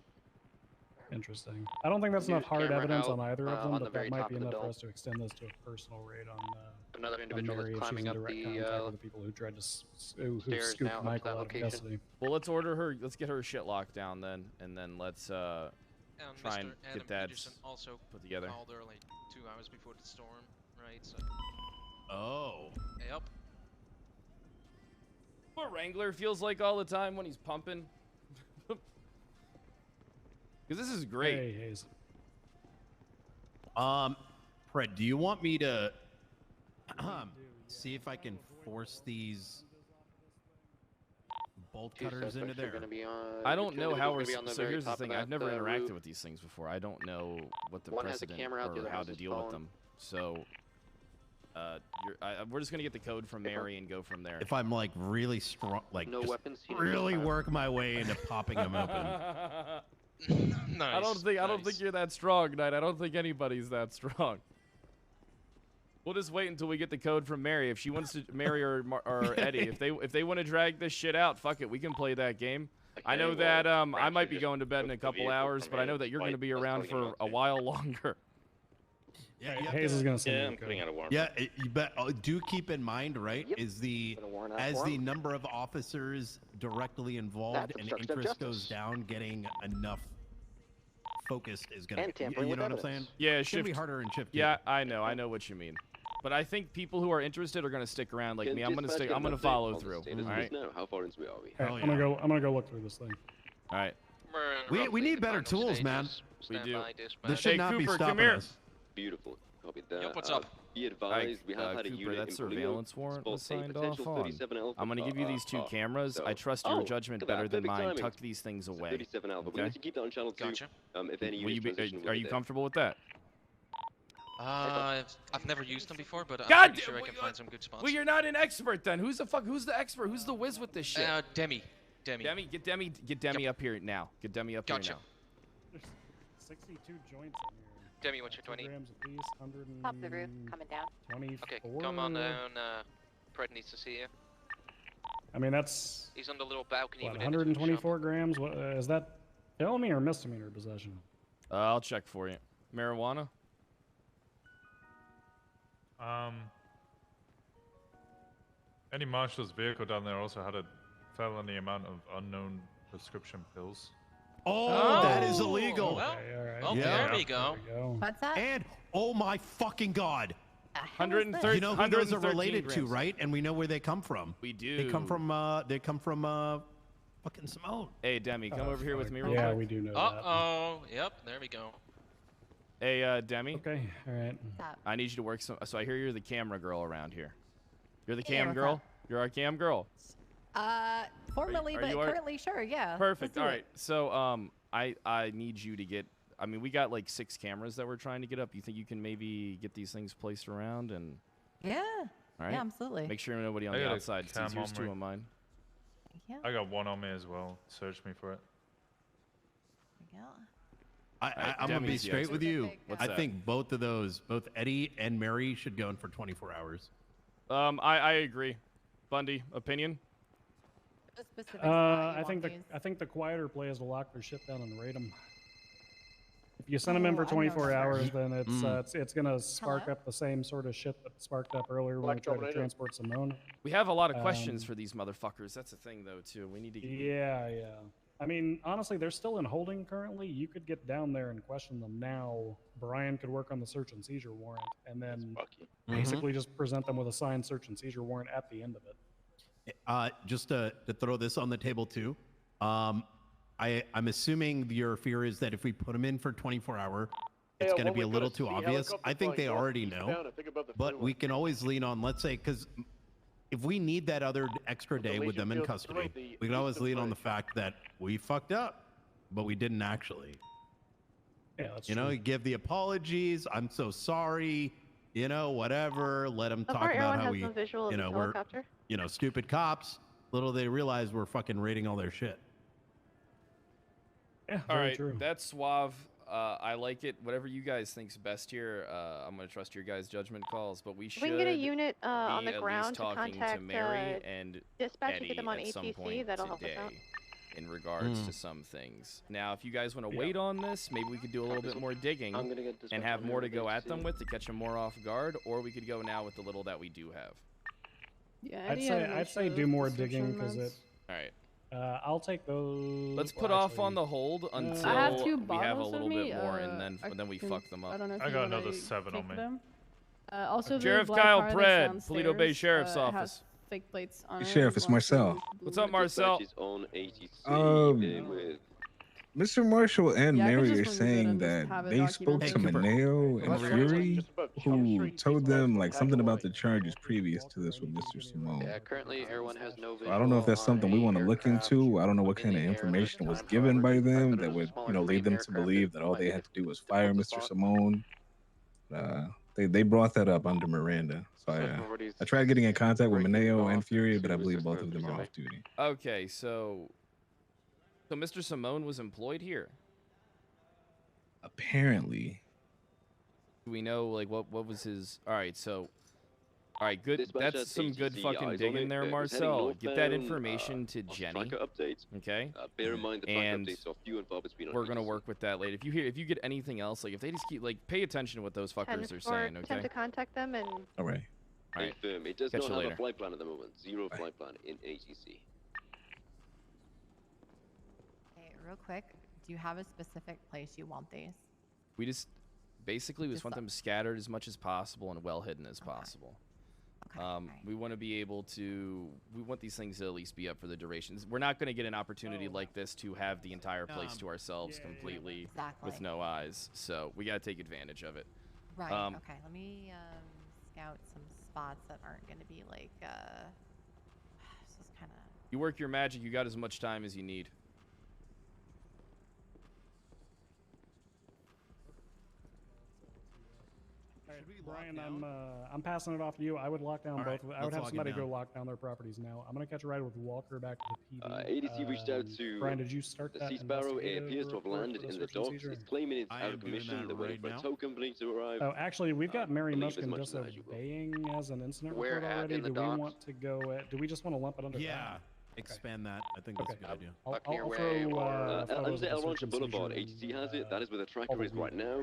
Interesting. I don't think that's enough News hard camera evidence out, on either of them, on the but very that might top be of the enough for dome. us to extend this to a personal raid on Another on individual Mary is if she's climbing in up direct the contact with the people who tried to who stairs scooped now up to Michael that out of location. custody. Well, let's order her. Let's get her shit locked down then, and then let's And try Mr. and Adam get that Peterson also put together. called her like 2 hours before the storm, right? So. Oh. Yep. What Wrangler feels like all the time when he's pumping. Because this is great. Hey, Hayes. Fred, do you want me to see if I can force these bolt Two cutters into suspects are there? gonna be on, I don't two know how we're. individuals are gonna be on the So very here's the top of thing. that, I've never interacted roof. with these things before. I don't know what the One has a precedent camera out, the or other how has to his deal with phone. them. So, we're just gonna get the code from Mary and go from there. If I'm like really strong, like No just weapons seen at this really time. work my way into popping them open. I don't think you're that strong, Knight. I don't think anybody's that strong. We'll just wait until we get the code from Mary. If she wants to Mary or Eddie, if they want to drag this shit out, fuck it, we can play that game. I know that I might be going to bed in a couple hours, but I know that you're going to be around for a while longer. Yeah, Hayes is gonna send you I'm the putting code. out a warrant. Yeah, you bet. Do keep in mind, right? Is the as the number of officers directly involved That's and obstruction of interest goes justice. down, getting enough focused is gonna. And tampering You with know what I'm evidence. saying? Yeah, It's gonna be shift. harder in shift. Yeah, I know what you mean. But I think people who are interested are going to stick around like Can me. I'm going to dispatch stick. get I'm an going to update follow on the through. status All of right. this now? How far into it are we? Alright, I'm gonna go look through this thing. All right. We need better tools, man. We do. This should Hey, not be Cooper, come stopping here. us. Beautiful. Copy that. Yep, what's up? Be advised, we have had a Cooper, unit that in Polillo surveillance warrant was spot a signed off potential on. 37 Alpha I'm going to give you these two car. cameras. So- I trust your Oh, judgment look at that, better than perfect mine. timing. Tuck these things So away. 37 Alpha. We Okay? need to keep that on channel 2. Gotcha. If any Will you units be, transition are will you be there. comfortable with that? I've never used them before, but I'm God pretty damn, sure I well, can you- find some good spots. Well, you're not an expert then. Who's the expert? Who's the whiz with this shit? Demi. Get Demi up here now. Get Demi up Gotcha. here now. There's 62 joints in here. Demi, what's your 2 20? grams apiece, 100 Top of the roof, coming down. 24. Okay, come on down. Fred needs to see you. I mean, that's He's on the little balcony. what, within the tool shop. 124 grams. What is that? Felony or misdemeanor possession? I'll check for you. Marijuana? Eddie Marshall's vehicle down there also had a felony amount of unknown prescription pills. Oh, that is illegal. Well, Okay, all right. oh, Yeah. there we go. There we go. What's that? And oh my fucking god! 130. You know who those are 113 related to, grams. right? And we know where they come from. We do. They come from. Fucking Simone. Hey, Demi, come Oh, over here with fuck. me real Yeah, quick. we do know Uh-oh. Yep, there we go. Hey, Demi. Okay, all right. I need you to work some. So I hear you're the camera girl around here. You're the Yeah, cam what's girl. up? You're our cam girl. Formerly, are but you our- currently, sure, yeah. Perfect. Let's do All it. right. So I need you to get. I mean, we got like 6 cameras that we're trying to get up. You think you can maybe get these things placed around and? Yeah. All right. Yeah, absolutely. Make sure nobody on I the got a outside cam sees yours on too my- on mine. Yeah. I got one on me as well. Search me for it. Yeah. I'm gonna be Demi's the straight with you. Specific, What's I that? think both of those, both Eddie and Mary, should go in for 24 hours. I agree. Bundy, opinion? The specifics of how you I think want the these. I think the quieter play is to lock their shit down and raid them. If you send them in Oh, for I know 24 that. hours, then it's gonna spark Hello? up the same sort of shit that sparked up earlier when we Black tried to Dominator. transport Simone. We have a lot of questions Um, for these motherfuckers. That's the thing, though, too. We need to. Yeah, yeah. I mean, honestly, they're still in holding currently. You could get down there and question them now. Brian could work on the search and seizure warrant, and then Fuck you. basically just present them with a signed search and seizure warrant at the end of it. Just to throw this on the table too. I'm assuming your fear is that if we put them in for 24-hour, it's going to be a little too obvious. I think they already know, but we can always lean on, let's say, because if we need that other extra day with them in custody, we can always lean on the fact that we fucked up, but we didn't actually. Yeah, that's you know, give the apologies. I'm so sorry. You know, whatever. Let them talk about how we, you know, we're, you know, stupid cops. Little they realize we're fucking raiding all their shit. Yeah, all right, that's suave. I like it. Whatever you guys think's best here, I'm gonna trust your guys' judgment calls. But we should. We can get a unit on the at ground least to talking contact to Mary and dispatch and Eddie get them on at some ATC. point That'll help us today out. in regards to some things. Now, if you guys want to wait on this, maybe we could do a little bit more digging and have more to go at them with to catch them more off guard, or we could go now with the little that we do have. Yeah, I'd say do more digging because it. All right. I'll take those. Let's put off on the hold until I have 2 we have a bottles little with me, bit more, and then we can- fuck them up. I don't know if I you got wanna another 7 on take me. them. Also, Sheriff the black Kyle car that's Pred, downstairs, Toledo Bay Sheriff's has Office. fake plates on it. Sheriff, it's Marcel. What's up, Marcel? Mr. Marshall and Yeah, I could Mary just are remove it saying and just that have it they spoke to documented. Maneo Hey, and Cooper. Fury, who told them like something about the charges previous to this with Mr. Simone. Yeah, currently everyone has no So I don't know if that's something we want to look into. I don't know what kind of information was given by them that would, you know, lead them to believe that all they had to do was fire Mr. Simone. They brought that up under Miranda. So I tried getting in contact with Maneo and Fury, but I believe both of them are off duty. Okay, so Mr. Simone was employed here. Apparently. Do we know like what was his? All right, so. All right, good. Dispatch That's at some good ATC, fucking eyes on digging it. there, Heading Marcel. Get that northbound, information to on Jenny. tracker updates. Okay. Bear in mind the tracker And updates are few and far between on we're gonna ATC. work with that later. If you get anything else, like if they just keep like pay attention to what those fuckers are 10-4, saying, attempt okay? to contact them and All right. All right. Confirm. It does Catch not you have later. a flight plan at the moment. Zero flight plan in ATC. Okay, real quick, do you have a specific place you want these? We just basically want them scattered as much as possible and well hidden as possible. We want to be able to. We want these things to at least be up for the durations. We're not going to get an opportunity like this to have the entire place to ourselves completely with no eyes. So we got to take advantage of it. Right. Okay. Let me scout some spots that aren't going to be like. This is kind of. You work your magic. You got as much time as you need. Brian, I'm passing it off to you. I would lock down both. I would have somebody go lock down their properties now. I'm gonna catch a ride with Walker back to the PD. ADC reached out to Brian, did you start the that Sea Sparrow. It investigative appears to have report landed for the in the search and docks. seizure? It's claiming it's out of commission. They're waiting for a tow company to arrive. Oh, actually, we've got Mary believe as Mushkin much as disobeying as an incident Where report at? already. In the Do we docks? want to go? Do we just want to lump it under? Yeah. that? Expand that. I think that's a good idea. I'll Buccaneer throw, Way or photos under of El the Rancho search and Boulevard. seizure ATC has it. That is where the tracker is right now.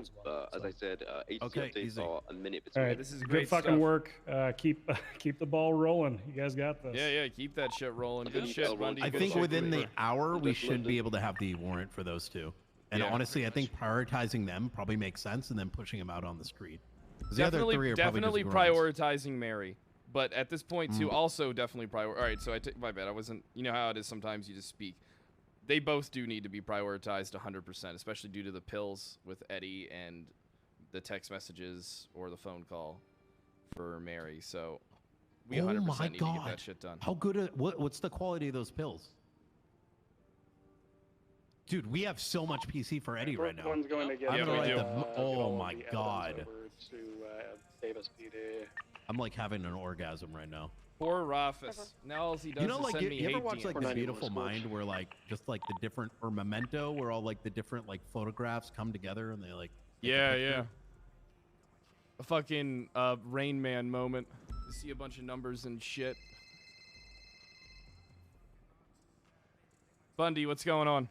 As I said, ATC Okay, updates easy. are a minute All between. right, This is good great fucking stuff. work. Keep the ball rolling. You guys got this. Yeah, keep that shit rolling. Good shit, Bundy. I Good think shit, within the Cooper. hour we should be able to have the warrant for those two. And Yeah. honestly, I think prioritizing them probably makes sense, and then pushing them out on the street. 'Cause the other Definitely, three are probably definitely just grunts. prioritizing Mary. But at this point, too, also definitely All right, so I take my bad. I wasn't. You know how it is sometimes you just speak. They both do need to be prioritized 100%, especially due to the pills with Eddie and the text messages or the phone call for Mary. So we 100% need to get that shit done. How good? What's the quality of those pills? Dude, we have so much PC for Eddie right now. One's going to get I'm gonna we like do. oh my god. over to Davis PD. I'm like having an orgasm right now. Poor Rafis. Now all he does You know, is like send me you ever hate watch like DMs. The Beautiful Mind, where like just like the different or Memento, where all like the different like photographs come together and they like. take a Yeah, picture? yeah. A fucking Rain Man moment. You see a bunch of numbers and shit. Bundy, what's going on?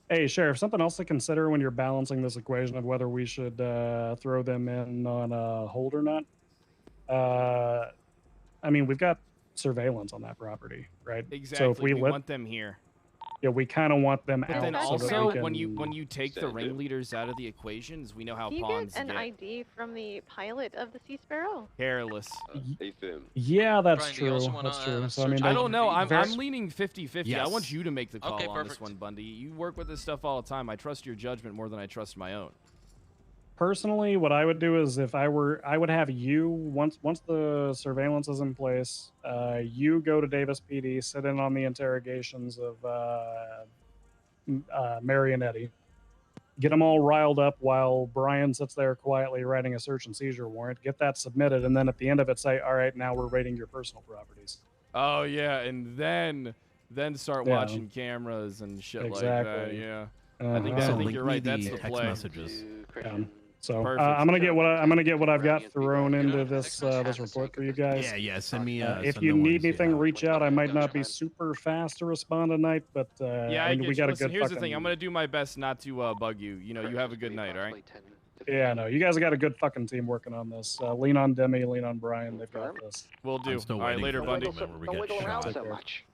Hey, Sheriff, something else to consider when you're balancing this equation of whether we should throw them in on a hold or not. I mean, we've got surveillance on that property, right? Exactly. So if we we let want them here. yeah, we kind of want them But out. then so that also, we when can- you take the ringleaders out of the equations, we know how Do you pawns get an get ID from the pilot of the Sea Sparrow? careless. Yeah, that's Brian, do you also true. wanna, That's true. So I search mean, I they- don't know. I'm very- leaning 50-50. I want Yes. you to make the call Okay, on this perfect. one, Bundy. You work with this stuff all the time. I trust your judgment more than I trust my own. Personally, what I would do is if I would have you once the surveillance is in place, you go to Davis PD, sit in on the interrogations of Mary and Eddie, get them all riled up while Brian sits there quietly writing a search and seizure warrant. Get that submitted, and then at the end of it, say, "All right, now we're raiding your personal properties." Oh yeah, and then start Yeah. watching cameras and shit like Exactly. that. Yeah. Uh-huh. I think Also, you're link me right. the That's the text play. messages. So Perfect. I'm gonna get what I've got thrown into this this report for you guys. Yeah. Send me. If send you the need ones, anything, reach out. I might not be super fast to respond tonight, but Yeah, I mean, get we you. got a Listen, good. here's the fucking, thing. I'm gonna do my best not to bug you. You know, you have a good night. All right. Yeah, no, you guys got a good fucking team working on this. Lean on Demi, lean on Brian. They've got this. We'll do. I'm still All right, waiting later, for Bundy. the moment where we Don't get wiggle around shot. so much.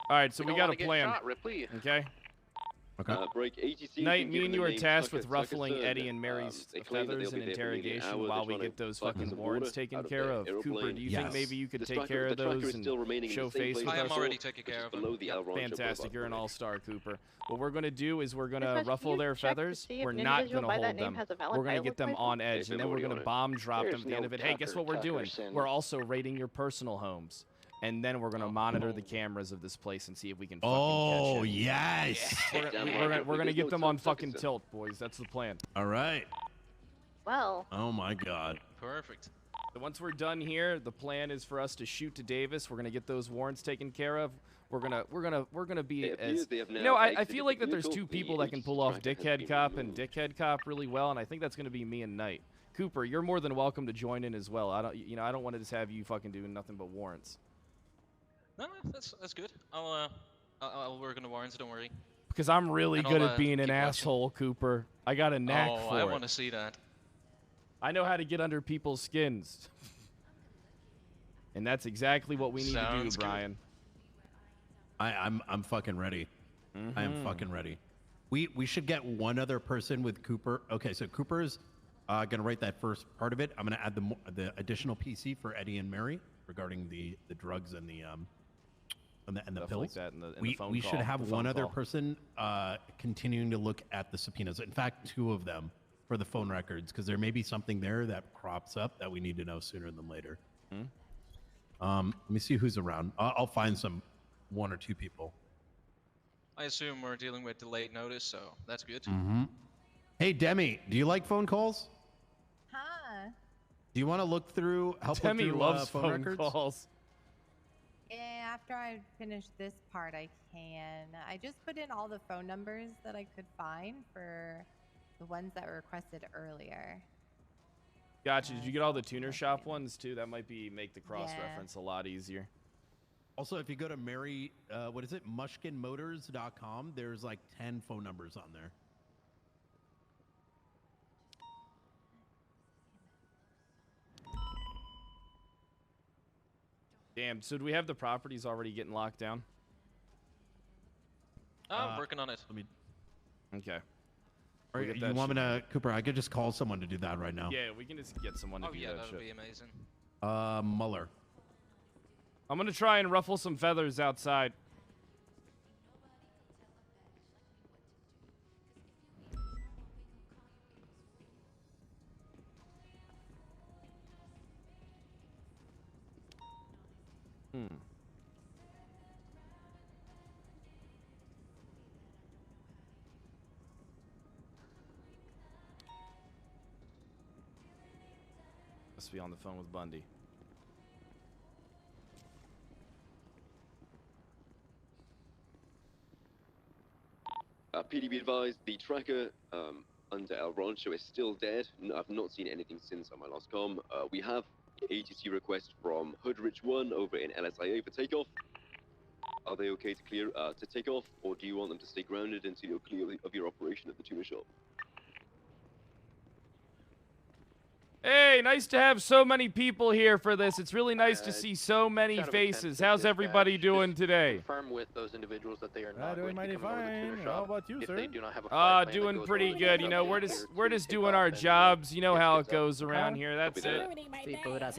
All right, so You we don't got wanna a get plan. shot, Ripley. Okay. Okay. Break ATC. Knight, me and you are tasked with ruffling Eddie and Mary's feathers in interrogation while we get those fucking warrants taken care of. Cooper, do you think maybe you could take care of those and show face with I am us? already taking care of them. Fantastic, you're an all-star, Cooper. What we're gonna do is we're Chris, gonna can ruffle you their check to feathers. see if We're an not individual gonna by that hold name them. has a valid We're gonna pilot's get them license? on edge, and then we're gonna bomb drop them There's at the end no of it. Hey, guess what we're doing? Tuckerson. We're also raiding your personal homes. And then we're gonna monitor the cameras of this place and see if we can fucking Oh catch it. yes. We're gonna get them on fucking tilt, boys. That's the plan. All right. Well, Oh my God. Perfect. So once we're done here, the plan is for us to shoot to Davis. We're gonna get those warrants taken care of. We're gonna be as I feel like that there's two people that can pull off Dickhead Cop and Dickhead Cop really well, and I think that's gonna be me and Knight. Cooper, you're more than welcome to join in as well. I don't want to just have you fucking doing nothing but warrants. No, that's good. I'll work on the warrants. Don't worry. Because I'm really And good I'll, at being an keep watching. asshole, Cooper. I got a knack Oh, for I it. want to see that. I know how to get under people's skins. And that's exactly what we need to Sounds do, good. Brian. I'm fucking ready. I am fucking ready. We should get one other person with Cooper. Okay, so Cooper's gonna write that first part of it. I'm gonna add the additional PC for Eddie and Mary regarding the drugs and the Stuff pills. like that in the we phone should call, have the phone one other call. person continuing to look at the subpoenas. In fact, two of them for the phone records, because there may be something there that crops up that we need to know sooner than later. Let me see who's around. I'll find one or two people. I assume we're dealing with delayed notice, so that's good. Hey, Demi, do you like phone calls? Huh? Do you want to look through, help look Demi through loves phone phone records? calls. Yeah, after I finish this part, I can. I just put in all the phone numbers that I could find for the ones that were requested earlier. Gotcha. Did you get all the tuner shop ones too? That might make the cross Yeah. reference a lot easier. Also, if you go to mushkinmotors.com, there's like 10 phone numbers on there. Damn. So do we have the properties already getting locked down? I'm working on it. Okay. Or We'll get you that want me shit. to, Cooper? I could just call someone to do that right now. Yeah, we can just get someone to Oh do yeah, that that would shit. be amazing. Muller. I'm gonna try and ruffle some feathers outside. Must be on the phone with Bundy. PDB advised, the tracker under El Rancho is still dead. I've not seen anything since on my last comm. We have ATC request from Hoodrich 1 over in LSIA for takeoff. Are they okay to clear to take off, or do you want them to stay grounded until you're clear of your operation at the tuner shop? Hey, nice to have so many people here for this. It's really nice to see so many Shadow faces. Intensive How's dispatch, everybody doing just today? Confirm with those individuals that they are not doing going to be mighty coming over to the fine. tuner How shop. about you, If sir? they do not have a flight plan that Doing goes pretty over good. the You know, subject we're just to doing take our off and, jobs. You know how it kids up. goes around here. That's Copy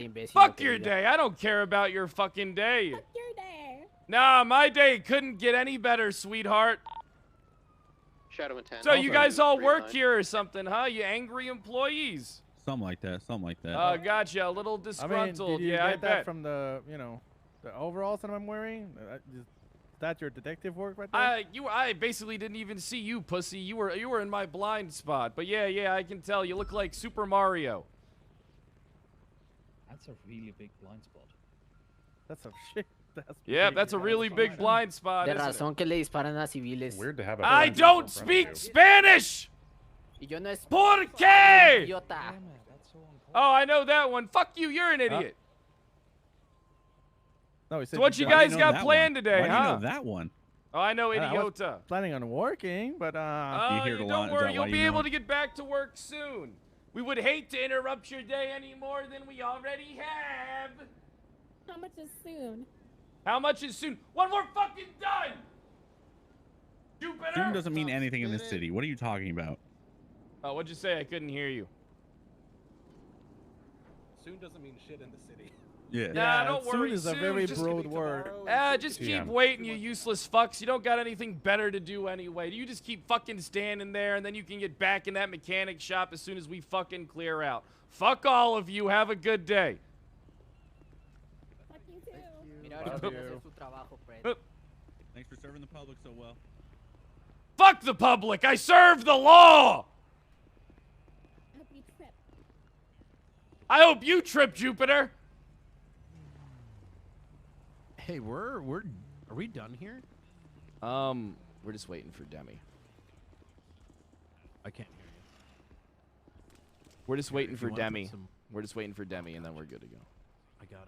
it. that. Fuck your day. I don't care about your fucking day. Fuck your day. Nah, my day couldn't get any better, sweetheart. Shadow Intent. So you guys all work 309. here or something, huh? You angry employees? Something like that. Something like that. Gotcha. A little I disgruntled. mean, did you yeah, I get that bet. from the, the overalls that I'm wearing? Is that your detective work right there? I basically didn't even see you, pussy. You were in my blind spot. But yeah, I can tell. You look like Super Mario. That's a really big blind spot. That's a shit. Yeah, that's a really big blind spot. De isn't it? razón que le disparan a civiles. Weird to have a I don't speak Spanish. Y yo no es ¿Por qué? idiota. Oh, I know that one. Fuck you. You're an idiot. No, he said So what you why do guys know got that planned one? today, Why do huh? you know that one? Oh, I know I was idiota. planning on working, but Oh, hear it a lot, don't is worry. that You'll why be you know able it? to get back to work soon. We would hate to interrupt your day any more than we already have. How much is soon? How much is soon? When we're fucking done. Jupiter. Soon doesn't mean anything in this city. What are you talking about? Oh, what'd you say? I couldn't hear you. Soon doesn't mean shit in the city. Yeah. Nah, don't soon worry. is a soon, very just broad word. Just Yeah. keep waiting, you useless fucks. You don't got anything better to do anyway. You just keep fucking standing there, and then you can get back in that mechanic shop as soon as we fucking clear out. Fuck all of you. Have a good day. Fuck you too. Mira, ahorita Love vamos a you. hacer su trabajo, Fred. Thanks for serving the public so well. Fuck the public. I serve the law. I hope you trip. I hope you trip, Jupiter. Hey, are we done here? We're just waiting for Demi. I can't hear you. We're just Here, waiting if for you wanna put Demi. some- We're just waiting for Demi, and then we're good to go. I got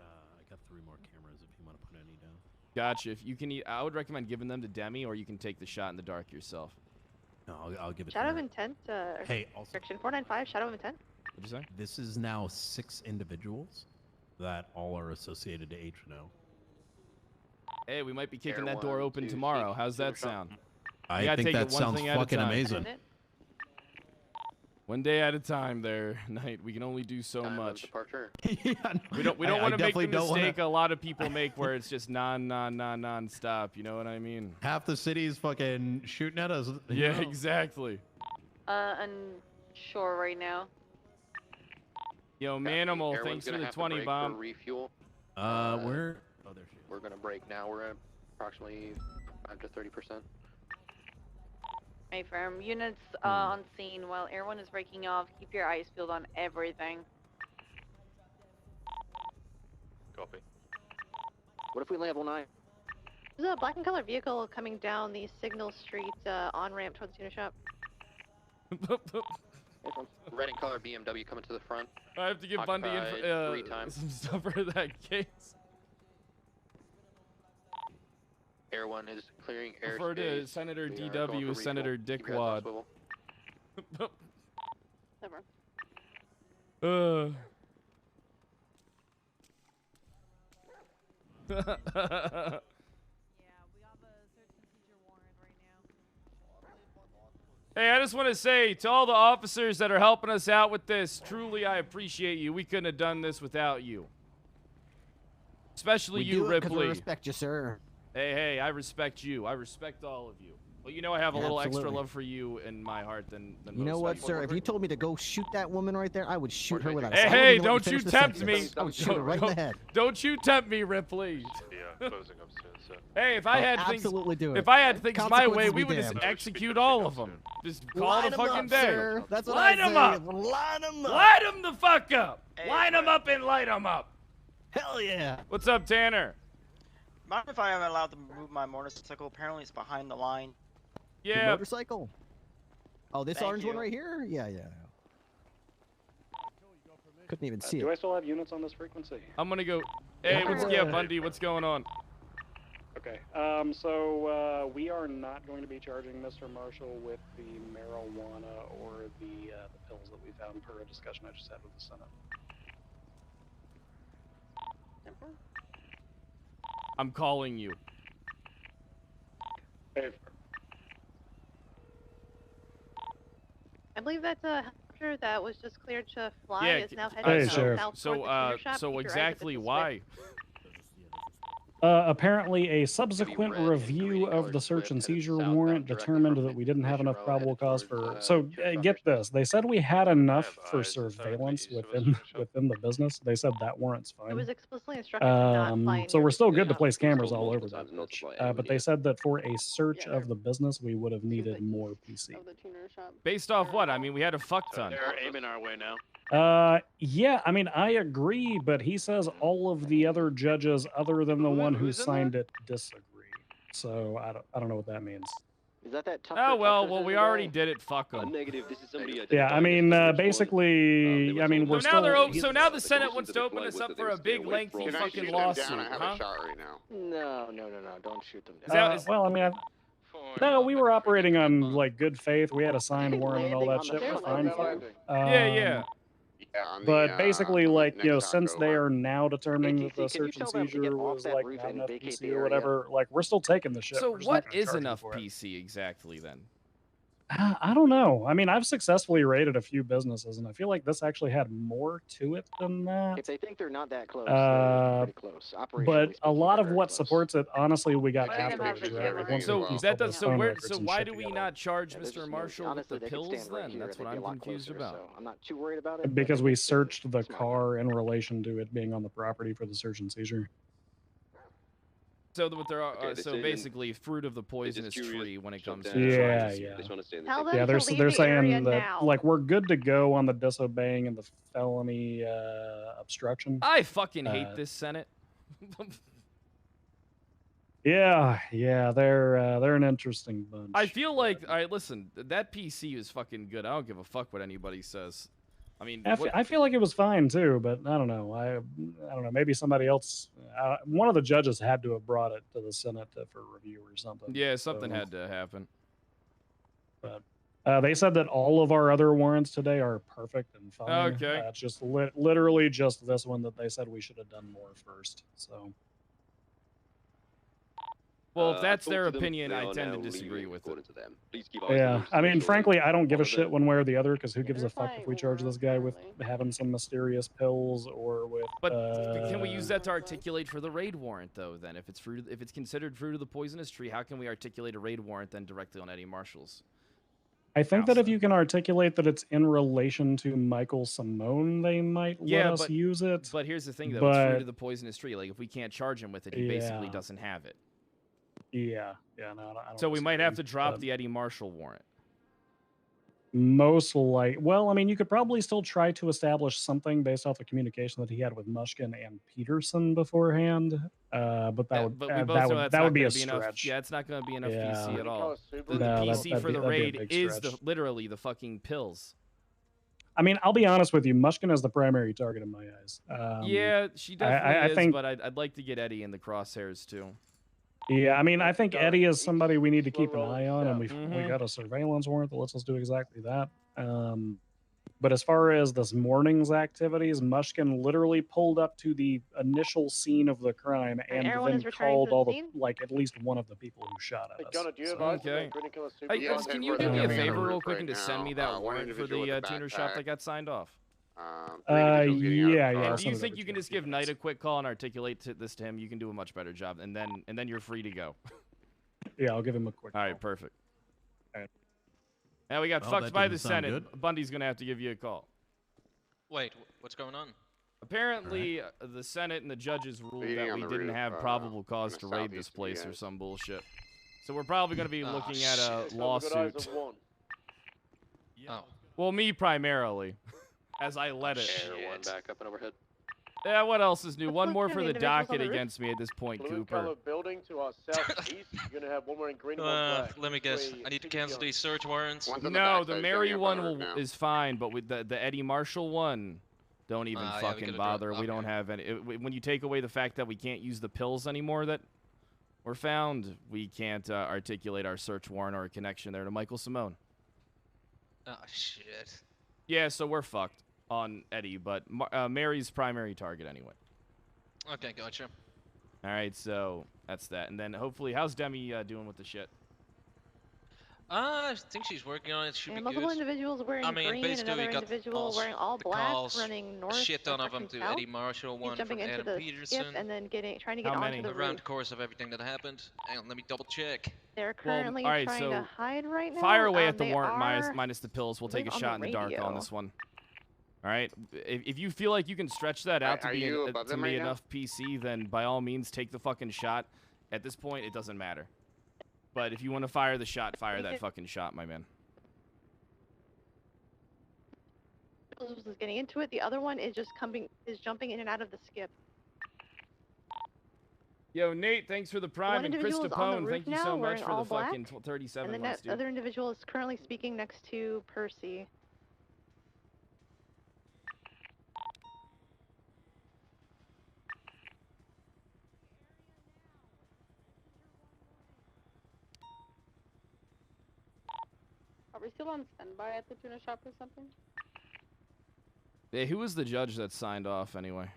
3 more cameras if you want to put any down. Gotcha. If you can, I would recommend giving them to Demi, or you can take the shot in the dark yourself. No, I'll give it Shadow to of her. Intent, Hey, also, section 495, Shadow of Intent. What'd you say? this is now 6 individuals that all are associated to H&O. Hey, we might be kicking Air that door one, open two, tomorrow. seek, How's that tuner shop. sound? You I gotta think take that it one sounds thing at a fucking time. amazing. One day at a time there, Knight. We can only do so Time of much. departure. Yeah, no, We don't I want to make the definitely don't wanna- mistake a lot of people make where it's just non-stop. You know what I mean? Half the city's fucking shooting at us. you Yeah, know? exactly. Unsure right now. Yo, Copy. Manimal, Everyone's thanks for gonna the have to 20 break for bomb. refuel. Where? Oh, there she is. We're gonna break now. We're at approximately 5 to 30%. Affirm. Units on scene while Air 1 is breaking off. Keep your eyes peeled on everything. Copy. What if we level 9? There's a black and colored vehicle coming down the Signal Street on ramp towards the tuner shop. Red and color BMW coming to the front. I have to give Bundy Occupied 3 times. some stuff for that case. Air 1 is clearing airspace. Refer to Senator We are going DW for as Senator refuel. Keep your heads on Dickwad. swivel. Never. Hey, I just want to say to all the officers that are helping us out with this, truly I appreciate you. We couldn't have done this without you. Especially We you, do it 'cause we Ripley. respect you, sir. Hey, I respect you. I respect all of you. But you know I have a little extra Absolutely. love for you in my heart than You know most what, people. sir? If you told me to go shoot that woman right there, I would shoot her without a Hey, I wouldn't hey, even let don't you finish the tempt me. sentence. I would shoot her right in the head. Don't you tempt me, Ripley. Yeah, closing up soon, so. Hey, if I had things, absolutely do it. if I had things my way, Consequences we be would just damned. execute all of them. Just call Line it a 'em fucking up, day. sir. That's what Line I them say. up. Line 'em up. Light them the fuck up. Hey, Line them up and light them up. Hell yeah. What's up, Tanner? Mind if I am allowed to move my motorcycle? Apparently it's behind the line. Your Yeah. motorcycle. Oh, this Thank orange one you. right here? Yeah. Couldn't even see Do it. I still have units on this frequency? I'm gonna go. Hey, what's yeah, Bundy? What's going on? Okay. So we are not going to be charging Mr. Marshall with the marijuana or the pills that we found per a discussion I just had with the Senate. I'm calling you. Hey. I believe that helicopter that was just cleared to fly Yeah. is now heading so south so toward the tuner shop. so Keep your eyes exactly open this why? Apparently, a subsequent review of the search and seizure warrant determined that we didn't have enough probable cause for. So get this: they said we had enough for surveillance within the business. They said that warrant's It fine. was explicitly instructed to not fly in So near we're the still tuner good to shop. place cameras all over the bitch. But they said that for a search of the business, we would have needed more PC. Based off what? I mean, we had a fuck ton. They're aiming our way now. Yeah, I mean, I agree, but he says all of the other judges, other than the one who signed it, disagree. So I don't know what that means. Is that Oh well, we already did it. Fuck them. Negative. This is somebody. Yeah, I mean, basically, I mean, we're So now they're still. so now the Senate wants to open us up for a big, lengthy fucking lawsuit, huh? No, don't shoot them Is that- is- Well, I mean, no, we were operating on like good faith. We had a signed warrant and all that shit. We're fine. Yeah. But basically, like, you know, since they are now determining that the search and seizure was like not enough PC or whatever, like, we're still taking the shit. So We're just not what gonna is charge them enough for it. PC exactly then? I don't know. I mean, I've successfully raided a few businesses, and I feel like this actually had more to it than that. If they think they're not that close, Uh, they're pretty close. Operationally But a speaking, lot they're of very what close. supports it, honestly, we got Why do they have afterwards. video Right? recording? Once So we that put does. the So phone where? records So and why shit do we together. not charge Yeah, there's Mr. just Marshall with honestly, the they could pills stand right then? here That's and what they'd be I'm a lot confused closer, about. so I'm not too worried about it. Because but we it's searched the car in relation to it being on the property for the search and seizure. So what there are, Okay, so they say- basically, fruit of the poisonous curious, tree when it shut comes down to the Yeah, trials. yeah. They just wanna stay in the Tell safe them Yeah, to they're leave they're the area saying that now. like we're good to go on the disobeying and the felony obstruction. I fucking hate Uh, this Senate. Yeah, they're an interesting bunch. I feel like, all right, listen, that PC is fucking good. I don't give a fuck what anybody says. I mean, I feel like it was fine too, but I don't know. I don't know. Maybe somebody else. One of the judges had to have brought it to the Senate for review or something. yeah, something so- had to happen. But they said that all of our other warrants today are perfect and fine. Okay. It's just literally just this one that they said we should have done more first. So. Well, if I that's talked their to them, opinion, they I are tend to now disagree leaving, with it. according to them. Please keep eyes on Yeah, those to I make mean, sure frankly, I don't give one a of shit them- one way or the other because who gives a fuck if we charge this guy with having some mysterious pills or with. But can we use that to articulate for the raid warrant, though? Then, if it's considered fruit of the poisonous tree, how can we articulate a raid warrant then directly on Eddie Marshall's? I think that if you can articulate that it's in relation to Michael Simone, they might let Yeah, us but use it. But here's the thing, though: it's fruit But of the poisonous tree. Like, if we can't charge him with it, he basically Yeah. doesn't have it. yeah, no, I don't So we might have to disagree, drop but the Eddie Marshall warrant. most like. Well, I mean, you could probably still try to establish something based off the communication that he had with Mushkin and Peterson beforehand. But that would But we that both know would that's that not would be gonna a be enough. stretch. Yeah, it's not going to be enough Yeah. PC at all. The No, that- PC that'd for be- the that'd be a raid big is stretch. literally the fucking pills. I mean, I'll be honest with you. Mushkin is the primary target in my eyes. Yeah, she definitely I is, think. but I'd like to get Eddie in the crosshairs too. Yeah, I mean, I think Eddie is somebody we need to keep an rolling eye on, and we Mhm. got a surveillance warrant that lets us do exactly that. But as far as this morning's activities, Mushkin literally pulled up to the initial scene of the crime and everyone then is returning called to the all the scene? like at least one of the people who shot at us. Okay. Hey, Yes, can and you we're do me a having a favor roof real quick right and just send now. me that One warrant for individual the with a tuner shop backpack. that got signed off? Three individuals getting out of the yeah, car. yeah. And do you think you can just give Knight a quick call and articulate this to him? You can do a much better job, and then you're free to go. Yeah, I'll give him a quick. All right, perfect. All right. Now we got Well, fucked that by the doesn't sound Senate. Bundy's gonna have to give you a call. Wait, what's going on? Apparently, the Senate and the judges ruled Meeting that on we the didn't roof, have probable cause in to the raid this southeast of you place or guys. some bullshit. So we're probably gonna be Oh, looking at a shit. lawsuit. Oh. Well, me primarily, as I led it. Air one back up and overhead. Yeah, what else is new? One more two for the individuals on docket the roof? against me at this point, Blue Cooper. color building to our southeast. You're gonna have one more in green, one black. Let me guess. I need to cancel these search warrants. One's in No, back the side, Mary going up one on the roof will, now. is fine, but with the Eddie Marshall one, don't even Yeah, we fucking gotta bother. drop- We don't have any. When you take away the fact that we can't use the pills anymore that We're found. We can't articulate our search warrant or a connection there to Michael Simone. Oh, shit. Yeah, so we're fucked on Eddie, but Mary's primary target anyway. Okay, gotcha. All right, so that's that. And then hopefully, how's Demi doing with the shit? I think she's working on it. Should be multiple good. individuals wearing green, basically another we got individual calls, wearing all the black, calls, running north. a shit ton of them direction to south. Eddie Marshall, He's one jumping from into Adam the Peterson. skip and then trying to get How onto many? the Around roof. the course of everything that happened. Hang on, let me double check. They're currently all right, trying so to hide right now. Fire away at the They warrant are minus the pills. We'll take a live on shot in the the dark on radio. this one. All right. If you feel like you can stretch that out Are to be you above to them be right now? enough PC, then by all means take the fucking shot. At this point, it doesn't matter. But if you want to fire the shot, fire that fucking shot, my man. Was getting into it. The other one is just jumping in and out of the skip. Yo, Nate, thanks for the prime, and Chris individual is on the Capone, roof thank you now, so much wearing for all the fucking black, 37 and the months, dude. other individual is currently speaking next to Percy. Are we still on standby at the tuna shop or something? Hey, who was the judge that signed off anyway?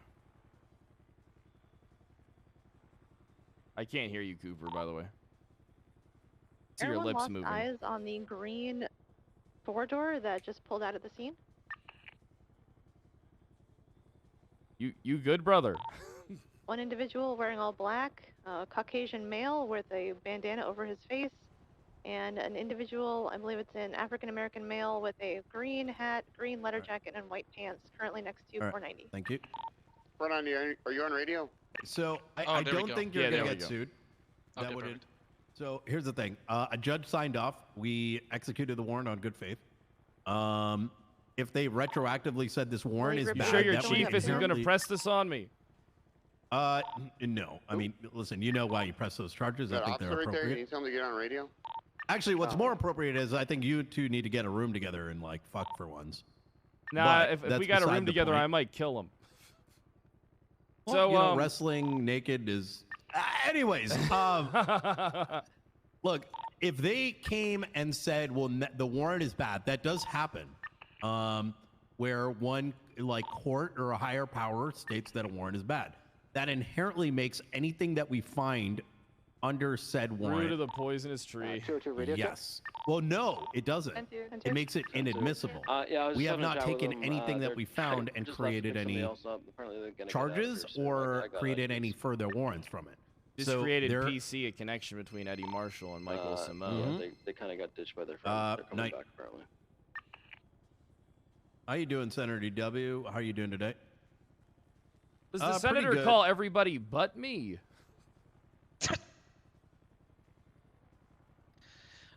I can't hear you, Cooper, by the way. See your Everyone lips lost moving. eyes on the green four-door that just pulled out of the scene. You good, brother? One individual wearing all black, a Caucasian male with a bandana over his face, and an individual, I believe it's an African-American male with a green hat, green leather jacket, and white pants, currently next to All right, 490. Thank you. Run on, are you on radio? So Oh, I there we don't go. think you're Yeah, gonna there we get go. sued. Okay, That would. perfect. So here's the thing. A judge signed off. We executed the warrant on good faith. If they retroactively said this warrant is You bad, sure your that would chief isn't going to inherently- press this on me? No. I mean, listen. You know why you press those charges. I That think they're officer right there, can appropriate. you tell him to get on radio? Actually, what's more appropriate is I think you two need to get a room together and like fuck for once. Nah, But if that's we got a beside room the together, point. I might kill him. Well, So, you know, wrestling naked is. Anyways, look, if they came and said, "Well, the warrant is bad," that does happen. Where one like court or a higher power states that a warrant is bad, that inherently makes anything that we find under said Root warrant. of the poisonous tree. Yes. Well, no, it doesn't. It makes it inadmissible. Yeah, I was We just have having a not chat with taken them. anything that They're we trying to found and just about to created pick somebody any else up. Apparently they're gonna get charges after soon. or I got created ideas. any further warrants from it. Just So created they're- PC, a connection between Eddie Marshall and Michael Simone. Yeah, they kind of got ditched by their friends. They're coming Knight. back apparently. How you doing, Senator DW? How are you doing today? Does the pretty senator good. call everybody but me?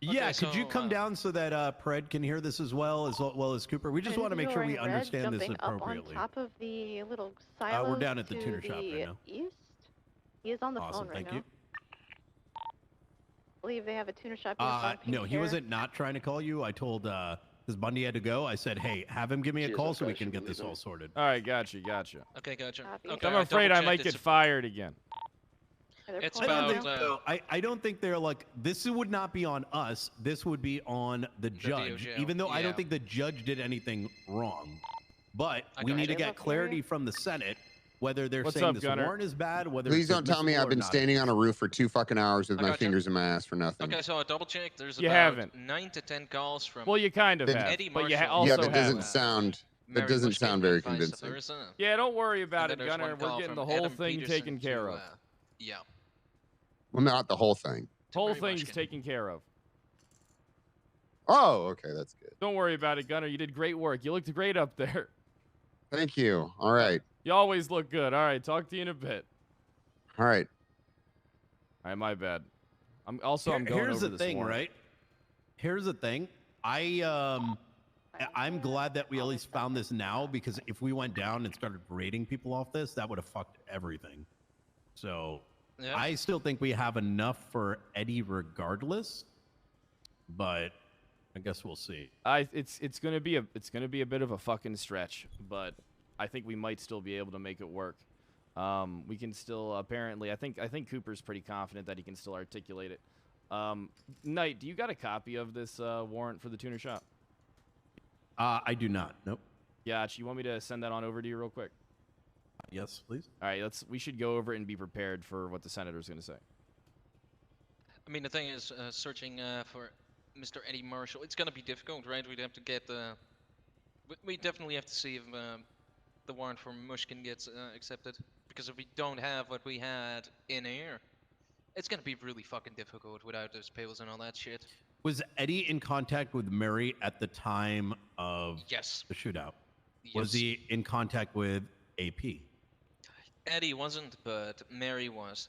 Yeah, Okay, could you so, come down so that Pred can hear this as well as Cooper? We just want to make sure we Individual wearing red understand this jumping appropriately. Up on top of the little silos We're down at the to tuner shop right now. East. He is on the Awesome, phone right thank now. you. I believe they have a tuner shop. He is on No, pink he hair. wasn't not trying to call you. I told because Bundy had to go. I said, hey, have him give me a Jesus call so we Christ, can you get believe this him? all sorted. All right, gotcha. Okay, gotcha. Copy. Okay, I'm afraid I double-checked might get it's fired again. It's I don't, about, think so. I don't think they're like this would not be on us. This would be on the judge. DOJ, Even though I yeah. don't think the judge did anything wrong, but I we got need to you. get clarity from the Senate whether they're What's saying up, this Gunner? warrant is bad. Whether Please it's don't tell me admissible I've been or not. standing on a roof for 2 fucking hours with I my gotcha. fingers in my ass for nothing. Okay, so I double checked. There's You about haven't. 9 to 10 calls from. Well, you kind of Then- have, Eddie but you Marshall. also yeah, but it haven't. doesn't sound. Mary That doesn't Bushkin sound very and vice convincing. versa. Yeah, don't worry about And it, then there's Gunner. one We're call getting from the whole Adam thing Peterson taken care to, of. Yeah. Well, not the whole thing. Whole Mary thing's Bushkin. taken care of. Oh, okay, that's good. Don't worry about it, Gunner. You did great work. You looked great up there. Thank you. All right, You always look good. All right, talk to you in a bit. all right. All right, my bad. I'm going Here's over the this thing, warrant. right? Here's the thing. I'm glad that we at least found this now because if we went down and started rating people off this, that would have fucked everything. So Yeah. I still think we have enough for Eddie regardless, but I guess we'll see. It's gonna be a bit of a fucking stretch, but I think we might still be able to make it work. We can still apparently. I think Cooper's pretty confident that he can still articulate it. Knight, do you got a copy of this warrant for the tuner shop? I do not. Nope. Yach, you want me to send that on over to you real quick? Yes, please. All right, we should go over it and be prepared for what the senator's going to say. I mean, the thing is, searching for Mr. Eddie Marshall, it's going to be difficult, right? We'd have to get we definitely have to see if the warrant for Mushkin gets accepted, because if we don't have what we had in here, it's going to be really fucking difficult without those payables and all that shit. Was Eddie in contact with Mary at the time of the shootout? Yes. Was he in contact with AP? Eddie wasn't, but Mary was.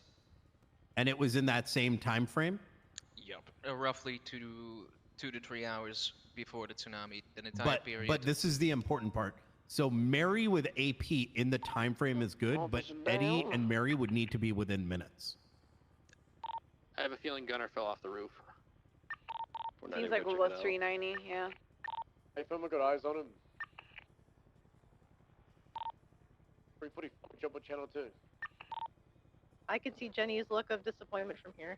And it was in that same time frame? Yep. Roughly 2 to 3 hours before the tsunami, an entire period. But this is the important part. So Mary with AP in the time frame is good, but Eddie and Mary would need to be within minutes. I have a feeling Gunner fell off the roof. Seems like we'll go 390, yeah. Hey, Phil, we got eyes on him. Free footy, jump on channel 2. I could see Jenny's look of disappointment from here.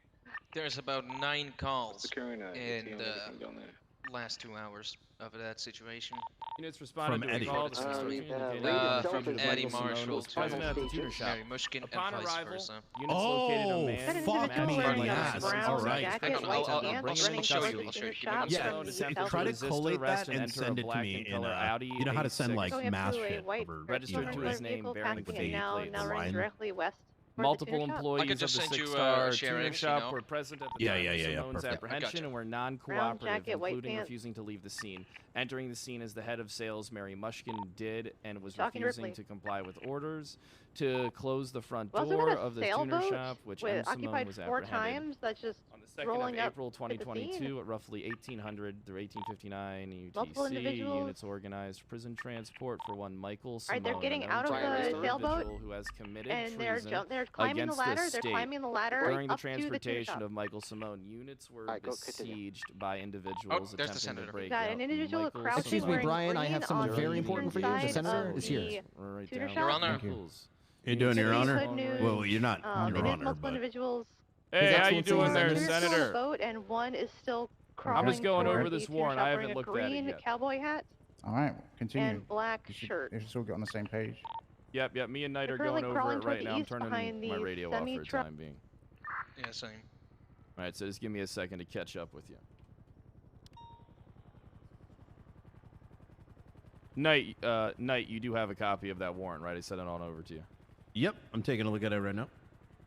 There's about 9 calls Securing in ATM, the everything down there. last 2 hours of that situation. Units responded From to Eddie. a call. From Eddie Marshall to present at the tuner shop. Mary Mushkin Upon and vice arrival, versa. units located a man. That fuck individual me, wearing yes. a brown All right. jacket, Hang on, white I'll pants, running show towards you. the I'll show tuner you. shop Yeah, from try to southwest. collate arrest that and and enter send a it to black me and in color Audi you know how to send A6. like Going up mass to a shit white over registered red to color his name, vehicle, bearing passing with it the now, plates. now running Line. directly west. toward the Multiple tuner shop. employees I could of the just send you, six-star share tuner it, shop you know? were present at the Yeah, time yeah, of yeah, Simone's perfect. apprehension Gotcha. and were Brown non-cooperative, jacket, white including pants. refusing to leave the scene. Entering the scene as the head of sales, Mary Mushkin did and was Talking to refusing Ripley. to comply with orders to close the front Wasn't door that a of the tuner sailboat shop, which M. with Simone occupied was 4 apprehended. times? That's just On the 2nd rolling of up April to the scene? 2022 at roughly 1800 through 1859 Multiple UTC, individuals. units organized prison transport for one Michael Simone, Alright, they're getting an out of uncharged the sailboat, individual who has committed and they're treason they're climbing the against ladder. They're state. climbing the ladder During the up to the tuner transportation shop. of Michael Simone, units were Alright, go continue. besieged by individuals there's the attempting to senator. break Got out an individual Michael crouching Excuse me, wearing Brian, I green have something on very the important for you. The eastern senator side is of here. the Right tuner down shop. Your Honor. Michaels. You're doing your Good honor? news. Well, you're not It your is honor, multiple but individuals. Hey, how you Excellency, doing the there, Two are still on the Senator? boat, and one is still crawling. I'm just going toward over the this tuner warrant. shop I wearing haven't a looked at it green yet. cowboy hat All right, continue. and black You should, shirt. you should still get on the same page. Yep, me and Knight They're are going currently over crawling it toward right the now. I'm east turning behind my the radio off for the semi-truck. time being. Yeah, same. All right, so just give me a second to catch up with you. Knight, Knight, you do have a copy of that warrant, right? I sent it on over to you. yep, I'm taking a look at it right now.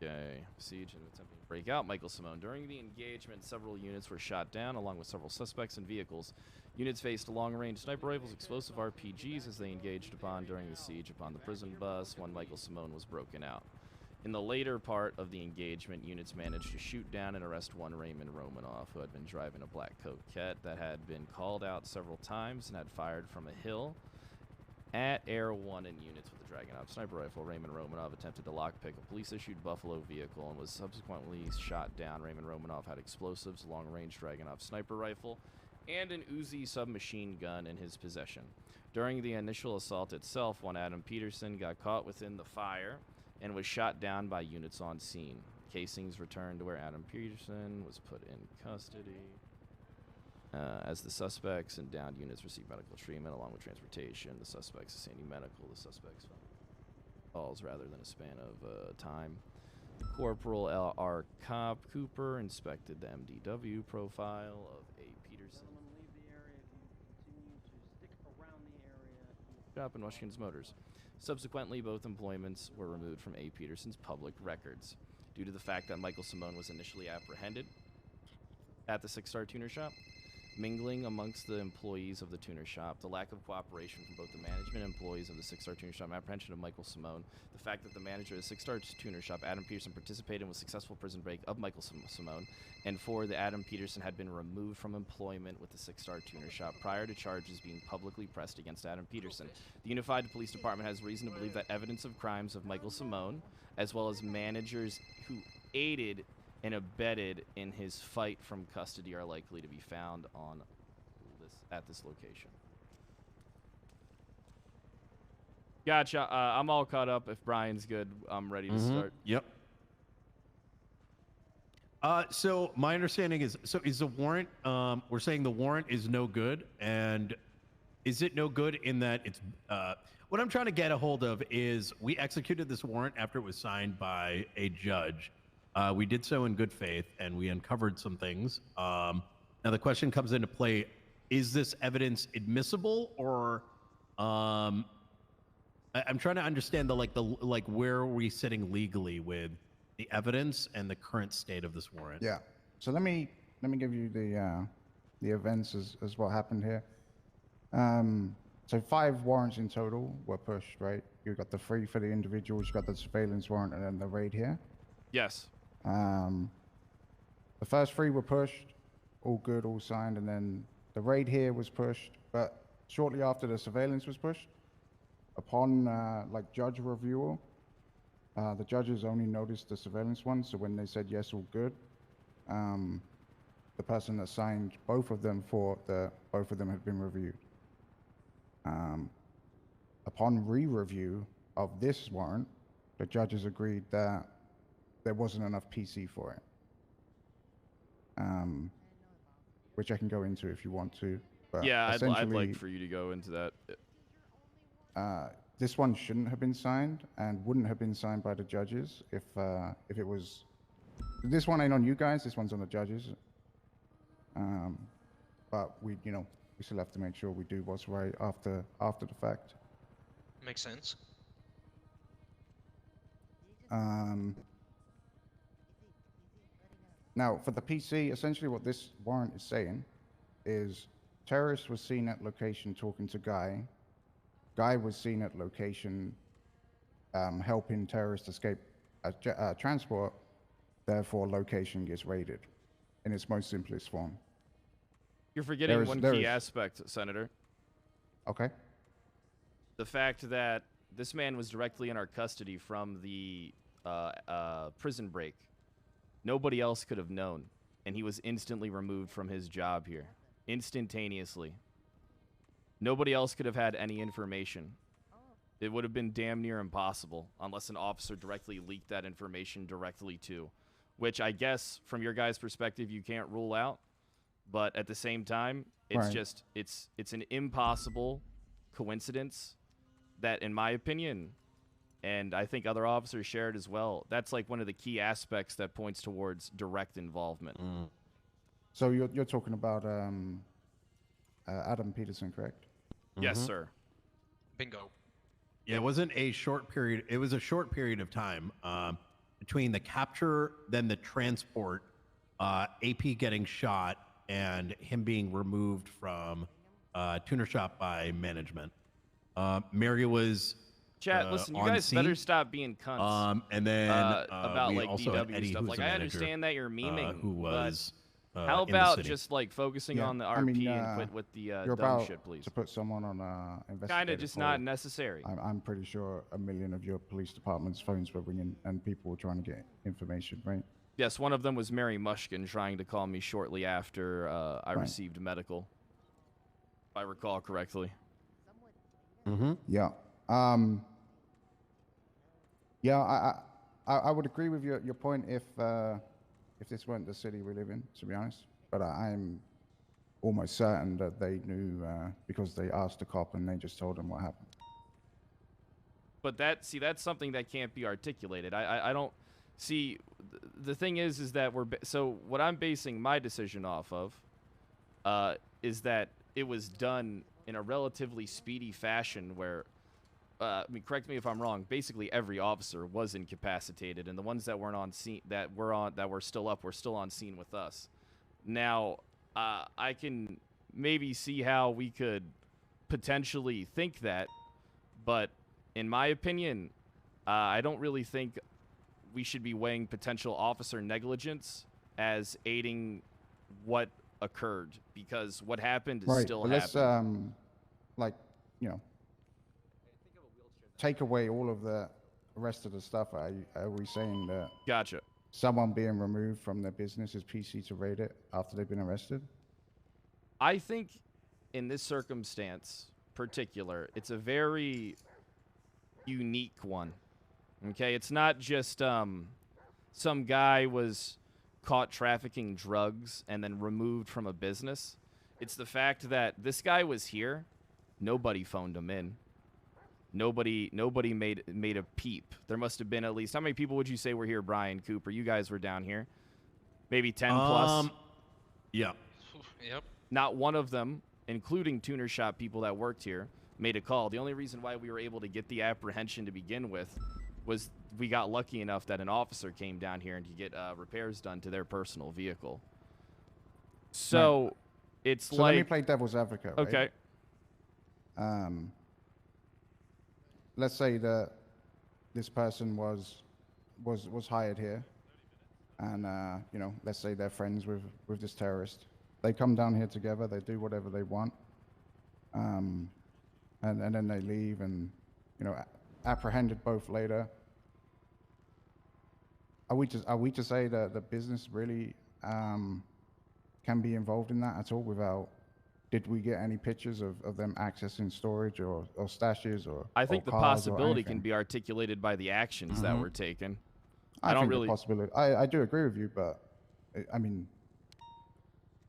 Okay. Siege and attempting to break out Michael Simone. During the engagement, several units were shot down, along with several suspects and vehicles. Units faced long-range sniper rifles, explosive RPGs as they engaged upon during the siege upon the prison bus. One Michael Simone was broken out. In the later part of the engagement, units managed to shoot down and arrest one Raymond Romanoff, who had been driving a black Coquette that had been called out several times and had fired from a hill at Air 1 in units with a Dragunov sniper rifle. Raymond Romanoff attempted to lockpick a police-issued Buffalo vehicle and was subsequently shot down. Raymond Romanoff had explosives, long-range Dragunov sniper rifle, and an Uzi submachine gun in his possession. During the initial assault itself, one Adam Peterson got caught within the fire and was shot down by units on scene. Casings returned to where Adam Peterson was put in custody. As the suspects and downed units received medical treatment along with transportation, the suspects sustaining medical, the suspects calls rather than a span of time. Corporal L.R. Cooper inspected the MDW profile of A. Peterson. Shop in Washington's Motors. Subsequently, both employments were removed from A. Peterson's public records due to the fact that Michael Simone was initially apprehended at the Six Star Tuner Shop. Mingling amongst the employees of the tuner shop, the lack of cooperation from both the management and employees of the Six Star Tuner Shop, apprehension of Michael Simone, the fact that the manager of the Six Star Tuner Shop, Adam Peterson, participated in a successful prison break of Michael Simone, and 4, that Adam Peterson had been removed from employment with the Six Star Tuner Shop prior to charges being publicly pressed against Adam Peterson. The Unified Police Department has reason to believe that evidence of crimes of Michael Simone, as well as managers who aided and abetted in his fight from custody, are likely to be found on at this location. Gotcha. I'm all caught up. If Brian's good, I'm ready to start. Yep. So my understanding is, is the warrant, we're saying the warrant is no good, and is it no good in that it's, what I'm trying to get a hold of is we executed this warrant after it was signed by a judge. We did so in good faith, and we uncovered some things. Now the question comes into play, is this evidence admissible, or, I'm trying to understand the where are we sitting legally with the evidence and the current state of this warrant. Yeah. So let me give you the events as what happened here. So 5 warrants in total were pushed, right? You got the 3 for the individuals, you got the surveillance warrant, and then the raid here. Yes. The first 3 were pushed, all good, all signed, and then the raid here was pushed. But shortly after the surveillance was pushed, upon judge review, the judges only noticed the surveillance one, so when they said yes, all good, the person that signed both of them both of them had been reviewed. Upon re-review of this warrant, the judges agreed that there wasn't enough PC for it, which I can go into if you want to. But yeah, I'd like for you to go into that. This one shouldn't have been signed and wouldn't have been signed by the judges if it was. This one ain't on you guys. This one's on the judges. But we still have to make sure we do what's right after the fact. Makes sense. Now, for the PC, essentially what this warrant is saying is terrorist was seen at location talking to Guy. Guy was seen at location helping terrorists escape transport. Therefore, location gets raided in its most simplest form. You're forgetting one key aspect, Senator. Okay. The fact that this man was directly in our custody from the prison break. Nobody else could have known, and he was instantly removed from his job here. Instantaneously. Nobody else could have had any information. It would have been damn near impossible unless an officer directly leaked that information directly to, which I guess from your guys' perspective you can't rule out, but at the same time it's Right. just it's an impossible coincidence that, in my opinion, and I think other officers share it as well, that's like one of the key aspects that points towards direct involvement. So you're talking about Adam Peterson, correct? Yes, sir. Bingo. Yeah, it wasn't a short period. It was a short period of time between the capture, then the transport, AP getting shot, and him being removed from tuner shop by management. Mary was Chat, listen, you on guys better scene. stop being cunts. And then about we like also had DW Eddie, stuff. who's Like the I manager, understand that you're memeing, who was but how in the about city. just like focusing Yeah, on the I RP mean, and quit with the you're dumb about shit, please? to put someone on investigative Kind of just hold. not necessary. I'm pretty sure 1 million of your police department's phones were ringing and people were trying to get information, right? Yes, one of them was Mary Mushkin trying to call me shortly after I Right. received medical, if I recall correctly. Yeah. Yeah, I would agree with your point if this weren't the city we live in, to be honest. But I'm almost certain that they knew because they asked the cop and they just told them what happened. But that's something that can't be articulated. I don't see. The thing is that so what I'm basing my decision off of is that it was done in a relatively speedy fashion where, I mean, correct me if I'm wrong, basically every officer was incapacitated, and the ones that weren't on scene, that were still up, were still on scene with us. Now, I can maybe see how we could potentially think that, but in my opinion, I don't really think we should be weighing potential officer negligence as aiding what occurred, because what happened is still but happening. let's take away all of the rest of the stuff. Are we saying that Gotcha. someone being removed from their business is PC to raid it after they've been arrested? I think in this circumstance particular, it's a very unique one. Okay, it's not just some guy was caught trafficking drugs and then removed from a business. It's the fact that this guy was here. Nobody phoned him in. Nobody made a peep. There must have been at least, how many people would you say were here, Brian, Cooper? You guys were down here. Maybe 10 plus? Yeah. Yep. Not one of them, including tuner shop people that worked here, made a call. The only reason why we were able to get the apprehension to begin with was we got lucky enough that an officer came down here and to get repairs done to their personal vehicle. So Right. it's So like... let me play devil's advocate, right? Okay. Let's say that this person was hired here, and you know, let's say they're friends with this terrorist. They come down here together. They do whatever they want, and then they leave, and you know, apprehended both later. Are we to say that the business really can be involved in that at all without? Did we get any pictures of them accessing storage or stashes or? I think or the cars or possibility can anything? be articulated by the actions that were taken. I don't think really... the possibility. I do agree with you, but I mean,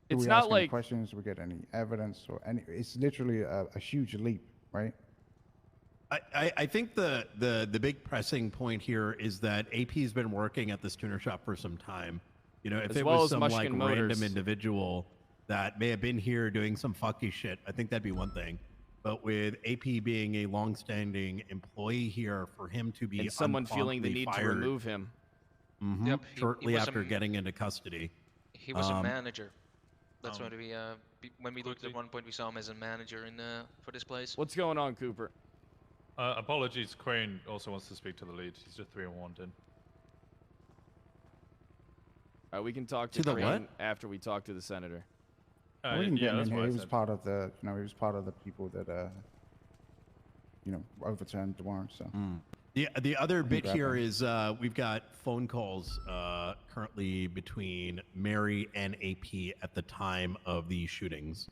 do It's we not ask any like... questions? Do we get any evidence or any? It's literally a huge leap, right? I think the big pressing point here is that AP's been working at this tuner shop for some time. You know, if As it well was as some like Mushkin Motors. random individual that may have been here doing some fucky shit, I think that'd be one thing. But with AP being a longstanding employee here, for him to be And someone feeling the unpromptly need to fired, remove him. Yep, he shortly was a after getting into custody. He was a manager. That's what we when we looked at one point, we saw him as a manager in for this place. What's going on, Cooper? Apologies, Crane also wants to speak to the lead. He's just 3 and 1 in. We can talk to the Crane what? after we talk to the senator. We didn't get him that's in what here. I He was said. part of the, you know, he was part of the people that, you know, overturned the warrant. So. The other bit grab here them. is we've got phone calls currently between Mary and AP at the time of the shootings.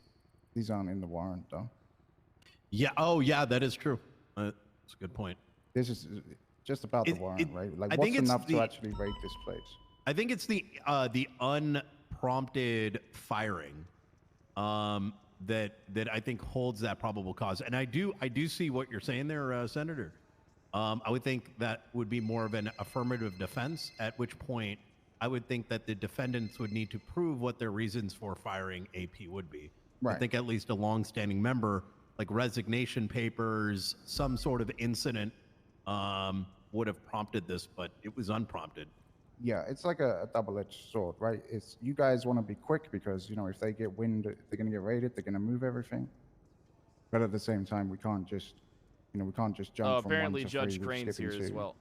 These aren't in the warrant, though. Yeah. Oh, yeah. That is true. That's a good point. This is just about the warrant, right? Like, I what's think it's enough to the- actually raid this place? I think it's the unprompted firing that I think holds that probable cause. And I do see what you're saying there, Senator. I would think that would be more of an affirmative defense, at which point I would think that the defendants would need to prove what their reasons for firing AP would be. I Right. think at least a longstanding member, like resignation papers, some sort of incident would have prompted this, but it was unprompted. Yeah, it's like a double-edged sword, right? It's you guys want to be quick because, you know, if they get wind, they're going to get raided, they're going to move everything. But at the same time, we can't just, you know, we can't just jump from one Apparently to Judge three with Crane's here skipping as two. well.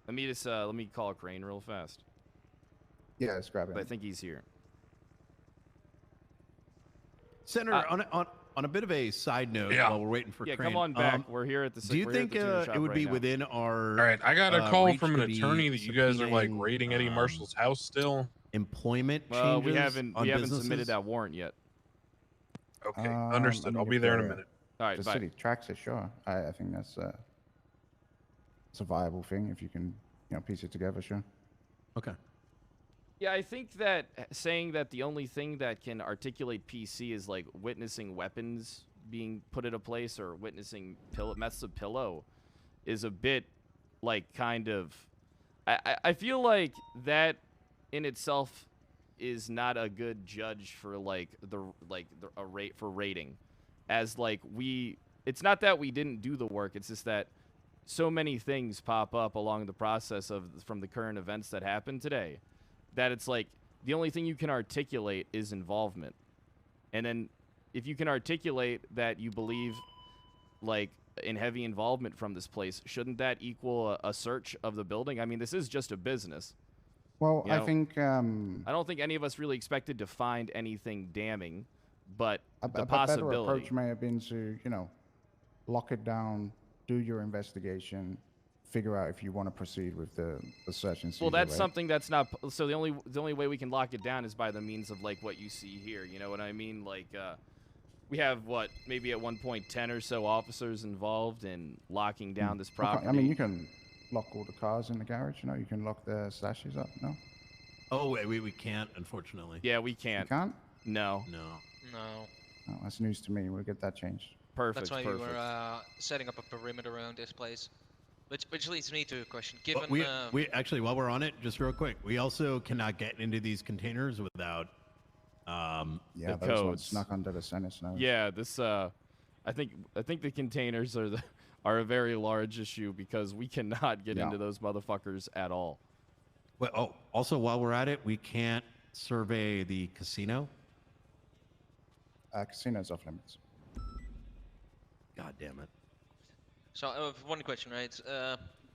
Let me call Crane real fast. Yeah, let's grab But I him. think he's here. Senator, on a bit of a side note, while we're waiting for Yeah, Crane, come on back. We're here at the. Do you we're here at think the tuner shop it would right be now. within our? All right, I got a call reach from an to be attorney that you guys are like subpoenaing, raiding Eddie Marshall's house still? Employment Well, we changes haven't on submitted businesses? that warrant yet. Okay, Let understood. me I'll get be there in a the- minute. All right, the bye. city tracks it, sure. I think that's it's a viable thing if you can, you know, piece it together, sure. Okay. Yeah, I think that saying that the only thing that can articulate PC is like witnessing weapons being put in a place or witnessing mess of pillow is a bit like kind of. I feel like that in itself is not a good judge for a rate for rating, as like it's not that we didn't do the work, it's just that so many things pop up along the process from the current events that happened today that it's like the only thing you can articulate is involvement. And then if you can articulate that you believe like in heavy involvement from this place, shouldn't that equal a search of the building? I mean, this is just a business. Well, You I know, think I don't think any of us really expected to find anything damning, but the a better possibility. approach may have been to, you know, lock it down, do your investigation, figure out if you want to proceed with the search and seizure. Well, that's right? something that's not. So the only way we can lock it down is by the means of like what you see here. You know what I mean? Like, we have what, maybe at one point 10 or so officers involved in locking down this Okay, property. I mean, you can lock all the cars in the garage. You know, you can lock the stashes up. No. Oh, wait, we can't, unfortunately. Yeah, we can't. You can't? No. No. Oh, that's news to me. We'll get that changed. Perfect. That's why we were setting up a perimeter around this place. Which leads me to a question. Given We actually, while we're on it, just real quick, we also cannot get into these containers without Yeah, the those ones codes. snuck under the Senate's nose. Yeah, this I think the containers are a very large issue because we cannot get Yeah. into those motherfuckers at all. Well, oh, also while we're at it, we can't survey the casino. Casino's off limits. God damn it. So I have one question, right?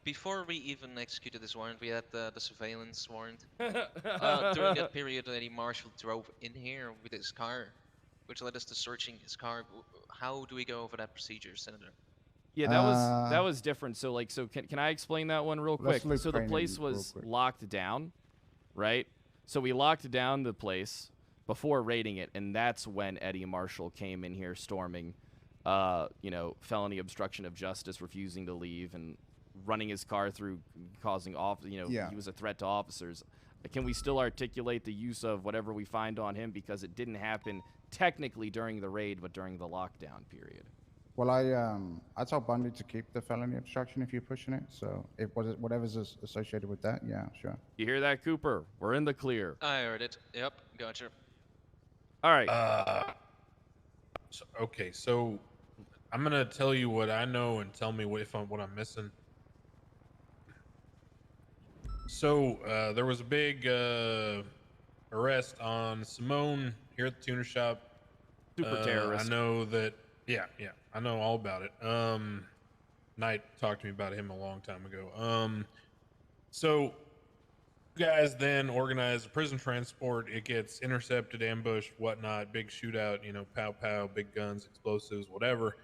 Before we even executed this warrant, we had the surveillance warrant. During that period, Eddie Marshall drove in here with his car, which led us to searching his car. How do we go over that procedure, Senator? Yeah, that was different. So can I explain that one real quick? Let's So the place was locked down, right? So we locked down the place before raiding it, and that's when Eddie Marshall came in here storming, felony obstruction of justice, refusing to leave, and running his car through, causing Yeah. he was a threat to officers. Can we still articulate the use of whatever we find on him because it didn't happen technically during the raid, but during the lockdown period? Well, I told Bundy to keep the felony obstruction if you're pushing it. So if whatever's associated with that, yeah, sure. You hear that, Cooper? We're in the clear. I heard it. Yep, gotcha. All right. So I'm gonna tell you what I know and tell me what I'm missing. So there was a big arrest on Simone here at the tuner shop. Super terrorist. I know that. Yeah, I know all about it. Knight talked to me about him a long time ago. So you guys then organize a prison transport. It gets intercepted, ambushed, whatnot, big shootout, pow pow, big guns, explosives, whatever.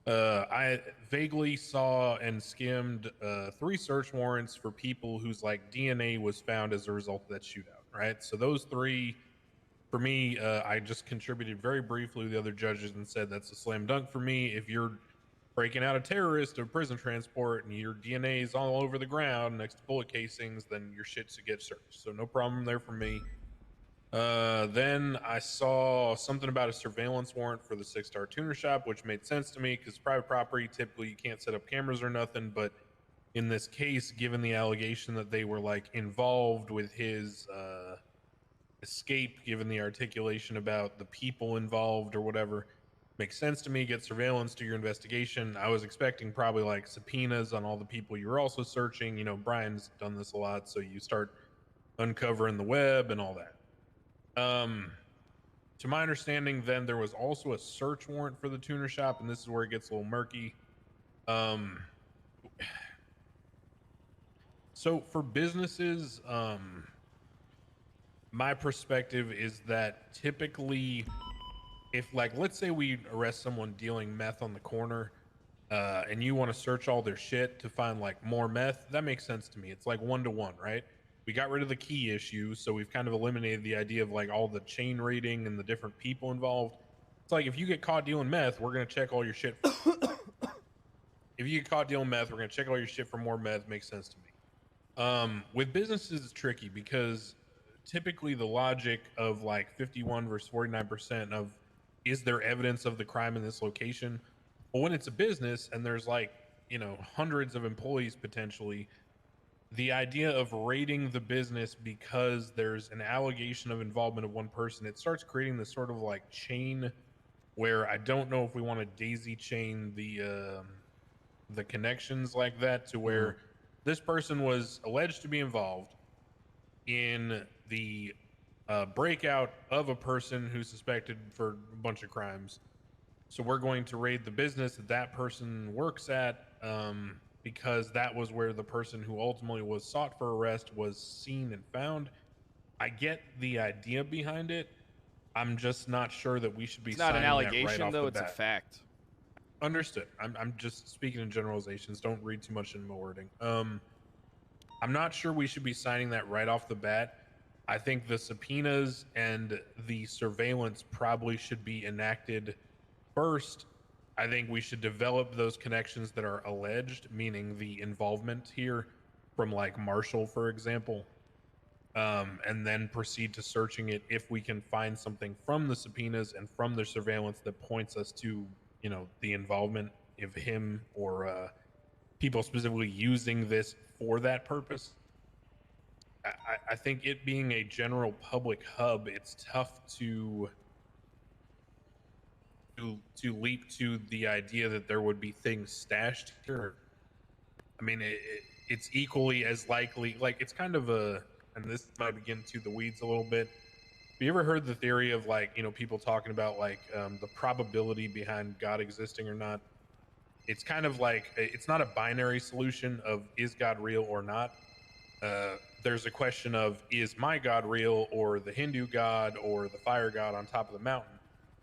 I vaguely saw and skimmed 3 search warrants for people whose DNA was found as a result of that shootout, right? So those 3, for me, I just contributed very briefly to the other judges and said that's a slam dunk for me. If you're breaking out a terrorist or prison transport and your DNA is all over the ground next to bullet casings, then your shit should get searched. So no problem there for me. Then I saw something about a surveillance warrant for the 6 Star Tuner Shop, which made sense to me because private property, typically you can't set up cameras or nothing. But in this case, given the allegation that they were involved with his escape, given the articulation about the people involved or whatever, makes sense to me. Get surveillance, do your investigation. I was expecting probably subpoenas on all the people you were also searching. Brian's done this a lot, so you start uncovering the web and all that. To my understanding, then there was also a search warrant for the tuner shop, and this is where it gets a little murky. So for businesses, my perspective is that typically, if let's say we arrest someone dealing meth on the corner, and you want to search all their shit to find more meth, that makes sense to me. It's 1-to-1, right? We got rid of the key issue, so we've kind of eliminated the idea of all the chain rating and the different people involved. It's if you get caught dealing meth, we're gonna check all your shit. If you get caught dealing meth, we're gonna check all your shit for more meth. Makes sense to me. With businesses, it's tricky because typically the logic of 51 versus 49% of is there evidence of the crime in this location? Well, when it's a business and there's hundreds of employees potentially, the idea of raiding the business because there's an allegation of involvement of one person, it starts creating this sort of chain where I don't know if we want to daisy chain the connections like that to where this person was alleged to be involved in the breakout of a person who's suspected for a bunch of crimes. So we're going to raid the business that person works at, because that was where the person who ultimately was sought for arrest was seen and found. I get the idea behind it. I'm just not sure that we should be. It's not an signing that allegation, right off though. the It's a bat. fact. Understood. I'm just speaking in generalizations. Don't read too much into my wording. I'm not sure we should be signing that right off the bat. I think the subpoenas and the surveillance probably should be enacted First, I think we should develop those connections that are alleged, meaning the involvement here from like Marshall, for example, and then proceed to searching it if we can find something from the subpoenas and from the surveillance that points us to, you know, the involvement of him or people specifically using this for that purpose. I think it being a general public hub, it's tough to leap to the idea that there would be things stashed here. I mean, it's equally as likely, like it's kind of a, and this might begin to the weeds a little bit. Have you ever heard the theory of like, you know, people talking about like the probability behind God existing or not? It's kind of like, it's not a binary solution of is God real or not. There's a question of is my God real or the Hindu God or the fire God on top of the mountain?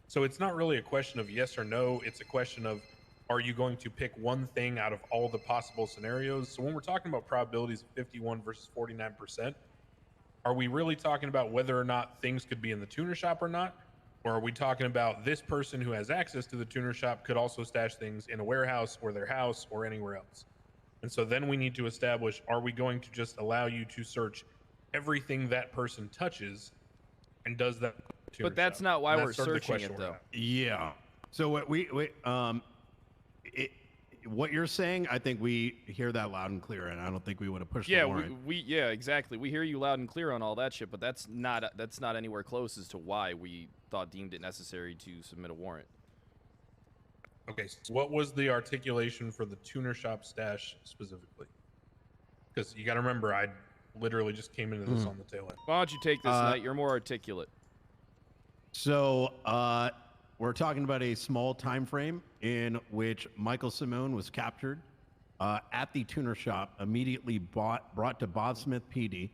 So it's not really a question of yes or no. It's a question of, are you going to pick one thing out of all the possible scenarios? So when we're talking about probabilities of 51 versus 49%, are we really talking about whether or not things could be in the tuner shop or not? Or are we talking about this person who has access to the tuner shop could also stash things in a warehouse or their house or anywhere else? And so then we need to establish, are we going to just allow you to search everything that person touches, and does that? But that's not why we're searching it, though. Yeah. So what what you're saying, I think we hear that loud and clear, and I don't think we would have pushed the warrant. Yeah, exactly. We hear you loud and clear on all that shit, but that's not anywhere close as to why we deemed it necessary to submit a warrant. Okay, so what was the articulation for the tuner shop stash specifically? Because you got to remember, I literally just came into this on the tail end. Why don't you take this, Knight? You're more articulate. So we're talking about a small time frame in which Michael Simone was captured at the tuner shop, immediately brought to Bobsmith PD,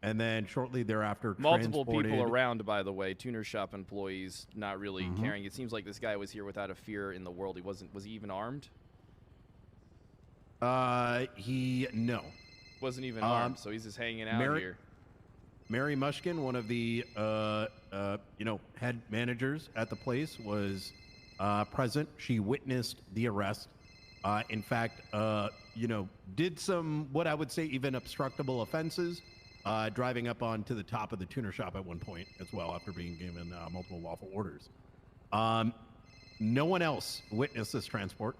and then shortly thereafter multiple people around, by the way, tuner shop employees not really caring. It seems like this guy was here without a fear in the world. Was he even armed? No. Wasn't even armed, so he's just hanging out here. Mary Mushkin, one of the head managers at the place, was present. She witnessed the arrest. In fact, did some what I would say even obstructable offenses, driving up onto the top of the tuner shop at one point as well after being given multiple lawful orders. No one else witnessed this transport,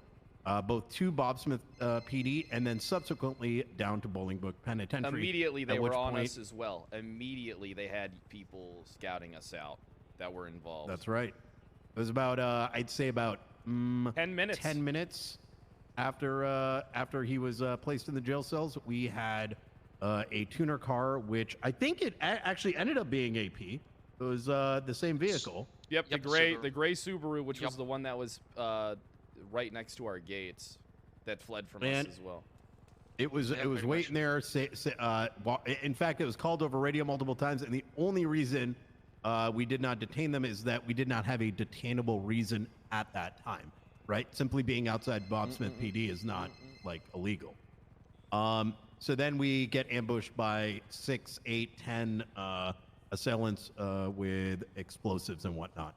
both to Bobsmith PD and then subsequently down to Bolingbrook Penitentiary. Immediately they were on us as well. Immediately they had people scouting us out that were involved. That's right. It was about, I'd say about 10 minutes. 10 minutes after he was placed in the jail cells. We had a tuner car, which I think it actually ended up being AP. It was the same vehicle. Yep, the gray Subaru, which was the one that was right next to our gates, that fled from us as well. It was waiting there. In fact, it was called over radio multiple times, and the only reason we did not detain them is that we did not have a detainable reason at that time. Right, simply being outside Bobsmith PD is not like illegal. So then we get ambushed by 6, 8, 10 assailants with explosives and whatnot.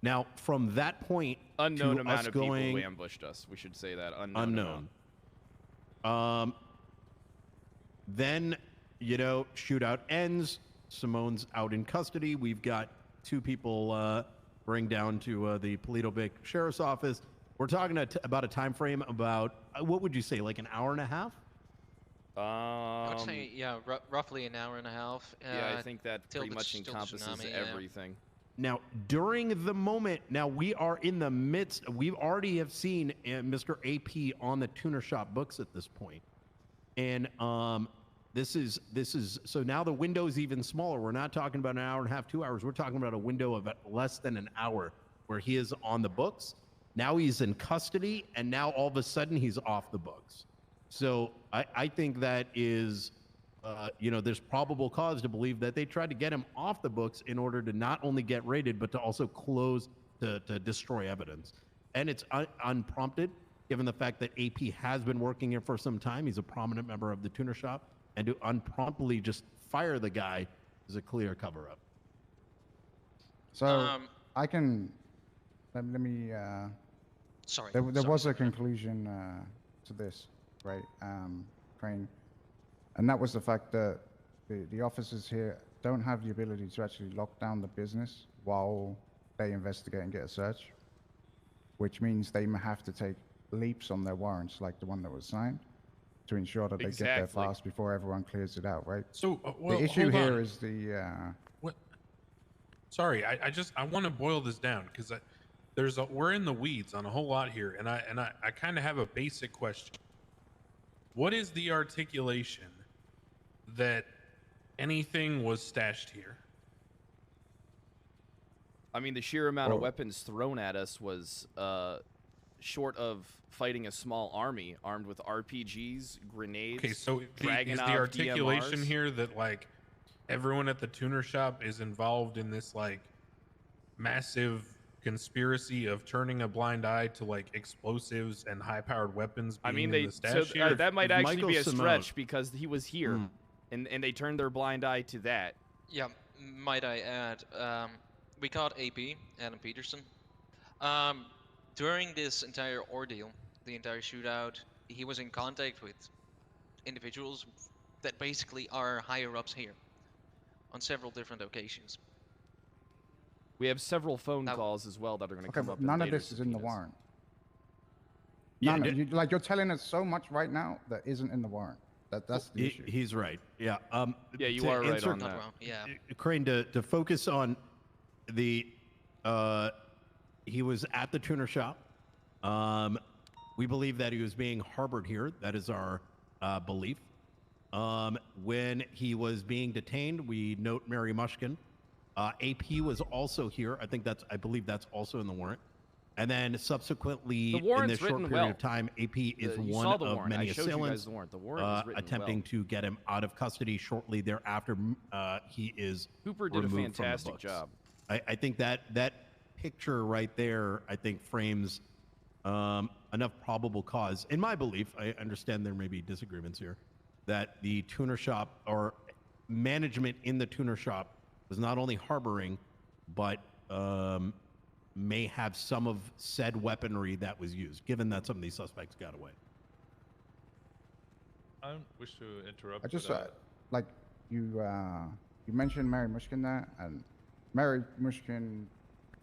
Now, from that point, unknown amount of people who ambushed us. We should say that unknown. Then, shootout ends. Simone's out in custody. We've got 2 people bring down to the Paleto Bay Sheriff's Office. We're talking about a time frame about what would you say, like an hour and a half? I would say, yeah, roughly an hour and a half. Yeah, I think that pretty much encompasses everything. Now, during the moment, we are in the midst. We already have seen Mr. AP on the tuner shop books at this point, and this is so now the window is even smaller. We're not talking about an hour and a half, 2 hours. We're talking about a window of less than an hour where he is on the books. Now he's in custody, and now all of a sudden he's off the books. So I think that is, there's probable cause to believe that they tried to get him off the books in order to not only get raided, but to also close, to destroy evidence. And it's unprompted, given the fact that AP has been working here for some time. He's a prominent member of the tuner shop. And to unpromptly just fire the guy is a clear cover-up. So I can let me. Sorry. There sorry, was a sorry. conclusion to this, right, Crane, and that was the fact that the officers here don't have the ability to actually lock down the business while they investigate and get a search, which means they may have to take leaps on their warrants, like the one that was signed, to ensure that they get there Exactly. fast before everyone clears it out, right? So, well, the issue hold here on. is the. What? Sorry, I want to boil this down because we're in the weeds on a whole lot here, and I kind of have a basic question. What is the articulation that anything was stashed here? I mean, the sheer amount of Well- weapons thrown at us was short of fighting a small army armed with RPGs, grenades. Okay, so is the Dragunov articulation DMRs. here that like everyone at the tuner shop is involved in this like massive conspiracy of turning a blind eye to like explosives and high-powered weapons? I mean, being in they the stash here? that might actually Michael be a Simone- stretch because he was here, Hmm. and they turned their blind eye to that. Yeah, might I add, we caught AP, Adam Peterson. During this entire ordeal, the entire shootout, he was in contact with individuals that basically are higher-ups here on several different occasions. We have several phone calls as well that are going to Okay, come but up. in none of later this is in the subpoenas. warrant. Yeah, None. You're telling us so much right now that isn't in the warrant. That's the issue. He's right. Yeah. Yeah, you to are right answer- on Not that. wrong, yeah. Crane, to focus on the, he was at the tuner shop. We believe that he was being harbored here. That is our belief. When he was being detained, we note Mary Mushkin. AP was also here. I believe that's also in the warrant. And then subsequently, The in warrant's this short written period well. of time, AP is You one saw the of warrant. many I showed you guys assailants the warrant. The warrant is written attempting well. to get him out of custody shortly thereafter. He is Cooper did a removed from the fantastic books. job. I think that picture right there, I think, frames enough probable cause. In my belief, I understand there may be disagreements here, that the tuner shop or management in the tuner shop was not only harboring, but may have some of said weaponry that was used, given that some of these suspects got away. I don't wish to interrupt. I just but, like you mentioned Mary Mushkin there, and Mary Mushkin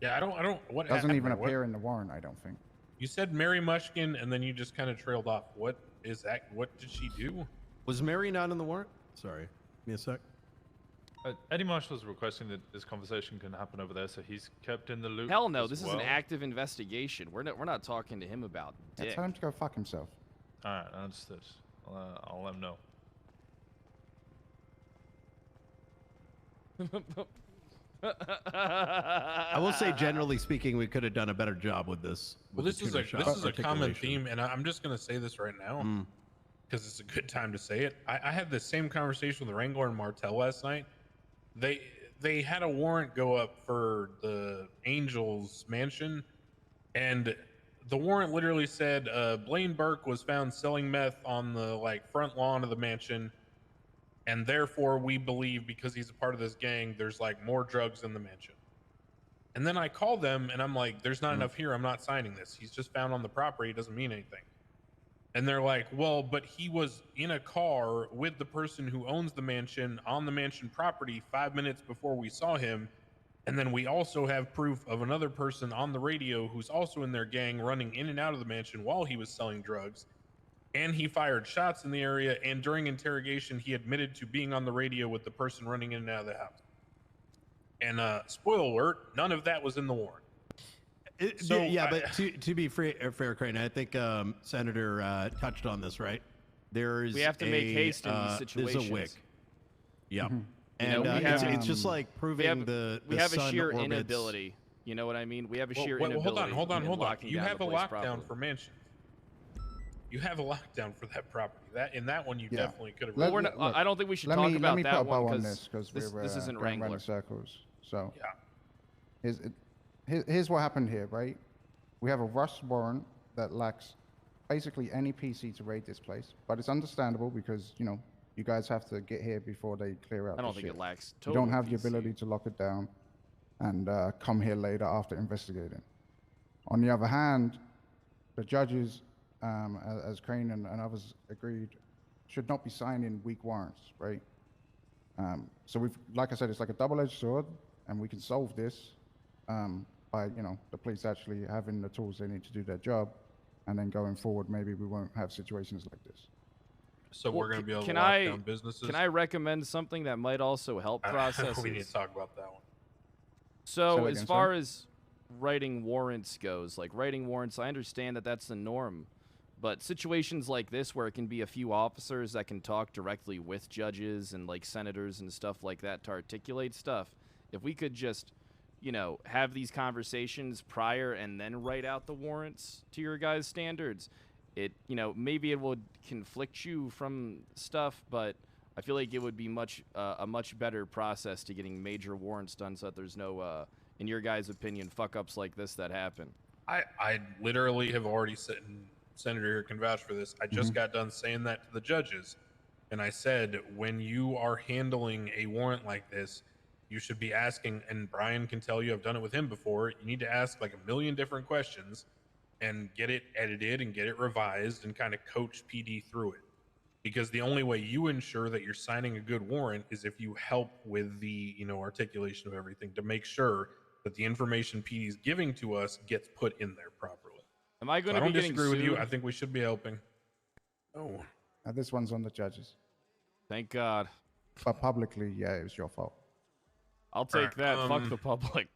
Yeah, I don't. What doesn't happened even there? What- appear in the warrant, I don't think. You said Mary Mushkin, and then you just kind of trailed off. What is that? What did she do? Was Mary not in the warrant? Sorry, give me a sec. Eddie Marshall's requesting that this conversation can happen over there, so he's kept in the loop. Hell no, as this is well. an active investigation. We're not talking to him about Yeah, dick. tell him to go fuck himself. All right, understood. I'll let him know. I will say, generally speaking, we could have done a better job with this. Well, with this the is a tuner this shop is a common articulation. theme, and I'm just gonna say this right now Mm. because it's a good time to say it. I had the same conversation with Wrangler and Martel last night. They had a warrant go up for the Angels mansion, and the warrant literally said Blaine Burke was found selling meth on the front lawn of the mansion, and therefore we believe because he's a part of this gang, there's more drugs in the mansion. And then I call them and I'm like, there's not enough here. I'm not signing this. He's just found on the property. It doesn't mean anything. And they're like, well, but he was in a car with the person who owns the mansion on the mansion property 5 minutes before we saw him. And then we also have proof of another person on the radio who's also in their gang running in and out of the mansion while he was selling drugs. And he fired shots in the area. And during interrogation, he admitted to being on the radio with the person running in and out of the house. And spoiler alert, none of that was in the warrant. But to be fair, Crane, I think Senator touched on this, right? There's We have to make haste in these There's situations. a wick. Yeah. You And know, we have, it's just like proving the we have a sun sheer orbits. inability. You know what I mean? We have a sheer Well, inability. hold on. in locking You down have the a place lockdown properly. for mansions. You have a lockdown for that property. In that one, you Yeah. definitely could have. Well, we're not, I don't think we should let talk me, about let me that put a one bow on because this this we're isn't going round Wrangler. in circles. So yeah, here's what happened here, right? We have a rush warrant that lacks basically any PC to raid this place, but it's understandable because you guys have to get here before they clear out. I don't the think shit. it lacks You don't total have the PC. ability to lock it down and come here later after investigating. On the other hand, the judges, as Crane and others agreed, should not be signing weak warrants, right? So we've, like I said, it's like a double-edged sword, and we can solve this by, the police actually having the tools they need to do their job, and then going forward, maybe we won't have situations like this. So Well, we're going to be able to can lock I down businesses. can I recommend something that might also help processes? We need to talk about that one. So that as again, far sorry? as writing warrants goes, like writing warrants, I understand that that's the norm, but situations like this where it can be a few officers that can talk directly with judges and like senators and stuff like that to articulate stuff, if we could just, have these conversations prior and then write out the warrants to your guys' standards, it, maybe it would conflict you from stuff, but I feel like it would be a much better process to getting major warrants done so that there's no, in your guys' opinion, fuck-ups like this that happen. I literally have already said, and Senator here can vouch for this, I just got done saying that to the judges, and I said, when you are handling a warrant like this, you should be asking, and Brian can tell you, I've done it with him before, you need to ask like a million different questions and get it edited and get it revised and kind of coach PD through it. Because the only way you ensure that you're signing a good warrant is if you help with the, articulation of everything to make sure that the information PD is giving to us gets put in there properly. Am I going to I be don't getting disagree with you. sued? I think we should be helping. Oh. This one's on the judges. Thank God. But publicly, yeah, it was your fault. I'll take that. Fuck the public.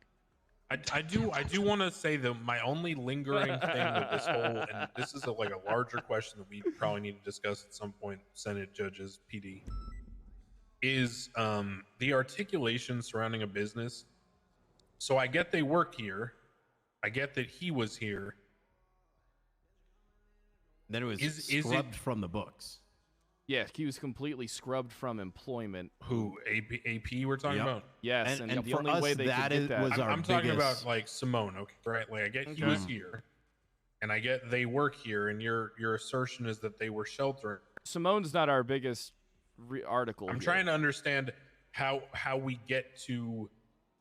I do want to say that my only lingering thing with this whole, and this is a larger question that we probably need to discuss at some point, Senate judges, PD, is the articulation surrounding a business. So I get they work here. I get that he was here. Then it was scrubbed from the books. Yeah, he was completely scrubbed from employment. Who, AP we're talking about? Yes, and the for only us, way they that could get that. I'm talking about Simone, okay, right? Like I get he was here, and I get they work here, and your assertion is that they were sheltering. Simone's not our biggest article. I'm trying to understand how we get to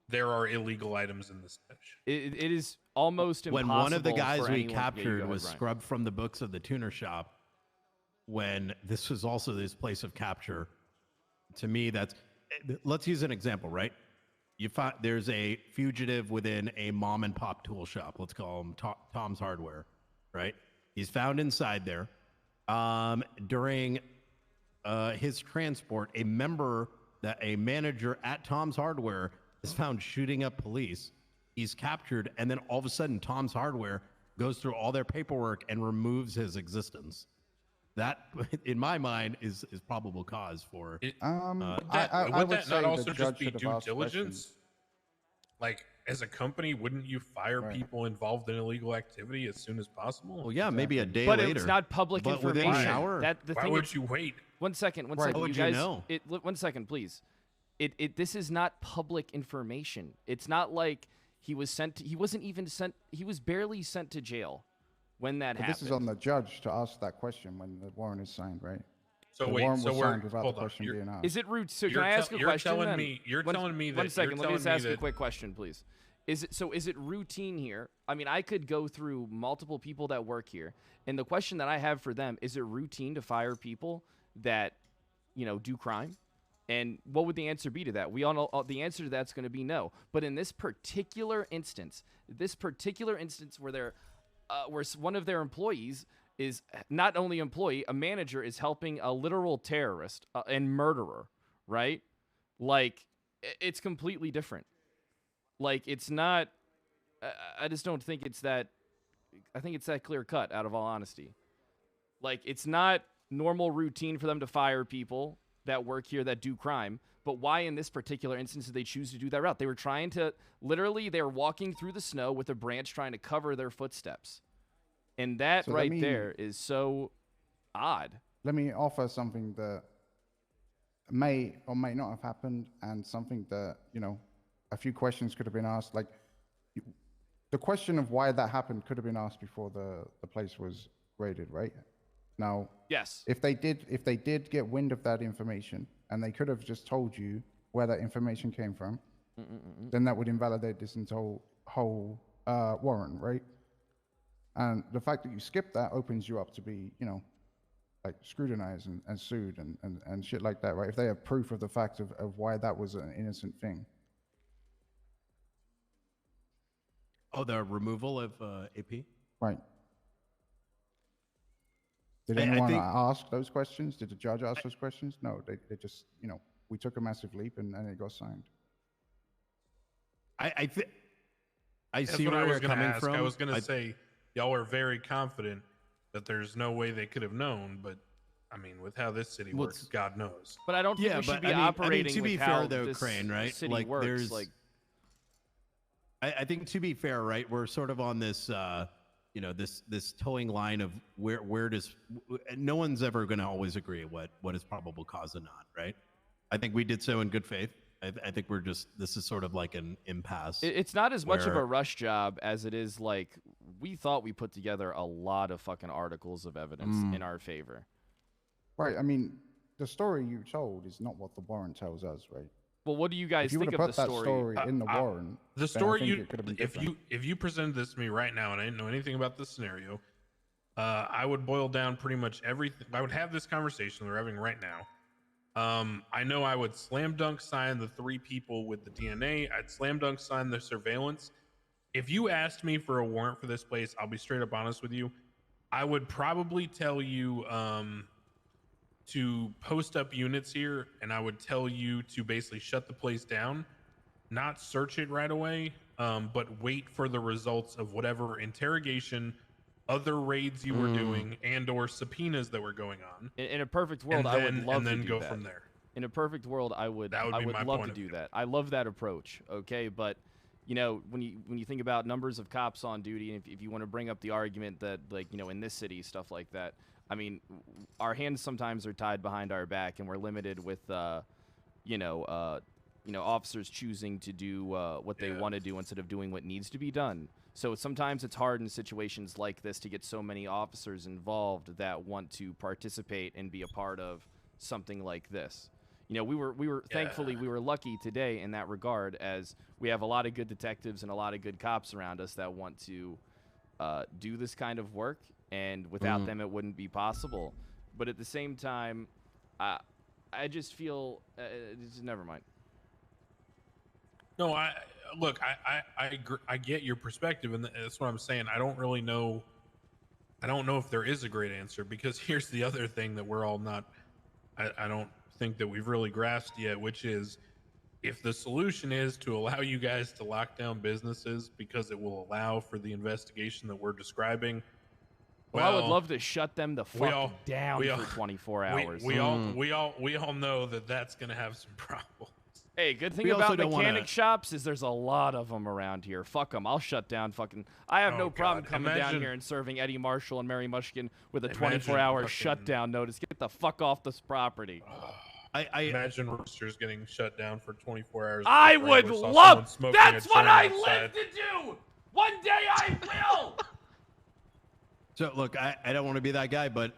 there are illegal items in this bench. It is almost impossible. When one of the for guys we anyone- captured Yeah, was Brian. scrubbed from the books of the tuner shop, when this was also this place of capture, to me, that's, let's use an example, right? You find there's a fugitive within a mom and pop tool shop. Let's call him Tom's Hardware, right? He's found inside there. During his transport, a manager at Tom's Hardware is found shooting up police. He's captured, and then all of a sudden, Tom's Hardware goes through all their paperwork and removes his existence. That, in my mind, is probable cause for. I would would that say not the also just judge be should have due asked diligence? questions. Like, as a company, wouldn't you fire Right. people involved in illegal activity as soon as possible? Well, yeah, maybe a day But later. it's not public but within an information. hour. That the Why thing would is- you wait? One second. Right. How would You you guys, know? One second, please. This is not public information. It's not like he was sent. He wasn't even sent. He was barely sent to jail when that But happened. this is on the judge to ask that question when the warrant is signed, right? So the wait, warrant so was we're signed without hold the on. question You're- being asked. Is it rude? So You're can I ask a you're question? telling then? me you're One- telling me that One second. you're Let me just telling ask me a that- quick question, please. Is it routine here? I mean, I could go through multiple people that work here, and the question that I have for them is: it routine to fire people that, do crime? And what would the answer be to that? We all know the answer to that's going to be no. But in this particular instance where they're, where one of their employees is not only employee, a manager is helping a literal terrorist and murderer, right? Like, it's completely different. Like, it's not. I just don't think it's that. I think it's that clear cut. Out of all honesty, like, it's not normal routine for them to fire people that work here that do crime. But why in this particular instance did they choose to do that route? They were trying to, literally, they were walking through the snow with a branch trying to cover their footsteps. And that So right there is so odd. Let me offer something that may or may not have happened, and something that, a few questions could have been asked. Like, the question of why that happened could have been asked before the place was raided, right? Now, yes, if they did get wind of that information, and they could have just told you where that information came from, then that would invalidate this whole warrant, right? And the fact that you skip that opens you up to be, you know, like scrutinized and sued and shit like that, right? If they have proof of the fact of why that was an innocent thing. Oh, the removal of AP? Right. Did anyone ask those questions? Did the judge ask those questions? No, they just, you know, we took a massive leap and it got signed. I That's see what where I was you're gonna coming ask. from. I was going to say, y'all are very confident that there's no way they could have known, but I mean, with how this city works, God knows. But I don't think we should be operating to be with fair, how though, this Crane, right? city like, works. there's, Like, I think to be fair, right, we're sort of on this, you know, this towing line of where does no one's ever going to always agree what is probable cause and not, right? I think we did so in good faith. I think we're just, this is sort of like an impasse. it's not as much of a rush job as it is like we thought we put together a lot of fucking articles of evidence in our favor. Right. I mean, the story you told is not what the warrant tells us, right? Well, what do you guys If you think would of have the put that story in the warrant, The then I story think you, it could have been if different. you presented this to me right now and I didn't know anything about this scenario, I would boil down pretty much everything. I would have this conversation we're having right now. I know I would slam dunk sign the 3 people with the DNA. I'd slam dunk sign the surveillance. If you asked me for a warrant for this place, I'll be straight up honest with you. I would probably tell you to post up units here, and I would tell you to basically shut the place down, not search it right away, but wait for the results of whatever interrogation, other raids you were doing, and or subpoenas that were going on. In a perfect world, I would love to do go that. from there. In a perfect world, I would That would be my love point to of do view. that. I love that approach. Okay, but you know, when you think about numbers of cops on duty, and if you want to bring up the argument that, like, you know, in this city, stuff like that, I mean, our hands sometimes are tied behind our back, and we're limited with, you know, officers choosing to do what they want to do instead of doing what needs to be done. So sometimes it's hard in situations like this to get so many officers involved that want to participate and be a part of something like this. You know, we were thankfully we were lucky today in that regard, as we have a lot of good detectives and a lot of good cops around us that want to do this kind of work, and without them it wouldn't be possible. But at the same time, I just feel never mind. No, look, I agree, I get your perspective, and that's what I'm saying. I don't really know. I don't know if there is a great answer, because here's the other thing that we're all not. I don't think that we've really grasped yet, which is, if the solution is to allow you guys to lock down businesses because it will allow for the investigation that we're describing. Well, I would love to shut them the fuck down for 24 hours. We all know that that's going to have some problems. Hey, good thing about mechanic shops is there's a lot of them around here. Fuck them. I'll shut down fucking... I have no problem coming down here and serving Eddie Marshall and Mary Mushkin with a 24-hour shutdown notice. Get the fuck off this property. I imagine Roosters getting shut down for 24 hours. I would love... That's what I live to do! One day I will! So look, I don't want to be that guy, but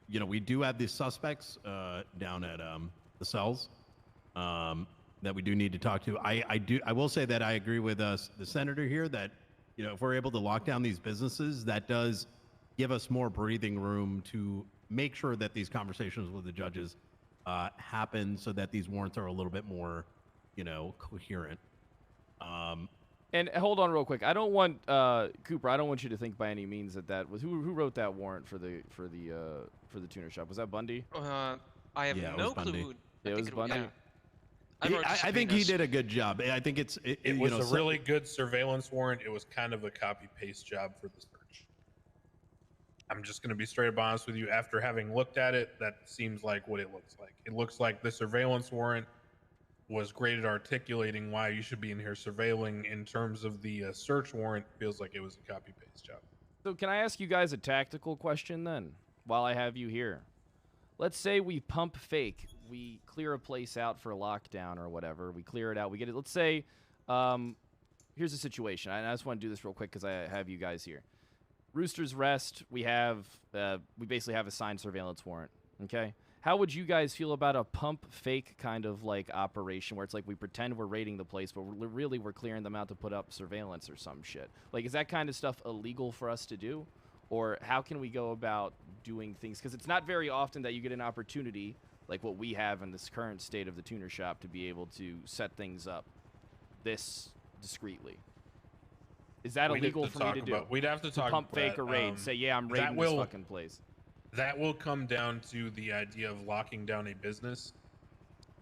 you know, we do have these suspects down at the cells that we do need to talk to. I will say that I agree with the senator here that, you know, if we're able to lock down these businesses, that does give us more breathing room to make sure that these conversations with the judges happen, so that these warrants are a little bit more, you know, coherent. And hold on real quick. I don't want Cooper. I don't want you to think by any means that was who wrote that warrant for the tuner shop. Was that Bundy? I have no clue. Yeah, it was Bundy. Yeah. I think he did a good job. I think it was a really good surveillance warrant. It was kind of a copy paste job for the search. I'm just going to be straight up honest with you. After having looked at it, that seems like what it looks like. It looks like the surveillance warrant was great at articulating why you should be in here surveilling. In terms of the search warrant, feels like it was a copy paste job. So can I ask you guys a tactical question then, while I have you here? Let's say we pump fake. We clear a place out for a lockdown or whatever. We clear it out. We get it. Let's say, here's the situation. I just want to do this real quick because I have you guys here. Rooster's Rest. We basically have a signed surveillance warrant. Okay. how would you guys feel about a pump fake kind of like operation where it's like we pretend we're raiding the place, but we're clearing them out to put up surveillance or some shit? Like, is that kind of stuff illegal for us to do? Or how can we go about doing things? Because it's not very often that you get an opportunity like what we have in this current state of the tuner shop to be able to set things up this discreetly. Is that illegal for me to do? We'd have to talk pump about fake that. a raid. Say, yeah, I'm raiding this fucking place. That will come down to the idea of locking down a business.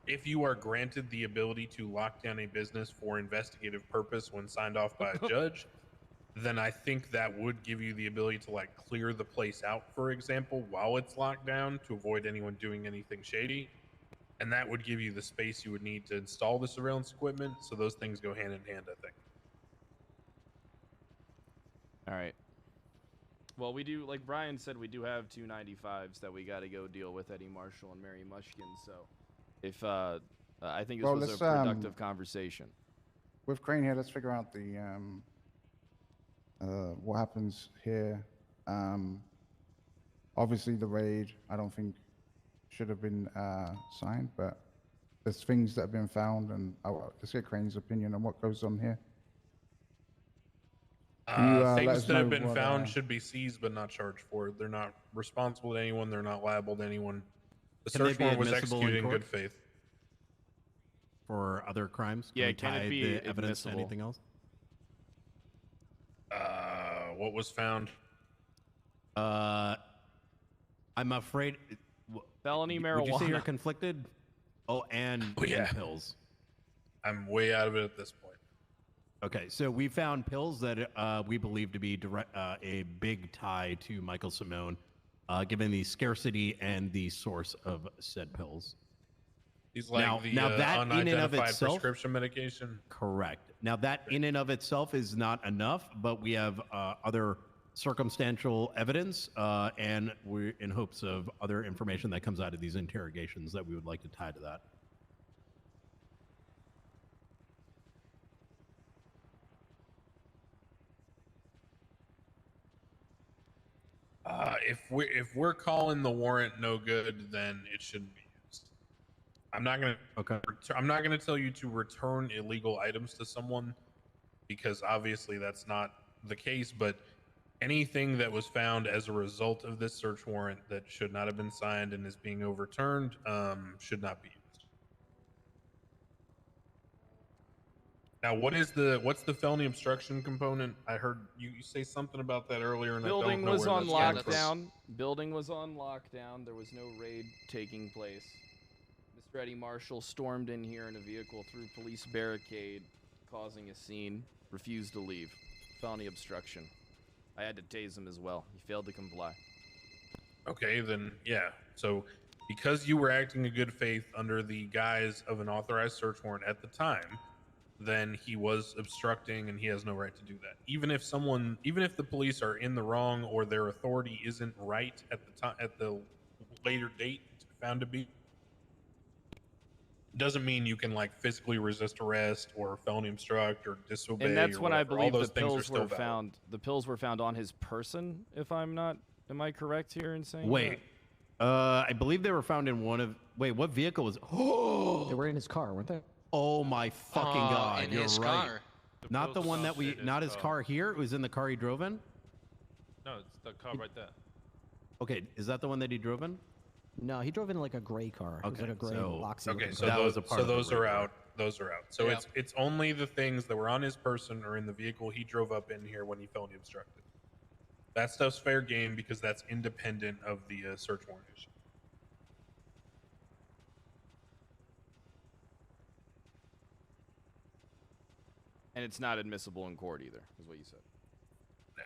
If you are granted the ability to lock down a business for investigative purpose when signed off by a judge, then I think that would give you the ability to like clear the place out, for example, while it's locked down to avoid anyone doing anything shady. And that would give you the space you would need to install the surveillance equipment. So those things go hand in hand, I think. All right. Well, we do, like Brian said, we do have 295s that we got to go deal with, Eddie Marshall and Mary Mushkin. So if I think this was a productive conversation. With Crane here, let's figure out the what happens here. Obviously, the raid, I don't think should have been signed, but there's things that have been found, and let's get Crane's opinion on what goes on here. Things that have been found should be seized but not charged for. They're not responsible to anyone. They're not liable to anyone. The search warrant was executed in good faith. For other crimes? Yeah, can it be the evidence to anything else? What was found? I'm afraid. Felony marijuana. Would you say you're conflicted? Oh, and pills. I'm way out of it at this point. Okay, so we found pills that we believe to be a big tie to Michael Simone, given the scarcity and the source of said pills. He's like now that in and of unidentified itself, prescription medication. Correct. Now that in and of itself is not enough, but we have other circumstantial evidence, and we're in hopes of other information that comes out of these interrogations that we would like to tie to that. If we're calling the warrant no good, then it shouldn't be used. I'm not gonna tell you to return illegal items to someone, because obviously that's not the case. But anything that was found as a result of this search warrant that should not have been signed and is being overturned should not be used. Now, what's the felony obstruction component? I heard you say something about that earlier, and Building I don't know was where on that's lockdown. Building was on lockdown. There was no raid taking place. Mr. Eddie Marshall stormed in here in a vehicle through police barricade, causing a scene. Refused to leave. Felony obstruction. I had to tase him as well. He failed to comply. Okay, then yeah. So because you were acting in good faith under the guise of an authorized search warrant at the time, then he was obstructing and he has no right to do that. Even if the police are in the wrong or their authority isn't right at the time, at the later date found to be, doesn't mean you can like physically resist arrest or felony obstruct or disobey. And that's or when whatever. I believe All the those things are pills still were valid. found. The pills were found on his person, if I'm not, am I correct here in saying Wait, I believe they were found in one of. Wait, what vehicle was? Oh, they were in his car, weren't they? Oh my fucking god! in You're his right. car. Not the one that we. Not his car here. It was in the car he drove in. No, it's the car right there. Okay, is that the one that he drove in? No, he drove in like a gray car. It was like a gray Loxy. Okay, so that those, was a part so of the those are raid. out. Those are out. So Yeah. it's only the things that were on his person or in the vehicle he drove up in here when he felony obstructed. That stuff's fair game because that's independent of the search warrant issue. And it's not admissible in court either, is what you said.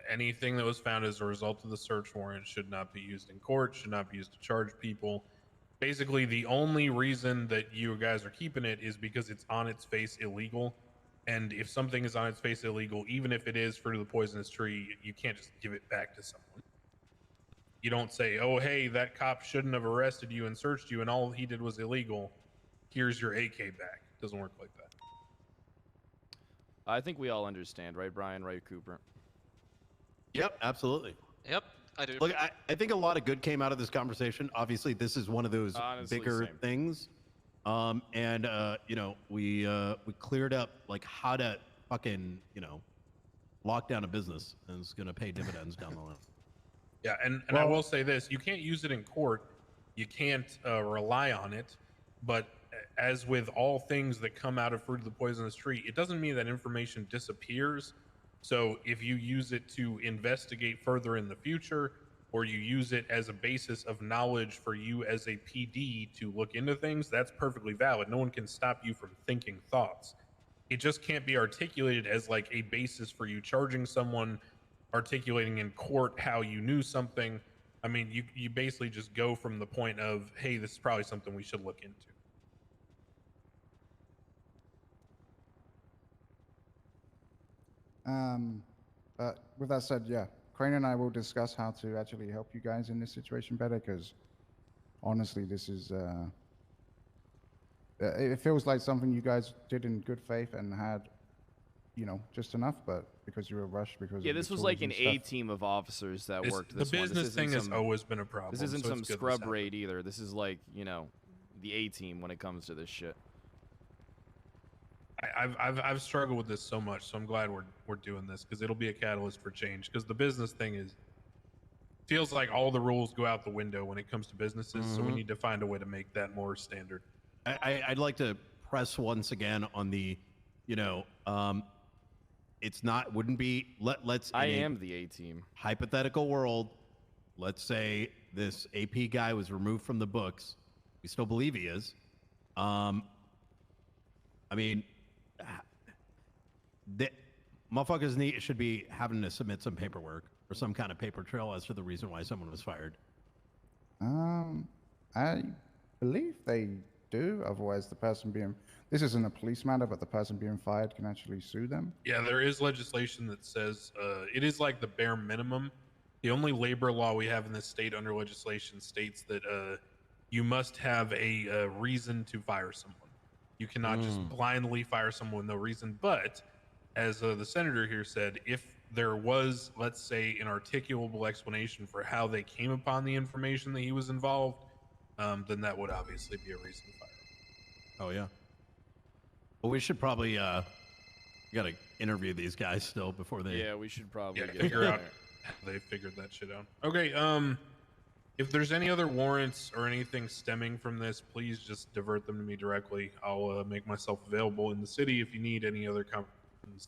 Anything that was found as a result of the search warrant should not be used in court, should not be used to charge people. Basically, the only reason that you guys are keeping it is because it's on its face illegal. And if something is on its face illegal, even if it is fruit of the poisonous tree, you can't just give it back to someone. You don't say, oh, hey, that cop shouldn't have arrested you and searched you, and all he did was illegal. Here's your AK back. It doesn't work like that. I think we all understand, right, Brian? Right, Cooper? Yep, absolutely. Yep. I do. Look, I think a lot of good came out of this conversation. Obviously, this is one of those Honestly, bigger same. things. You know, we cleared up like how to fucking, you know, lock down a business, and it's gonna pay dividends down the line. Yeah, and I will say this: you can't use it in court. You can't rely on it. But as with all things that come out of Fruit of the Poisonous Tree, it doesn't mean that information disappears. So if you use it to investigate further in the future, or you use it as a basis of knowledge for you as a PD to look into things, that's perfectly valid. No one can stop you from thinking thoughts. It just can't be articulated as like a basis for you charging someone, articulating in court how you knew something. I mean, you basically just go from the point of, hey, this is probably something we should look into. But with that said, yeah, Crane and I will discuss how to actually help you guys in this situation better, because honestly, this is, it feels like something you guys did in good faith and had, you know, just enough, but because you were rushed because Yeah, this was like an A team of officers that worked this The one. business thing has always been a problem. This isn't so some it's good scrub this raid either. This is like, you know, the A team when it comes to this shit. I've struggled with this so much, so I'm glad we're doing this, because it'll be a catalyst for change. Because the business thing feels like all the rules go out the window when it comes to businesses. So we need to find a way to make that more standard. I'd like to press once again on the, you know, it's not, wouldn't be, let's. I am the A team. Hypothetical world, let's say this AP guy was removed from the books. We still believe he is. I mean, the motherfuckers should be having to submit some paperwork or some kind of paper trail as to the reason why someone was fired. I believe they do. Otherwise, the person being, this isn't a police matter, but the person being fired can actually sue them. Yeah, there is legislation that says it is like the bare minimum. The only labor law we have in this state under legislation states that you must have a reason to fire someone. You cannot just blindly fire someone with no reason. But as the senator here said, if there was, let's say, an articulable explanation for how they came upon the information that he was involved, then that would obviously be a reason to fire him. Oh, yeah. Well, we should probably, we got to interview these guys still before they... Yeah, we should probably get figure out there. how they figured that shit out. Okay, if there's any other warrants or anything stemming from this, please just divert them to me directly. I'll make myself available in the city if you need any other conversations.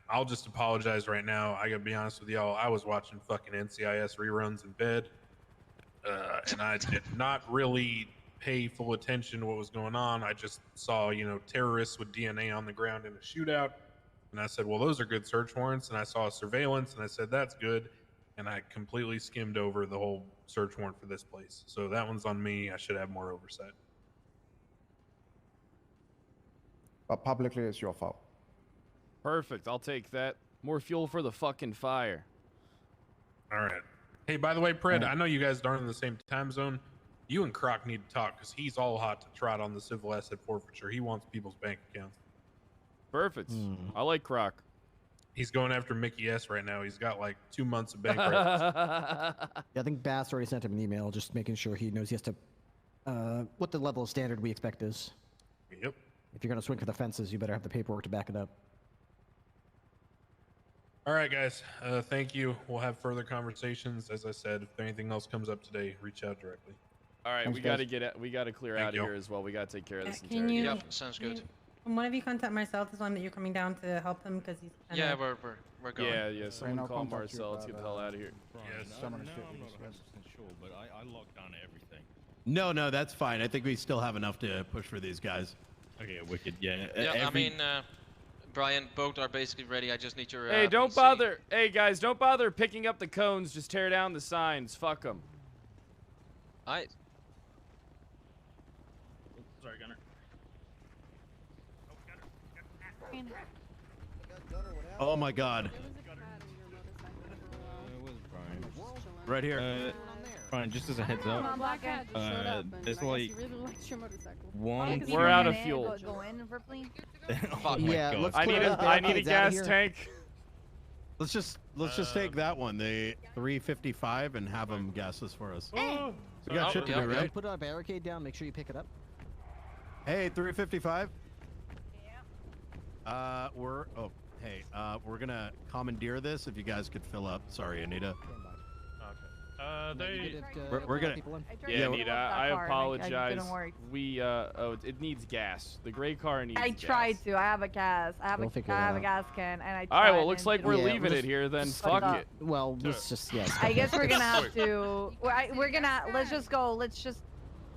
I'll just apologize right now. I gotta be honest with y'all. I was watching fucking NCIS reruns in bed, and I did not really pay full attention to what was going on. I just saw, you know, terrorists with DNA on the ground in a shootout, and I said, well, those are good search warrants. And I saw surveillance, and I said, that's good. And I completely skimmed over the whole search warrant for this place. So that one's on me. I should have more oversight. But publicly, it's your fault. Perfect. I'll take that. More fuel for the fucking fire. All right. Hey, by the way, Pred, I know you guys aren't in the same time zone. You and Croc need to talk, because he's all hot to trot on the civil asset forfeiture. He wants people's bank accounts. Perfect. I like Croc. He's going after Mickey S right now. He's got like 2 months of bank records. Yeah, I think Bass already sent him an email, just making sure he knows he has to, what the level of standard we expect is. Yep. If you're going to swing for the fences, you better have the paperwork to back it up. All right, guys. Thank you. We'll have further conversations. As I said, if anything else comes up today, reach out directly. All right, Thanks, we got to guys. get it. We got to clear Thank out you. of here as well. We got to take care of this. Can you? Yep, sounds good. Can one of you contact Marcel to tell him that you're coming down to help him because he's. Yeah, we're going. Yeah. Someone call Marcel. Let's get the hell out of here. Yes. Now I'm not 100% sure, but I logged on to everything. No, that's fine. I think we still have enough to push for these guys. Okay, wicked. Yeah. Yeah, I mean, Brian, both are basically ready. I just need your. Hey, don't PC. bother. Hey, guys, don't bother picking up the cones. Just tear down the signs. Fuck them. Alright. Sorry, Gunner. Oh my God. Right here. Brian, just as a heads up, there's like one. We're out of fuel. Oh my God. I need a gas tank. Let's just take that one, the 355, and have them guess this for us. Oh, We got shit to do, right? Put a barricade down. Make sure you pick it up. Hey, 355. We're gonna commandeer this. If you guys could fill up. Sorry, Anita. We're gonna. Yeah, Anita, I apologize. We it needs gas. The gray car needs. I gas. tried to. I have a gas. I have a gas can, and I. All right, well, tried looks and like we're didn't- leaving it here then. Fuck it. Well, let's just I guess we're gonna have to. We're gonna. Let's just go. Let's just.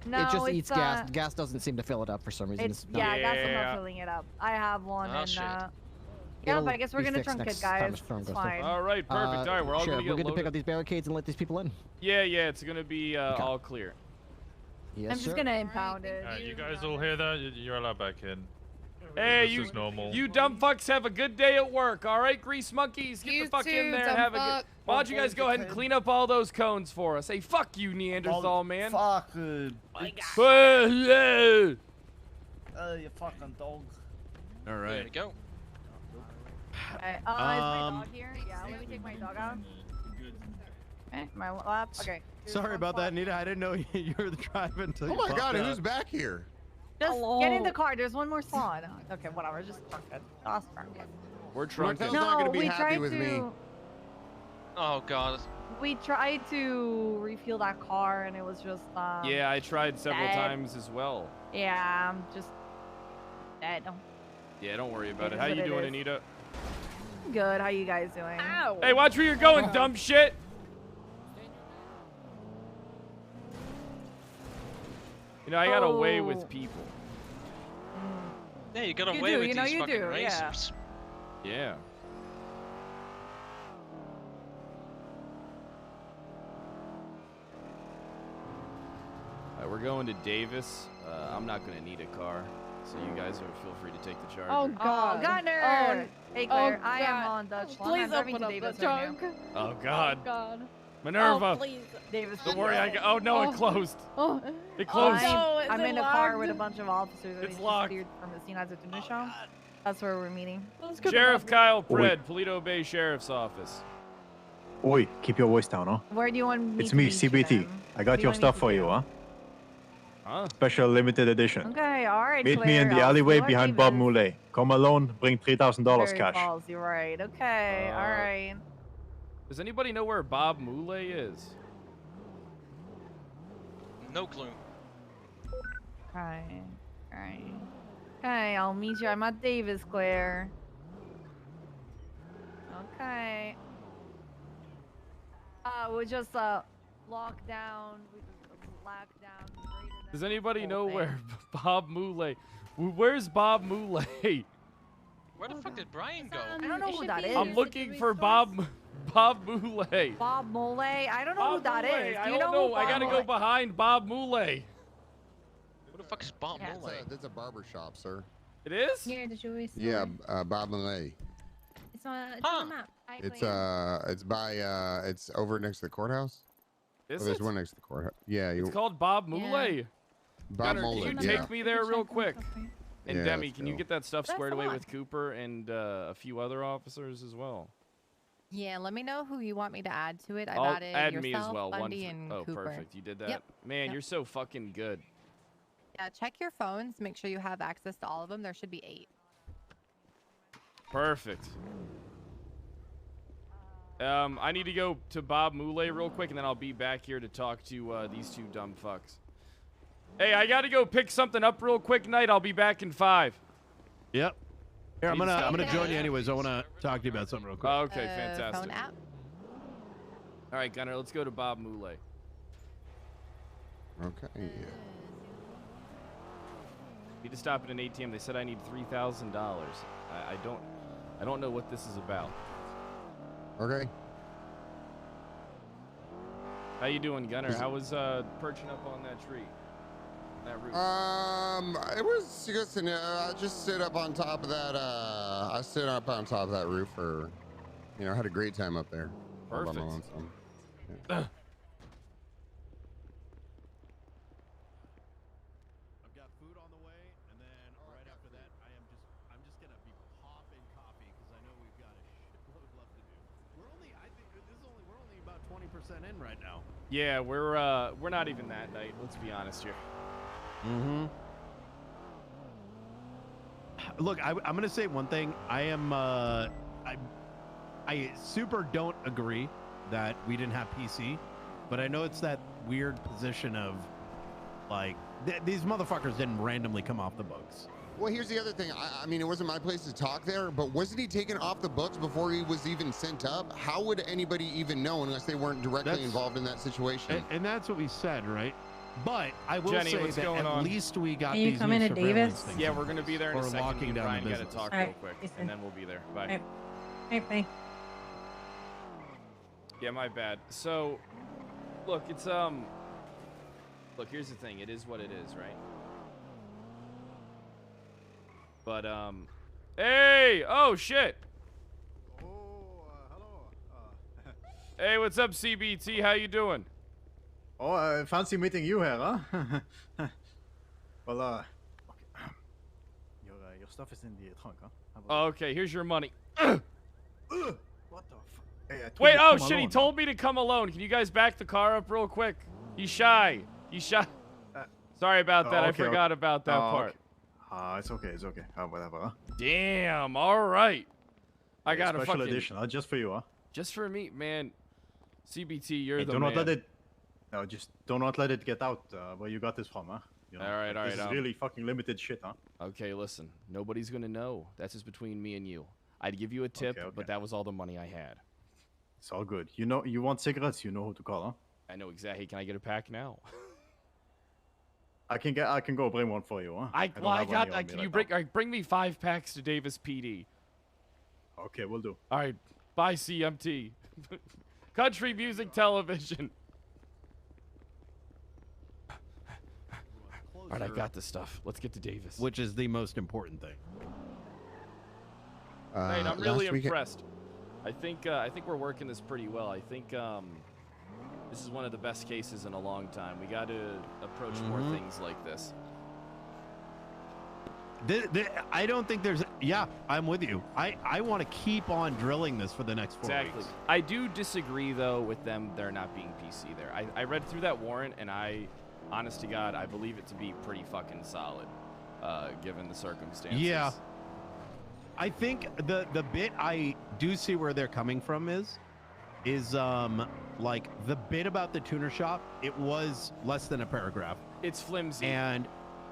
No, it just it's, eats gas. Gas doesn't seem to fill it up for some reason. It's gas. I'm not filling it up. I have one, Oh, and shit. yeah, but I guess we're be gonna fixed trunk it, next time guys. the storm It's goes through. fine. All right, perfect. All right, we're all Sheriff, gonna get we're good to loaded. pick up these barricades and let these people in. Yeah, it's gonna be all clear. Yes, I'm just gonna impound it. You guys all hear that? You're allowed back in. Hey, This is normal. you dumb fucks have a good day at work, all right? Grease monkeys, get the fuck in there and have a good... Why don't you guys go ahead and clean up all those cones for us? Hey, fuck you, Neanderthal, man. Fuck. You fucking dog. All right. There we go. Is my dog here? Yeah, let me take my dog out. Okay, my lap. Okay. Sorry about that, Anita. I didn't know you were driving to. Oh my God, who's back here? Just get in the car. There's one more spot. Okay, whatever. Just trunk it. Awesome. We're trunking. Martel's not gonna be happy tried with to. me. Oh God. We tried to refuel that car, and it was just. Yeah, I tried several dead. times as well. Yeah, I'm just dead. Yeah, don't worry about It it. is How what you it doing, is. Anita? Good. How you guys doing? Ow. Hey, watch where you're going, dumb shit. You know, I got away with people. Yeah, you got You away do, with you know these you fucking do, yeah. racers. Yeah. All right, we're going to Davis. I'm not gonna need a car, so you guys feel free to take the charge. Oh God, Gunner! Hey Claire, I am God. on Dutch. Please I'm driving open to up the Davis right now. trunk. Oh God. Oh God. Minerva. Oh, please. Davis. Don't worry, oh no, it closed. Oh. It closed. I'm in a car with a bunch of officers. It's that locked. disappeared from the scene as a Tunisia. That's where we're meeting. Sheriff Kyle Pred, Paleto Bay Sheriff's Office. Oi, keep your voice down, huh? Where do you want me It's to me, meet you CBT. then? I got do your you want me stuff to for do? you, huh? Huh? Special limited edition. Okay, all right. Meet me in Claire, the I'll alleyway see you at behind Bob Davis. Moulet. Come alone, bring $3,000 Very cash. ballsy, right. Okay, all right. Does anybody know where Bob Moulet is? No clue. Okay, all right. Okay, I'll meet you. I'm at Davis, Claire. Okay. We'll just lock down. We just lock down. Does anybody know where Bob Moulet? Where's Bob Moulet? Where the fuck did Brian go? I don't know who that is. I'm looking for Bob Moulet. Bob Mole. I don't know who that is. Do I you don't know? know. I gotta go behind Bob Moulet. Who the fuck is Bob Mole? That's a barber shop, sir. It is? Yeah, the jewelry store. Yeah, Bob Malay. It's on the map. It's by it's over next to the courthouse. Is There's it? one next to the courthouse. Yeah, It's called Bob Moulet. Bob Gunner, Moulet, can you yeah. take me there real quick? And Yeah, Demi, let's can you go. get that stuff That's squared a away lot. with Cooper and a few other officers as well? Yeah, let me know who you want me to add to it. I've I'll added add yourself, me as well. Bundy, One and oh, Cooper. perfect. You did that. Yep. Man, Yep. you're so fucking good. Yeah, check your phones. Make sure you have access to all of them. There should be 8. Perfect. I need to go to Bob Moulet real quick, and then I'll be back here to talk to these two dumb fucks. Hey, I gotta go pick something up real quick, Knight. I'll be back in 5. Yep. Here, I'm Need to stop gonna it. join you anyways. I wanna talk to you about something real quick. Oh, okay, fantastic. Phone app. All right, Gunner, let's go to Bob Moulet. Okay. Need to stop at an ATM. They said I need $3,000. I don't know what this is about. Okay. How you doing, Gunner? How was perching up on that tree? That roof? It was just I just stood up on top of that. I stood up on top of that roof for, had a great time up there. all by my Perfect. lonesome. Ugh. I've got food on the way, and then right after that, I'm just gonna be popping coffee because I know we've got a shitload left to do. in right now. Yeah, we're not even that night. Let's be honest here. Mm-hmm. Look, I'm gonna say one thing. I am I super don't agree that we didn't have PC, but I know it's that weird position of like these motherfuckers didn't randomly come off the books. Well, here's the other thing. I mean, it wasn't my place to talk there, but wasn't he taken off the books before he was even sent up? How would anybody even know unless they weren't directly involved in that situation? And that's what we said, right? But I will Jenny, say what's that going at on? least we got Can you these come new in at surveillance Davis? things Yeah, we're gonna be there in a or second. locking Me and down Brian the gotta business. talk All real right, quick, peace and in. then we'll be there. Bye. All right, bye. Yeah, my bad. So, look, it's look, here's the thing. It is what it is, right? But hey, oh shit. Hey, what's up, CBT? How you doing? Oh, fancy meeting you here, huh? Well, okay. Your stuff is in the trunk, huh? Oh, okay, here's your money. What the fuck? Hey, I told Wait, you to oh come shit, he alone, told me to come alone. Can you guys back the car up real quick? He's shy. He's shy. Sorry about that. I okay, forgot about that part. Okay. It's okay. It's okay. Whatever, huh? Damn, all right. I got a special fucking... edition, just for you, huh? Just for me, man. CBT, you're Hey, the do man. not let it. No, just do not let it get out where you got this from, huh? You know, all right. This is really fucking limited shit, huh? Okay, listen. Nobody's gonna know. That's just between me and you. I'd give you a tip, Okay. but that was all the money I had. It's all good. You know, you want cigarettes, you know who to call, huh? I know exactly. Can I get a pack now? I can go bring one for you, huh? Can you bring me 5 packs to Davis PD? Okay, we'll do. All right. Bye, CMT. Country Music Television. All right, I got this stuff. Let's get to Davis. Which is the most important thing. Hey, I'm really impressed. I think we're working this pretty well. I think this is one of the best cases in a long time. We got to approach more things like this. I don't think there's... Yeah, I'm with you. I want to keep on drilling this for the next 4 weeks. I do disagree, though, with them there not being PC there. I read through that warrant, and honest to God, I believe it to be pretty fucking solid, given the circumstances. Yeah. I think the bit I do see where they're coming from is like the bit about the tuner shop. It was less than a paragraph. It's flimsy. And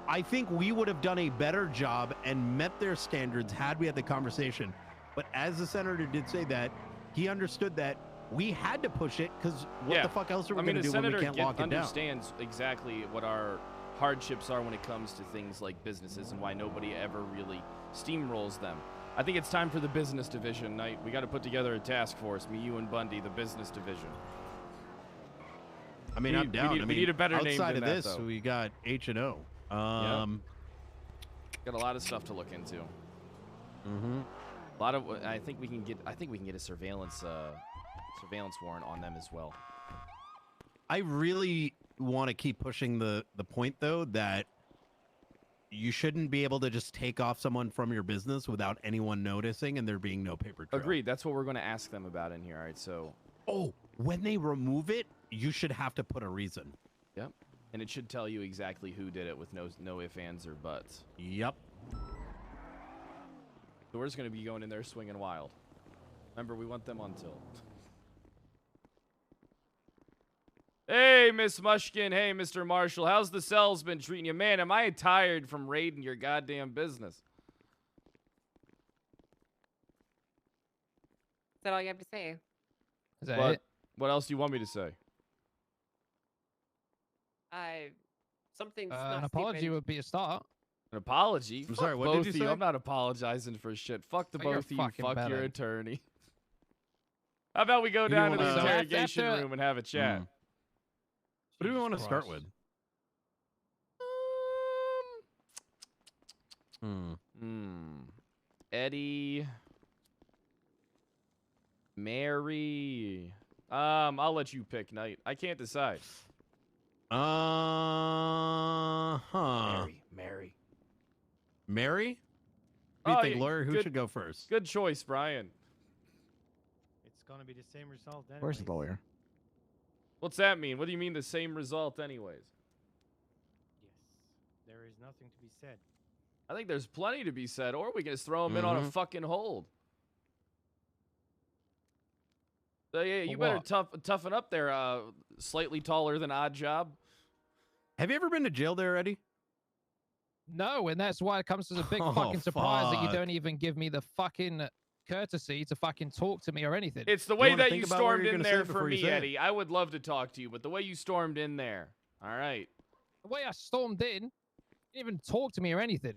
I think we would have done a better job and met their standards had we had the conversation. But as the senator did say that, he understood that we had to push it because what the fuck else are we going to do when we can't lock it down? The senator understands exactly what our hardships are when it comes to things like businesses and why nobody ever really steamrolls them. I think it's time for the business division, Knight. We got to put together a task force, me, you, and Bundy, the business division. I mean, I'm down. We need a better name outside than of that, this, though. we got H&O. Got a lot of stuff to look into. A lot of. I think we can get a surveillance warrant on them as well. I really want to keep pushing the point though that you shouldn't be able to just take off someone from your business without anyone noticing and there being no paper trail. Agreed. That's what we're going to ask them about in here. All right. So. Oh, when they remove it, you should have to put a reason. Yep. And it should tell you exactly who did it with no ifs, ands, or buts. Yep. So we're just going to be going in there swinging wild. Remember, we want them on tilt. Hey, Miss Mushkin. Hey, Mr. Marshall. How's the cells been treating you? Man, am I tired from raiding your goddamn business? Is that all you have to say? Is that it? What else do you want me to say? Something's an apology would be a start. An apology? I'm Fuck sorry, what both did you of you. say? I'm not apologizing for shit. Fuck the Oh, you're both of you. fucking Fuck your better. attorney. How about we go down to the interrogation room and have a chat? What do we want to start with? Eddie. Mary. I'll let you pick, Knight. I can't decide. Mary. Mary? What do you think, lawyer? Who should go first? Good choice, Brian. It's gonna be the same result. Anyway. Where's the lawyer? What's that mean? What do you mean the same result anyways? There is nothing to be said. I think there's plenty to be said, or we can just throw him in on a fucking hold. So yeah, you better toughen up there, slightly taller than Odd Job. Have you ever been to jail there, Eddie? No, and that's why it comes as a big fucking surprise that you don't even give me the fucking courtesy to fucking talk to me or anything. It's the way that you stormed in there for me, Eddie. I would love to talk to you, but the way you stormed in there. All right. The way I stormed in, you didn't even talk to me or anything.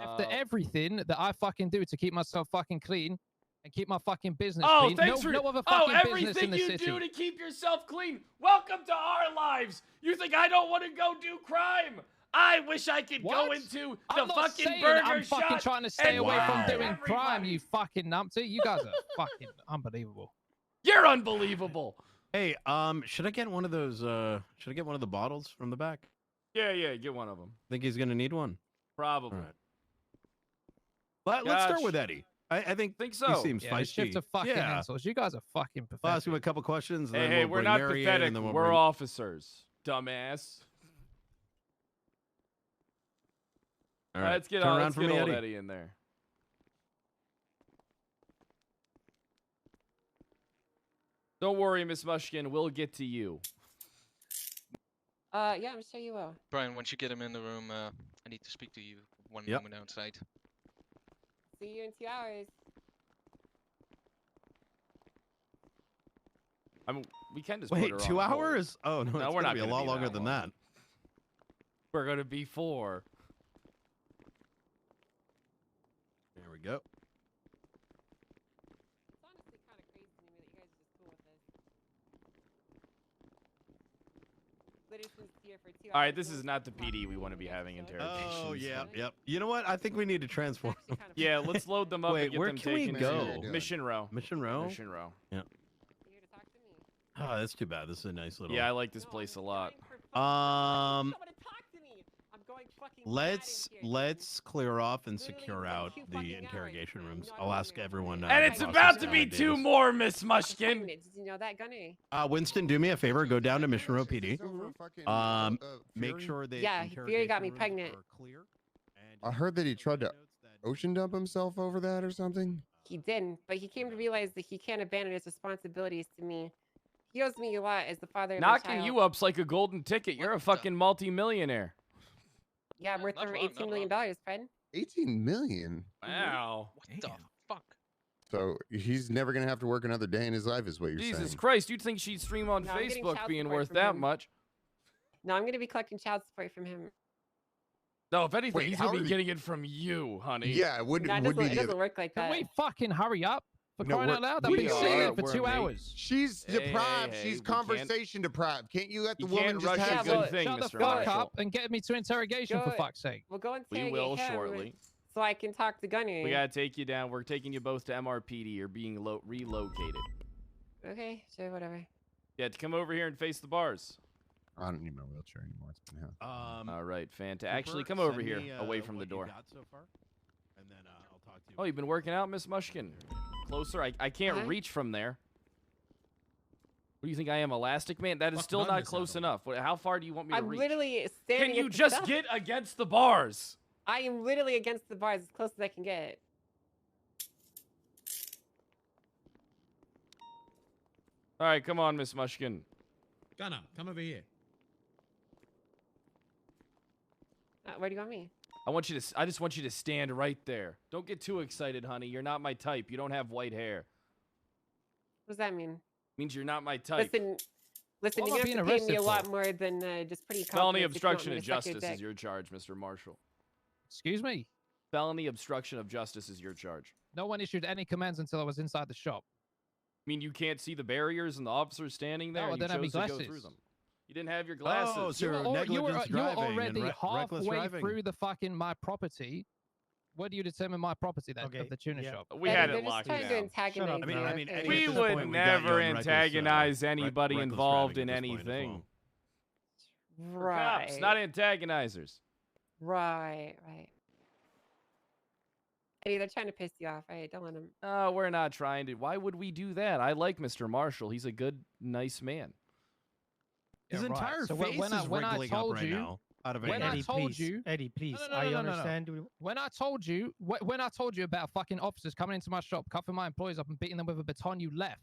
After everything that I fucking do to keep myself fucking clean and keep my fucking business clean. Thanks no other fucking business in everything the you city. do to keep yourself clean. Welcome to our lives. You think I don't want to go do crime? I wish I could go into the fucking burger I'm shop. fucking trying to stay away from doing everybody. crime, you fucking numpty. You guys are fucking unbelievable. You're unbelievable. Hey, should I get one of those? Should I get one of the bottles from the back? Yeah, get one of them. Think he's gonna need one? Probably. Let's start with Eddie. I think so. He seems Yeah, shift to fucking assholes. You guys are fucking pathetic. I'll ask him a couple questions. And Hey, then we're bring not Mary in, pathetic. and then we'll We're bring... officers, dumbass. All right, Let's get turn on. around Let's for get me, old Eddie. Eddie in there. Don't worry, Miss Mushkin. We'll get to you. Yeah, I'm sure you will. Brian, once you get him in the room, I need to speak to you one moment outside. See you in 2 hours. We can just put Wait, her 2 on hold. hours? Oh no, No, it's we're gonna not be a gonna lot be longer that than long. that. We're gonna be 4. There we go. It's honestly kind of crazy to me that you guys are just cool with this. Citizens here for 2 hours. All right, this is not the PD we want to be having interrogations. Oh yeah, yep. You know what? I think we need to transform. Yeah, let's load them up Wait, and get where them can we taken go? to Mission Row. Mission Row. Mission Row. Yeah. Oh, that's too bad. This is a nice little. Yeah, I like this place a lot. Let's clear off and secure out the interrogation rooms. I'll ask everyone. And it's about to be 2 more, Miss Mushkin. Did you know that, Gunny? Winston, do me a favor. Go down to Mission Row PD. Make sure they. Yeah, Fury got me pregnant. I heard that he tried to ocean dump himself over that or something. He didn't, but he came to realize that he can't abandon his responsibilities to me. He owes me a lot as the father of my Knocking child. you up's like a golden ticket. You're a fucking multi-millionaire. Yeah, I'm worth over $18 million, Fred. 18 million. Wow. What the fuck? So he's never gonna have to work another day in his life, is what you're saying. Jesus Christ, you'd think she'd stream on No, I'm getting Facebook child being support worth from that him. much. No, I'm going to be collecting child support from him. No, if anything, Wait, he's how gonna are be you- getting it from you, honey. Yeah, it would, No, it would be doesn't, it the doesn't other. work like Can that. we fucking hurry up? For No, crying we're- out loud, I've we been sitting are, there for we're 2 mate. hours. She's Hey, deprived. hey, She's we can't- conversation deprived. Can't you let the You woman can't just rush have a good some- thing, Shut the Mr. fuck Marshall. up and get me to interrogation for Good. fuck's sake. We'll go and We interrogate will him shortly. so I can talk to Gunny. We gotta take you down. We're taking you both to MRPD. You're being relocated. Okay, sure, whatever. Yeah, to come over here and face the bars. I don't need my wheelchair anymore. It's been out. All right, fantastic. Actually, Cooper, come over send here, me, away from the what you door. got so far, and then I'll talk to you. Oh, you've been working out, Miss Mushkin? Closer? I can't Huh? reach from there. What do you think I am, Elastic Man? That is Fuck still none not is close that enough. How far do you want me to I'm reach? literally standing. Can you at the just top. get against the bars? I am literally against the bars as close as I can get. All right, come on, Miss Mushkin. Gunner, come over here. Where do you want me? I just want you to stand right there. Don't get too excited, honey. You're not my type. You don't have white hair. What does that mean? Means you're not my type. Listen, What you're am I gonna have being to pay me arrested a lot for? more than just pretty Felony compliments if you want obstruction me of to suck your justice is dick. your charge, Mr. Marshall. Excuse me? Felony obstruction of justice is your charge. No one issued any commands until I was inside the shop. I mean, you can't see the barriers and the officers standing there. No, I and you didn't have chose my to go through glasses. them. You didn't have your glasses. Oh, so You were negligence driving already and reckless halfway driving. through the fucking my property. Where do you determine my property then Okay, of the tuna yeah. shop? We Yeah, had they're it just locked trying to down. antagonize Shut up, me, man. I mean, okay? Eddie, We at this would point, we got you never on reckless, antagonize anybody reckless involved driving in at this point as anything. well. We're Right. cops, not antagonizers. Right. Hey, they're trying to piss you off. Right? Don't let them. We're not trying to. Why would we do that? I like Mr. Marshall. He's a good, nice man. His Yeah, right. entire So face when is I wriggling up told right you, now. Out of when anger. I told you, Eddie, please, No, I no. understand. When I told you, when I told you about fucking officers coming into my shop, cuffing my employees up and beating them with a baton, you left.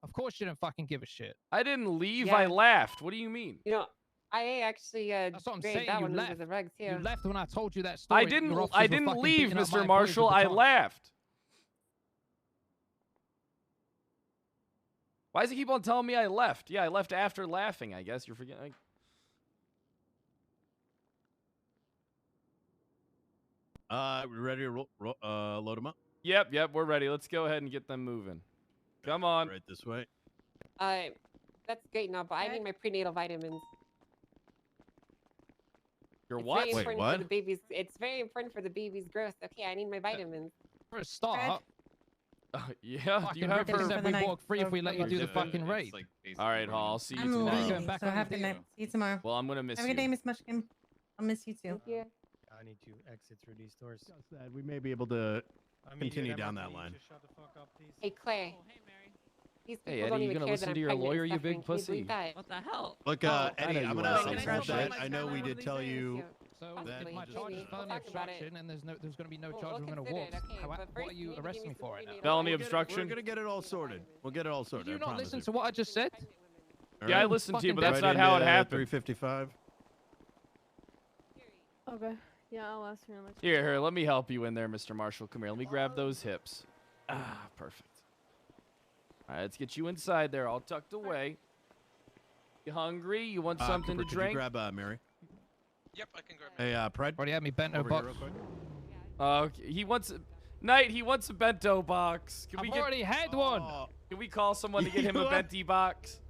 Of course you didn't fucking give a shit. I didn't leave. Yeah. I laughed. What do you mean? You know, I actually That's what I'm graded saying. that You one under left. the rug too. You left when I told you that story. I that your didn't. officers I were didn't fucking leave, beating up my Mr. employees Marshall. with I batons. left. Why does he keep on telling me I left? Yeah, I left after laughing. I guess you're forgetting. We ready to load them up? Yep, we're ready. Let's go ahead and get them moving. Come on. Right this way. That's great now, but I need my prenatal vitamins. Your It's what? very Wait, important what? For the baby's, it's very important for the baby's growth. Okay, I need my vitamins. For a start, Yeah. Do you fucking have Ripley her? said we walk free if we let you do the fucking raid. All right, Hall. I'll see you I'm tomorrow. leaving, so have a good night. See you tomorrow. Well, I'm gonna miss Have a you. good day, Miss Mushkin. I'll miss you too. Thank you. I need to exit through these doors. We may be able to I mean, continue dude, down Emma, that can you line. just shut the fuck up, please? Hey, Clay. These people Hey, don't Eddie, you even gonna care listen that to I'm your pregnant, lawyer, you Stephanie. big Can you pussy? believe that? What the hell? Look, I Eddie, know I'm you gonna are. say Can I some still shit. buy I know we did tell you. So that if my just- charge is We'll felony talk about it. obstruction, and there's going to be no We'll charge. I'm going to consider walk. it, okay, but What first are you you need to give arresting me me some for right now? prenatal Felony vitamins. obstruction. We're gonna get it all sorted. We'll get it all sorted. Did you I not promise listen you. to what I just said? All Yeah, I right. listened to you, but Fucking that's Right not how it into happened. 355. Okay. Yeah, I'll ask her. Here, let me help you in there, Mr. Marshall. Come here. Let me grab those hips. Ah, perfect. All right, let's get you inside there, all tucked away. You hungry? You want something Cooper, to could drink? you grab Mary? Yep, I can grab. Hey, Pred. Already had me bent Over over. here real quick. Okay, he wants Knight. He wants a bento box. Can we I've get? already had one. Can we call someone to get him a What? benti box?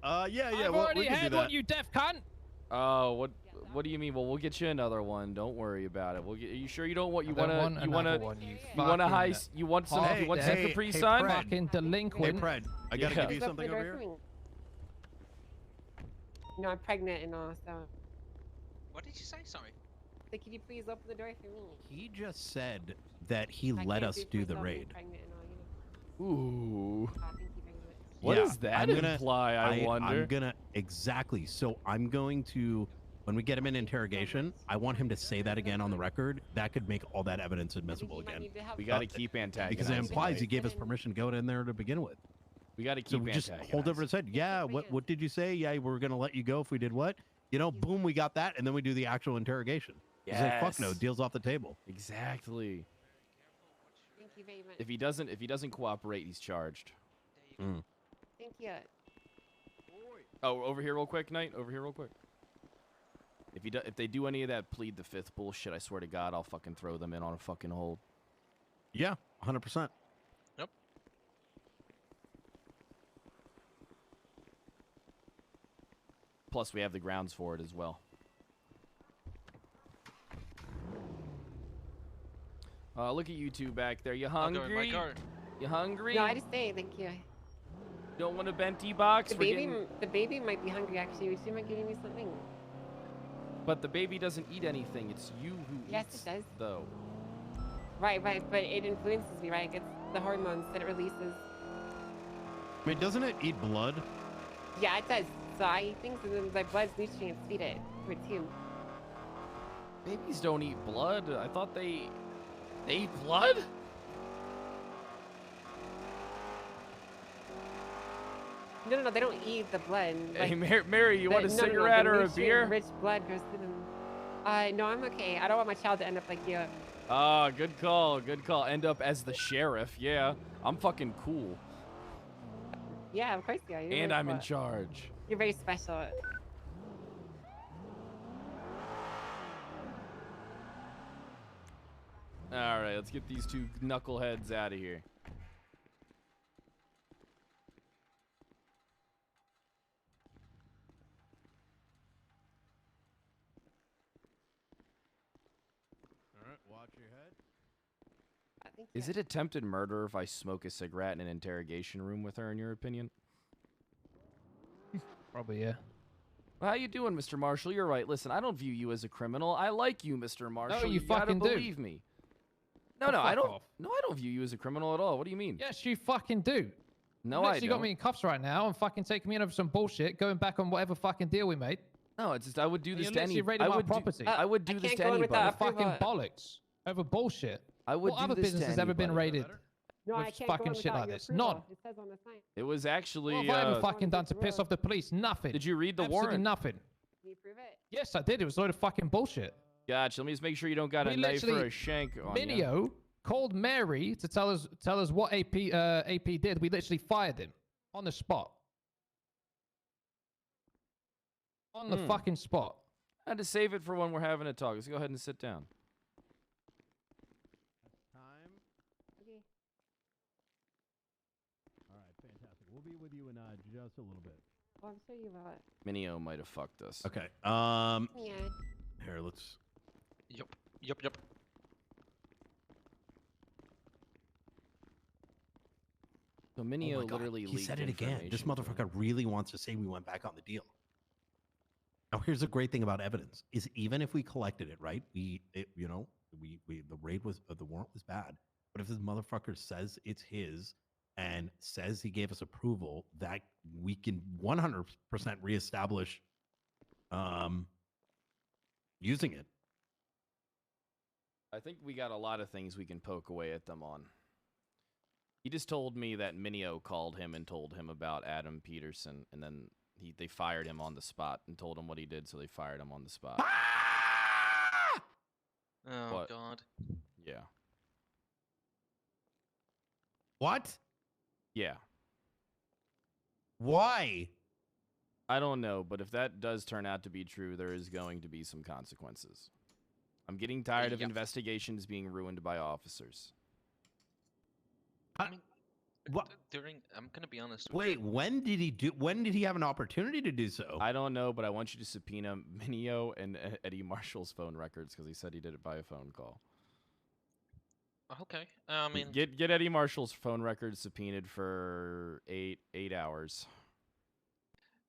Yeah. I've Well, already we can do had that. one, you deaf cunt. Oh, what do you mean? Well, we'll get you another one. Don't worry about it. We'll get. Are you sure you don't want? You I don't wanna? want You another wanna? one, you You want a high? fucking- s- You want some? Hey, you want some hey, Capri hey, Sun? Fred. Fucking Hey, delinquent. Pred. I gotta Yeah. give you Please open something the door over for here. me. You know, I'm pregnant and all, so. What did you say? Sorry. So could you please open the door for me? He just said that he I let can't us do it do for the myself, being raid. pregnant and all, you know. Ooh. Thank you very much. What Yeah, does that I'm gonna- imply? I wonder. I'm gonna exactly. So I'm going to, when we get him in interrogation, I want him to say that again on the record. That could make all that evidence admissible You might again. need to help We me. got to keep antagonizing. Because it implies he right? gave us permission to go in there to begin with. We got to So keep we just antagonizing. hold over his head. Yeah, what did you say? Yeah, we're gonna let you go if we did what? You know, boom, we got that, and then we do the actual interrogation. He's like, fuck no, Yes. deal's off the table. Exactly. Thank you very much. If he doesn't cooperate, he's charged. Mm. Thank you. Oh, over here real quick, Knight. Over here real quick. If they do any of that plead the fifth bullshit, I swear to God, I'll fucking throw them in on a fucking hold. Yeah, 100%. Yep. Plus, we have the grounds for it as well. Look at you two back there. You I'll go in my hungry? car. You hungry? No, I just say thank you. Don't want a benti box? The We're baby, getting- the baby might be hungry actually. Would you mind giving me something? But the baby doesn't eat anything. It's you who Yes, eats, it does. though. Right, but it influences me, right? It gets the hormones that it releases. Wait, doesn't it eat blood? Yeah, it does. So I eat things and then my blood's nutrients feed it for it too. Babies don't eat blood. I thought they eat blood? No, they don't eat the blood. Hey, Like, Mary, you want a no, cigarette the or a beer? Rich blood goes through them. No, I'm okay. I don't want my child to end up like you. Ah, good call, good call. End up as the sheriff. Yeah, I'm fucking cool. Yeah, of course you are. You're And very I'm in cool. charge. You're very special. All right, let's get these two knuckleheads out of here. All right, watch your head. Is it attempted murder if I smoke a cigarette in an interrogation room with her, in your opinion? Probably, yeah. Well, how you doing, Mr. Marshall? You're right. Listen, I don't view you as a criminal. I like you, Mr. Marshall. you gotta fucking do. believe me. No, Oh, no, I fuck don't. off. No, I don't view you as a criminal at all. What do you mean? Yes, you fucking do. No, you I literally got don't. me in cuffs right now and fucking taking me in over some bullshit, going back on whatever fucking deal we made. No, it's just I would do this You're to any. literally raiding I my would property. I would do I this can't to go in anybody. without Fucking approval. bollocks. Over bullshit. I would What do other this business to has ever been anybody. raided No, I with can't go fucking in shit without like your this? approval. None. It says on the sign. It was actually. What have I ever fucking done to piss off the police? Nothing. Did you read the Absolutely warrant? nothing. Can you prove it? Yes, I did. It was a load of fucking bullshit. Gotcha. Let me just make sure you don't got a We knife or literally- a shank on you. Minio called Mary to tell us what AP did. We literally fired him on the spot. On the fucking spot. I had to save it for when we're having a talk. Let's go ahead and sit down. Okay. All right, fantastic. We'll be with you in just a little bit. Oh, I'm sorry about it. Minio might have fucked us. Okay. Yeah. Here, let's. Yup. So Oh Minio my God, literally he leaked said it again. This information. motherfucker really wants to say we went back on the deal. Now, here's the great thing about evidence: is even if we collected it, right? The raid was the warrant was bad, but if this motherfucker says it's his and says he gave us approval, that we can 100% reestablish using it. I think we got a lot of things we can poke away at them on. He just told me that Minio called him and told him about Adam Peterson, and then they fired him on the spot and told him what he did, so they fired him on the spot. Oh What? God. Yeah. What? Yeah. Why? I don't know, but if that does turn out to be true, there is going to be some consequences. I'm getting tired of Yep. investigations being ruined by officers. What? I'm gonna be honest. with Wait, when did he have an opportunity to do so? I don't know, but I want you to subpoena Minio and Eddie Marshall's phone records because he said he did it by a phone call. Okay. I mean, Get Eddie Marshall's phone records subpoenaed for eight hours.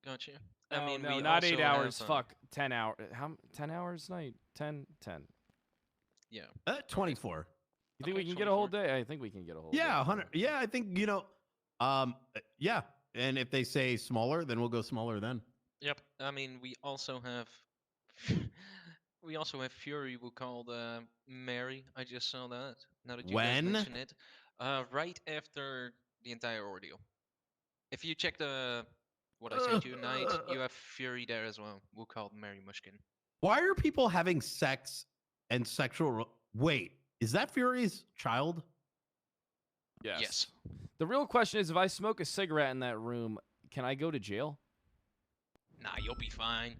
gotcha. No, I mean, no, we not 8 also hours. have, Fuck, 10 hours. How 10 hours night? 10. Yeah. 24. You think we can get a whole day? I think we can get a whole. Yeah, day. 100. Yeah, I think yeah. And if they say smaller, then we'll go smaller then. Yep. I mean, we also have Fury who called Mary. I just saw that. Now that you guys When? mention it, right after the entire ordeal. If you check what I sent you tonight, you have Fury there as well. Who called Mary Mushkin. Why are people having sex and sexual? Wait, is that Fury's child? Yes. The real question is, if I smoke a cigarette in that room, can I go to jail? Nah, you'll be fine.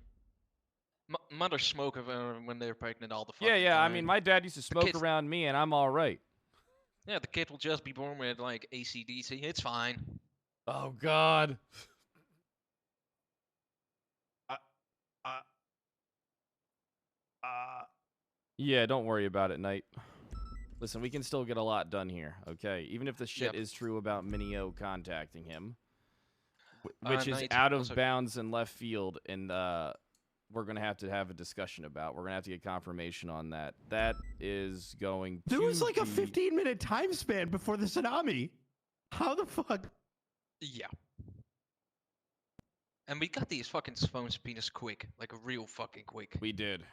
Mothers smoke when they're pregnant all the fucking Yeah. I time. mean, my dad used to smoke kids- around me, and I'm all right. Yeah, the kid will just be born with like ACDC. It's fine. Oh God. Yeah, don't worry about it, Knight. Listen, we can still get a lot done here, okay? Even if the shit Yep. is true about Minio contacting him, which is Knight, out of also- bounds and left field, and we're going to have a discussion about. We're going to have to get confirmation on that. That is going to There was like a be- 15-minute time span before the tsunami. How the fuck? Yeah. And we got these fucking phone subpoenas quick, like real fucking quick. We did.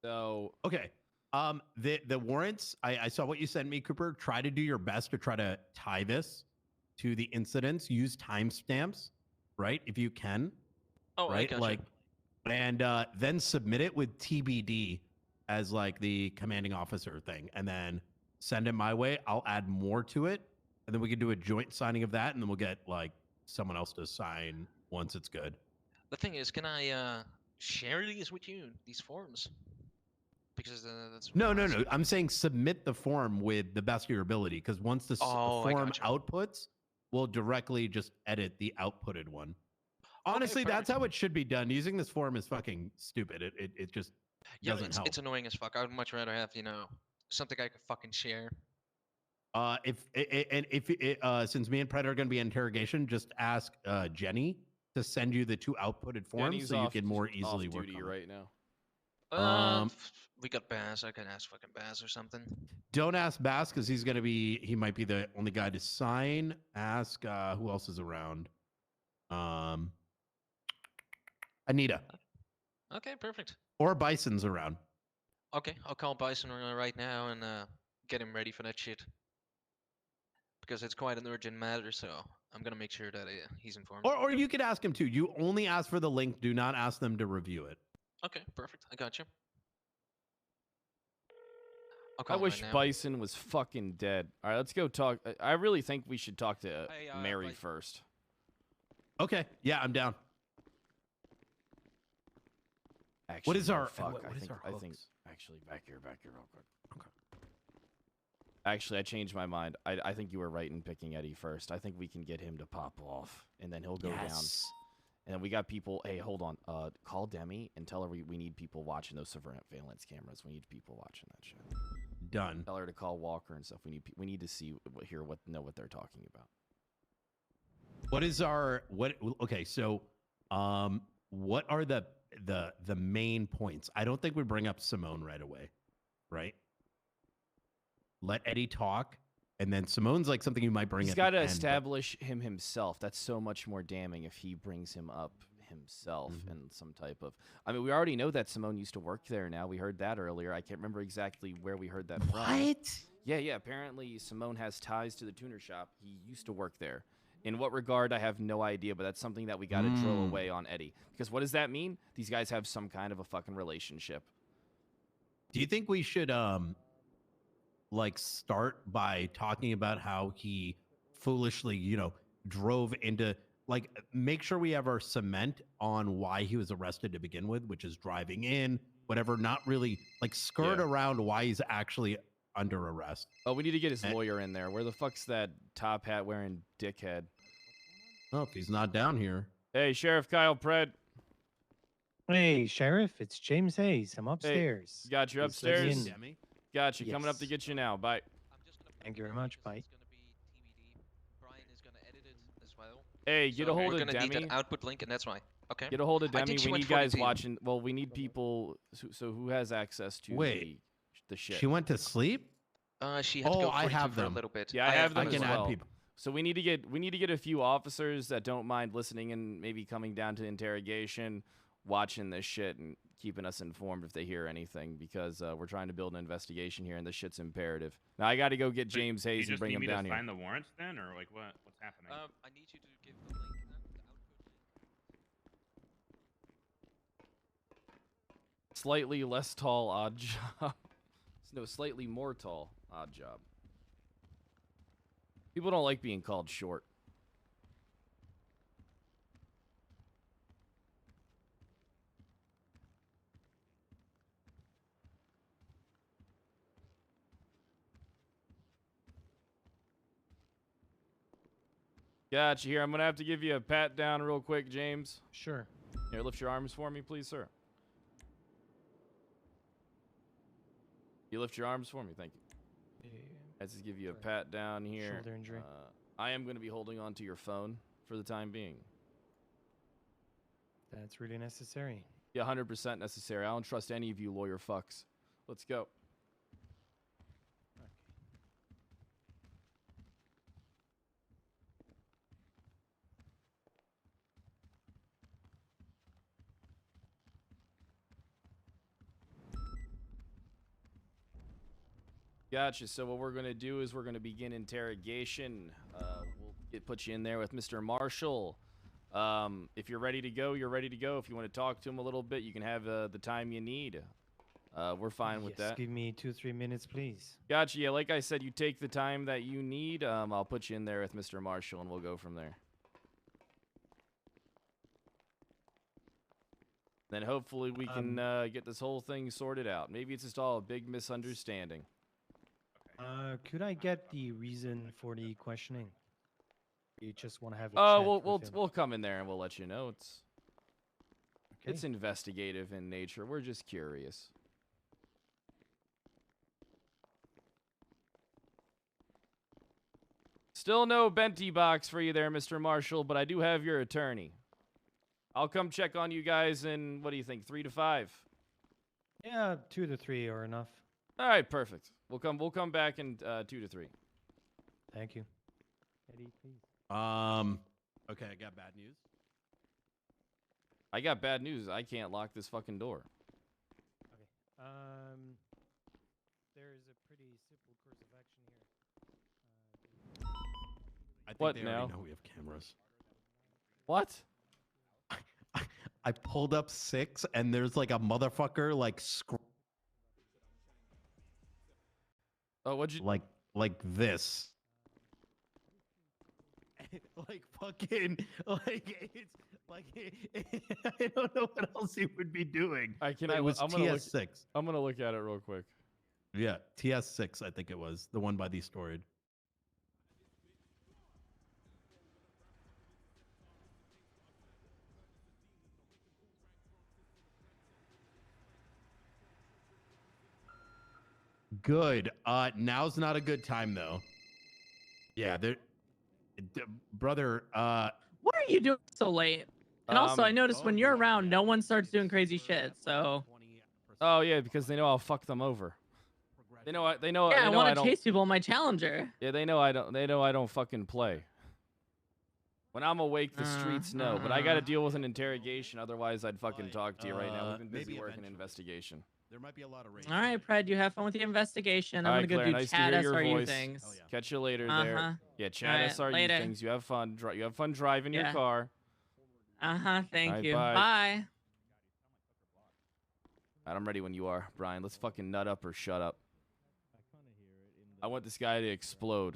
So Okay. The warrants, I saw what you sent me, Cooper. Try to do your best to try to tie this to the incidents. Use timestamps, right? If you can. Oh, I right? gotcha. Like, and then submit it with TBD as like the commanding officer thing, and then send it my way. I'll add more to it, and then we can do a joint signing of that, and then we'll get like someone else to sign once it's good. The thing is, can I share these with you, these forms? Because that's No. I'm saying submit the form with the best of your ability, because once the Oh, I form gotcha. outputs, we'll directly just edit the outputted one. Honestly, perfect. that's how it should be done. Using this form is fucking stupid. It just Yeah, doesn't help. it's annoying as fuck. I would much rather have, something I could fucking share. Since me and Pred are going to be in interrogation, just ask Jenny to send you the two outputted forms Jenny's so you off- can more off easily work duty on it. right now. We got Bass. I can ask fucking Bass or something. Don't ask Bass because he might be the only guy to sign. Ask who else is around. Anita. Okay, perfect. Or Bison's around. Okay, I'll call Bison right now and get him ready for that shit. Because it's quite an urgent matter, so I'm gonna make sure that he's informed. Or you could ask him too. You only ask for the link. Do not ask them to review it. Okay, perfect. I got you. I wish Bison was fucking dead. All right, let's go talk. I really think we should talk to Mary first. Okay. Yeah, I'm down. Actually, what is our fuck? what is our I think actually back here real quick. Okay. Actually, I changed my mind. I think you were right in picking Eddie first. I think we can get him to pop off, and then he'll go down. And then we got people. Hey, hold on. Call Demi and tell her we need people watching those surveillance cameras. We need people watching that shit. Done. Tell her to call Walker and stuff. We need to see know what they're talking about. What is our Okay, so what are the main points? I don't think we bring up Simone right away, right? Let Eddie talk, and then Simone's like something you might bring. He's got to establish him himself. That's so much more damning if he brings him up himself in some type of. I mean, we already know that Simone used to work there. Now we heard that earlier. I can't remember exactly where we heard that from. What? Yeah. Apparently, Simone has ties to the tuner shop. He used to work there. In what regard, I have no idea, but that's something that we got to drill away on Eddie. Because what does that mean? These guys have some kind of a fucking relationship. Do you think we should like start by talking about how he foolishly, drove into, like, make sure we have our cement on why he was arrested to begin with, which is driving in, whatever, not really like skirt around why he's actually under arrest. Oh, we need to get his lawyer in there. Where the fuck's that top hat wearing dickhead? Oh, if he's not down here. Hey, Sheriff Kyle Pred. Hey, Sheriff, it's James Hayes. I'm upstairs. Hey, got you upstairs? In. Got you. Coming up to get you now. Bye. Thank you very much. Bye. Hey, get a hold of Demi. We're gonna need that output link, and that's why. Okay. Get a hold of Demi. We need guys watching. Well, we need people. So who has access to the shit? She went to sleep? She had to go I have for them. a little bit. Yeah, I have them I can as well. add people. So we need to get a few officers that don't mind listening and maybe coming down to interrogation, watching this shit and keeping us informed if they hear anything, because we're trying to build an investigation here and this shit's imperative. Now I got to go get James Hayes and bring him down here. You just need me to sign the warrants then, or like what's happening? I need you to give the link. Slightly less tall, odd job. No, slightly more tall, odd job. People don't like being called short. Gotcha. Here, I'm going to have to give you a pat down real quick, James. Sure. Here, lift your arms for me, please, sir. You lift your arms for me, thank you. Let's just give you a pat down here. Shoulder injury. I am going to be holding on to your phone for the time being. That's really necessary. Yeah, 100% necessary. I don't trust any of you lawyer fucks. Let's go. Gotcha. So what we're going to do is we're going to begin interrogation. We'll put you in there with Mr. Marshall. If you're ready to go, you're ready to go. If you want to talk to him a little bit, you can have the time you need. We're fine with that. Give me 2-3 minutes, please. Gotcha. Yeah, like I said, you take the time that you need. I'll put you in there with Mr. Marshall, and we'll go from there. Then hopefully we can get this whole thing sorted out. Maybe it's just all a big misunderstanding. Could I get the reason for the questioning? You just want to have a chat we'll come in there and we'll let you know. It's investigative in nature. We're just curious. Still no Benti box for you there, Mr. Marshall, but I do have your attorney. I'll come check on you guys in, what do you think, 3 to 5? Yeah, 2 to 3 are enough. All right, perfect. We'll come back in 2 to 3. Thank you. Eddie, please. Okay, I got bad news. I got bad news. I can't lock this fucking door. Okay. There is a pretty simple course of action here. I think What they now? already know we have cameras. What? I pulled up 6 and there's like a motherfucker like Oh, what'd you like this. Like fucking like it's like I don't know what else he would be doing. It was TS6. I'm gonna look at it real quick. Yeah, TS6 I think it was the one by the storage. Good. Now's not a good time though. Yeah, brother. What are you doing so late? And also, I noticed when you're around, no one starts doing crazy shit. So. Oh yeah, because they know I'll fuck them over. They know. They know. Yeah, they I know want to don't- chase people in my Challenger. Yeah, they know I don't. They know I don't fucking play. When I'm awake, the streets know. But I got to deal with an interrogation. Otherwise, I'd fucking talk to you right now. We've been busy maybe working eventually. investigation. There might be a lot of rain. All right, Pred, you have fun with the investigation. I'm All gonna right, go Claire, do nice to chat hear your SRU voice. things. Catch you later there. Yeah, chat All right, SRU later. things. You have fun. You have fun driving your Yeah. car. Thank All right, you. bye. Bye. All right, I'm ready when you are, Brian. Let's fucking nut up or shut up. I want this guy to explode.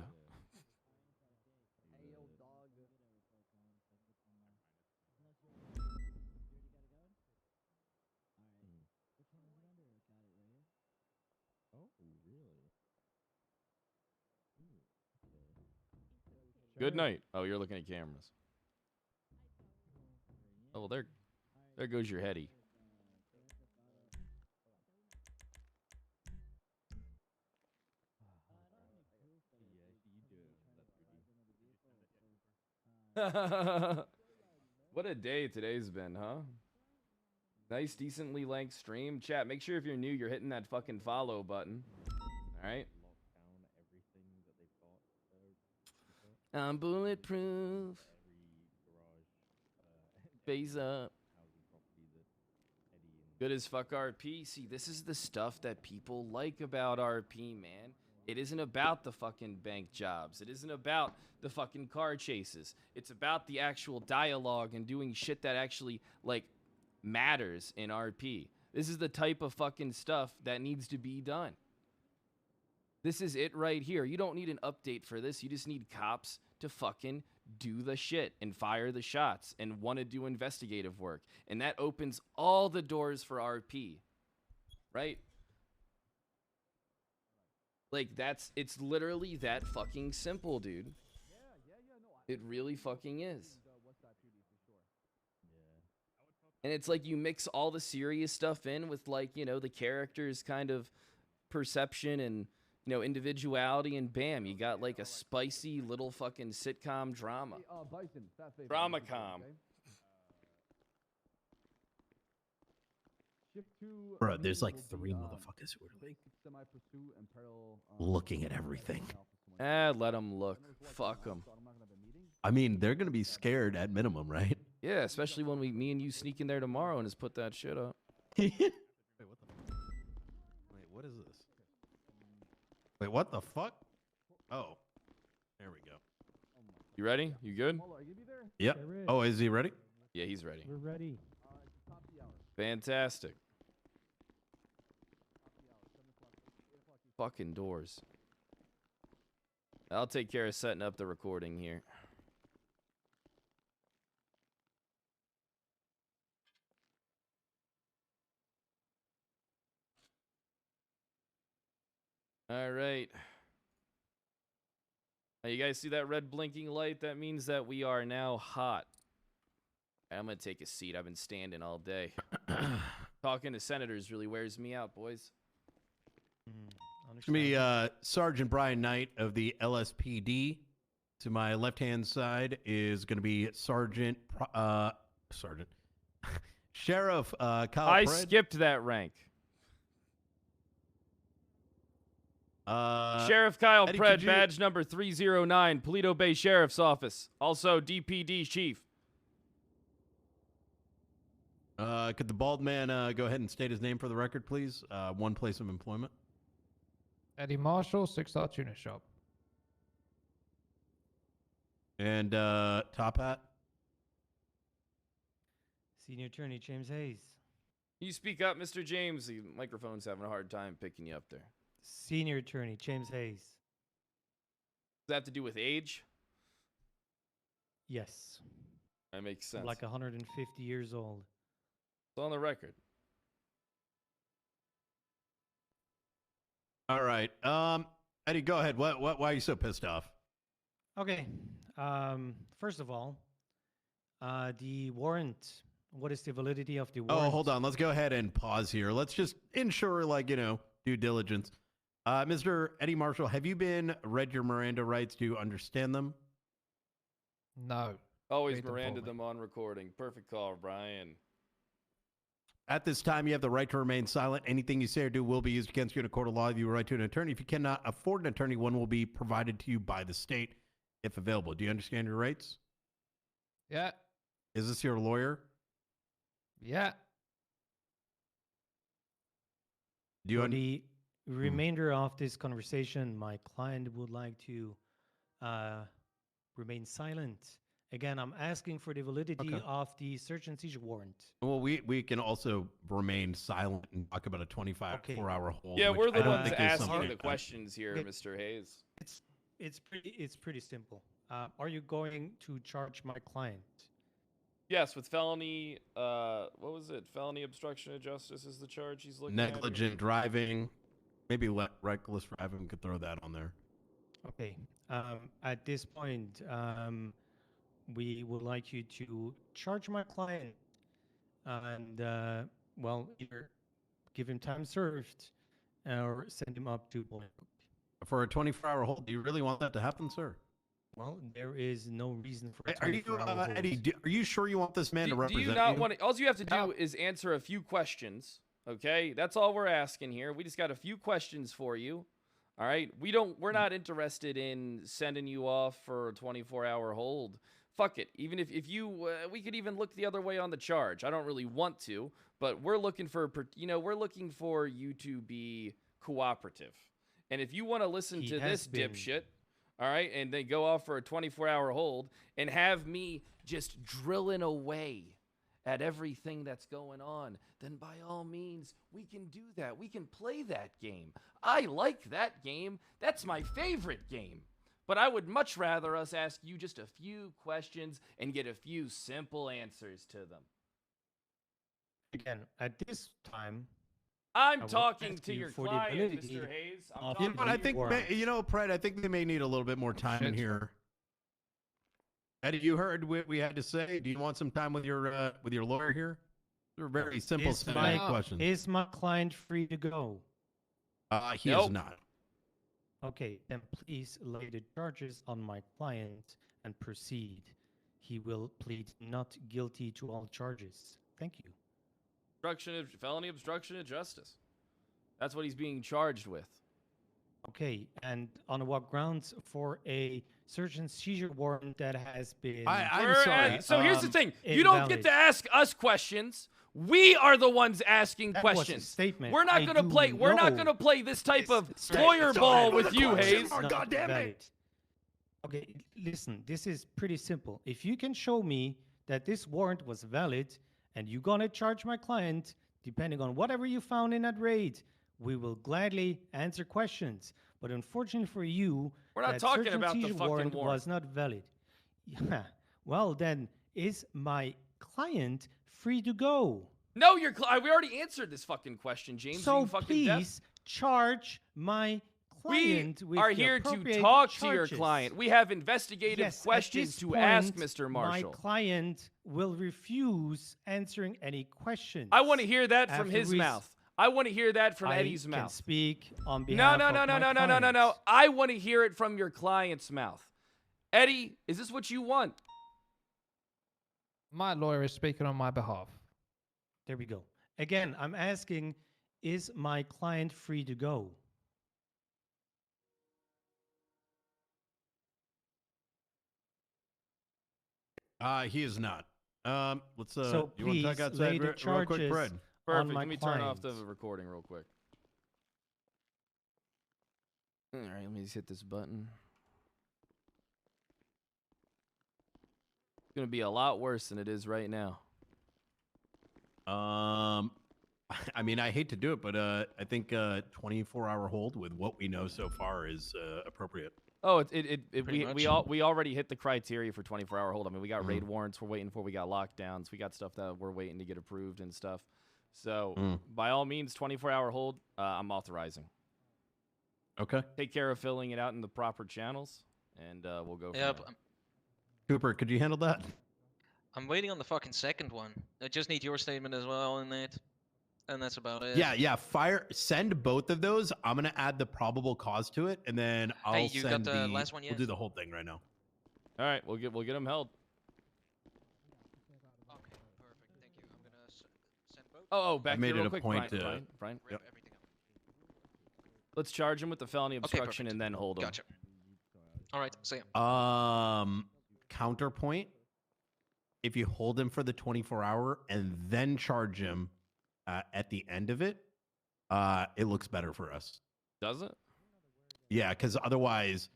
Good night. Oh, you're looking at cameras. Oh, well, there goes your heady. What a day today's been, huh? Nice, decently length stream. Chat, make sure if you're new, you're hitting that fucking follow button. All right? I'm bulletproof. Phase up. Good as fuck RP. See, this is the stuff that people like about RP, man. It isn't about the fucking bank jobs. It isn't about the fucking car chases. It's about the actual dialogue and doing shit that actually, like, matters in RP. This is the type of fucking stuff that needs to be done. This is it right here. You don't need an update for this. You just need cops to fucking do the shit and fire the shots and want to do investigative work. And that opens all the doors for RP. Right? Like, it's literally that fucking simple, dude. It really fucking is. And it's like you mix all the serious stuff in with, like, you know, the character's kind of perception and, you know, individuality, and bam, you got like a spicy little fucking sitcom drama. Drama-com. Bro, there's like 3 motherfuckers who are like looking at everything. Let them look. Fuck them. I mean, they're gonna be scared at minimum, right? Yeah, especially when me and you sneak in there tomorrow and just put that shit up. Wait, what is this? Wait, what the fuck? Oh, there we go. You ready? You good? Yep. Oh, is he ready? Yeah, he's ready. We're ready. Fantastic. Fucking doors. I'll take care of setting up the recording here. All right. Now, you guys see that red blinking light? That means that we are now hot. I'm going to take a seat. I've been standing all day. Talking to senators really wears me out, boys. It's gonna be Sergeant Brian Knight of the LSPD. To my left-hand side is gonna be Sheriff Kyle I Pred. skipped that rank. Sheriff Kyle Eddie, Pred, could you- badge number 309, Paleto Bay Sheriff's Office. Also DPD Chief. Could the bald man go ahead and state his name for the record, please? One place of employment. Eddie Marshall, 6-star tuna shop. And top hat. Senior Attorney James Hayes. You speak up, Mr. James. The microphone's having a hard time picking you up there. Senior Attorney James Hayes. Does that have to do with age? Yes. That makes sense. Like 150 years old. It's on the record. All right. Eddie, go ahead. Why are you so pissed off? Okay. First of all, the warrant. What is the validity of the warrant? Oh, hold on. Let's go ahead and pause here. Let's just ensure, due diligence. Mr. Eddie Marshall, have you read your Miranda rights? Do you understand them? No. Always Read them for Miranda me. them on recording. Perfect call, Brian. At this time, you have the right to remain silent. Anything you say or do will be used against you in a court of law. You have a right to an attorney. If you cannot afford an attorney, one will be provided to you by the state if available. Do you understand your rights? Yeah. Is this your lawyer? Yeah. Do you For the remainder of this conversation, my client would like to remain silent. Again, I'm asking for the validity Okay. of the search and seizure warrant. Well, we can also remain silent and talk about a 24-hour hold. Yeah, which we're I the don't ones think is asking something- the questions here, Okay. Mr. Hayes. It's pretty simple. Are you going to charge my client? Yes, with felony, what was it? Felony obstruction of justice is the charge he's looking at. Negligent driving, maybe reckless driving. Could throw that on there. Okay. At this point, we would like you to charge my client and, either give him time served or send him up to Bolingbroke. For a 24-hour hold, do you really want that to happen, sir? Well, there is no reason for. Are you, Eddie? Are you sure you want this man to Do represent you not you? want to? All you have to do is answer a few questions. Okay, that's all we're asking here. We just got a few questions for you. All right, we're not interested in sending you off for a 24-hour hold. Fuck it. Even if you, we could even look the other way on the charge. I don't really want to, but we're looking for, we're looking for you to be cooperative. And if you want to listen to this dipshit, all right, and then go off for a 24-hour hold and have me just drilling away at everything that's going on, then by all means, we can do that. We can play that game. I like that game. That's my favorite game. But I would much rather us ask you just a few questions and get a few simple answers to them. Again, at this time, I'm I will talking ask to you your for the client, validity Mr. Hayes. I'm of talking You know what? I think, warrant. Pride, I think they may need a little bit more time in Shit. here. Eddie, you heard what we had to say. Do you want some time with your lawyer here? They're very simple, Is simple my, questions. is my client free to go? He is Nope. not. Okay, then please lay the charges on my client and proceed. He will plead not guilty to all charges. Thank you. felony obstruction of justice. That's what he's being charged with. Okay, and on what grounds for a search and seizure warrant that has been... I'm sorry. So here's the thing. You don't get to ask us questions. We are the ones asking That was a questions. statement. We're not I gonna do play. We're not know gonna play this type of It's lawyer ball with you, question Hayes. mark, God damn it. Okay, listen, this is pretty simple. If you can show me that this warrant was valid and you're gonna charge my client, depending on whatever you found in that raid, we will gladly answer questions. But unfortunately for you, We're not that talking search and about the seizure fucking warrant warrant. was not valid. Yeah. Well, then, is my client free to go? No, we already answered this fucking question, James. So you fucking please charge my client with are the here to appropriate talk to your charges. client. We have investigative Yes, at questions this to ask point, Mr. Marshall. My client will refuse answering any questions. I want to hear that from After his we- mouth. I want to hear that from I Eddie's can mouth. speak on No, behalf no, of no, no, my no, no, no, no, no. clients. I want to hear it from your client's mouth. Eddie, is this what you want? My lawyer is speaking on my behalf. There we go. Again, I'm asking, is my client free to go? He is not. Let's So you want to please talk lay outside the real quick, charges Fred? on Perfect. my Let me turn off the client. recording real quick. All right, let me just hit this button. It's gonna be a lot worse than it is right now. I mean, I hate to do it, but I think 24-hour hold with what we know so far is appropriate. Oh, Pretty much. we already hit the criteria for 24-hour hold. I mean, we got raid warrants we're waiting for. We got lockdowns. We got stuff that we're waiting to get approved and stuff. So by all means, 24-hour hold. I'm authorizing. Okay. Take care of filling it out in the proper channels, and we'll go. From Yep. there. Cooper, could you handle that? I'm waiting on the fucking second one. I just need your statement as well in it. And that's about it. Yeah. Send both of those. I'm gonna add the probable cause to it, and then I'll Hey, you got send the last one We'll yet? do the whole thing right now. All right, we'll get them held. Oh, back made here real it a quick, point Brian. to- Yep. Let's charge him with the felony obstruction and then hold him. Gotcha. All right, see ya. Counterpoint. If you hold him for the 24-hour and then charge him at the end of it, it looks better for us. Does it? Yeah, because otherwise,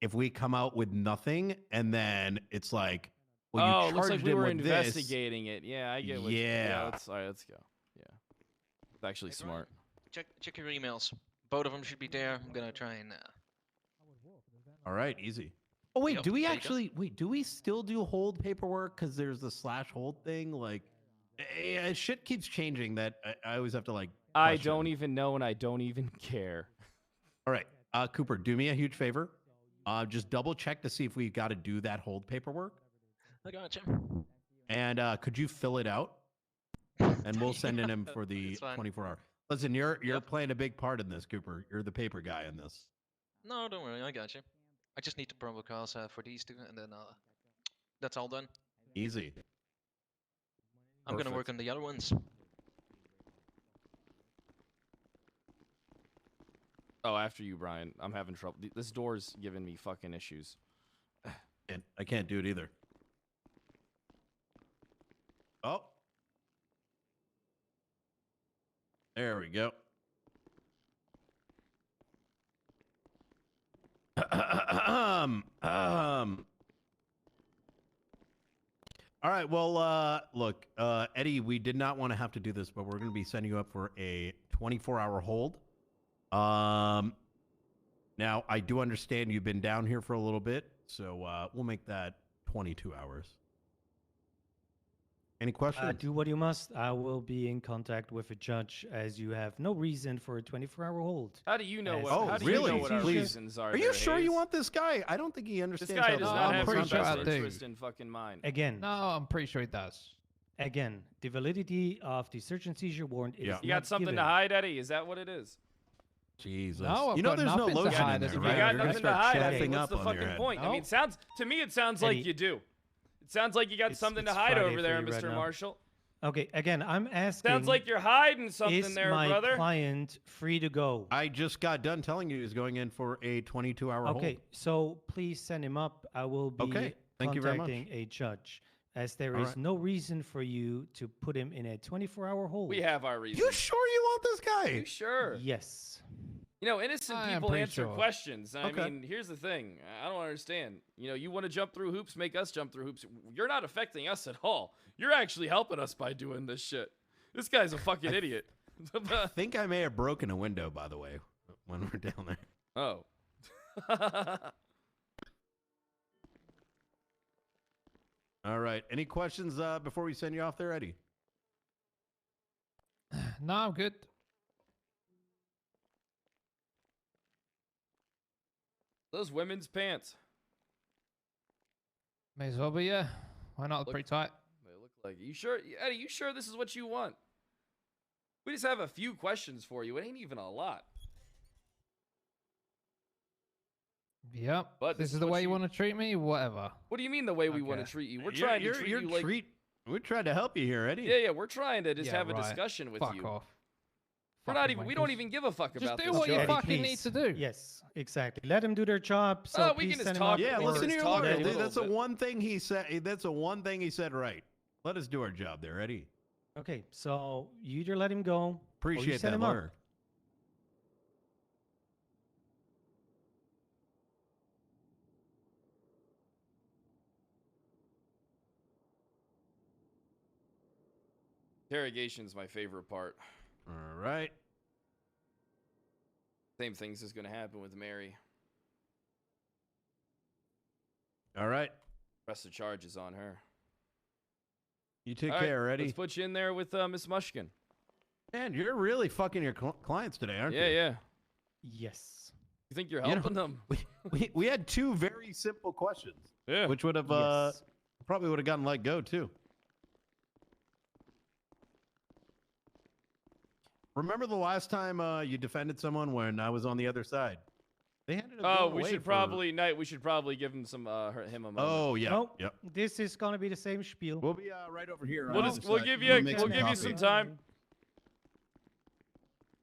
if we come out with nothing and then it's like, well, you Oh, charged looks like we him were with this. investigating it. Yeah, I get what Yeah. all right, let's go. Yeah. It's actually smart. Check your emails. Both of them should be there. I'm gonna try and. All right, easy. Oh wait, Yep, do we there you go. actually do we still do hold paperwork because there's the /hold thing? Like, shit keeps changing that I always have to like. I question. don't even know, and I don't even care. All right, Cooper, do me a huge favor. Just double check to see if we got to do that hold paperwork. I gotcha. And could you fill it out? And we'll send in him for the It's fine. 24-hour. Listen, you're playing a big part in this, Cooper. You're the paper guy in this. No, don't worry. I got you. I just need the promo calls for these two, and then that's all done. Easy. I'm gonna work Perfect. on the other ones. Oh, after you, Brian. I'm having trouble. This door's giving me fucking issues. And I can't do it either. Oh. There we go. All right. Well, look, Eddie, we did not want to have to do this, but we're going to be setting you up for a 24-hour hold. Now, I do understand you've been down here for a little bit, so we'll make that 22 hours. Any questions? Do what you must. I will be in contact with a judge as you have no reason for a 24-hour hold. How do you know As what? Oh, how do really? you know what our Please. reasons are? Are you there, sure Hayes? you want this guy? I don't think he understands. This guy how does this not works. have pretty your sure best I do. interest in fucking mind. Again, No, I'm pretty sure it does. again, the validity of the search and seizure warrant is Yeah. You got not something given. to hide, Eddie? Is that what it is? Jesus. No, I've you know got there's no nothing to lotion hide in as there, a You right? got You're gonna nothing to start hide. I chaffing mean, what's up the on fucking your head. point? I mean, No. to me, it sounds like Eddie, you do. It sounds like you got It's- something to it's hide Friday over for there, you right Mr. now. Marshall. Okay, again, I'm asking. Sounds like you're hiding something is there, my brother. client free to go? I just got done telling you he's going in for a 22-hour hold. Okay, so please send him up. I will be Okay, thank you very much. contacting a judge, as there All is right. no reason for you to put him in a 24-hour hold. We have our reasons. You sure you want this guy? You sure? Yes. You know, innocent I am people pretty answer sure. questions. And Okay. I mean, here's the thing. I don't understand. You know, you want to jump through hoops, make us jump through hoops. You're not affecting us at all. You're actually helping us by doing this shit. This guy's a fucking idiot. I think I may have broken a window, by the way, when we're down there. Oh. All right. Any questions before we send you off there, Eddie? No, I'm good. Those women's pants. May as well be, yeah. Why not? Look- Pretty tight. They look like you sure, Eddie? You sure this is what you want? We just have a few questions for you. It ain't even a lot. Yep. But this is the what way you want to treat me? Whatever. What do you mean the way we want to Okay. treat you? We're trying to treat you like. We're trying to help you here, Eddie. Yeah, we're trying to just Yeah, have a right. discussion with Fuck you. off. We're not even. We don't even give a fuck about Just do this. what you Joey. fucking need to do. Yes, exactly. Let them do their job. So Oh, we please can just send talk- them out Yeah, Well, listen to let's your talk a lawyer. dude. little That's the bit. one thing he said. That's the one thing he said right. Let us do our job there, Eddie. Okay, so you either let him go, or you Appreciate send that, him up. lawyer. Interrogation's my favorite part. All right. Same thing's is going to happen with Mary. All right. Press the charges on her. You take All right, care, Eddie. Let's put you in there with Miss Mushkin. Man, you're really fucking your clients today, aren't you? Yeah. Yes. You think you're You know, helping them? We had two very simple questions. Yeah. Which would have Yes. probably would have gotten let go too. Remember the last time you defended someone when I was on the other side? They ended up Oh, going we away should for- probably give him some him a moment. Oh yeah. Nope. Yep. This is gonna be the same spiel. We'll be right over here. We'll on just the we'll side. give We'll you make we'll give you coffee. some time.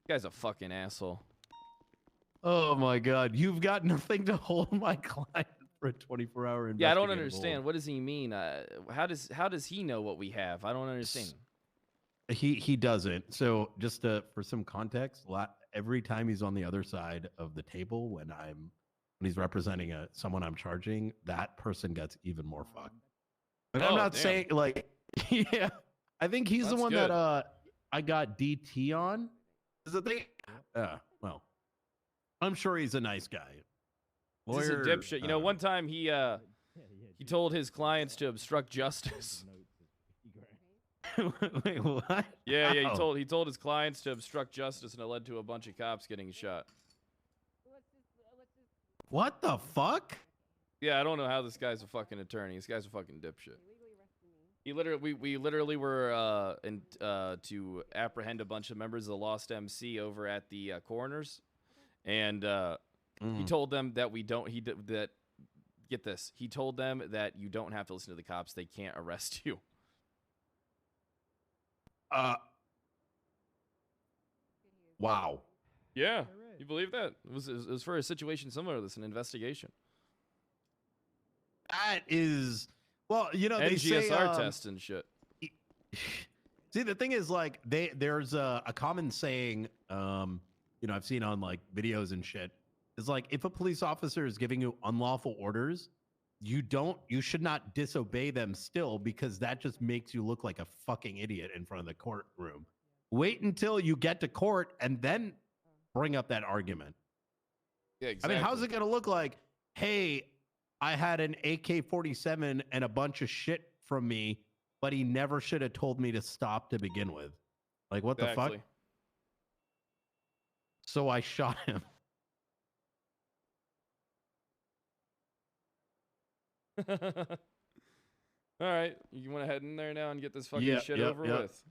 You guy's a fucking asshole. Oh my God, you've got nothing to hold my client for a 24-hour investigation. Yeah, I don't understand. What does he mean? How does he know what we have? I don't understand. He doesn't. So just for some context, every time he's on the other side of the table when he's representing someone I'm charging, that person gets even more fucked. And I'm Oh, not damn. saying like, yeah, I think he's the That's one good. that I got DT on. Is the thing? Well, I'm sure he's a nice guy. He's a dipshit. You know, one time he told his clients to obstruct justice. Wait, what? Yeah, How? he told his clients to obstruct justice, and it led to a bunch of cops getting shot. What the fuck? Yeah, I don't know how this guy's a fucking attorney. This guy's a fucking dipshit. We literally were to apprehend a bunch of members of the Lost MC over at the coroners, and he told them that get this. He told them that you don't have to listen to the cops. They can't arrest you. Wow. Yeah, you believe that? It was for a situation similar to this, an investigation. That is, well, you know, they say NGSR test and shit. See, the thing is, like, there's a common saying, you know, I've seen on like videos and shit. Is like, if a police officer is giving you unlawful orders, you should not disobey them still, because that just makes you look like a fucking idiot in front of the courtroom. Wait until you get to court and then bring up that argument. Yeah, exactly. I mean, how's it going to look like, hey, I had an AK-47 and a bunch of shit from me, but he never should have told me to stop to begin with. Like, what the fuck? Exactly. So I shot him. All right, you want to head in there now and get this fucking shit over with?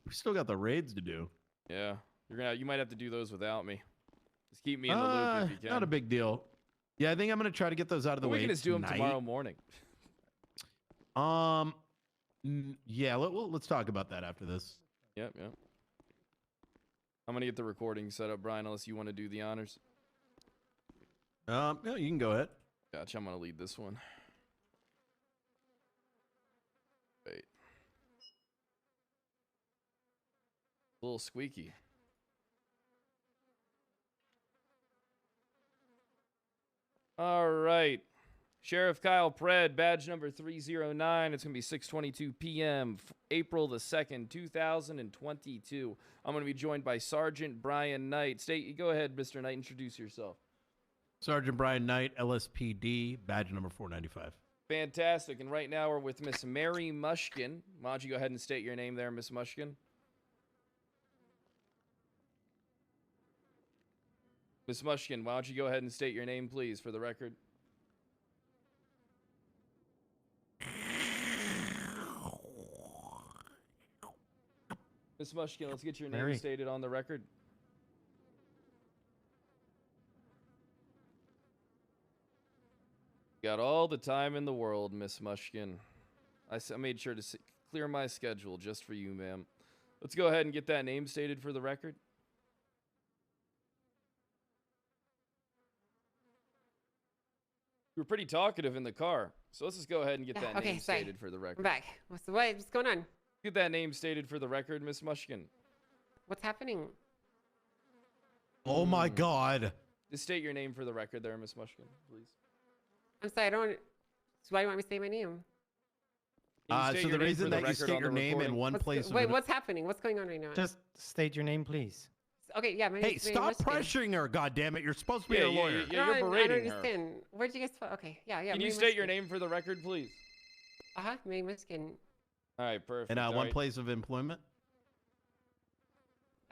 We still got the raids to do. Yeah, you might have to do those without me. Just keep me in the loop if you can. Not a big deal. Yeah, I think I'm gonna try to get those out of the way. We can just do them tonight. tomorrow morning. Yeah, let's talk about that after this. Yep. I'm gonna get the recording set up, Brian. Unless you want to do the honors. Yeah, you can go ahead. Gotcha. I'm gonna lead this one. Wait. A little squeaky. All right. Sheriff Kyle Pred, badge number 309. It's going to be 6:22 p.m., April the 2nd, 2022. I'm going to be joined by Sergeant Brian Knight. Go ahead, Mr. Knight, introduce yourself. Sergeant Brian Knight, LSPD, badge number 495. Fantastic. And right now we're with Miss Mary Mushkin. Why don't you go ahead and state your name there, Miss Mushkin? Miss Mushkin, why don't you go ahead and state your name, please, for the record? Miss Mushkin, let's get your name Mary. stated on the record. Got all the time in the world, Miss Mushkin. I made sure to clear my schedule just for you, ma'am. Let's go ahead and get that name stated for the record. You were pretty talkative in the car, so let's just go ahead and get Yeah, that okay, name sorry. stated for the record. I'm back. What's going on? Get that name stated for the record, Miss Mushkin. What's happening? Oh my God. Just state your name for the record there, Miss Mushkin, please. I'm sorry, I don't. So why do you want me to say my name? Can you state So your the name reason for the that you record state on your the name in recording? one place. Wait, what's happening? What's going on right now? Just state your name, please. Okay, yeah. My Hey, name's stop Mary Mushkin. pressuring her, goddammit. You're supposed to be Yeah, a lawyer. you're I don't berating her. understand. Where'd you guys? Okay, yeah. Can you Mary state your Mushkin. name for the record, please? Mary Mushkin. All right, perfect. And All one right. place of employment?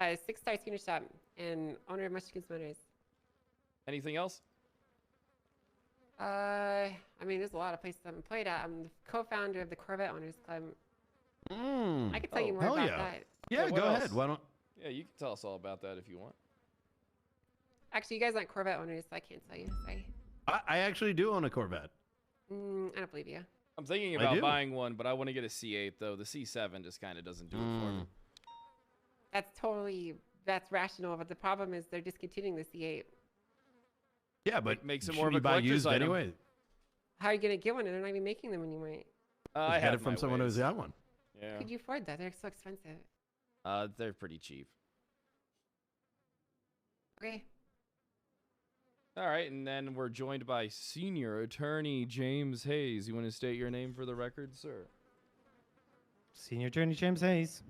6-star tuner shop and owner of Mushkin's Motors. Anything else? I mean, there's a lot of places I'm employed at. I'm the co-founder of the Corvette Owners Club. I can tell you more hell about yeah. that. Yeah, what go else? ahead. Why don't? Yeah, you can tell us all about that if you want. Actually, you guys aren't Corvette owners, so I can't tell you. Sorry. I actually do own a Corvette. I don't believe you. I'm thinking I about do. buying one, but I want to get a C8 though. The C7 just kind of doesn't do it for me. That's rational, but the problem is they're discontinuing the C8. Yeah, but makes it shouldn't more of you a buy collector's used item. anyway. How are you gonna get one? And they're not even making them anymore. I Get have it from my someone ways. who's got one. Yeah. Could you afford that? They're so expensive. They're pretty cheap. Okay. All right, and then we're joined by Senior Attorney James Hayes. You want to state your name for the record, sir? Senior Attorney James Hayes.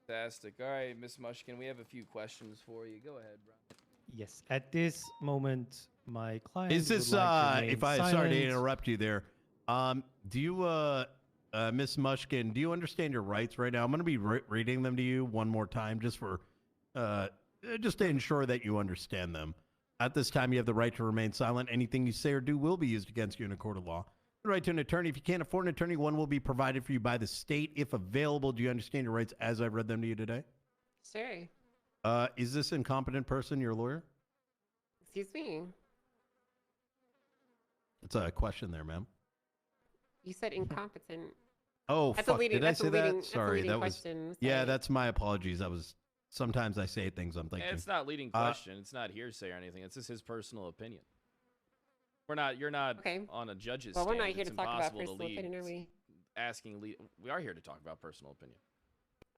Fantastic. All right, Miss Mushkin, we have a few questions for you. Go ahead, bro. Yes. At this moment, my client. Is this would like to remain if I sorry to silent. interrupt you there? Do you Miss Mushkin, do you understand your rights right now? I'm going to be reading them to you one more time just for just to ensure that you understand them. At this time, you have the right to remain silent. Anything you say or do will be used against you in a court of law. The right to an attorney. If you can't afford an attorney, one will be provided for you by the state if available. Do you understand your rights as I've read them to you today? Sure. Is this incompetent person your lawyer? Excuse me. It's a question there, ma'am. You said incompetent. Oh, That's fuck. a leading, Did I that's say a leading, that? that's a Sorry, leading that was. question. Yeah, Sorry. that's my apologies. That was. Sometimes I say things I'm thinking. It's not leading question. It's not hearsay or anything. It's just his personal opinion. We're not. You're not Okay. on a judge's Well, we're stand. not here It's to talk about impossible to personal lead. opinion, are we? We are here to talk about personal opinion.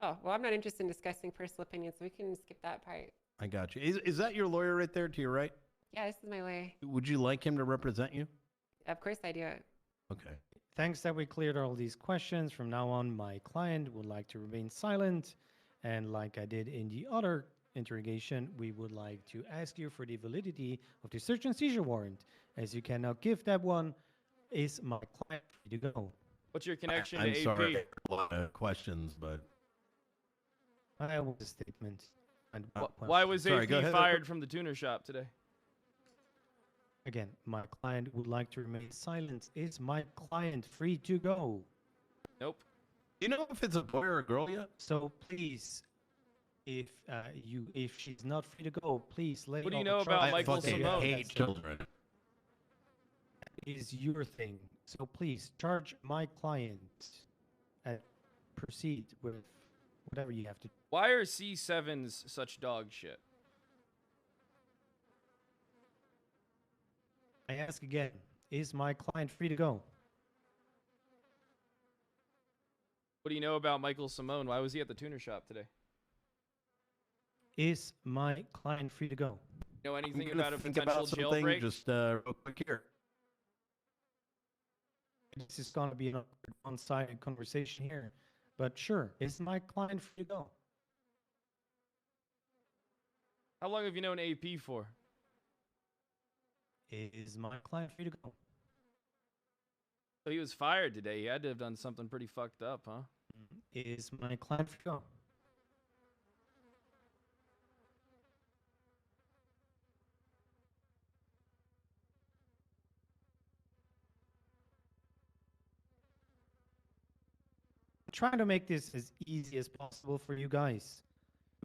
Oh, well, I'm not interested in discussing personal opinions, so we can skip that part. I got you. Is that your lawyer right there to your right? Yeah, this is my lawyer. Would you like him to represent you? Of course I do. Okay. Thanks that we cleared all these questions. From now on, my client would like to remain silent. And like I did in the other interrogation, we would like to ask you for the validity of the search and seizure warrant. As you can now give that one, is my client free to go? What's your connection I'm to AP? sorry, a lot of questions, but I want a statement. And Why was Sorry, AP go ahead. fired from the tuner shop today? Again, my client would like to remain silent. Is my client free to go? Nope. Do you know if it's a boy or a girl yet? So please, if she's not free to go, please let. What do you all know the about charges Michael that Simone? I hate children. Is your thing. So please charge my client and proceed with whatever you have to. Why are C7s such dog shit? I ask again, is my client free to go? What do you know about Michael Simone? Why was he at the tuner shop today? Is my client free to go? Know anything I'm gonna about a think potential about something jailbreak? just real quick here. This is going to be an one-sided conversation here, but sure, is my client free to go? How long have you known AP for? Is my client free to go? So he was fired today. He had to have done something pretty fucked up, huh? Is my client free to go? I'm trying to make this as easy as possible for you guys.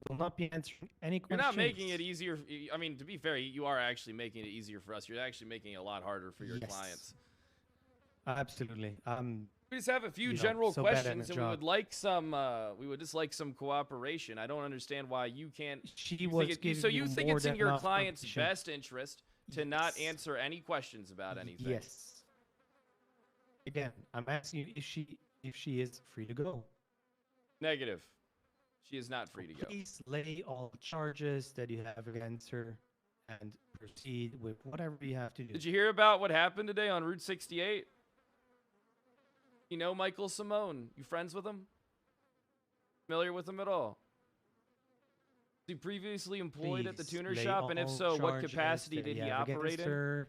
We will not be answering any You're questions. not making it easier. I mean, to be fair, you are actually making it easier for us. You're actually making it a lot harder for your Yes. clients. Absolutely. We just have a few you know, general so bad at questions, my and we job. would like some. We would just like some cooperation. I don't understand why you can't. She you was think giving so you you think more it's in than your enough client's competition. best interest to not answer any questions about anything. Yes. Again, I'm asking you if she is free to go. Negative. She is not free to go. Please lay all charges that you have against her and proceed with whatever you have to do. Did you hear about what happened today on Route 68? You know Michael Simone? You friends with him? Familiar with him at all? Was he previously employed at the Please tuner lay shop? And if all so, what charges capacity that did you he have operate against in? her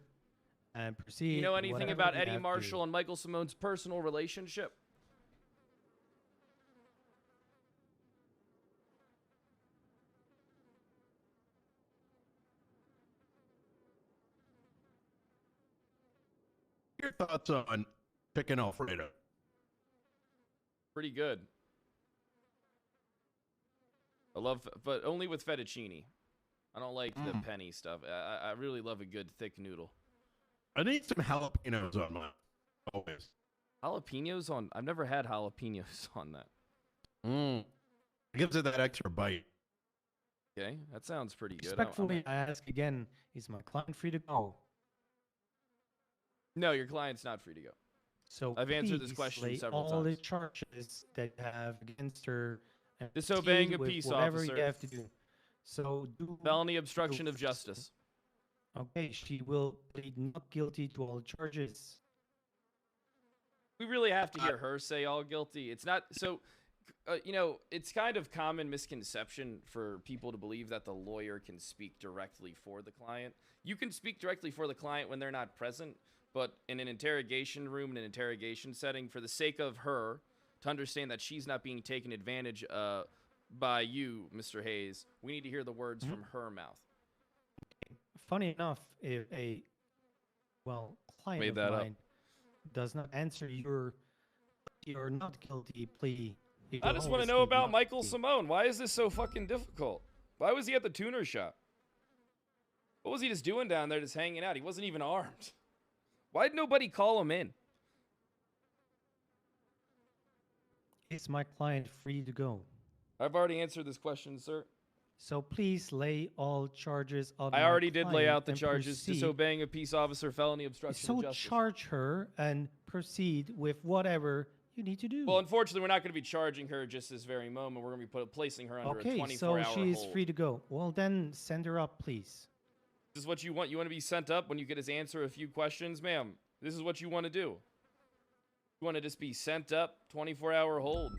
and proceed. You know anything whatever about you Eddie have to Marshall do. and Michael Simone's personal relationship? Your thoughts on chicken Alfredo? Pretty good. I love, but only with fettuccine. I don't like the penny stuff. I really love a good thick noodle. I need some jalapenos on mine. Always. Jalapenos on? I've never had jalapenos on that. It gives it that extra bite. Okay, that sounds pretty good. Respectfully, I ask again: is my client free to go? No, your client's not free to go. So I've answered this please question lay several all the times. charges that you have against her. And Disobeying proceed a with peace whatever officer. you have to do. So do Felony obstruction of justice. Okay, she will plead not guilty to all charges. We really have to hear her say all guilty. It's not so. You know, it's kind of common misconception for people to believe that the lawyer can speak directly for the client. You can speak directly for the client when they're not present, but in an interrogation room, in an interrogation setting, for the sake of her, to understand that she's not being taken advantage by you, Mr. Hayes, we need to hear the words from her mouth. Funny enough, if a client Made of that up. mine does not answer your not guilty plea, he I will just want to always know plead about not Michael guilty. Simone. Why is this so fucking difficult? Why was he at the tuner shop? What was he just doing down there, just hanging out? He wasn't even armed. Why'd nobody call him in? Is my client free to go? I've already answered this question, sir. So please lay all charges on I my already did lay client out the and charges: proceed. disobeying a peace officer, felony obstruction So of justice. charge her and proceed with whatever you need to do. Well, unfortunately, we're not going to be charging her just this very moment. We're going to be placing her under a Okay, 24-hour so she is hold. free to go. Well, then send her up, please. This is what you want? You want to be sent up when you get us answer a few questions? Ma'am, this is what you want to do. You want to just be sent up, 24-hour hold.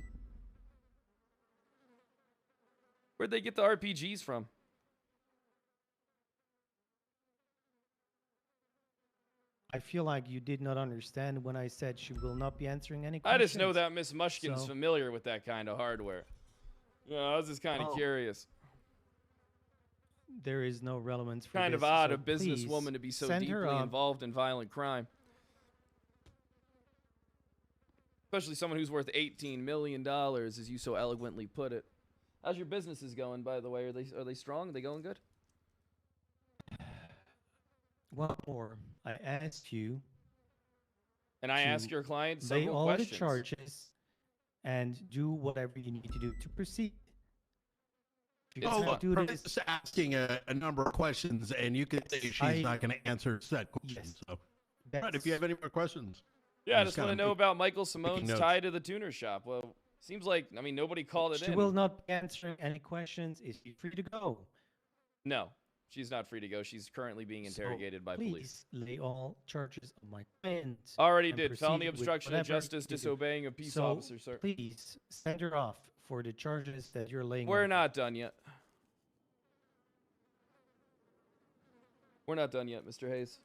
Where'd they get the RPGs from? I feel like you did not understand when I said she will not be answering any I questions. just know that Miss Mushkin's So- familiar with that kind of hardware. Yeah, I was just kind of Oh. curious. There is no relevance for Kind this, of odd so a businesswoman to be please so send her deeply up. involved in violent crime. Especially someone who's worth $18 million, as you so eloquently put it. How's your businesses going, by the way? Are they strong? Are they going good? One more. I asked you. And I to ask your client lay several all questions. the charges and do whatever you need to do to proceed. If you Oh, can't look, do I'm this, just asking a number of questions, and you could say she's not going to answer said questions. So, right, if you have any more questions. Yeah, I I'm just want to kinda know about Michael Simone's notes. tie to the tuner shop. Well, seems like, I mean, nobody called it she in. will not be answering any questions. Is she free to go? No, she's not free to go. She's currently being interrogated by police. Please lay all charges on my client. Already and did. Felony proceed with obstruction of whatever justice, you do. disobeying a peace So, officer, sir. Please send her off for the charges that you're laying. We're on. not done yet. We're not done yet, Mr. Hayes.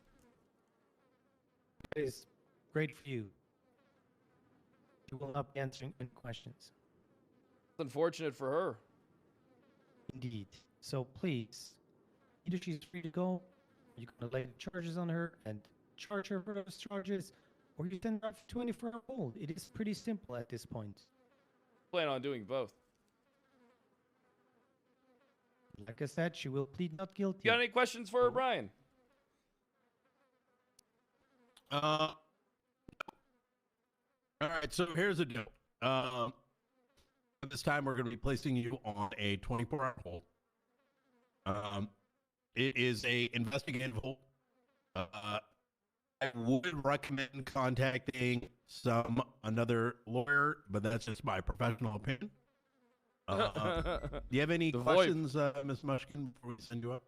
It is great for you. You will not be answering any questions. It's unfortunate for her. Indeed. So please, either she's free to go, or you're going to lay the charges on her and charge her for those charges, or you send her off 24-hour hold. It is pretty simple at this point. Plan on doing both. Like I said, she will plead not guilty. You got any questions for her, Brian? All right, so here's the deal. At this time, we're going to be placing you on a 24-hour hold. It is a investigative hold. I would recommend contacting another lawyer, but that's just my professional opinion. Do you have any questions, Ms. Mushkin, before we send you up?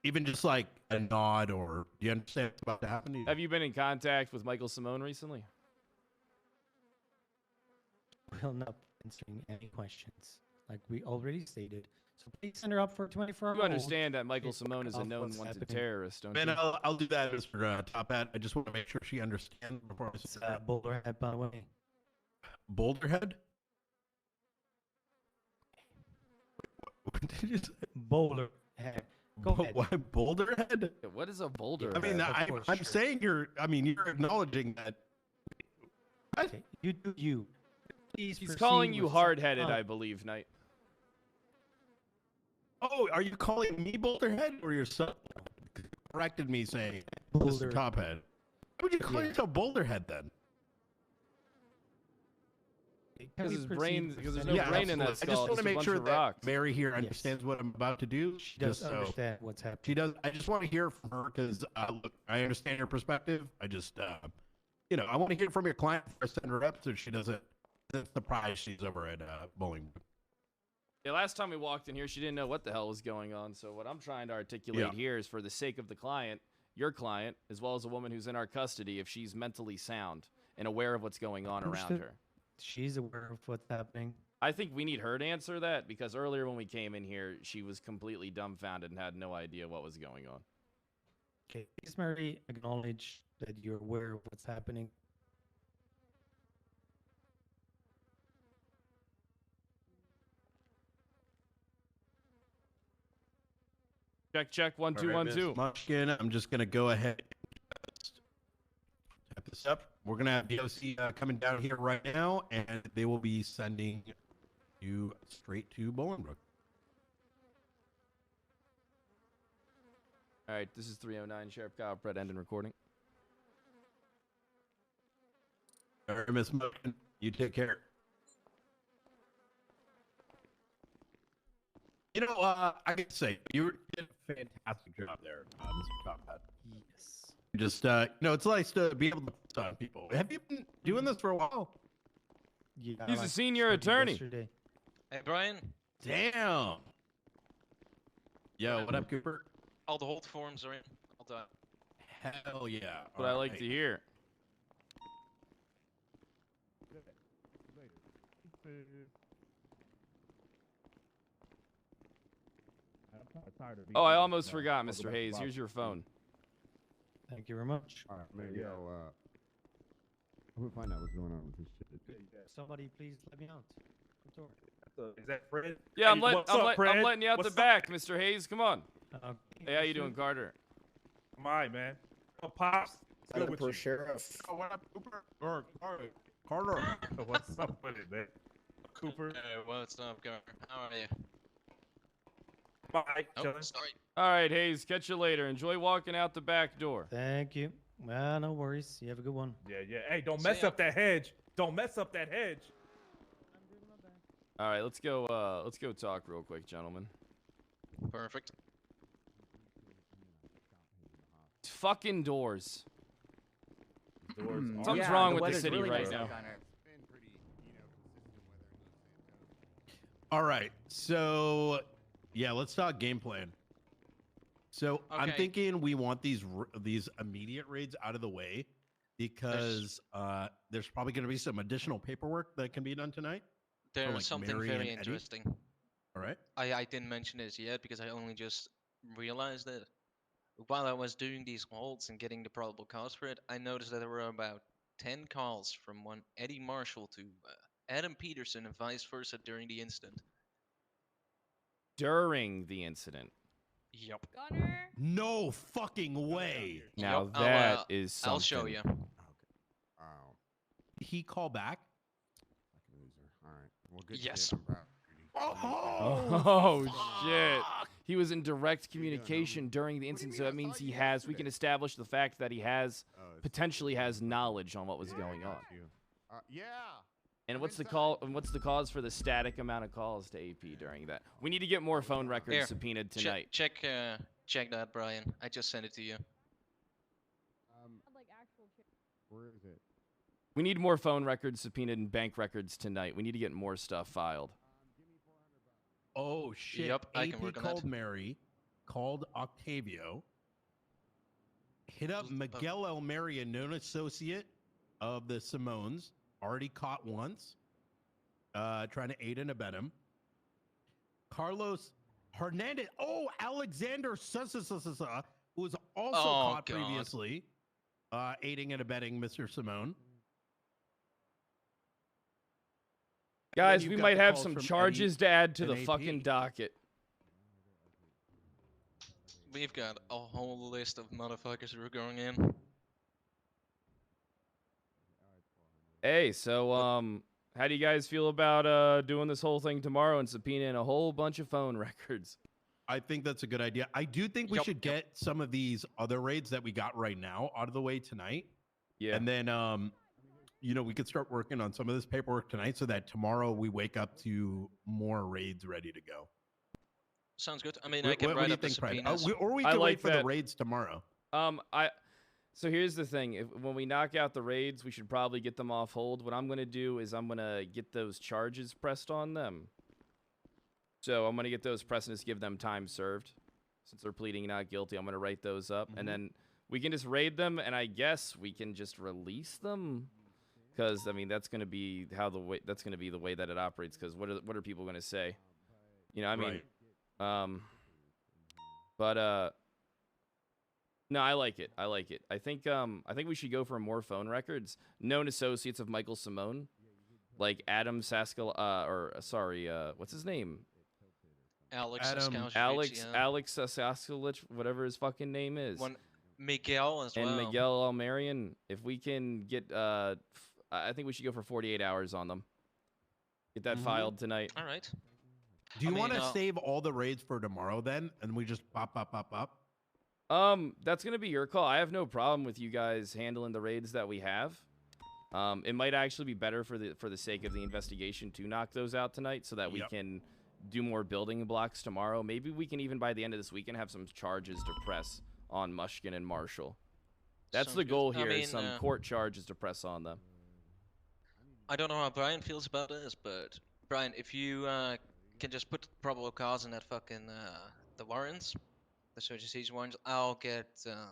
Even just like a nod, or do you understand what's about to happen? Have you been in contact with Michael Simone recently? We'll not answering any questions, like we already stated. So please send her up for 24 hours. You understand that Michael Simone is a known wanted terrorist, don't Man, you? I'll do that, Mr. Top Hat. I just want to make sure she understands before I send her up. Boulderhead, by the way. Boulderhead? What did you say? Boulderhead. Go ahead. Why Boulderhead? Yeah, what is a boulder? I mean, I'm saying you're acknowledging that. Okay, you do you. Please He's proceed calling you with- hard-headed, I believe, Knight. Oh, are you calling me Boulderhead, or your son corrected me saying Mr. Tophead? Why would you call yourself Boulderhead then? Because his brain, because there's no brain in that skull. I just want to make sure that rocks. Mary here understands what I'm about to do. She does just understand what's happening. She does. I just want to hear from her because look, I understand your perspective. I just, I want to hear from your client before I send her up, so she doesn't surprise she's over at Bolingbrook. Yeah, last time we walked in here, she didn't know what the hell was going on. So what I'm trying to articulate here is, for the sake of the client, your client, as well as a woman who's in our custody, if she's mentally sound and aware of what's going on around Understood. her. She's aware of what's happening. I think we need her to answer that, because earlier when we came in here, she was completely dumbfounded and had no idea what was going on. Okay, please, Mary, acknowledge that you're aware of what's happening. Check, check, 1 2 1 2. Mushkin, I'm just gonna go ahead and type this up. We're gonna have DOC coming down here right now, and they will be sending you straight to Bolingbrook. All right, this is 309 Sheriff Kyle Brett, end and recording. All right, Miss Mushkin, you take care. You know, I can say you did a fantastic job there, Mr. Tophead. Yes. Just, it's nice to be able to put on people. Have you been doing this for a while? Yeah, He's a senior attorney. Yesterday. Hey, Brian. Damn. Yo, what up, Cooper? All the hold forms are in. All done. Hell yeah. What I like to hear. Oh, I almost forgot, Mr. Hayes. Here's your phone. Thank you very much. All right, maybe we'll find out what's going on with this shit. Somebody, please let me out. I'm sorry. Is that Fred? Yeah, I'm Hey, what's up, Fred? letting you out What's the back, Mr. Hayes. Come on. Okay. Hey, how you doing, Carter? Am I, man? Oh, Pops. Good with you. Sheriff. Oh, what up, Cooper? Or Carter. What's up with it, man? Cooper. Hey, what's up, Governor? How are you? Bye. Oh, Chilling. sorry. All right, Hayes. Catch you later. Enjoy walking out the back door. Thank you. Well, no worries. You have a good one. Yeah, yeah. Hey, don't mess up that hedge. Don't mess up that hedge. All right, let's go. Let's go talk real quick, gentlemen. Perfect. Fucking doors. Doors are- Something's wrong with the city right now. All right, so yeah, let's talk game plan. So I'm Okay. thinking we want these immediate raids out of the way because there's probably going to be some additional paperwork that can be done tonight. There's like something Mary very and Eddie. interesting. All right. I didn't mention this yet because I only just realized it. While I was doing these holds and getting the probable cause for it, I noticed that there were about 10 calls from one Eddie Marshall to Adam Peterson and vice versa during the incident. During the incident. Yup. Gunner. No fucking way. Now Yup, that is something. I'll show you. Oh, Did he call back? fucking loser. All right. Well, good Yes. shit. I'm proud. Oh shit. He was in direct communication during the incident, so that means he has. We can establish the fact that he has potentially has knowledge on what was going on. Yeah. And what's the call? And what's the cause for the static amount of calls to AP during that? We need to get more phone records Here, subpoenaed tonight. Check that, Brian. I just sent it to you. Where is it? We need more phone records subpoenaed and bank records tonight. We need to get more stuff filed. Oh shit! Yep, I can AP work on called that. Mary, called Octavio, hit up Miguel Almeria, known associate of the Simones, already caught once, trying to aid and abet him. Carlos Hernandez, Alexander Sosa, who was also caught previously, aiding and abetting Mr. Simone. Guys, you've we got might the have calls some from charges Eddie to add to and the AP. fucking docket. We've got a whole list of motherfuckers who are going in. Hey, so how do you guys feel about doing this whole thing tomorrow and subpoenaing a whole bunch of phone records? I think that's a good idea. I do think we should get some of these other raids that we got right now out of the way tonight. Yeah. And then, you know, we could start working on some of this paperwork tonight so that tomorrow we wake up to more raids ready to go. Sounds good. I mean, What- I can what write do you up the think, Fred? subpoenas. Or we I can like wait for the that. raids tomorrow. So here's the thing. When we knock out the raids, we should probably get them off hold. What I'm going to do is I'm going to get those charges pressed on them. So I'm going to get those pressed and just give them time served. Since they're pleading not guilty, I'm going to write those up. And then we can just raid them, and I guess we can just release them. Because, I mean, that's going to be that's going to be the way that it operates. Because what are people going to say? You know, I mean, no, I like it. I like it. I think we should go for more phone records. Known associates of Michael Simone, like Adam Saskal, what's his name? Alex Saskalich, whatever his fucking name is. Miguel as well. And Miguel Almerian. If we can get, I think we should go for 48 hours on them. Get that filed tonight. All right. Do you want to save all the raids for tomorrow then? And we just pop. That's going to be your call. I have no problem with you guys handling the raids that we have. It might actually be better for the sake of the investigation to knock those out tonight so that we can do more building blocks tomorrow. Maybe we can even by the end of this weekend have some charges to press on Mushkin and Marshall. That's Sounds the good. goal I here, mean, is some court charges to press on them. I don't know how Brian feels about this, but Brian, if you can just put probable cause in that fucking the warrants, the search and seizure warrants, I'll get to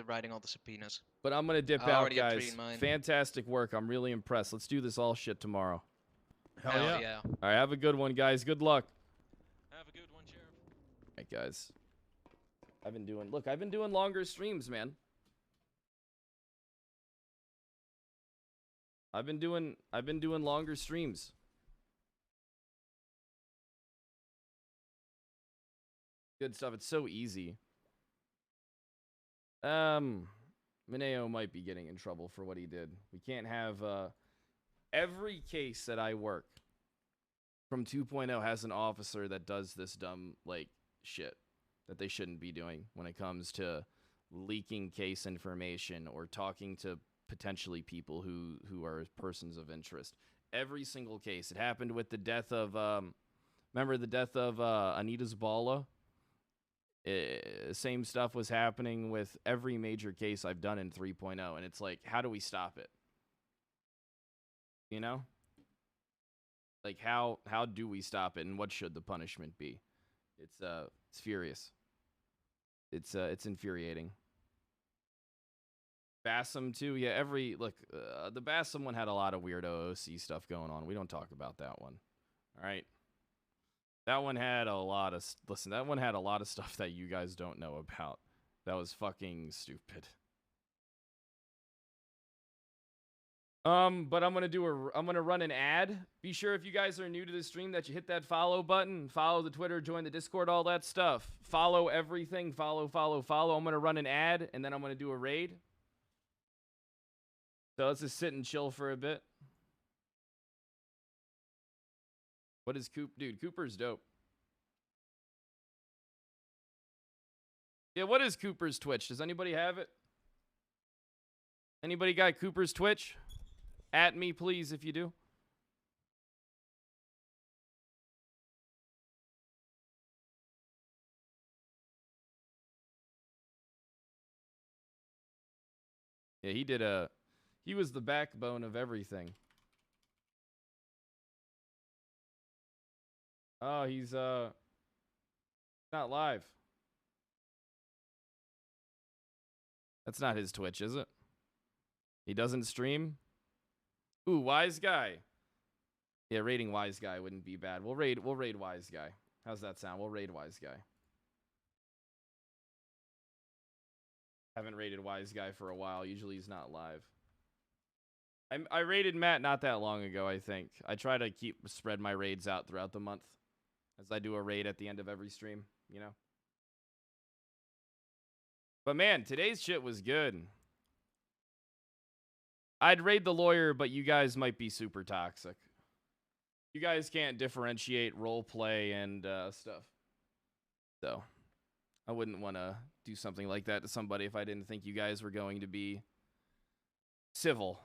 writing all the subpoenas. But I'm going to dip I out, already have 3 guys. in mind. Fantastic work. I'm really impressed. Let's do this all shit tomorrow. Hell yeah. All right, have a good one, guys. Good luck. Have a good one, Sheriff. All right, guys. I've been doing longer streams, man. I've been doing longer streams. Good stuff. It's so easy. Mineo might be getting in trouble for what he did. We can't have every case that I work from 2.0 has an officer that does this dumb like shit that they shouldn't be doing when it comes to leaking case information or talking to potentially people who are persons of interest. Every single case. It happened with the death of remember the death of Anita Zabala? Same stuff was happening with every major case I've done in 3.0, and it's like, how do we stop it? You know? Like, how do we stop it, and what should the punishment be? It's furious. It's infuriating. Bassam too, yeah. The Bassam one had a lot of weirdo OC stuff going on. We don't talk about that one. All right. That one had a lot of that one had a lot of stuff that you guys don't know about. That was fucking stupid. But I'm gonna run an ad. Be sure if you guys are new to the stream that you hit that follow button, follow the Twitter, join the Discord, all that stuff. Follow everything. Follow. I'm gonna run an ad and then I'm gonna do a raid. So let's just sit and chill for a bit. What is Coop? Dude, Cooper's dope. Yeah, what is Cooper's Twitch? Does anybody have it? Anybody got Cooper's Twitch? At me, please, if you do. Yeah, he was the backbone of everything. Oh, he's not live. That's not his Twitch, is it? He doesn't stream? Ooh, Wise Guy. Yeah, raiding Wise Guy wouldn't be bad. We'll raid Wise Guy. How's that sound? We'll raid Wise Guy. Haven't raided Wise Guy for a while. Usually he's not live. I raided Matt not that long ago, I think. I try to spread my raids out throughout the month, as I do a raid at the end of every stream, you know? But man, today's shit was good. I'd raid the lawyer, but you guys might be super toxic. You guys can't differentiate role play and stuff. So, I wouldn't want to do something like that to somebody if I didn't think you guys were going to be civil.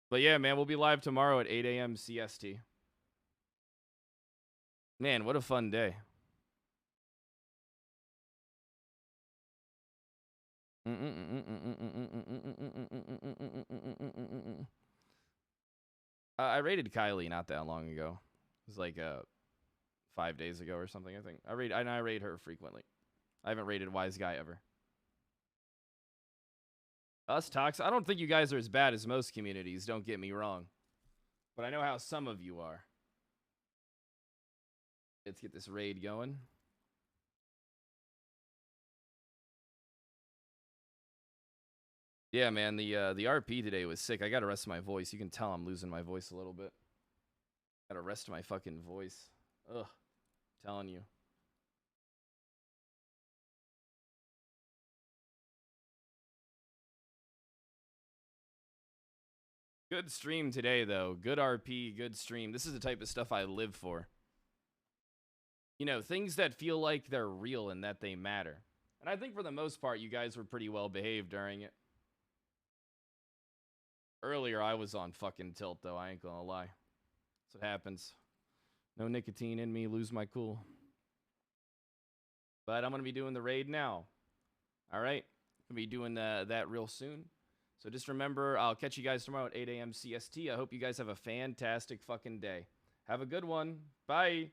But yeah, man, we'll be live tomorrow at 8 a.m. CST. Man, what a fun day. I raided Kylie not that long ago. It was like 5 days ago or something, I think. I raid her frequently. I haven't raided Wise Guy ever. Us Tox, I don't think you guys are as bad as most communities, don't get me wrong. But I know how some of you are. Let's get this raid going. Yeah, man, the RP today was sick. I gotta rest my voice. You can tell I'm losing my voice a little bit. Gotta rest my fucking voice. Ugh. I'm telling you. Good stream today, though. Good RP, good stream. This is the type of stuff I live for. You know, things that feel like they're real and that they matter. And I think for the most part, you guys were pretty well behaved during it. Earlier, I was on fucking tilt, though. I ain't gonna lie. That's what happens. No nicotine in me, lose my cool. But I'm gonna be doing the raid now. All right? Gonna be doing that real soon. So just remember, I'll catch you guys tomorrow at 8 a.m. CST. I hope you guys have a fantastic fucking day. Have a good one. Bye.